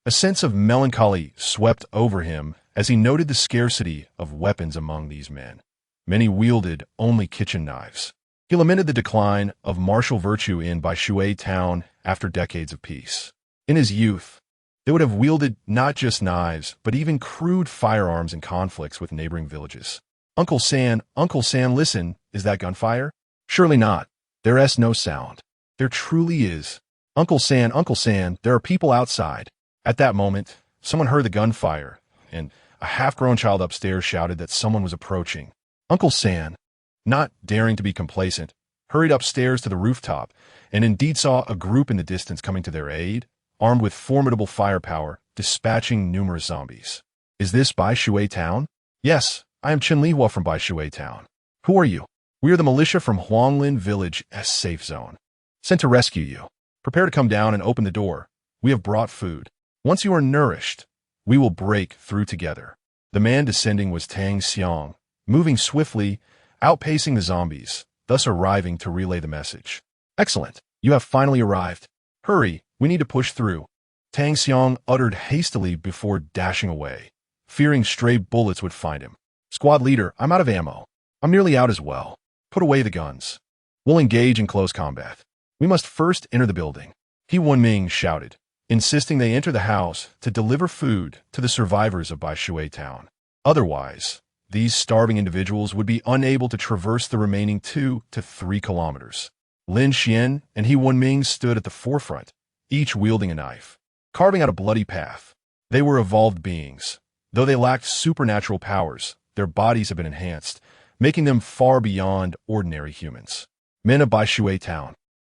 Speaker 1: a sense of melancholy swept over him as he noted the scarcity of weapons among these men. Many wielded only kitchen knives. He lamented the decline of martial virtue in Baishui town after decades of peace. In his youth, they would have wielded not just knives, but even crude firearms in conflicts with neighboring villages. Uncle San, listen, is that gunfire? Surely not. There is no sound. There truly is. Uncle San, there are people outside. At that moment, someone heard the gunfire, and a half-grown child upstairs shouted that someone was approaching. Uncle San, not daring to be complacent, hurried upstairs to the rooftop, and indeed saw a group in the distance coming to their aid, armed with formidable firepower, dispatching numerous zombies. Is this Baishui town? Yes, I am Lin Xuan from Baishui town. Who are you? We are the militia from Huanglin village as safe zone. Sent to rescue you. Prepare to come down and open the door. We have brought food. Once you are nourished, we will break through together. The man descending was Jiang Xue, moving swiftly, outpacing the zombies, thus arriving to relay the message. Excellent. You have finally arrived. Hurry, we need to push through. Jiang Xue uttered hastily before dashing away, fearing stray bullets would find him. Squad leader, I'm out of ammo. I'm nearly out as well. Put away the guns. We'll engage in close combat. We must first enter the building. He Wenming shouted, insisting they enter the house to deliver food to the survivors of Baishui town. Otherwise, these starving individuals would be unable to traverse the remaining 2 to 3 kilometers. Lin Xuan and He Wenming stood at the forefront, each wielding a knife, carving out a bloody path. They were evolved beings. Though they lacked supernatural powers, their bodies have been enhanced, making them far beyond ordinary humans. Men of Baishui town,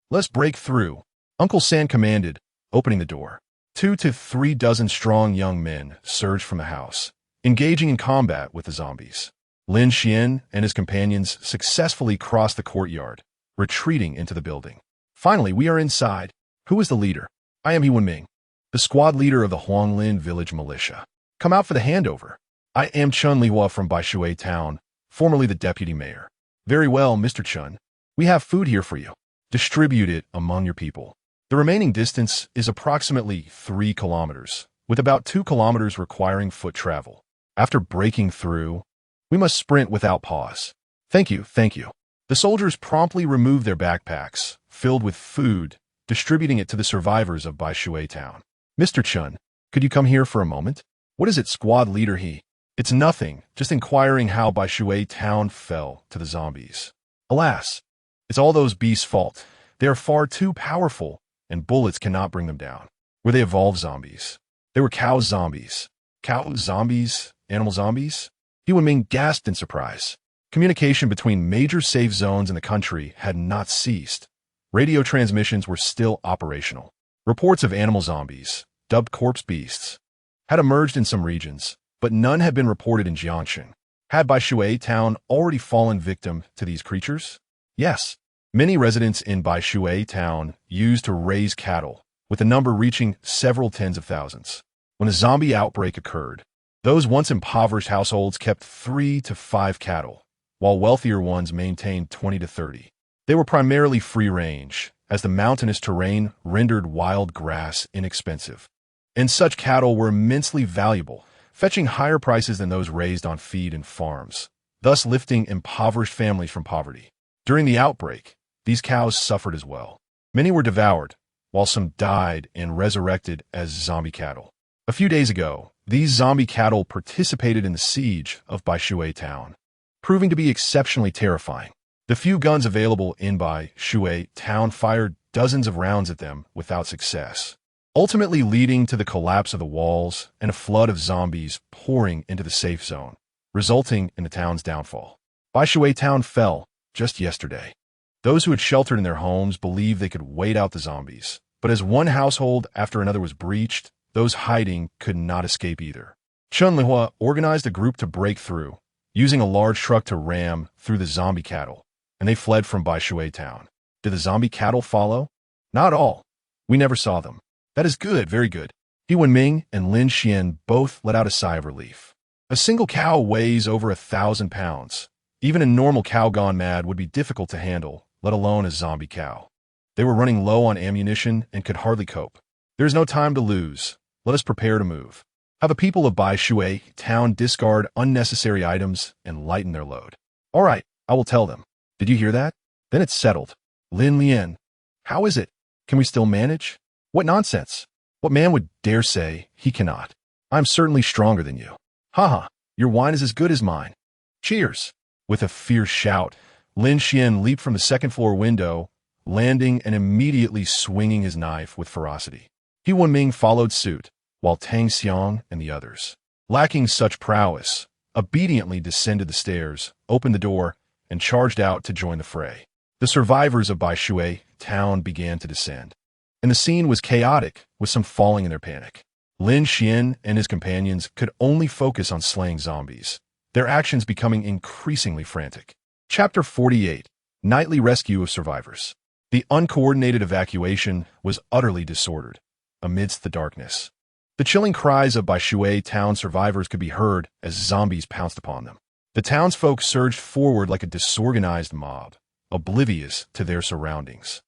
Speaker 1: let's break through, Uncle San commanded, opening the door. 2 to 3 dozen strong young men surged from the house, engaging in combat with the zombies. Lin Xuan and his companions successfully crossed the courtyard, retreating into the building. Finally, we are inside. Who is the leader? I am He Wenming, the squad leader of the Huanglin village militia. Come out for the handover. I am Lin Xuan from Baishui town, formerly the deputy mayor. Very well, Mr. Chun. We have food here for you. Distribute it among your people. The remaining distance is approximately 3 kilometers, with about 2 kilometers requiring foot travel. After breaking through, we must sprint without pause. Thank you, thank you. The soldiers promptly removed their backpacks, filled with food, distributing it to the survivors of Baishui town. Mr. Chun, could you come here for a moment? What is it, squad leader He? It's nothing, just inquiring how Baishui town fell to the zombies. Alas, it's all those beasts' fault. They are far too powerful, and bullets cannot bring them down. Were they evolved zombies? They were cow zombies. Cow zombies? Animal zombies? He Wenming gasped in surprise. Communication between major safe zones in the country had not ceased. Radio transmissions were still operational. Reports of animal zombies, dubbed corpse beasts, had emerged in some regions, but none had been reported in Jiang Xue. Had Baishui town already fallen victim to these creatures? Yes. Many residents in Baishui town used to raise cattle, with the number reaching several tens of thousands. When a zombie outbreak occurred, those once impoverished households kept 3 to 5 cattle, while wealthier ones maintained 20 to 30. They were primarily free-range, as the mountainous terrain rendered wild grass inexpensive. And such cattle were immensely valuable, fetching higher prices than those raised on feed and farms, thus lifting impoverished families from poverty. During the outbreak, these cows suffered as well. Many were devoured, while some died and resurrected as zombie cattle. A few days ago, these zombie cattle participated in the siege of Baishui town, proving to be exceptionally terrifying. The few guns available in Baishui town fired dozens of rounds at them without success, ultimately leading to the collapse of the walls and a flood of zombies pouring into the safe zone. resulting in the town's downfall. Baishui town fell just yesterday. Those who had sheltered in their homes believed they could wait out the zombies. But as one household after another was breached, those hiding could not escape either. Chunlihua organized a group to break through, using a large truck to ram through the zombie cattle, and they fled from Baishui town. Did the zombie cattle follow? Not all. We never saw them. That is good, very good. He Wenming and Lin Xuan both let out a sigh of relief. A single cow weighs over 1,000 pounds. Even a normal cow gone mad would be difficult to handle, let alone a zombie cow. They were running low on ammunition and could hardly cope. There is no time to lose. Let us prepare to move. Have the people of Baishui town discard unnecessary items and lighten their load. All right, I will tell them. Did you hear that? Then it's settled. Lin Lian, how is it? Can we still manage? What nonsense. What man would dare say he cannot? I'm certainly stronger than you. Haha, your wine is as good as mine. Cheers. With a fierce shout, Lin Xuan leaped from the second-floor window, landing and immediately swinging his knife with ferocity. He Wenming followed suit, while Tang Xiang and the others, lacking such prowess, obediently descended the stairs, opened the door, and charged out to join the fray. The survivors of Baishui town began to descend, and the scene was chaotic, with some falling in their panic. Lin Xuan and his companions could only focus on slaying zombies, their actions becoming increasingly frantic. Chapter 48. Nightly Rescue of Survivors. The uncoordinated evacuation was utterly disordered, amidst the darkness. The chilling cries of Baishui town survivors could be heard as zombies pounced upon them. The townsfolk surged forward like a disorganized mob, oblivious to their surroundings,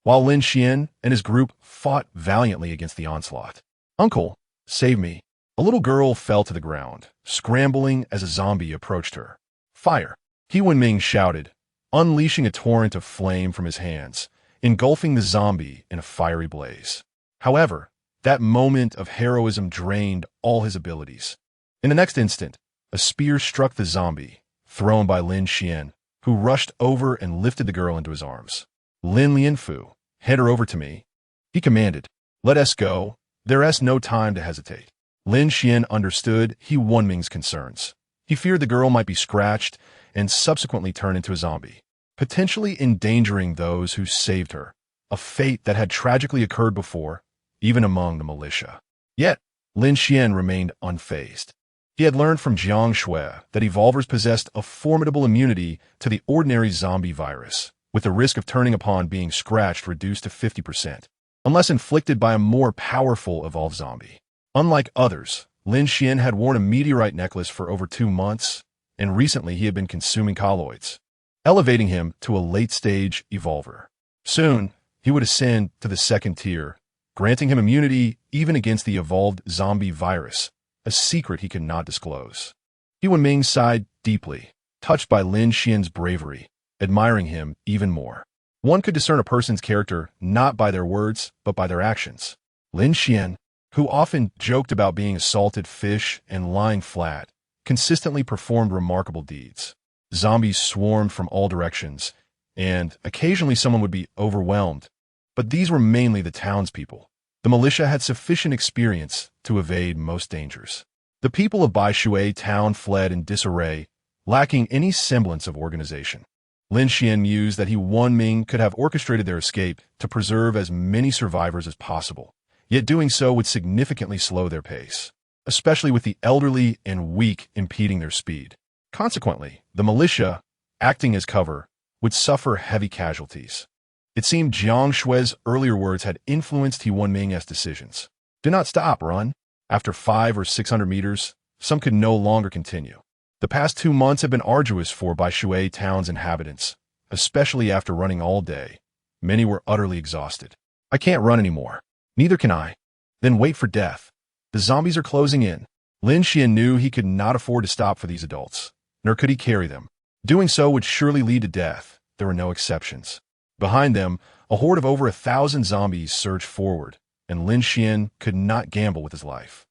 Speaker 1: while Lin Xuan and his group fought valiantly against the onslaught. Uncle, save me. A little girl fell to the ground, scrambling as a zombie approached her. Fire! He Wenming shouted, unleashing a torrent of flame from his hands, engulfing the zombie in a fiery blaze. However, that moment of heroism drained all his abilities. In the next instant, a spear struck the zombie, thrown by Lin Xuan, who rushed over and lifted the girl into his arms. Lin Lianfu, hand her over to me. He commanded. Let us go. There is no time to hesitate. Lin Xuan understood He Wenming's concerns. He feared the girl might be scratched and subsequently turn into a zombie, potentially endangering those who saved her, a fate that had tragically occurred before, even among the militia. Yet, Lin Xuan remained unfazed. He had learned from Jiang Xue that evolvers possessed a formidable immunity to the ordinary zombie virus, with the risk of turning upon being scratched reduced to 50%, unless inflicted by a more powerful evolved zombie. Unlike others, Lin Xuan had worn a meteorite necklace for over 2 months, and recently he had been consuming colloids, elevating him to a late-stage evolver. Soon, he would ascend to the second tier, granting him immunity even against the evolved zombie virus, a secret he could not disclose. He Wenming sighed deeply, touched by Lin Xuan's bravery, admiring him even more. One could discern a person's character not by their words, but by their actions. Lin Xuan, who often joked about being a salted fish and lying flat, consistently performed remarkable deeds. Zombies swarmed from all directions, and occasionally someone would be overwhelmed. But these were mainly the townspeople. The militia had sufficient experience to evade most dangers. The people of Baishui town fled in disarray, lacking any semblance of organization. Lin Xuan mused that He Wenming could have orchestrated their escape to preserve as many survivors as possible, yet doing so would significantly slow their pace, especially with the elderly and weak impeding their speed. Consequently, the militia, acting as cover, would suffer heavy casualties. It seemed Jiang Xue's earlier words had influenced He Wenming's decisions. Do not stop, run. After 500 or 600 meters, some could no longer continue. The past 2 months have been arduous for Baishui town's inhabitants, especially after running all day. Many were utterly exhausted. I can't run anymore. Neither can I. Then wait for death. The zombies are closing in. Lin Xuan knew he could not afford to stop for these adults, nor could he carry them. Doing so would surely lead to death. There were no exceptions. Behind them, a horde of over 1,000 zombies surged forward, and Lin Xuan could not gamble with his life.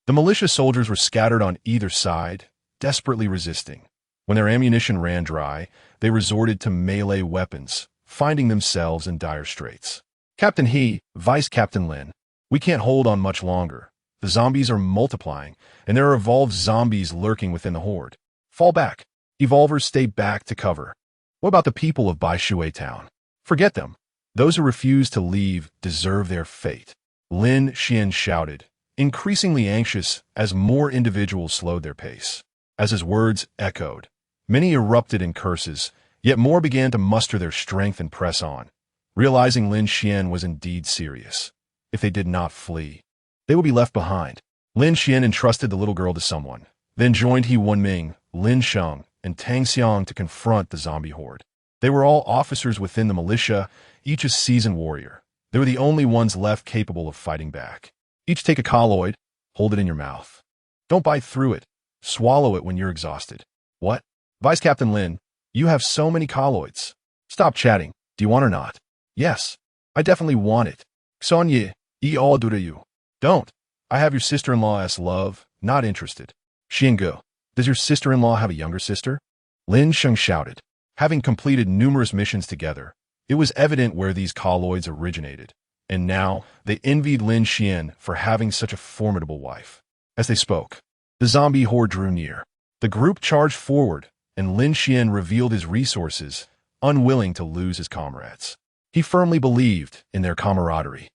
Speaker 1: The militia soldiers were scattered on either side, desperately resisting. When their ammunition ran dry, they resorted to melee weapons, finding themselves in dire straits. Captain He, Vice Captain Lin, we can't hold on much longer. The zombies are multiplying, and there are evolved zombies lurking within the horde. Fall back. Evolvers stay back to cover. What about the people of Baishui Town? Forget them. Those who refuse to leave deserve their fate. Lin Xuan shouted, increasingly anxious as more individuals slowed their pace. As his words echoed, many erupted in curses, yet more began to muster their strength and press on, realizing Lin Xuan was indeed serious. If they did not flee, they would be left behind. Lin Xuan entrusted the little girl to someone, then joined He Wenming, Lin Sheng, and Tang Xiang to confront the zombie horde. They were all officers within the militia, each a seasoned warrior. They were the only ones left capable of fighting back. Each take a colloid, hold it in your mouth. Don't bite through it. Swallow it when you're exhausted. What? Vice Captain Lin, you have so many colloids. Stop chatting. Do you want or not? Yes. I definitely want it. Xonye, all do to you. Don't. I have your sister-in-law as love, not interested. Xingu, does your sister-in-law have a younger sister? Lin Sheng shouted. Having completed numerous missions together, it was evident where these colloids originated, and now they envied Lin Xuan for having such a formidable wife. As they spoke, the zombie horde drew near. The group charged forward, and Lin Xuan revealed his resources, unwilling to lose his comrades. He firmly believed in their camaraderie.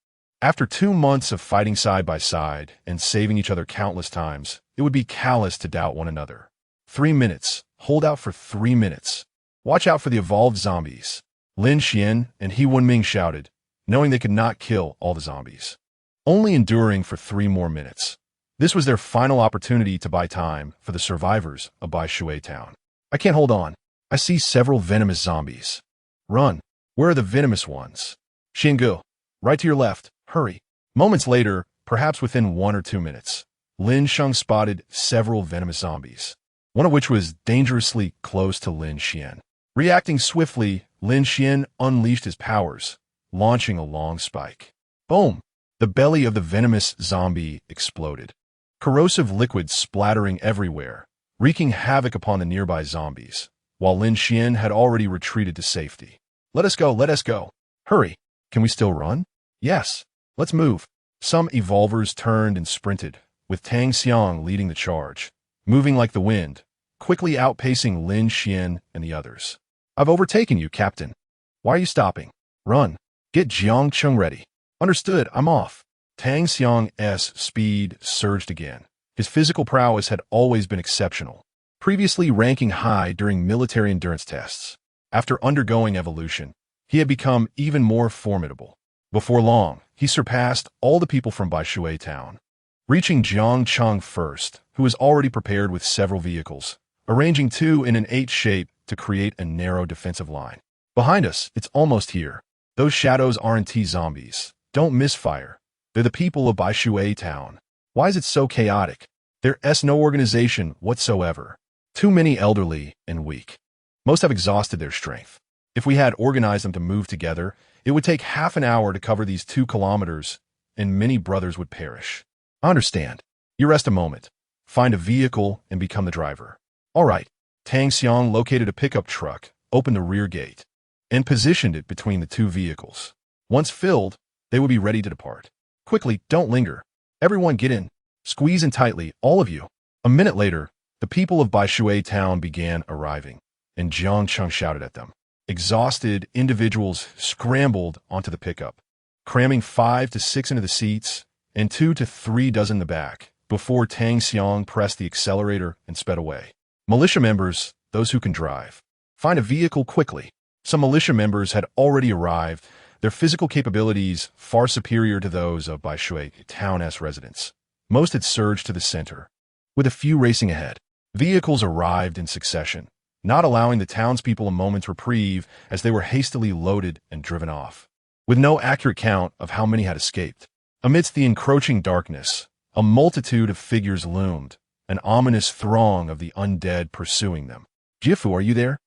Speaker 1: After 2 months of fighting side by side and saving each other countless times, it would be callous to doubt one another. 3 minutes. Hold out for 3 minutes. Watch out for the evolved zombies. Lin Xuan and He Wenming shouted, knowing they could not kill all the zombies. Only enduring for 3 more minutes. This was their final opportunity to buy time for the survivors of Baishui Town. I can't hold on. I see several venomous zombies. Run. Where are the venomous ones? Xingu, right to your left. Hurry. Moments later, perhaps within 1 or 2 minutes, Lin Sheng spotted several venomous zombies, one of which was dangerously close to Lin Xuan. Reacting swiftly, Lin Xuan unleashed his powers, launching a long spike. Boom! The belly of the venomous zombie exploded. Corrosive liquid splattering everywhere, wreaking havoc upon the nearby zombies, while Lin Xuan had already retreated to safety. Let us go, let us go. Hurry. Can we still run? Yes. Let's move. Some evolvers turned and sprinted, with Tang Xiang leading the charge, moving like the wind, quickly outpacing Lin Xuan and the others. I've overtaken you, Captain. Why are you stopping? Run. Get Jiang Xue ready. Understood, I'm off. Tang Xiang's speed surged again. His physical prowess had always been exceptional, previously ranking high during military endurance tests. After undergoing evolution, he had become even more formidable. Before long, he surpassed all the people from Baishui Town, reaching Jiang Xue first, who was already prepared with several vehicles, arranging 2 in an 8 shape to create a narrow defensive line. Behind us, it's almost here. Those shadows aren't zombies. Don't misfire. They're the people of Baishui Town. Why is it so chaotic? There's no organization whatsoever. Too many elderly and weak. Most have exhausted their strength. If we had organized them to move together, it would take half an hour to cover these 2 kilometers, and many brothers would perish. I understand. You rest a moment. Find a vehicle and become the driver. All right. Tang Xiang located a pickup truck, opened the rear gate, and positioned it between the 2 vehicles. Once filled, they would be ready to depart. Quickly, don't linger. Everyone get in. Squeeze in tightly, all of you. A minute later, the people of Baishui Town began arriving, and Jiang Xue shouted at them. Exhausted individuals scrambled onto the pickup, cramming 5 to 6 into the seats and 2 to 3 dozen in the back, before Tang Xiang pressed the accelerator and sped away. Militia members, those who can drive, find a vehicle quickly. Some militia members had already arrived, their physical capabilities far superior to those of Baishui Town's residents. Most had surged to the center, with a few racing ahead. Vehicles arrived in succession, not allowing the townspeople a moment's reprieve as they were hastily loaded and driven off, with no accurate count of how many had escaped. Amidst the encroaching darkness, a multitude of figures loomed, an ominous throng of the undead pursuing them. Jifu, are you there?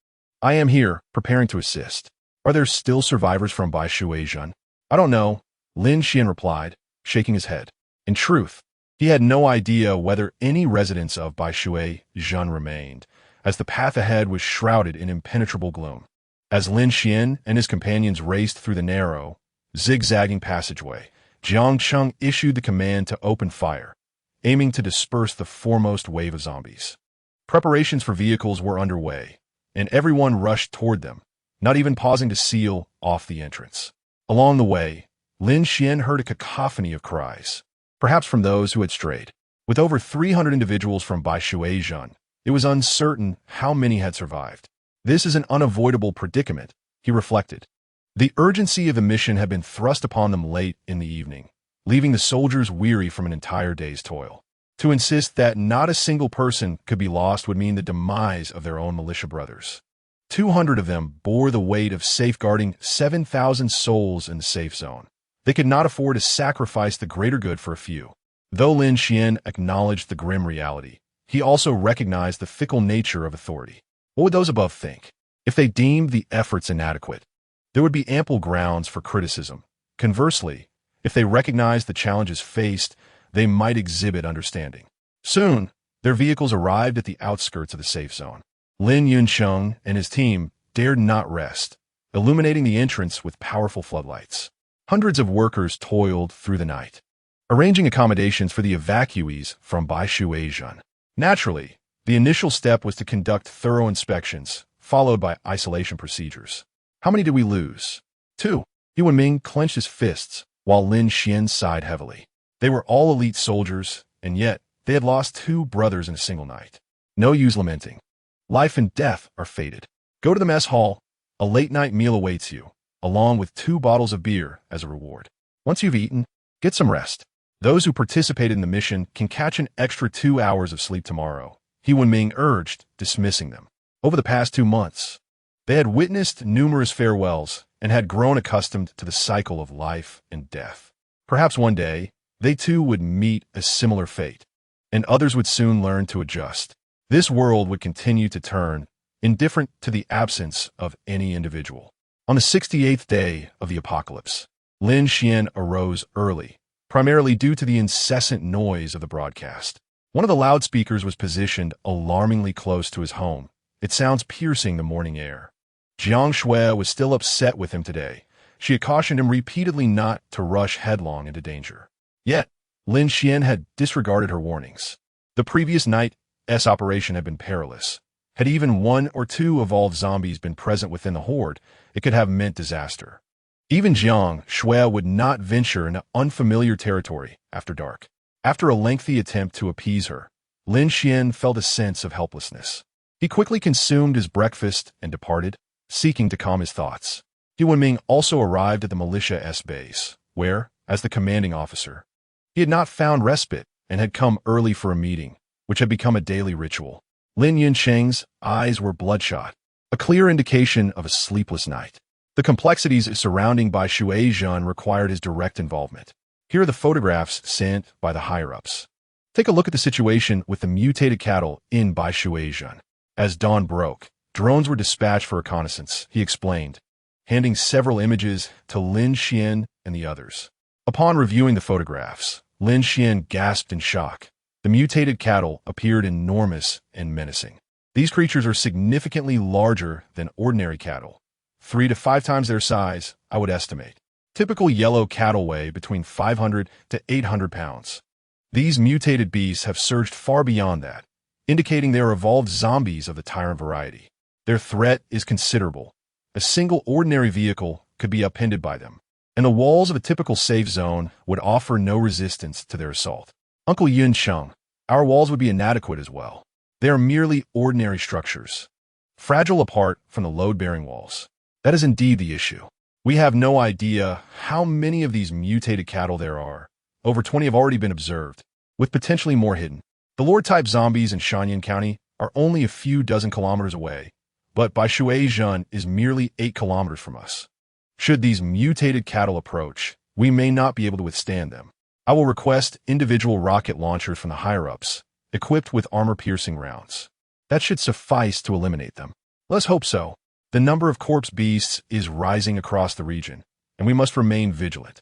Speaker 1: I am here, preparing to assist. Are there still survivors from Baishui Zhen? I don't know, Lin Xuan replied, shaking his head. In truth, he had no idea whether any residents of Baishui Zhen remained, as the path ahead was shrouded in impenetrable gloom. As Lin Xuan and his companions raced through the narrow, zigzagging passageway, Jiang Xue issued the command to open fire, aiming to disperse the foremost wave of zombies. Preparations for vehicles were underway, and everyone rushed toward them, not even pausing to seal off the entrance. Along the way, Lin Xuan heard a cacophony of cries, perhaps from those who had strayed. With over 300 individuals from Baishuazhan, it was uncertain how many had survived. This is an unavoidable predicament, he reflected. The urgency of the mission had been thrust upon them late in the evening, leaving the soldiers weary from an entire day's toil. To insist that not a single person could be lost would mean the demise of their own militia brothers. 200 of them bore the weight of safeguarding 7,000 souls in the safe zone. They could not afford to sacrifice the greater good for a few. Though Lin Xuan acknowledged the grim reality, he also recognized the fickle nature of authority. What would those above think? If they deemed the efforts inadequate, there would be ample grounds for criticism. Conversely, if they recognized the challenges faced, they might exhibit understanding. Soon, their vehicles arrived at the outskirts of the safe zone. Lin Xuan and his team dared not rest, illuminating the entrance with powerful floodlights. Hundreds of workers toiled through the night, arranging accommodations for the evacuees from Baishuazhan. Naturally, the initial step was to conduct thorough inspections, followed by isolation procedures. How many did we lose? 2. Yuan Ming clenched his fists, while Lin Xuan sighed heavily. They were all elite soldiers, and yet they had lost 2 brothers in a single night. No use lamenting. Life and death are fated. Go to the mess hall. A late-night meal awaits you, along with 2 bottles of beer as a reward. Once you've eaten, get some rest. Those who participated in the mission can catch an extra 2 hours of sleep tomorrow, Yuan Ming urged, dismissing them. Over the past 2 months, they had witnessed numerous farewells and had grown accustomed to the cycle of life and death. Perhaps one day, they too would meet a similar fate, and others would soon learn to adjust. This world would continue to turn, indifferent to the absence of any individual. On the 68th day of the apocalypse, Lin Xuan arose early, primarily due to the incessant noise of the broadcast. One of the loudspeakers was positioned alarmingly close to his home. It sounds piercing the morning air. Jiang Xue was still upset with him today. She had cautioned him repeatedly not to rush headlong into danger. Yet, Lin Xuan had disregarded her warnings. The previous night's operation had been perilous. Had even 1 or 2 evolved zombies been present within the horde, it could have meant disaster. Even Jiang Xue would not venture into unfamiliar territory after dark. After a lengthy attempt to appease her, Lin Xuan felt a sense of helplessness. He quickly consumed his breakfast and departed, seeking to calm his thoughts. Yuan Ming also arrived at the militia base, where, as the commanding officer, he had not found respite and had come early for a meeting, which had become a daily ritual. Lin Yuncheng's eyes were bloodshot, a clear indication of a sleepless night. The complexities surrounding Baishuazhan required his direct involvement. Here are the photographs sent by the higher-ups. Take a look at the situation with the mutated cattle in Baishuazhan. As dawn broke, drones were dispatched for reconnaissance, he explained, handing several images to Lin Xuan and the others. Upon reviewing the photographs, Lin Xuan gasped in shock. The mutated cattle appeared enormous and menacing. These creatures are significantly larger than ordinary cattle, 3 to 5 times their size, I would estimate. Typical yellow cattle weigh between 500 to 800 pounds. These mutated beasts have surged far beyond that, indicating they are evolved zombies of the tyrant variety. Their threat is considerable. A single ordinary vehicle could be upended by them, and the walls of a typical safe zone would offer no resistance to their assault. Uncle Yun Cheng, our walls would be inadequate as well. They are merely ordinary structures, fragile apart from the load-bearing walls. That is indeed the issue. We have no idea how many of these mutated cattle there are. Over 20 have already been observed, with potentially more hidden. The Lord-type zombies in Shanyan County are only a few dozen kilometers away, but Baishuazhan is merely 8 kilometers from us. Should these mutated cattle approach, we may not be able to withstand them. I will request individual rocket launchers from the higher-ups, equipped with armor-piercing rounds. That should suffice to eliminate them. Let's hope so. The number of corpse beasts is rising across the region, and we must remain vigilant.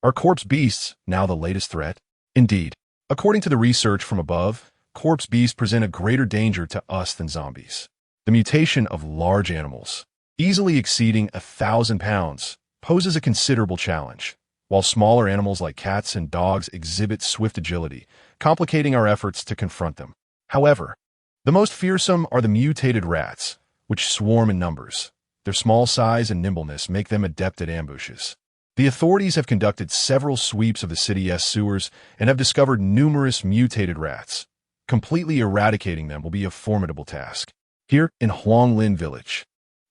Speaker 1: Are corpse beasts now the latest threat? Indeed. According to the research from above, corpse beasts present a greater danger to us than zombies. The mutation of large animals, easily exceeding 1,000 pounds, poses a considerable challenge, while smaller animals like cats and dogs exhibit swift agility, complicating our efforts to confront them. However, The most fearsome are the mutated rats, which swarm in numbers. Their small size and nimbleness make them adept at ambushes. The authorities have conducted several sweeps of the city's sewers and have discovered numerous mutated rats. Completely eradicating them will be a formidable task. Here in Huanglin Village,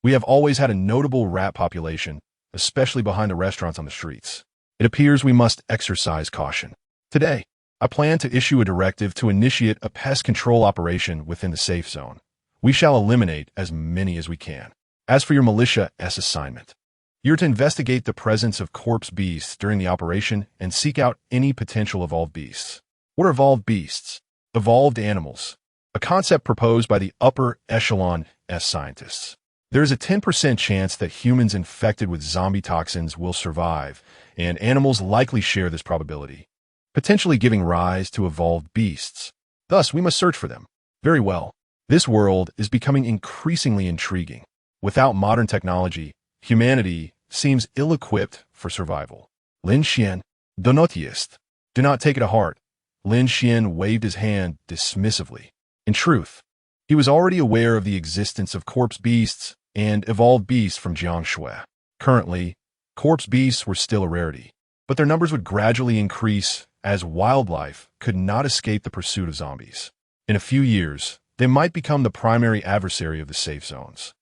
Speaker 1: we have always had a notable rat population, especially behind the restaurants on the streets. It appears we must exercise caution. Today, I plan to issue a directive to initiate a pest control operation within the safe zone. We shall eliminate as many as we can. As for your militia's assignment, you're to investigate the presence of corpse beasts during the operation and seek out any potential evolved beasts. What are evolved beasts? Evolved animals, a concept proposed by the upper echelon scientists. There is a 10% chance that humans infected with zombie toxins will survive, and animals likely share this probability, potentially giving rise to evolved beasts. Thus, we must search for them. Very well. This world is becoming increasingly intriguing. Without modern technology, humanity seems ill-equipped for survival. Lin Xuan, the notiest. Do not take it to heart. Lin Xuan waved his hand dismissively. In truth, he was already aware of the existence of corpse beasts and evolved beasts from Jiang Xue. Currently, corpse beasts were still a rarity, but their numbers would gradually increase as wildlife could not escape the pursuit of zombies. In a few years, they might become the primary adversary of the safe zones.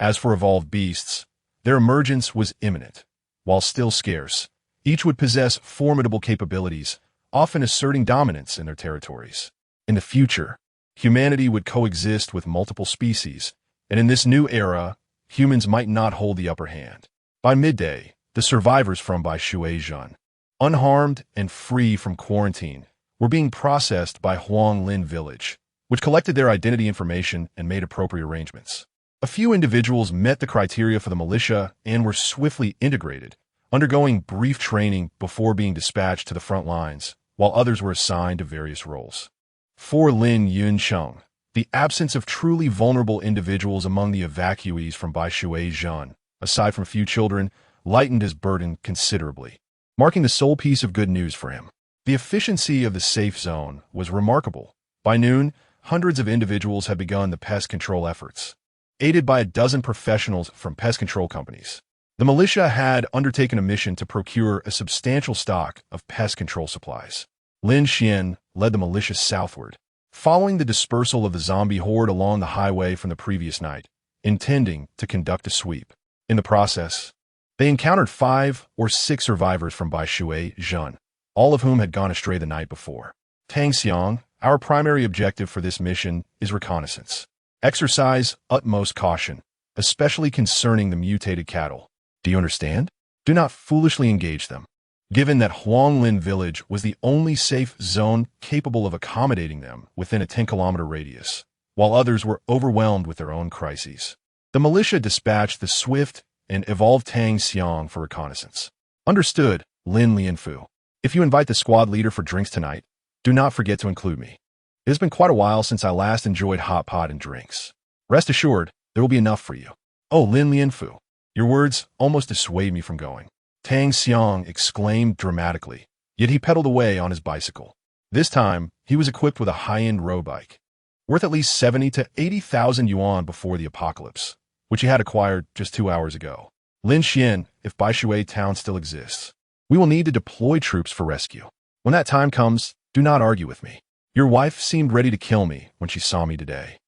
Speaker 1: As for evolved beasts, their emergence was imminent. While still scarce, each would possess formidable capabilities, often asserting dominance in their territories. In the future, humanity would coexist with multiple species, and in this new era, humans might not hold the upper hand. By midday, the survivors from Baishuizhan, unharmed and free from quarantine, were being processed by Huanglin Village, which collected their identity information and made appropriate arrangements. A few individuals met the criteria for the militia and were swiftly integrated, undergoing brief training before being dispatched to the front lines, while others were assigned to various roles. For Lin Xuan, the absence of truly vulnerable individuals among the evacuees from Baishuizhan, aside from a few children, lightened his burden considerably, marking the sole piece of good news for him. The efficiency of the safe zone was remarkable. By noon, hundreds of individuals had begun the pest control efforts, aided by a dozen professionals from pest control companies. The militia had undertaken a mission to procure a substantial stock of pest control supplies. Lin Xuan led the militia southward, following the dispersal of the zombie horde along the highway from the previous night, intending to conduct a sweep. In the process, they encountered 5 or 6 survivors from Baishuizhan, all of whom had gone astray the night before. Tang Xiang, our primary objective for this mission is reconnaissance. Exercise utmost caution, especially concerning the mutated cattle. Do you understand? Do not foolishly engage them. Given that Huanglin Village was the only safe zone capable of accommodating them within a 10-kilometer radius, while others were overwhelmed with their own crises, the militia dispatched the swift and evolved Tang Xiang for reconnaissance. Understood, Lin Xuan. If you invite the squad leader for drinks tonight, do not forget to include me. It has been quite a while since I last enjoyed hot pot and drinks. Rest assured, there will be enough for you. Oh, Lin Xuan. Your words almost dissuade me from going. Tang Xiang exclaimed dramatically, yet he pedaled away on his bicycle. This time, he was equipped with a high-end road bike, worth at least 70 to 80,000 yuan before the apocalypse, which he had acquired just 2 hours ago. Lin Xuan, if Baishui town still exists, we will need to deploy troops for rescue. When that time comes, do not argue with me. Your wife seemed ready to kill me when she saw me today.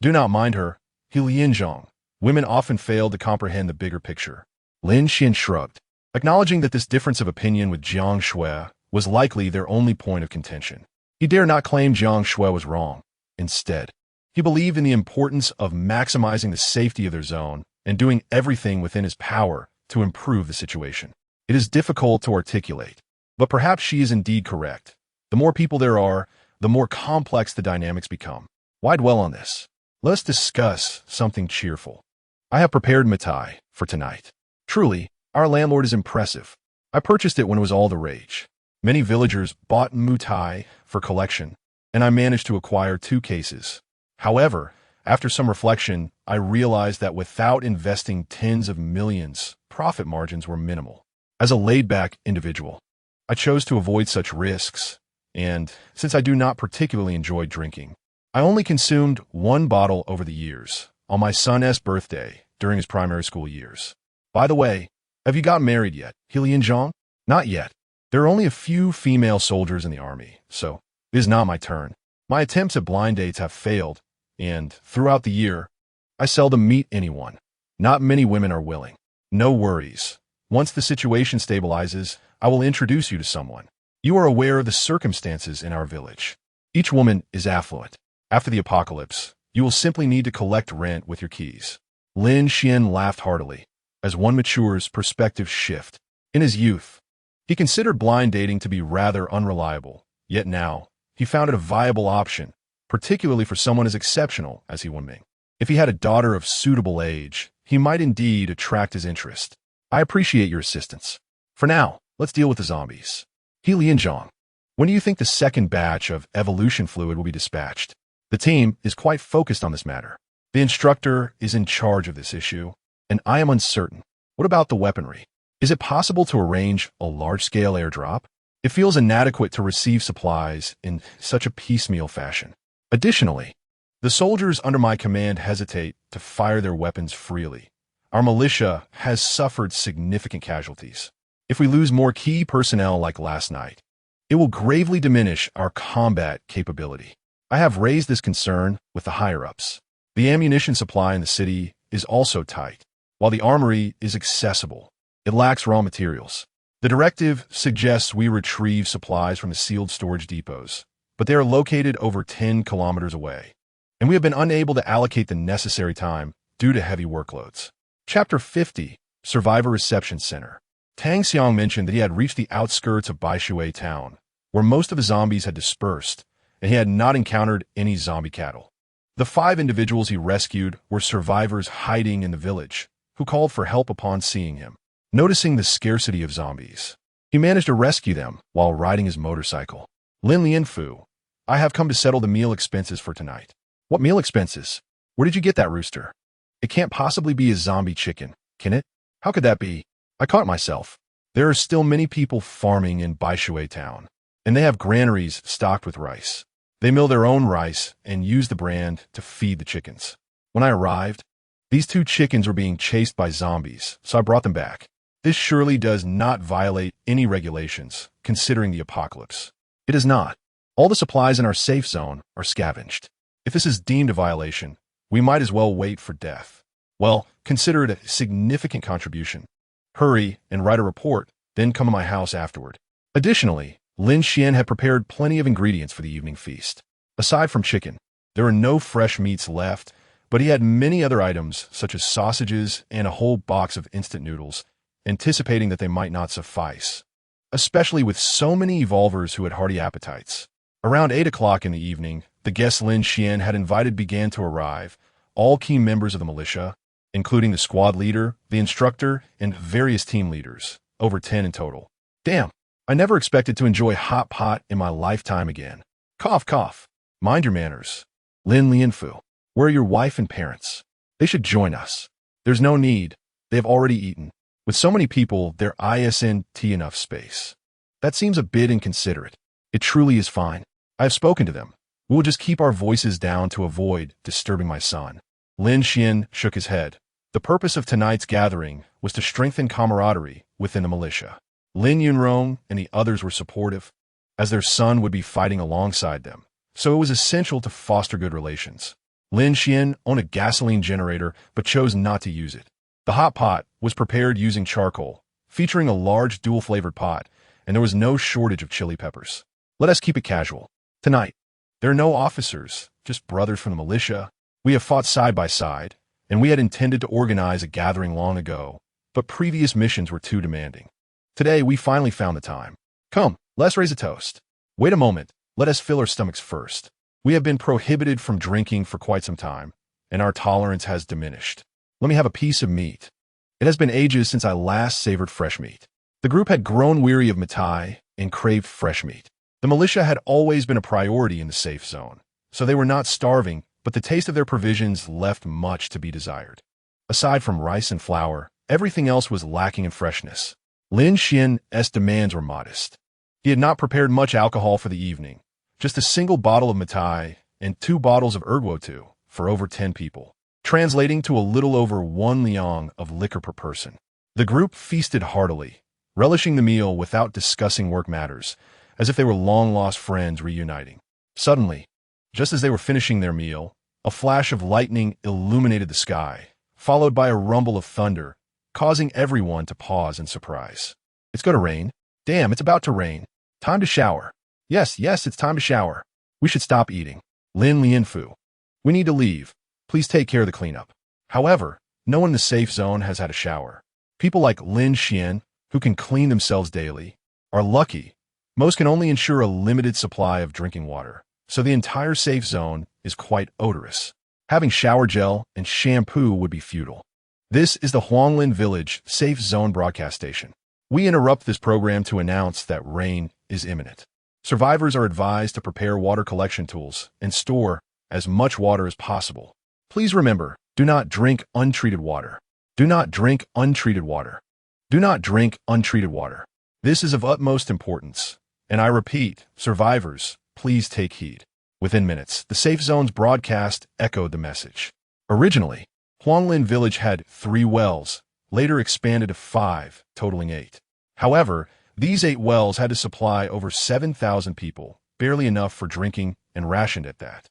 Speaker 1: Do not mind her, He Lianzhong. Women often fail to comprehend the bigger picture. Lin Xuan shrugged, acknowledging that this difference of opinion with Jiang Xue was likely their only point of contention. He dare not claim Jiang Xue was wrong. Instead, he believed in the importance of maximizing the safety of their zone and doing everything within his power to improve the situation. It is difficult to articulate, but perhaps she is indeed correct. The more people there are, the more complex the dynamics become. Why dwell on this? Let us discuss something cheerful. I have prepared mitai for tonight. Truly, our landlord is impressive. I purchased it when it was all the rage. Many villagers bought mitai for collection, and I managed to acquire 2 cases. However, after some reflection, I realized that without investing tens of millions, profit margins were minimal. As a laid-back individual, I chose to avoid such risks, and since I do not particularly enjoy drinking, I only consumed one bottle over the years, on my son's birthday, during his primary school years. By the way, have you got married yet, Lin Xuan? Not yet. There are only a few female soldiers in the army, so it is not my turn. My attempts at blind dates have failed, and throughout the year, I seldom meet anyone. Not many women are willing. No worries. Once the situation stabilizes, I will introduce you to someone. You are aware of the circumstances in our village. Each woman is affluent. After the apocalypse, you will simply need to collect rent with your keys. Lin Xuan laughed heartily. As one matures, perspectives shift. In his youth, he considered blind dating to be rather unreliable, yet now, he found it a viable option, particularly for someone as exceptional as he Wenming. If he had a daughter of suitable age, he might indeed attract his interest. I appreciate your assistance. For now, let's deal with the zombies. Lin Xuan, when do you think the second batch of evolution fluid will be dispatched? The team is quite focused on this matter. The instructor is in charge of this issue, and I am uncertain. What about the weaponry? Is it possible to arrange a large-scale airdrop? It feels inadequate to receive supplies in such a piecemeal fashion. Additionally, the soldiers under my command hesitate to fire their weapons freely. Our militia has suffered significant casualties. If we lose more key personnel like last night, it will gravely diminish our combat capability. I have raised this concern with the higher-ups. The ammunition supply in the city is also tight. While the armory is accessible, it lacks raw materials. The directive suggests we retrieve supplies from the sealed storage depots, but they are located over 10 kilometers away, and we have been unable to allocate the necessary time due to heavy workloads. Chapter 50, Survivor Reception Center. Tang Xiang mentioned that he had reached the outskirts of Baishui town, where most of the zombies had dispersed, and he had not encountered any zombie cattle. The 5 individuals he rescued were survivors hiding in the village, who called for help upon seeing him. Noticing the scarcity of zombies, he managed to rescue them while riding his motorcycle. Lin Xuan, I have come to settle the meal expenses for tonight. What meal expenses? Where did you get that rooster? It can't possibly be a zombie chicken, can it? How could that be? I caught myself. There are still many people farming in Baishui town, and they have granaries stocked with rice. They mill their own rice and use the brand to feed the chickens. When I arrived, these 2 chickens were being chased by zombies, so I brought them back. This surely does not violate any regulations, considering the apocalypse. It does not. All the supplies in our safe zone are scavenged. If this is deemed a violation, we might as well wait for death. Well, consider it a significant contribution. Hurry and write a report, then come to my house afterward. Additionally, Lin Xuan had prepared plenty of ingredients for the evening feast. Aside from chicken, there were no fresh meats left, but he had many other items such as sausages and a whole box of instant noodles, anticipating that they might not suffice, especially with so many evolvers who had hearty appetites. Around 8 o'clock in the evening, the guests Lin Xuan had invited began to arrive, all key members of the militia, including the squad leader, the instructor, and various team leaders, over 10 in total. Damn, I never expected to enjoy hot pot in my lifetime again. Cough, cough. Mind your manners. Lin Xuan, where are your wife and parents? They should join us. There's no need. They have already eaten. With so many people, there isn't enough space. That seems a bit inconsiderate. It truly is fine. I have spoken to them. We will just keep our voices down to avoid disturbing my son. Lin Xuan shook his head. The purpose of tonight's gathering was to strengthen camaraderie within the militia. Lin Yunrong and the others were supportive, as their son would be fighting alongside them, so it was essential to foster good relations. Lin Xuan owned a gasoline generator but chose not to use it. The hot pot was prepared using charcoal, featuring a large dual-flavored pot, and there was no shortage of chili peppers. Let us keep it casual. Tonight, there are no officers, just brothers from the militia. We have fought side by side, and we had intended to organize a gathering long ago, but previous missions were too demanding. Today, we finally found the time. Come, let's raise a toast. Wait a moment, let us fill our stomachs first. We have been prohibited from drinking for quite some time, and our tolerance has diminished. Let me have a piece of meat. It has been ages since I last savored fresh meat. The group had grown weary of mitai and craved fresh meat. The militia had always been a priority in the safe zone, so they were not starving, but the taste of their provisions left much to be desired. Aside from rice and flour, everything else was lacking in freshness. Lin Xuan's demands were modest. He had not prepared much alcohol for the evening, just a single bottle of mitai and 2 bottles of erguo for over 10 people, translating to a little over 1 liang of liquor per person. The group feasted heartily, relishing the meal without discussing work matters, as if they were long-lost friends reuniting. Suddenly, just as they were finishing their meal, a flash of lightning illuminated the sky, followed by a rumble of thunder, causing everyone to pause in surprise. It's going to rain. Damn, it's about to rain. Time to shower. Yes, it's time to shower. We should stop eating. Lin Xuan. We need to leave. Please take care of the cleanup. However, no one in the safe zone has had a shower. People like Lin Xuan, who can clean themselves daily, are lucky. Most can only ensure a limited supply of drinking water, so the entire safe zone is quite odorous. Having shower gel and shampoo would be futile. This is the Huanglin Village Safe Zone broadcast station. We interrupt this program to announce that rain is imminent. Survivors are advised to prepare water collection tools and store as much water as possible. Please remember, do not drink untreated water. Do not drink untreated water. Do not drink untreated water. This is of utmost importance. And I repeat, survivors, please take heed. Within minutes, the safe zone's broadcast echoed the message. Originally, Huanglin Village had 3 wells, later expanded to 5, totaling 8. However, these 8 wells had to supply over 7,000 people, barely enough for drinking and rationed at that.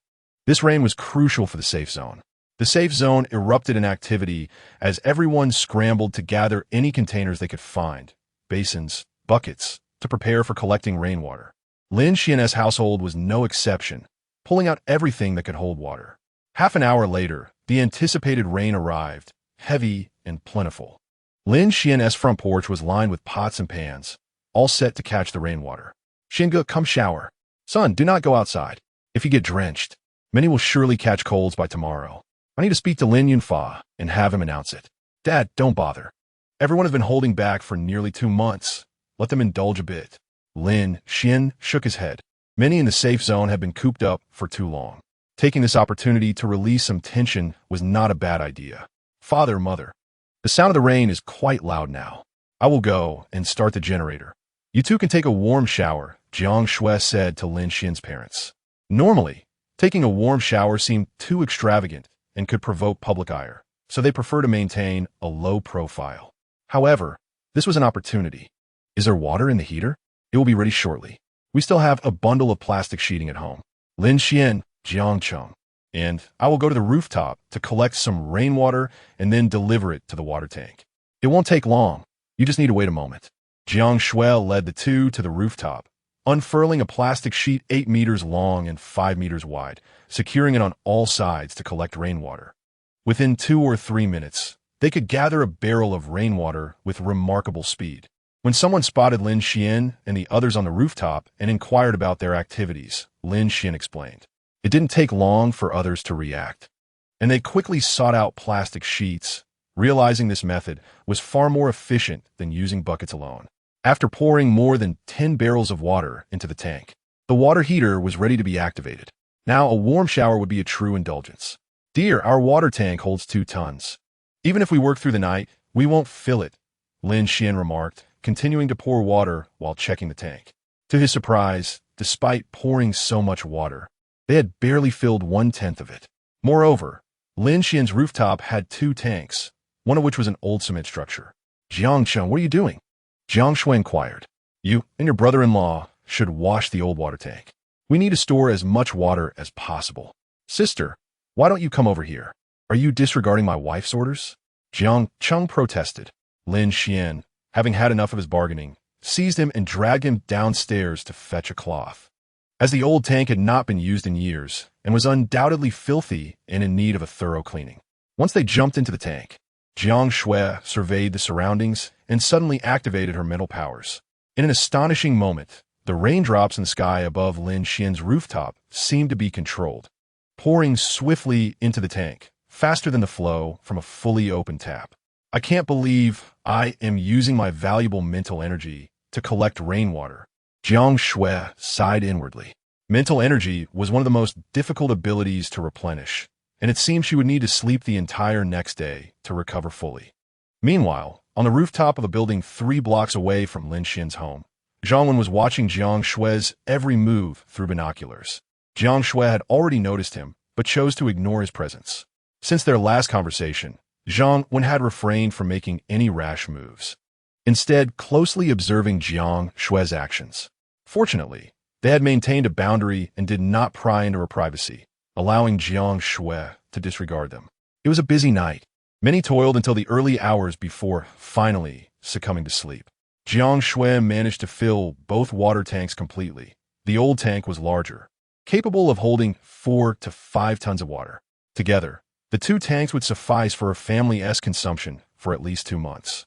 Speaker 1: This rain was crucial for the safe zone. The safe zone erupted in activity as everyone scrambled to gather any containers they could find, basins, buckets, to prepare for collecting rainwater. Lin Xuan's household was no exception, pulling out everything that could hold water. Half an hour later, the anticipated rain arrived, heavy and plentiful. Lin Xuan's front porch was lined with pots and pans, all set to catch the rainwater. Xinge, come shower. Son, do not go outside. If you get drenched, many will surely catch colds by tomorrow. I need to speak to Lin Yunfa and have him announce it. Dad, don't bother. Everyone has been holding back for nearly 2 months. Let them indulge a bit. Lin Xuan shook his head. Many in the safe zone had been cooped up for too long. Taking this opportunity to release some tension was not a bad idea. Father, mother, the sound of the rain is quite loud now. I will go and start the generator. You two can take a warm shower, Jiang Xue said to Lin Xuan's parents. Normally, taking a warm shower seemed too extravagant and could provoke public ire, so they prefer to maintain a low profile. However, this was an opportunity. Is there water in the heater? It will be ready shortly. We still have a bundle of plastic sheeting at home. Lin Xuan, Jiang Cheng, and I will go to the rooftop to collect some rainwater and then deliver it to the water tank. It won't take long. You just need to wait a moment. Jiang Xue led the two to the rooftop, unfurling a plastic sheet 8 meters long and 5 meters wide, securing it on all sides to collect rainwater. Within 2 or 3 minutes, they could gather a barrel of rainwater with remarkable speed. When someone spotted Lin Xuan and the others on the rooftop and inquired about their activities, Lin Xuan explained. It didn't take long for others to react, and they quickly sought out plastic sheets, realizing this method was far more efficient than using buckets alone. After pouring more than 10 barrels of water into the tank, the water heater was ready to be activated. Now a warm shower would be a true indulgence. Dear, our water tank holds 2 tons. Even if we work through the night, we won't fill it, Lin Xuan remarked, continuing to pour water while checking the tank. To his surprise, despite pouring so much water, they had barely filled 1/10 of it. Moreover, Lin Xuan's rooftop had 2 tanks, one of which was an old cement structure. Jiang Cheng, what are you doing? Jiang Xue inquired. You and your brother-in-law should wash the old water tank. We need to store as much water as possible. Sister, why don't you come over here? Are you disregarding my wife's orders? Jiang Cheng protested. Lin Xuan, having had enough of his bargaining, seized him and dragged him downstairs to fetch a cloth. As the old tank had not been used in years and was undoubtedly filthy and in need of a thorough cleaning. Once they jumped into the tank, Jiang Xue surveyed the surroundings and suddenly activated her mental powers. In an astonishing moment, the raindrops in the sky above Lin Xuan's rooftop seemed to be controlled, pouring swiftly into the tank, faster than the flow from a fully open tap. I can't believe I am using my valuable mental energy to collect rainwater. Jiang Xue sighed inwardly. Mental energy was one of the most difficult abilities to replenish, and it seemed she would need to sleep the entire next day to recover fully. Meanwhile, on the rooftop of a building 3 blocks away from Lin Xuan's home, Zhang Wen was watching Jiang Xue's every move through binoculars. Jiang Xue had already noticed him, but chose to ignore his presence. Since their last conversation, Jiang Xue had refrained from making any rash moves, instead closely observing Jiang Xue's actions. Fortunately, they had maintained a boundary and did not pry into her privacy, allowing Jiang Xue to disregard them. It was a busy night. Many toiled until the early hours before finally succumbing to sleep. Jiang Xue managed to fill both water tanks completely. The old tank was larger, capable of holding 4 to 5 tons of water. Together, the two tanks would suffice for a family's consumption for at least 2 months.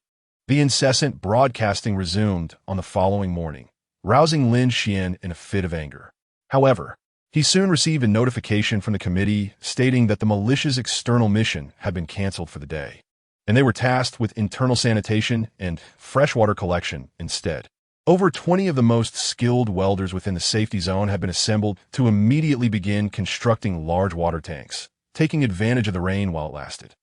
Speaker 1: The incessant broadcasting resumed on the following morning, rousing Lin Xuan in a fit of anger. However, he soon received a notification from the committee stating that the militia's external mission had been canceled for the day, and they were tasked with internal sanitation and freshwater collection instead. Over 20 of the most skilled welders within the safety zone had been assembled to immediately begin constructing large water tanks, taking advantage of the rain while it lasted.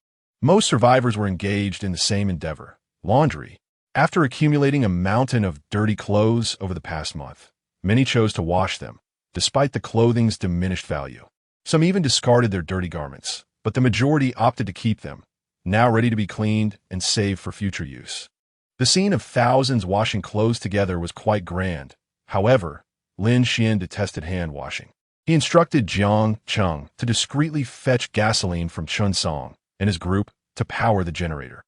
Speaker 1: Most survivors were engaged in the same endeavor, laundry. After accumulating a mountain of dirty clothes over the past month, many chose to wash them, despite the clothing's diminished value. Some even discarded their dirty garments, but the majority opted to keep them, now ready to be cleaned and saved for future use. The scene of thousands washing clothes together was quite grand. However, Lin Xuan detested hand washing. He instructed Jiang Xue to discreetly fetch gasoline from Chunsong and his group to power the generator,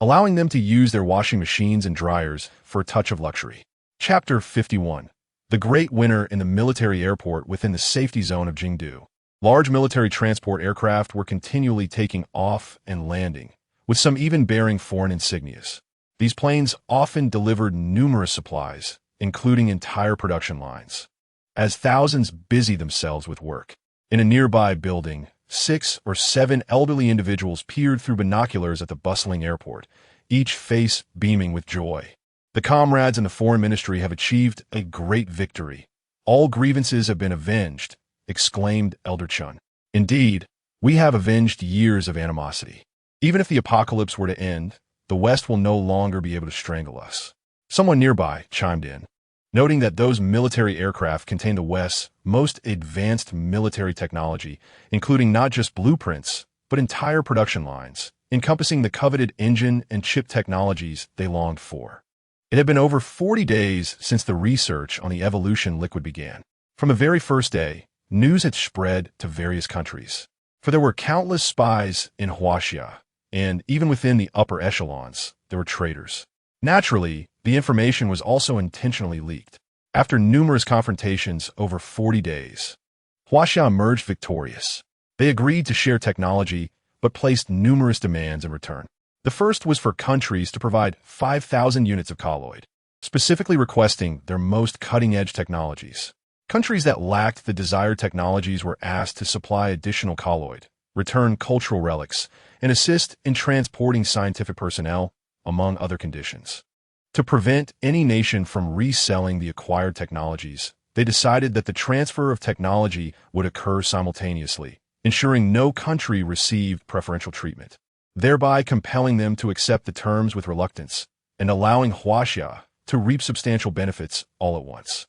Speaker 1: allowing them to use their washing machines and dryers for a touch of luxury. Chapter 51. The Great Winter in the military airport within the safety zone of Jingdu. Large military transport aircraft were continually taking off and landing, with some even bearing foreign insignias. These planes often delivered numerous supplies, including entire production lines. As thousands busied themselves with work, in a nearby building, 6 or 7 elderly individuals peered through binoculars at the bustling airport, each face beaming with joy. The comrades in the foreign ministry have achieved a great victory. All grievances have been avenged, exclaimed Elder Chun. Indeed, we have avenged years of animosity. Even if the apocalypse were to end, the West will no longer be able to strangle us. Someone nearby chimed in, noting that those military aircraft contain the West's most advanced military technology, including not just blueprints, but entire production lines, encompassing the coveted engine and chip technologies they longed for. It had been over 40 days since the research on the evolution liquid began. From the very first day, news had spread to various countries, for there were countless spies in Huaxia, and even within the upper echelons, there were traitors. Naturally, the information was also intentionally leaked. After numerous confrontations over 40 days, Huaxia emerged victorious. They agreed to share technology, but placed numerous demands in return. The first was for countries to provide 5,000 units of colloid, specifically requesting their most cutting-edge technologies. Countries that lacked the desired technologies were asked to supply additional colloid, return cultural relics, and assist in transporting scientific personnel, among other conditions. To prevent any nation from reselling the acquired technologies, they decided that the transfer of technology would occur simultaneously, ensuring no country received preferential treatment, thereby compelling them to accept the terms with reluctance and allowing Huaxia to reap substantial benefits all at once.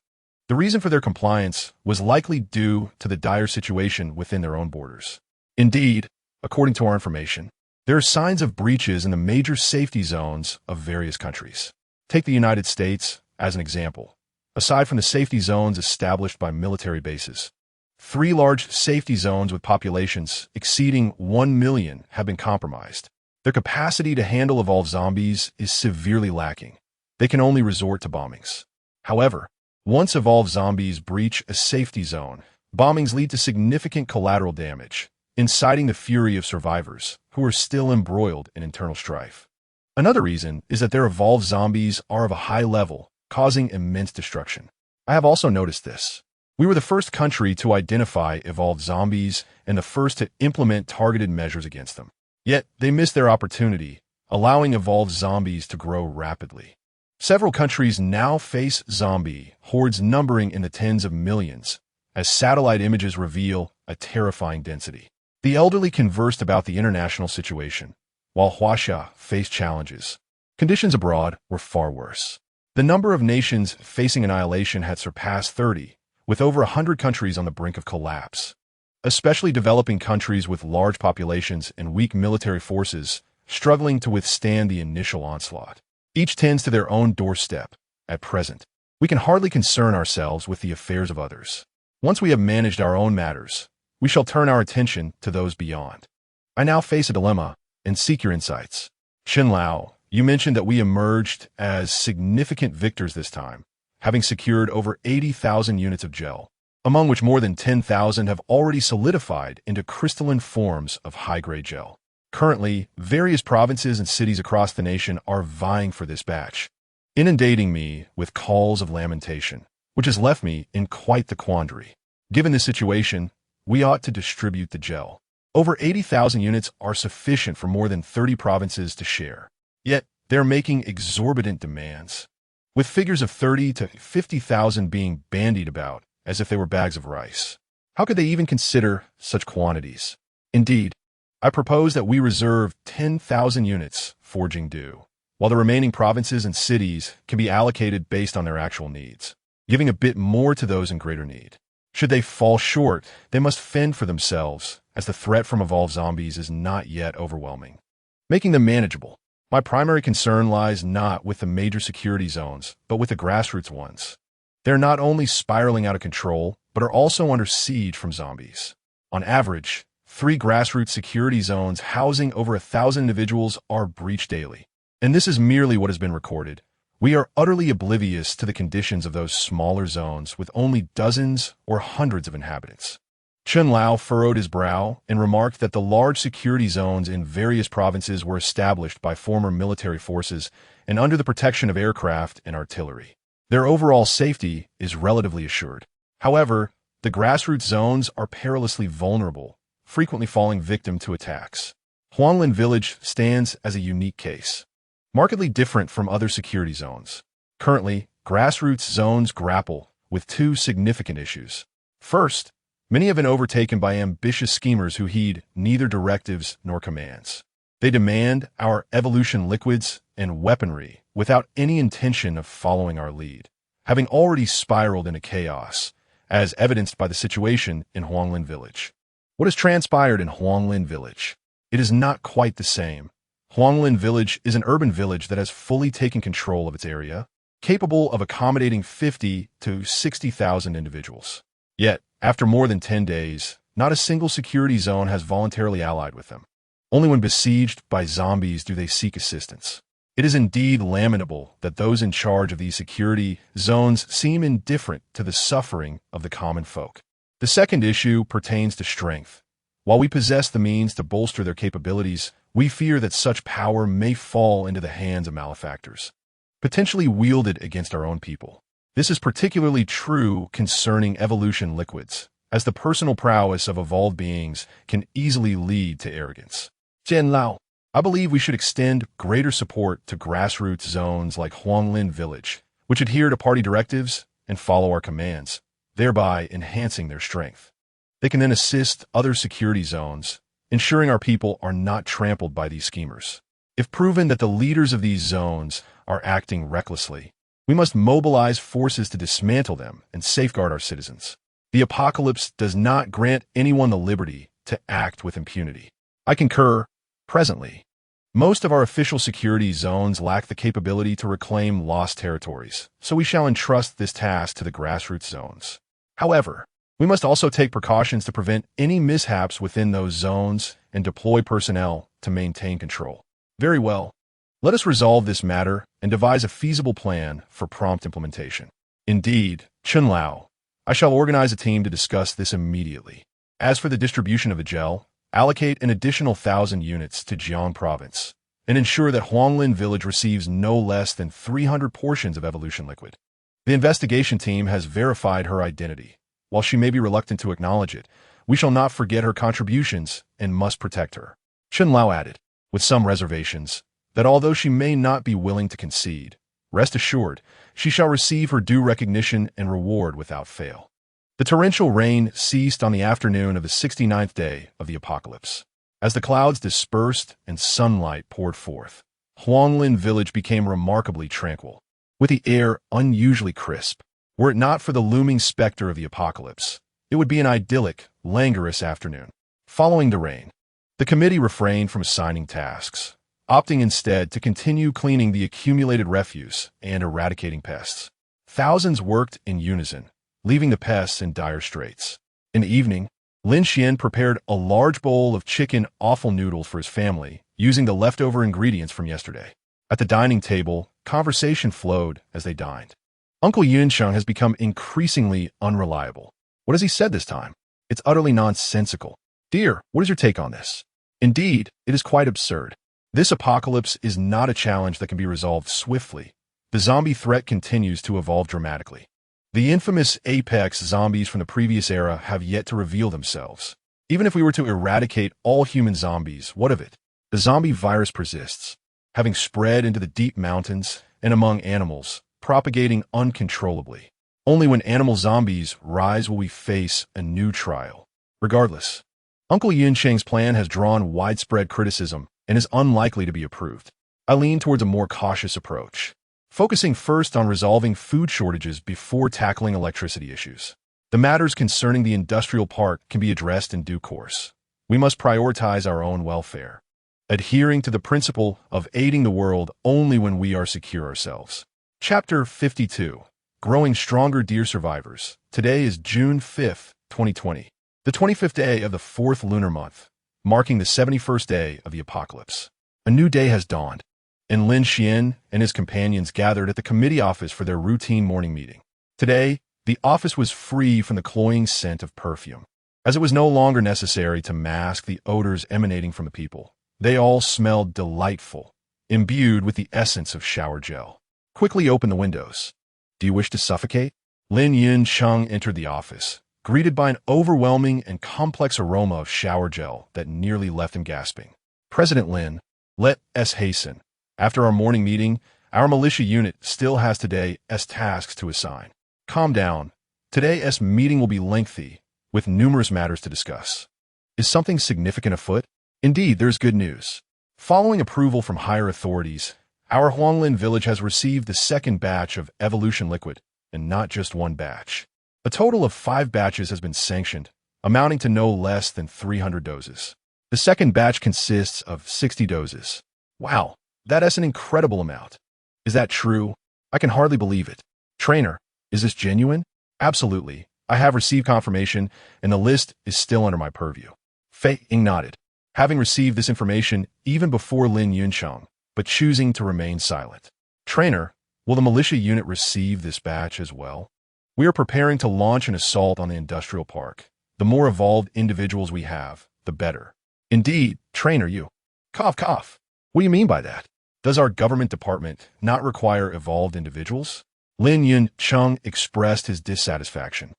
Speaker 1: The reason for their compliance was likely due to the dire situation within their own borders. Indeed, according to our information, there are signs of breaches in the major safety zones of various countries. Take the United States as an example. Aside from the safety zones established by military bases, 3 large safety zones with populations exceeding 1 million have been compromised. Their capacity to handle evolved zombies is severely lacking. They can only resort to bombings. However, once evolved zombies breach a safety zone, bombings lead to significant collateral damage, inciting the fury of survivors who are still embroiled in internal strife. Another reason is that their evolved zombies are of a high level, causing immense destruction. I have also noticed this. We were the first country to identify evolved zombies and the first to implement targeted measures against them. Yet, they missed their opportunity, allowing evolved zombies to grow rapidly. Several countries now face zombie hordes numbering in the tens of millions, as satellite images reveal a terrifying density. The elderly conversed about the international situation, while Huaxia faced challenges. Conditions abroad were far worse. The number of nations facing annihilation had surpassed 30, with over 100 countries on the brink of collapse. Especially developing countries with large populations and weak military forces struggling to withstand the initial onslaught. Each tends to their own doorstep. At present, we can hardly concern ourselves with the affairs of others. Once we have managed our own matters, we shall turn our attention to those beyond. I now face a dilemma and seek your insights. Xinlao, you mentioned that we emerged as significant victors this time, having secured over 80,000 units of gel, among which more than 10,000 have already solidified into crystalline forms of high-grade gel. Currently, various provinces and cities across the nation are vying for this batch, inundating me with calls of lamentation, which has left me in quite the quandary. Given this situation, we ought to distribute the gel. Over 80,000 units are sufficient for more than 30 provinces to share. Yet, they're making exorbitant demands, with figures of 30 to 50,000 being bandied about as if they were bags of rice. How could they even consider such quantities? Indeed, I propose that we reserve 10,000 units for Jingdu, while the remaining provinces and cities can be allocated based on their actual needs, giving a bit more to those in greater need. Should they fall short, they must fend for themselves, as the threat from evolved zombies is not yet overwhelming. Making them manageable. My primary concern lies not with the major security zones, but with the grassroots ones. They're not only spiraling out of control, but are also under siege from zombies. On average, 3 grassroots security zones housing over 1,000 individuals are breached daily. And this is merely what has been recorded. We are utterly oblivious to the conditions of those smaller zones with only dozens or hundreds of inhabitants. Xinlao furrowed his brow and remarked that the large security zones in various provinces were established by former military forces and under the protection of aircraft and artillery. Their overall safety is relatively assured. However, the grassroots zones are perilously vulnerable, frequently falling victim to attacks. Huanglin Village stands as a unique case, markedly different from other security zones. Currently, grassroots zones grapple with 2 significant issues. First, many have been overtaken by ambitious schemers who heed neither directives nor commands. They demand our evolution liquids and weaponry without any intention of following our lead, having already spiraled into chaos, as evidenced by the situation in Huanglin Village. What has transpired in Huanglin Village? It is not quite the same. Huanglin Village is an urban village that has fully taken control of its area, capable of accommodating 50 to 60,000 individuals. Yet, after more than 10 days, not a single security zone has voluntarily allied with them. Only when besieged by zombies do they seek assistance. It is indeed lamentable that those in charge of these security zones seem indifferent to the suffering of the common folk. The second issue pertains to strength. While we possess the means to bolster their capabilities, we fear that such power may fall into the hands of malefactors, potentially wielded against our own people. This is particularly true concerning evolution liquids, as the personal prowess of evolved beings can easily lead to arrogance. Xinlao, I believe we should extend greater support to grassroots zones like Huanglin Village, which adhere to party directives and follow our commands, thereby enhancing their strength. They can then assist other security zones, ensuring our people are not trampled by these schemers. If proven that the leaders of these zones are acting recklessly, we must mobilize forces to dismantle them and safeguard our citizens. The apocalypse does not grant anyone the liberty to act with impunity. I concur. Presently, most of our official security zones lack the capability to reclaim lost territories, so we shall entrust this task to the grassroots zones. However, we must also take precautions to prevent any mishaps within those zones and deploy personnel to maintain control. Very well. Let us resolve this matter and devise a feasible plan for prompt implementation. Indeed, Xinlao, I shall organize a team to discuss this immediately. As for the distribution of the gel, allocate an additional 1,000 units to Jiang Province and ensure that Huanglin Village receives no less than 300 portions of evolution liquid. The investigation team has verified her identity. While she may be reluctant to acknowledge it, we shall not forget her contributions and must protect her. Xinlao added, with some reservations, that although she may not be willing to concede, rest assured, she shall receive her due recognition and reward without fail. The torrential rain ceased on the afternoon of the 69th day of the apocalypse. As the clouds dispersed and sunlight poured forth, Huanglin Village became remarkably tranquil, with the air unusually crisp. Were it not for the looming specter of the apocalypse, it would be an idyllic, languorous afternoon. Following the rain, the committee refrained from assigning tasks, opting instead to continue cleaning the accumulated refuse and eradicating pests. Thousands worked in unison, leaving the pests in dire straits. In the evening, Lin Xuan prepared a large bowl of chicken offal noodles for his family, using the leftover ingredients from yesterday. At the dining table, conversation flowed as they dined. Uncle Yunsheng has become increasingly unreliable. What has he said this time? It's utterly nonsensical. Dear, what is your take on this? Indeed, it is quite absurd. This apocalypse is not a challenge that can be resolved swiftly. The zombie threat continues to evolve dramatically. The infamous apex zombies from the previous era have yet to reveal themselves. Even if we were to eradicate all human zombies, what of it? The zombie virus persists, having spread into the deep mountains and among animals, propagating uncontrollably. Only when animal zombies rise will we face a new trial. Regardless, Uncle Yunsheng's plan has drawn widespread criticism and is unlikely to be approved. I lean towards a more cautious approach, focusing first on resolving food shortages before tackling electricity issues. The matters concerning the industrial park can be addressed in due course. We must prioritize our own welfare, adhering to the principle of aiding the world only when we are secure ourselves. Chapter 52. Growing Stronger, Dear Survivors. Today is June 5th, 2020, the 25th day of the 4th lunar month, marking the 71st day of the apocalypse. A new day has dawned, and Lin Xuan and his companions gathered at the committee office for their routine morning meeting. Today, the office was free from the cloying scent of perfume, as it was no longer necessary to mask the odors emanating from the people. They all smelled delightful, imbued with the essence of shower gel. Quickly open the windows. Do you wish to suffocate? Lin Yunsheng entered the office, greeted by an overwhelming and complex aroma of shower gel that nearly left him gasping. President Lin, let us hasten. After our morning meeting, our militia unit still has today's tasks to assign. Calm down. Today's meeting will be lengthy, with numerous matters to discuss. Is something significant afoot? Indeed, there's good news. Following approval from higher authorities, our Huanglin village has received the second batch of evolution liquid, and not just one batch. A total of 5 batches has been sanctioned, amounting to no less than 300 doses. The second batch consists of 60 doses. Wow, that's an incredible amount. Is that true? I can hardly believe it. Trainer, is this genuine? Absolutely. I have received confirmation, and the list is still under my purview. Fei Ying nodded, having received this information even before Lin Yunsheng, but choosing to remain silent. Trainer, will the militia unit receive this batch as well? We are preparing to launch an assault on the industrial park. The more evolved individuals we have, the better. Indeed, Trainer, you. Cough, cough. What do you mean by that? Does our government department not require evolved individuals? Lin Yunsheng expressed his dissatisfaction,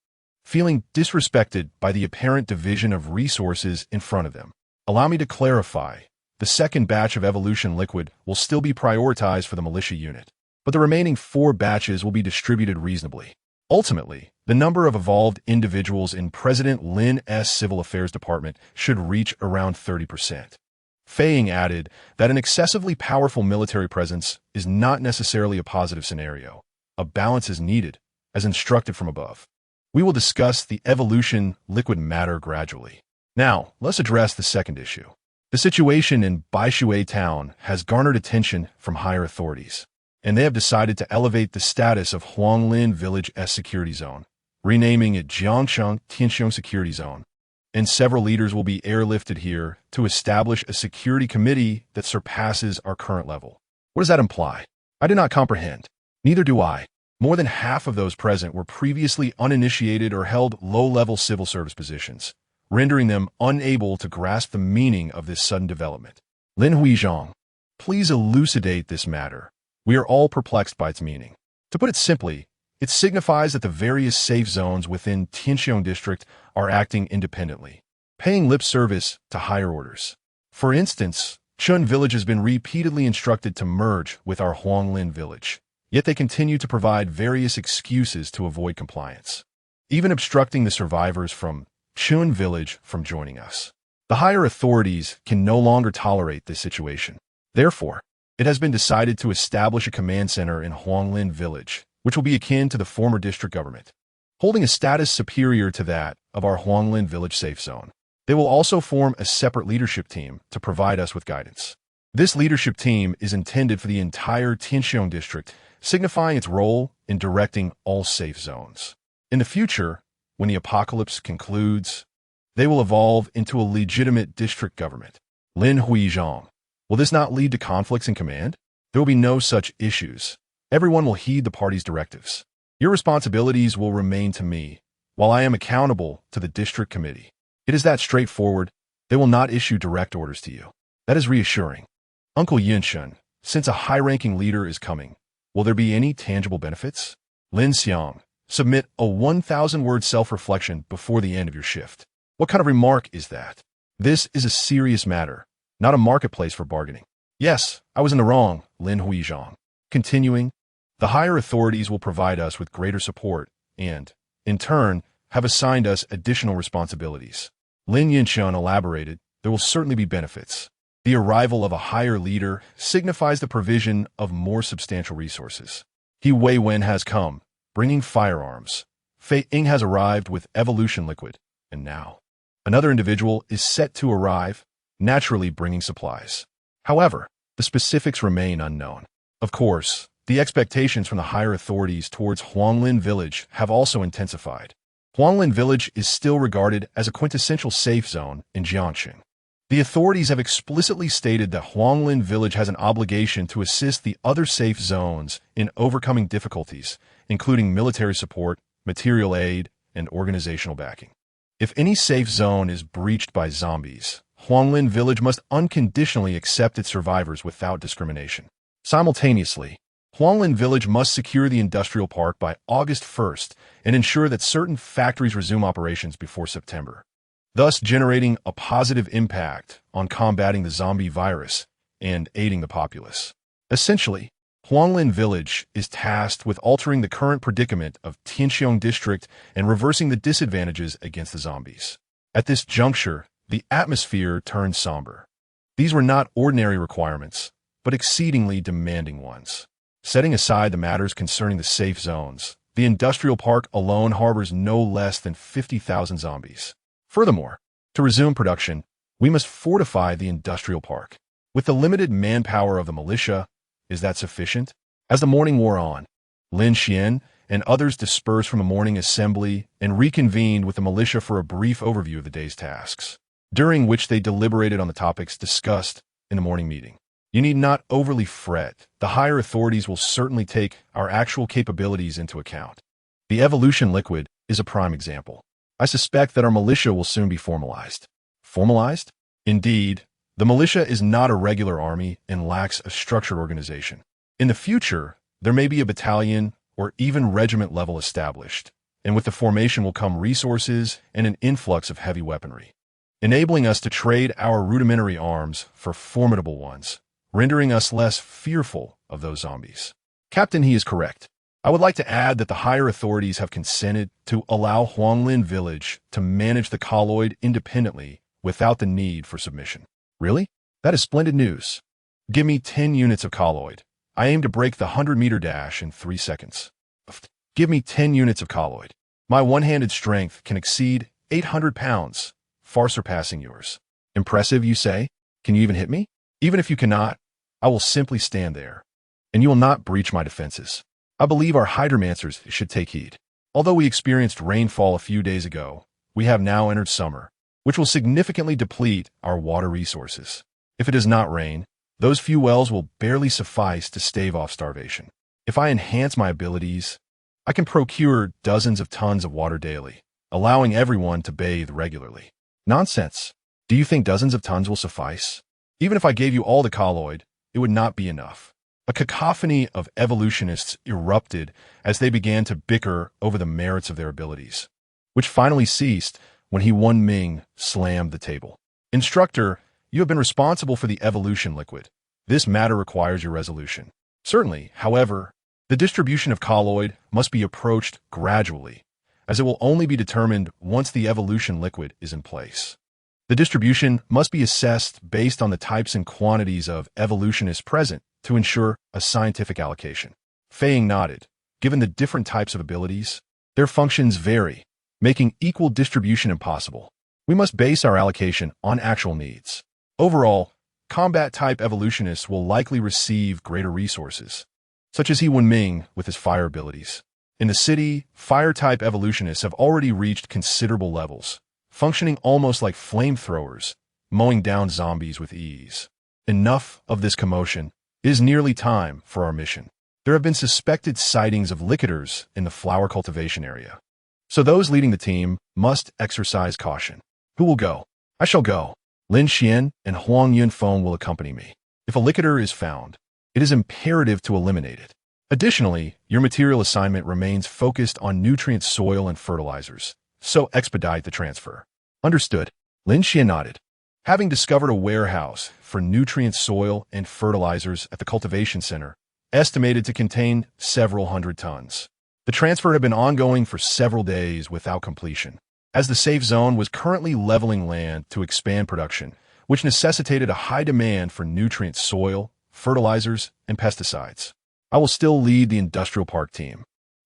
Speaker 1: feeling disrespected by the apparent division of resources in front of them. Allow me to clarify. The second batch of evolution liquid will still be prioritized for the militia unit, but the remaining 4 batches will be distributed reasonably. Ultimately, the number of evolved individuals in President Lin's Civil Affairs Department should reach around 30%. Fei Ying added that an excessively powerful military presence is not necessarily a positive scenario. A balance is needed, as instructed from above. We will discuss the evolution liquid matter gradually. Now, let's address the second issue. The situation in Baishui town has garnered attention from higher authorities, and they have decided to elevate the status of Huanglin Village as Security Zone, renaming it Jiangxue Tianxiong Security Zone. And several leaders will be airlifted here to establish a security committee that surpasses our current level. What does that imply? I do not comprehend. Neither do I. More than half of those present were previously uninitiated or held low-level civil service positions, rendering them unable to grasp the meaning of this sudden development. Lin Huizhong, please elucidate this matter. We are all perplexed by its meaning. To put it simply, it signifies that the various safe zones within Tianxiong District are acting independently, paying lip service to higher orders. For instance, Chun Village has been repeatedly instructed to merge with our Huanglin Village, yet they continue to provide various excuses to avoid compliance, even obstructing the survivors from Chun Village from joining us. The higher authorities can no longer tolerate this situation. Therefore, it has been decided to establish a command center in Huanglin Village which will be akin to the former district government, holding a status superior to that of our Huanglin village safe zone. They will also form a separate leadership team to provide us with guidance. This leadership team is intended for the entire Tianxiong district, signifying its role in directing all safe zones. In the future, when the apocalypse concludes, they will evolve into a legitimate district government. Lin Xuan. Will this not lead to conflicts in command? There will be no such issues. Everyone will heed the party's directives. Your responsibilities will remain to me, while I am accountable to the district committee. It is that straightforward. They will not issue direct orders to you. That is reassuring. Uncle Lin Xuan, since a high-ranking leader is coming, will there be any tangible benefits? Lin Xuan, submit a 1,000-word self-reflection before the end of your shift. What kind of remark is that? This is a serious matter, not a marketplace for bargaining. Yes, I was in the wrong, Lin Xuan. Continuing, the higher authorities will provide us with greater support and, in turn, have assigned us additional responsibilities. Lin Xuan elaborated, there will certainly be benefits. The arrival of a higher leader signifies the provision of more substantial resources. He Wei Wen has come, bringing firearms. Fei Ying has arrived with evolution liquid, and now another individual is set to arrive, naturally bringing supplies. However, the specifics remain unknown. Of course, the expectations from the higher authorities towards Huanglin Village have also intensified. Huanglin Village is still regarded as a quintessential safe zone in Jiangxue. The authorities have explicitly stated that Huanglin Village has an obligation to assist the other safe zones in overcoming difficulties, including military support, material aid, and organizational backing. If any safe zone is breached by zombies, Huanglin Village must unconditionally accept its survivors without discrimination. Simultaneously, Huanglin Village must secure the industrial park by August 1st and ensure that certain factories resume operations before September, thus generating a positive impact on combating the zombie virus and aiding the populace. Essentially, Huanglin Village is tasked with altering the current predicament of Tianxiong District and reversing the disadvantages against the zombies. At this juncture, the atmosphere turned somber. These were not ordinary requirements, but exceedingly demanding ones. Setting aside the matters concerning the safe zones, the industrial park alone harbors no less than 50,000 zombies. Furthermore, to resume production, we must fortify the industrial park. With the limited manpower of the militia, is that sufficient? As the morning wore on, Lin Xuan and others dispersed from the morning assembly and reconvened with the militia for a brief overview of the day's tasks, during which they deliberated on the topics discussed in the morning meeting. You need not overly fret. The higher authorities will certainly take our actual capabilities into account. The evolution liquid is a prime example. I suspect that our militia will soon be formalized. Formalized? Indeed, the militia is not a regular army and lacks a structured organization. In the future, there may be a battalion or even regiment level established, and with the formation will come resources and an influx of heavy weaponry, enabling us to trade our rudimentary arms for formidable ones, rendering us less fearful of those zombies. Captain, he is correct. I would like to add that the higher authorities have consented to allow Huanglin Village to manage the colloid independently without the need for submission. Really? That is splendid news. Give me 10 units of colloid. I aim to break the 100-meter dash in 3 seconds. Give me 10 units of colloid. My one-handed strength can exceed 800 pounds, far surpassing yours. Impressive, you say? Can you even hit me? Even if you cannot, I will simply stand there, and you will not breach my defenses. I believe our hydromancers should take heed. Although we experienced rainfall a few days ago, we have now entered summer, which will significantly deplete our water resources. If it does not rain, those few wells will barely suffice to stave off starvation. If I enhance my abilities, I can procure dozens of tons of water daily, allowing everyone to bathe regularly. Nonsense. Do you think dozens of tons will suffice? Even if I gave you all the colloid, it would not be enough. A cacophony of evolutionists erupted as they began to bicker over the merits of their abilities, which finally ceased when He Wen Ming slammed the table. Instructor, you have been responsible for the evolution liquid. This matter requires your resolution. Certainly, however, the distribution of colloid must be approached gradually, as it will only be determined once the evolution liquid is in place. The distribution must be assessed based on the types and quantities of evolutionists present to ensure a scientific allocation. Fei Ying nodded. Given the different types of abilities, their functions vary, making equal distribution impossible. We must base our allocation on actual needs. Overall, combat-type evolutionists will likely receive greater resources, such as He Wenming with his fire abilities. In the city, fire-type evolutionists have already reached considerable levels, functioning almost like flamethrowers, mowing down zombies with ease. Enough of this commotion. It is nearly time for our mission. There have been suspected sightings of licitors in the flower cultivation area, so those leading the team must exercise caution. Who will go? I shall go. Lin Xuan and Huang Yunfeng will accompany me. If a liciter is found, it is imperative to eliminate it. Additionally, your material assignment remains focused on nutrient soil and fertilizers, so expedite the transfer. Understood. Lin Xuan nodded. Having discovered a warehouse for nutrient soil and fertilizers at the cultivation center, estimated to contain several hundred tons, the transfer had been ongoing for several days without completion, as the safe zone was currently leveling land to expand production, which necessitated a high demand for nutrient soil, fertilizers, and pesticides. I will still lead the industrial park team.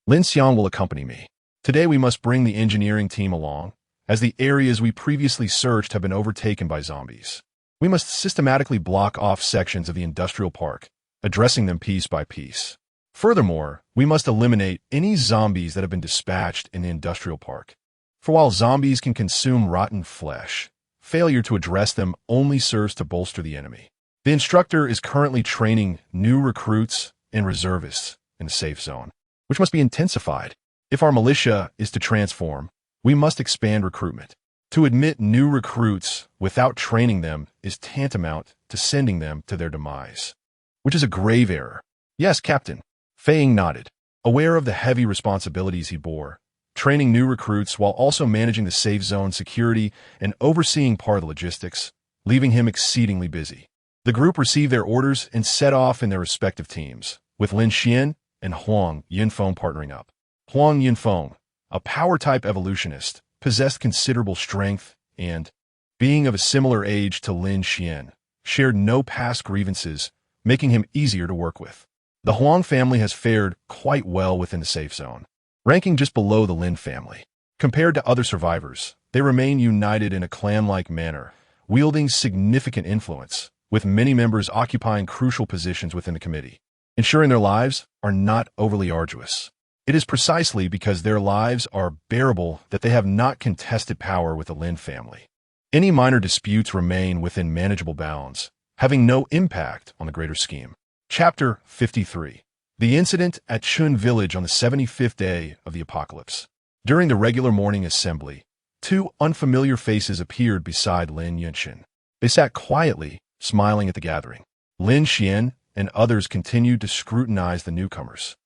Speaker 1: Lin Xuan will accompany me. Today we must bring the engineering team along, as the areas we previously searched have been overtaken by zombies. We must systematically block off sections of the industrial park, addressing them piece by piece. Furthermore, we must eliminate any zombies that have been dispatched in the industrial park. For while zombies can consume rotten flesh, failure to address them only serves to bolster the enemy. The instructor is currently training new recruits and reservists in the safe zone, which must be intensified. If our militia is to transform, we must expand recruitment. To admit new recruits without training them is tantamount to sending them to their demise, which is a grave error. Yes, Captain. Fei Ying nodded, aware of the heavy responsibilities he bore, training new recruits while also managing the safe zone security and overseeing part of the logistics, leaving him exceedingly busy. The group received their orders and set off in their respective teams, with Lin Xuan and Huang Yunfeng partnering up. Huang Yunfeng, a power-type evolutionist, possessed considerable strength and, being of a similar age to Lin Xuan, shared no past grievances, making him easier to work with. The Huang family has fared quite well within the safe zone, ranking just below the Lin family. Compared to other survivors, they remain united in a clan-like manner, wielding significant influence, with many members occupying crucial positions within the committee, ensuring their lives are not overly arduous. It is precisely because their lives are bearable that they have not contested power with the Lin family. Any minor disputes remain within manageable bounds, having no impact on the greater scheme. Chapter 53. The Incident at Chun Village on the 75th day of the apocalypse. During the regular morning assembly, two unfamiliar faces appeared beside Lin Yunshin. They sat quietly, smiling at the gathering. Lin Xuan and others continued to scrutinize the newcomers,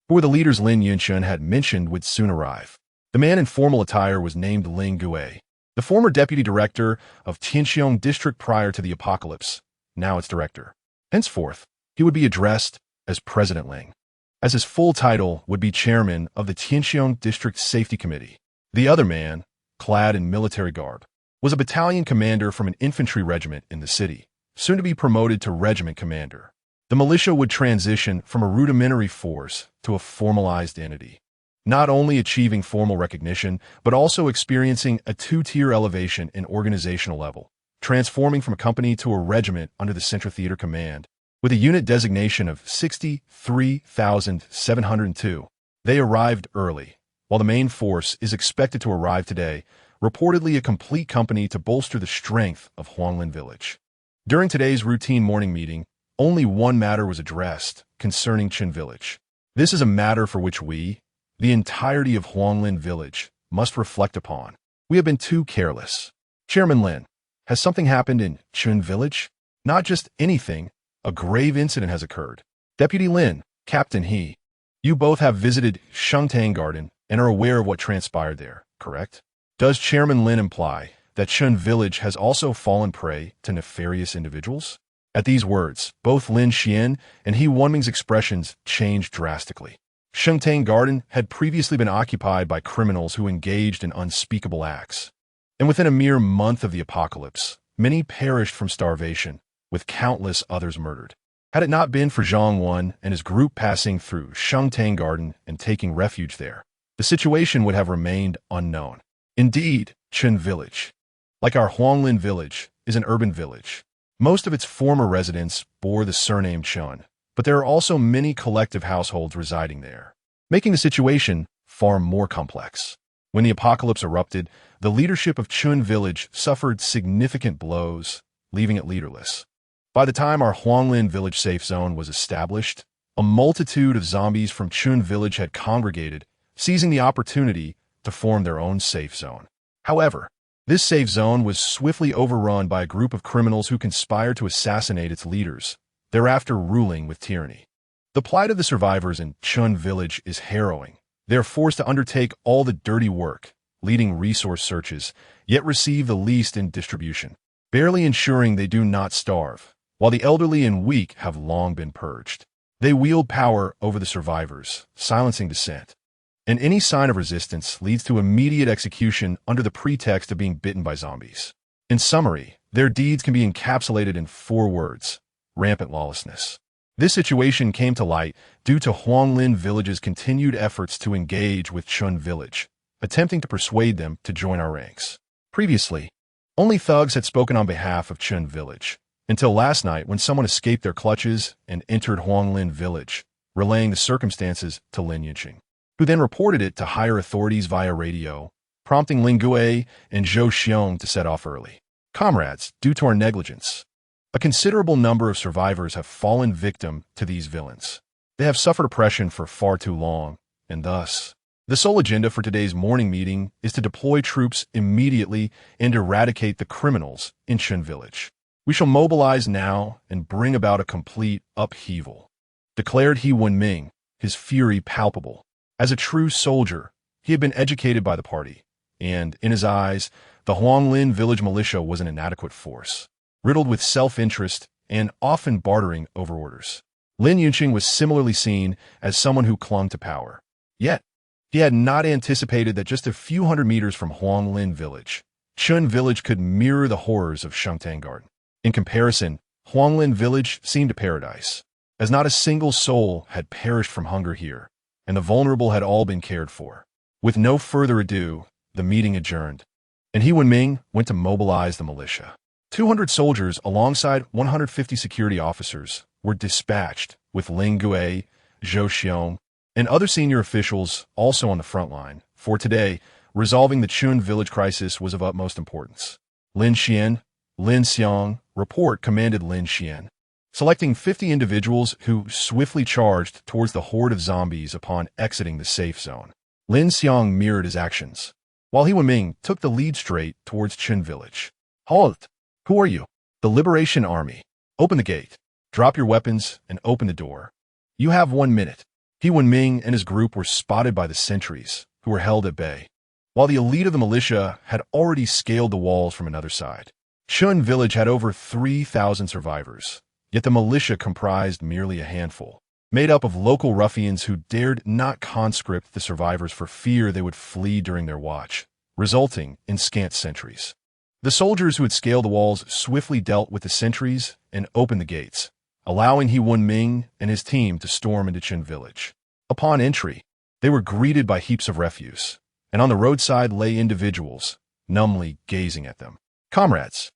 Speaker 1: who were the leaders Lin Yunshin had mentioned would soon arrive. The man in formal attire was named Lin Gui, the former deputy director of Tianxiong district prior to the apocalypse, now its director. Henceforth, he would be addressed as President Ling, as his full title would be chairman of the Tianxiong District Safety Committee. The other man, clad in military garb, was a battalion commander from an infantry regiment in the city, soon to be promoted to regiment commander. The militia would transition from a rudimentary force to a formalized entity, not only achieving formal recognition, but also experiencing a two-tier elevation in organizational level, transforming from a company to a regiment under the Central Theater Command, with a unit designation of 63,702. They arrived early, while the main force is expected to arrive today, reportedly a complete company to bolster the strength of Huanglin Village. During today's routine morning meeting, only one matter was addressed concerning Chun Village. This is a matter for which we, the entirety of Huanglin Village, must reflect upon. We have been too careless. Chairman Lin, has something happened in Chun Village? Not just anything. A grave incident has occurred. Deputy Lin, Captain He, you both have visited Shengtang Garden and are aware of what transpired there, correct? Does Chairman Lin imply that Chun Village has also fallen prey to nefarious individuals? At these words, both Lin Xuan and He Wenming's expressions changed drastically. Shengtang Garden had previously been occupied by criminals who engaged in unspeakable acts. And within a mere month of the apocalypse, many perished from starvation, with countless others murdered. Had it not been for Jiang Xue and his group passing through Shengtang Garden and taking refuge there, the situation would have remained unknown. Indeed, Chun Village, like our Huanglin village, is an urban village. Most of its former residents bore the surname Chun, but there are also many collective households residing there, making the situation far more complex. When the apocalypse erupted, the leadership of Chun Village suffered significant blows, leaving it leaderless. By the time our Huanglin village safe zone was established, a multitude of zombies from Chun Village had congregated, seizing the opportunity to form their own safe zone. However, this safe zone was swiftly overrun by a group of criminals who conspired to assassinate its leaders, thereafter ruling with tyranny. The plight of the survivors in Chun Village is harrowing. They are forced to undertake all the dirty work, leading resource searches, yet receive the least in distribution, barely ensuring they do not starve, while the elderly and weak have long been purged. They wield power over the survivors, silencing dissent, and any sign of resistance leads to immediate execution under the pretext of being bitten by zombies. In summary, their deeds can be encapsulated in 4 words: rampant lawlessness. This situation came to light due to Huanglin Village's continued efforts to engage with Chun Village, attempting to persuade them to join our ranks. Previously, only thugs had spoken on behalf of Chun Village, until last night when someone escaped their clutches and entered Huanglin Village, relaying the circumstances to Lin Xuan, who then reported it to higher authorities via radio, prompting Lin Xuan and Zhou Xiong to set off early. Comrades, due to our negligence, a considerable number of survivors have fallen victim to these villains. They have suffered oppression for far too long, and thus, the sole agenda for today's morning meeting is to deploy troops immediately and eradicate the criminals in Chun Village. We shall mobilize now and bring about a complete upheaval, declared He Wenming, his fury palpable. As a true soldier, he had been educated by the party, and, in his eyes, the Huanglin village militia was an inadequate force, riddled with self-interest and often bartering over orders. Lin Xuan was similarly seen as someone who clung to power. Yet, he had not anticipated that just a few hundred meters from Huanglin village, Chun Village could mirror the horrors of Shengtang Garden. In comparison, Huanglin Village seemed a paradise, as not a single soul had perished from hunger here, and the vulnerable had all been cared for. With no further ado, the meeting adjourned, and He Wenming went to mobilize the militia. 200 soldiers alongside 150 security officers were dispatched, with Lin Xuan, Zhou Xiong, and other senior officials also on the front line. For today, resolving the Chun Village crisis was of utmost importance. Lin Xuan report commanded Lin Xuan, selecting 50 individuals who swiftly charged towards the horde of zombies upon exiting the safe zone. Lin Xuan mirrored his actions, while He Wenming took the lead straight towards Chun Village. Halt! Who are you? The Liberation Army. Open the gate. Drop your weapons and open the door. You have 1 minute. He Wenming and his group were spotted by the sentries, who were held at bay, while the elite of the militia had already scaled the walls from another side. Chun Village had over 3,000 survivors, yet the militia comprised merely a handful, made up of local ruffians who dared not conscript the survivors for fear they would flee during their watch, resulting in scant sentries. The soldiers who had scaled the walls swiftly dealt with the sentries and opened the gates, allowing He Wenming and his team to storm into Chun Village. Upon entry, they were greeted by heaps of refuse, and on the roadside lay individuals, numbly gazing at them. Comrades,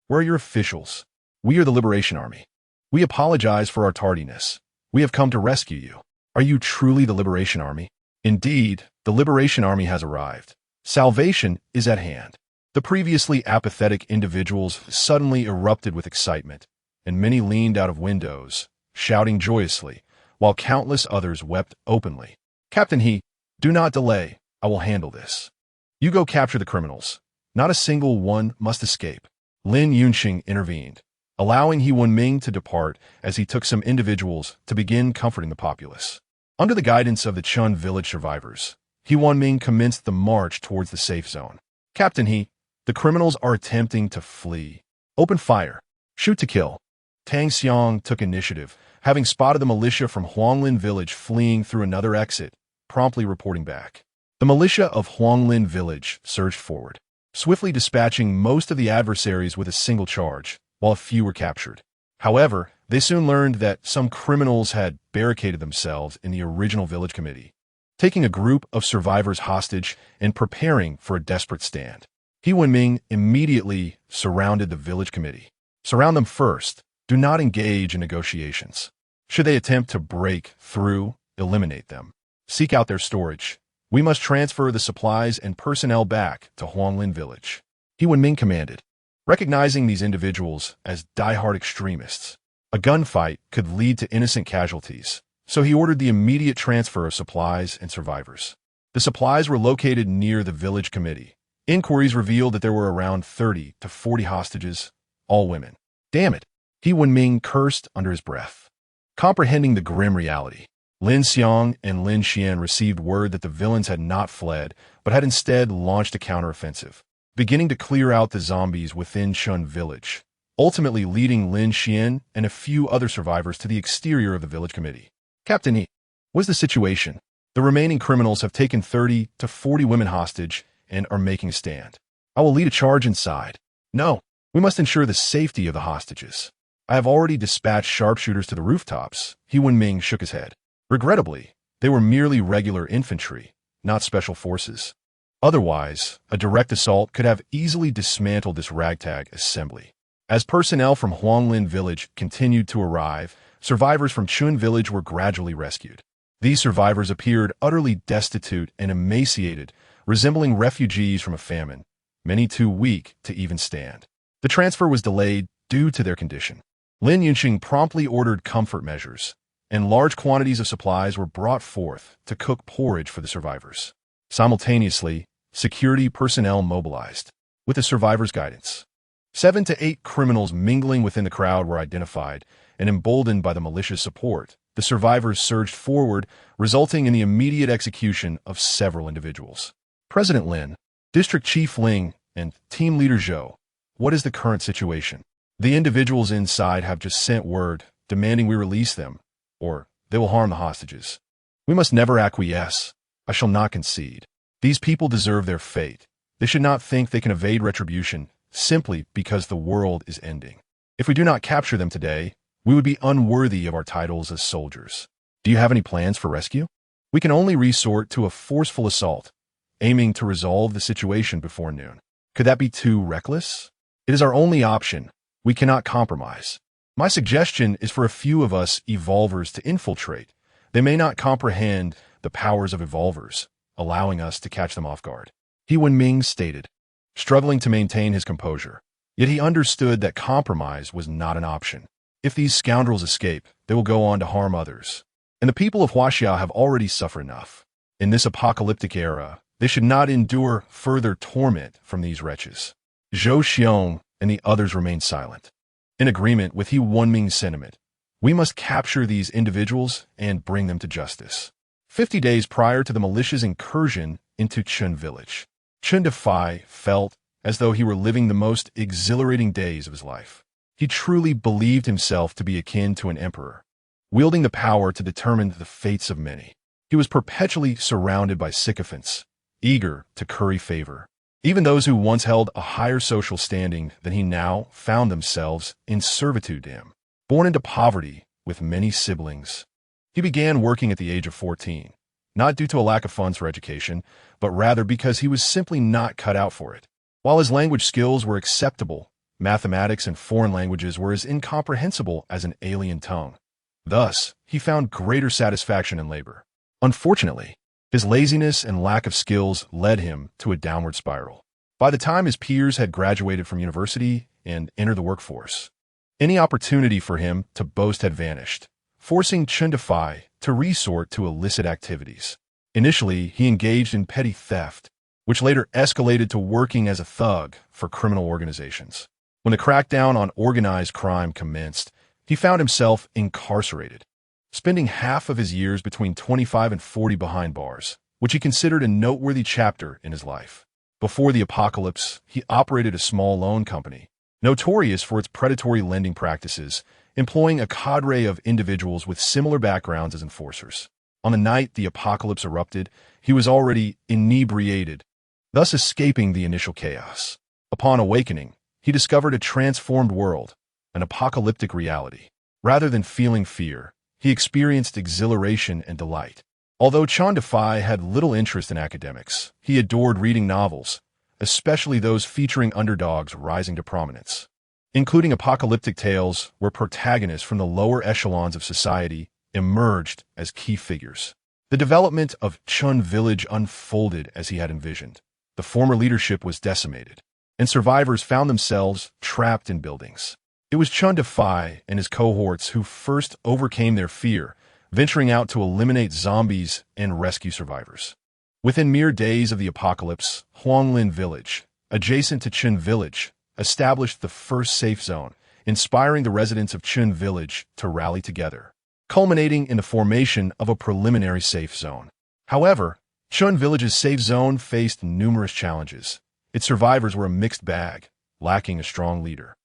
Speaker 1: where are your officials? We are the Liberation Army. We apologize for our tardiness. We have come to rescue you. Are you truly the Liberation Army? Indeed, the Liberation Army has arrived. Salvation is at hand. The previously apathetic individuals suddenly erupted with excitement, and many leaned out of windows, shouting joyously, while countless others wept openly. Captain He, do not delay. I will handle this. You go capture the criminals. Not a single one must escape. Lin Xuan intervened, allowing He Wenming to depart as he took some individuals to begin comforting the populace. Under the guidance of the Chun Village survivors, He Wenming commenced the march towards the safe zone. Captain He, the criminals are attempting to flee. Open fire. Shoot to kill. Tang Xiong took initiative, having spotted the militia from Huanglin Village fleeing through another exit, promptly reporting back. The militia of Huanglin Village surged forward, swiftly dispatching most of the adversaries with a single charge, while a few were captured. However, They soon learned that some criminals had barricaded themselves in the original village committee, taking a group of survivors hostage and preparing for a desperate stand. He Wenming immediately surrounded the village committee. Surround them first. Do not engage in negotiations. Should they attempt to break through, eliminate them. Seek out their storage. We must transfer the supplies and personnel back to Huanglin village. He Wenming commanded. Recognizing these individuals as die-hard extremists, a gunfight could lead to innocent casualties, so he ordered the immediate transfer of supplies and survivors. The supplies were located near the village committee. Inquiries revealed that there were around 30 to 40 hostages, all women. Damn it! He Wenming cursed under his breath. Comprehending the grim reality, Lin Xuan and Lin Xuan received word that the villains had not fled, but had instead launched a counteroffensive, beginning to clear out the zombies within Chun village, ultimately leading Lin Xuan and a few other survivors to the exterior of the village committee. Captain E, what's the situation? The remaining criminals have taken 30 to 40 women hostage and are making a stand. I will lead a charge inside. No, we must ensure the safety of the hostages. I have already dispatched sharpshooters to the rooftops. He Wenming shook his head. Regrettably, they were merely regular infantry, not special forces. Otherwise, a direct assault could have easily dismantled this ragtag assembly. As personnel from Huanglin village continued to arrive, survivors from Chun village were gradually rescued. These survivors appeared utterly destitute and emaciated, resembling refugees from a famine, many too weak to even stand. The transfer was delayed due to their condition. Lin Yunqing promptly ordered comfort measures, and large quantities of supplies were brought forth to cook porridge for the survivors. Simultaneously, security personnel mobilized. With the survivors' guidance, 7 to 8 criminals mingling within the crowd were identified, and emboldened by the militia's support, the survivors surged forward, resulting in the immediate execution of several individuals. President Lin, District Chief Ling, and Team Leader Zhou, what is the current situation? The individuals inside have just sent word, demanding we release them, or they will harm the hostages. We must never acquiesce. I shall not concede. These people deserve their fate. They should not think they can evade retribution simply because the world is ending. If we do not capture them today, we would be unworthy of our titles as soldiers. Do you have any plans for rescue? We can only resort to a forceful assault, aiming to resolve the situation before noon. Could that be too reckless? It is our only option. We cannot compromise. My suggestion is for a few of us evolvers to infiltrate. They may not comprehend the powers of evolvers, allowing us to catch them off guard. He Wenming stated, struggling to maintain his composure. Yet he understood that compromise was not an option. If these scoundrels escape, they will go on to harm others. And the people of Huaxia have already suffered enough. In this apocalyptic era, they should not endure further torment from these wretches. Zhou Xiong and the others remained silent. In agreement with He Wenming's sentiment, we must capture these individuals and bring them to justice. 50 days prior to the militia's incursion into Chun village, Chun Defai felt as though he were living the most exhilarating days of his life. He truly believed himself to be akin to an emperor, wielding the power to determine the fates of many. He was perpetually surrounded by sycophants, eager to curry favor. Even those who once held a higher social standing than he now found themselves in servitude to him. Born into poverty with many siblings, he began working at the age of 14, not due to a lack of funds for education, but rather because he was simply not cut out for it. While his language skills were acceptable, mathematics and foreign languages were as incomprehensible as an alien tongue. Thus, he found greater satisfaction in labor. Unfortunately, his laziness and lack of skills led him to a downward spiral. By the time his peers had graduated from university and entered the workforce, any opportunity for him to boast had vanished, forcing Chun Defai to resort to illicit activities. Initially, he engaged in petty theft, which later escalated to working as a thug for criminal organizations. When the crackdown on organized crime commenced, he found himself incarcerated, spending half of his years between 25 and 40 behind bars, which he considered a noteworthy chapter in his life. Before the apocalypse, he operated a small loan company, notorious for its predatory lending practices, employing a cadre of individuals with similar backgrounds as enforcers. On the night the apocalypse erupted, he was already inebriated, thus escaping the initial chaos. Upon awakening, he discovered a transformed world, an apocalyptic reality. Rather than feeling fear, he experienced exhilaration and delight. Although Chen Defy had little interest in academics, he adored reading novels, especially those featuring underdogs rising to prominence, including apocalyptic tales where protagonists from the lower echelons of society emerged as key figures. The development of Chun Village unfolded as he had envisioned. The former leadership was decimated, and survivors found themselves trapped in buildings. It was Chun Defy and his cohorts who first overcame their fear, venturing out to eliminate zombies and rescue survivors. Within mere days of the apocalypse, Huanglin Village, adjacent to Chun Village, established the first safe zone, inspiring the residents of Chun Village to rally together, culminating in the formation of a preliminary safe zone. However, Chun Village's safe zone faced numerous challenges. Its survivors were a mixed bag, lacking a strong leader.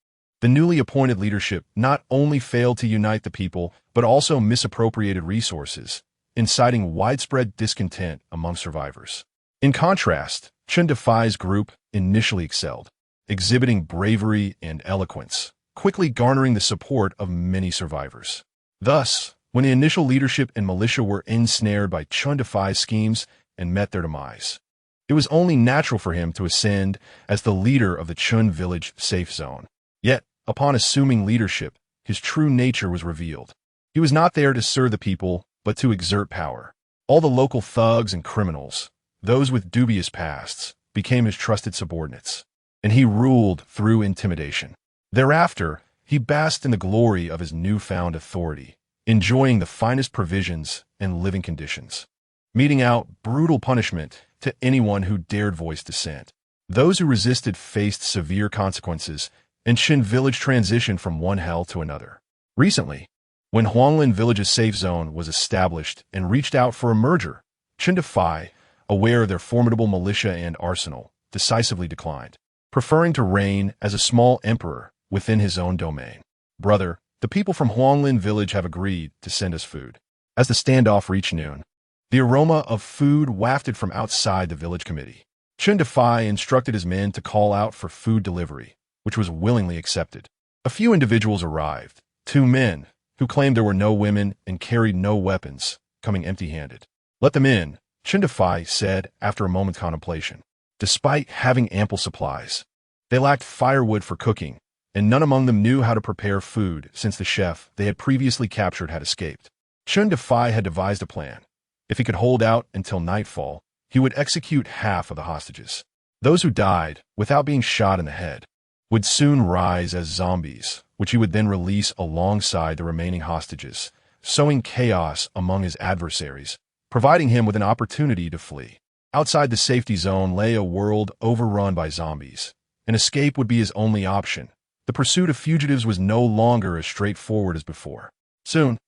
Speaker 1: The newly appointed leadership not only failed to unite the people, but also misappropriated resources, inciting widespread discontent among survivors. In contrast, Chun Defy's group initially excelled, exhibiting bravery and eloquence, quickly garnering the support of many survivors. Thus, when the initial leadership and militia were ensnared by Chun Defy's schemes and met their demise, it was only natural for him to ascend as the leader of the Chun Village safe zone. Yet, upon assuming leadership, his true nature was revealed. He was not there to serve the people, but to exert power. All the local thugs and criminals, those with dubious pasts, became his trusted subordinates, and he ruled through intimidation. Thereafter, he basked in the glory of his newfound authority, enjoying the finest provisions and living conditions, meting out brutal punishment to anyone who dared voice dissent. Those who resisted faced severe consequences, and Chun Village transitioned from one hell to another. Recently, when Huanglin Village's safe zone was established and reached out for a merger, Chun Defy, aware of their formidable militia and arsenal, decisively declined, preferring to reign as a small emperor within his own domain. Brother, the people from Huanglin Village have agreed to send us food. As the standoff reached noon, the aroma of food wafted from outside the village committee. Chun Defy instructed his men to call out for food delivery, which was willingly accepted. A few individuals arrived, 2 men, who claimed there were no women and carried no weapons, coming empty-handed. Let them in, Chun Defy said after a moment's contemplation. Despite having ample supplies, they lacked firewood for cooking, and none among them knew how to prepare food since the chef they had previously captured had escaped. Chun Defy had devised a plan. If he could hold out until nightfall, he would execute half of the hostages. Those who died, without being shot in the head, would soon rise as zombies, which he would then release alongside the remaining hostages, sowing chaos among his adversaries, providing him with an opportunity to flee. Outside the safety zone lay a world overrun by zombies. An escape would be his only option. The pursuit of fugitives was no longer as straightforward as before. Soon,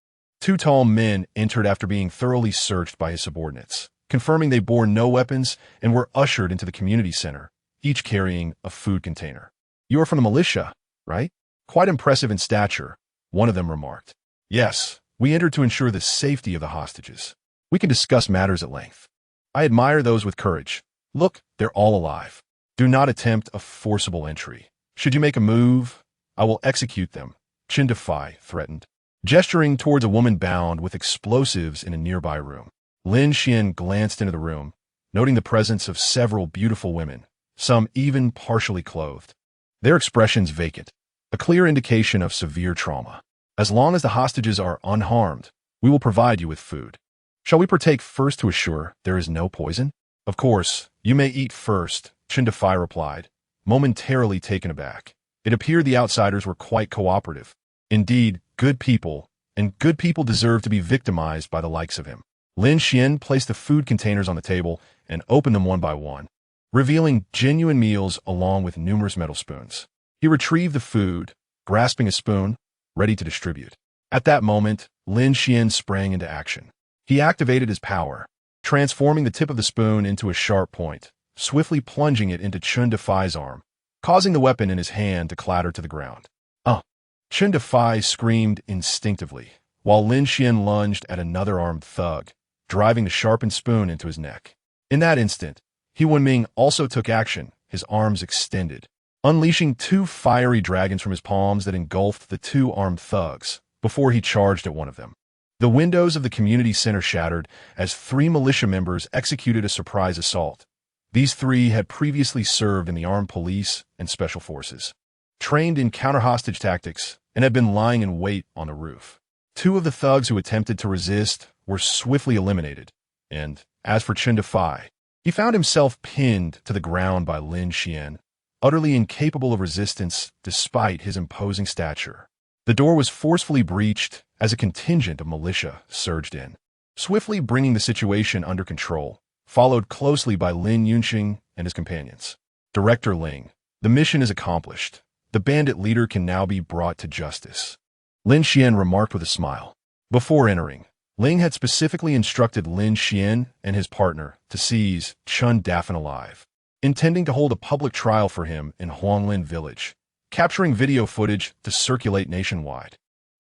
Speaker 1: 2 tall men entered after being thoroughly searched by his subordinates, confirming they bore no weapons and were ushered into the community center, each carrying a food container. "You are from the militia, right?" "Quite impressive in stature," one of them remarked. "Yes, we entered to ensure the safety of the hostages. We can discuss matters at length. I admire those with courage. Look, they're all alive. Do not attempt a forcible entry. Should you make a move, I will execute them," Chun Defy threatened, gesturing towards a woman bound with explosives in a nearby room. Lin Xuan glanced into the room, noting the presence of several beautiful women, some even partially clothed. Their expressions vacant, a clear indication of severe trauma. "As long as the hostages are unharmed, we will provide you with food. Shall we partake first to assure there is no poison?" "Of course, you may eat first," Chun Defy replied, momentarily taken aback. It appeared the outsiders were quite cooperative. Indeed, good people deserve to be victimized by the likes of him. Lin Xuan placed the food containers on the table and opened them one by one, revealing genuine meals along with numerous metal spoons. He retrieved the food, grasping a spoon, ready to distribute. At that moment, Lin Xuan sprang into action. He activated his power, transforming the tip of the spoon into a sharp point, swiftly plunging it into Chun Defy's arm, causing the weapon in his hand to clatter to the ground. Chun Defy screamed instinctively, while Lin Xuan lunged at another armed thug, driving the sharpened spoon into his neck. In that instant, He Wenming also took action, his arms extended, unleashing 2 fiery dragons from his palms that engulfed the 2 armed thugs, before he charged at one of them. The windows of the community center shattered as 3 militia members executed a surprise assault. These 3 had previously served in the armed police and special forces, trained in counter-hostage tactics, and had been lying in wait on the roof. 2 of the thugs who attempted to resist were swiftly eliminated, and as for Chen Defai, he found himself pinned to the ground by Lin Xuan, utterly incapable of resistance despite his imposing stature. The door was forcefully breached as a contingent of militia surged in, swiftly bringing the situation under control, followed closely by Lin Yunxing and his companions. Director Ling, the mission is accomplished. The bandit leader can now be brought to justice, Lin Xuan remarked with a smile. Before entering, Ling had specifically instructed Lin Xuan and his partner to seize Chen Dafan alive, intending to hold a public trial for him in Huanglin village, capturing video footage to circulate nationwide,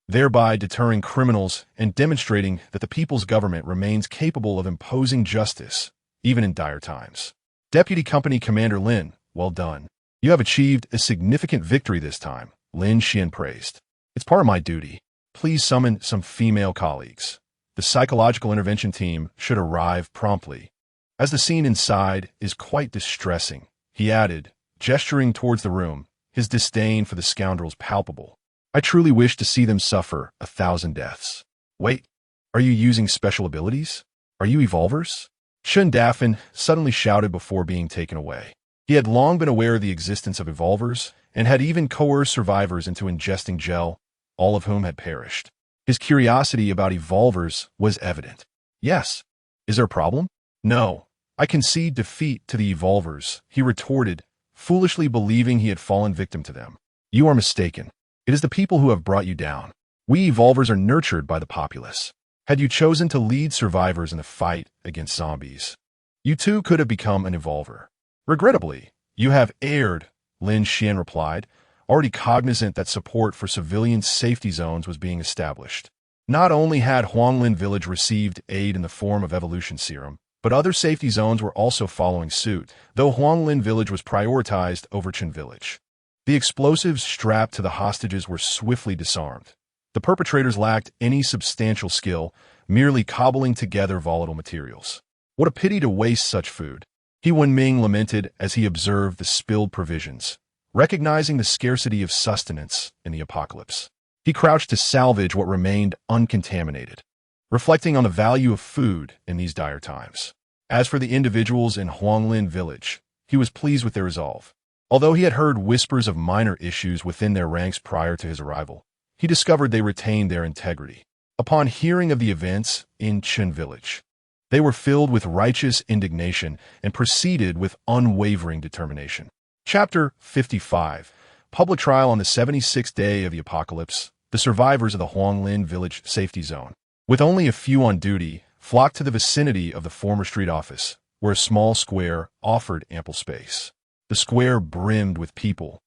Speaker 1: thereby deterring criminals and demonstrating that the people's government remains capable of imposing justice, even in dire times. Deputy Company Commander Lin, well done. You have achieved a significant victory this time, Lin Xuan praised. It's part of my duty. Please summon some female colleagues. The psychological intervention team should arrive promptly. As the scene inside is quite distressing, he added, gesturing towards the room, his disdain for the scoundrels palpable. I truly wish to see them suffer 1,000 deaths. Wait, are you using special abilities? Are you evolvers? Chen Dafan suddenly shouted before being taken away. He had long been aware of the existence of evolvers and had even coerced survivors into ingesting gel, all of whom had perished. His curiosity about evolvers was evident. Yes. Is there a problem? No. I concede defeat to the evolvers, he retorted, foolishly believing he had fallen victim to them. You are mistaken. It is the people who have brought you down. We evolvers are nurtured by the populace. Had you chosen to lead survivors in the fight against zombies, you too could have become an evolver. Regrettably, you have erred, Lin Xuan replied, already cognizant that support for civilian safety zones was being established. Not only had Huanglin village received aid in the form of evolution serum, but other safety zones were also following suit, though Huanglin village was prioritized over Chen village. The explosives strapped to the hostages were swiftly disarmed. The perpetrators lacked any substantial skill, merely cobbling together volatile materials. What a pity to waste such food, He Wenming lamented as he observed the spilled provisions, recognizing the scarcity of sustenance in the apocalypse. He crouched to salvage what remained uncontaminated, reflecting on the value of food in these dire times. As for the individuals in Huanglin village, he was pleased with their resolve. Although he had heard whispers of minor issues within their ranks prior to his arrival, he discovered they retained their integrity. Upon hearing of the events in Chen village, they were filled with righteous indignation and proceeded with unwavering determination. Chapter 55. Public Trial on the 76th Day of the Apocalypse. The survivors of the Huanglin village safety zone, with only a few on duty, flocked to the vicinity of the former street office, where a small square offered ample space. The square brimmed with people,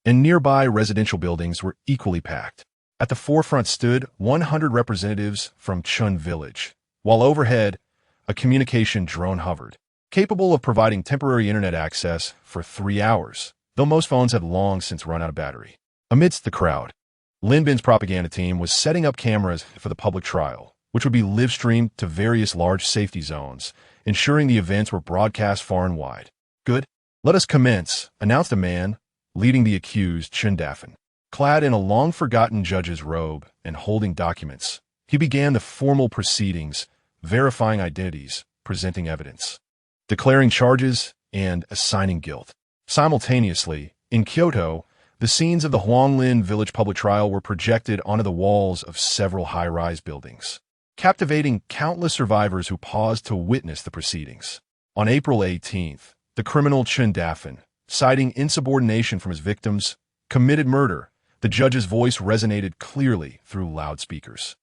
Speaker 1: and nearby residential buildings were equally packed. At the forefront stood 100 representatives from Chen village, while overhead, a communication drone hovered, capable of providing temporary internet access for 3 hours, though most phones had long since run out of battery. Amidst the crowd, Lin Bin's propaganda team was setting up cameras for the public trial, which would be live-streamed to various large safety zones, ensuring the events were broadcast far and wide. Good. Let us commence, announced a man, leading the accused Chen Dafan. Clad in a long-forgotten judge's robe and holding documents, he began the formal proceedings, verifying identities, presenting evidence, declaring charges, and assigning guilt. Simultaneously, in Kyoto, the scenes of the Huanglin village public trial were projected onto the walls of several high-rise buildings, captivating countless survivors who paused to witness the proceedings. On April 18th, the criminal Chen Dafan, citing insubordination from his victims, committed murder. The judge's voice resonated clearly through loudspeakers.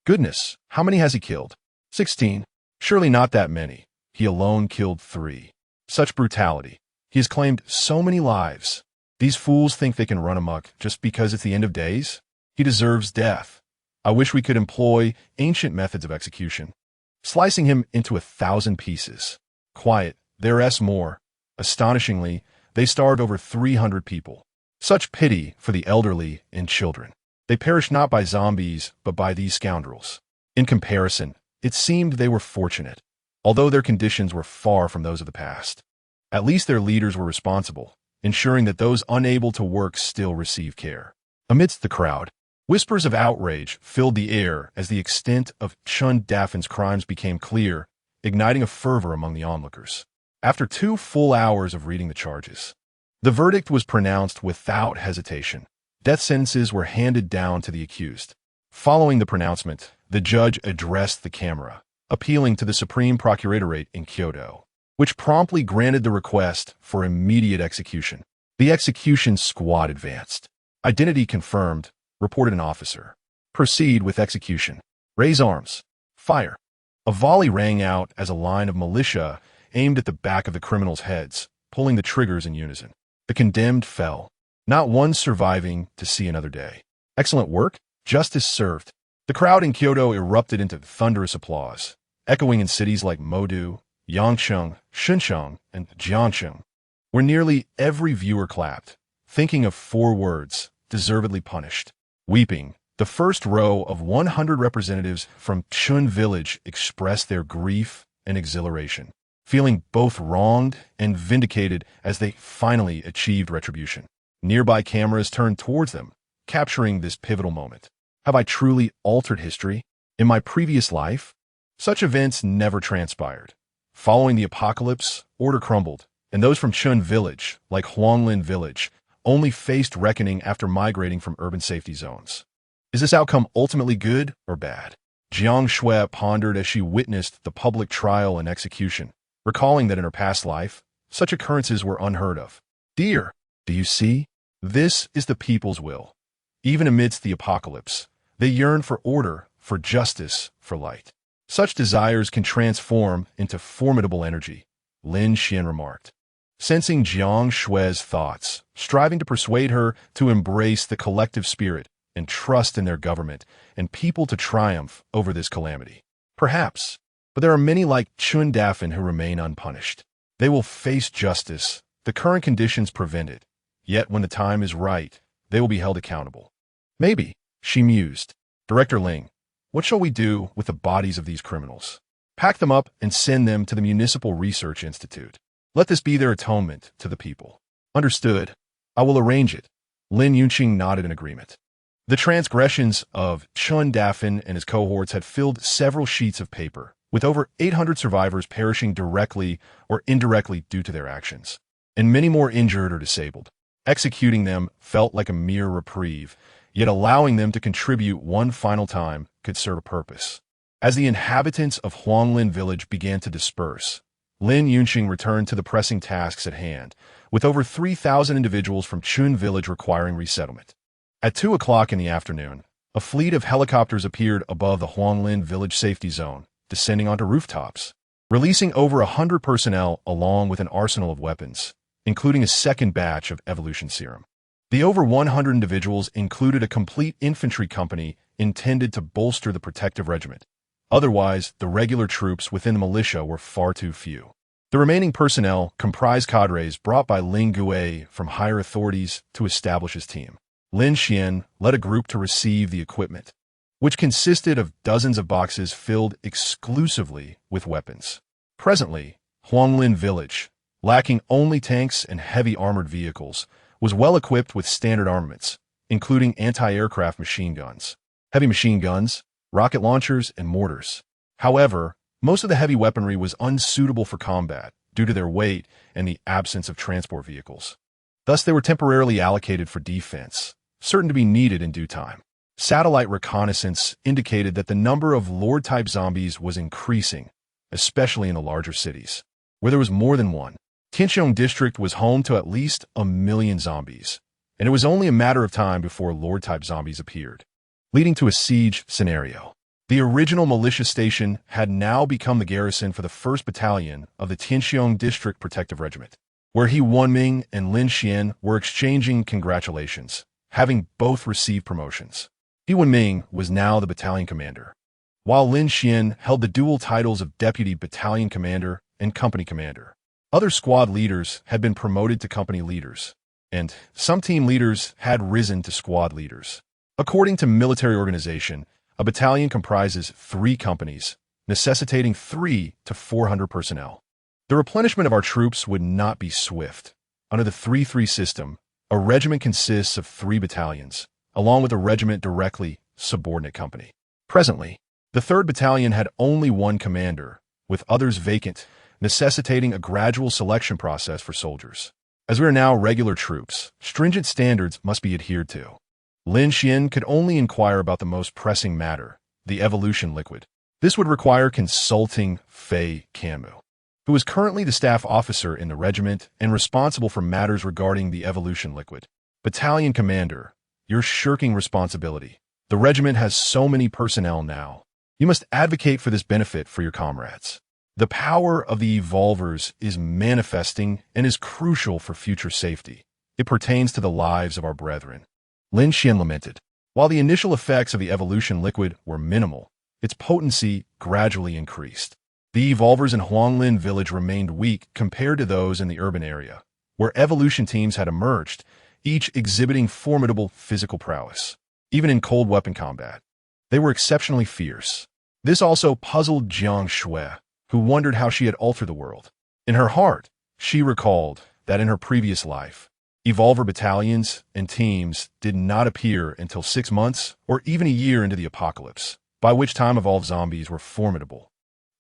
Speaker 1: Goodness, how many has he killed? 16. Surely not that many. He alone killed 3. Such brutality. He has claimed so many lives. These fools think they can run amok just because it's the end of days? He deserves death. I wish we could employ ancient methods of execution, slicing him into 1,000 pieces. Quiet, there's more. Astonishingly, they starved over 300 people. Such pity for the elderly and children. They perished not by zombies, but by these scoundrels. In comparison, it seemed they were fortunate, although their conditions were far from those of the past. At least their leaders were responsible, ensuring that those unable to work still receive care. Amidst the crowd, whispers of outrage filled the air as the extent of Chun Dafen's crimes became clear, igniting a fervor among the onlookers. After 2 full hours of reading the charges, the verdict was pronounced without hesitation. Death sentences were handed down to the accused. Following the pronouncement, the judge addressed the camera, appealing to the Supreme Procuratorate in Kyoto, which promptly granted the request for immediate execution. The execution squad advanced. Identity confirmed, reported an officer. Proceed with execution. Raise arms. Fire. A volley rang out as a line of militia aimed at the back of the criminals' heads, pulling the triggers in unison. The condemned fell, not one surviving to see another day. Excellent work. Justice served. The crowd in Kyoto erupted into thunderous applause, echoing in cities like Modu, Yangcheng, Shuncheng, and Jiangxue, where nearly every viewer clapped, thinking of 4 words, deservedly punished. Weeping, the first row of 100 representatives from Chun village expressed their grief and exhilaration, feeling both wronged and vindicated as they finally achieved retribution. Nearby cameras turned towards them, capturing this pivotal moment. Have I truly altered history? In my previous life, such events never transpired. Following the apocalypse, order crumbled, and those from Chun village, like Huanglin village, only faced reckoning after migrating from urban safety zones. Is this outcome ultimately good or bad? Jiang Xue pondered as she witnessed the public trial and execution, recalling that in her past life, such occurrences were unheard of. Dear, do you see? This is the people's will. Even amidst the apocalypse, they yearn for order, for justice, for light. Such desires can transform into formidable energy, Lin Xuan remarked. Sensing Jiang Xue's thoughts, striving to persuade her to embrace the collective spirit and trust in their government and people to triumph over this calamity. Perhaps, but there are many like Chun Dafen who remain unpunished. They will face justice. The current conditions prevent it. Yet when the time is right, they will be held accountable. Maybe, she mused. Director Ling, what shall we do with the bodies of these criminals? Pack them up and send them to the Municipal Research Institute. Let this be their atonement to the people. Understood. I will arrange it. Lin Xuan nodded in agreement. The transgressions of Chun Dafen and his cohorts had filled several sheets of paper, with over 800 survivors perishing directly or indirectly due to their actions, and many more injured or disabled. Executing them felt like a mere reprieve, yet allowing them to contribute one final time could serve a purpose. As the inhabitants of Huanglin village began to disperse, Lin Xuan returned to the pressing tasks at hand, with over 3,000 individuals from Chun village requiring resettlement. At 2 o'clock in the afternoon, a fleet of helicopters appeared above the Huanglin village safety zone, descending onto rooftops, releasing over 100 personnel along with an arsenal of weapons, including a second batch of evolution serum. The over 100 individuals included a complete infantry company intended to bolster the protective regiment. Otherwise, the regular troops within the militia were far too few. The remaining personnel comprised cadres brought by Lin Xuan from higher authorities to establish his team. Lin Xuan led a group to receive the equipment, which consisted of dozens of boxes filled exclusively with weapons. Presently, Huanglin village, lacking only tanks and heavy armored vehicles, was well equipped with standard armaments, including anti-aircraft machine guns, heavy machine guns, rocket launchers, and mortars. However, most of the heavy weaponry was unsuitable for combat due to their weight and the absence of transport vehicles. Thus, they were temporarily allocated for defense, certain to be needed in due time. Satellite reconnaissance indicated that the number of Lord-type zombies was increasing, especially in the larger cities, where there was more than one. Tianqiong district was home to at least 1 million zombies, and it was only a matter of time before Lord-type zombies appeared, leading to a siege scenario. The original militia station had now become the garrison for the 1st Battalion of the Tianqiong District Protective Regiment, where He Wenming and Lin Xuan were exchanging congratulations, having both received promotions. He Wenming was now the battalion commander, while Lin Xuan held the dual titles of deputy battalion commander and company commander. Other squad leaders had been promoted to company leaders, and some team leaders had risen to squad leaders. According to military organization, a battalion comprises 3 companies, necessitating 3 to 400 personnel. The replenishment of our troops would not be swift. Under the 3-3 system, a regiment consists of 3 battalions, along with a regiment directly subordinate company. Presently, the 3rd Battalion had only 1 commander, with others vacant, necessitating a gradual selection process for soldiers. As we are now regular troops, stringent standards must be adhered to. Lin Xuan could only inquire about the most pressing matter, the evolution liquid. This would require consulting Fei Kanmu, who is currently the staff officer in the regiment and responsible for matters regarding the evolution liquid. Battalion commander, you're shirking responsibility. The regiment has so many personnel now. You must advocate for this benefit for your comrades. The power of the evolvers is manifesting and is crucial for future safety. It pertains to the lives of our brethren. Lin Xuan lamented. While the initial effects of the evolution liquid were minimal, its potency gradually increased. The evolvers in Huanglin village remained weak compared to those in the urban area, where evolution teams had emerged, each exhibiting formidable physical prowess. Even in cold weapon combat, they were exceptionally fierce. This also puzzled Jiang Xue, who wondered how she had altered the world. In her heart, she recalled that in her previous life, evolver battalions and teams did not appear until 6 months or even a year into the apocalypse, by which time evolved zombies were formidable,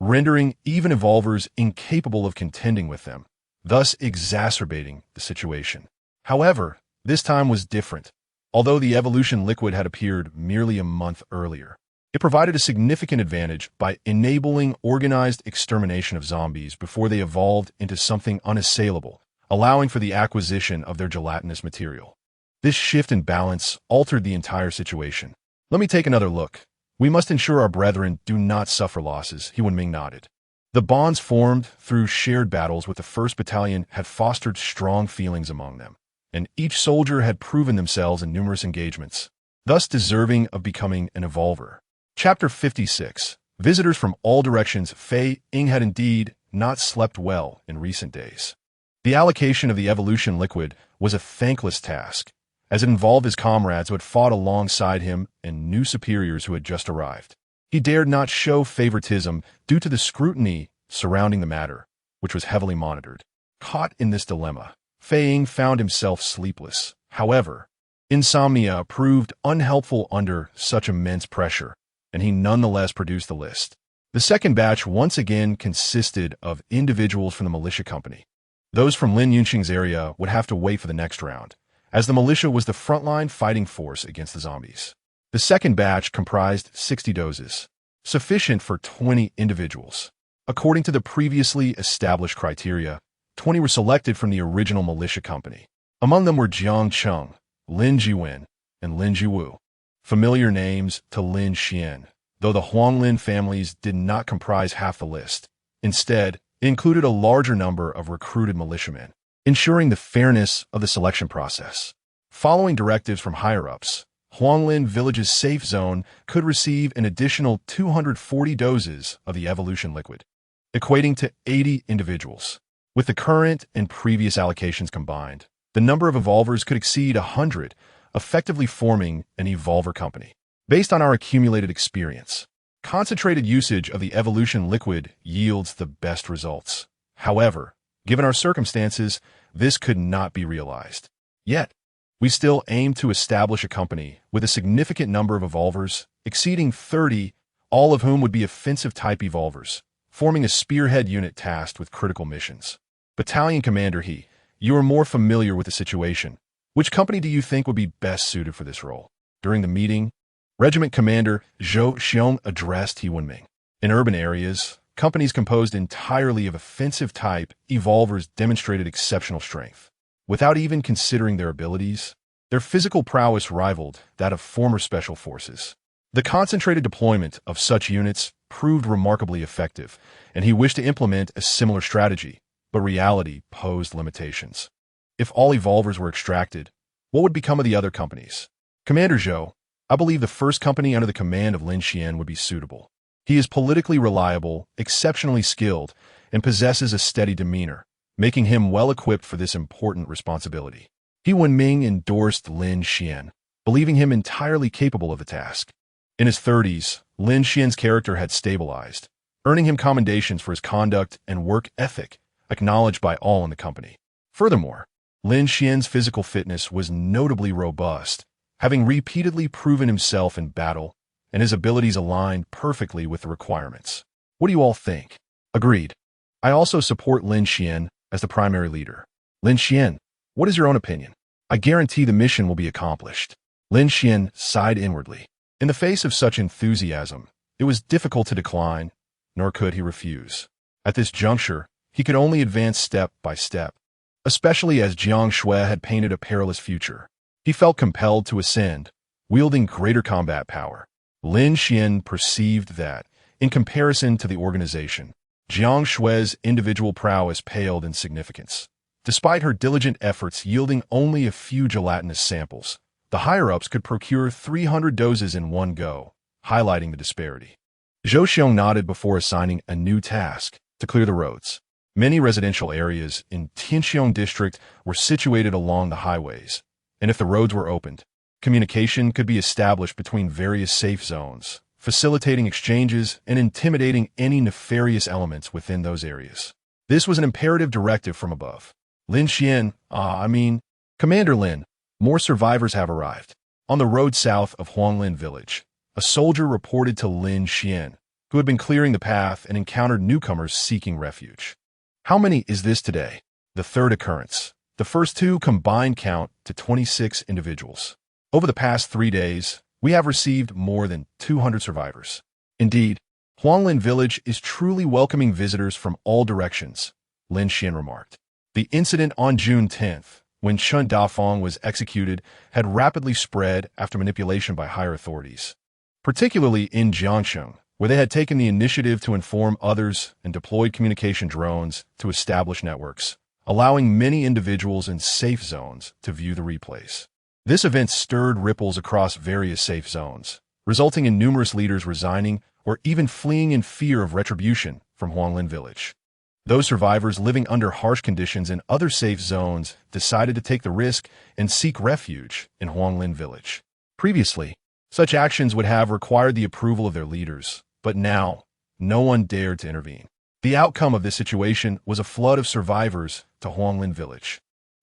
Speaker 1: rendering even evolvers incapable of contending with them, thus exacerbating the situation. However, this time was different. Although the evolution liquid had appeared merely a month earlier, it provided a significant advantage by enabling organized extermination of zombies before they evolved into something unassailable, allowing for the acquisition of their gelatinous material. This shift in balance altered the entire situation. Let me take another look. We must ensure our brethren do not suffer losses, He Wenming nodded. The bonds formed through shared battles with the 1st Battalion had fostered strong feelings among them, and each soldier had proven themselves in numerous engagements, thus deserving of becoming an evolver. Chapter 56. Visitors from all directions. Fei Ying had indeed not slept well in recent days. The allocation of the evolution liquid was a thankless task, as it involved his comrades who had fought alongside him and new superiors who had just arrived. He dared not show favoritism due to the scrutiny surrounding the matter, which was heavily monitored. Caught in this dilemma, Fei Ying found himself sleepless. However, insomnia proved unhelpful under such immense pressure, and he nonetheless produced the list. The second batch once again consisted of individuals from the militia company. Those from Lin Yunxing's area would have to wait for the next round, as the militia was the frontline fighting force against the zombies. The second batch comprised 60 doses, sufficient for 20 individuals. According to the previously established criteria, 20 were selected from the original militia company. Among them were Jiang Xue, Lin Xuan, and Lin Jiwu. Familiar names to Lin Xuan, though the Huanglin families did not comprise half the list. Instead, it included a larger number of recruited militiamen, ensuring the fairness of the selection process. Following directives from higher-ups, Huanglin Village's safe zone could receive an additional 240 doses of the evolution liquid, equating to 80 individuals. With the current and previous allocations combined, the number of evolvers could exceed 100, effectively forming an evolver company. Based on our accumulated experience, concentrated usage of the evolution liquid yields the best results. However, given our circumstances, this could not be realized. Yet, we still aim to establish a company with a significant number of evolvers, exceeding 30, all of whom would be offensive-type evolvers, forming a spearhead unit tasked with critical missions. Battalion Commander you are more familiar with the situation. Which company do you think would be best suited for this role? During the meeting, Regiment Commander Zhou Xiong addressed He Wenming. In urban areas, companies composed entirely of offensive-type evolvers demonstrated exceptional strength. Without even considering their abilities, their physical prowess rivaled that of former special forces. The concentrated deployment of such units proved remarkably effective, and he wished to implement a similar strategy, but reality posed limitations. If all evolvers were extracted, what would become of the other companies? Commander Zhou, I believe the first company under the command of Lin Xuan would be suitable. He is politically reliable, exceptionally skilled, and possesses a steady demeanor, making him well equipped for this important responsibility. He Wenming endorsed Lin Xuan. believing him entirely capable of the task. In his 30s, Lin Xuan's character had stabilized, earning him commendations for his conduct and work ethic, acknowledged by all in the company. Furthermore, Lin Xuan's physical fitness was notably robust, having repeatedly proven himself in battle, and his abilities aligned perfectly with the requirements. What do you all think? Agreed. I also support Lin Xuan as the primary leader. Lin Xuan, what is your own opinion? I guarantee the mission will be accomplished. Lin Xuan sighed inwardly. In the face of such enthusiasm, it was difficult to decline, nor could he refuse. At this juncture, he could only advance step by step, especially as Jiang Xue had painted a perilous future. He felt compelled to ascend, wielding greater combat power. Lin Xuan perceived that, in comparison to the organization, Jiang Xue's individual prowess paled in significance. Despite her diligent efforts yielding only a few gelatinous samples, the higher-ups could procure 300 doses in one go, highlighting the disparity. Zhou Xiong nodded before assigning a new task to clear the roads. Many residential areas in Tianxiong district were situated along the highways, and if the roads were opened, communication could be established between various safe zones, facilitating exchanges and intimidating any nefarious elements within those areas. This was an imperative directive from above. Lin Xuan, Commander Lin, more survivors have arrived. On the road south of Huanglin village, a soldier reported to Lin Xuan, who had been clearing the path and encountered newcomers seeking refuge. How many is this today? The third occurrence. The first two combined count to 26 individuals. Over the past 3 days, we have received more than 200 survivors. Indeed, Huanglin village is truly welcoming visitors from all directions, Lin Xuan remarked. The incident on June 10th, when Chen Dafeng was executed, had rapidly spread after manipulation by higher authorities, particularly in Jiangxue, where they had taken the initiative to inform others and deployed communication drones to establish networks, allowing many individuals in safe zones to view the replays. This event stirred ripples across various safe zones, resulting in numerous leaders resigning or even fleeing in fear of retribution from Huanglin village. Those survivors living under harsh conditions in other safe zones decided to take the risk and seek refuge in Huanglin village. Previously, such actions would have required the approval of their leaders, but now, no one dared to intervene. The outcome of this situation was a flood of survivors to Huanglin village.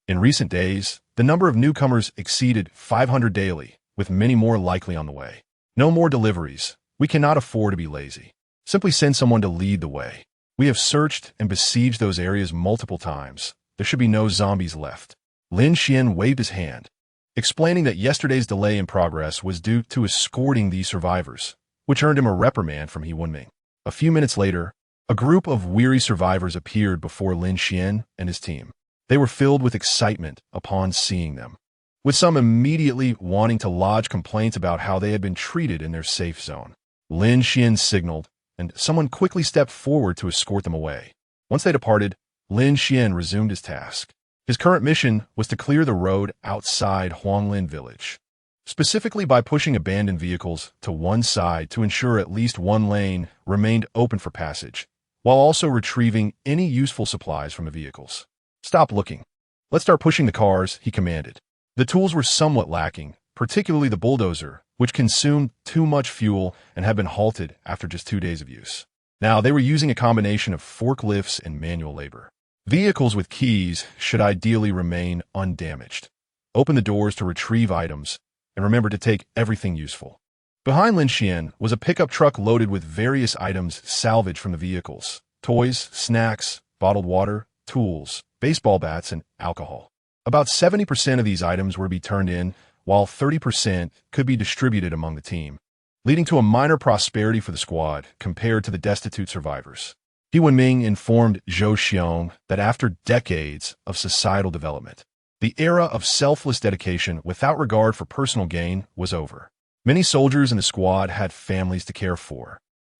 Speaker 1: In recent days, the number of newcomers exceeded 500 daily, with many more likely on the way. No more deliveries. We cannot afford to be lazy. Simply send someone to lead the way. We have searched and besieged those areas multiple times. There should be no zombies left. Lin Xuan waved his hand, explaining that yesterday's delay in progress was due to escorting these survivors, which earned him a reprimand from He Wenming. A few minutes later, a group of weary survivors appeared before Lin Xuan and his team. They were filled with excitement upon seeing them, with some immediately wanting to lodge complaints about how they had been treated in their safe zone. Lin Xuan signaled, and someone quickly stepped forward to escort them away. Once they departed, Lin Xuan resumed his task. His current mission was to clear the road outside Huanglin village, specifically by pushing abandoned vehicles to one side to ensure at least one lane remained open for passage, while also retrieving any useful supplies from the vehicles. Stop looking. Let's start pushing the cars, he commanded. The tools were somewhat lacking, particularly the bulldozer, which consumed too much fuel and had been halted after just 2 days of use. Now they were using a combination of forklifts and manual labor. Vehicles with keys should ideally remain undamaged. Open the doors to retrieve items, and remember to take everything useful. Behind Lin Xuan was a pickup truck loaded with various items salvaged from the vehicles: toys, snacks, bottled water, tools, baseball bats, and alcohol. About 70% of these items were to be turned in, while 30% could be distributed among the team, leading to a minor prosperity for the squad compared to the destitute survivors. He Wenming informed Zhou Xiong that after decades of societal development, the era of selfless dedication without regard for personal gain was over. Many soldiers in the squad had families to care for,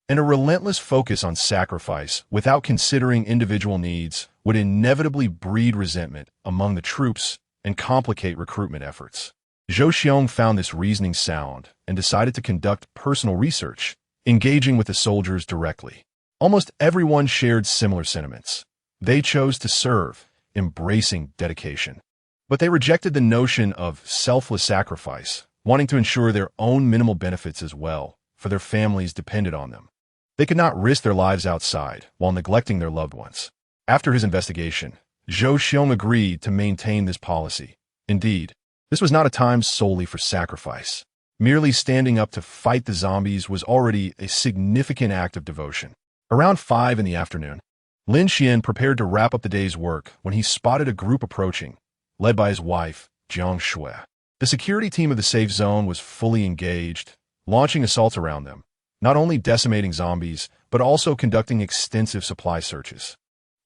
Speaker 1: and a relentless focus on sacrifice without considering individual needs would inevitably breed resentment among the troops and complicate recruitment efforts. Zhou Xiong found this reasoning sound and decided to conduct personal research, engaging with the soldiers directly. Almost everyone shared similar sentiments. They chose to serve, embracing dedication. But they rejected the notion of selfless sacrifice, wanting to ensure their own minimal benefits as well, for their families depended on them. They could not risk their lives outside while neglecting their loved ones. After his investigation, Zhou Xiong agreed to maintain this policy. Indeed, this was not a time solely for sacrifice. Merely standing up to fight the zombies was already a significant act of devotion. Around 5 in the afternoon, Lin Xuan prepared to wrap up the day's work when he spotted a group approaching, led by his wife, Jiang Xue. The security team of the safe zone was fully engaged, launching assaults around them, not only decimating zombies, but also conducting extensive supply searches.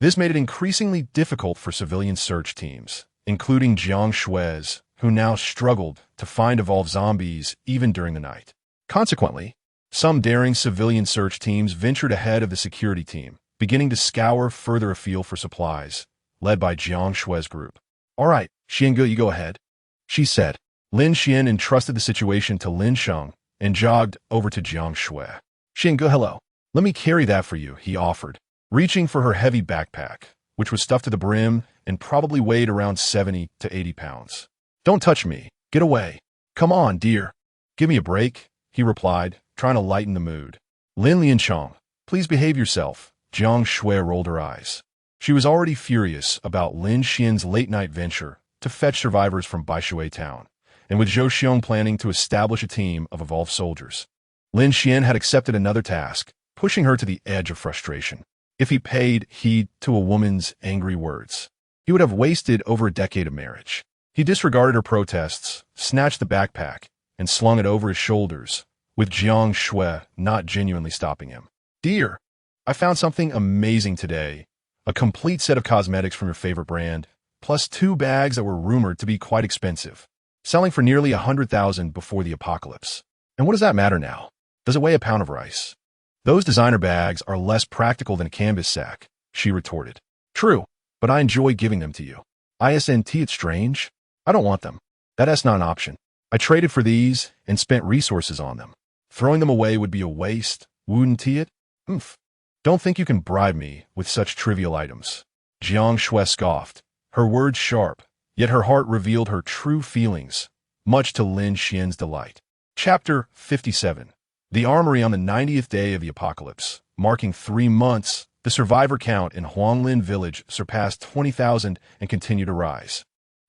Speaker 1: This made it increasingly difficult for civilian search teams, including Jiang Xue's, who now struggled to find evolved zombies even during the night. Consequently, some daring civilian search teams ventured ahead of the security team, beginning to scour further afield for supplies, led by Jiang Xue's group. "All right, Xiange, you go ahead," she said. Lin Xuan entrusted the situation to Lin Xuan and jogged over to Jiang Xue. "Xiange, hello. Let me carry that for you," he offered, reaching for her heavy backpack, which was stuffed to the brim and probably weighed around 70 to 80 pounds. "Don't touch me. Get away." "Come on, dear. Give me a break," he replied, trying to lighten the mood. "Lin Xuan, please behave yourself." Jiang Xue rolled her eyes. She was already furious about Lin Xian's late-night venture to fetch survivors from Baishui town, and with Zhou Xiong planning to establish a team of evolved soldiers. Lin Xian had accepted another task, pushing her to the edge of frustration. If he paid heed to a woman's angry words, he would have wasted over a decade of marriage. He disregarded her protests, snatched the backpack, and slung it over his shoulders, with Jiang Xue not genuinely stopping him. "Dear, I found something amazing today. A complete set of cosmetics from your favorite brand, plus 2 bags that were rumored to be quite expensive, selling for nearly 100,000 before the apocalypse. And what does that matter now? Does it weigh a pound of rice? Those designer bags are less practical than a canvas sack," she retorted. "True, but I enjoy giving them to you. Isn't it strange? I don't want them. That's not an option. I traded for these and spent resources on them. Throwing them away would be a waste, wouldn't it? Oomph. Don't think you can bribe me with such trivial items." Jiang Xue scoffed, her words sharp, yet her heart revealed her true feelings, much to Lin Xian's delight. Chapter 57. The Armory on the 90th day of the apocalypse, marking 3 months, the survivor count in Huanglin village surpassed 20,000 and continued to rise,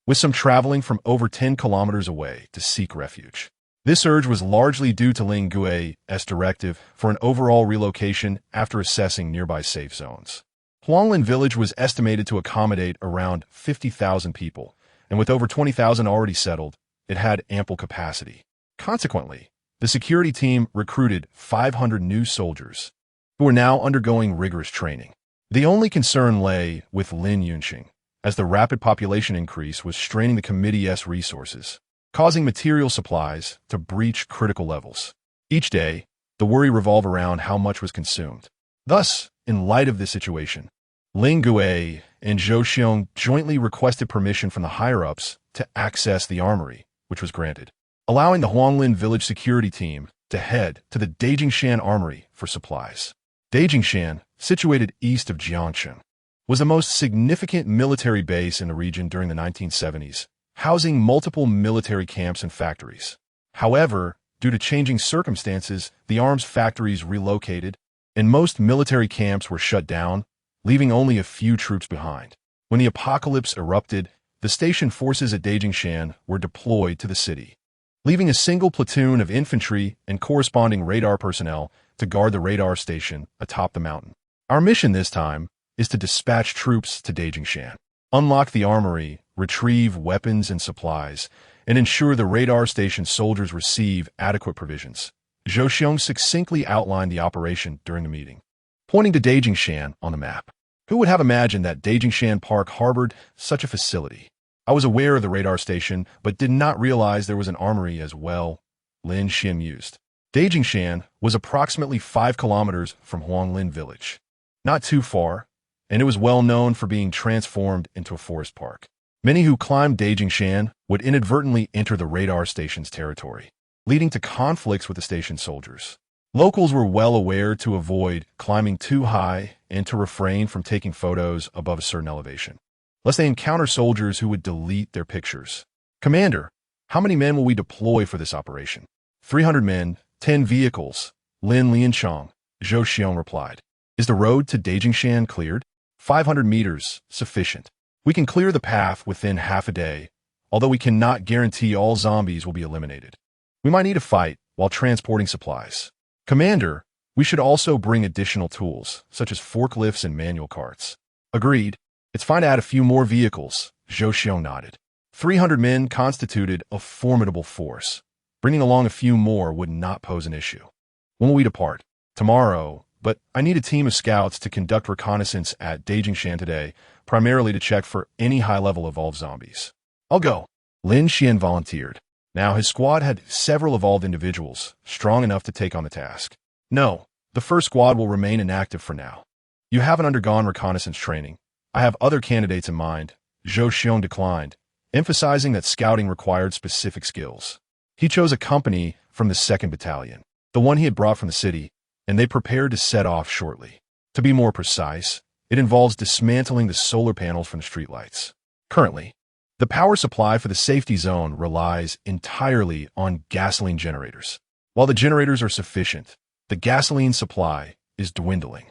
Speaker 1: with some traveling from over 10 kilometers away to seek refuge. This surge was largely due to Lin Xuan's directive for an overall relocation after assessing nearby safe zones. Huanglin village was estimated to accommodate around 50,000 people, and with over 20,000 already settled, it had ample capacity. Consequently, the security team recruited 500 new soldiers, who were now undergoing rigorous training. The only concern lay with Lin Xuan, as the rapid population increase was straining the committee's resources, causing material supplies to breach critical levels. Each day, the worry revolved around how much was consumed. Thus, in light of this situation, Lin Xuan and Zhou Xiong jointly requested permission from the higher-ups to access the armory, which was granted, allowing the Huanglin village security team to head to the Jingshan armory for supplies. Jingshan, situated east of Jiangxue, was the most significant military base in the region during the 1970s, housing multiple military camps and factories. However, due to changing circumstances, the arms factories relocated, and most military camps were shut down, leaving only a few troops behind. When the apocalypse erupted, the station forces at Jingshan were deployed to the city, leaving a single platoon of infantry and corresponding radar personnel to guard the radar station atop the mountain. Our mission this time is to dispatch troops to Jingshan, unlock the armory, retrieve weapons and supplies, and ensure the radar station soldiers receive adequate provisions. Zhou Xiong succinctly outlined the operation during the meeting, pointing to Jingshan on the map. Who would have imagined that Jingshan Park harbored such a facility? I was aware of the radar station, but did not realize there was an armory as well, Lin Xuan mused. Jingshan was approximately 5 kilometers from Huanglin village. Not too far, and it was well known for being transformed into a forest park. Many who climbed Jingshan would inadvertently enter the radar station's territory, leading to conflicts with the station soldiers. Locals were well aware to avoid climbing too high and to refrain from taking photos above a certain elevation, lest they encounter soldiers who would delete their pictures. "Commander, How many men will we deploy for this operation? 300 men, 10 vehicles, Lin Xuan, Zhou Xiong replied. Is the road to Jiangshan cleared? 500 meters, sufficient. We can clear the path within half a day, although we cannot guarantee all zombies will be eliminated. We might need to fight while transporting supplies. Commander, we should also bring additional tools, such as forklifts and manual carts. Agreed. It's fine to add a few more vehicles, Zhou Xiong nodded. 300 men constituted a formidable force. Bringing along a few more would not pose an issue. When will we depart? Tomorrow, but I need a team of scouts to conduct reconnaissance at Jiangshan today, primarily to check for any high-level evolved zombies. I'll go. Lin Xuan volunteered. Now his squad had several evolved individuals, strong enough to take on the task. No, the first squad will remain inactive for now. You haven't undergone reconnaissance training. I have other candidates in mind, Zhou Xiong declined, emphasizing that scouting required specific skills. He chose a company from the 2nd Battalion, the one he had brought from the city, and they prepared to set off shortly. To be more precise, it involves dismantling the solar panels from the streetlights. Currently, the power supply for the safety zone relies entirely on gasoline generators. While the generators are sufficient, the gasoline supply is dwindling.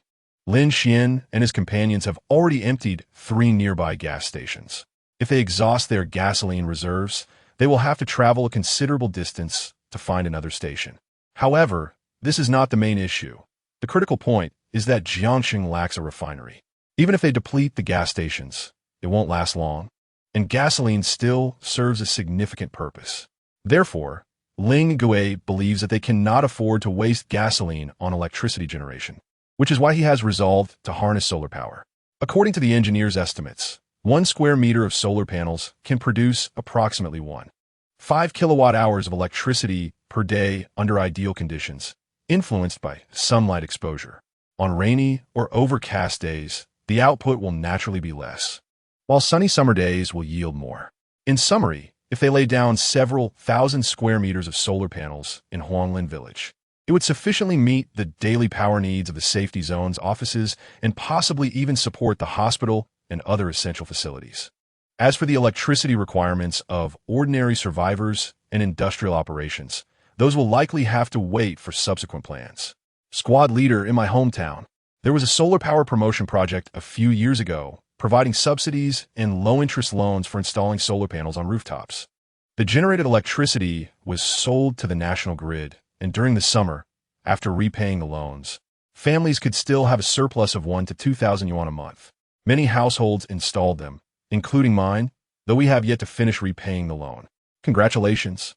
Speaker 1: Lin Xuan and his companions have already emptied 3 nearby gas stations. If they exhaust their gasoline reserves, they will have to travel a considerable distance to find another station. However, this is not the main issue. The critical point is that Jiangxing lacks a refinery. Even if they deplete the gas stations, it won't last long, and gasoline still serves a significant purpose. Therefore, Lin Xuan believes that they cannot afford to waste gasoline on electricity generation, which is why he has resolved to harness solar power. According to the engineer's estimates, 1 square meter of solar panels can produce approximately 1.5 kilowatt-hours of electricity per day under ideal conditions, influenced by sunlight exposure. On rainy or overcast days, the output will naturally be less, while sunny summer days will yield more. In summary, if they lay down several thousand square meters of solar panels in Huanglin Village, it would sufficiently meet the daily power needs of the safety zone's offices and possibly even support the hospital and other essential facilities. As for the electricity requirements of ordinary survivors and industrial operations, those will likely have to wait for subsequent plans. Squad leader in my hometown, there was a solar power promotion project a few years ago, providing subsidies and low-interest loans for installing solar panels on rooftops. The generated electricity was sold to the national grid, and during the summer, after repaying the loans, families could still have a surplus of 1,000 to 2,000 yuan a month. Many households installed them, including mine, though we have yet to finish repaying the loan. Congratulations.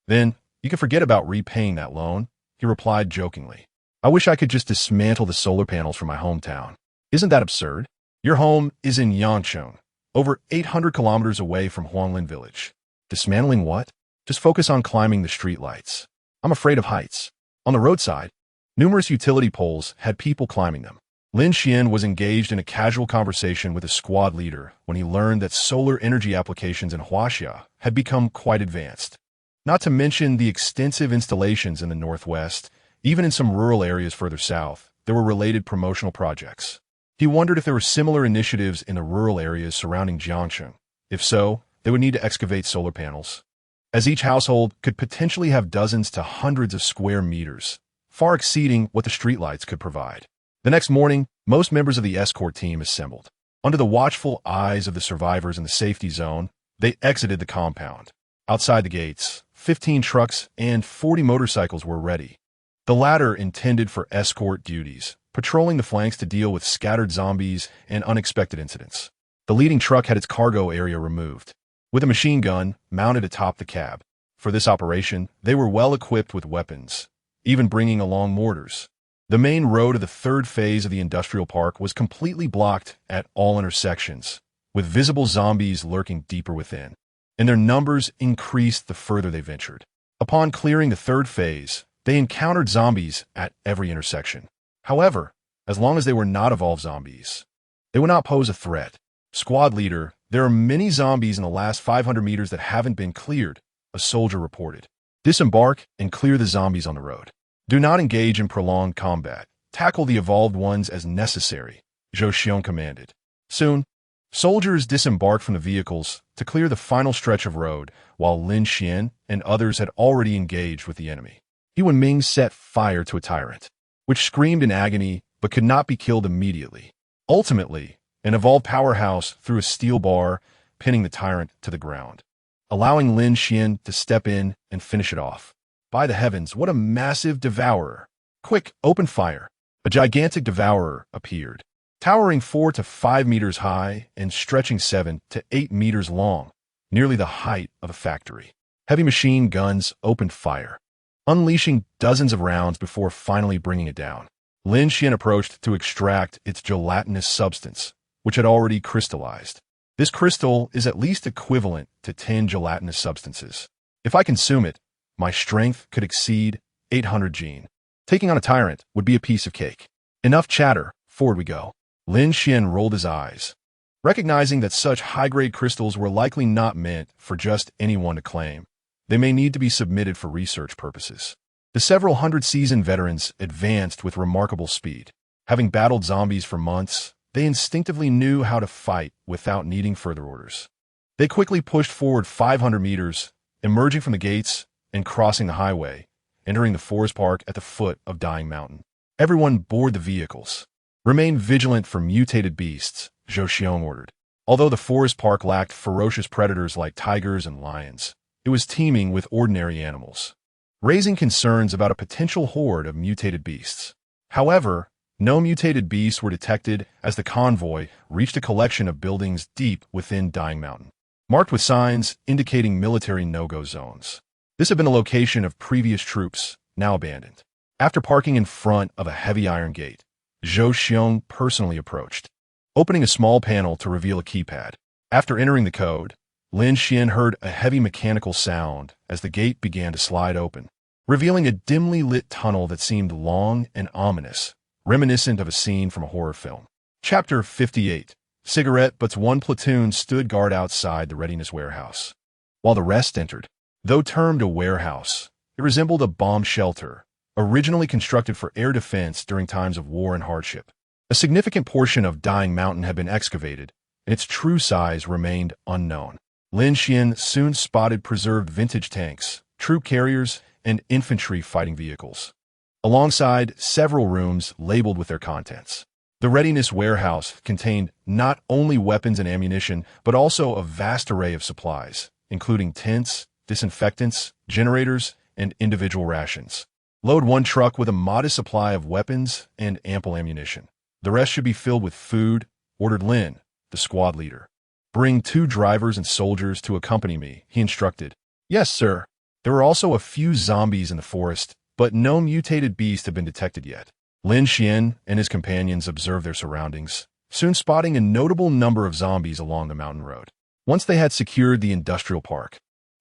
Speaker 1: Then, you can forget about repaying that loan, he replied jokingly. I wish I could just dismantle the solar panels from my hometown. Isn't that absurd? Your home is in Yangcheng, over 800 kilometers away from Huanglin Village. Dismantling what? Just focus on climbing the streetlights. I'm afraid of heights. On the roadside, numerous utility poles had people climbing them. Lin Xuan was engaged in a casual conversation with a squad leader when he learned that solar energy applications in Huaxia had become quite advanced. Not to mention the extensive installations in the northwest, even in some rural areas further south, there were related promotional projects. He wondered if there were similar initiatives in the rural areas surrounding Jiangxing. If so, they would need to excavate solar panels, as each household could potentially have dozens to hundreds of square meters, far exceeding what the streetlights could provide. The next morning, most members of the escort team assembled. Under the watchful eyes of the survivors in the safety zone, they exited the compound. Outside the gates, 15 trucks and 40 motorcycles were ready. The latter intended for escort duties, patrolling the flanks to deal with scattered zombies and unexpected incidents. The leading truck had its cargo area removed, with a machine gun mounted atop the cab. For this operation, they were well equipped with weapons, even bringing along mortars. The main road of the 3rd phase of the industrial park was completely blocked at all intersections, with visible zombies lurking deeper within, and their numbers increased the further they ventured. Upon clearing the 3rd phase, they encountered zombies at every intersection. However, as long as they were not evolved zombies, they would not pose a threat. Squad leader, there are many zombies in the last 500 meters that haven't been cleared, a soldier reported. Disembark and clear the zombies on the road. Do not engage in prolonged combat. Tackle the evolved ones as necessary, Zhou Xiong commanded. Soon, Soldiers disembarked from the vehicles to clear the final stretch of road, while Lin Xuan and others had already engaged with the enemy. He Wenming set fire to a tyrant, which screamed in agony but could not be killed immediately. Ultimately, an evolved powerhouse threw a steel bar, pinning the tyrant to the ground, allowing Lin Xuan to step in and finish it off. By the heavens, what a massive devourer! Quick, open fire! A gigantic devourer appeared, towering 4 to 5 meters high and stretching 7 to 8 meters long, nearly the height of a factory. Heavy machine guns opened fire, unleashing dozens of rounds before finally bringing it down. Lin Xuan approached to extract its gelatinous substance, which had already crystallized. This crystal is at least equivalent to 10 gelatinous substances. If I consume it, my strength could exceed 800 gene. Taking on a tyrant would be a piece of cake. Enough chatter, forward we go. Lin Xuan rolled his eyes, recognizing that such high-grade crystals were likely not meant for just anyone to claim. They may need to be submitted for research purposes. The several hundred seasoned veterans advanced with remarkable speed. Having battled zombies for months, they instinctively knew how to fight without needing further orders. They quickly pushed forward 500 meters, emerging from the gates and crossing the highway, entering the forest park at the foot of Dying Mountain. Everyone board the vehicles. Remain vigilant for mutated beasts, Zhou Xiong ordered. Although the forest park lacked ferocious predators like tigers and lions, it was teeming with ordinary animals, raising concerns about a potential horde of mutated beasts. However, no mutated beasts were detected as the convoy reached a collection of buildings deep within Dying Mountain, marked with signs indicating military no-go zones. This had been the location of previous troops, now abandoned. After parking in front of a heavy iron gate, Zhou Xiong personally approached, opening a small panel to reveal a keypad. After entering the code, Lin Xuan heard a heavy mechanical sound as the gate began to slide open, revealing a dimly lit tunnel that seemed long and ominous, reminiscent of a scene from a horror film. Chapter 58. Cigarette Butts. One platoon stood guard outside the readiness warehouse, while the rest entered. Though termed a warehouse, it resembled a bomb shelter, originally constructed for air defense during times of war and hardship. A significant portion of Dying Mountain had been excavated, and its true size remained unknown. Lin Xuan soon spotted preserved vintage tanks, troop carriers, and infantry fighting vehicles, alongside several rooms labeled with their contents. The readiness warehouse contained not only weapons and ammunition, but also a vast array of supplies, including tents, disinfectants, generators, and individual rations. Load one truck with a modest supply of weapons and ample ammunition. The rest should be filled with food, ordered Lin, the squad leader. Bring 2 drivers and soldiers to accompany me, he instructed. Yes, sir. There were also a few zombies in the forest, but no mutated beast had been detected yet. Lin Xuan and his companions observed their surroundings, soon spotting a notable number of zombies along the mountain road. Once they had secured the industrial park,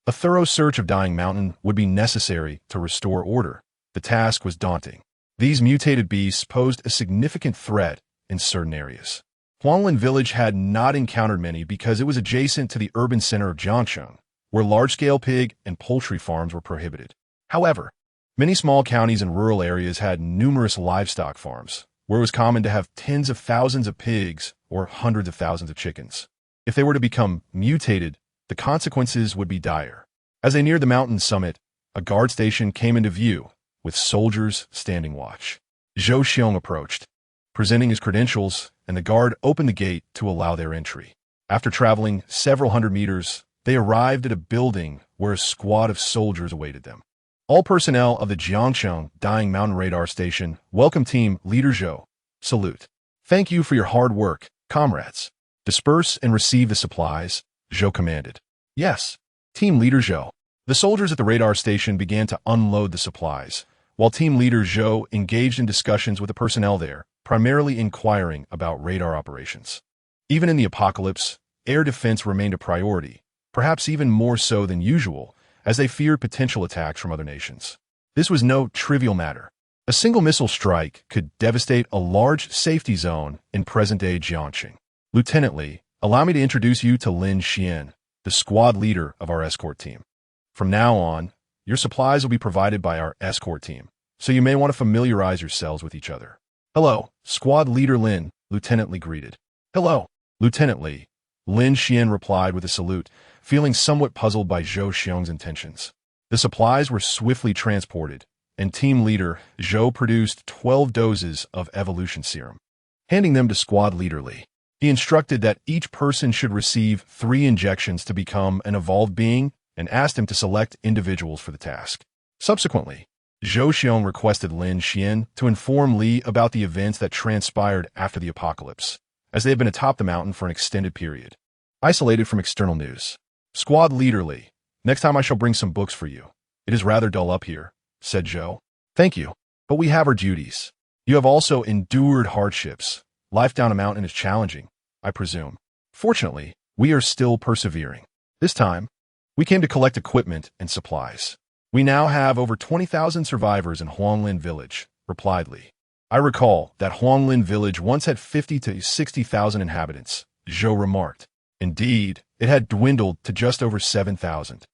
Speaker 1: a thorough search of Dying Mountain would be necessary to restore order. The task was daunting. These mutated beasts posed a significant threat in certain areas. Huanglin village had not encountered many because it was adjacent to the urban center of Jiangxue, where large-scale pig and poultry farms were prohibited. However, many small counties and rural areas had numerous livestock farms, where it was common to have tens of thousands of pigs or hundreds of thousands of chickens. If they were to become mutated, the consequences would be dire. As they neared the mountain summit, a guard station came into view, with soldiers standing watch. Zhou Xiong approached, presenting his credentials, and the guard opened the gate to allow their entry. After traveling several hundred meters, they arrived at a building where a squad of soldiers awaited them. All personnel of the Jiangxue Dying Mountain Radar Station, welcome team leader Zhou. Salute. Thank you for your hard work, comrades. Disperse and receive the supplies, Zhou commanded. Yes, team leader Zhou. The soldiers at the radar station began to unload the supplies, while team leader Zhou engaged in discussions with the personnel there, primarily inquiring about radar operations. Even in the apocalypse, air defense remained a priority, perhaps even more so than usual, as they feared potential attacks from other nations. This was no trivial matter. A single missile strike could devastate a large safety zone in present-day Jiangxing. Lieutenant Li, allow me to introduce you to Lin Xuan, the squad leader of our escort team. From now on, your supplies will be provided by our escort team, so you may want to familiarize yourselves with each other. Hello, squad leader Lin, Lieutenant Li greeted. Hello, Lieutenant Li, Lin Xuan replied with a salute, feeling somewhat puzzled by Zhou Xiong's intentions. The supplies were swiftly transported, and team leader Zhou produced 12 doses of evolution serum. Handing them to squad leader Li, he instructed that each person should receive 3 injections to become an evolved being and asked him to select individuals for the task. Subsequently, Zhou Xiong requested Lin Xuan to inform Li about the events that transpired after the apocalypse, as they had been atop the mountain for an extended period. Isolated from external news. Squad leader Li, next time I shall bring some books for you. It is rather dull up here, said Zhou. Thank you, but we have our duties. You have also endured hardships. Life down a mountain is challenging, I presume. Fortunately, we are still persevering. This time, we came to collect equipment and supplies. We now have over 20,000 survivors in Huanglin Village, replied Li. I recall that Huanglin Village once had 50 to 60,000 inhabitants, Zhou remarked. Indeed, it had dwindled to just over 7,000.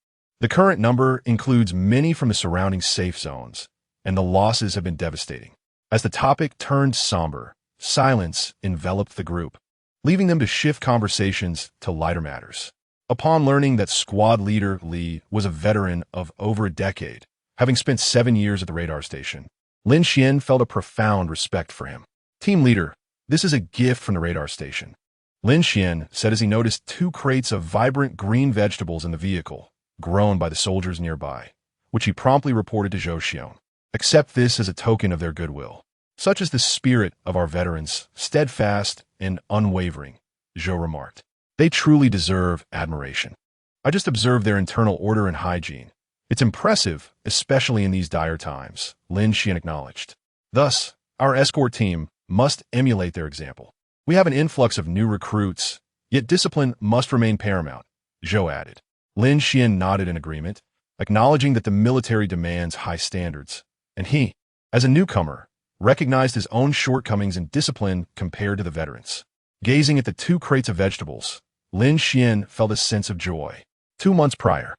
Speaker 1: The current number includes many from the surrounding safe zones, and the losses have been devastating. As the topic turned somber, silence enveloped the group, leaving them to shift conversations to lighter matters. Upon learning that squad leader Li was a veteran of over a decade, having spent 7 years at the radar station, Lin Xuan felt a profound respect for him. Team leader, this is a gift from the radar station, Lin Xuan said as he noticed 2 crates of vibrant green vegetables in the vehicle, grown by the soldiers nearby, which he promptly reported to Zhou Xiong. Accept this as a token of their goodwill. Such is the spirit of our veterans, steadfast and unwavering, Zhou remarked. They truly deserve admiration. I just observed their internal order and hygiene. It's impressive, especially in these dire times, Lin Xuan acknowledged. Thus, our escort team must emulate their example. We have an influx of new recruits, yet discipline must remain paramount, Zhou added. Lin Xuan nodded in agreement, acknowledging that the military demands high standards, and he, as a newcomer, recognized his own shortcomings in discipline compared to the veterans. Gazing at the 2 crates of vegetables, Lin Xuan felt a sense of joy. 2 months prior,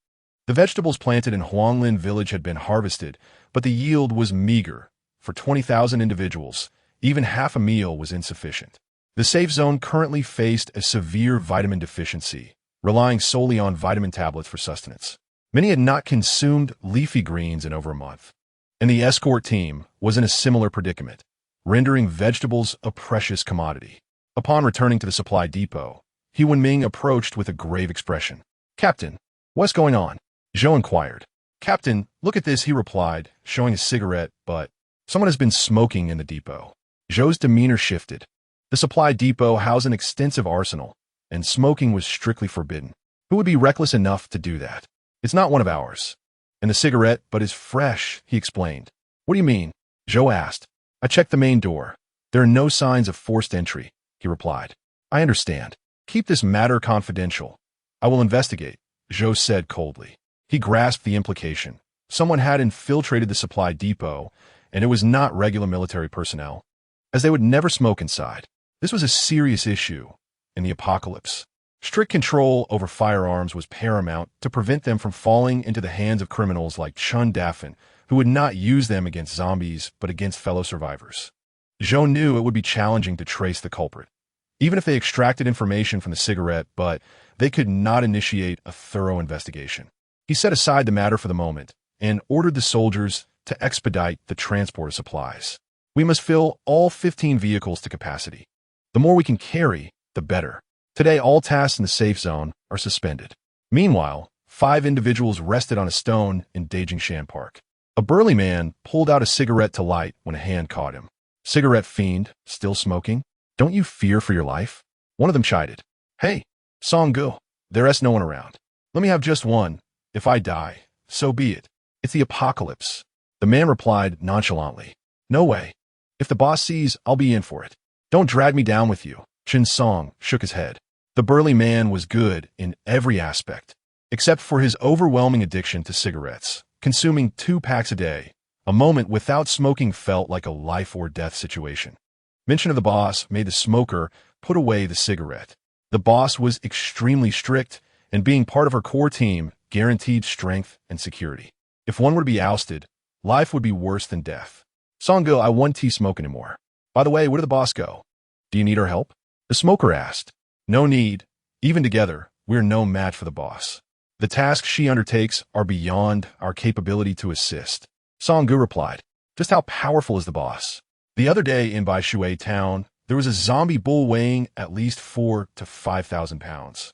Speaker 1: the vegetables planted in Huanglin Village had been harvested, but the yield was meager. For 20,000 individuals, even half a meal was insufficient. The safe zone currently faced a severe vitamin deficiency, relying solely on vitamin tablets for sustenance. Many had not consumed leafy greens in over a month, and the escort team was in a similar predicament, rendering vegetables a precious commodity. Upon returning to the supply depot, He Wenming approached with a grave expression. Captain, what's going on? Zhou inquired. Captain, look at this, he replied, showing a cigarette, but someone has been smoking in the depot. Zhou's demeanor shifted. The supply depot housed an extensive arsenal, and smoking was strictly forbidden. Who would be reckless enough to do that? It's not one of ours. And the cigarette, but is fresh, he explained. What do you mean? Zhou asked. I checked the main door. There are no signs of forced entry, he replied. I understand. Keep this matter confidential. I will investigate, Zhou said coldly. He grasped the implication. Someone had infiltrated the supply depot, and it was not regular military personnel, as they would never smoke inside. This was a serious issue in the apocalypse. Strict control over firearms was paramount to prevent them from falling into the hands of criminals like Chun Dafen, who would not use them against zombies but against fellow survivors. Zhou knew it would be challenging to trace the culprit, even if they extracted information from the cigarette, but they could not initiate a thorough investigation. He set aside the matter for the moment and ordered the soldiers to expedite the transport of supplies. We must fill all 15 vehicles to capacity. The more we can carry, the better. Today, all tasks in the safe zone are suspended. Meanwhile, 5 individuals rested on a stone in Jiangshui Park. A burly man pulled out a cigarette to light when a hand caught him. Cigarette fiend, still smoking? Don't you fear for your life? One of them chided. Hey, Songgu, there's no one around. Let me have just one. If I die, so be it. It's the apocalypse. The man replied nonchalantly. No way. If the boss sees, I'll be in for it. Don't drag me down with you. Chen Song shook his head. The burly man was good in every aspect, except for his overwhelming addiction to cigarettes, consuming 2 packs a day. A moment without smoking felt like a life-or-death situation. Mention of the boss made the smoker put away the cigarette. The boss was extremely strict, and being part of her core team guaranteed strength and security. If one were to be ousted, life would be worse than death. Songgu, I won't smoke anymore. By the way, where did the boss go? Do you need our help? The smoker asked. No need. Even together, we're no match for the boss. The tasks she undertakes are beyond our capability to assist. Song-gu replied, just how powerful is the boss? The other day in Baishui town, there was a zombie bull weighing at least 4,000 to 5,000 pounds.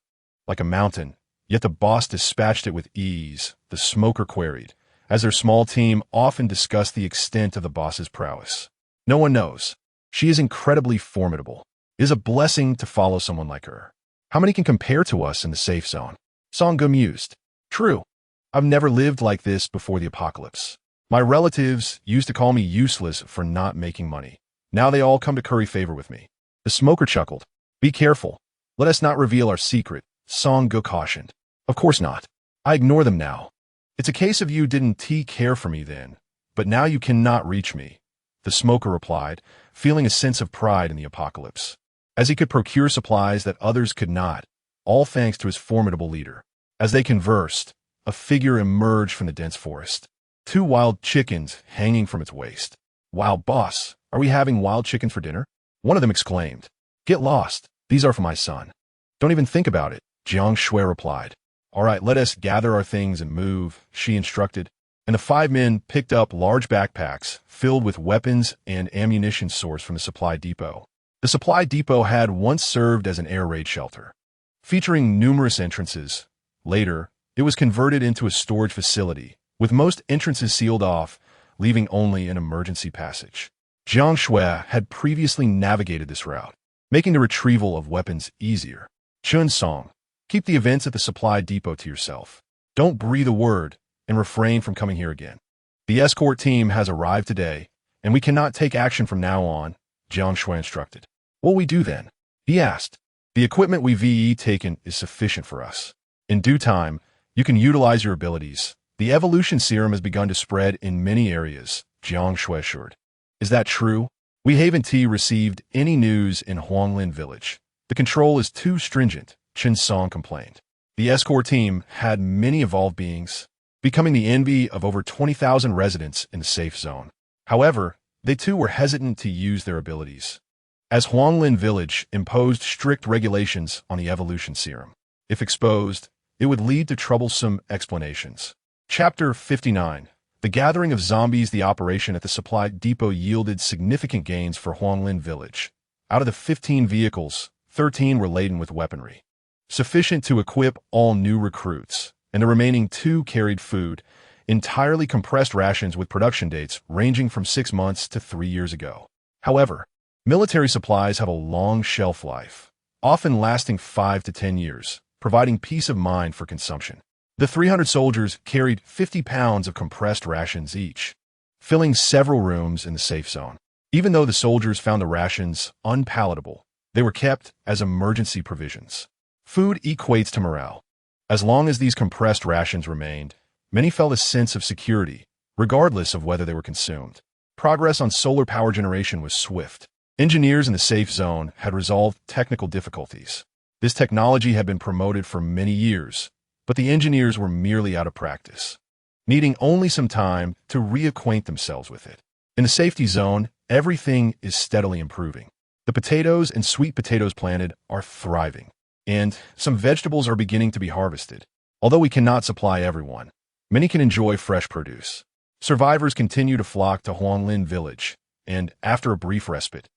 Speaker 1: Like a mountain, yet the boss dispatched it with ease, the smoker queried, as their small team often discussed the extent of the boss's prowess. No one knows. She is incredibly formidable. It is a blessing to follow someone like her. How many can compare to us in the safe zone? Song-gu mused. True. I've never lived like this before the apocalypse. My relatives used to call me useless for not making money. Now they all come to curry favor with me. The smoker chuckled. Be careful. Let us not reveal our secret, Song-gu cautioned. Of course not. I ignore them now. It's a case of you didn't care for me then, but now you cannot reach me, the smoker replied, feeling a sense of pride in the apocalypse. As he could procure supplies that others could not, all thanks to his formidable leader. As they conversed, a figure emerged from the dense forest. 2 wild chickens hanging from its waist. Wow, boss, are we having wild chickens for dinner? One of them exclaimed. Get lost. These are for my son. Don't even think about it, Jiang Xue replied. All right, let us gather our things and move, she instructed. And the 5 men picked up large backpacks filled with weapons and ammunition sourced from the supply depot. The supply depot had once served as an air raid shelter. Featuring numerous entrances, later, it was converted into a storage facility, with most entrances sealed off, leaving only an emergency passage. Jiang Xue had previously navigated this route, making the retrieval of weapons easier. Chun Song, keep the events at the supply depot to yourself. Don't breathe a word and refrain from coming here again. The escort team has arrived today, and we cannot take action from now on, Jiang Xue instructed. What will we do then? He asked. The equipment we've taken is sufficient for us. In due time, you can utilize your abilities. The evolution serum has begun to spread in many areas, Jiang Xue assured. Is that true? We haven't received any news in Huanglin village. The control is too stringent, Chen Song complained. The escort team had many evolved beings, becoming the envy of over 20,000 residents in the safe zone. However, they too were hesitant to use their abilities, as Huanglin village imposed strict regulations on the evolution serum. If exposed, it would lead to troublesome explanations. Chapter 59. The gathering of zombies. The operation at the supply depot yielded significant gains for Huanglin village. Out of the 15 vehicles, 13 were laden with weaponry, sufficient to equip all new recruits, and the remaining 2 carried food, entirely compressed rations with production dates ranging from 6 months to 3 years ago. However, military supplies have a long shelf life, often lasting 5 to 10 years, providing peace of mind for consumption. The 300 soldiers carried 50 pounds of compressed rations each, filling several rooms in the safe zone. Even though the soldiers found the rations unpalatable, they were kept as emergency provisions. Food equates to morale. As long as these compressed rations remained, many felt a sense of security, regardless of whether they were consumed. Progress on solar power generation was swift. Engineers in the safe zone had resolved technical difficulties. This technology had been promoted for many years, but the engineers were merely out of practice, needing only some time to reacquaint themselves with it. In the safety zone, everything is steadily improving. The potatoes and sweet potatoes planted are thriving, and some vegetables are beginning to be harvested. Although we cannot supply everyone, many can enjoy fresh produce. Survivors continue to flock to Huanglin village, and after a brief respite,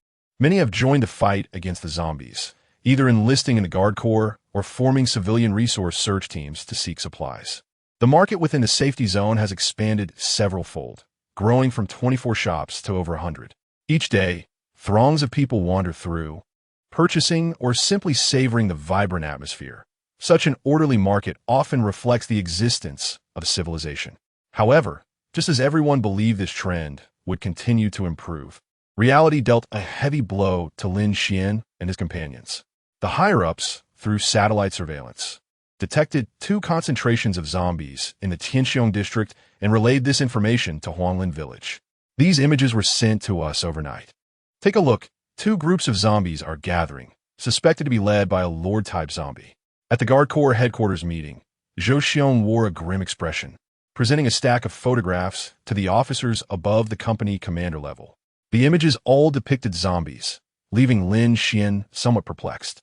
Speaker 1: many have joined the fight against the zombies, either enlisting in the Guard Corps or forming civilian resource search teams to seek supplies. The market within the safety zone has expanded several-fold, growing from 24 shops to over 100. Each day, throngs of people wander through, purchasing or simply savoring the vibrant atmosphere. Such an orderly market often reflects the existence of a civilization. However, just as everyone believed this trend would continue to improve, reality dealt a heavy blow to Lin Xuan and his companions. The higher-ups, through satellite surveillance, detected 2 concentrations of zombies in the Tianxiong district and relayed this information to Huanglin village. These images were sent to us overnight. Take a look. 2 groups of zombies are gathering, suspected to be led by a Lord-type zombie. At the Guard Corps headquarters meeting, Zhou Xiong wore a grim expression, presenting a stack of photographs to the officers above the company commander level. The images all depicted zombies, leaving Lin Xuan somewhat perplexed.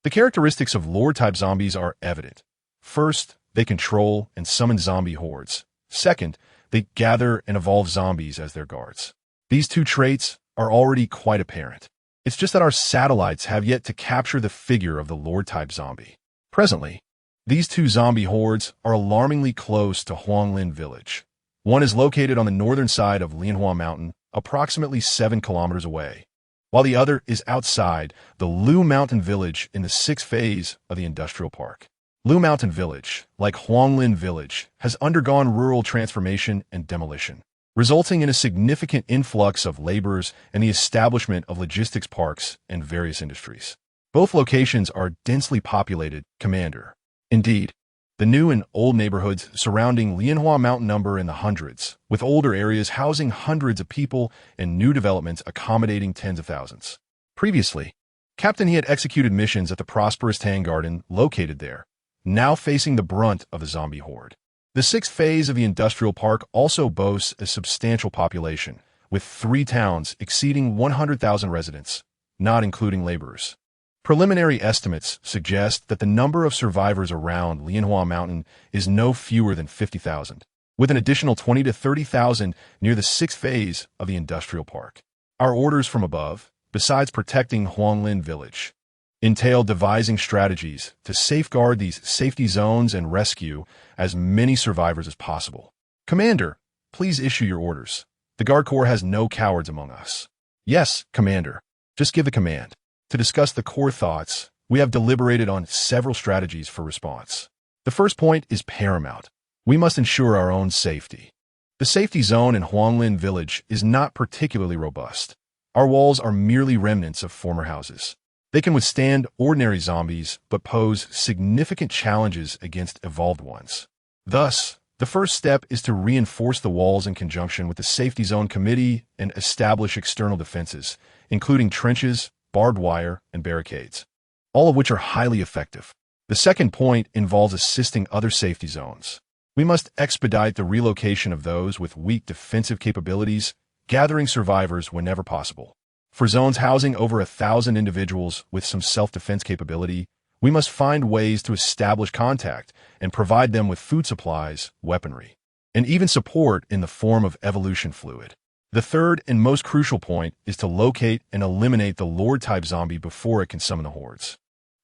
Speaker 1: The characteristics of Lord-type zombies are evident. First, they control and summon zombie hordes. Second, they gather and evolve zombies as their guards. These two traits are already quite apparent. It's just that our satellites have yet to capture the figure of the Lord-type zombie. Presently, these two zombie hordes are alarmingly close to Huanglin village. One is located on the northern side of Lin Xuan Mountain, approximately 7 kilometers away, while the other is outside the Lu Mountain village in the 6th phase of the industrial park. Lu Mountain village, like Huanglin village, has undergone rural transformation and demolition, resulting in a significant influx of laborers and the establishment of logistics parks and various industries. Both locations are densely populated, Commander. Indeed, the new and old neighborhoods surrounding Lianhua Mountain number in the hundreds, with older areas housing hundreds of people and new developments accommodating tens of thousands. Previously, Captain He had executed missions at the prosperous Tang Garden located there, now facing the brunt of the zombie horde. The 6th phase of the industrial park also boasts a substantial population, with 3 towns exceeding 100,000 residents, not including laborers. Preliminary estimates suggest that the number of survivors around Lianhua Mountain is no fewer than 50,000, with an additional 20 to 30,000 near the 6th phase of the industrial park. Our orders from above, besides protecting Huanglin village, entail devising strategies to safeguard these safety zones and rescue as many survivors as possible. Commander, please issue your orders. The Guard Corps has no cowards among us. Yes, Commander. Just give the command. To discuss the core thoughts, we have deliberated on several strategies for response. The first point is paramount. We must ensure our own safety. The safety zone in Huanglin village is not particularly robust. Our walls are merely remnants of former houses. They can withstand ordinary zombies, but pose significant challenges against evolved ones. Thus, the first step is to reinforce the walls in conjunction with the Safety Zone Committee and establish external defenses, including trenches, barbed wire, and barricades, all of which are highly effective. The second point involves assisting other safety zones. We must expedite the relocation of those with weak defensive capabilities, gathering survivors whenever possible. For zones housing over 1,000 individuals with some self-defense capability, we must find ways to establish contact and provide them with food supplies, weaponry, and even support in the form of evolution fluid. The third and most crucial point is to locate and eliminate the Lord-type zombie before it can summon the hordes.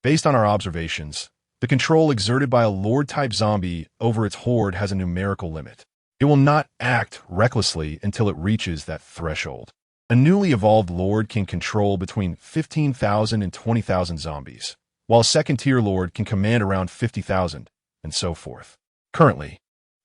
Speaker 1: Based on our observations, the control exerted by a Lord-type zombie over its horde has a numerical limit. It will not act recklessly until it reaches that threshold. A newly evolved Lord can control between 15,000 and 20,000 zombies, while a second-tier Lord can command around 50,000, and so forth. Currently,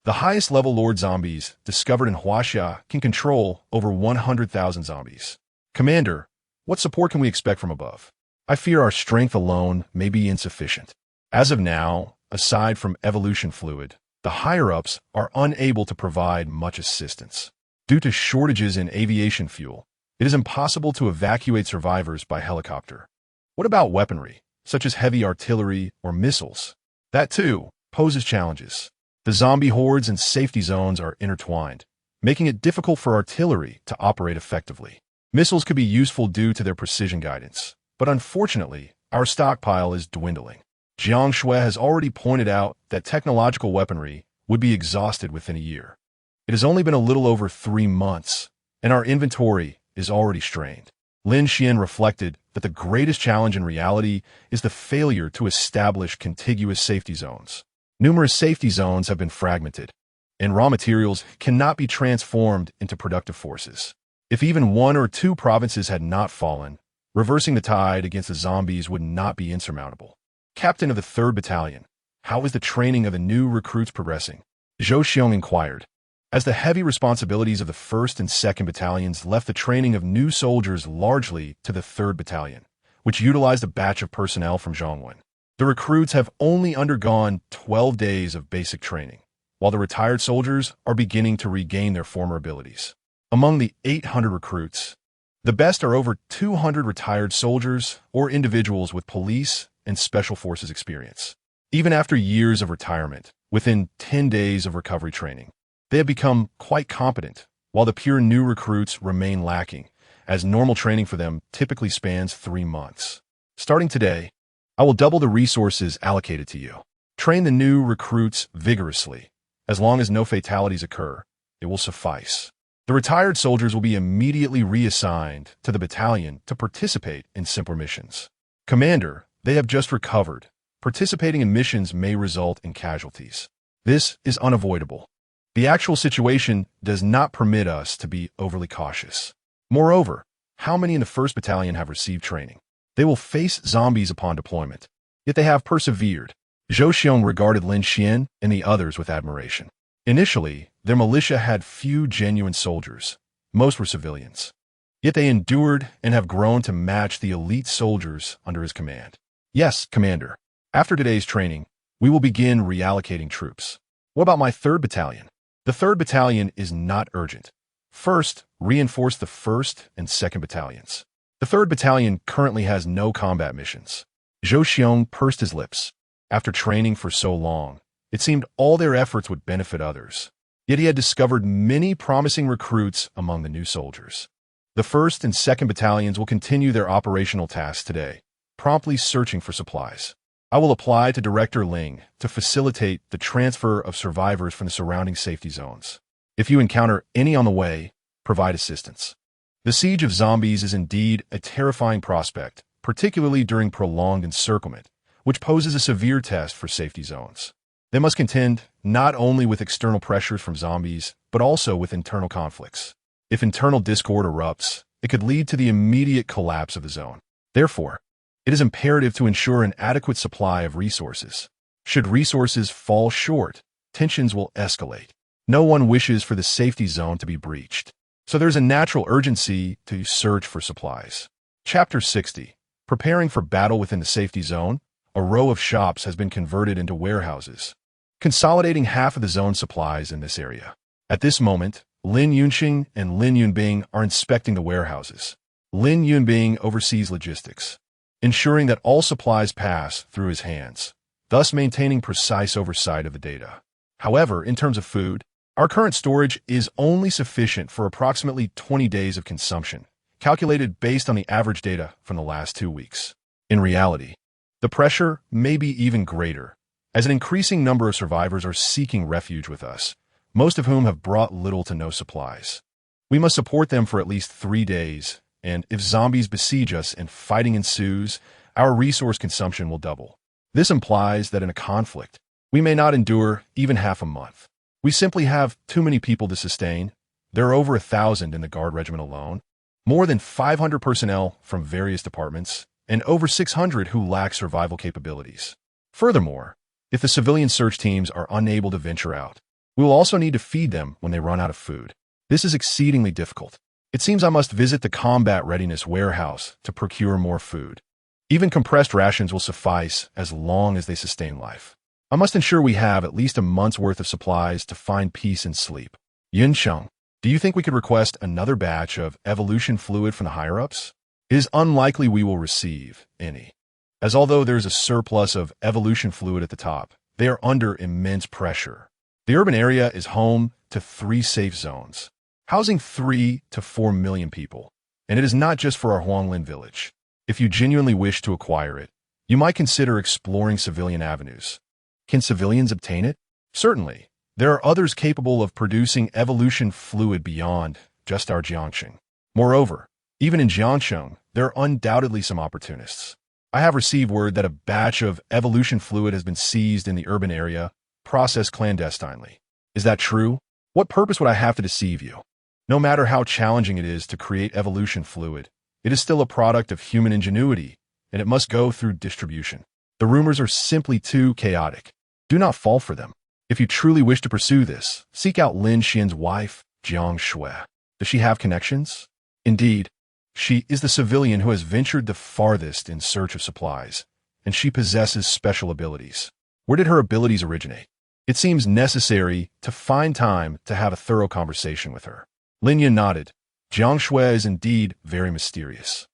Speaker 1: the highest-level Lord zombies discovered in Huaxia can control over 100,000 zombies. Commander, what support can we expect from above? I fear our strength alone may be insufficient. As of now, aside from evolution fluid, the higher-ups are unable to provide much assistance. Due to shortages in aviation fuel, it is impossible to evacuate survivors by helicopter. What about weaponry, such as heavy artillery or missiles? That, too, poses challenges. The zombie hordes and safety zones are intertwined, making it difficult for artillery to operate effectively. Missiles could be useful due to their precision guidance, but unfortunately, our stockpile is dwindling. Jiang Xue has already pointed out that technological weaponry would be exhausted within a year. It has only been a little over 3 months, and our inventory is already strained. Lin Xuan reflected that the greatest challenge in reality is the failure to establish contiguous safety zones. Numerous safety zones have been fragmented, and raw materials cannot be transformed into productive forces. If even 1 or 2 provinces had not fallen, reversing the tide against the zombies would not be insurmountable. Captain of the 3rd Battalion, how is the training of the new recruits progressing? Zhou Xiong inquired. As the heavy responsibilities of the 1st and 2nd Battalions left the training of new soldiers largely to the 3rd Battalion, which utilized a batch of personnel from Zhongwen. The recruits have only undergone 12 days of basic training, while the retired soldiers are beginning to regain their former abilities. Among the 800 recruits, the best are over 200 retired soldiers or individuals with police and special forces experience. Even after years of retirement, within 10 days of recovery training, they have become quite competent, while the pure new recruits remain lacking, as normal training for them typically spans 3 months. Starting today, I will double the resources allocated to you. Train the new recruits vigorously. As long as no fatalities occur, it will suffice. The retired soldiers will be immediately reassigned to the battalion to participate in simpler missions. Commander, they have just recovered. Participating in missions may result in casualties. This is unavoidable. The actual situation does not permit us to be overly cautious. Moreover, how many in the 1st Battalion have received training? They will face zombies upon deployment. Yet they have persevered. Zhou Xiong regarded Lin Xuan and the others with admiration. Initially, their militia had few genuine soldiers. Most were civilians. Yet they endured and have grown to match the elite soldiers under his command. Yes, Commander. After today's training, we will begin reallocating troops. What about my 3rd Battalion? The 3rd Battalion is not urgent. First, reinforce the 1st and 2nd Battalions. The 3rd Battalion currently has no combat missions. Zhou Xiong pursed his lips. After training for so long, it seemed all their efforts would benefit others. Yet he had discovered many promising recruits among the new soldiers. The 1st and 2nd Battalions will continue their operational tasks today, promptly searching for supplies. I will apply to Director Ling to facilitate the transfer of survivors from the surrounding safety zones. If you encounter any on the way, provide assistance. The siege of zombies is indeed a terrifying prospect, particularly during prolonged encirclement, which poses a severe test for safety zones. They must contend not only with external pressures from zombies, but also with internal conflicts. If internal discord erupts, it could lead to the immediate collapse of the zone. Therefore, it is imperative to ensure an adequate supply of resources. Should resources fall short, tensions will escalate. No one wishes for the safety zone to be breached. So there's a natural urgency to search for supplies. Chapter 60. Preparing for battle within the safety zone, a row of shops has been converted into warehouses, consolidating half of the zone's supplies in this area. At this moment, Lin Yunxing and Lin Yunbing are inspecting the warehouses. Lin Yunbing oversees logistics, ensuring that all supplies pass through his hands, thus maintaining precise oversight of the data. However, in terms of food, our current storage is only sufficient for approximately 20 days of consumption, calculated based on the average data from the last 2 weeks. In reality, the pressure may be even greater, as an increasing number of survivors are seeking refuge with us, most of whom have brought little to no supplies. We must support them for at least 3 days, and if zombies besiege us and fighting ensues, our resource consumption will double. This implies that in a conflict, we may not endure even half a month. We simply have too many people to sustain. There are over 1,000 in the Guard Regiment alone, more than 500 personnel from various departments, and over 600 who lack survival capabilities. Furthermore, if the civilian search teams are unable to venture out, we will also need to feed them when they run out of food. This is exceedingly difficult. It seems I must visit the combat readiness warehouse to procure more food. Even compressed rations will suffice as long as they sustain life. I must ensure we have at least a month's worth of supplies to find peace and sleep. Yunsheng, do you think we could request another batch of evolution fluid from the higher-ups? It is unlikely we will receive any, as although there is a surplus of evolution fluid at the top, they are under immense pressure. The urban area is home to 3 safe zones, housing 3 to 4 million people, and it is not just for our Huanglin village. If you genuinely wish to acquire it, you might consider exploring civilian avenues. Can civilians obtain it? Certainly. There are others capable of producing evolution fluid beyond just our Jiangxing. Moreover, even in Jiangxing, there are undoubtedly some opportunists. I have received word that a batch of evolution fluid has been seized in the urban area, processed clandestinely. Is that true? What purpose would I have to deceive you? No matter how challenging it is to create evolution fluid, it is still a product of human ingenuity, and it must go through distribution. The rumors are simply too chaotic. Do not fall for them. If you truly wish to pursue this, seek out Lin Xuan's wife, Jiang Xue. Does she have connections? Indeed, she is the civilian who has ventured the farthest in search of supplies, and she possesses special abilities. Where did her abilities originate? It seems necessary to find time to have a thorough conversation with her. Lin Yun nodded. Jiang Xue is indeed very mysterious.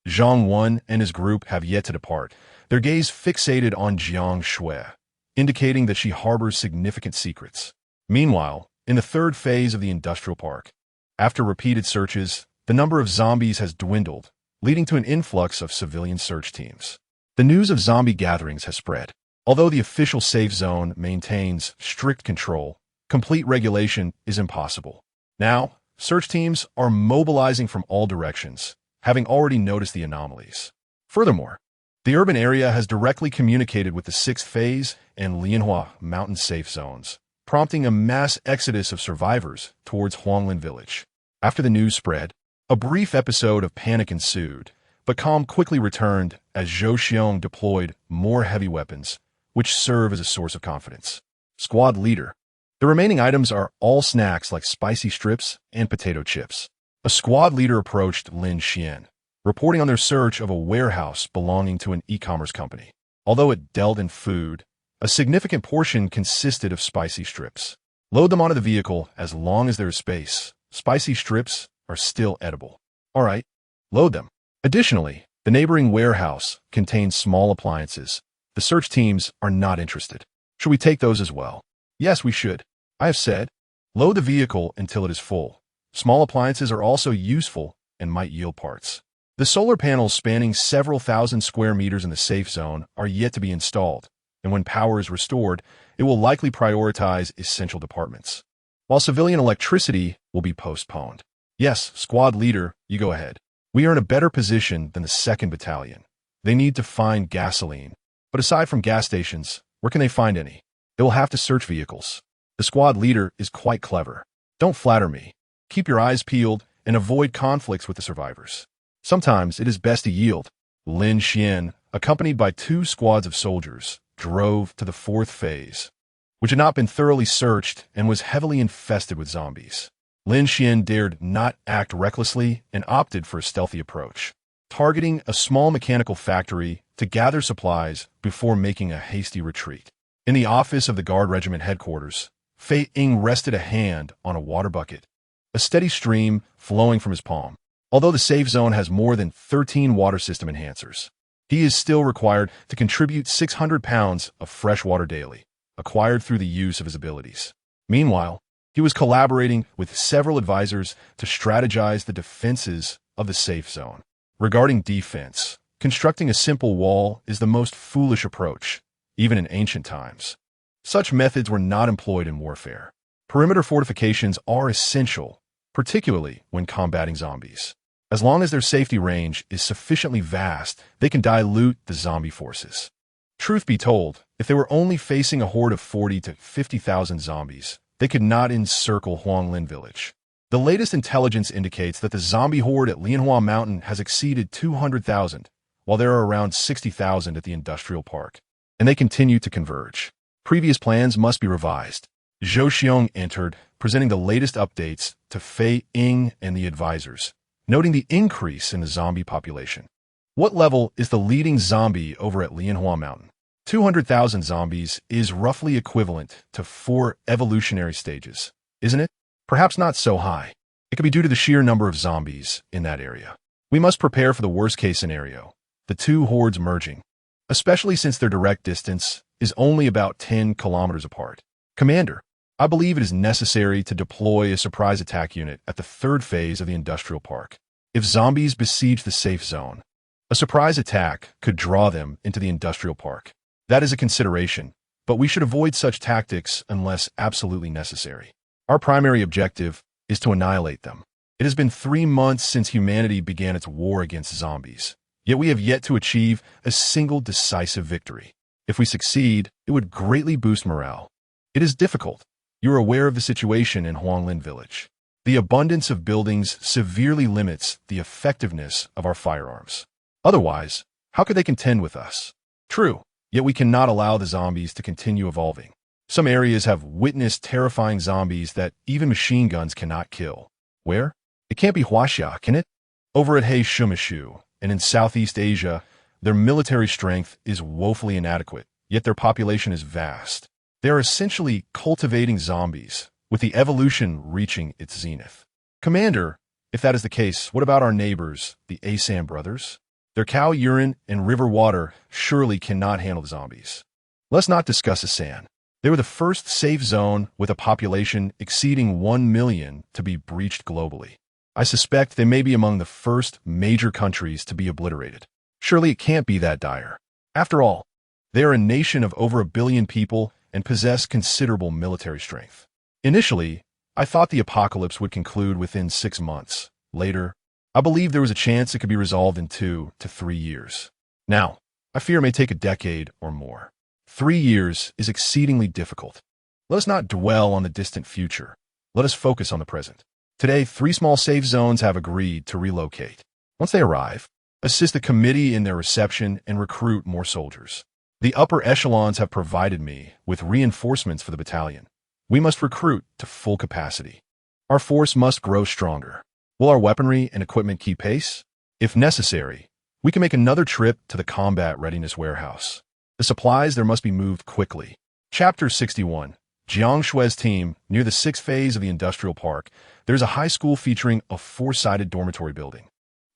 Speaker 1: Zhang Wen and his group have yet to depart, their gaze fixated on Jiang Xue, indicating that she harbors significant secrets. Meanwhile, in the 3rd phase of the industrial park, after repeated searches, the number of zombies has dwindled, leading to an influx of civilian search teams. The news of zombie gatherings has spread. Although the official safe zone maintains strict control, complete regulation is impossible. Now, search teams are mobilizing from all directions, having already noticed the anomalies. Furthermore, the urban area has directly communicated with the 6th phase and Lin Xuan mountain safe zones, prompting a mass exodus of survivors towards Huanglin village. After the news spread, a brief episode of panic ensued, but calm quickly returned as Zhou Xiong deployed more heavy weapons, which serve as a source of confidence. Squad leader. The remaining items are all snacks like spicy strips and potato chips. A squad leader approached Lin Xuan, reporting on their search of a warehouse belonging to an e-commerce company. Although it dealt in food, a significant portion consisted of spicy strips. Load them onto the vehicle as long as there is space. Spicy strips are still edible. All right, load them. Additionally, the neighboring warehouse contains small appliances. The search teams are not interested. Should we take those as well? Yes, we should. I have said, load the vehicle until it is full. Small appliances are also useful and might yield parts. The solar panels spanning several thousand square meters in the safe zone are yet to be installed, and when power is restored, it will likely prioritize essential departments, while civilian electricity will be postponed. Yes, squad leader, you go ahead. We are in a better position than the 2nd Battalion. They need to find gasoline. But aside from gas stations, where can they find any? They will have to search vehicles. The squad leader is quite clever. Don't flatter me. Keep your eyes peeled and avoid conflicts with the survivors. Sometimes it is best to yield. Lin Xuan, accompanied by 2 squads of soldiers, drove to the 4th phase, which had not been thoroughly searched and was heavily infested with zombies. Lin Xuan dared not act recklessly and opted for a stealthy approach, targeting a small mechanical factory to gather supplies before making a hasty retreat. In the office of the Guard Regiment headquarters, Fei Ying rested a hand on a water bucket, a steady stream flowing from his palm. Although the safe zone has more than 13 water system enhancers, he is still required to contribute 600 pounds of fresh water daily, acquired through the use of his abilities. Meanwhile, he was collaborating with several advisors to strategize the defenses of the safe zone. Regarding defense, constructing a simple wall is the most foolish approach, even in ancient times. Such methods were not employed in warfare. Perimeter fortifications are essential, particularly when combating zombies. As long as their safety range is sufficiently vast, they can dilute the zombie forces. Truth be told, if they were only facing a horde of 40 to 50,000 zombies, they could not encircle Huanglin village. The latest intelligence indicates that the zombie horde at Lin Xuan Mountain has exceeded 200,000, while there are around 60,000 at the industrial park, and they continue to converge. Previous plans must be revised. Zhou Xiong entered, presenting the latest updates to Fei Ying and the advisors, noting the increase in the zombie population. What level is the leading zombie over at Lin Xuan Mountain? 200,000 zombies is roughly equivalent to 4 evolutionary stages, isn't it? Perhaps not so high. It could be due to the sheer number of zombies in that area. We must prepare for the worst-case scenario, the 2 hordes merging, especially since their direct distance is only about 10 kilometers apart. Commander, I believe it is necessary to deploy a surprise attack unit at the 3rd phase of the industrial park. If zombies besiege the safe zone, a surprise attack could draw them into the industrial park. That is a consideration, but we should avoid such tactics unless absolutely necessary. Our primary objective is to annihilate them. It has been 3 months since humanity began its war against zombies, yet we have yet to achieve a single decisive victory. If we succeed, it would greatly boost morale. It is difficult. You are aware of the situation in Huanglin village. The abundance of buildings severely limits the effectiveness of our firearms. Otherwise, how could they contend with us? True. Yet we cannot allow the zombies to continue evolving. Some areas have witnessed terrifying zombies that even machine guns cannot kill. Where? It can't be Huaxia, can it? Over at Heishumishu and in Southeast Asia, their military strength is woefully inadequate, yet their population is vast. They are essentially cultivating zombies, with the evolution reaching its zenith. Commander, if that is the case, what about our neighbors, the Asan brothers? Their cow urine and river water surely cannot handle the zombies. Let's not discuss Asan. They were the first safe zone with a population exceeding 1 million to be breached globally. I suspect they may be among the first major countries to be obliterated. Surely it can't be that dire. After all, they are a nation of over 1 billion people and possess considerable military strength. Initially, I thought the apocalypse would conclude within 6 months. Later, I believed there was a chance it could be resolved in 2 to 3 years. Now, I fear it may take a decade or more. 3 years is exceedingly difficult. Let us not dwell on the distant future. Let us focus on the present. Today, 3 small safe zones have agreed to relocate. Once they arrive, assist the committee in their reception and recruit more soldiers. The upper echelons have provided me with reinforcements for the battalion. We must recruit to full capacity. Our force must grow stronger. Will our weaponry and equipment keep pace? If necessary, we can make another trip to the combat readiness warehouse. The supplies there must be moved quickly. Chapter 61. Jiang Xue's team, near the 6th phase of the industrial park, there's a high school featuring a 4-sided dormitory building.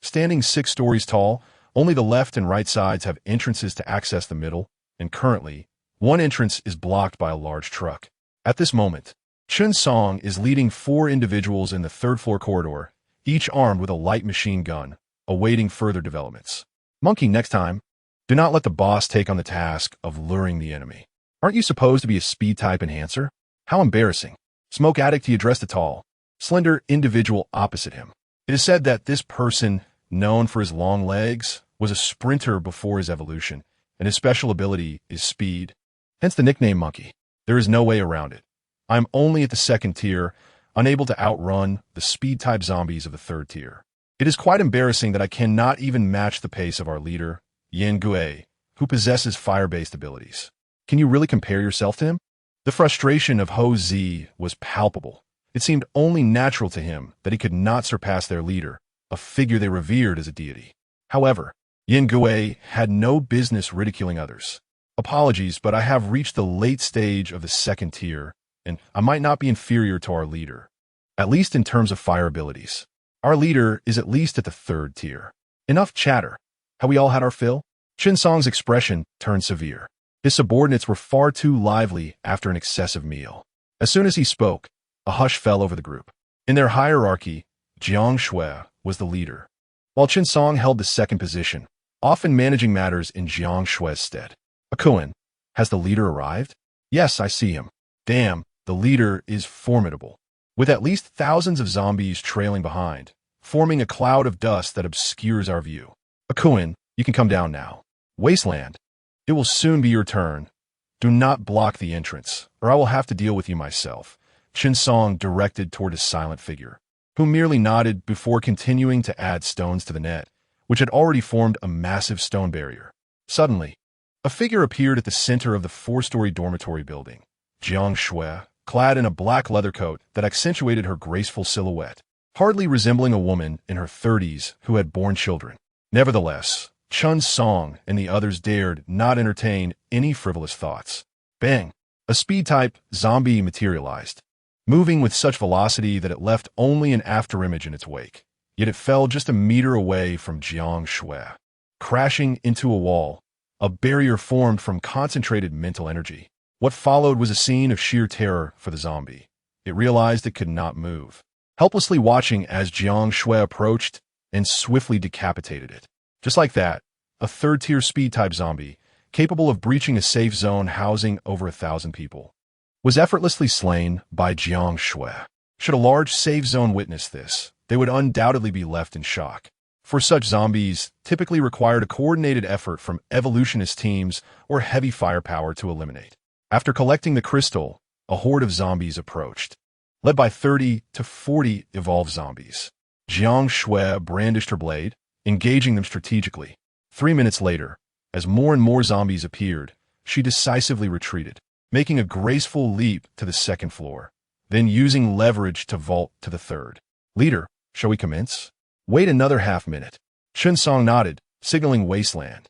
Speaker 1: Standing 6 stories tall, only the left and right sides have entrances to access the middle, and currently, one entrance is blocked by a large truck. At this moment, Chun Song is leading 4 individuals in the 3rd floor corridor, each armed with a light machine gun, awaiting further developments. Monkey, next time, do not let the boss take on the task of luring the enemy. Aren't you supposed to be a speed-type enhancer? How embarrassing. Smoke addict, he addressed a tall, slender individual opposite him. It is said that this person, known for his long legs, was a sprinter before his evolution, and his special ability is speed, hence the nickname Monkey. There is no way around it. I am only at the 2nd tier, unable to outrun the speed-type zombies of the 3rd tier. It is quite embarrassing that I cannot even match the pace of our leader, Lin Xuan, who possesses fire-based abilities. Can you really compare yourself to him? The frustration of Ho Zi was palpable. It seemed only natural to him that he could not surpass their leader, a figure they revered as a deity. However, Lin Xuan had no business ridiculing others. Apologies, but I have reached the late stage of the 2nd tier, and I might not be inferior to our leader, at least in terms of fire abilities. Our leader is at least at the 3rd tier. Enough chatter. Have we all had our fill? Chun Song's expression turned severe. His subordinates were far too lively after an excessive meal. As soon as he spoke, a hush fell over the group. In their hierarchy, Jiang Xue was the leader, while Chun Song held the 2nd position, often managing matters in Jiang Xue's stead. Akuan, has the leader arrived? Yes, I see him. Damn, the leader is formidable. With at least thousands of zombies trailing behind, forming a cloud of dust that obscures our view. Akuan, you can come down now. Wasteland, it will soon be your turn. Do not block the entrance, or I will have to deal with you myself. Chun Song directed toward his silent figure, who merely nodded before continuing to add stones to the net, which had already formed a massive stone barrier. Suddenly, a figure appeared at the center of the 4-story dormitory building. Jiang Xue, clad in a black leather coat that accentuated her graceful silhouette, hardly resembling a woman in her 30s who had borne children. Nevertheless, Chun Song and the others dared not entertain any frivolous thoughts. Bang! A speed-type zombie materialized, moving with such velocity that it left only an afterimage in its wake. Yet it fell just a meter away from Jiang Xue. Crashing into a wall, a barrier formed from concentrated mental energy. What followed was a scene of sheer terror for the zombie. It realized it could not move, helplessly watching as Jiang Xue approached and swiftly decapitated it. Just like that, a 3rd-tier speed-type zombie, capable of breaching a safe zone housing over 1,000 people, was effortlessly slain by Jiang Xue. Should a large safe zone witness this, they would undoubtedly be left in shock. For such zombies, typically required a coordinated effort from evolutionist teams or heavy firepower to eliminate. After collecting the crystal, a horde of zombies approached, led by 30 to 40 evolved zombies. Jiang Xue brandished her blade, engaging them strategically. 3 minutes later, as more and more zombies appeared, she decisively retreated, making a graceful leap to the 2nd floor, then using leverage to vault to the 3rd. Leader, shall we commence? Wait another half-minute. Chun Song nodded, signaling Wasteland,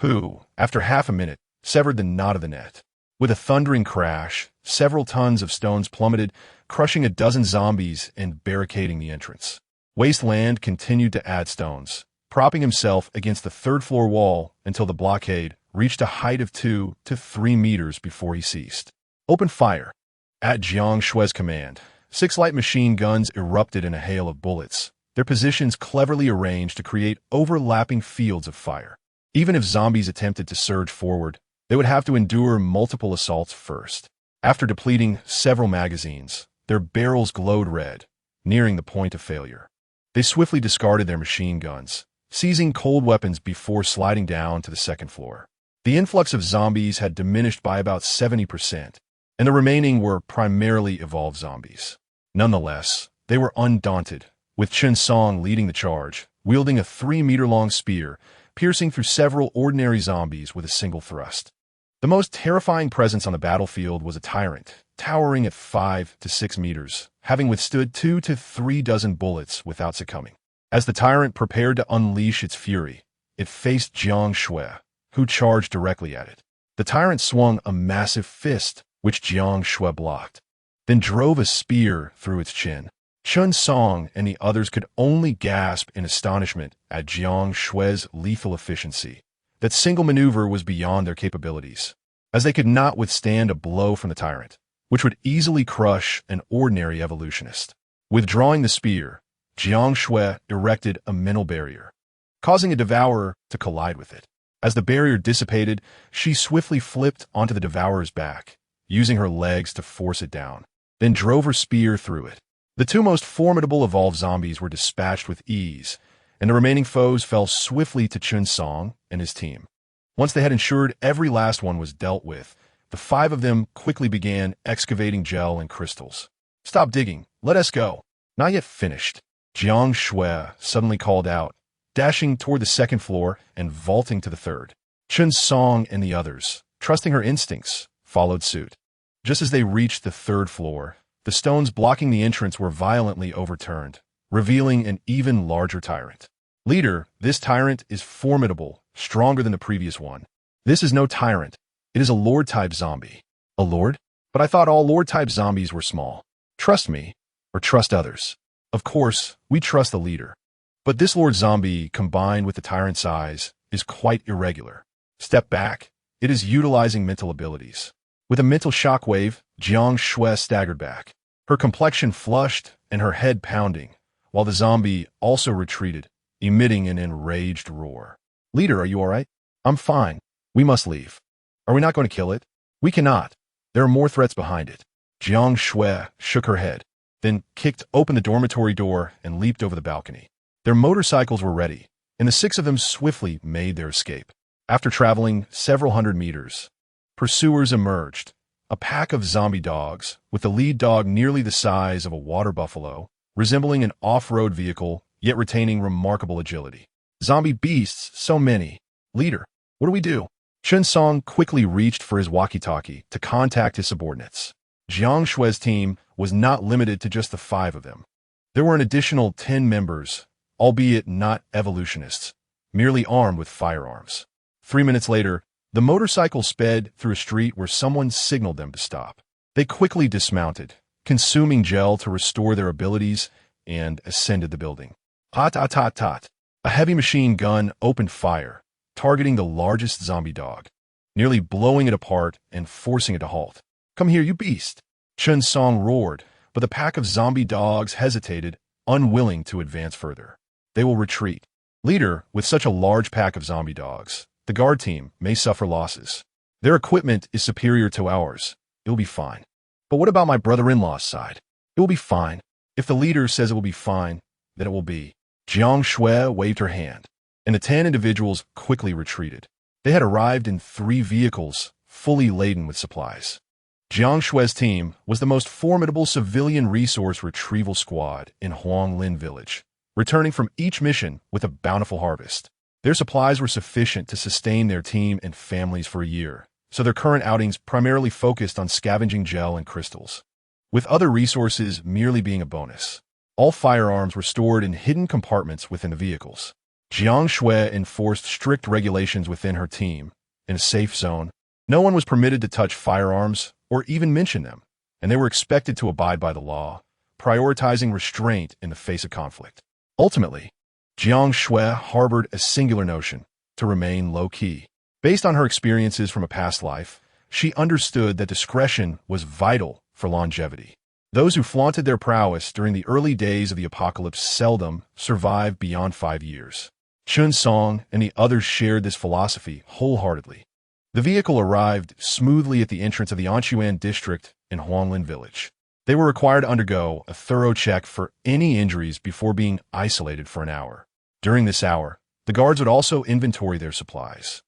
Speaker 1: who, after half a minute, severed the knot of the net. With a thundering crash, several tons of stones plummeted, crushing a dozen zombies and barricading the entrance. Wasteland continued to add stones, propping himself against the 3rd-floor wall until the blockade reached a height of 2 to 3 meters before he ceased. Open fire. At Jiang Xue's command, 6 light machine guns erupted in a hail of bullets, their positions cleverly arranged to create overlapping fields of fire. Even if zombies attempted to surge forward, they would have to endure multiple assaults first. After depleting several magazines, their barrels glowed red, nearing the point of failure. They swiftly discarded their machine guns, seizing cold weapons before sliding down to the second floor. The influx of zombies had diminished by about 70%, and the remaining were primarily evolved zombies. Nonetheless, they were undaunted, with Chen Song leading the charge, wielding a 3-meter-long spear, piercing through several ordinary zombies with a single thrust. The most terrifying presence on the battlefield was a tyrant, towering at 5 to 6 meters, having withstood 2 to 3 dozen bullets without succumbing. As the tyrant prepared to unleash its fury, it faced Jiang Xue, who charged directly at it. The tyrant swung a massive fist, which Jiang Xue blocked, then drove a spear through its chin. Chen Song and the others could only gasp in astonishment at Jiang Xue's lethal efficiency. That single maneuver was beyond their capabilities, as they could not withstand a blow from the tyrant, which would easily crush an ordinary evolutionist. Withdrawing the spear, Jiang Xue erected a mental barrier, causing a devourer to collide with it. As the barrier dissipated, she swiftly flipped onto the devourer's back, using her legs to force it down, then drove her spear through it. The two most formidable evolved zombies were dispatched with ease, and the remaining foes fell swiftly to Chen Song and his team. Once they had ensured every last one was dealt with, the 5 of them quickly began excavating gel and crystals. "Stop digging. Let us go." "Not yet finished," Jiang Xue suddenly called out, dashing toward the second floor and vaulting to the third. Chen Song and the others, trusting her instincts, followed suit. Just as they reached the third floor, the stones blocking the entrance were violently overturned, revealing an even larger tyrant. "Leader, this tyrant is formidable, stronger than the previous one." "This is no tyrant. It is a lord-type zombie." "A lord? But I thought all lord-type zombies were small." "Trust me, or trust others." "Of course, we trust the leader. But this lord zombie, combined with the tyrant's size, is quite irregular. Step back. It is utilizing mental abilities." With a mental shockwave, Jiang Xue staggered back, her complexion flushed and her head pounding, while the zombie also retreated, emitting an enraged roar. "Leader, are you all right?" "I'm fine. We must leave." "Are we not going to kill it?" "We cannot. There are more threats behind it." Jiang Xue shook her head, then kicked open the dormitory door and leaped over the balcony. Their motorcycles were ready, and the 6 of them swiftly made their escape. After traveling several hundred meters, pursuers emerged, a pack of zombie dogs, with the lead dog nearly the size of a water buffalo, resembling an off-road vehicle, yet retaining remarkable agility. "Zombie beasts, so many. Leader, what do we do?" Chen Song quickly reached for his walkie-talkie to contact his subordinates. Jiang Xue's team was not limited to just the 5 of them. There were an additional 10 members, albeit not evolutionists, merely armed with firearms. 3 minutes later, the motorcycle sped through a street where someone signaled them to stop. They quickly dismounted, consuming gel to restore their abilities, and ascended the building. Hot, hot, hot, hot. A heavy machine gun opened fire, targeting the largest zombie dog, nearly blowing it apart and forcing it to halt. "Come here, you beast!" Chen Song roared, but the pack of zombie dogs hesitated, unwilling to advance further. "They will retreat." "Leader, with such a large pack of zombie dogs, the guard team may suffer losses. Their equipment is superior to ours. It will be fine." "But what about my brother-in-law's side?" "It will be fine. If the leader says it will be fine, then it will be." Jiang Xue waved her hand, and the 10 individuals quickly retreated. They had arrived in 3 vehicles, fully laden with supplies. Jiang Xue's team was the most formidable civilian resource retrieval squad in Huanglin Village, returning from each mission with a bountiful harvest. Their supplies were sufficient to sustain their team and families for a year, so their current outings primarily focused on scavenging gel and crystals, with other resources merely being a bonus. All firearms were stored in hidden compartments within the vehicles. Jiang Xue enforced strict regulations within her team. In a safe zone, no one was permitted to touch firearms or even mention them, and they were expected to abide by the law, prioritizing restraint in the face of conflict. Ultimately, Jiang Xue harbored a singular notion: to remain low-key. Based on her experiences from a past life, she understood that discretion was vital for longevity. Those who flaunted their prowess during the early days of the apocalypse seldom survived beyond 5 years. Chun Song and the others shared this philosophy wholeheartedly. The vehicle arrived smoothly at the entrance of the Anxuan district in Huanglin village. They were required to undergo a thorough check for any injuries before being isolated for an hour. During this hour, the guards would also inventory their supplies,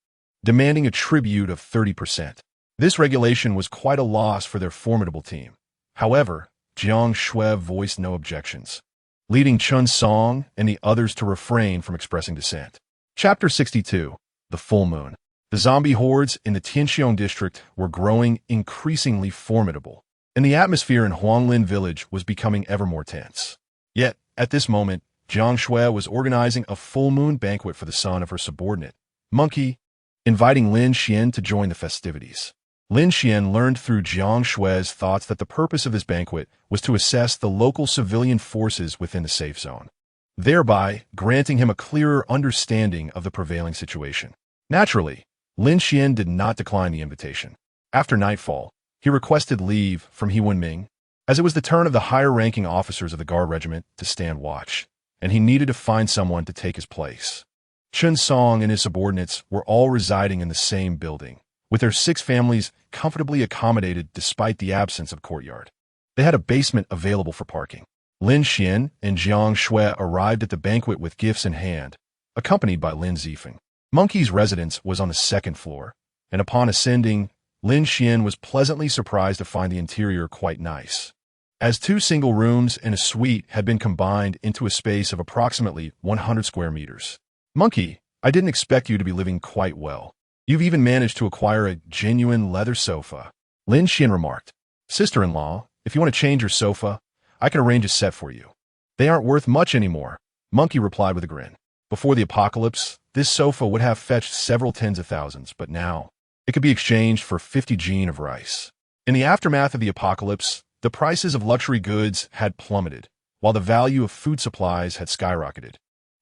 Speaker 1: demanding a tribute of 30%. This regulation was quite a loss for their formidable team. However, Jiang Xue voiced no objections, leading Chun Song and the others to refrain from expressing dissent. Chapter 62. The Full Moon. The zombie hordes in the Tianxiong district were growing increasingly formidable, and the atmosphere in Huanglin village was becoming ever more tense. Yet, at this moment, Jiang Xue was organizing a full moon banquet for the son of her subordinate, Monkey, inviting Lin Xuan to join the festivities. Lin Xuan learned through Jiang Xue's thoughts that the purpose of this banquet was to assess the local civilian forces within the safe zone, thereby granting him a clearer understanding of the prevailing situation. Naturally, Lin Xuan did not decline the invitation. After nightfall, he requested leave from He Wenming, as it was the turn of the higher-ranking officers of the guard regiment to stand watch, and he needed to find someone to take his place. Chun Song and his subordinates were all residing in the same building, with their 6 families comfortably accommodated despite the absence of courtyard. They had a basement available for parking. Lin Xuan and Jiang Xue arrived at the banquet with gifts in hand, accompanied by Lin Zifeng. Monkey's residence was on the 2nd floor, and upon ascending, Lin Xuan was pleasantly surprised to find the interior quite nice, as 2 single rooms and a suite had been combined into a space of approximately 100 square meters. Monkey, I didn't expect you to be living quite well. You've even managed to acquire a genuine leather sofa. Lin Xuan remarked. Sister-in-law, if you want to change your sofa, I can arrange a set for you. They aren't worth much anymore, Monkey replied with a grin. Before the apocalypse, this sofa would have fetched several tens of thousands, but now, it could be exchanged for 50 jin of rice. In the aftermath of the apocalypse, the prices of luxury goods had plummeted, while the value of food supplies had skyrocketed,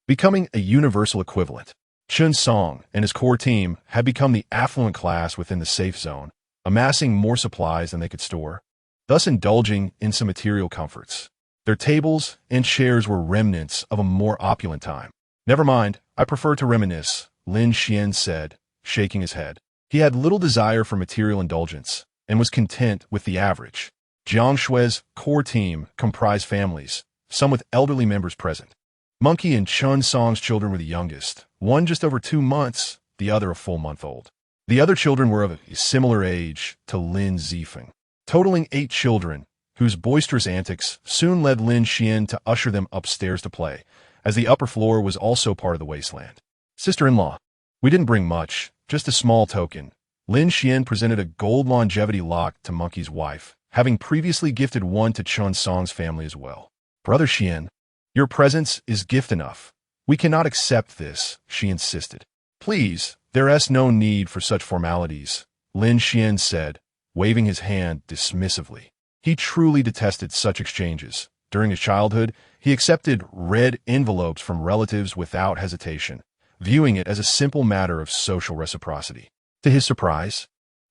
Speaker 1: becoming a universal equivalent. Chun Song and his core team had become the affluent class within the safe zone, amassing more supplies than they could store, thus indulging in some material comforts. Their tables and chairs were remnants of a more opulent time. Never mind, I prefer to reminisce, Lin Xuan said, shaking his head. He had little desire for material indulgence and was content with the average. Jiang Xue's core team comprised families, some with elderly members present. Monkey and Chun Song's children were the youngest, one just over 2 months, the other a full month old. The other children were of a similar age to Lin Zifeng, totaling 8 children, whose boisterous antics soon led Lin Xuan to usher them upstairs to play, as the upper floor was also part of the wasteland. Sister-in-law, we didn't bring much, just a small token. Lin Xuan presented a gold longevity lock to Monkey's wife, having previously gifted one to Chun Song's family as well. Brother Xuan, your presence is gift enough. We cannot accept this, she insisted. Please, there is no need for such formalities, Lin Xuan said, waving his hand dismissively. He truly detested such exchanges. During his childhood, he accepted red envelopes from relatives without hesitation, viewing it as a simple matter of social reciprocity. To his surprise,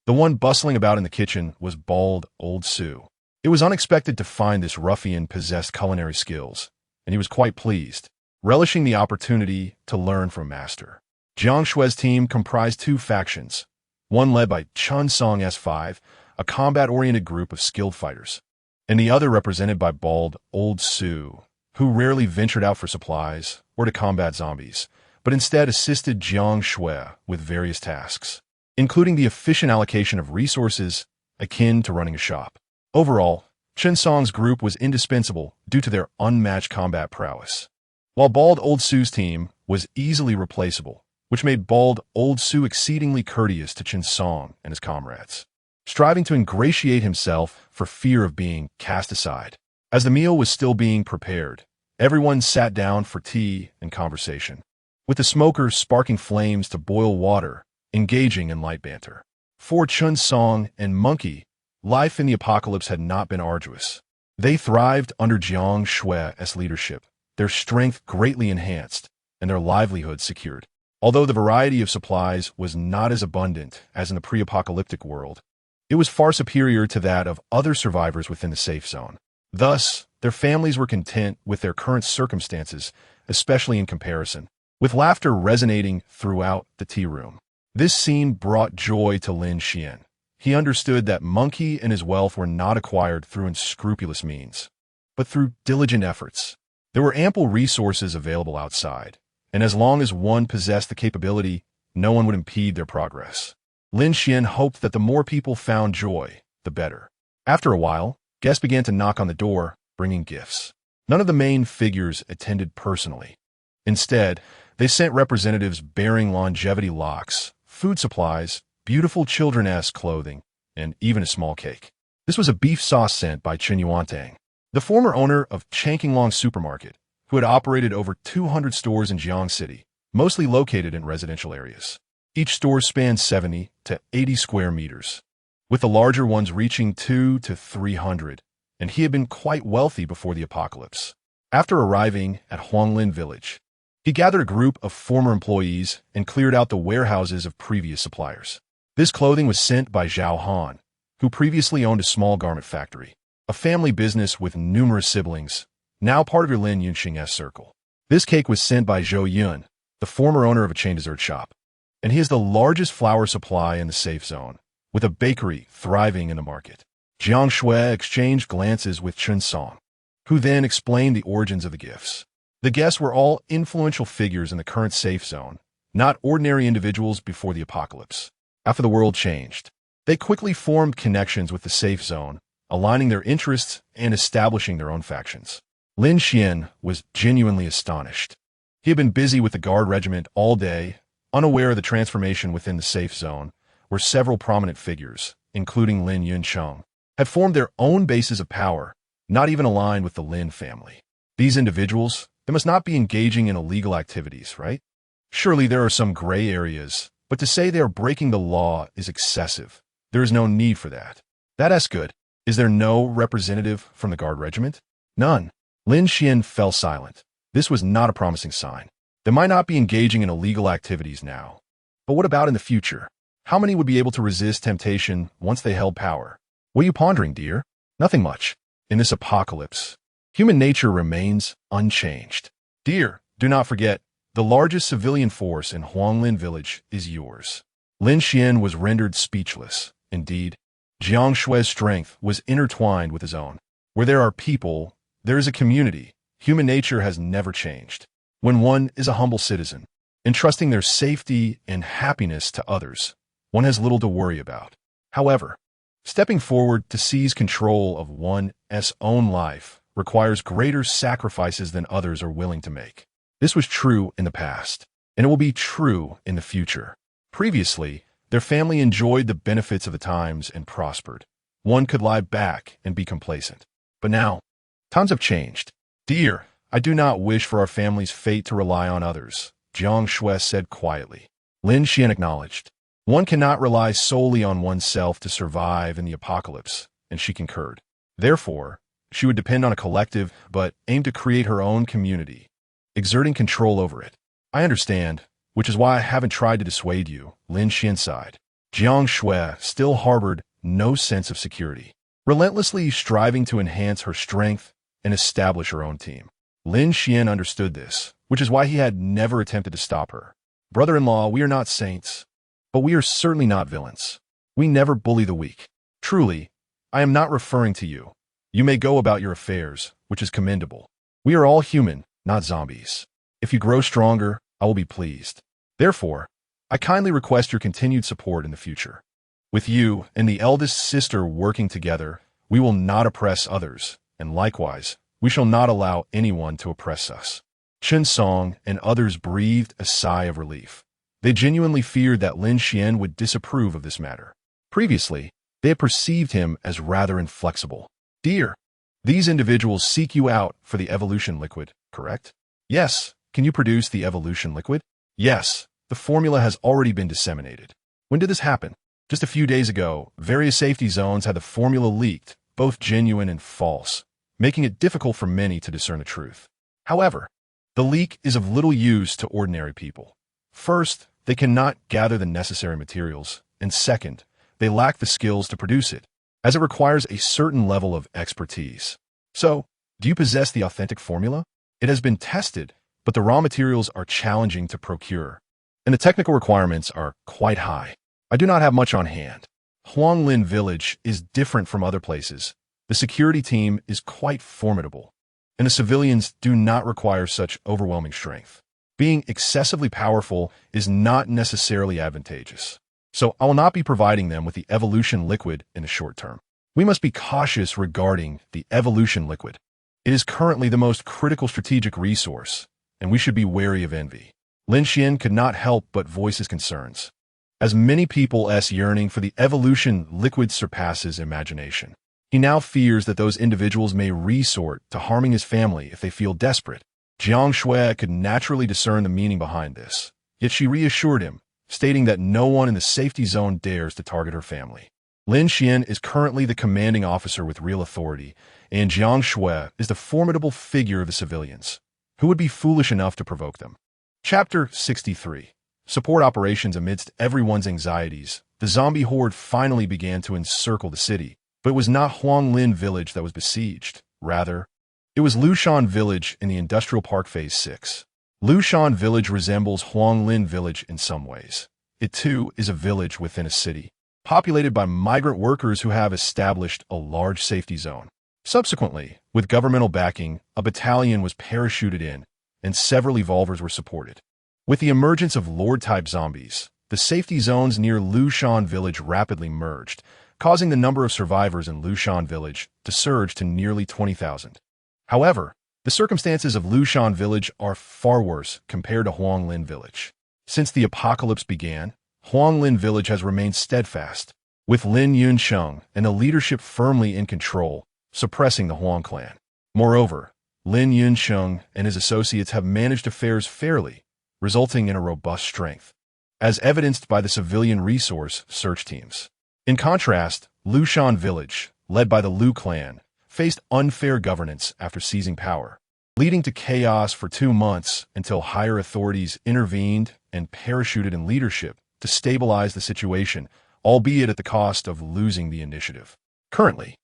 Speaker 1: the one bustling about in the kitchen was bald old Sue. It was unexpected to find this ruffian possessed culinary skills, and he was quite pleased, relishing the opportunity to learn from master. Jiang Xue's team comprised 2 factions, one led by Chun Song S5, a combat-oriented group of skilled fighters, and the other represented by bald old Sue, who rarely ventured out for supplies or to combat zombies, but instead assisted Jiang Xue with various tasks, including the efficient allocation of resources akin to running a shop. Overall, Chun Song's group was indispensable due to their unmatched combat prowess, while bald old Sue's team was easily replaceable, which made bald old Sue exceedingly courteous to Chun Song and his comrades, striving to ingratiate himself for fear of being cast aside. As the meal was still being prepared, everyone sat down for tea and conversation, with the smoker sparking flames to boil water, engaging in light banter. For Chun Song and Monkey, life in the apocalypse had not been arduous. They thrived under Jiang Xue's leadership, their strength greatly enhanced, and their livelihood secured. Although the variety of supplies was not as abundant as in the pre-apocalyptic world, it was far superior to that of other survivors within the safe zone. Thus, their families were content with their current circumstances, especially in comparison. with laughter resonating throughout the tea room. This scene brought joy to Lin Xuan. He understood that Monkey and his wealth were not acquired through unscrupulous means, but through diligent efforts. There were ample resources available outside, and as long as one possessed the capability, no one would impede their progress. Lin Xuan hoped that the more people found joy, the better. After a while, guests began to knock on the door, bringing gifts. None of the main figures attended personally. Instead, they sent representatives bearing longevity locks, food supplies, beautiful children-esque clothing, and even a small cake. This was a beef sauce sent by Chen Yuantang, the former owner of Changqinglong Supermarket, who had operated over 200 stores in Jiang City, mostly located in residential areas. Each store spanned 70 to 80 square meters, with the larger ones reaching 200 to 300, and he had been quite wealthy before the apocalypse. After arriving at Huanglin Village, he gathered a group of former employees and cleared out the warehouses of previous suppliers. This clothing was sent by Zhao Han, who previously owned a small garment factory, a family business with numerous siblings, now part of your Lin Yunxing's circle. This cake was sent by Zhou Yun, the former owner of a chain dessert shop, and he has the largest flour supply in the safe zone, with a bakery thriving in the market. Jiang Xue exchanged glances with Chen Song, who then explained the origins of the gifts. The guests were all influential figures in the current safe zone, not ordinary individuals before the apocalypse. After the world changed, they quickly formed connections with the safe zone, aligning their interests and establishing their own factions. Lin Xuan was genuinely astonished. He had been busy with the guard regiment all day, unaware of the transformation within the safe zone, where several prominent figures, including Lin Yuncheng, had formed their own bases of power, not even aligned with the Lin family. These individuals, they must not be engaging in illegal activities, right? Surely there are some gray areas, but to say they are breaking the law is excessive. There is no need for that. That's good. Is there no representative from the guard regiment? None. Lin Xuan fell silent. This was not a promising sign. They might not be engaging in illegal activities now. But what about in the future? How many would be able to resist temptation once they held power? What are you pondering, dear? Nothing much. In this apocalypse, human nature remains unchanged. Dear, do not forget, the largest civilian force in Huanglin Village is yours. Lin Xuan was rendered speechless. Indeed, Jiang Xue's strength was intertwined with his own. Where there are people, there is a community. Human nature has never changed. When one is a humble citizen, entrusting their safety and happiness to others, one has little to worry about. However, stepping forward to seize control of one's own life requires greater sacrifices than others are willing to make. This was true in the past, and it will be true in the future. Previously, their family enjoyed the benefits of the times and prospered. One could lie back and be complacent. But now, times have changed. Dear, I do not wish for our family's fate to rely on others, Jiang Xue said quietly. Lin Xuan acknowledged. One cannot rely solely on oneself to survive in the apocalypse, and she concurred. Therefore, she would depend on a collective, but aim to create her own community, exerting control over it. I understand, which is why I haven't tried to dissuade you, Lin Xuan sighed. Jiang Xue still harbored no sense of security, relentlessly striving to enhance her strength and establish her own team. Lin Xuan understood this, which is why he had never attempted to stop her. Brother-in-law, we are not saints, but we are certainly not villains. We never bully the weak. Truly, I am not referring to you. You may go about your affairs, which is commendable. We are all human, not zombies. If you grow stronger, I will be pleased. Therefore, I kindly request your continued support in the future. With you and the eldest sister working together, we will not oppress others, and likewise, we shall not allow anyone to oppress us. Chen Song and others breathed a sigh of relief. They genuinely feared that Lin Xuan would disapprove of this matter. Previously, they had perceived him as rather inflexible. Dear, these individuals seek you out for the evolution liquid, correct? Yes. Can you produce the evolution liquid? Yes. The formula has already been disseminated. When did this happen? Just a few days ago, various safety zones had the formula leaked, both genuine and false, making it difficult for many to discern the truth. However, the leak is of little use to ordinary people. First, they cannot gather the necessary materials, and second, they lack the skills to produce it, as it requires a certain level of expertise. So, do you possess the authentic formula? It has been tested, but the raw materials are challenging to procure, and the technical requirements are quite high. I do not have much on hand. Huanglin Village is different from other places. The security team is quite formidable, and the civilians do not require such overwhelming strength. Being excessively powerful is not necessarily advantageous, so I will not be providing them with the evolution liquid in the short term. We must be cautious regarding the evolution liquid. It is currently the most critical strategic resource, and we should be wary of envy. Lin Xuan could not help but voice his concerns, as many people's yearning for the evolution liquid surpasses imagination. He now fears that those individuals may resort to harming his family if they feel desperate. Jiang Xue could naturally discern the meaning behind this, yet she reassured him, stating that no one in the safety zone dares to target her family. Lin Xuan is currently the commanding officer with real authority, and Jiang Xue is the formidable figure of the civilians, who would be foolish enough to provoke them. Chapter 63. Support operations. Amidst everyone's anxieties, the zombie horde finally began to encircle the city, but it was not Huanglin Village that was besieged. Rather, it was Lushan Village in the Industrial Park Phase 6. Lushan Village resembles Huanglin Village in some ways. It too is a village within a city, populated by migrant workers who have established a large safety zone. Subsequently, with governmental backing, a battalion was parachuted in, and several evolvers were supported. With the emergence of Lord-type zombies, the safety zones near Lushan Village rapidly merged, causing the number of survivors in Lushan Village to surge to nearly 20,000. However, the circumstances of Lushan Village are far worse compared to Huanglin Village. Since the apocalypse began, Huanglin Village has remained steadfast, with Lin Xuan and the leadership firmly in control, suppressing the Huang clan. Moreover, Lin Xuan and his associates have managed affairs fairly, resulting in a robust strength, as evidenced by the civilian resource search teams. In contrast, Lushan Village, led by the Liu clan, faced unfair governance after seizing power, leading to chaos for 2 months until higher authorities intervened and parachuted in leadership to stabilize the situation, albeit at the cost of losing the initiative. Currently,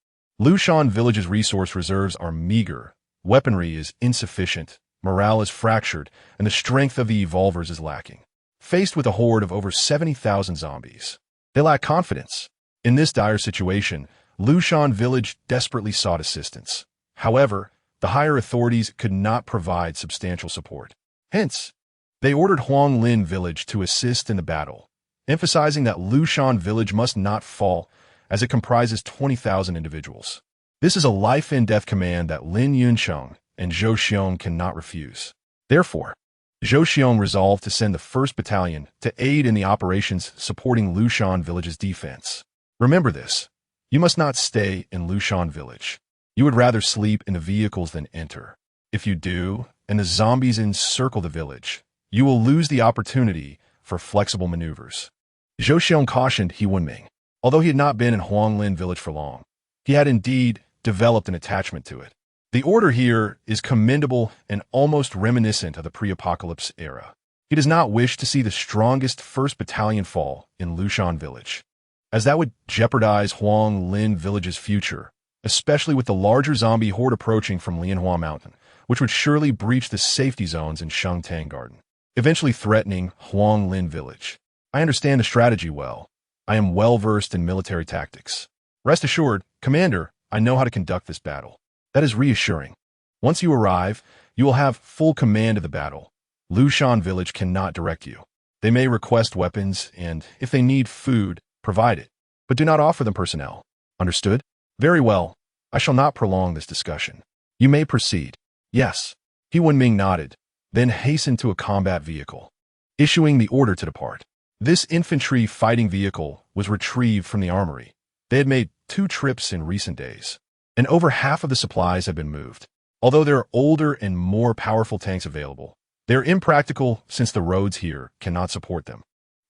Speaker 1: Lushan Village's resource reserves are meager, weaponry is insufficient, morale is fractured, and the strength of the evolvers is lacking. Faced with a horde of over 70,000 zombies, they lack confidence. In this dire situation, Lushan Village desperately sought assistance. However, the higher authorities could not provide substantial support. Hence, they ordered Huanglin Village to assist in the battle, emphasizing that Lushan Village must not fall, as it comprises 20,000 individuals. This is a life-and-death command that Lin Xuan and Zhou Xiong cannot refuse. Therefore, Zhou Xiong resolved to send the 1st Battalion to aid in the operations supporting Lushan Village's defense. Remember this: you must not stay in Lushan Village. You would rather sleep in the vehicles than enter. If you do, and the zombies encircle the village, you will lose the opportunity for flexible maneuvers. Zhou Xiong cautioned He Wenming. Although he had not been in Huanglin Village for long, he had indeed developed an attachment to it. The order here is commendable and almost reminiscent of the pre-apocalypse era. He does not wish to see the strongest 1st Battalion fall in Lushan Village, as that would jeopardize Huanglin Village's future, especially with the larger zombie horde approaching from Lianhua Mountain, which would surely breach the safety zones in Shengtang Garden, eventually threatening Huanglin Village. I understand the strategy well. I am well versed in military tactics. Rest assured, Commander, I know how to conduct this battle. That is reassuring. Once you arrive, you will have full command of the battle. Lushan Village cannot direct you. They may request weapons and, if they need food, provide it, but do not offer them personnel. Understood? Very well. I shall not prolong this discussion. You may proceed. Yes. He Wenming nodded, then hastened to a combat vehicle, issuing the order to depart. This infantry fighting vehicle was retrieved from the armory. They had made 2 trips in recent days, and over half of the supplies have been moved. Although there are older and more powerful tanks available, they are impractical since the roads here cannot support them.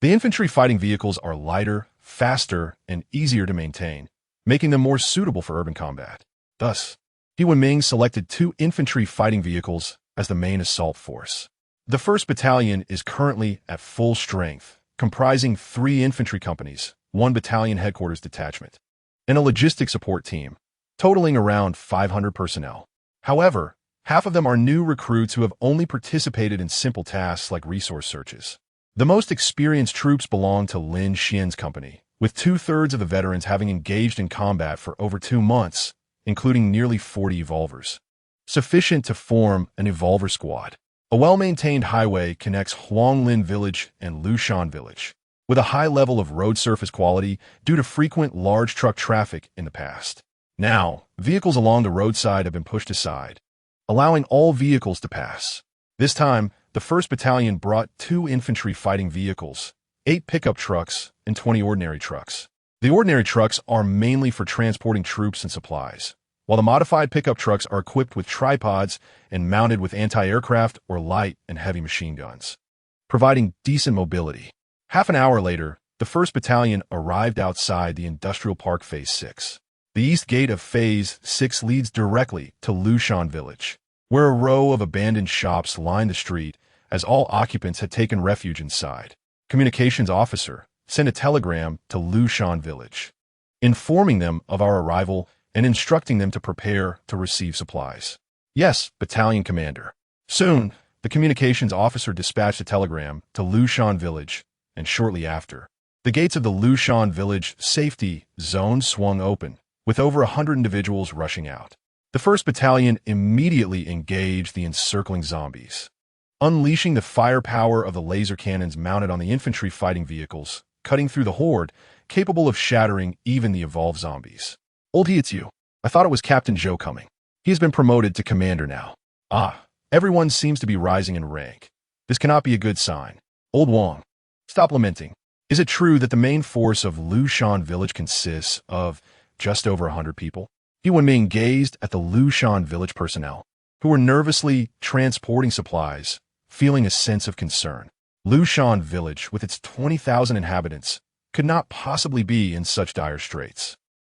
Speaker 1: The infantry fighting vehicles are lighter, faster, and easier to maintain, making them more suitable for urban combat. Thus, He Wenming selected 2 infantry fighting vehicles as the main assault force. The 1st Battalion is currently at full strength, comprising 3 infantry companies, 1 battalion headquarters detachment, and a logistic support team, totaling around 500 personnel. However, Half of them are new recruits who have only participated in simple tasks like resource searches. The most experienced troops belong to Lin Xuan's company, with 2/3 of the veterans having engaged in combat for over 2 months, including nearly 40 evolvers. Sufficient to form an evolver squad. A well-maintained highway connects Huanglin Village and Lushan Village, with a high level of road surface quality due to frequent large truck traffic in the past. Now, vehicles along the roadside have been pushed aside, allowing all vehicles to pass. This time, the 1st Battalion brought 2 infantry fighting vehicles, 8 pickup trucks, and 20 ordinary trucks. The ordinary trucks are mainly for transporting troops and supplies, while the modified pickup trucks are equipped with tripods and mounted with anti-aircraft or light and heavy machine guns, providing decent mobility. Half an hour later, the 1st Battalion arrived outside the Industrial Park Phase 6. The east gate of Phase 6 leads directly to Lushan Village, where a row of abandoned shops line the street as all occupants had taken refuge inside. Communications officer sent a telegram to Lushan Village, informing them of our arrival and instructing them to prepare to receive supplies. Yes, Battalion Commander. Soon, the communications officer dispatched a telegram to Lushan Village, and shortly after, the gates of the Lushan Village safety zone swung open, with over 100 individuals rushing out. The 1st Battalion immediately engaged the encircling zombies, unleashing the firepower of the laser cannons mounted on the infantry fighting vehicles, cutting through the horde, capable of shattering even the evolved zombies. Old He, it's you. I thought it was Captain Zhou coming. He has been promoted to commander now. Ah, everyone seems to be rising in rank. This cannot be a good sign. Old Wang, stop lamenting. Is it true that the main force of Lushan Village consists of just over 100 people? He Wenming gazed at the Lushan Village personnel, who were nervously transporting supplies, feeling a sense of concern. Lushan Village, with its 20,000 inhabitants, could not possibly be in such dire straits.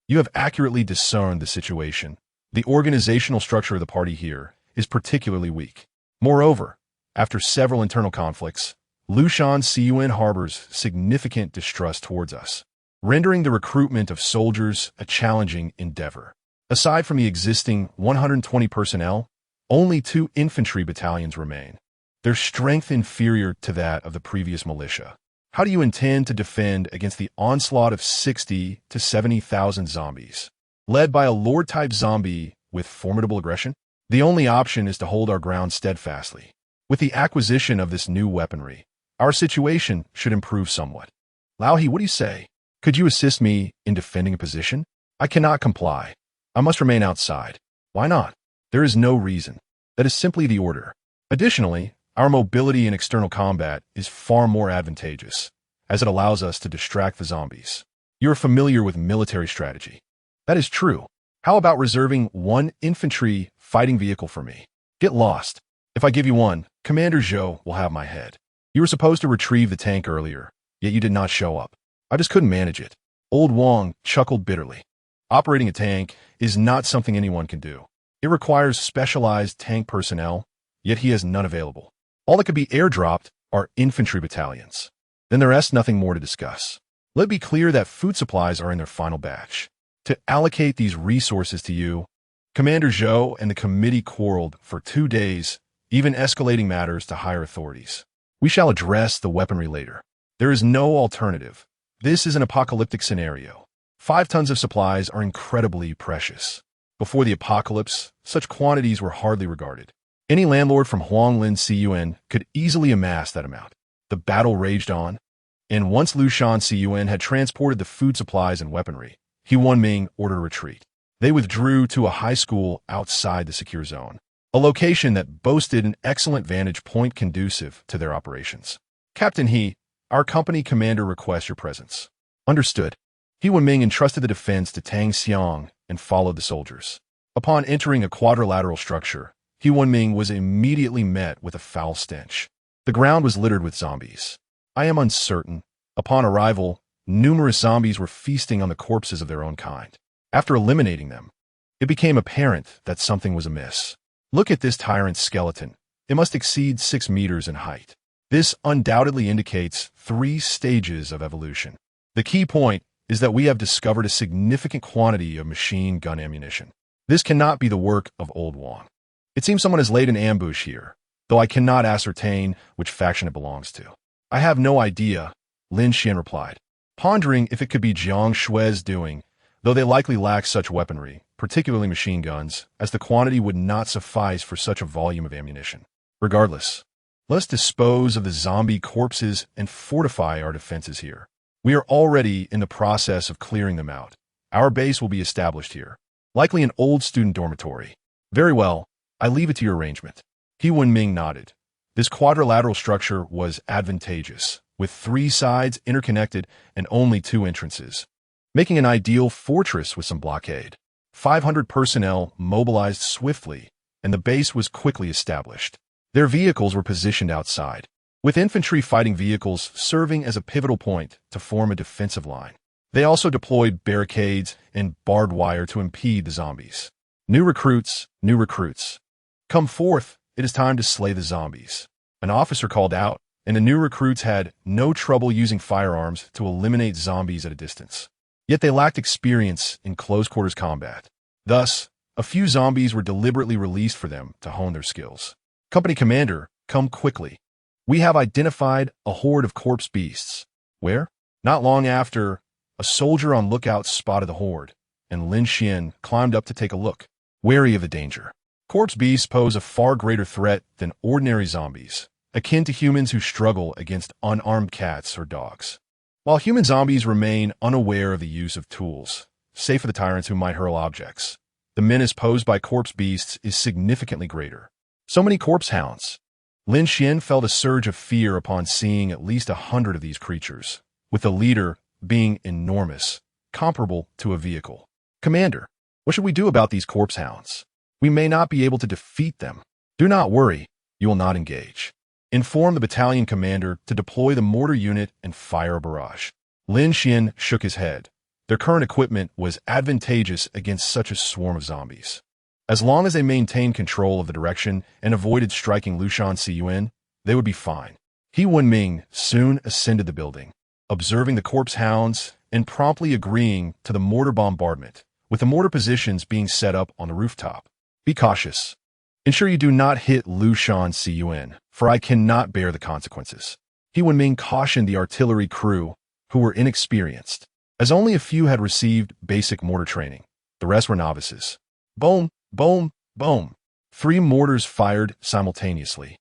Speaker 1: You have accurately discerned the situation. The organizational structure of the party here is particularly weak. Moreover, after several internal conflicts, Lushan Cun harbors significant distrust towards us, rendering the recruitment of soldiers a challenging endeavor. Aside from the existing 120 personnel, only 2 infantry battalions remain, their strength inferior to that of the previous militia. How do you intend to defend against the onslaught of 60 to 70,000 zombies, led by a Lord-type zombie with formidable aggression? The only option is to hold our ground steadfastly. With the acquisition of this new weaponry, our situation should improve somewhat. Lao He, what do you say? Could you assist me in defending a position? I cannot comply. I must remain outside. Why not? There is no reason. That is simply the order. Additionally, our mobility in external combat is far more advantageous, as it allows us to distract the zombies. You're familiar with military strategy. That is true. How about reserving 1 infantry fighting vehicle for me? Get lost. If I give you one, Commander Zhou will have my head. You were supposed to retrieve the tank earlier, yet you did not show up. I just couldn't manage it. Old Wang chuckled bitterly. Operating a tank is not something anyone can do. It requires specialized tank personnel, yet he has none available. All that could be airdropped are infantry battalions. Then there is nothing more to discuss. Let it be clear that food supplies are in their final batch. To allocate these resources to you, Commander Zhou and the committee quarreled for 2 days, even escalating matters to higher authorities. We shall address the weaponry later. There is no alternative. This is an apocalyptic scenario. 5 tons of supplies are incredibly precious. Before the apocalypse, such quantities were hardly regarded. Any landlord from Huanglin Cun could easily amass that amount. The battle raged on, and once Lushan Cun had transported the food supplies and weaponry, He Wenming ordered a retreat. They withdrew to a high school outside the secure zone, a location that boasted an excellent vantage point conducive to their operations. Captain He, our company commander requests your presence. Understood. He Wenming entrusted the defense to Tang Xiang and followed the soldiers. Upon entering a quadrilateral structure, He Wenming was immediately met with a foul stench. The ground was littered with zombies. I am uncertain. Upon arrival, numerous zombies were feasting on the corpses of their own kind. After eliminating them, it became apparent that something was amiss. Look at this tyrant's skeleton. It must exceed 6 meters in height. This undoubtedly indicates 3 stages of evolution. The key point is that we have discovered a significant quantity of machine gun ammunition. This cannot be the work of Old Wang. It seems someone has laid an ambush here, though I cannot ascertain which faction it belongs to. I have no idea, Lin Xuan replied, pondering if it could be Jiang Xue's doing, though they likely lack such weaponry, particularly machine guns, as the quantity would not suffice for such a volume of ammunition. Regardless, let's dispose of the zombie corpses and fortify our defenses here. We are already in the process of clearing them out. Our base will be established here, likely an old student dormitory. Very well, I leave it to your arrangement. He Wenming nodded. This quadrilateral structure was advantageous, with 3 sides interconnected and only 2 entrances, making an ideal fortress with some blockade. 500 personnel mobilized swiftly, and the base was quickly established. Their vehicles were positioned outside, with infantry fighting vehicles serving as a pivotal point to form a defensive line. They also deployed barricades and barbed wire to impede the zombies. New recruits. Come forth, it is time to slay the zombies. An officer called out, and the new recruits had no trouble using firearms to eliminate zombies at a distance. Yet they lacked experience in close-quarters combat. Thus, a few zombies were deliberately released for them to hone their skills. Company commander, come quickly. We have identified a horde of corpse beasts. Where? Not long after, a soldier on lookout spotted the horde, and Lin Xuan climbed up to take a look, wary of the danger. Corpse beasts pose a far greater threat than ordinary zombies, akin to humans who struggle against unarmed cats or dogs. While human zombies remain unaware of the use of tools, save for the tyrants who might hurl objects, the menace posed by corpse beasts is significantly greater. So many corpse hounds. Lin Xuan felt a surge of fear upon seeing at least 100 of these creatures, with the leader being enormous, comparable to a vehicle. Commander, what should we do about these corpse hounds? We may not be able to defeat them. Do not worry, you will not engage. Inform the battalion commander to deploy the mortar unit and fire a barrage. Lin Xuan shook his head. Their current equipment was advantageous against such a swarm of zombies. As long as they maintained control of the direction and avoided striking Lushan Siyuan, they would be fine. He Wenming soon ascended the building, observing the corpse hounds and promptly agreeing to the mortar bombardment, with the mortar positions being set up on the rooftop. Be cautious. Ensure you do not hit Lushan Siyuan, for I cannot bear the consequences. He Wenming cautioned the artillery crew, who were inexperienced, as only a few had received basic mortar training. The rest were novices. Boom, boom, boom. 3 mortars fired simultaneously,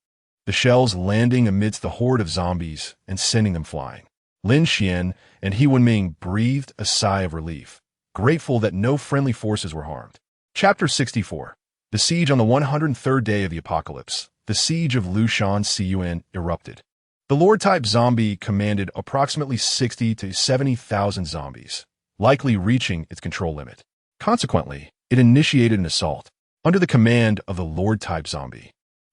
Speaker 1: the shells landing amidst the horde of zombies and sending them flying. Lin Xuan and He Wenming breathed a sigh of relief, grateful that no friendly forces were harmed. Chapter 64. The siege on the 103rd day of the apocalypse. The siege of Lushan Siyuan erupted. The Lord-type zombie commanded approximately 60 to 70,000 zombies, likely reaching its control limit. Consequently, it initiated an assault. Under the command of the Lord-type zombie,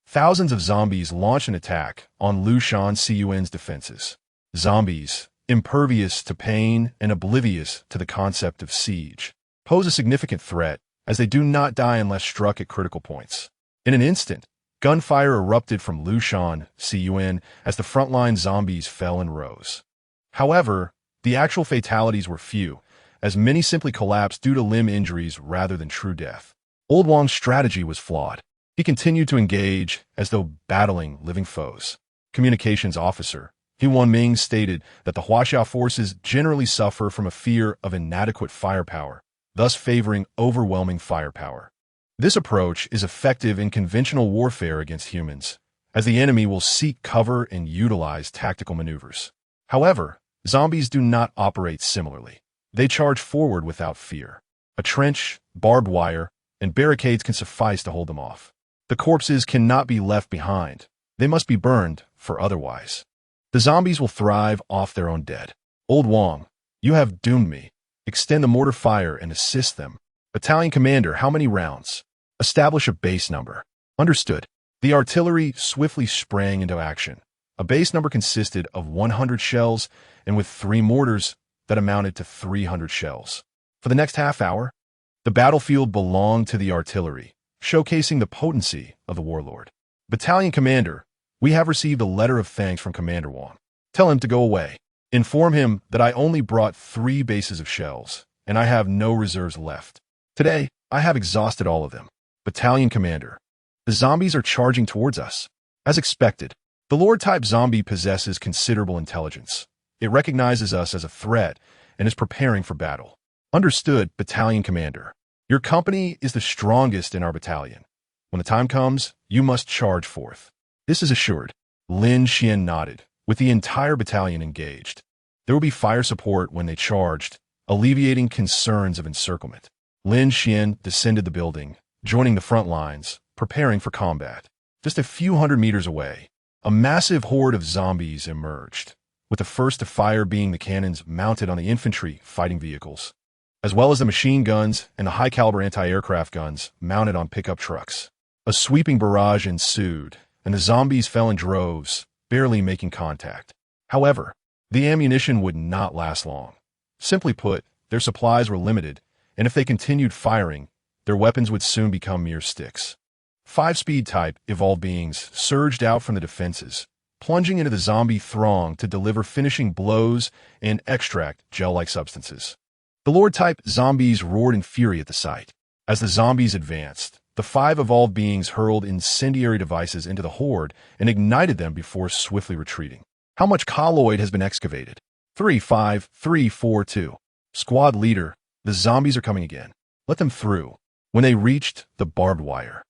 Speaker 1: thousands of zombies launched an attack on Lushan Siyuan's defenses. Zombies, impervious to pain and oblivious to the concept of siege, pose a significant threat as they do not die unless struck at critical points. In an instant, gunfire erupted from Lushan Siyuan as the frontline zombies fell in rows. However, the actual fatalities were few, as many simply collapsed due to limb injuries rather than true death. Old Wang's strategy was flawed. He continued to engage as though battling living foes. Communications officer He Wenming stated that the Huaxia forces generally suffer from a fear of inadequate firepower, thus favoring overwhelming firepower. This approach is effective in conventional warfare against humans, as the enemy will seek cover and utilize tactical maneuvers. However, zombies do not operate similarly. They charge forward without fear. A trench, barbed wire, and barricades can suffice to hold them off. The corpses cannot be left behind. They must be burned, for otherwise the zombies will thrive off their own dead. Old Wang, you have doomed me. Extend the mortar fire and assist them. Battalion commander, how many rounds? Establish a base number. Understood. The artillery swiftly sprang into action. A base number consisted of 100 shells, and with 3 mortars, that amounted to 300 shells. For the next half hour, the battlefield belonged to the artillery, showcasing the potency of the warlord. Battalion commander, we have received a letter of thanks from Commander Wang. Tell him to go away. Inform him that I only brought 3 bases of shells, and I have no reserves left. Today, I have exhausted all of them. Battalion commander, The zombies are charging towards us. As expected, the Lord-type zombie possesses considerable intelligence. It recognizes us as a threat and is preparing for battle. Understood, Battalion Commander. Your company is the strongest in our battalion. When the time comes, you must charge forth. This is assured. Lin Xuan nodded, with the entire battalion engaged. There will be fire support when they charged, alleviating concerns of encirclement. Lin Xuan descended the building, joining the front lines, preparing for combat. Just a few hundred meters away, a massive horde of zombies emerged, with the first to fire being the cannons mounted on the infantry fighting vehicles, as well as the machine guns and the high-caliber anti-aircraft guns mounted on pickup trucks. A sweeping barrage ensued, and the zombies fell in droves, barely making contact. However, the ammunition would not last long. Simply put, their supplies were limited, and if they continued firing, their weapons would soon become mere sticks. 5-speed type evolved beings surged out from the defenses, plunging into the zombie throng to deliver finishing blows and extract gel-like substances. The Lord-type zombies roared in fury at the sight. As the zombies advanced, the 5 evolved beings hurled incendiary devices into the horde and ignited them before swiftly retreating. How much colloid has been excavated? 3-5-3-4-2. Squad leader, the zombies are coming again. Let them through. When they reached the barbed wire,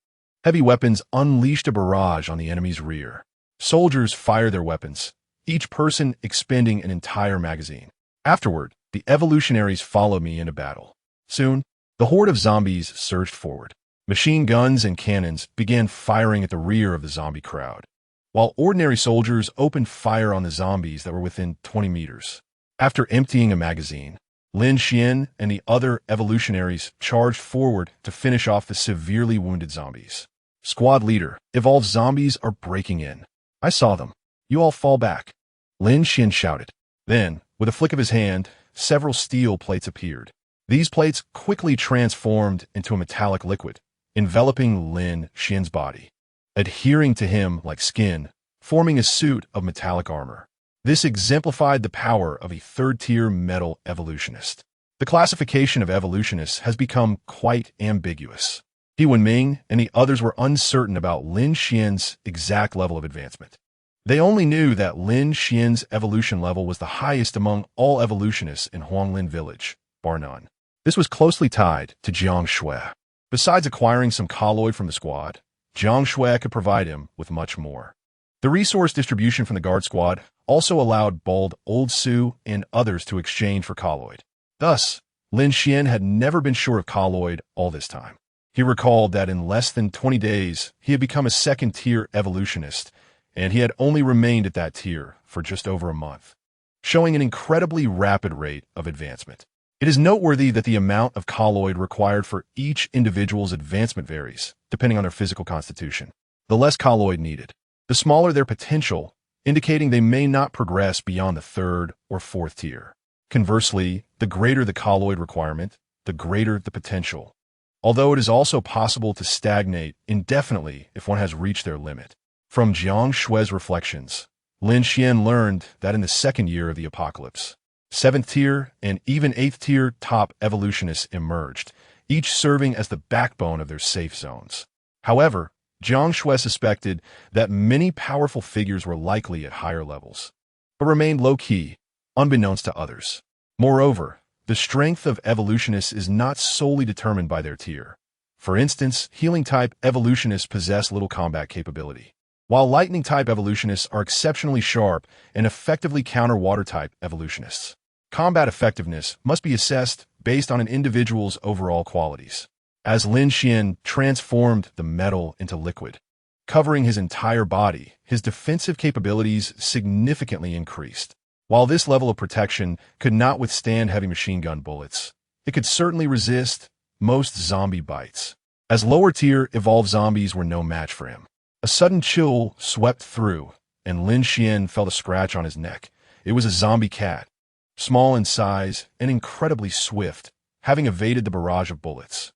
Speaker 1: heavy weapons unleashed a barrage on the enemy's rear. Soldiers fired their weapons, each person expending an entire magazine. Afterward, the evolutionaries followed me into battle. Soon, the horde of zombies surged forward. Machine guns and cannons began firing at the rear of the zombie crowd, while ordinary soldiers opened fire on the zombies that were within 20 meters. After emptying a magazine, Lin Xuan and the other evolutionaries charged forward to finish off the severely wounded zombies. Squad leader, evolved zombies are breaking in. I saw them. You all fall back. Lin Xuan shouted. Then, with a flick of his hand, several steel plates appeared. These plates quickly transformed into a metallic liquid, enveloping Lin Xuan's body, adhering to him like skin, forming a suit of metallic armor. This exemplified the power of a third-tier metal evolutionist. The classification of evolutionists has become quite ambiguous. He Wenming and the others were uncertain about Lin Xuan's exact level of advancement. They only knew that Lin Xuan's evolution level was the highest among all evolutionists in Huanglin village, bar none. This was closely tied to Jiang Xue. Besides acquiring some colloid from the squad, Jiang Xue could provide him with much more. The resource distribution from the guard squad also allowed Bald Old Su and others to exchange for colloid. Thus, Lin Xuan had never been short of colloid all this time. He recalled that in less than 20 days, he had become a second-tier evolutionist, and he had only remained at that tier for just over a month, showing an incredibly rapid rate of advancement. It is noteworthy that the amount of colloid required for each individual's advancement varies, depending on their physical constitution. The less colloid needed, the smaller their potential, indicating they may not progress beyond the 3rd or 4th tier. Conversely, the greater the colloid requirement, the greater the potential, although it is also possible to stagnate indefinitely if one has reached their limit. From Jiang Xue's reflections, Lin Xuan learned that in the 2nd year of the apocalypse, 7th tier and even 8th tier top evolutionists emerged, each serving as the backbone of their safe zones. However, Jiang Xue suspected that many powerful figures were likely at higher levels, but remained low-key, unbeknownst to others. Moreover, the strength of evolutionists is not solely determined by their tier. For instance, healing-type evolutionists possess little combat capability, while lightning-type evolutionists are exceptionally sharp and effectively counter water-type evolutionists. Combat effectiveness must be assessed based on an individual's overall qualities. As Lin Xuan transformed the metal into liquid, covering his entire body, his defensive capabilities significantly increased. While this level of protection could not withstand heavy machine gun bullets, it could certainly resist most zombie bites, as lower-tier evolved zombies were no match for him. A sudden chill swept through, and Lin Xuan felt a scratch on his neck. It was a zombie cat, small in size and incredibly swift, having evaded the barrage of bullets.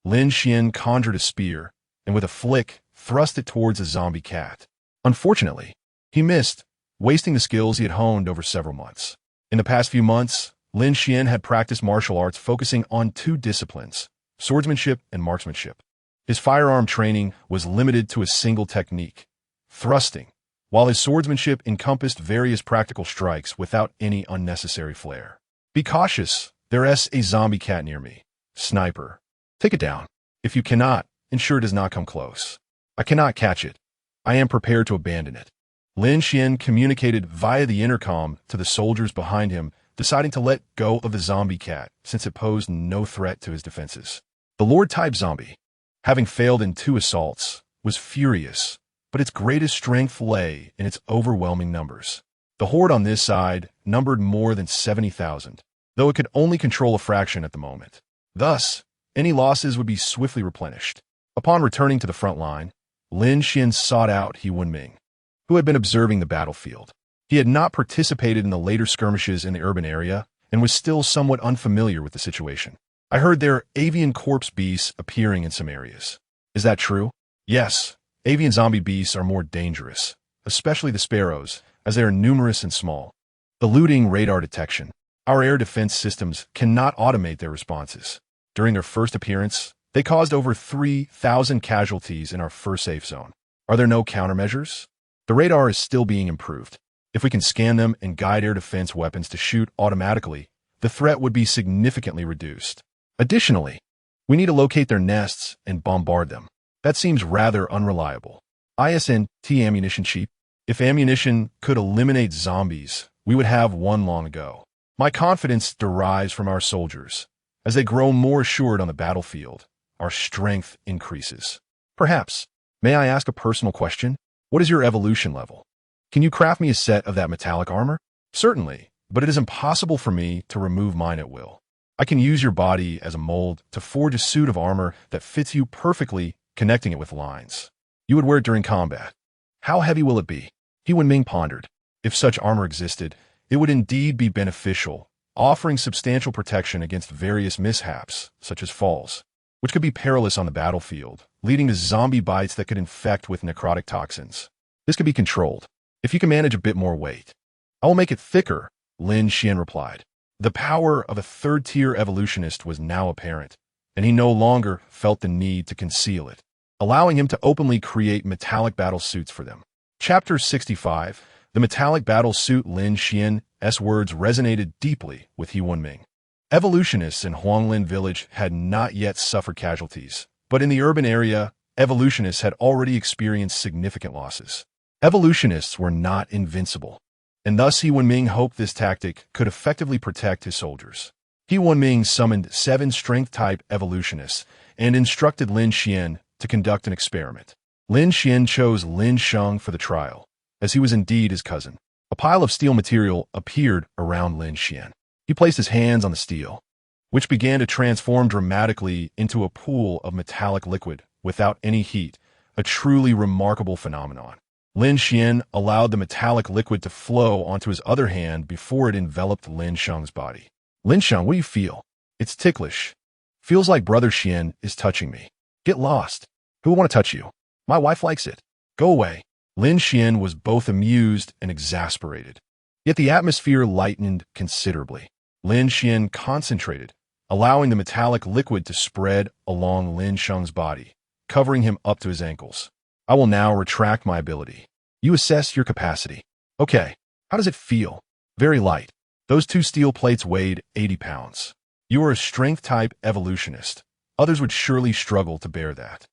Speaker 1: Lin Xuan conjured a spear, and with a flick, thrust it towards a zombie cat. Unfortunately, he missed, wasting the skills he had honed over several months. In the past few months, Lin Xuan had practiced martial arts focusing on 2 disciplines, swordsmanship and marksmanship. His firearm training was limited to a single technique, thrusting, while his swordsmanship encompassed various practical strikes without any unnecessary flair. Be cautious, there's a zombie cat near me. Sniper. Take it down. If you cannot, ensure it does not come close. I cannot catch it. I am prepared to abandon it. Lin Xuan communicated via the intercom to the soldiers behind him, deciding to let go of the zombie cat since it posed no threat to his defenses. The Lord-type zombie, having failed in 2 assaults, was furious, but its greatest strength lay in its overwhelming numbers. The horde on this side numbered more than 70,000, though it could only control a fraction at the moment. Thus, any losses would be swiftly replenished. Upon returning to the front line, Lin Xuan sought out He Wenming, who had been observing the battlefield. He had not participated in the later skirmishes in the urban area and was still somewhat unfamiliar with the situation. I heard there are avian corpse beasts appearing in some areas. Is that true? Yes, avian zombie beasts are more dangerous, especially the sparrows, as they are numerous and small. Eluding radar detection, our air defense systems cannot automate their responses. During their first appearance, they caused over 3,000 casualties in our first safe zone. Are there no countermeasures? The radar is still being improved. If we can scan them and guide air defense weapons to shoot automatically, the threat would be significantly reduced. Additionally, we need to locate their nests and bombard them. That seems rather unreliable. ISNT ammunition cheap? If ammunition could eliminate zombies, we would have one long ago. My confidence derives from our soldiers. As they grow more assured on the battlefield, our strength increases. Perhaps, may I ask a personal question? What is your evolution level? Can you craft me a set of that metallic armor? Certainly, but it is impossible for me to remove mine at will. I can use your body as a mold to forge a suit of armor that fits you perfectly, connecting it with lines. You would wear it during combat. How heavy will it be? He Wenming pondered. If such armor existed, it would indeed be beneficial, offering substantial protection against various mishaps, such as falls, which could be perilous on the battlefield, leading to zombie bites that could infect with necrotic toxins. This could be controlled, if you can manage a bit more weight. I will make it thicker, Lin Xuan replied. The power of a third-tier evolutionist was now apparent, and he no longer felt the need to conceal it, allowing him to openly create metallic battle suits for them. Chapter 65. The metallic battle suit. Lin Xuan's words resonated deeply with He Wenming. Evolutionists in Huanglin village had not yet suffered casualties, but in the urban area, evolutionists had already experienced significant losses. Evolutionists were not invincible, and thus He Wenming hoped this tactic could effectively protect his soldiers. He Wenming summoned 7 strength-type evolutionists and instructed Lin Xuan to conduct an experiment. Lin Xuan chose Lin Xuan for the trial, as he was indeed his cousin. A pile of steel material appeared around Lin Xuan. He placed his hands on the steel, which began to transform dramatically into a pool of metallic liquid without any heat, a truly remarkable phenomenon. Lin Xuan allowed the metallic liquid to flow onto his other hand before it enveloped Lin Xuan's body. Lin Xuan, what do you feel? It's ticklish. Feels like Brother Xuan is touching me. Get lost. Who will want to touch you? My wife likes it. Go away. Lin Xuan was both amused and exasperated. Yet the atmosphere lightened considerably. Lin Xuan concentrated, allowing the metallic liquid to spread along Lin Xuan's body, covering him up to his ankles. I will now retract my ability. You assess your capacity. Okay, how does it feel? Very light. Those 2 steel plates weighed 80 pounds. You are a strength-type evolutionist. Others would surely struggle to bear that.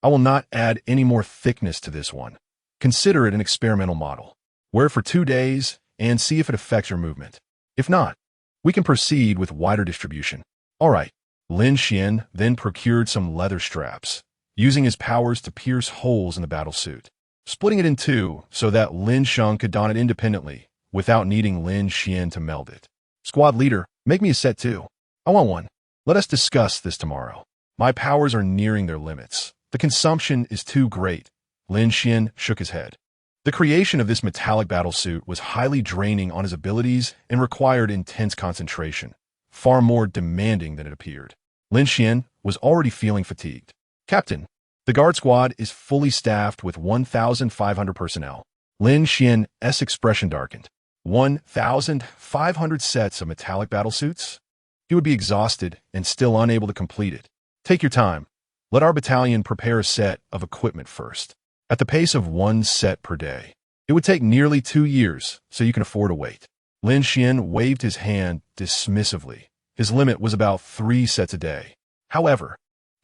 Speaker 1: I will not add any more thickness to this one. Consider it an experimental model. Wear it for 2 days and see if it affects your movement. If not, we can proceed with wider distribution. All right. Lin Xuan then procured some leather straps, using his powers to pierce holes in the battle suit, splitting it in 2 so that Lin Xuan could don it independently without needing Lin Xuan to meld it. Squad leader, make me a set too. I want one. Let us discuss this tomorrow. My powers are nearing their limits. The consumption is too great. Lin Xuan shook his head. The creation of this metallic battle suit was highly draining on his abilities and required intense concentration, far more demanding than it appeared. Lin Xuan was already feeling fatigued. Captain, the guard squad is fully staffed with 1,500 personnel. Lin Xuan's expression darkened. 1,500 sets of metallic battle suits? He would be exhausted and still unable to complete it. Take your time. Let our battalion prepare a set of equipment first. At the pace of 1 set per day. It would take nearly 2 years, so you can afford to wait. Lin Xuan waved his hand dismissively. His limit was about 3 sets a day. However,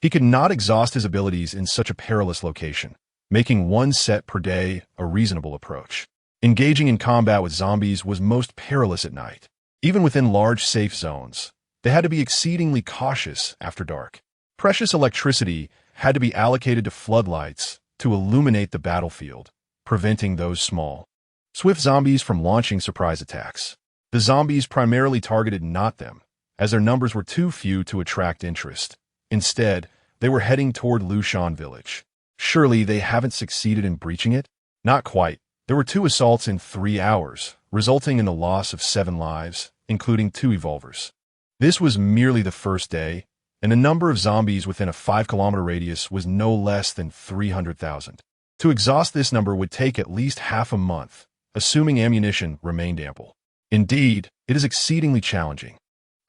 Speaker 1: he could not exhaust his abilities in such a perilous location, making 1 set per day a reasonable approach. Engaging in combat with zombies was most perilous at night. Even within large safe zones, they had to be exceedingly cautious after dark. Precious electricity had to be allocated to floodlights to illuminate the battlefield, preventing those small, swift zombies from launching surprise attacks. The zombies primarily targeted not them, as their numbers were too few to attract interest. Instead, they were heading toward Lin Xuan village. Surely they haven't succeeded in breaching it? Not quite. There were 2 assaults in 3 hours, resulting in the loss of 7 lives, including 2 evolvers. This was merely the first day, and the number of zombies within a 5-kilometer radius was no less than 300,000. To exhaust this number would take at least half a month, assuming ammunition remained ample. Indeed, it is exceedingly challenging.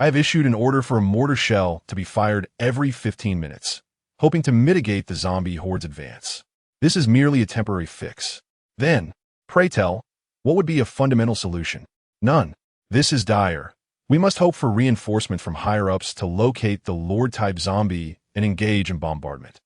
Speaker 1: I have issued an order for a mortar shell to be fired every 15 minutes, hoping to mitigate the zombie horde's advance. This is merely a temporary fix. Then, pray tell, what would be a fundamental solution? None. This is dire. We must hope for reinforcement from higher-ups to locate the Lord-type zombie and engage in bombardment.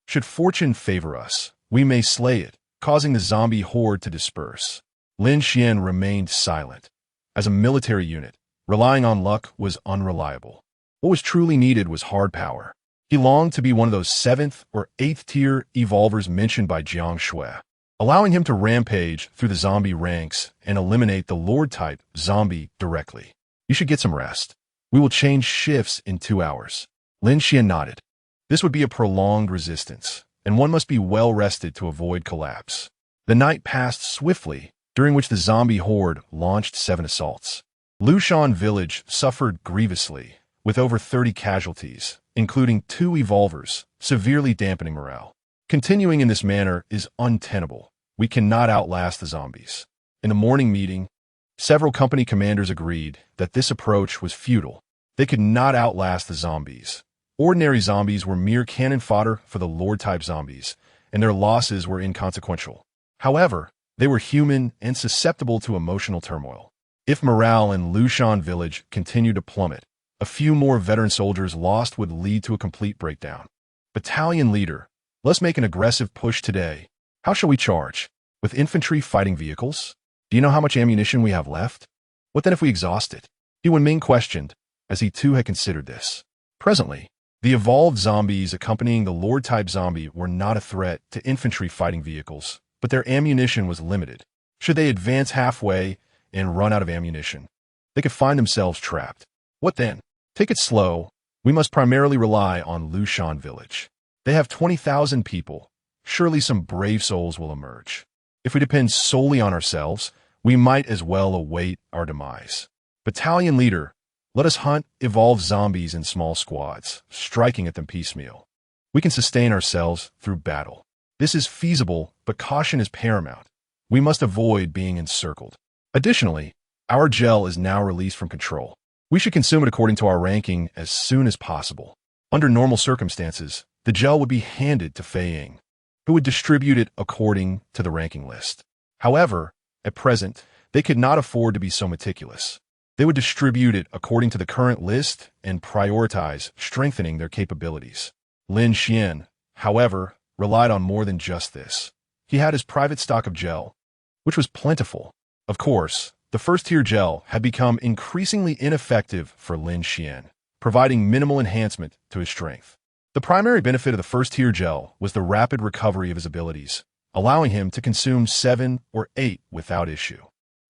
Speaker 1: Should fortune favor us, we may slay it, causing the zombie horde to disperse. Lin Xuan remained silent. As a military unit, relying on luck was unreliable. What was truly needed was hard power. He longed to be one of those 7th or 8th tier evolvers mentioned by Jiang Xue, allowing him to rampage through the zombie ranks and eliminate the Lord-type zombie directly. You should get some rest. We will change shifts in 2 hours. Lin Xuan nodded. This would be a prolonged resistance, and one must be well rested to avoid collapse. The night passed swiftly, during which the zombie horde launched 7 assaults. Lin Xuan village suffered grievously, with over 30 casualties, including 2 evolvers, severely dampening morale. Continuing in this manner is untenable. We cannot outlast the zombies. In a morning meeting, several company commanders agreed that this approach was futile. They could not outlast the zombies. Ordinary zombies were mere cannon fodder for the Lord-type zombies, and their losses were inconsequential. However, they were human and susceptible to emotional turmoil. If morale in Lin Xuan village continued to plummet, a few more veteran soldiers lost would lead to a complete breakdown. Battalion leader, let's make an aggressive push today. How shall we charge? With infantry fighting vehicles? Do you know how much ammunition we have left? What then if we exhaust it? Yuan Ming questioned, as he too had considered this. Presently, the evolved zombies accompanying the Lord-type zombie were not a threat to infantry fighting vehicles, but their ammunition was limited. Should they advance halfway and run out of ammunition, they could find themselves trapped. What then? Take it slow. We must primarily rely on Lin Xuan village. They have 20,000 people. Surely some brave souls will emerge. If we depend solely on ourselves, we might as well await our demise. Battalion leader, let us hunt evolved zombies in small squads, striking at them piecemeal. We can sustain ourselves through battle. This is feasible, but caution is paramount. We must avoid being encircled. Additionally, our gel is now released from control. We should consume it according to our ranking as soon as possible. Under normal circumstances, the gel would be handed to Fei Ying, who would distribute it according to the ranking list. However, at present, they could not afford to be so meticulous. They would distribute it according to the current list and prioritize strengthening their capabilities. Lin Xuan, however, relied on more than just this. He had his private stock of gel, which was plentiful. Of course, the first-tier gel had become increasingly ineffective for Lin Xuan, providing minimal enhancement to his strength. The primary benefit of the first-tier gel was the rapid recovery of his abilities, allowing him to consume 7 or 8 without issue.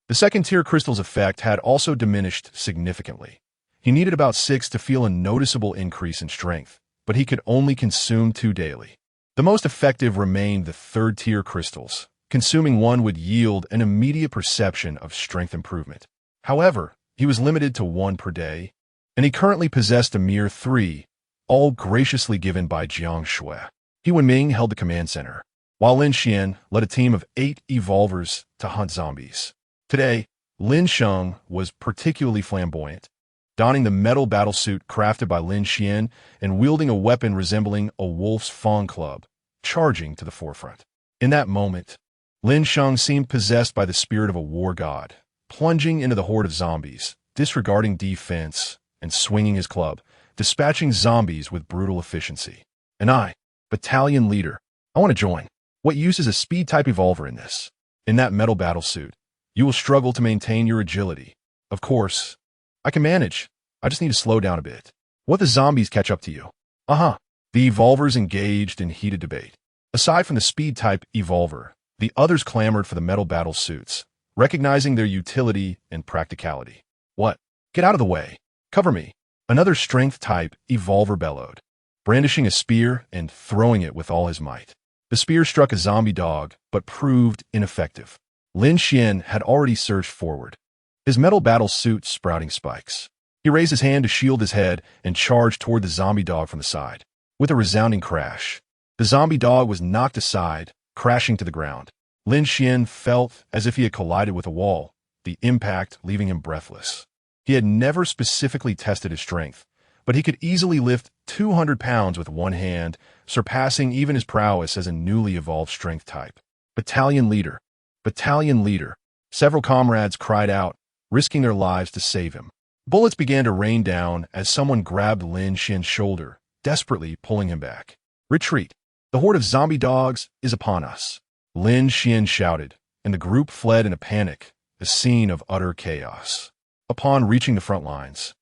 Speaker 1: The second-tier crystal's effect had also diminished significantly. He needed about 6 to feel a noticeable increase in strength, but he could only consume 2 daily. The most effective remained the third-tier crystals. Consuming 1 would yield an immediate perception of strength improvement. However, he was limited to 1 per day, and he currently possessed a mere 3, all graciously given by Jiang Xue. Yuan Ming held the command center, while Lin Xuan led a team of 8 evolvers to hunt zombies. Today, Lin Xuan was particularly flamboyant. donning the metal battlesuit crafted by Lin Xuan and wielding a weapon resembling a wolf's fawn club, charging to the forefront. In that moment, Lin Xuan seemed possessed by the spirit of a war god, plunging into the horde of zombies, disregarding defense, and swinging his club, dispatching zombies with brutal efficiency. And I, battalion leader, I want to join. What use is a speed-type evolver in this? In that metal battlesuit, you will struggle to maintain your agility. Of course, I can manage. I just need to slow down a bit. What the zombies catch up to you? The evolvers engaged in heated debate. Aside from the speed-type evolver, the others clamored for the metal battlesuits, recognizing their utility and practicality. What? Get out of the way. Cover me. Another strength-type evolver bellowed, brandishing a spear and throwing it with all his might. The spear struck a zombie dog, but proved ineffective. Lin Xuan had already surged forward, his metal battle suit sprouting spikes. He raised his hand to shield his head and charged toward the zombie dog from the side. With a resounding crash, the zombie dog was knocked aside, crashing to the ground. Lin Xuan felt as if he had collided with a wall, the impact leaving him breathless. He had never specifically tested his strength, but he could easily lift 200 pounds with one hand, surpassing even his prowess as a newly evolved strength type. Battalion leader! Battalion leader! Several comrades cried out, risking their lives to save him. Bullets began to rain down as someone grabbed Lin Xuan's shoulder, desperately pulling him back. Retreat! The horde of zombie dogs is upon us. Lin Xuan shouted, and the group fled in a panic, a scene of utter chaos. Upon reaching the front lines,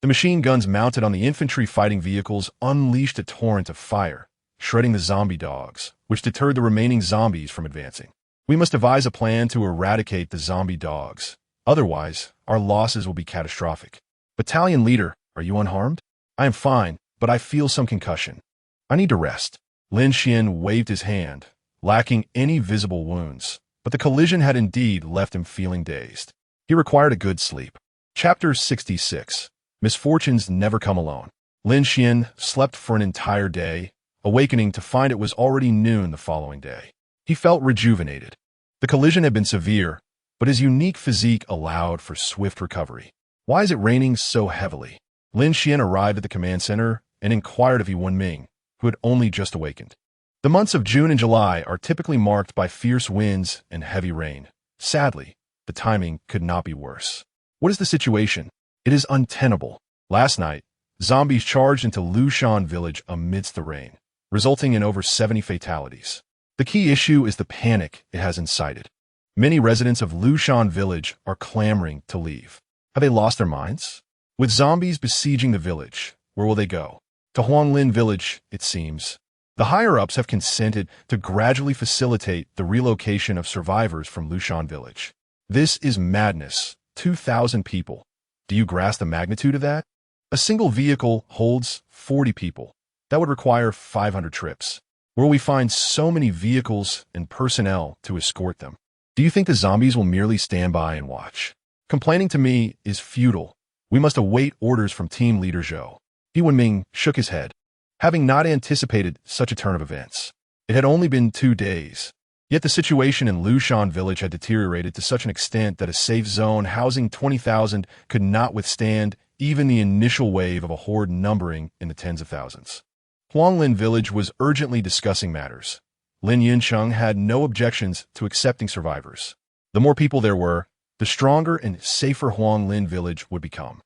Speaker 1: the machine guns mounted on the infantry fighting vehicles unleashed a torrent of fire, shredding the zombie dogs, which deterred the remaining zombies from advancing. We must devise a plan to eradicate the zombie dogs. Otherwise, our losses will be catastrophic. Battalion leader, are you unharmed? I am fine, but I feel some concussion. I need to rest. Lin Xuan waved his hand, lacking any visible wounds, but the collision had indeed left him feeling dazed. He required a good sleep. Chapter 66. Misfortunes never come alone. Lin Xuan slept for an entire day, awakening to find it was already noon the following day. He felt rejuvenated. The collision had been severe, but his unique physique allowed for swift recovery. Why is it raining so heavily? Lin Xuan arrived at the command center and inquired of Yuan Ming, who had only just awakened. The months of June and July are typically marked by fierce winds and heavy rain. Sadly, the timing could not be worse. What is the situation? It is untenable. Last night, zombies charged into Lushan village amidst the rain, resulting in over 70 fatalities. The key issue is the panic it has incited. Many residents of Lushan village are clamoring to leave. Have they lost their minds? With zombies besieging the village, where will they go? To Huanglin village, it seems. The higher-ups have consented to gradually facilitate the relocation of survivors from Lushan village. This is madness. 2,000 people. Do you grasp the magnitude of that? A single vehicle holds 40 people. That would require 500 trips. Where will we find so many vehicles and personnel to escort them? Do you think the zombies will merely stand by and watch? Complaining to me is futile. We must await orders from team leader Zhou. Yuan Ming shook his head, having not anticipated such a turn of events. It had only been 2 days. Yet the situation in Lushan village had deteriorated to such an extent that a safe zone housing 20,000 could not withstand even the initial wave of a horde numbering in the tens of thousands. Huanglin village was urgently discussing matters. Lin Yuncheng had no objections to accepting survivors. The more people there were, the stronger and safer Huanglin village would become.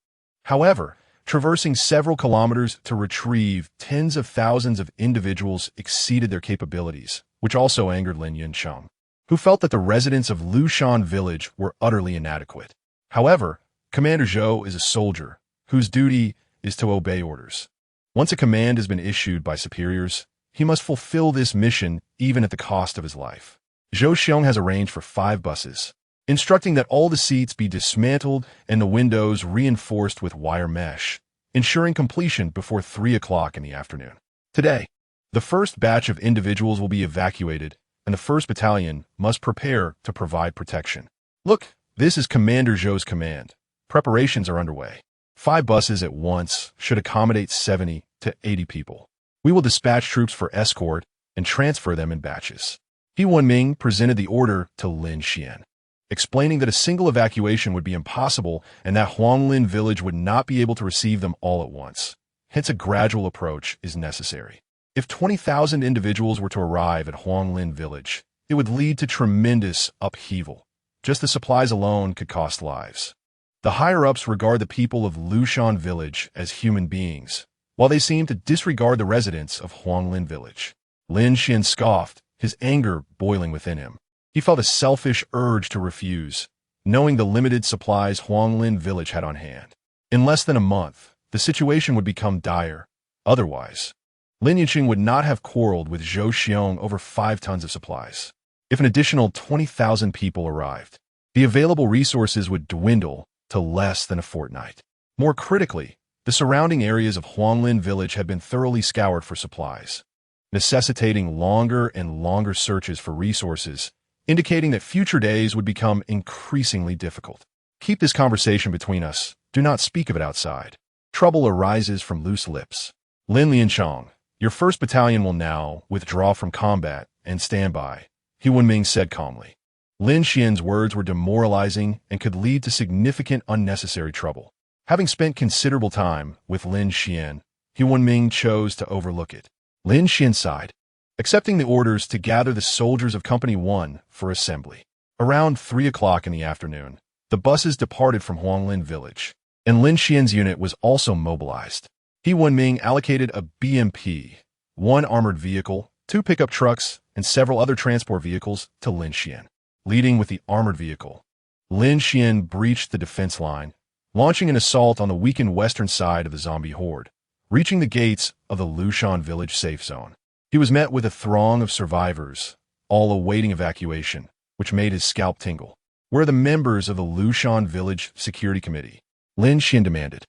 Speaker 1: However, traversing several kilometers to retrieve tens of thousands of individuals exceeded their capabilities, which also angered Lin Yuncheng, who felt that the residents of Lushan village were utterly inadequate. However, Commander Zhou is a soldier, whose duty is to obey orders. Once a command has been issued by superiors, he must fulfill this mission even at the cost of his life. Zhou Xiong has arranged for 5 buses, instructing that all the seats be dismantled and the windows reinforced with wire mesh, ensuring completion before 3 o'clock in the afternoon. Today, the first batch of individuals will be evacuated, and the 1st Battalion must prepare to provide protection. Look, this is Commander Zhou's command. Preparations are underway. 5 buses at once should accommodate 70 to 80 people. We will dispatch troops for escort and transfer them in batches. Yuan Ming presented the order to Lin Xuan. explaining that a single evacuation would be impossible and that Huanglin village would not be able to receive them all at once. Hence, a gradual approach is necessary. If 20,000 individuals were to arrive at Huanglin village, it would lead to tremendous upheaval. Just the supplies alone could cost lives. The higher-ups regard the people of Lin Xuan village as human beings, while they seem to disregard the residents of Huanglin village. Lin Xuan scoffed, his anger boiling within him. He felt a selfish urge to refuse, knowing the limited supplies Huanglin village had on hand. In less than a month, the situation would become dire. Otherwise, Lin Xuan would not have quarreled with Zhou Xiong over 5 tons of supplies. If an additional 20,000 people arrived, the available resources would dwindle to less than a fortnight. More critically, the surrounding areas of Huanglin village had been thoroughly scoured for supplies, necessitating longer and longer searches for resources, indicating that future days would become increasingly difficult. Keep this conversation between us. Do not speak of it outside. Trouble arises from loose lips. Lin Xuan, your 1st battalion will now withdraw from combat and stand by, He Wenming said calmly. Lin Xian's words were demoralizing and could lead to significant unnecessary trouble. Having spent considerable time with Lin Xuan, He Wenming chose to overlook it. Lin Xuan sighed, accepting the orders to gather the soldiers of Company 1 for assembly. Around 3 o'clock in the afternoon, the buses departed from Huanglin village, and Lin Xian's unit was also mobilized. He Wenming allocated a BMP, 1 armored vehicle, 2 pickup trucks, and several other transport vehicles to Lin Xuan. Leading with the armored vehicle, Lin Xuan breached the defense line, launching an assault on the weakened western side of the zombie horde, reaching the gates of the Lin Xuan village safe zone. He was met with a throng of survivors, all awaiting evacuation, which made his scalp tingle. Where are the members of the Lin Xuan village security committee? Lin Xuan demanded.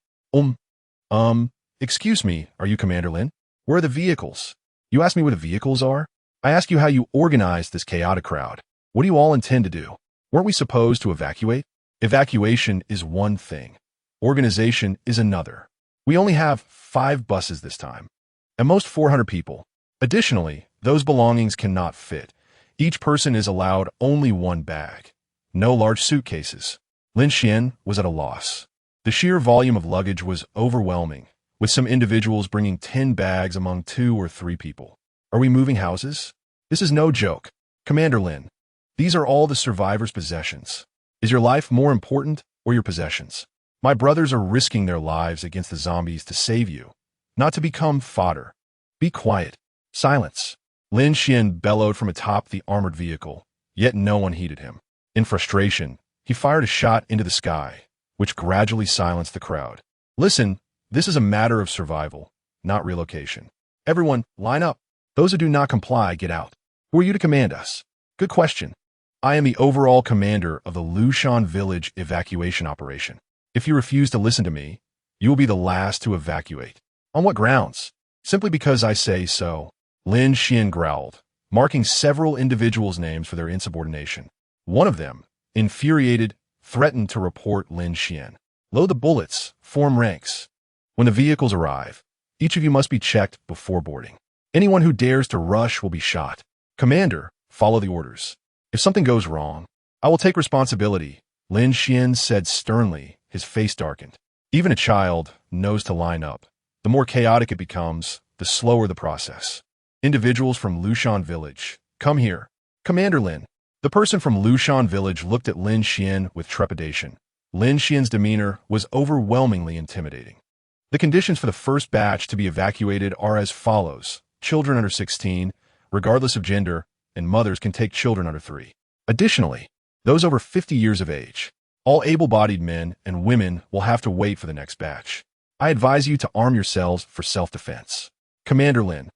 Speaker 1: Excuse me, are you Commander Lin? Where are the vehicles? You ask me where the vehicles are? I ask you how you organized this chaotic crowd. What do you all intend to do? Weren't we supposed to evacuate? Evacuation is one thing. Organization is another. We only have 5 buses this time, at most 400 people. Additionally, those belongings cannot fit. Each person is allowed only 1 bag. No large suitcases. Lin Xuan was at a loss. The sheer volume of luggage was overwhelming, with some individuals bringing 10 bags among 2 or 3 people. Are we moving houses? This is no joke. Commander Lin, these are all the survivors' possessions. Is your life more important or your possessions? My brothers are risking their lives against the zombies to save you, not to become fodder. Be quiet. Silence. Lin Xuan bellowed from atop the armored vehicle, yet no one heeded him. In frustration, he fired a shot into the sky, which gradually silenced the crowd. Listen, this is a matter of survival, not relocation. Everyone, line up. Those who do not comply, get out. Who are you to command us? Good question. I am the overall commander of the Lin Xuan village evacuation operation. If you refuse to listen to me, you will be the last to evacuate. On what grounds? Simply because I say so. Lin Xuan growled, marking several individuals' names for their insubordination. One of them, infuriated, threatened to report Lin Xuan. Load the bullets, form ranks. When the vehicles arrive, each of you must be checked before boarding. Anyone who dares to rush will be shot. Commander, follow the orders. If something goes wrong, I will take responsibility, Lin Xuan said sternly, his face darkened. Even a child knows to line up. The more chaotic it becomes, the slower the process. Individuals from Lin Xuan village, come here. Commander Lin. The person from Lin Xuan village looked at Lin Xuan with trepidation. Lin Xian's demeanor was overwhelmingly intimidating. The conditions for the first batch to be evacuated are as follows. Children under 16, regardless of gender, and mothers can take children under 3. Additionally, those over 50 years of age, all able-bodied men and women will have to wait for the next batch. I advise you to arm yourselves for self-defense. Commander Lin,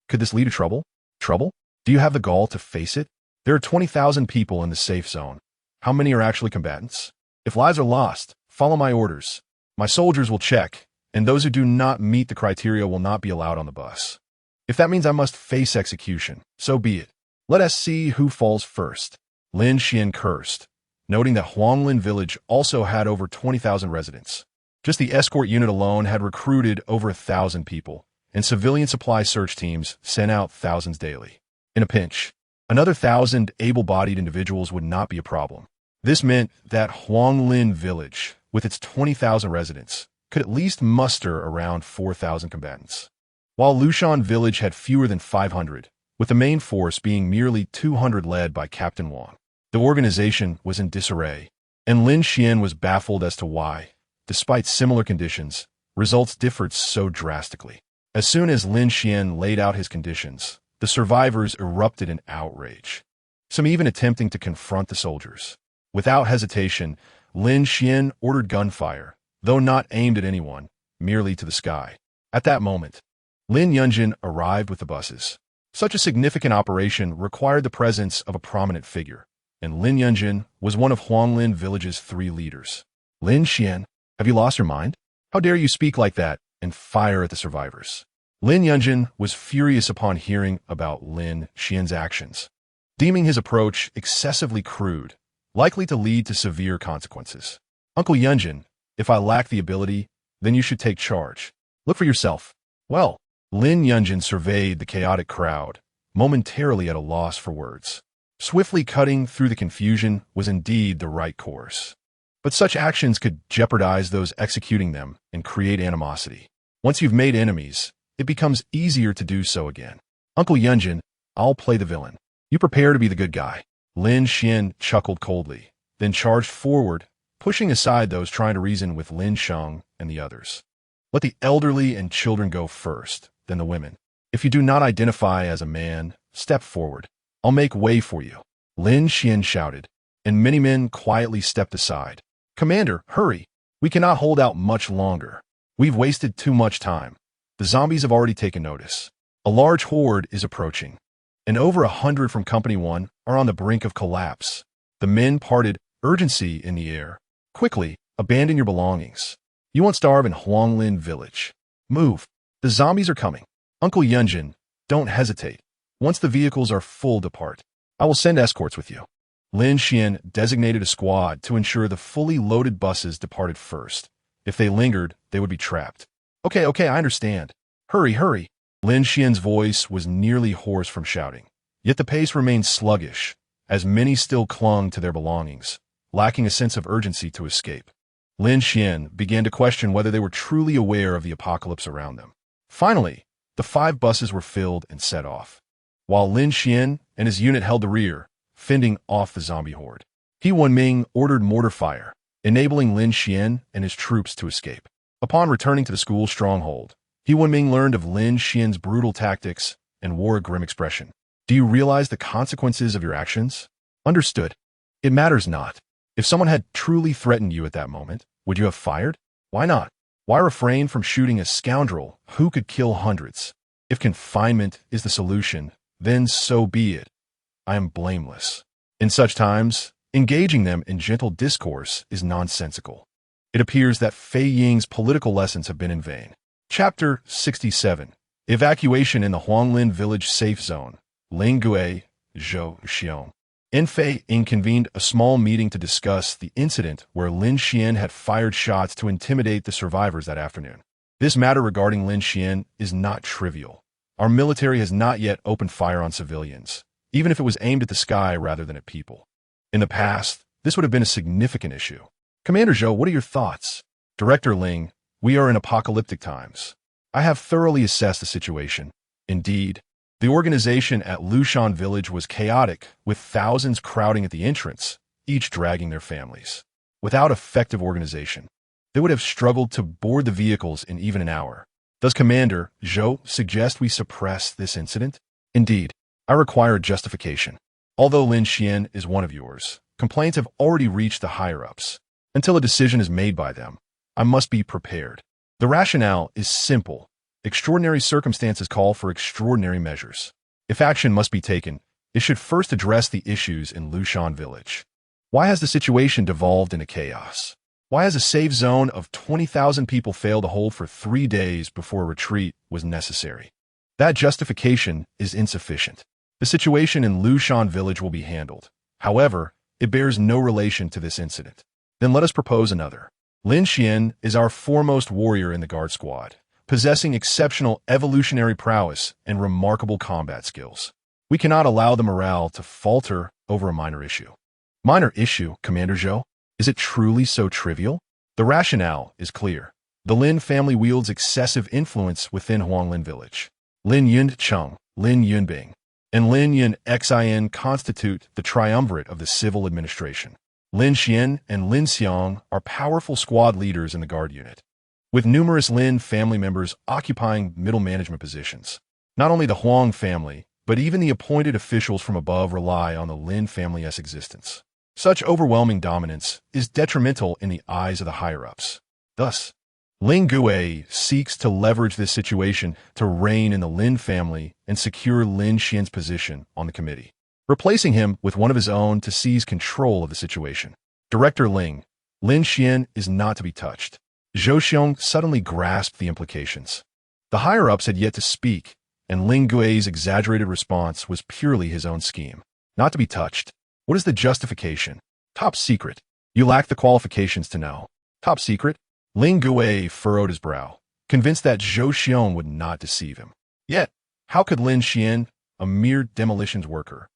Speaker 1: could this lead to trouble? Trouble? Do you have the gall to face it? There are 20,000 people in the safe zone. How many are actually combatants? If lives are lost, follow my orders. My soldiers will check, and those who do not meet the criteria will not be allowed on the bus. If that means I must face execution, so be it. Let us see who falls first. Lin Xuan cursed, noting that Huanglin village also had over 20,000 residents. Just the escort unit alone had recruited over 1,000 people, and civilian supply search teams sent out thousands daily. In a pinch, another 1,000 able-bodied individuals would not be a problem. This meant that Huanglin village, with its 20,000 residents, could at least muster around 4,000 combatants, while Lushan village had fewer than 500, with the main force being merely 200 led by Captain Wang. The organization was in disarray, and Lin Xuan was baffled as to why, despite similar conditions, results differed so drastically. As soon as Lin Xuan laid out his conditions, the survivors erupted in outrage, some even attempting to confront the soldiers. Without hesitation, Lin Xuan ordered gunfire, though not aimed at anyone, merely to the sky. At that moment, Lin Yunjin arrived with the buses. Such a significant operation required the presence of a prominent figure, and Lin Yunjin was one of Huanglin village's 3 leaders. Lin Xuan, have you lost your mind? How dare you speak like that and fire at the survivors? Lin Yunjin was furious upon hearing about Lin Xuan's actions, deeming his approach excessively crude, likely to lead to severe consequences. Uncle Yunjin, if I lack the ability, then you should take charge. Look for yourself. Well, Lin Yunjin surveyed the chaotic crowd, momentarily at a loss for words. Swiftly cutting through the confusion was indeed the right course. But such actions could jeopardize those executing them and create animosity. Once you've made enemies, it becomes easier to do so again. Uncle Yunjin, I'll play the villain. You prepare to be the good guy. Lin Xuan chuckled coldly, then charged forward, pushing aside those trying to reason with Lin Sheng and the others. Let the elderly and children go first, then the women. If you do not identify as a man, step forward. I'll make way for you. Lin Xuan shouted, and many men quietly stepped aside. Commander, hurry. We cannot hold out much longer. We've wasted too much time. The zombies have already taken notice. A large horde is approaching, and over 100 from Company 1 are on the brink of collapse. The men parted, urgency in the air. Quickly, abandon your belongings. You won't starve in Huanglin village. Move. The zombies are coming. Uncle Yunjin, don't hesitate. Once the vehicles are full, depart. I will send escorts with you. Lin Xuan designated a squad to ensure the fully loaded buses departed first. If they lingered, they would be trapped. Okay, I understand. Hurry, hurry. Lin Xuan's voice was nearly hoarse from shouting. Yet the pace remained sluggish, as many still clung to their belongings, lacking a sense of urgency to escape. Lin Xuan began to question whether they were truly aware of the apocalypse around them. Finally, the 5 buses were filled and set off, while Lin Xuan and his unit held the rear, fending off the zombie horde. He Wenming ordered mortar fire, enabling Lin Xuan and his troops to escape. Upon returning to the school stronghold, He Wenming learned of Lin Xuan's brutal tactics and wore a grim expression. Do you realize the consequences of your actions? Understood. It matters not. If someone had truly threatened you at that moment, would you have fired? Why not? Why refrain from shooting a scoundrel who could kill hundreds? If confinement is the solution, then so be it. I am blameless. In such times, engaging them in gentle discourse is nonsensical. It appears that Fei Ying's political lessons have been in vain. Chapter 67. Evacuation in the Huanglin Village Safe Zone. Ling Gui, Zhou Xiong. Fei Ying convened a small meeting to discuss the incident where Lin Xuan had fired shots to intimidate the survivors that afternoon. This matter regarding Lin Xuan is not trivial. Our military has not yet opened fire on civilians, even if it was aimed at the sky rather than at people. In the past, this would have been a significant issue. Commander Zhou, what are your thoughts? Director Ling, we are in apocalyptic times. I have thoroughly assessed the situation. Indeed, the organization at Lushan village was chaotic, with thousands crowding at the entrance, each dragging their families. Without effective organization, they would have struggled to board the vehicles in even an hour. Does Commander Zhou suggest we suppress this incident? Indeed, I require justification. Although Lin Xuan is one of yours, complaints have already reached the higher-ups. Until a decision is made by them, I must be prepared. The rationale is simple. Extraordinary circumstances call for extraordinary measures. If action must be taken, it should first address the issues in Lushan village. Why has the situation devolved into chaos? Why has a safe zone of 20,000 people failed to hold for 3 days before a retreat was necessary? That justification is insufficient. The situation in Lushan village will be handled. However, it bears no relation to this incident. Then let us propose another. Lin Xuan is our foremost warrior in the guard squad, possessing exceptional evolutionary prowess and remarkable combat skills. We cannot allow the morale to falter over a minor issue. Minor issue, Commander Zhou. Is it truly so trivial? The rationale is clear. The Lin family wields excessive influence within Huanglin village. Lin Yuncheng, Lin Yunbing, and Lin Yun Xin constitute the triumvirate of the civil administration. Lin Xuan and Lin Xiang are powerful squad leaders in the guard unit, with numerous Lin family members occupying middle management positions. Not only the Huang family, but even the appointed officials from above rely on the Lin family's existence. Such overwhelming dominance is detrimental in the eyes of the higher-ups. Thus, Lin Xuan seeks to leverage this situation to reign in the Lin family and secure Lin Xian's position on the committee, replacing him with one of his own to seize control of the situation. Director Lin Xian is not to be touched. Zhou Xiong suddenly grasped the implications. The higher-ups had yet to speak, and Lin Xuan's exaggerated response was purely his own scheme. Not to be touched. What is the justification? Top secret. You lack the qualifications to know. Top secret? Lin Xuan furrowed his brow, convinced that Zhou Xiong would not deceive him. Yet, how could Lin Xian, a mere demolitions worker,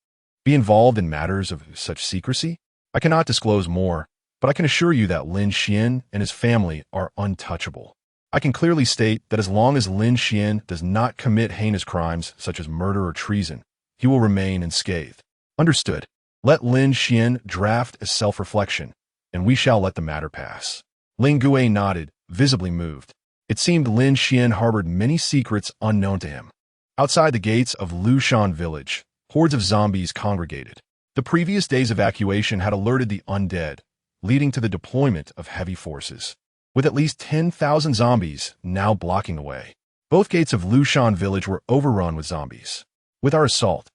Speaker 1: be involved in matters of such secrecy? I cannot disclose more, but I can assure you that Lin Xian and his family are untouchable. I can clearly state that as long as Lin Xian does not commit heinous crimes such as murder or treason, he will remain unscathed. Understood. Let Lin Xian draft a self-reflection, and we shall let the matter pass. Lin Xuan nodded, visibly moved. It seemed Lin Xian harbored many secrets unknown to him. Outside the gates of Lushan village, hordes of zombies congregated. The previous day's evacuation had alerted the undead, leading to the deployment of heavy forces, with at least 10,000 zombies now blocking the way. Both gates of Lushan village were overrun with zombies. With our assault,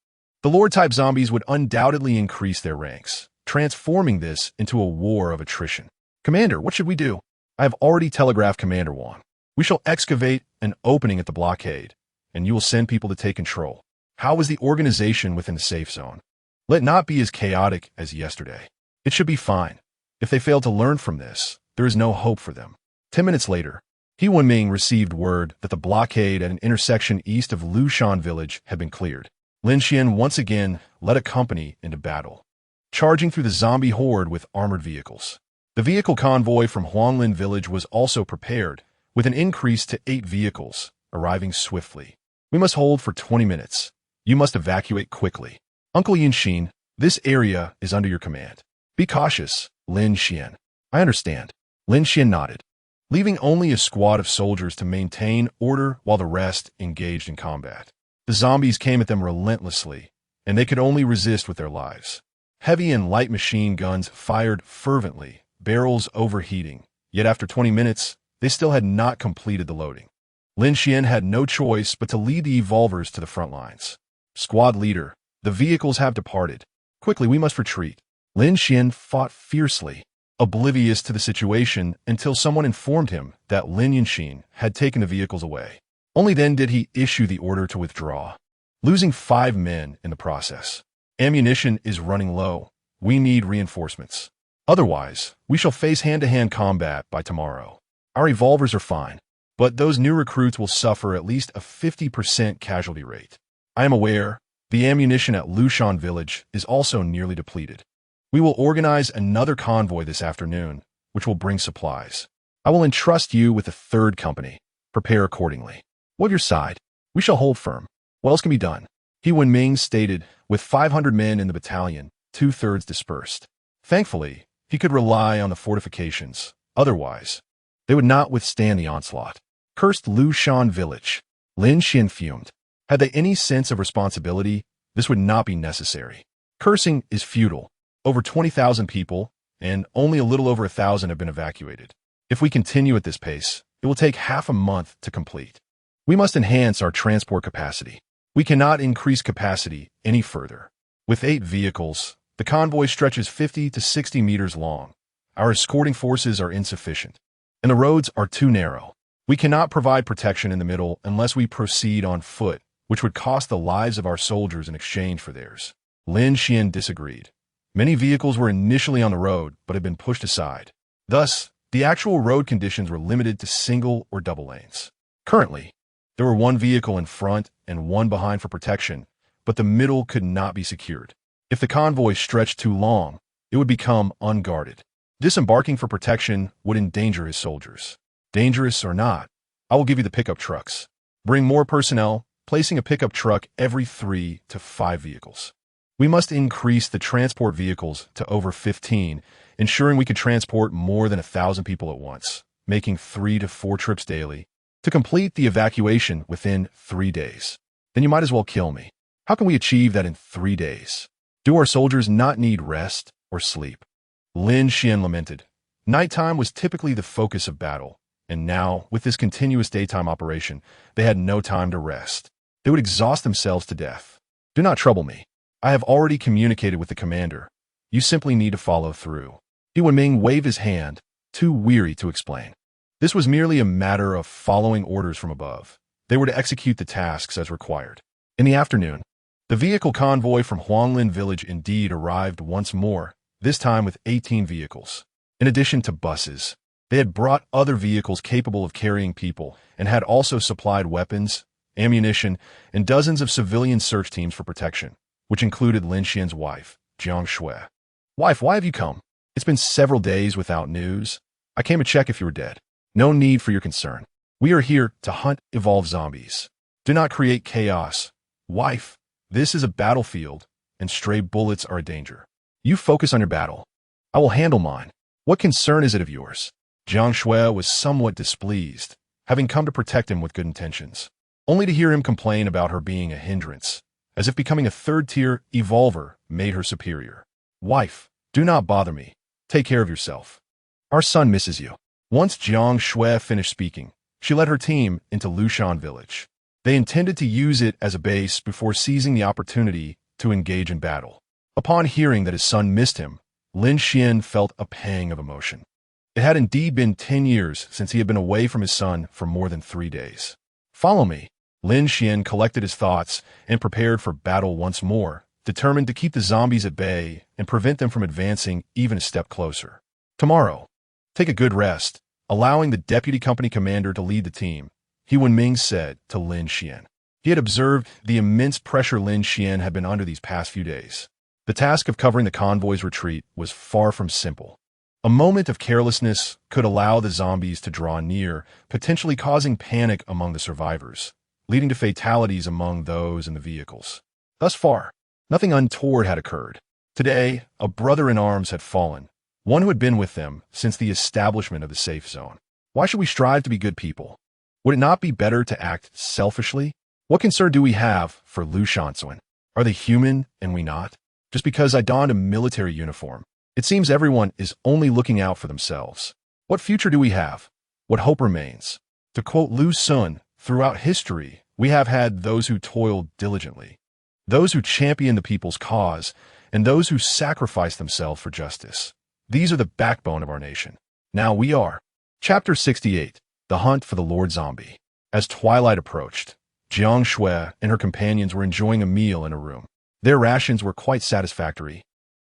Speaker 1: the Lord-type zombies would undoubtedly increase their ranks, transforming this into a war of attrition. Commander, what should we do? I have already telegraphed Commander Wang. We shall excavate an opening at the blockade, and you will send people to take control. How is the organization within the safe zone? Let it not be as chaotic as yesterday. It should be fine. If they fail to learn from this, there is no hope for them. 10 minutes later, He Wenming received word that the blockade at an intersection east of Lushan village had been cleared. Lin Xian once again led a company into battle, charging through the zombie horde with armored vehicles. The vehicle convoy from Huanglin village was also prepared, with an increase to 8 vehicles, arriving swiftly. We must hold for 20 minutes. You must evacuate quickly. Uncle Yinxin, this area is under your command. Be cautious, Lin Xian. I understand. Lin Xian nodded, leaving only a squad of soldiers to maintain order while the rest engaged in combat. The zombies came at them relentlessly, and they could only resist with their lives. Heavy and light machine guns fired fervently, barrels overheating, yet after 20 minutes, they still had not completed the loading. Lin Xian had no choice but to lead the evolvers to the front lines. Squad leader, the vehicles have departed. Quickly, we must retreat. Lin Xian fought fiercely, oblivious to the situation until someone informed him that Lin Yunxin had taken the vehicles away. Only then did he issue the order to withdraw, losing 5 men in the process. Ammunition is running low. We need reinforcements. Otherwise, we shall face hand-to-hand combat by tomorrow. Our revolvers are fine, but those new recruits will suffer at least a 50% casualty rate. I am aware the ammunition at Lushan village is also nearly depleted. We will organize another convoy this afternoon, which will bring supplies. I will entrust you with a 3rd company. Prepare accordingly. What of your side? We shall hold firm. What else can be done? He Wenming stated, with 500 men in the battalion, 2/3 dispersed. Thankfully, he could rely on the fortifications. Otherwise, they would not withstand the onslaught. Cursed Lushan village. Lin Xian fumed. Had they any sense of responsibility, this would not be necessary. Cursing is futile. Over 20,000 people, and only a little over 1,000 have been evacuated. If we continue at this pace, it will take half a month to complete. We must enhance our transport capacity. We cannot increase capacity any further. With 8 vehicles, the convoy stretches 50 to 60 meters long. Our escorting forces are insufficient, and the roads are too narrow. We cannot provide protection in the middle unless we proceed on foot, which would cost the lives of our soldiers in exchange for theirs. Lin Xian disagreed. Many vehicles were initially on the road, but had been pushed aside. Thus, the actual road conditions were limited to single or double lanes. Currently, there were 1 vehicle in front and 1 behind for protection, but the middle could not be secured. If the convoy stretched too long, it would become unguarded. Disembarking for protection would endanger his soldiers. Dangerous or not, I will give you the pickup trucks. Bring more personnel, placing a pickup truck every 3 to 5 vehicles. We must increase the transport vehicles to over 15, ensuring we could transport more than 1,000 people at once, making 3 to 4 trips daily, to complete the evacuation within 3 days. Then you might as well kill me. How can we achieve that in 3 days? Do our soldiers not need rest or sleep? Lin Xuan lamented. Nighttime was typically the focus of battle, and now, with this continuous daytime operation, they had no time to rest. They would exhaust themselves to death. Do not trouble me. I have already communicated with the commander. You simply need to follow through. He Wenming waved his hand, too weary to explain. This was merely a matter of following orders from above. They were to execute the tasks as required. In the afternoon, the vehicle convoy from Huanglin village indeed arrived once more, this time with 18 vehicles. In addition to buses, they had brought other vehicles capable of carrying people and had also supplied weapons, ammunition, and dozens of civilian search teams for protection, which included Lin Xuan's wife, Jiang Xue. Wife, why have you come? It's been several days without news. I came to check if you were dead. No need for your concern. We are here to hunt evolved zombies. Do not create chaos. Wife, this is a battlefield, and stray bullets are a danger. You focus on your battle. I will handle mine. What concern is it of yours? Jiang Xue was somewhat displeased, having come to protect him with good intentions, only to hear him complain about her being a hindrance, as if becoming a third-tier evolver made her superior. Wife, do not bother me. Take care of yourself. Our son misses you. Once Jiang Xue finished speaking, she led her team into Lushan village. They intended to use it as a base before seizing the opportunity to engage in battle. Upon hearing that his son missed him, Lin Xuan felt a pang of emotion. It had indeed been 10 years since he had been away from his son for more than 3 days. Follow me. Lin Xuan collected his thoughts and prepared for battle once more, determined to keep the zombies at bay and prevent them from advancing even a step closer. Tomorrow, take a good rest, allowing the deputy company commander to lead the team, He Wenming said to Lin Xuan. He had observed the immense pressure Lin Xuan had been under these past few days. The task of covering the convoy's retreat was far from simple. A moment of carelessness could allow the zombies to draw near, potentially causing panic among the survivors, leading to fatalities among those in the vehicles. Thus far, nothing untoward had occurred. Today, a brother-in-arms had fallen, one who had been with them since the establishment of the safe zone. Why should we strive to be good people? Would it not be better to act selfishly? What concern do we have for Lin Xuan? Are they human and we not? Just because I donned a military uniform, it seems everyone is only looking out for themselves. What future do we have? What hope remains? To quote Lin Xuan, throughout history, we have had those who toiled diligently, those who championed the people's cause, and those who sacrificed themselves for justice. These are the backbone of our nation. Now we are. Chapter 68, The Hunt for the Lord Zombie. As twilight approached, Jiang Xue and her companions were enjoying a meal in a room. Their rations were quite satisfactory,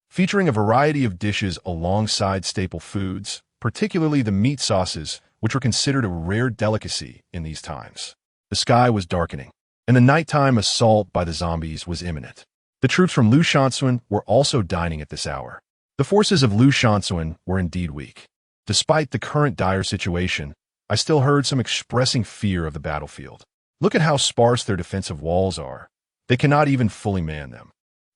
Speaker 1: featuring a variety of dishes alongside staple foods, particularly the meat sauces, which were considered a rare delicacy in these times. The sky was darkening, and the nighttime assault by the zombies was imminent. The troops from Lin Xuan were also dining at this hour. The forces of Lin Xuan were indeed weak. Despite the current dire situation, I still heard some expressing fear of the battlefield. Look at how sparse their defensive walls are. They cannot even fully man them.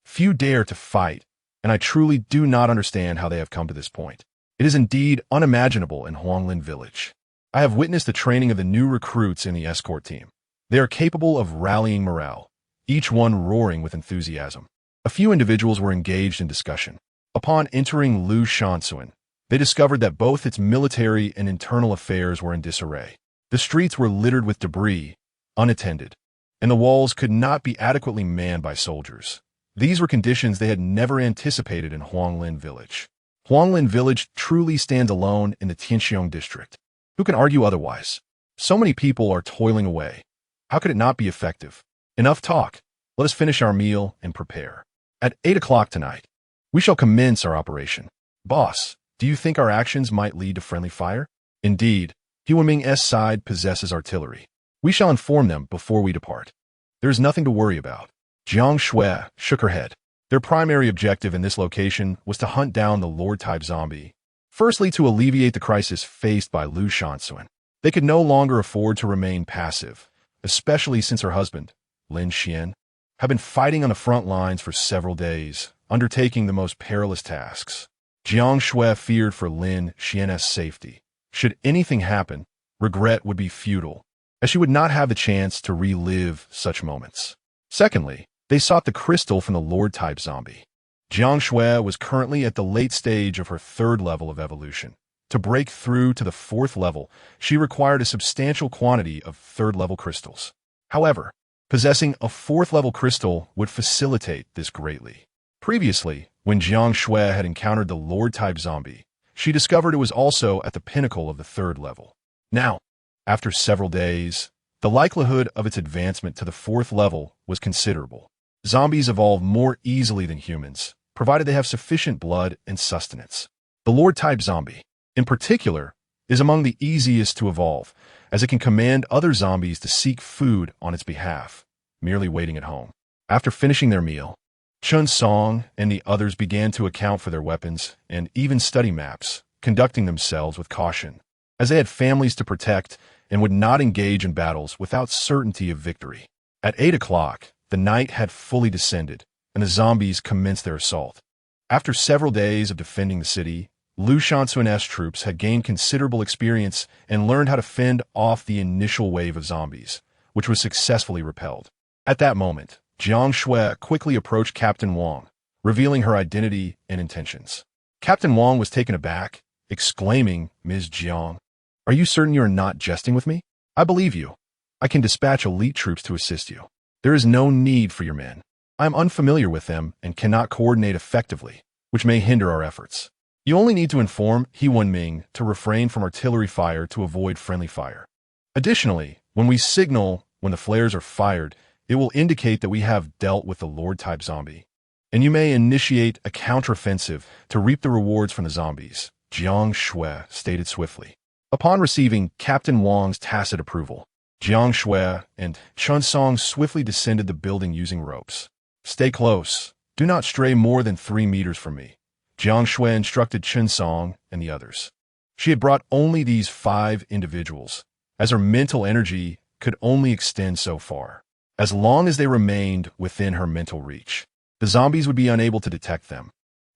Speaker 1: Few dare to fight, and I truly do not understand how they have come to this point. It is indeed unimaginable in Huanglin village. I have witnessed the training of the new recruits in the escort team. They are capable of rallying morale, each one roaring with enthusiasm. A few individuals were engaged in discussion. Upon entering Lin Xuan, they discovered that both its military and internal affairs were in disarray. The streets were littered with debris, unattended, and the walls could not be adequately manned by soldiers. These were conditions they had never anticipated in Huanglin village. Huanglin village truly stands alone in the Tianxiong district. Who can argue otherwise? So many people are toiling away. How could it not be effective? Enough talk. Let us finish our meal and prepare. At 8 o'clock tonight, we shall commence our operation. Boss, do you think our actions might lead to friendly fire? Indeed, He Wenming's side possesses artillery. We shall inform them before we depart. There is nothing to worry about. Jiang Xue shook her head. Their primary objective in this location was to hunt down the Lord-type zombie. Firstly, to alleviate the crisis faced by Lin Xuan. They could no longer afford to remain passive, especially since her husband, Lin Xuan, had been fighting on the front lines for several days, undertaking the most perilous tasks. Jiang Xue feared for Lin Xuan's safety. Should anything happen, regret would be futile, as she would not have the chance to relive such moments. Secondly, they sought the crystal from the Lord-type zombie. Jiang Xue was currently at the late stage of her third level of evolution. To break through to the fourth level, she required a substantial quantity of third-level crystals. However, possessing a fourth-level crystal would facilitate this greatly. Previously, when Jiang Xue had encountered the Lord-type zombie, she discovered it was also at the pinnacle of the third level. Now, after several days, the likelihood of its advancement to the fourth level was considerable. Zombies evolve more easily than humans, provided they have sufficient blood and sustenance. The Lord-type zombie, in particular, is among the easiest to evolve, as it can command other zombies to seek food on its behalf, merely waiting at home. After finishing their meal, Chun Song and the others began to account for their weapons and even study maps, conducting themselves with caution, as they had families to protect and would not engage in battles without certainty of victory. At 8 o'clock, the night had fully descended, and the zombies commenced their assault. After several days of defending the city, Lin Xuan's troops had gained considerable experience and learned how to fend off the initial wave of zombies, which was successfully repelled. At that moment, Jiang Xue quickly approached Captain Wang, revealing her identity and intentions. Captain Wang was taken aback, exclaiming, "Ms. Jiang, are you certain you are not jesting with me? I believe you. I can dispatch elite troops to assist you. There is no need for your men. I am unfamiliar with them and cannot coordinate effectively, which may hinder our efforts. You only need to inform He Wenming to refrain from artillery fire to avoid friendly fire. Additionally, when we signal when the flares are fired, it will indicate that we have dealt with the Lord-type zombie, and you may initiate a counteroffensive to reap the rewards from the zombies," Jiang Xue stated swiftly. Upon receiving Captain Wang's tacit approval, Jiang Xue and Chun Song swiftly descended the building using ropes. "Stay close. Do not stray more than 3 meters from me," Jiang Xue instructed Chun Song and the others. She had brought only these 5 individuals, as her mental energy could only extend so far. As long as they remained within her mental reach, the zombies would be unable to detect them,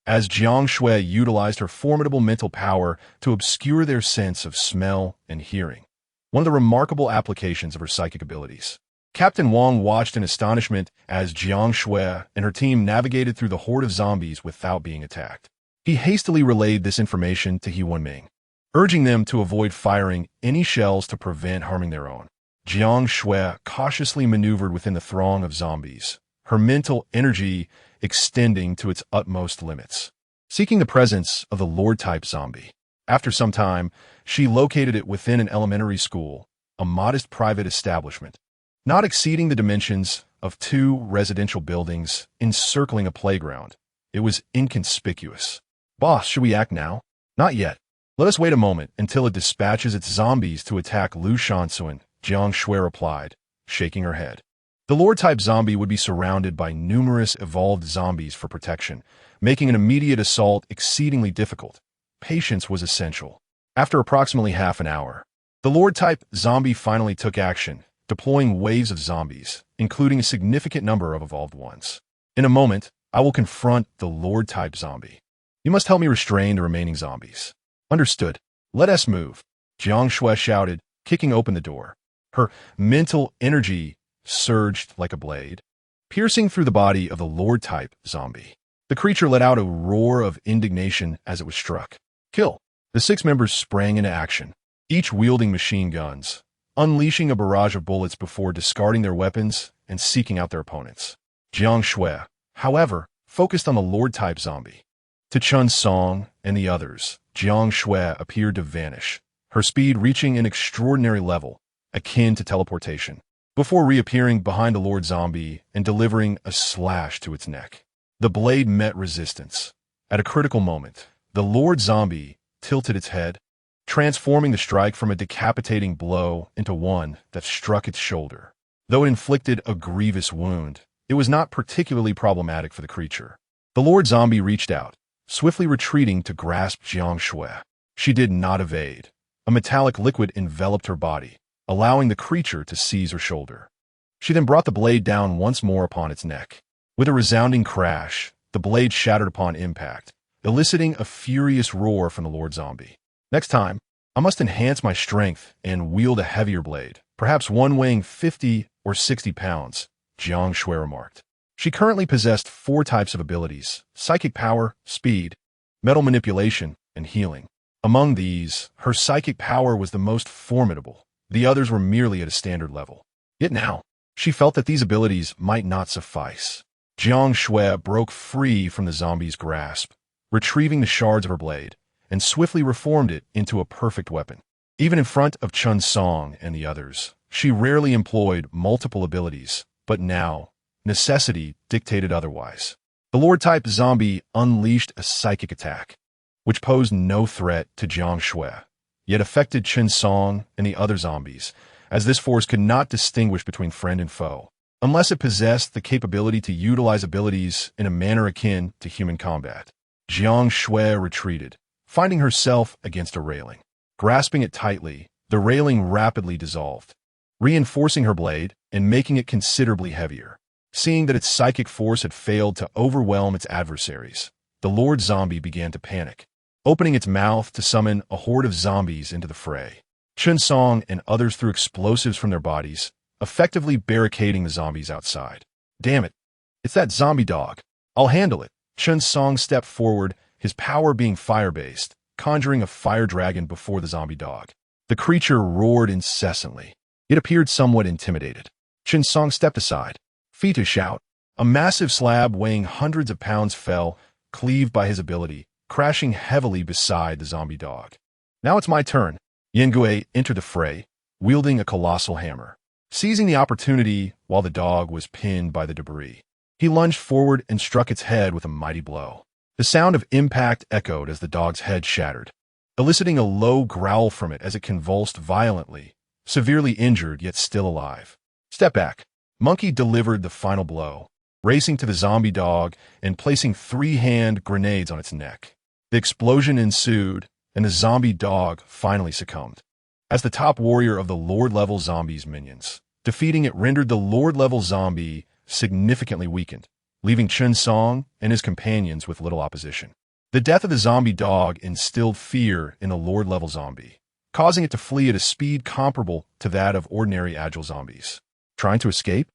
Speaker 1: as Jiang Xue utilized her formidable mental power to obscure their sense of smell and hearing, one of the remarkable applications of her psychic abilities. Captain Wang watched in astonishment as Jiang Xue and her team navigated through the horde of zombies without being attacked. He hastily relayed this information to He Wenming, urging them to avoid firing any shells to prevent harming their own. Jiang Xue cautiously maneuvered within the throng of zombies, her mental energy extending to its utmost limits, seeking the presence of the Lord-type zombie. After some time, she located it within an elementary school, a modest private establishment, not exceeding the dimensions of 2 residential buildings encircling a playground. It was inconspicuous. "Boss, should we act now?" "Not yet. Let us wait a moment until it dispatches its zombies to attack Lin Xuan," Jiang Xue replied, shaking her head. The Lord-type zombie would be surrounded by numerous evolved zombies for protection, making an immediate assault exceedingly difficult. Patience was essential. After approximately half an hour, the Lord-type zombie finally took action, deploying waves of zombies, including a significant number of evolved ones. "In a moment, I will confront the Lord-type zombie. You must help me restrain the remaining zombies." "Understood. Let us move," Jiang Xue shouted, kicking open the door. Her mental energy surged like a blade, piercing through the body of the Lord-type zombie. The creature let out a roar of indignation as it was struck. "Kill!" The 6 members sprang into action, each wielding machine guns, unleashing a barrage of bullets before discarding their weapons and seeking out their opponents. Jiang Xue, however, focused on the Lord-type zombie. To Chun Song and the others, Jiang Xue appeared to vanish, her speed reaching an extraordinary level, akin to teleportation, before reappearing behind the Lord Zombie and delivering a slash to its neck. The blade met resistance. At a critical moment, the Lord Zombie tilted its head, transforming the strike from a decapitating blow into one that struck its shoulder. Though it inflicted a grievous wound, it was not particularly problematic for the creature. The Lord Zombie reached out, swiftly retreating to grasp Jiang Xue. She did not evade. A metallic liquid enveloped her body, allowing the creature to seize her shoulder. She then brought the blade down once more upon its neck. With a resounding crash, the blade shattered upon impact, eliciting a furious roar from the Lord Zombie. Next time, I must enhance my strength and wield a heavier blade, perhaps one weighing 50 or 60 pounds, Jiang Xue remarked. She currently possessed 4 types of abilities: psychic power, speed, metal manipulation, and healing. Among these, her psychic power was the most formidable. The others were merely at a standard level. Yet now, she felt that these abilities might not suffice. Jiang Xue broke free from the zombie's grasp, retrieving the shards of her blade, and swiftly reformed it into a perfect weapon. Even in front of Chun Song and the others, she rarely employed multiple abilities, but now, necessity dictated otherwise. The Lord-type zombie unleashed a psychic attack, which posed no threat to Jiang Xue, yet affected Chun Song and the other zombies, as this force could not distinguish between friend and foe, unless it possessed the capability to utilize abilities in a manner akin to human combat. Jiang Xue retreated, finding herself against a railing. Grasping it tightly, the railing rapidly dissolved, reinforcing her blade and making it considerably heavier. Seeing that its psychic force had failed to overwhelm its adversaries, the Lord Zombie began to panic, opening its mouth to summon a horde of zombies into the fray. Chun Song and others threw explosives from their bodies, effectively barricading the zombies outside. Damn it, it's that zombie dog. I'll handle it. Chun Song stepped forward, his power being fire-based, conjuring a fire dragon before the zombie dog. The creature roared incessantly. It appeared somewhat intimidated. Chun Song stepped aside. Fee to shout. A massive slab weighing hundreds of pounds fell, cleaved by his ability, crashing heavily beside the zombie dog. Now it's my turn. Jiang Xue entered the fray, wielding a colossal hammer. Seizing the opportunity while the dog was pinned by the debris, he lunged forward and struck its head with a mighty blow. The sound of impact echoed as the dog's head shattered, eliciting a low growl from it as it convulsed violently, severely injured yet still alive. Step back. Monkey delivered the final blow, racing to the zombie dog and placing 3 hand grenades on its neck. The explosion ensued, and the zombie dog finally succumbed. As the top warrior of the Lord-level zombies minions, defeating it rendered the Lord-level zombie significantly weakened, leaving Chun Song and his companions with little opposition. The death of the zombie dog instilled fear in the Lord-level zombie, causing it to flee at a speed comparable to that of ordinary agile zombies. Trying to escape?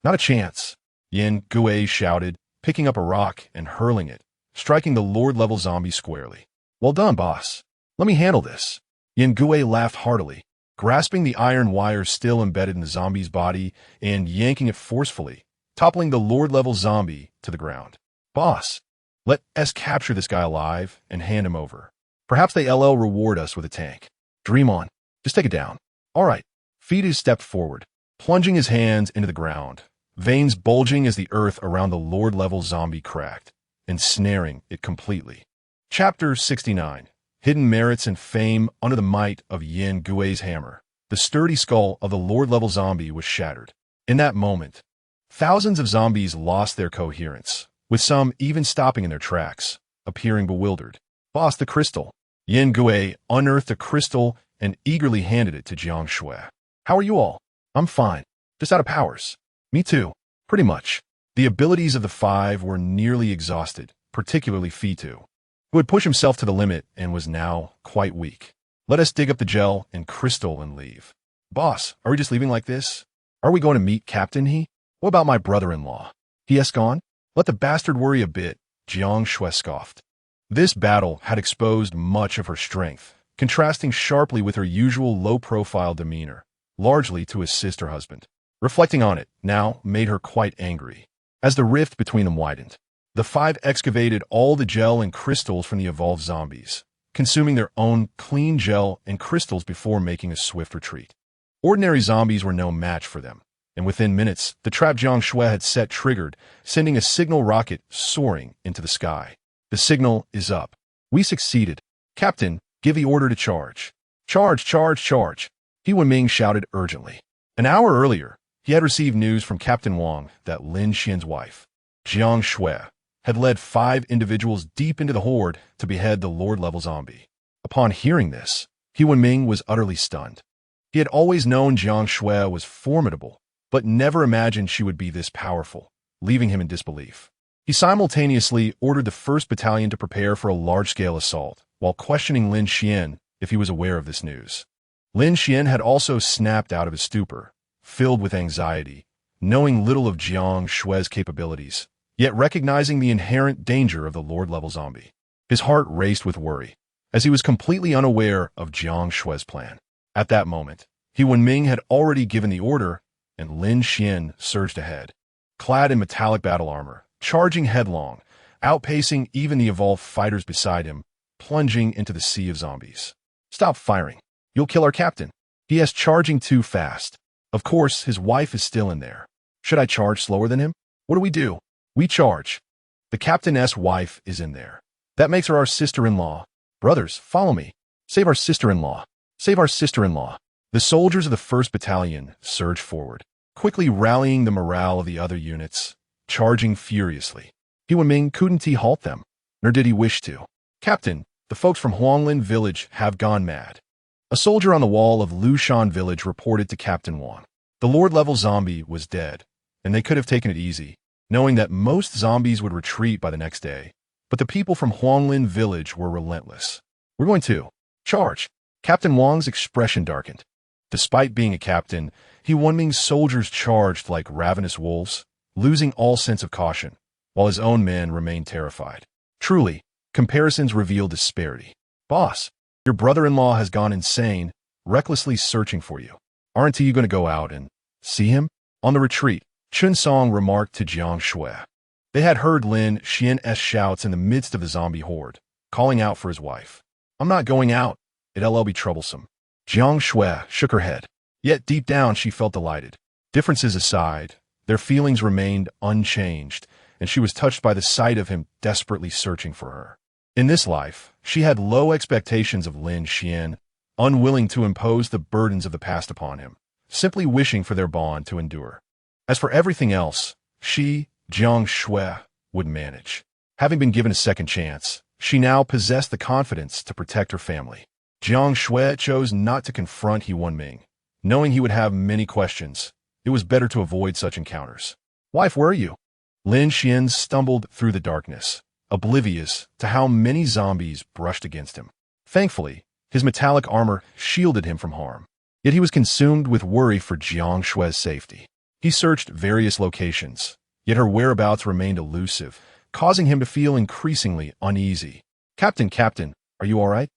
Speaker 1: Not a chance, Jiang Xue shouted, picking up a rock and hurling it, striking the Lord-level zombie squarely. Well done, boss. Let me handle this. Jiang Xue laughed heartily, grasping the iron wire still embedded in the zombie's body and yanking it forcefully, toppling the Lord-level zombie to the ground. Boss, let us capture this guy alive and hand him over. Perhaps they LL reward us with a tank. Dream on. Just take it down. All right. Fetus stepped forward, plunging his hands into the ground, veins bulging as the earth around the Lord-level zombie cracked, ensnaring it completely. Chapter 69. Hidden merits and fame under the might of Jiang Xue's hammer. The sturdy skull of the Lord-level zombie was shattered. In that moment, thousands of zombies lost their coherence, with some even stopping in their tracks, appearing bewildered. Boss, the crystal. Jiang Xue unearthed a crystal and eagerly handed it to Jiang Xue. How are you all? I'm fine. Just out of powers. Me too. Pretty much. The abilities of the 5 were nearly exhausted, particularly Fitu, who had pushed himself to the limit and was now quite weak. Let us dig up the gel and crystal and leave. Boss, are we just leaving like this? Are we going to meet Captain He? What about my brother-in-law? He has gone? Let the bastard worry a bit, Jiang Xue scoffed. This battle had exposed much of her strength, contrasting sharply with her usual low-profile demeanor, largely to assist her husband. Reflecting on it now made her quite angry. As the rift between them widened, the 5 excavated all the gel and crystals from the evolved zombies, consuming their own clean gel and crystals before making a swift retreat. Ordinary zombies were no match for them, and within minutes, the trap Jiang Xue had set triggered, sending a signal rocket soaring into the sky. The signal is up. We succeeded. Captain, give the order to charge. Charge, charge, charge. He Wenming shouted urgently. An hour earlier, he had received news from Captain Wang that Lin Xuan's wife, Jiang Xue, had led 5 individuals deep into the horde to behead the Lord-level zombie. Upon hearing this, He Wenming was utterly stunned. He had always known Jiang Xue was formidable, but never imagined she would be this powerful, leaving him in disbelief. He simultaneously ordered the 1st Battalion to prepare for a large-scale assault, while questioning Lin Xuan if he was aware of this news. Lin Xuan had also snapped out of his stupor, filled with anxiety, knowing little of Jiang Xue's capabilities, yet recognizing the inherent danger of the Lord-level zombie. His heart raced with worry, as he was completely unaware of Jiang Xue's plan. At that moment, He Wenming had already given the order, and Lin Xuan surged ahead, clad in metallic battle armor, charging headlong, outpacing even the evolved fighters beside him, plunging into the sea of zombies. "Stop firing. You'll kill our captain. He is charging too fast. Of course, his wife is still in there. Should I charge slower than him? What do we do? We charge. The captain's wife is in there. That makes her our sister-in-law. Brothers, follow me. Save our sister-in-law. Save our sister-in-law." The soldiers of the 1st Battalion surged forward, quickly rallying the morale of the other units, charging furiously. He Wenming couldn't halt them, nor did he wish to. "Captain, the folks from Huanglin village have gone mad." A soldier on the wall of Lushan village reported to Captain Wang. The Lord-level zombie was dead, and they could have taken it easy, knowing that most zombies would retreat by the next day. But the people from Huanglin village were relentless. "We're going to charge." Captain Wang's expression darkened. Despite being a captain, He Wenming's soldiers charged like ravenous wolves, losing all sense of caution, while his own men remained terrified. Truly, comparisons reveal disparity. "Boss, your brother-in-law has gone insane, recklessly searching for you. Aren't you going to go out and see him?" On the retreat, Chun Song remarked to Jiang Xue. They had heard Lin Xuan's shouts in the midst of the zombie horde, calling out for his wife. "I'm not going out. It'll be troublesome." Jiang Xue shook her head. Yet deep down she felt delighted. Differences aside, their feelings remained unchanged, and she was touched by the sight of him desperately searching for her. In this life, she had low expectations of Lin Xuan, unwilling to impose the burdens of the past upon him, simply wishing for their bond to endure. As for everything else, she, Jiang Xue, would manage. Having been given a second chance, she now possessed the confidence to protect her family. Jiang Xue chose not to confront He Wenming. Knowing he would have many questions, it was better to avoid such encounters. "Wife, where are you?" Lin Xuan stumbled through the darkness, oblivious to how many zombies brushed against him. Thankfully, his metallic armor shielded him from harm. Yet he was consumed with worry for Jiang Xue's safety. He searched various locations, yet her whereabouts remained elusive, causing him to feel increasingly uneasy. Captain, are you all right?"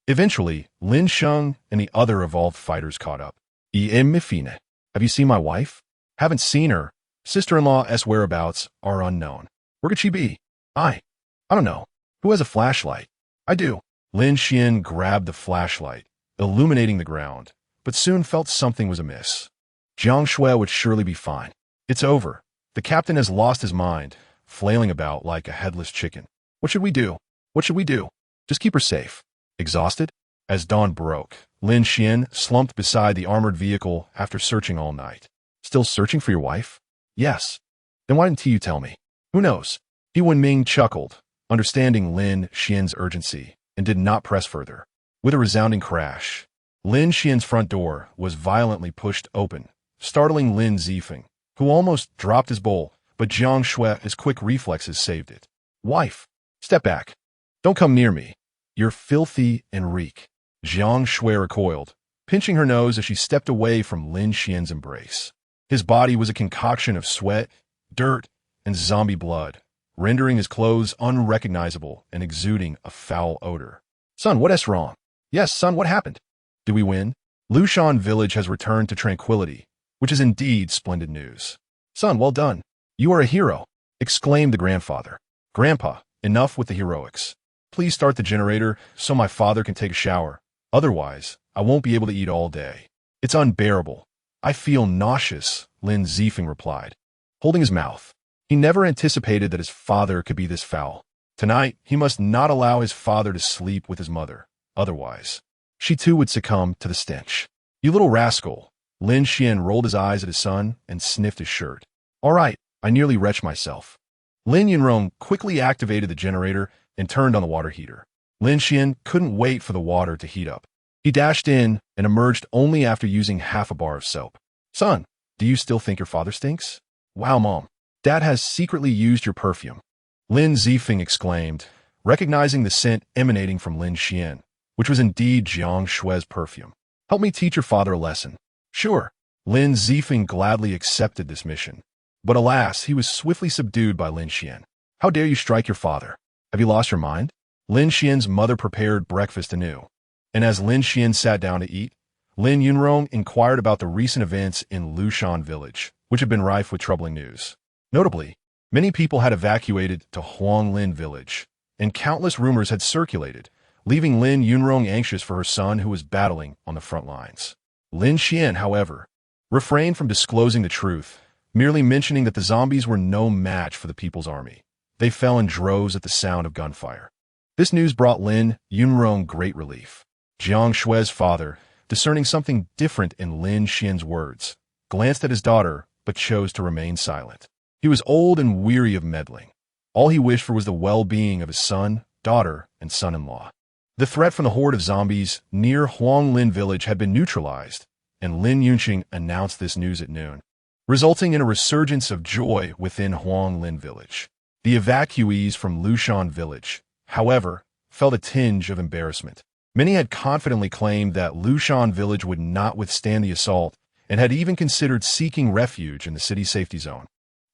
Speaker 1: Eventually, Lin Xuan and the other evolved fighters caught up. "Mifine, have you seen my wife?" "Haven't seen her. Sister-in-law's whereabouts are unknown." "Where could she be?" I don't know. Who has a flashlight?" "I do." Lin Xuan grabbed the flashlight, illuminating the ground, but soon felt something was amiss. Jiang Xue would surely be fine. "It's over. The captain has lost his mind, flailing about like a headless chicken. What should we do? What should we do? Just keep her safe." Exhausted? As dawn broke, Lin Xuan slumped beside the armored vehicle after searching all night. "Still searching for your wife?" "Yes." "Then why didn't you tell me?" "Who knows?" He Wenming chuckled, understanding Lin Xuan's urgency, and did not press further. With a resounding crash, Lin Xuan's front door was violently pushed open, startling Lin Zifeng, who almost dropped his bowl, but Jiang Xue's quick reflexes saved it. "Wife, step back. Don't come near me. You're filthy and reek." Jiang Xue recoiled, pinching her nose as she stepped away from Lin Xuan's embrace. His body was a concoction of sweat, dirt, and zombie blood, rendering his clothes unrecognizable and exuding a foul odor. "Son, what's wrong?" "Yes, son, what happened?" "Did we win?" "Lushan village has returned to tranquility, which is indeed splendid news." "Son, well done. You are a hero," exclaimed the grandfather. "Grandpa, enough with the heroics. Please start the generator so my father can take a shower. Otherwise, I won't be able to eat all day. It's unbearable. I feel nauseous," Lin Zifeng replied, holding his mouth. He never anticipated that his father could be this foul. Tonight, he must not allow his father to sleep with his mother. Otherwise, she too would succumb to the stench. "You little rascal." Lin Xuan rolled his eyes at his son and sniffed his shirt. "All right, I nearly retched myself." Lin Yunrong quickly activated the generator and turned on the water heater. Lin Xuan couldn't wait for the water to heat up. He dashed in and emerged only after using half a bar of soap. Son, do you still think your father stinks? Wow, Mom. Dad has secretly used your perfume. Lin Zifeng exclaimed, recognizing the scent emanating from Lin Xuan, which was indeed Jiang Xue's perfume. Help me teach your father a lesson. Sure. Lin Zifeng gladly accepted this mission. But alas, he was swiftly subdued by Lin Xuan. How dare you strike your father? Have you lost your mind? Lin Xuan's mother prepared breakfast anew. And as Lin Xuan sat down to eat, Lin Yunrong inquired about the recent events in Lushan village, which had been rife with troubling news. Notably, many people had evacuated to Huanglin village, and countless rumors had circulated, leaving Lin Yunrong anxious for her son who was battling on the front lines. Lin Xuan, however, refrained from disclosing the truth, merely mentioning that the zombies were no match for the people's army. They fell in droves at the sound of gunfire. This news brought Lin Yunrong great relief. Jiang Xue's father, discerning something different in Lin Xuan's words, glanced at his daughter but chose to remain silent. He was old and weary of meddling. All he wished for was the well-being of his son, daughter, and son-in-law. The threat from the horde of zombies near Huanglin village had been neutralized, and Lin Yunqing announced this news at noon, resulting in a resurgence of joy within Huanglin village. The evacuees from Lushan village, however, felt a tinge of embarrassment. Many had confidently claimed that Lushan village would not withstand the assault and had even considered seeking refuge in the city safety zone,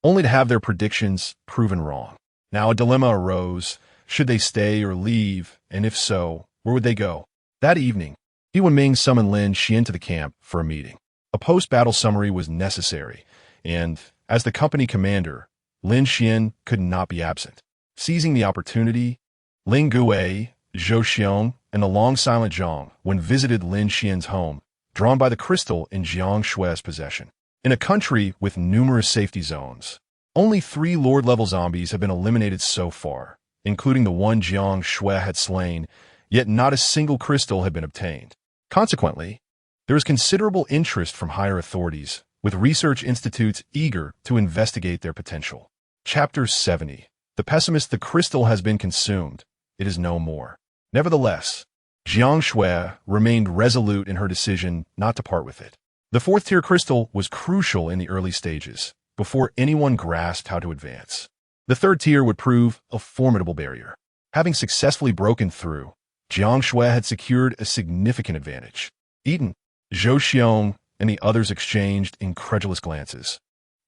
Speaker 1: only to have their predictions proven wrong. Now a dilemma arose. Should they stay or leave, and if so, where would they go? That evening, He Wenming summoned Lin Xuan to the camp for a meeting. A post-battle summary was necessary, and, as the company commander, Lin Xuan could not be absent. Seizing the opportunity, Ling Gui, Zhou Xiong, and the long-silent Zhang, when visited Lin Xuan's home, drawn by the crystal in Jiang Xue's possession. In a country with numerous safety zones, only 3 Lord-level zombies have been eliminated so far, including the one Jiang Xue had slain, yet not a single crystal had been obtained. Consequently, there is considerable interest from higher authorities, with research institutes eager to investigate their potential. Chapter 70. The pessimist. The crystal has been consumed. It is no more. Nevertheless, Jiang Xue remained resolute in her decision not to part with it. The 4th-tier crystal was crucial in the early stages, before anyone grasped how to advance. The 3rd tier would prove a formidable barrier. Having successfully broken through, Jiang Xue had secured a significant advantage. Eaton, Zhou Xiong, and the others exchanged incredulous glances.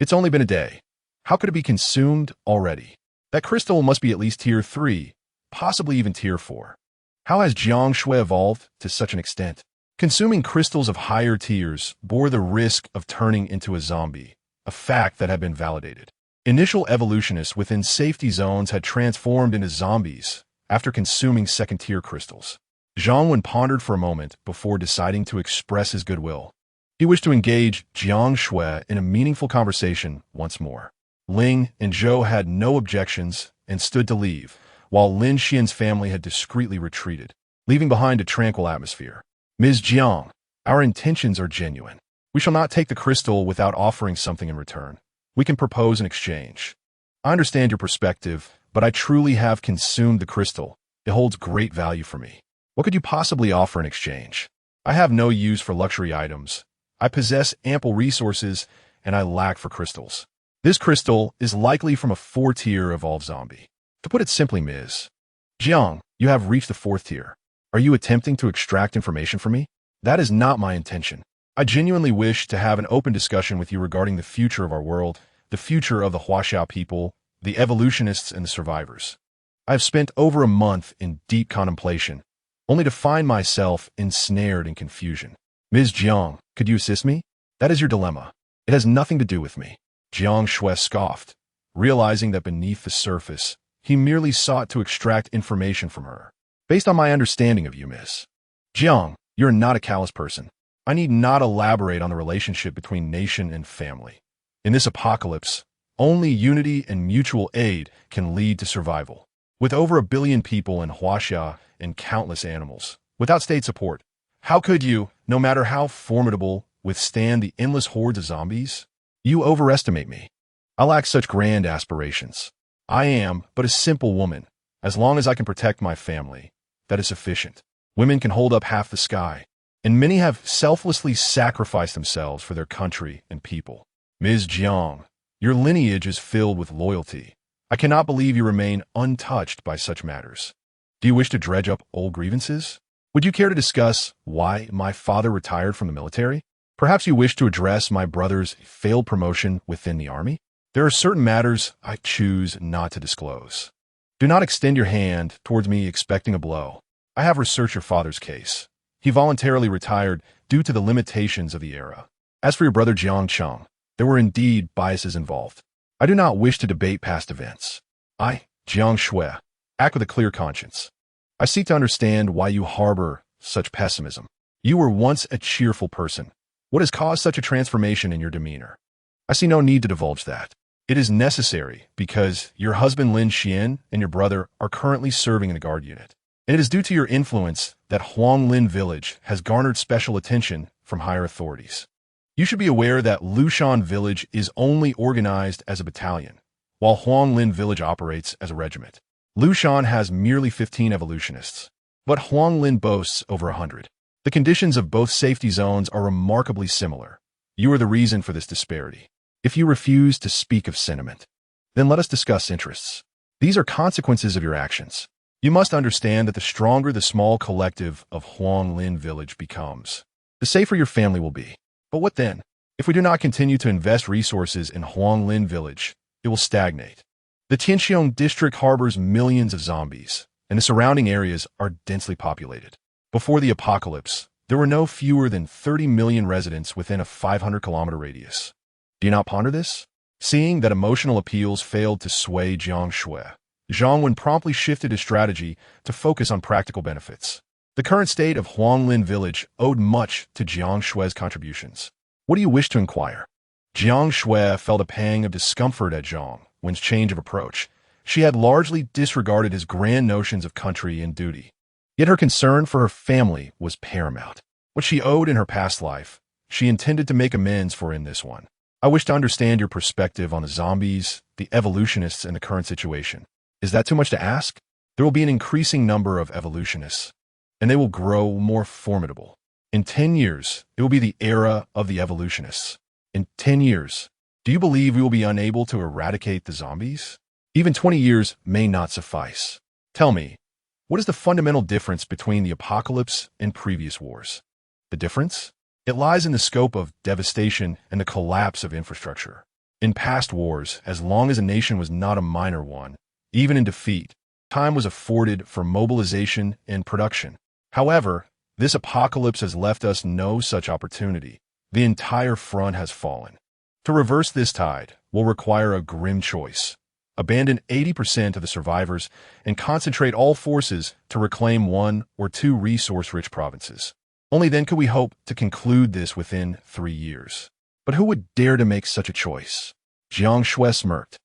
Speaker 1: It's only been a day. How could it be consumed already? That crystal must be at least tier 3, possibly even tier 4. How has Jiang Xue evolved to such an extent? Consuming crystals of higher tiers bore the risk of turning into a zombie, a fact that had been validated. Initial evolutionists within safety zones had transformed into zombies after consuming 2nd-tier crystals. Zhang Wen pondered for a moment before deciding to express his goodwill. He wished to engage Jiang Xue in a meaningful conversation once more. Ling and Zhou had no objections and stood to leave, while Lin Xuan's family had discreetly retreated, leaving behind a tranquil atmosphere. Ms. Jiang, our intentions are genuine. We shall not take the crystal without offering something in return. We can propose an exchange. I understand your perspective, but I truly have consumed the crystal. It holds great value for me. What could you possibly offer in exchange? I have no use for luxury items. I possess ample resources, and I lack for crystals. This crystal is likely from a 4-tier evolved zombie. To put it simply, Ms. Jiang, you have reached the 4th tier. Are you attempting to extract information from me? That is not my intention. I genuinely wish to have an open discussion with you regarding the future of our world, the future of the Huaxiao people, the evolutionists, and the survivors. I have spent over a month in deep contemplation, only to find myself ensnared in confusion. Ms. Jiang, could you assist me? That is your dilemma. It has nothing to do with me. Jiang Xue scoffed, realizing that beneath the surface, he merely sought to extract information from her. Based on my understanding of you, Miss Jiang, you're not a callous person. I need not elaborate on the relationship between nation and family. In this apocalypse, only unity and mutual aid can lead to survival. With over 1 billion people in Huaxia and countless animals, without state support, how could you, no matter how formidable, withstand the endless hordes of zombies? You overestimate me. I lack such grand aspirations. I am but a simple woman. As long as I can protect my family, that is sufficient. Women can hold up half the sky, and many have selflessly sacrificed themselves for their country and people. Ms. Jiang, your lineage is filled with loyalty. I cannot believe you remain untouched by such matters. Do you wish to dredge up old grievances? Would you care to discuss why my father retired from the military? Perhaps you wish to address my brother's failed promotion within the army? There are certain matters I choose not to disclose. Do not extend your hand towards me expecting a blow. I have researched your father's case. He voluntarily retired due to the limitations of the era. As for your brother Jiang Xue, there were indeed biases involved. I do not wish to debate past events. I, Jiang Xue, act with a clear conscience. I seek to understand why you harbor such pessimism. You were once a cheerful person. What has caused such a transformation in your demeanor? I see no need to divulge that. It is necessary because your husband Lin Xuan and your brother are currently serving in the guard unit. And it is due to your influence that Huanglin Village has garnered special attention from higher authorities. You should be aware that Lushan Village is only organized as a battalion, while Huanglin Village operates as a regiment. Lushan has merely 15 evolutionists, but Huanglin boasts over 100. The conditions of both safety zones are remarkably similar. You are the reason for this disparity. If you refuse to speak of sentiment, then let us discuss interests. These are consequences of your actions. You must understand that the stronger the small collective of Huanglin Village becomes, the safer your family will be. But what then? If we do not continue to invest resources in Huanglin Village, it will stagnate. The Tianxiong district harbors millions of zombies, and the surrounding areas are densely populated. Before the apocalypse, there were no fewer than 30 million residents within a 500-kilometer radius. Do you not ponder this? Seeing that emotional appeals failed to sway Jiang Xue, Jiang Xue promptly shifted his strategy to focus on practical benefits. The current state of Huanglin Village owed much to Jiang Xue's contributions. What do you wish to inquire? Jiang Xue felt a pang of discomfort at Jiang Xue's change of approach. She had largely disregarded his grand notions of country and duty. Yet her concern for her family was paramount. What she owed in her past life, she intended to make amends for in this one. I wish to understand your perspective on the zombies, the evolutionists, and the current situation. Is that too much to ask? There will be an increasing number of evolutionists, and they will grow more formidable. In 10 years, it will be the era of the evolutionists. In 10 years, do you believe we will be unable to eradicate the zombies? Even 20 years may not suffice. Tell me, what is the fundamental difference between the apocalypse and previous wars? The difference? It lies in the scope of devastation and the collapse of infrastructure. In past wars, as long as a nation was not a minor one, even in defeat, time was afforded for mobilization and production. However, this apocalypse has left us no such opportunity. The entire front has fallen. To reverse this tide will require a grim choice. Abandon 80% of the survivors and concentrate all forces to reclaim 1 or 2 resource-rich provinces. Only then could we hope to conclude this within 3 years. But who would dare to make such a choice? Jiang Xue smirked,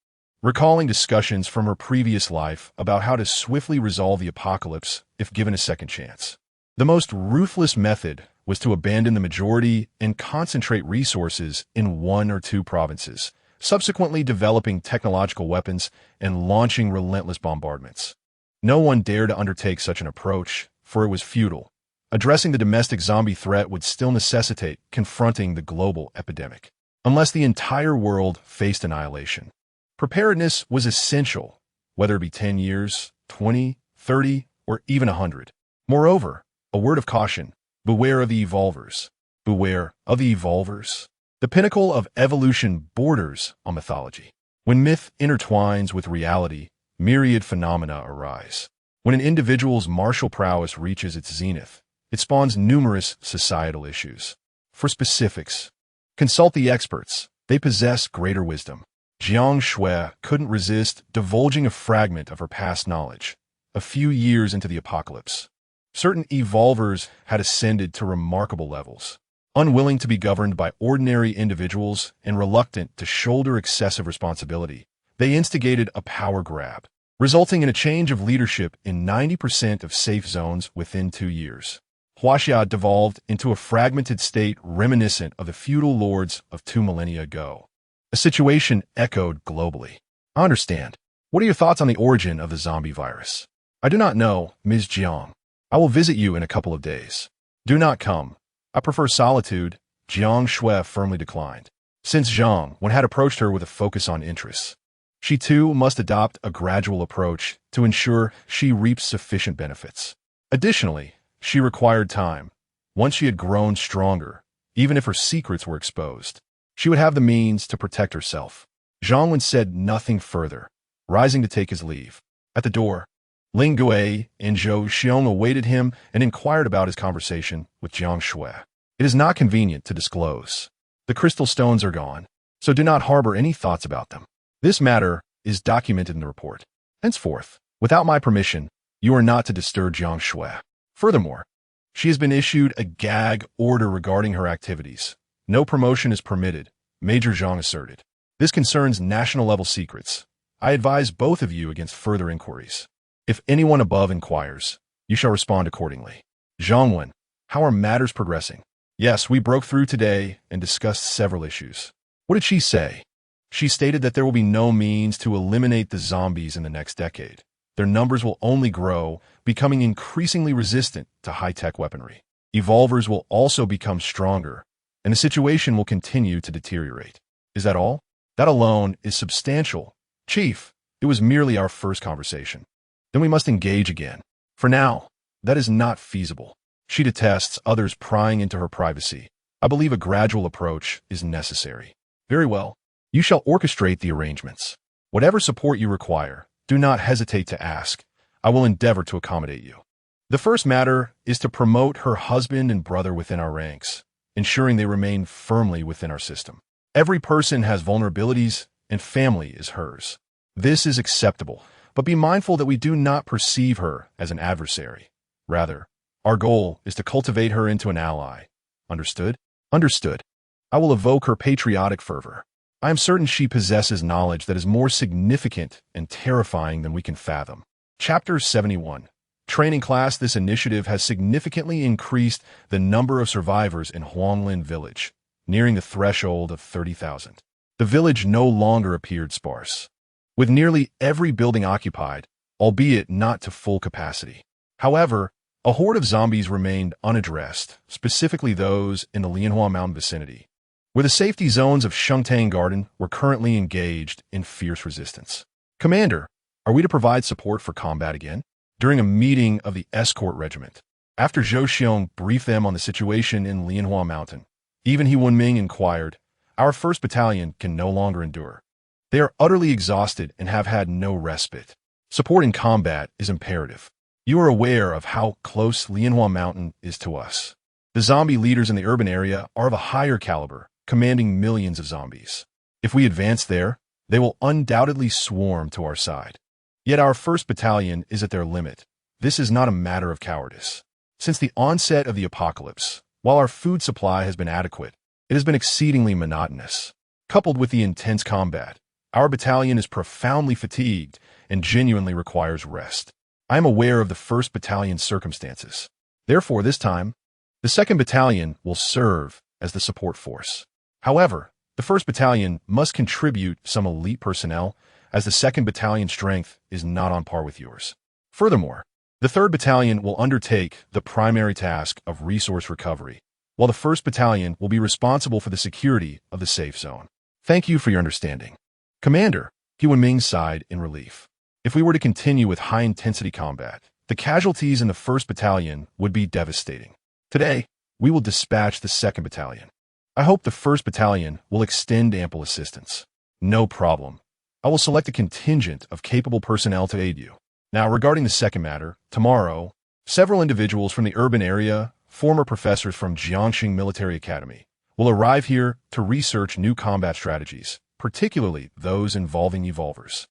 Speaker 1: recalling discussions from her previous life about how to swiftly resolve the apocalypse if given a second chance. The most ruthless method was to abandon the majority and concentrate resources in 1 or 2 provinces, subsequently developing technological weapons and launching relentless bombardments. No one dared to undertake such an approach, for it was futile. Addressing the domestic zombie threat would still necessitate confronting the global epidemic, unless the entire world faced annihilation. Preparedness was essential, whether it be 10 years, 20, 30, or even 100. Moreover, a word of caution: beware of the evolvers. Beware of the evolvers. The pinnacle of evolution borders on mythology. When myth intertwines with reality, myriad phenomena arise. When an individual's martial prowess reaches its zenith, it spawns numerous societal issues. For specifics, consult the experts. They possess greater wisdom. Jiang Xue couldn't resist divulging a fragment of her past knowledge. A few years into the apocalypse, certain evolvers had ascended to remarkable levels. Unwilling to be governed by ordinary individuals and reluctant to shoulder excessive responsibility, they instigated a power grab, resulting in a change of leadership in 90% of safe zones within 2 years. Huaxia devolved into a fragmented state reminiscent of the feudal lords of 2 millennia ago. A situation echoed globally. I understand. What are your thoughts on the origin of the zombie virus? I do not know, Ms. Jiang. I will visit you in a couple of days. Do not come. I prefer solitude, Jiang Xue firmly declined. Since Jiang Xue had approached her with a focus on interests, she too must adopt a gradual approach to ensure she reaps sufficient benefits. Additionally, she required time. Once she had grown stronger, even if her secrets were exposed, she would have the means to protect herself. Jiang Xue said nothing further, rising to take his leave. At the door, Lin Xuan and Zhou Xiong awaited him and inquired about his conversation with Jiang Xue. It is not convenient to disclose. The crystal stones are gone, so do not harbor any thoughts about them. This matter is documented in the report. Henceforth, without my permission, you are not to disturb Jiang Xue. Furthermore, she has been issued a gag order regarding her activities. No promotion is permitted, Major Zhang asserted. This concerns national-level secrets. I advise both of you against further inquiries. If anyone above inquires, you shall respond accordingly. Jiang Xue, how are matters progressing? Yes, we broke through today and discussed several issues. What did she say? She stated that there will be no means to eliminate the zombies in the next decade. Their numbers will only grow, becoming increasingly resistant to high-tech weaponry. Evolvers will also become stronger, and the situation will continue to deteriorate. Is that all? That alone is substantial. Chief, it was merely our first conversation. Then we must engage again. For now, that is not feasible. She detests others prying into her privacy. I believe a gradual approach is necessary. Very well. You shall orchestrate the arrangements. Whatever support you require, do not hesitate to ask. I will endeavor to accommodate you. The first matter is to promote her husband and brother within our ranks, ensuring they remain firmly within our system. Every person has vulnerabilities, and family is hers. This is acceptable, but be mindful that we do not perceive her as an adversary. Rather, our goal is to cultivate her into an ally. Understood? Understood. I will evoke her patriotic fervor. I am certain she possesses knowledge that is more significant and terrifying than we can fathom. Chapter 71. Training class. This initiative has significantly increased the number of survivors in Huanglin village, nearing the threshold of 30,000. The village no longer appeared sparse, with nearly every building occupied, albeit not to full capacity. However, a horde of zombies remained unaddressed, specifically those in the Lianhua Mountain vicinity, where the safety zones of Shengtang Garden were currently engaged in fierce resistance. Commander, are we to provide support for combat again? During a meeting of the escort regiment, after Zhou Xiong briefed them on the situation in Lianhua Mountain, even He Wenming inquired, our 1st Battalion can no longer endure. They are utterly exhausted and have had no respite. Support in combat is imperative. You are aware of how close Lianhua Mountain is to us. The zombie leaders in the urban area are of a higher caliber, commanding millions of zombies. If we advance there, they will undoubtedly swarm to our side. Yet our 1st Battalion is at their limit. This is not a matter of cowardice. Since the onset of the apocalypse, while our food supply has been adequate, it has been exceedingly monotonous. Coupled with the intense combat, our battalion is profoundly fatigued and genuinely requires rest. I am aware of the 1st Battalion's circumstances. Therefore, this time, the 2nd Battalion will serve as the support force. However, the 1st Battalion must contribute some elite personnel, as the 2nd Battalion's strength is not on par with yours. Furthermore, the 3rd Battalion will undertake the primary task of resource recovery, while the 1st Battalion will be responsible for the security of the safe zone. Thank you for your understanding. Commander, He Wenming sighed in relief. If we were to continue with high-intensity combat, the casualties in the 1st Battalion would be devastating. Today, we will dispatch the 2nd Battalion. I hope the 1st Battalion will extend ample assistance. No problem. I will select a contingent of capable personnel to aid you. Now, regarding the second matter, tomorrow, several individuals from the urban area, former professors from Jiangxing Military Academy, will arrive here to research new combat strategies, particularly those involving evolvers.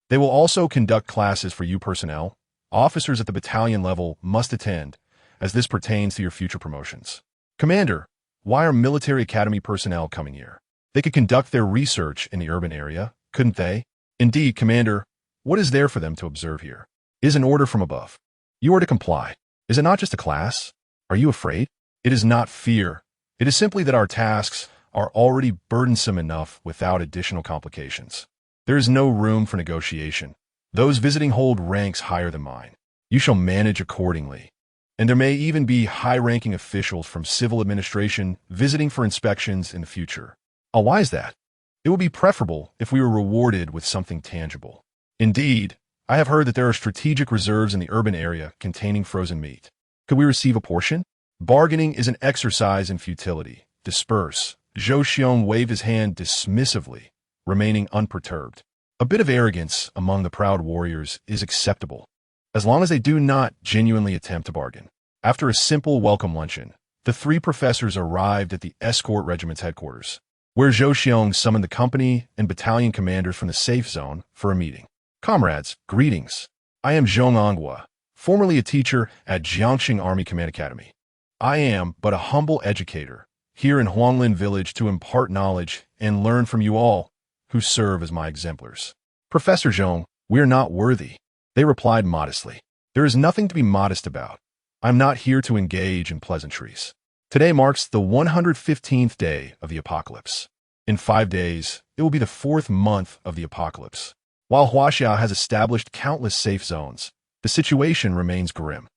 Speaker 1: They will also conduct classes for you personnel. Officers at the battalion level must attend, as this pertains to your future promotions. Commander, why are military academy personnel coming here? They could conduct their research in the urban area, couldn't they? Indeed, Commander, what is there for them to observe here? It is an order from above. You are to comply. Is it not just a class? Are you afraid? It is not fear. It is simply that our tasks are already burdensome enough without additional complications. There is no room for negotiation. Those visiting hold ranks higher than mine. You shall manage accordingly. And there may even be high-ranking officials from civil administration visiting for inspections in the future. Oh, why is that? It would be preferable if we were rewarded with something tangible. Indeed, I have heard that there are strategic reserves in the urban area containing frozen meat. Could we receive a portion? Bargaining is an exercise in futility. Disperse. Zhou Xiong waved his hand dismissively, remaining unperturbed. A bit of arrogance among the proud warriors is acceptable, as long as they do not genuinely attempt to bargain. After a simple welcome luncheon, the three professors arrived at the escort regiment's headquarters, where Zhou Xiong summoned the company and battalion commanders from the safe zone for a meeting. Comrades, greetings. I am Zhong Anghua, formerly a teacher at Jiangxue Army Command Academy. I am but a humble educator, here in Huanglin Village to impart knowledge and learn from you all, who serve as my exemplars. Professor Zhong, we are not worthy. They replied modestly. There is nothing to be modest about. I am not here to engage in pleasantries. Today marks the 115th day of the apocalypse. In 5 days, it will be the 4th month of the apocalypse. While Huaxiao has established countless safe zones, the situation remains grim.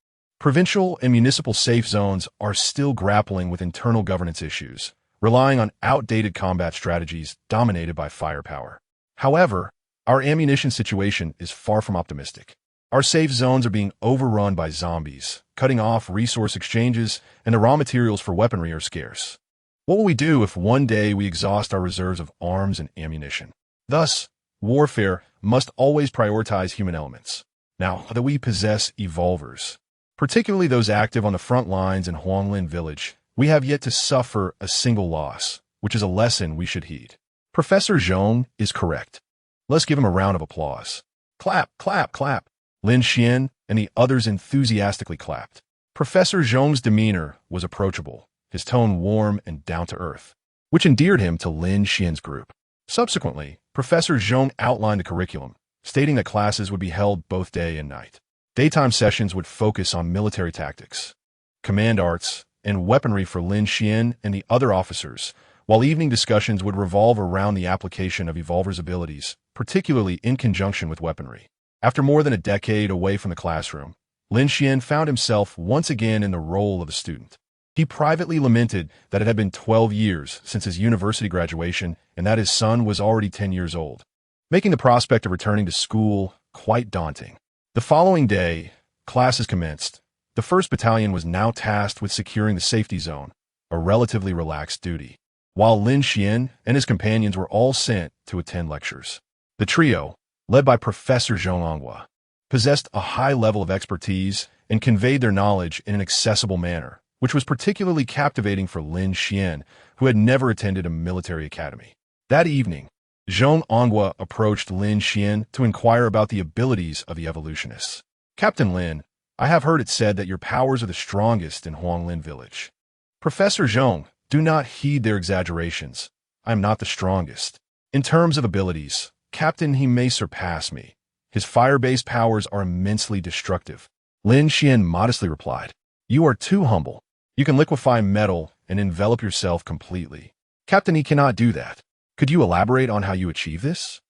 Speaker 1: Provincial and municipal safe zones are still grappling with internal governance issues, relying on outdated combat strategies dominated by firepower. However, our ammunition situation is far from optimistic. Our safe zones are being overrun by zombies, cutting off resource exchanges, and the raw materials for weaponry are scarce. What will we do if one day we exhaust our reserves of arms and ammunition? Thus, warfare must always prioritize human elements. Now that we possess evolvers, particularly those active on the front lines in Huanglin Village, we have yet to suffer a single loss, which is a lesson we should heed. Professor Zhong is correct. Let's give him a round of applause. Clap, clap, clap. Lin Xuan and the others enthusiastically clapped. Professor Zhong's demeanor was approachable, his tone warm and down-to-earth, which endeared him to Lin Xuan's group. Subsequently, Professor Zhong outlined the curriculum, stating that classes would be held both day and night. Daytime sessions would focus on military tactics, command arts, and weaponry for Lin Xuan and the other officers, while evening discussions would revolve around the application of evolvers' abilities, particularly in conjunction with weaponry. After more than a decade away from the classroom, Lin Xuan found himself once again in the role of a student. He privately lamented that it had been 12 years since his university graduation and that his son was already 10 years old, making the prospect of returning to school quite daunting. The following day, classes commenced. The 1st Battalion was now tasked with securing the safety zone, a relatively relaxed duty, while Lin Xuan and his companions were all sent to attend lectures. The trio, led by Professor Zhong Anghua, possessed a high level of expertise and conveyed their knowledge in an accessible manner, which was particularly captivating for Lin Xuan, who had never attended a military academy. That evening, Zhong Anghua approached Lin Xuan to inquire about the abilities of the evolutionists. Captain Lin, I have heard it said that your powers are the strongest in Huanglin Village. Professor Zhong, do not heed their exaggerations. I am not the strongest. In terms of abilities, Captain, he may surpass me. His fire-based powers are immensely destructive. Lin Xuan modestly replied, You are too humble. You can liquefy metal and envelop yourself completely. Captain, he cannot do that. Could you elaborate on how you achieve this?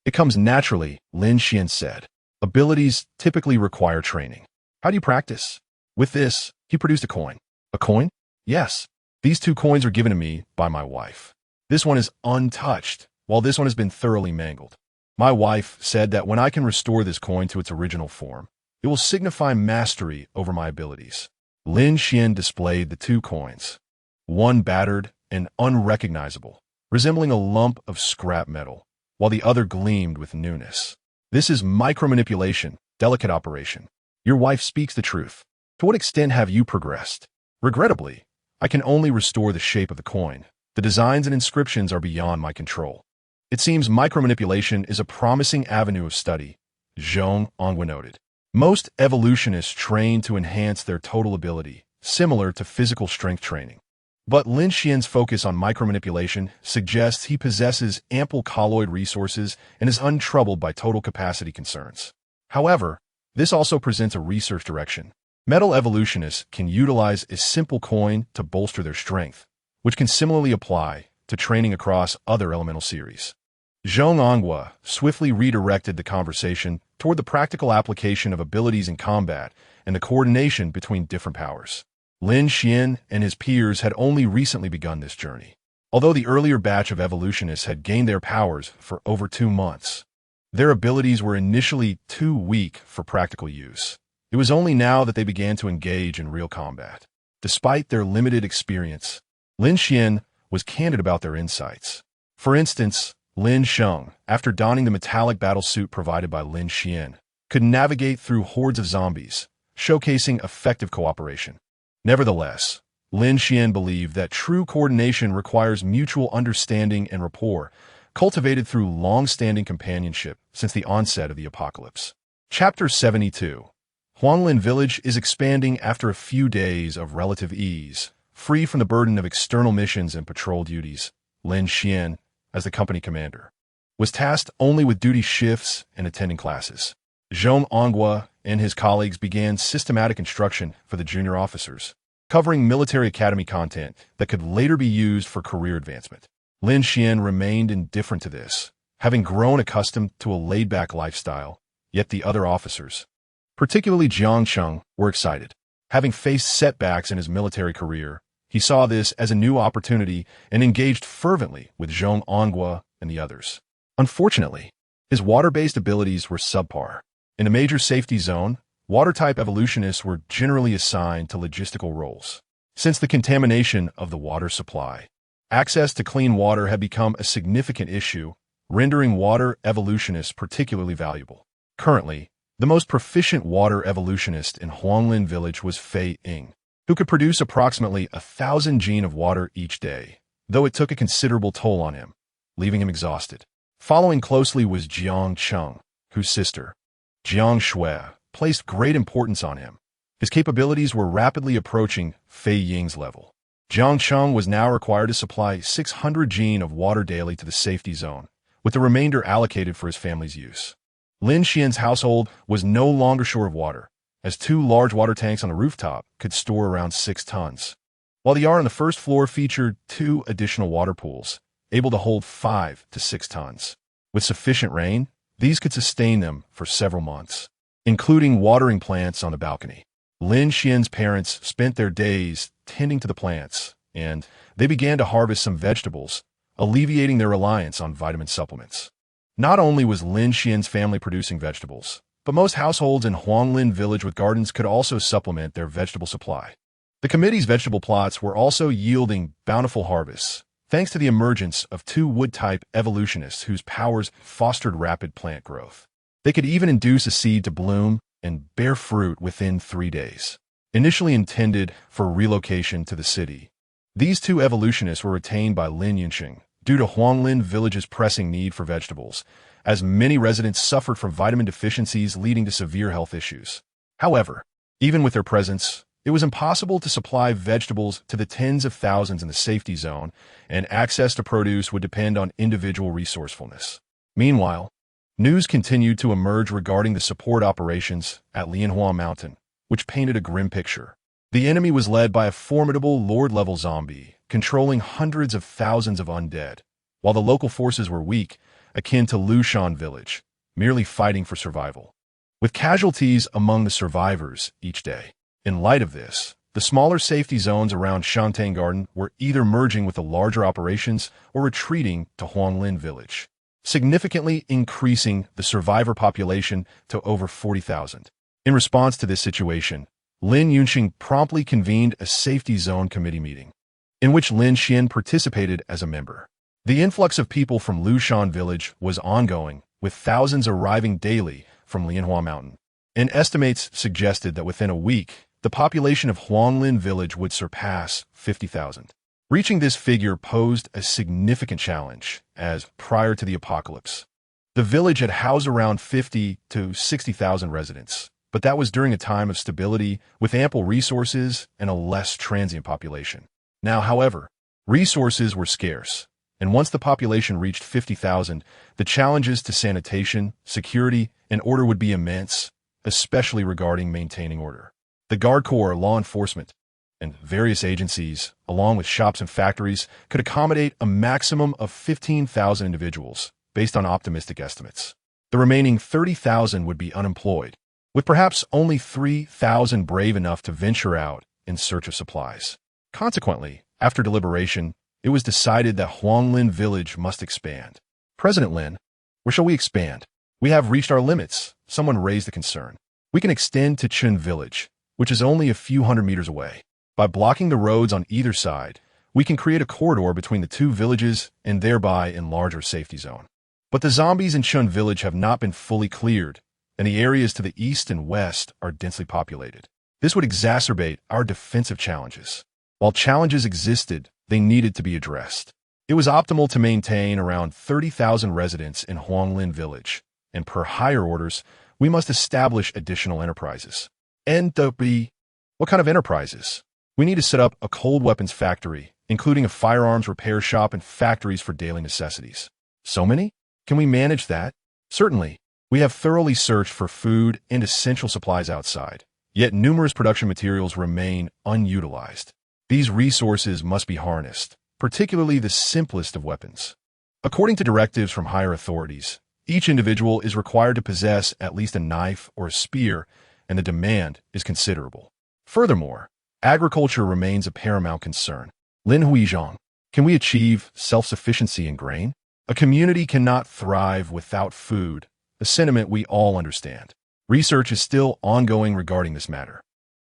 Speaker 1: It comes naturally, Lin Xuan said. Abilities typically require training. How do you practice? With this, he produced a coin. A coin? Yes. These 2 coins were given to me by my wife. This one is untouched, while this one has been thoroughly mangled. My wife said that when I can restore this coin to its original form, it will signify mastery over my abilities. Lin Xuan displayed the 2 coins, one battered and unrecognizable, resembling a lump of scrap metal, while the other gleamed with newness. This is micromanipulation, delicate operation. Your wife speaks the truth. To what extent have you progressed? Regrettably, I can only restore the shape of the coin. The designs and inscriptions are beyond my control. It seems micromanipulation is a promising avenue of study, Zhong Anghua noted. Most evolutionists train to enhance their total ability, similar to physical strength training. But Lin Xuan's focus on micromanipulation suggests he possesses ample colloid resources and is untroubled by total capacity concerns. However, this also presents a research direction. Metal evolutionists can utilize a simple coin to bolster their strength, which can similarly apply to training across other elemental series. Zhong Anghua swiftly redirected the conversation toward the practical application of abilities in combat and the coordination between different powers. Lin Xuan and his peers had only recently begun this journey. Although the earlier batch of evolutionists had gained their powers for over 2 months, their abilities were initially too weak for practical use. It was only now that they began to engage in real combat. Despite their limited experience, Lin Xuan was candid about their insights. For instance, Lin Xuan, after donning the metallic battle suit provided by Lin Xuan, could navigate through hordes of zombies, showcasing effective cooperation. Nevertheless, Lin Xuan believed that true coordination requires mutual understanding and rapport, cultivated through long-standing companionship since the onset of the apocalypse. Chapter 72. Huanglin Village is expanding after a few days of relative ease. Free from the burden of external missions and patrol duties, Lin Xuan, as the company commander, was tasked only with duty shifts and attending classes. Jiang Xue and his colleagues began systematic instruction for the junior officers, covering military academy content that could later be used for career advancement. Lin Xuan remained indifferent to this, having grown accustomed to a laid-back lifestyle, yet the other officers, particularly Jiang Xue, were excited. Having faced setbacks in his military career, he saw this as a new opportunity and engaged fervently with Jiang Xue and the others. Unfortunately, his water-based abilities were subpar. In a major safety zone, water-type evolutionists were generally assigned to logistical roles. Since the contamination of the water supply, access to clean water had become a significant issue, rendering water evolutionists particularly valuable. Currently, the most proficient water evolutionist in Huanglin Village was Fei Ying, who could produce approximately 1,000 gene of water each day, though it took a considerable toll on him, leaving him exhausted. Following closely was Jiang Xue, whose sister, Jiang Xue, placed great importance on him. His capabilities were rapidly approaching Fei Ying's level. Jiang Xue was now required to supply 600 gene of water daily to the safety zone, with the remainder allocated for his family's use. Lin Xuan's household was no longer short of water, as 2 large water tanks on the rooftop could store around 6 tons, while the yard on the first floor featured 2 additional water pools, able to hold 5 to 6 tons. With sufficient rain, these could sustain them for several months, including watering plants on the balcony. Lin Xuan's parents spent their days tending to the plants, and they began to harvest some vegetables, alleviating their reliance on vitamin supplements. Not only was Lin Xuan's family producing vegetables, but most households in Huanglin Village with gardens could also supplement their vegetable supply. The committee's vegetable plots were also yielding bountiful harvests, thanks to the emergence of 2 wood-type evolutionists whose powers fostered rapid plant growth. They could even induce a seed to bloom and bear fruit within 3 days. Initially intended for relocation to the city, these 2 evolutionists were retained by Lin Xuan due to Huanglin Village's pressing need for vegetables, as many residents suffered from vitamin deficiencies leading to severe health issues. However, even with their presence, it was impossible to supply vegetables to the tens of thousands in the safety zone, and access to produce would depend on individual resourcefulness. Meanwhile, news continued to emerge regarding the support operations at Lianhua Mountain, which painted a grim picture. The enemy was led by a formidable Lord-level zombie, controlling hundreds of thousands of undead, while the local forces were weak, akin to Lushan Village, merely fighting for survival, with casualties among the survivors each day. In light of this, the smaller safety zones around Shantang Garden were either merging with the larger operations or retreating to Huanglin Village, significantly increasing the survivor population to over 40,000. In response to this situation, Lin Xuan promptly convened a safety zone committee meeting, in which Lin Xuan participated as a member. The influx of people from Lushan Village was ongoing, with thousands arriving daily from Lianhua Mountain. And estimates suggested that within a week, the population of Huanglin Village would surpass 50,000. Reaching this figure posed a significant challenge, as, prior to the apocalypse, the village had housed around 50 to 60,000 residents, but that was during a time of stability with ample resources and a less transient population. Now, however, resources were scarce, and once the population reached 50,000, the challenges to sanitation, security, and order would be immense, especially regarding maintaining order. The Guard Corps, law enforcement, and various agencies, along with shops and factories, could accommodate a maximum of 15,000 individuals, based on optimistic estimates. The remaining 30,000 would be unemployed, with perhaps only 3,000 brave enough to venture out in search of supplies. Consequently, after deliberation, it was decided that Huanglin village must expand. President Lin, where shall we expand? We have reached our limits, someone raised the concern. We can extend to Chun village, which is only a few hundred meters away. By blocking the roads on either side, we can create a corridor between the two villages and thereby enlarge our safety zone. But the zombies in Chun village have not been fully cleared, and the areas to the east and west are densely populated. This would exacerbate our defensive challenges. While challenges existed, they needed to be addressed. It was optimal to maintain around 30,000 residents in Huanglin village, and per higher orders, we must establish additional enterprises. NW. What kind of enterprises? We need to set up a cold weapons factory, including a firearms repair shop and factories for daily necessities. So many? Can we manage that? Certainly. We have thoroughly searched for food and essential supplies outside, yet numerous production materials remain unutilized. These resources must be harnessed, particularly the simplest of weapons. According to directives from higher authorities, each individual is required to possess at least a knife or a spear, and the demand is considerable. Furthermore, agriculture remains a paramount concern. Lin Xuan, can we achieve self-sufficiency in grain? A community cannot thrive without food, a sentiment we all understand. Research is still ongoing regarding this matter.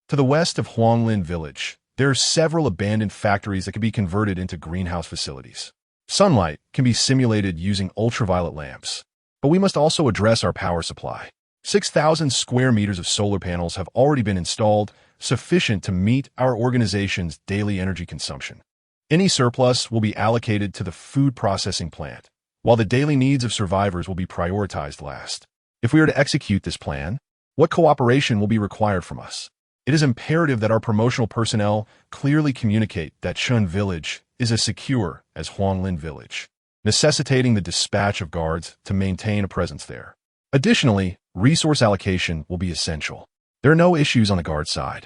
Speaker 1: To the west of Huanglin village, there are several abandoned factories that can be converted into greenhouse facilities. Sunlight can be simulated using ultraviolet lamps, but we must also address our power supply. 6,000 square meters of solar panels have already been installed, sufficient to meet our organization's daily energy consumption. Any surplus will be allocated to the food processing plant, while the daily needs of survivors will be prioritized last. If we are to execute this plan, what cooperation will be required from us? It is imperative that our promotional personnel clearly communicate that Chun village is as secure as Huanglin village, necessitating the dispatch of guards to maintain a presence there. Additionally, resource allocation will be essential. There are no issues on the guard side.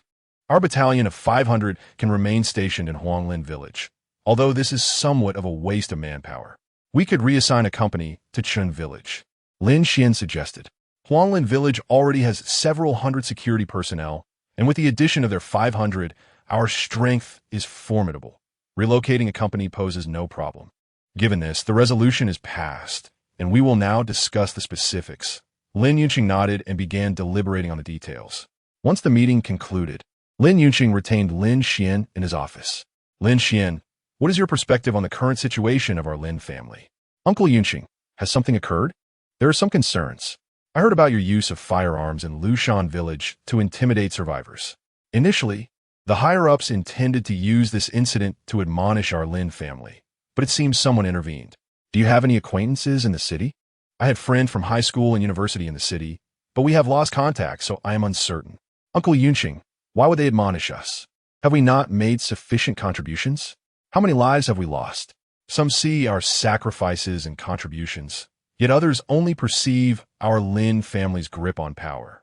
Speaker 1: Our battalion of 500 can remain stationed in Huanglin village, although this is somewhat of a waste of manpower. We could reassign a company to Chun village. Lin Xuan suggested. Huanglin village already has several hundred security personnel, and with the addition of their 500, our strength is formidable. Relocating a company poses no problem. Given this, the resolution is passed, and we will now discuss the specifics. Lin Xuan nodded and began deliberating on the details. Once the meeting concluded, Lin Xuan retained Lin Xuan in his office. Lin Xuan, what is your perspective on the current situation of our Lin family? Uncle Xuan, has something occurred? There are some concerns. I heard about your use of firearms in Lushan village to intimidate survivors. Initially, the higher-ups intended to use this incident to admonish our Lin family, but it seems someone intervened. Do you have any acquaintances in the city? I had friends from high school and university in the city, but we have lost contact, so I am uncertain. Uncle Xuan, why would they admonish us? Have we not made sufficient contributions? How many lives have we lost? Some see our sacrifices and contributions, yet others only perceive our Lin family's grip on power,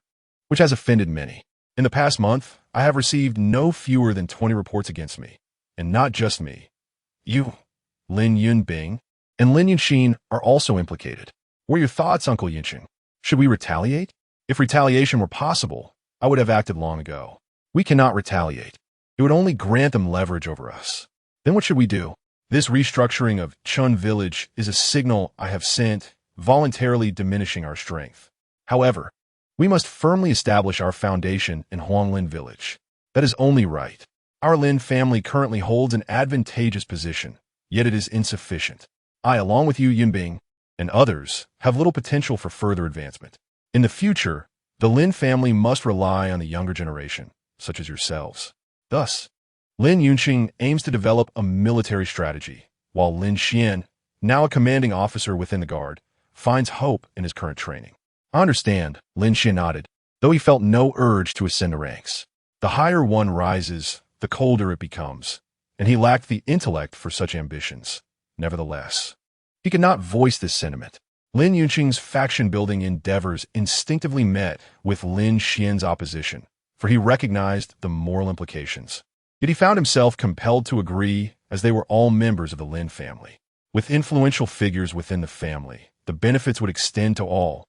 Speaker 1: which has offended many. In the past month, I have received no fewer than 20 reports against me, and not just me. You, Lin Yunbing, and Lin Yuanxin are also implicated. What are your thoughts, Uncle Yuanxin? Should we retaliate? If retaliation were possible, I would have acted long ago. We cannot retaliate. It would only grant them leverage over us. Then what should we do? This restructuring of Chun village is a signal I have sent, voluntarily diminishing our strength. However, we must firmly establish our foundation in Huanglin village. That is only right. Our Lin family currently holds an advantageous position, yet it is insufficient. I, along with you, Yunbing, and others, have little potential for further advancement. In the future, the Lin family must rely on the younger generation, such as yourselves. Thus, Lin Yuanxin aims to develop a military strategy, while Lin Xuan, now a commanding officer within the guard, finds hope in his current training. I understand, Lin Xuan nodded, though he felt no urge to ascend the ranks. The higher one rises, the colder it becomes, and he lacked the intellect for such ambitions. Nevertheless, he could not voice this sentiment. Lin Yuanxin's faction-building endeavors instinctively met with Lin Xuan's opposition, for he recognized the moral implications. Yet he found himself compelled to agree, as they were all members of the Lin family. With influential figures within the family, the benefits would extend to all.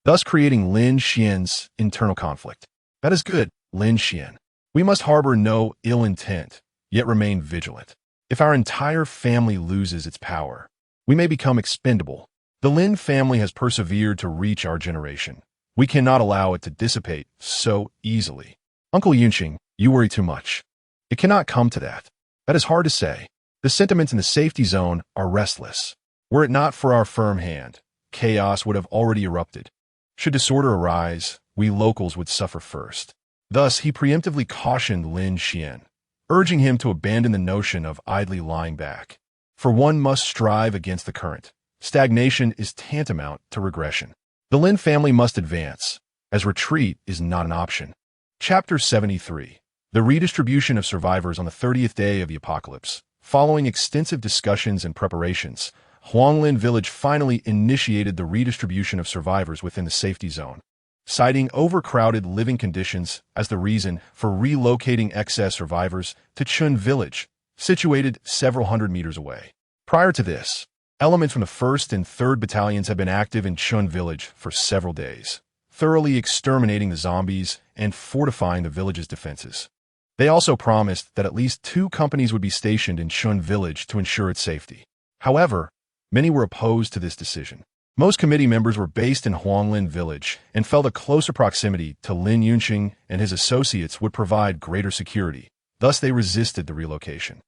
Speaker 1: thus creating Lin Xuan's internal conflict. That is good, Lin Xuan. We must harbor no ill intent, yet remain vigilant. If our entire family loses its power, we may become expendable. The Lin family has persevered to reach our generation. We cannot allow it to dissipate so easily. Uncle Yunqing, you worry too much. It cannot come to that. That is hard to say. The sentiments in the safety zone are restless. Were it not for our firm hand, chaos would have already erupted. Should disorder arise, we locals would suffer first. Thus, he preemptively cautioned Lin Xuan, urging him to abandon the notion of idly lying back. For one must strive against the current. Stagnation is tantamount to regression. The Lin family must advance, as retreat is not an option. Chapter 73. The redistribution of survivors on the 30th day of the apocalypse. Following extensive discussions and preparations, Huanglin village finally initiated the redistribution of survivors within the safety zone, citing overcrowded living conditions as the reason for relocating excess survivors to Chun village, situated several hundred meters away. Prior to this, elements from the 1st and 3rd battalions had been active in Chun village for several days, thoroughly exterminating the zombies and fortifying the village's defenses. They also promised that at least 2 companies would be stationed in Chun village to ensure its safety. However, many were opposed to this decision. Most committee members were based in Huanglin village and felt a closer proximity to Lin Yunqing and his associates would provide greater security. Thus, they resisted the relocation.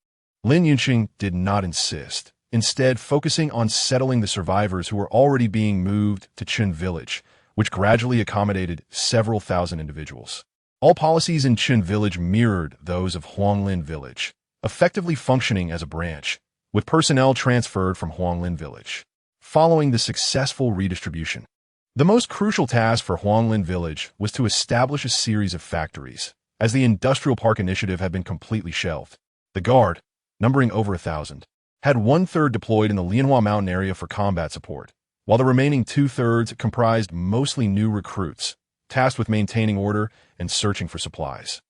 Speaker 1: Lin Yunqing did not insist, instead focusing on settling the survivors who were already being moved to Chun village, which gradually accommodated several thousand individuals. All policies in Chun village mirrored those of Huanglin village, effectively functioning as a branch, with personnel transferred from Huanglin village. Following the successful redistribution, the most crucial task for Huanglin village was to establish a series of factories, as the industrial park initiative had been completely shelved. The Guard, numbering over 1,000, had 1/3 deployed in the Lianhua mountain area for combat support, while the remaining 2/3 comprised mostly new recruits, tasked with maintaining order and searching for supplies,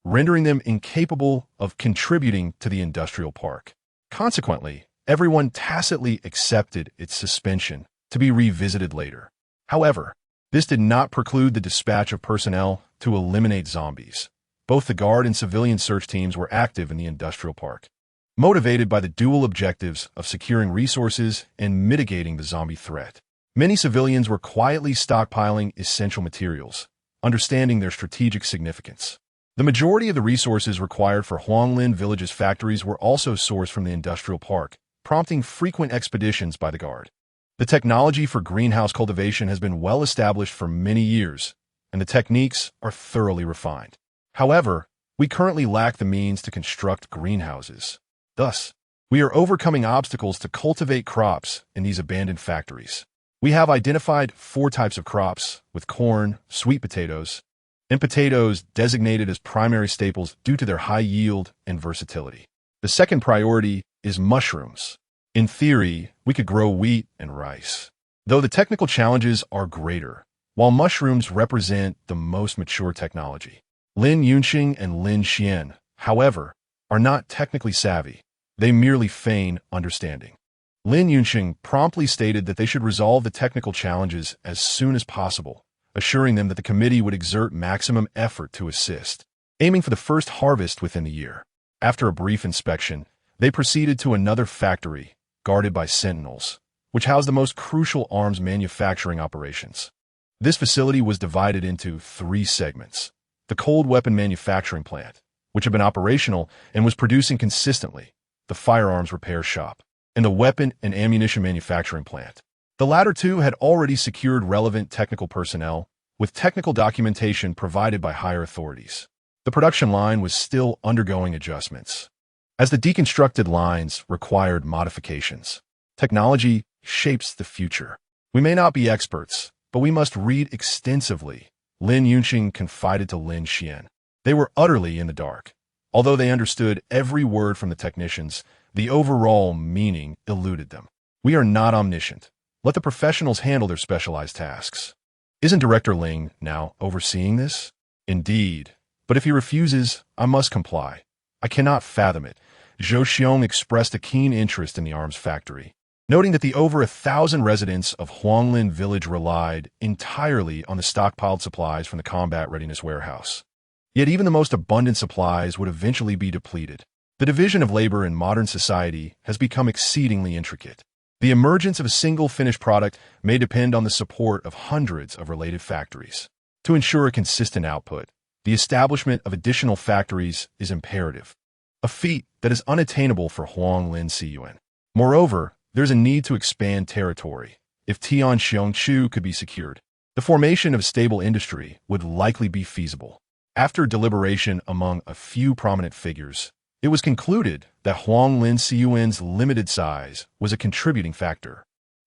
Speaker 1: rendering them incapable of contributing to the industrial park. Consequently, everyone tacitly accepted its suspension to be revisited later. However, this did not preclude the dispatch of personnel to eliminate zombies. Both the Guard and civilian search teams were active in the industrial park, motivated by the dual objectives of securing resources and mitigating the zombie threat. Many civilians were quietly stockpiling essential materials, understanding their strategic significance. The majority of the resources required for Huanglin village's factories were also sourced from the industrial park, prompting frequent expeditions by the Guard. The technology for greenhouse cultivation has been well established for many years, and the techniques are thoroughly refined. However, we currently lack the means to construct greenhouses. Thus, we are overcoming obstacles to cultivate crops in these abandoned factories. We have identified 4 types of crops, with corn, sweet potatoes, and potatoes designated as primary staples due to their high yield and versatility. The second priority is mushrooms. In theory, we could grow wheat and rice, though the technical challenges are greater, while mushrooms represent the most mature technology. Lin Yunqing and Lin Xuan, however, are not technically savvy. They merely feign understanding. Lin Yunqing promptly stated that they should resolve the technical challenges as soon as possible, assuring them that the committee would exert maximum effort to assist, aiming for the first harvest within the year. After a brief inspection, they proceeded to another factory, guarded by sentinels, which housed the most crucial arms manufacturing operations. This facility was divided into 3 segments: the cold weapon manufacturing plant, which had been operational and was producing consistently, the firearms repair shop, and the weapon and ammunition manufacturing plant. The latter 2 had already secured relevant technical personnel, with technical documentation provided by higher authorities. The production line was still undergoing adjustments, as the deconstructed lines required modifications. Technology shapes the future. We may not be experts, but we must read extensively, Lin Yunqing confided to Lin Xuan. They were utterly in the dark. Although they understood every word from the technicians, the overall meaning eluded them. We are not omniscient. Let the professionals handle their specialized tasks. Isn't Director Ling now overseeing this? Indeed. But if he refuses, I must comply. I cannot fathom it. Zhou Xiong expressed a keen interest in the arms factory. noting that the over 1,000 residents of Huanglin village relied entirely on the stockpiled supplies from the combat readiness warehouse. Yet even the most abundant supplies would eventually be depleted. The division of labor in modern society has become exceedingly intricate. The emergence of a single finished product may depend on the support of hundreds of related factories. To ensure a consistent output, the establishment of additional factories is imperative, a feat that is unattainable for Lin Xuan. Moreover, there's a need to expand territory. If Tianxiangchu could be secured, the formation of a stable industry would likely be feasible. After deliberation among a few prominent figures, it was concluded that Lin Xuan's limited size was a contributing factor.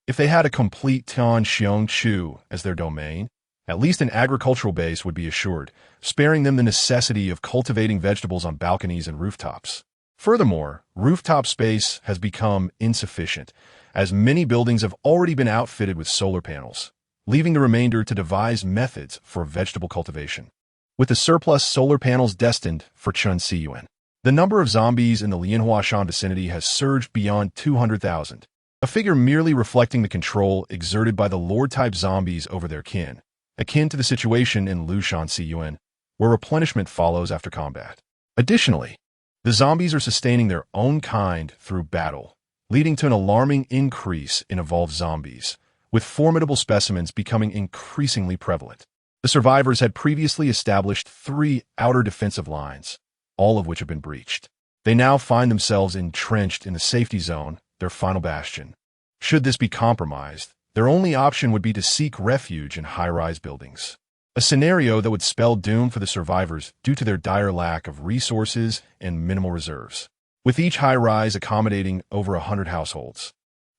Speaker 1: If they had a complete Tianxiangchu as their domain, at least an agricultural base would be assured, sparing them the necessity of cultivating vegetables on balconies and rooftops. Furthermore, rooftop space has become insufficient, as many buildings have already been outfitted with solar panels, leaving the remainder to devise methods for vegetable cultivation. With the surplus solar panels destined for Chen Xiyuan, the number of zombies in the Lin Xuan vicinity has surged beyond 200,000, a figure merely reflecting the control exerted by the Lord-type zombies over their kin, akin to the situation in Lushan Xiyuan, where replenishment follows after combat. Additionally, the zombies are sustaining their own kind through battle, leading to an alarming increase in evolved zombies, with formidable specimens becoming increasingly prevalent. The survivors had previously established 3 outer defensive lines, all of which have been breached. They now find themselves entrenched in the safety zone, their final bastion. Should this be compromised, their only option would be to seek refuge in high-rise buildings. A scenario that would spell doom for the survivors due to their dire lack of resources and minimal reserves. With each high-rise accommodating over 100 households,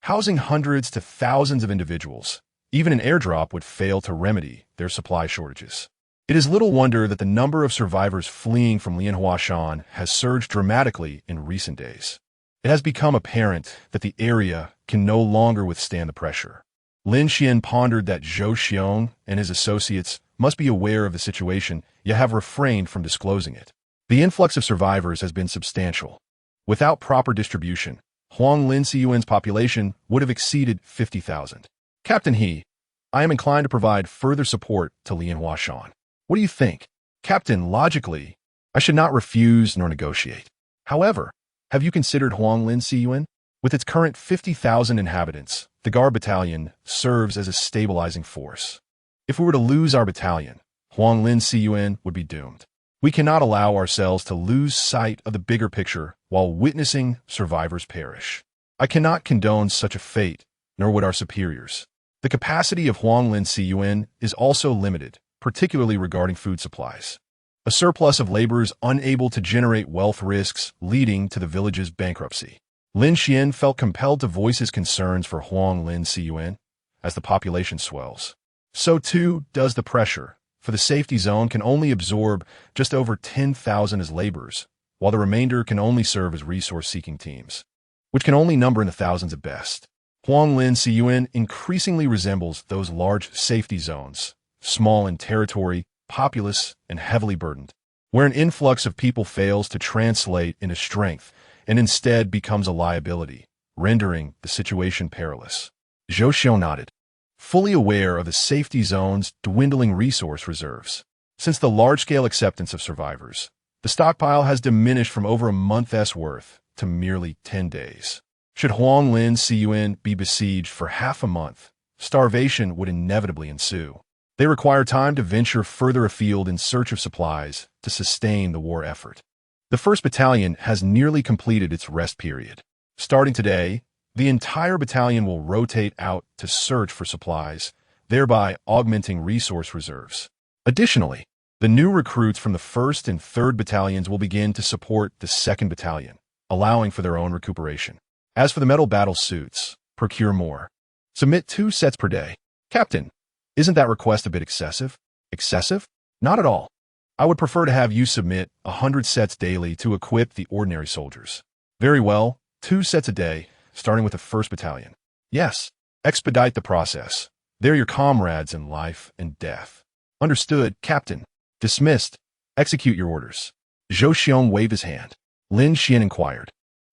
Speaker 1: housing hundreds to thousands of individuals, even an airdrop would fail to remedy their supply shortages. It is little wonder that the number of survivors fleeing from Lin Xuan has surged dramatically in recent days. It has become apparent that the area can no longer withstand the pressure. Lin Xuan pondered that Zhou Xiong and his associates must be aware of the situation, yet have refrained from disclosing it. The influx of survivors has been substantial. Without proper distribution, Lin Xuan's population would have exceeded 50,000. Captain He, I am inclined to provide further support to Lin Xuan. What do you think? Captain, logically, I should not refuse nor negotiate. However, have you considered Lin Xuan? With its current 50,000 inhabitants, the Guard Battalion serves as a stabilizing force. If we were to lose our battalion, Lin Xuan would be doomed. We cannot allow ourselves to lose sight of the bigger picture while witnessing survivors perish. I cannot condone such a fate, nor would our superiors. The capacity of Lin Xuan is also limited, particularly regarding food supplies. A surplus of laborers unable to generate wealth risks leading to the village's bankruptcy. Lin Xuan felt compelled to voice his concerns for Lin Xuan as the population swells. So too does the pressure, for the safety zone can only absorb just over 10,000 as laborers, while the remainder can only serve as resource-seeking teams, which can only number in the thousands at best. Lin Xuan increasingly resembles those large safety zones, small in territory, populous, and heavily burdened, where an influx of people fails to translate into strength and instead becomes a liability, rendering the situation perilous. Zhou Xiong nodded, fully aware of the safety zone's dwindling resource reserves. Since the large-scale acceptance of survivors, the stockpile has diminished from over a month's worth to merely 10 days. Should Lin Xuan be besieged for half a month, starvation would inevitably ensue. They require time to venture further afield in search of supplies to sustain the war effort. The 1st Battalion has nearly completed its rest period. Starting today, the entire battalion will rotate out to search for supplies, thereby augmenting resource reserves. Additionally, the new recruits from the 1st and 3rd Battalions will begin to support the 2nd Battalion, allowing for their own recuperation. As for the metal battle suits, procure more. Submit 2 sets per day. Captain, isn't that request a bit excessive? Excessive? Not at all. I would prefer to have you submit 100 sets daily to equip the ordinary soldiers. Very well, 2 sets a day, starting with the 1st Battalion. Yes, expedite the process. They're your comrades in life and death. Understood, Captain. Dismissed. Execute your orders. Zhou Xiong waved his hand. Lin Xuan inquired,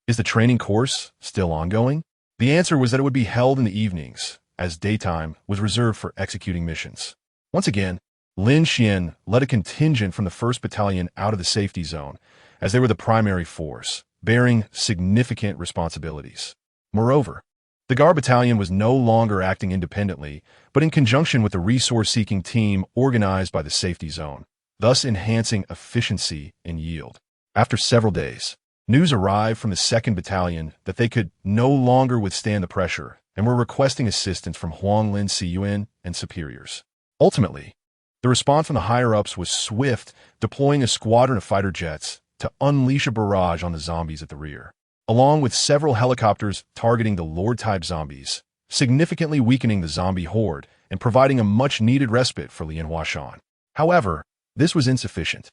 Speaker 1: is the training course still ongoing? The answer was that it would be held in the evenings, as daytime was reserved for executing missions. Once again, Lin Xuan led a contingent from the 1st Battalion out of the safety zone, as they were the primary force, bearing significant responsibilities. Moreover, the Guard Battalion was no longer acting independently, but in conjunction with the resource-seeking team organized by the safety zone, thus enhancing efficiency and yield. After several days, news arrived from the 2nd Battalion that they could no longer withstand the pressure and were requesting assistance from Lin Xuan and superiors. Ultimately, the response from the higher-ups was swift, deploying a squadron of fighter jets to unleash a barrage on the zombies at the rear, along with several helicopters targeting the Lord-type zombies, significantly weakening the zombie horde and providing a much-needed respite for Lin Xuan. However, this was insufficient.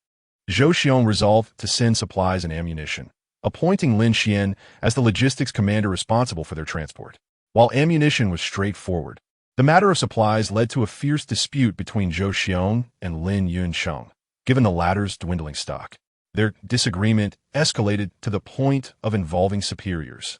Speaker 1: Zhou Xiong resolved to send supplies and ammunition, appointing Lin Xuan as the logistics commander responsible for their transport. While ammunition was straightforward, the matter of supplies led to a fierce dispute between Zhou Xiong and Lin Xuan, given the latter's dwindling stock. Their disagreement escalated to the point of involving superiors,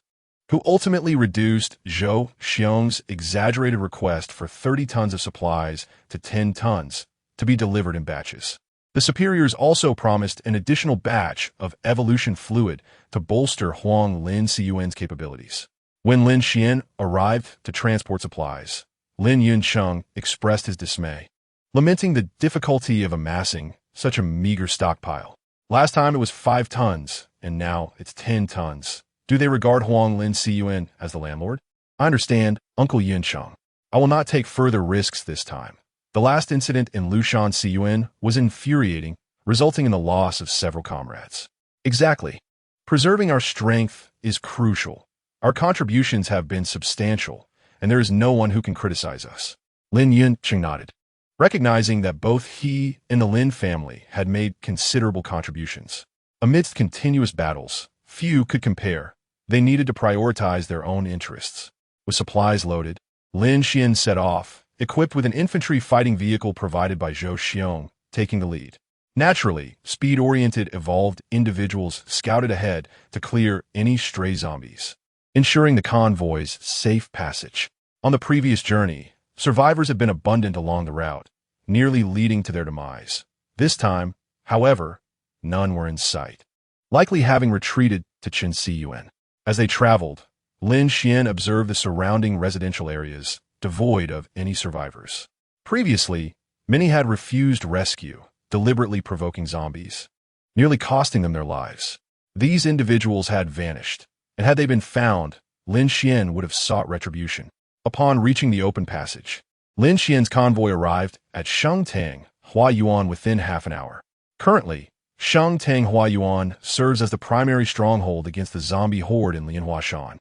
Speaker 1: who ultimately reduced Zhou Xiong's exaggerated request for 30 tons of supplies to 10 tons to be delivered in batches. The superiors also promised an additional batch of evolution fluid to bolster Lin Xuan's capabilities. When Lin Xuan arrived to transport supplies, Lin Xuan expressed his dismay, lamenting the difficulty of amassing such a meager stockpile. Last time it was 5 tons, and now it's 10 tons. Do they regard Lin Xuan as the landlord? I understand, Uncle Xuan. I will not take further risks this time. The last incident in Lushan Xuan was infuriating, resulting in the loss of several comrades. Exactly. Preserving our strength is crucial. Our contributions have been substantial, and there is no one who can criticize us. Lin Xuan nodded, recognizing that both he and the Lin family had made considerable contributions. Amidst continuous battles, few could compare. They needed to prioritize their own interests. With supplies loaded, Lin Xuan set off, equipped with an infantry fighting vehicle provided by Zhou Xiong, taking the lead. Naturally, speed-oriented evolved individuals scouted ahead to clear any stray zombies, ensuring the convoy's safe passage. On the previous journey, survivors had been abundant along the route, nearly leading to their demise. This time, however, none were in sight, likely having retreated to Qinsiyuan. As they traveled, Lin Xuan observed the surrounding residential areas, devoid of any survivors. Previously, many had refused rescue, deliberately provoking zombies, nearly costing them their lives. These individuals had vanished, and had they been found, Lin Xuan would have sought retribution. Upon reaching the open passage, Lin Xuan's convoy arrived at Shengtang, Huayuan within half an hour. Currently, Shengtang Huayuan serves as the primary stronghold against the zombie horde in Lin Xuan,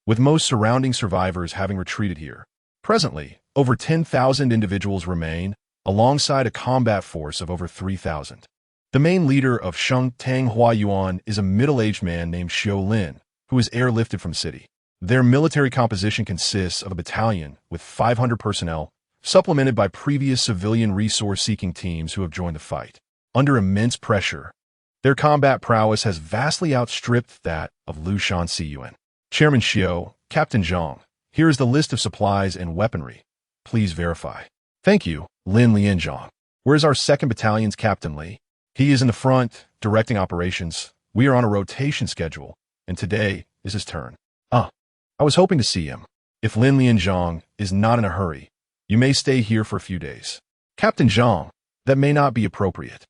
Speaker 1: with most surrounding survivors having retreated here. Presently, over 10,000 individuals remain, alongside a combat force of over 3,000. The main leader of Shengtang Huayuan is a middle-aged man named Xiu Lin, who is airlifted from city. Their military composition consists of a battalion with 500 personnel, supplemented by previous civilian resource-seeking teams who have joined the fight. Under immense pressure, their combat prowess has vastly outstripped that of Lushan Xuan. Chairman Xiu, Captain Zhang, here is the list of supplies and weaponry. Please verify. Thank you, Lin Lianzhang. Where is our 2nd Battalion's Captain Li? He is in the front, directing operations. We are on a rotation schedule, and today is his turn. I was hoping to see him. If Lin Lianzhang is not in a hurry, you may stay here for a few days. Captain Zhang, that may not be appropriate.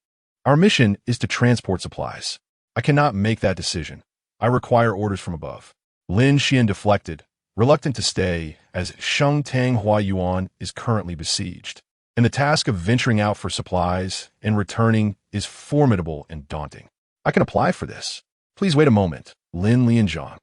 Speaker 1: Our mission is to transport supplies. I cannot make that decision. I require orders from above. Lin Xuan deflected, reluctant to stay, as Shengtang Huayuan is currently besieged, and the task of venturing out for supplies and returning is formidable and daunting. I can apply for this. Please wait a moment, Lin Lianzhang.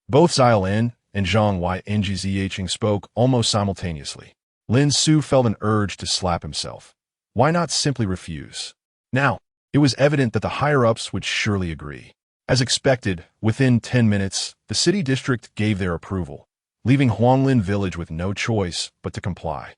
Speaker 1: Both Xiaolin and Zhang Yingzheng spoke almost simultaneously. Lin Su felt an urge to slap himself. Why not simply refuse? Now, it was evident that the higher-ups would surely agree. As expected, within 10 minutes, the city district gave their approval, leaving Huanglin village with no choice but to comply.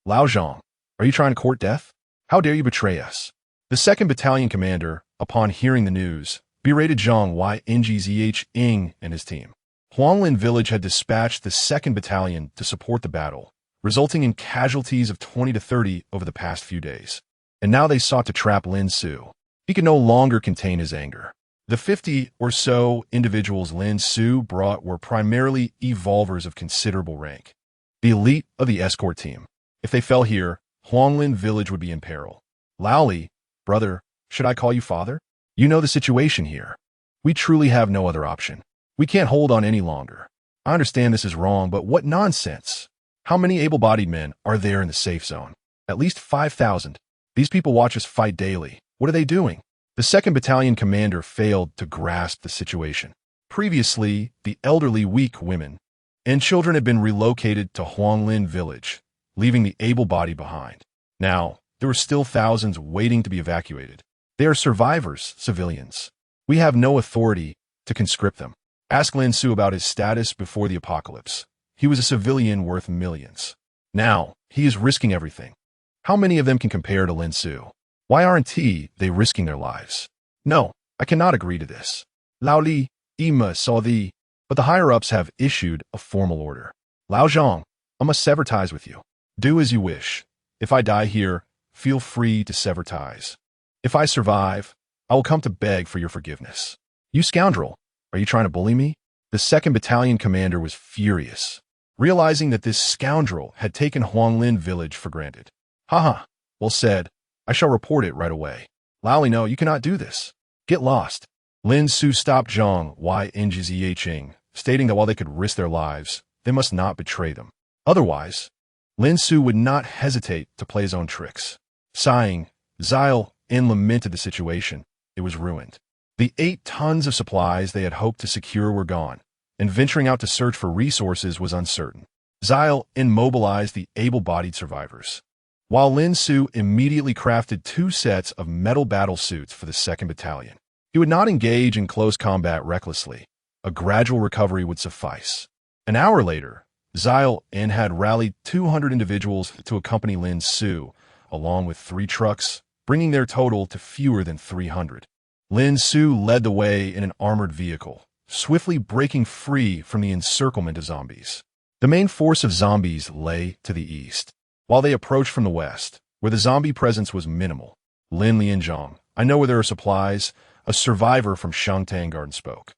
Speaker 1: Lao Zhang, are you trying to court death? How dare you betray us? The 2nd Battalion commander, upon hearing the news, berated Zhang Yingzheng and his team. Huanglin village had dispatched the 2nd Battalion to support the battle, resulting in casualties of 20 to 30 over the past few days. And now they sought to trap Lin Xuan. He could no longer contain his anger. The 50 or so individuals Lin Xuan brought were primarily evolvers of considerable rank, the elite of the escort team. If they fell here, Huanglin village would be in peril. Laoli, brother, should I call you father? You know the situation here. We truly have no other option. We can't hold on any longer. I understand this is wrong, but what nonsense. How many able-bodied men are there in the safe zone? At least 5,000. These people watch us fight daily. What are they doing? The 2nd Battalion commander failed to grasp the situation. Previously, the elderly, weak women and children had been relocated to Huanglin village, leaving the able-bodied behind. Now, there were still thousands waiting to be evacuated. They are survivors, civilians. We have no authority to conscript them. Ask Lin Xuan about his status before the apocalypse. He was a civilian worth millions. Now, he is risking everything. How many of them can compare to Lin Xuan? Why aren't they risking their lives? No, I cannot agree to this. Lao Li, Ima saw thee, but the higher-ups have issued a formal order. Lao Zhang, I must sever ties with you. Do as you wish. If I die here, feel free to sever ties. If I survive, I will come to beg for your forgiveness. You scoundrel, are you trying to bully me? The 2nd Battalion commander was furious, realizing that this scoundrel had taken Huanglin village for granted. Haha, well said. I shall report it right away. Laoli, no, you cannot do this. Get lost. Lin Xuan stopped Jiang Xue and Jiang, stating that while they could risk their lives, they must not betray them. Otherwise, Lin Xuan would not hesitate to play his own tricks. Sighing, Zile lamented the situation. It was ruined. The 8 tons of supplies they had hoped to secure were gone, and venturing out to search for resources was uncertain. Zile mobilized the able-bodied survivors, while Lin Xuan immediately crafted 2 sets of metal battle suits for the 2nd Battalion. He would not engage in close combat recklessly. A gradual recovery would suffice. An hour later, Zile had rallied 200 individuals to accompany Lin Xuan, along with 3 trucks, bringing their total to fewer than 300. Lin Xuan led the way in an armored vehicle, swiftly breaking free from the encirclement of zombies. The main force of zombies lay to the east, while they approached from the west, where the zombie presence was minimal. Lin Xuan, I know where there are supplies, a survivor from Shengtang Garden spoke.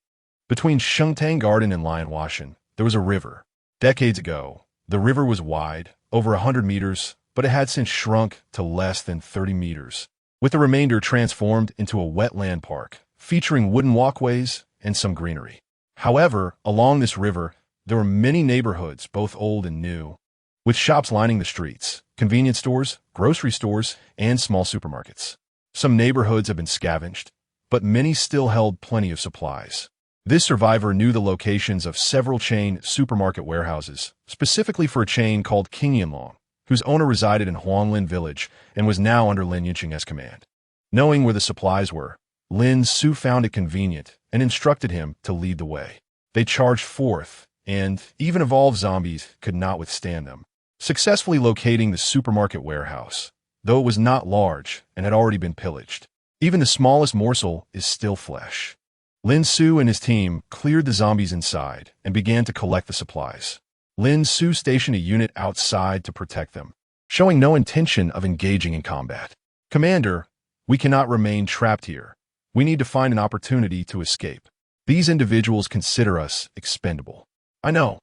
Speaker 1: Between Shengtang Garden and Lianhuashan, there was a river. Decades ago, the river was wide, over 100 meters, but it had since shrunk to less than 30 meters, with the remainder transformed into a wetland park, featuring wooden walkways and some greenery. However, along this river, there were many neighborhoods, both old and new, with shops lining the streets, convenience stores, grocery stores, and small supermarkets. Some neighborhoods have been scavenged, but many still held plenty of supplies. This survivor knew the locations of several chain supermarket warehouses, specifically for a chain called King Yanlong, whose owner resided in Huanglin village and was now under Lin Xuan's command. Knowing where the supplies were, Lin Xuan found it convenient and instructed him to lead the way. They charged forth, and even evolved zombies could not withstand them, successfully locating the supermarket warehouse, though it was not large and had already been pillaged. Even the smallest morsel is still flesh. Lin Xuan and his team cleared the zombies inside and began to collect the supplies. Lin Xuan stationed a unit outside to protect them, showing no intention of engaging in combat. Commander, we cannot remain trapped here. We need to find an opportunity to escape. These individuals consider us expendable. I know.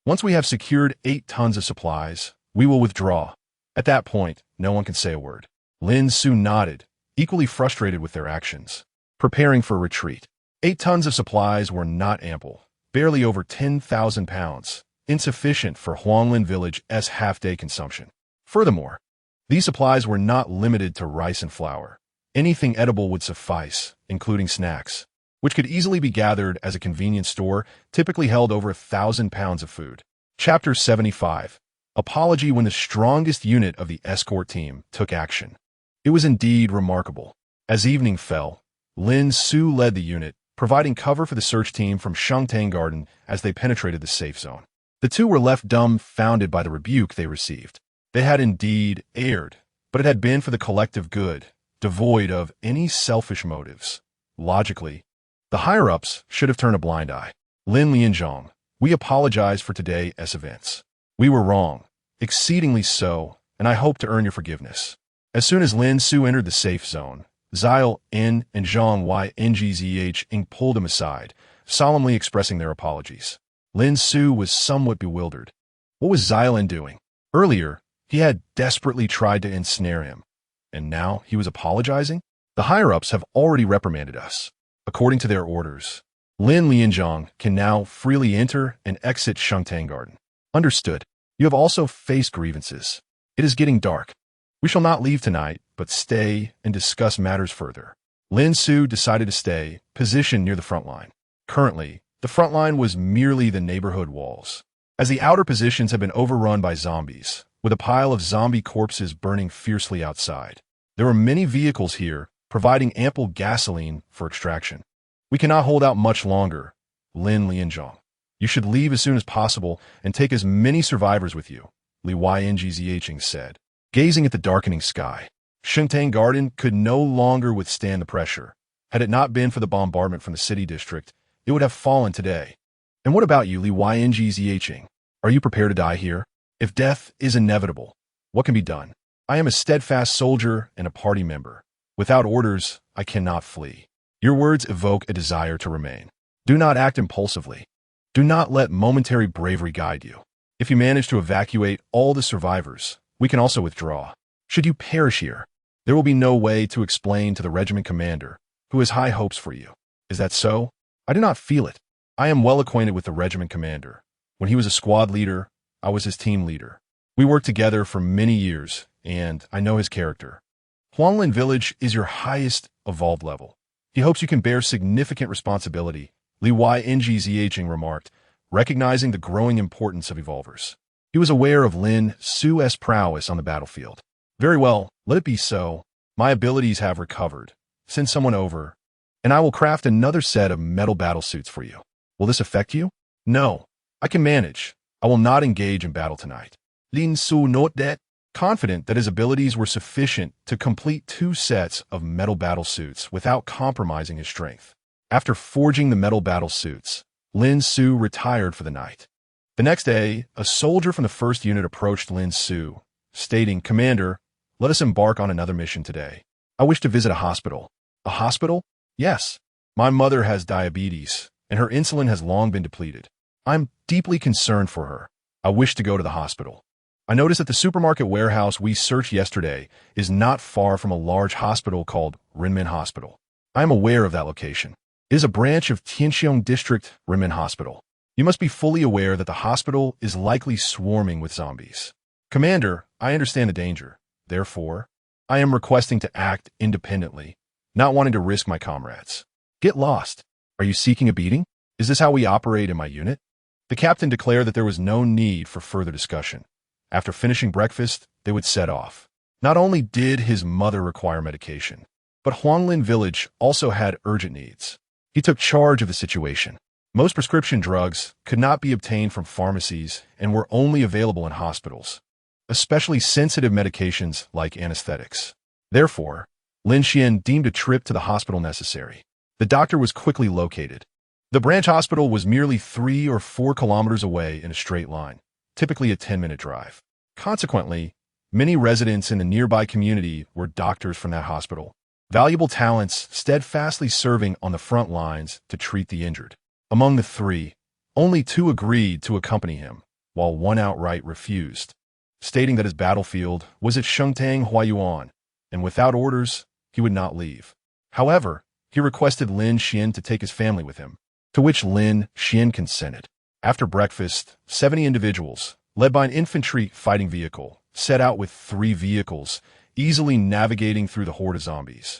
Speaker 1: Once we have secured 8 tons of supplies, we will withdraw. At that point, no one can say a word. Lin Xuan nodded, equally frustrated with their actions, preparing for retreat. 8 tons of supplies were not ample, barely over 10,000 pounds, insufficient for Huanglin village's half-day consumption. Furthermore, these supplies were not limited to rice and flour. Anything edible would suffice, including snacks, which could easily be gathered as a convenience store typically held over 1,000 pounds of food. Chapter 75. Apology when the strongest unit of the escort team took action. It was indeed remarkable. As evening fell, Lin Xuan led the unit, providing cover for the search team from Shengtang Garden as they penetrated the safe zone. The two were left dumbfounded by the rebuke they received. They had indeed erred, but it had been for the collective good, devoid of any selfish motives. Logically, the higher-ups should have turned a blind eye. Lin Xuan, We apologize for today's events. We were wrong, exceedingly so, and I hope to earn your forgiveness. As soon as Lin Xuan entered the safe zone, Zile N and Jiang Xue pulled him aside, solemnly expressing their apologies. Lin Xuan was somewhat bewildered. What was Zile N doing? Earlier, he had desperately tried to ensnare him, and now he was apologizing? The higher-ups have already reprimanded us. According to their orders, Lin Xuan can now freely enter and exit Shengtang Garden. Understood. You have also faced grievances. It is getting dark. We shall not leave tonight, but stay and discuss matters further. Lin Xuan decided to stay, positioned near the front line. Currently, the front line was merely the neighborhood walls, as the outer positions have been overrun by zombies, with a pile of zombie corpses burning fiercely outside. There were many vehicles here, providing ample gasoline for extraction. We cannot hold out much longer, Lin Xuan. You should leave as soon as possible and take as many survivors with you, Li Yingzheng said. Gazing at the darkening sky, Shengtang Garden could no longer withstand the pressure. Had it not been for the bombardment from the city district, it would have fallen today. And what about you, Li Yingzheng? Are you prepared to die here? If death is inevitable, what can be done? I am a steadfast soldier and a party member. Without orders, I cannot flee. Your words evoke a desire to remain. Do not act impulsively. Do not let momentary bravery guide you. If you manage to evacuate all the survivors, we can also withdraw. Should you perish here, there will be no way to explain to the regiment commander, who has high hopes for you. Is that so? I do not feel it. I am well acquainted with the regiment commander. When he was a squad leader, I was his team leader. We worked together for many years, and I know his character. Huanglin Village is your highest evolved level. He hopes you can bear significant responsibility, Li Yingzheng remarked, recognizing the growing importance of evolvers. He was aware of Lin Xuan's prowess on the battlefield. Very well, let it be so. My abilities have recovered. Send someone over, and I will craft another set of metal battlesuits for you. Will this affect you? No, I can manage. I will not engage in battle tonight. Lin Xuan noted that, confident that his abilities were sufficient to complete 2 sets of metal battlesuits without compromising his strength. After forging the metal battlesuits, Lin Xuan retired for the night. The next day, a soldier from the 1st unit approached Lin Xuan, stating, "Commander, let us embark on another mission today. I wish to visit a hospital." A hospital? Yes. My mother has diabetes, and her insulin has long been depleted. I'm deeply concerned for her. I wish to go to the hospital. I noticed that the supermarket warehouse we searched yesterday is not far from a large hospital called Renmin Hospital. I am aware of that location. It is a branch of Tianxiong District Renmin Hospital. You must be fully aware that the hospital is likely swarming with zombies. Commander, I understand the danger. Therefore, I am requesting to act independently, not wanting to risk my comrades. Get lost. Are you seeking a beating? Is this how we operate in my unit? The captain declared that there was no need for further discussion. After finishing breakfast, they would set off. Not only did his mother require medication, but Huanglin Village also had urgent needs. He took charge of the situation. Most prescription drugs could not be obtained from pharmacies and were only available in hospitals, especially sensitive medications like anesthetics. Therefore, Lin Xuan deemed a trip to the hospital necessary. The doctor was quickly located. The branch hospital was merely 3 or 4 kilometers away in a straight line, typically a 10-minute drive. Consequently, many residents in the nearby community were doctors from that hospital, valuable talents steadfastly serving on the front lines to treat the injured. Among the 3, only 2 agreed to accompany him, while 1 outright refused, stating that his battlefield was at Shengtang Huayuan, and without orders, he would not leave. However, he requested Lin Xuan to take his family with him, to which Lin Xuan consented. After breakfast, 70 individuals, led by an infantry fighting vehicle, set out with 3 vehicles, easily navigating through the horde of zombies,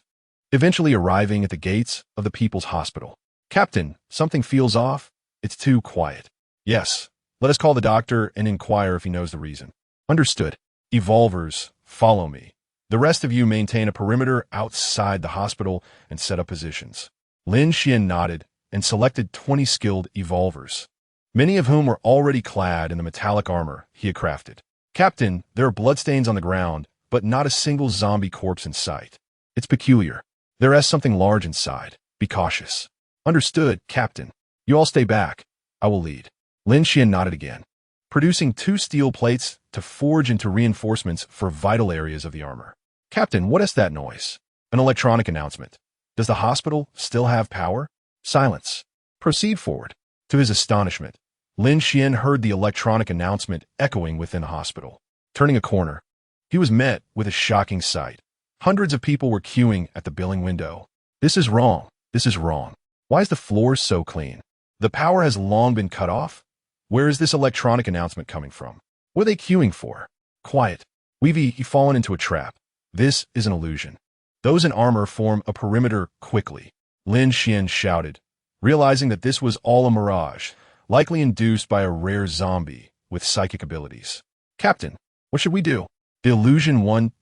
Speaker 1: eventually arriving at the gates of the People's Hospital. Captain, something feels off. It's too quiet. Yes, let us call the doctor and inquire if he knows the reason. Understood. Evolvers, follow me. The rest of you maintain a perimeter outside the hospital and set up positions. Lin Xuan nodded and selected 20 skilled evolvers, many of whom were already clad in the metallic armor he had crafted. Captain, there are bloodstains on the ground, but not a single zombie corpse in sight. It's peculiar. There is something large inside. Be cautious. Understood, Captain. You all stay back. I will lead. Lin Xuan nodded again, producing 2 steel plates to forge into reinforcements for vital areas of the armor. Captain, what is that noise? An electronic announcement. Does the hospital still have power? Silence. Proceed forward. To his astonishment, Lin Xuan heard the electronic announcement echoing within the hospital. Turning a corner, he was met with a shocking sight. Hundreds of people were queuing at the billing window. This is wrong. This is wrong. Why is the floor so clean? The power has long been cut off. Where is this electronic announcement coming from? What are they queuing for? Quiet. We've fallen into a trap. This is an illusion. Those in armor form a perimeter quickly. Lin Xuan shouted, realizing that this was all a mirage, likely induced by a rare zombie with psychic abilities. Captain, what should we do? The illusion won't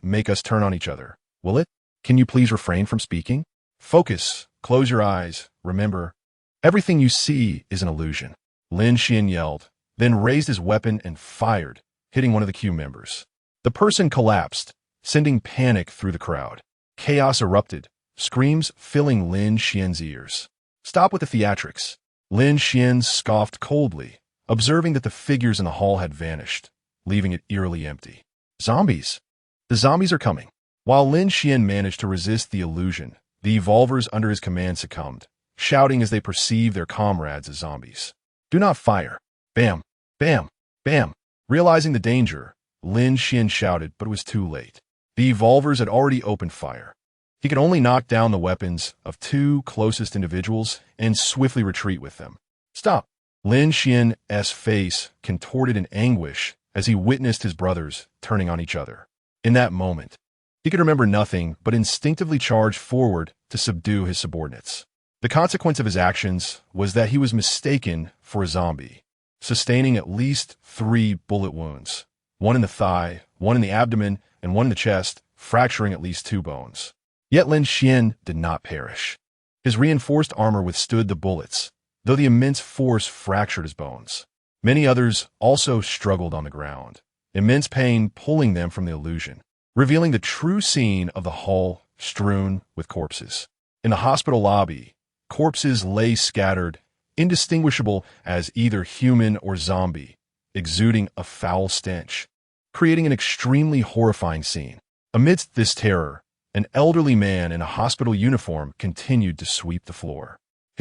Speaker 1: make us turn on each other, will it? Can you please refrain from speaking? Focus. Close your eyes. Remember, everything you see is an illusion. Lin Xuan yelled, then raised his weapon and fired, hitting one of the queue members. The person collapsed, sending panic through the crowd. Chaos erupted, screams filling Lin Xuan's ears. Stop with the theatrics. Lin Xuan scoffed coldly, observing that the figures in the hall had vanished, leaving it eerily empty. Zombies. The zombies are coming. While Lin Xuan managed to resist the illusion, the evolvers under his command succumbed, shouting as they perceived their comrades as zombies. Do not fire. Bam, bam, bam. Realizing the danger, Lin Xuan shouted, but it was too late. The evolvers had already opened fire. He could only knock down the weapons of 2 closest individuals and swiftly retreat with them. Stop. Lin Xuan's face contorted in anguish as he witnessed his brothers turning on each other. In that moment, he could remember nothing but instinctively charge forward to subdue his subordinates. The consequence of his actions was that he was mistaken for a zombie, sustaining at least 3 bullet wounds, 1 in the thigh, 1 in the abdomen, and 1 in the chest, fracturing at least 2 bones. Yet Lin Xuan did not perish. His reinforced armor withstood the bullets, though the immense force fractured his bones. Many others also struggled on the ground, immense pain pulling them from the illusion, revealing the true scene of the hall strewn with corpses. In the hospital lobby, corpses lay scattered, indistinguishable as either human or zombie, exuding a foul stench, creating an extremely horrifying scene. Amidst this terror, an elderly man in a hospital uniform continued to sweep the floor.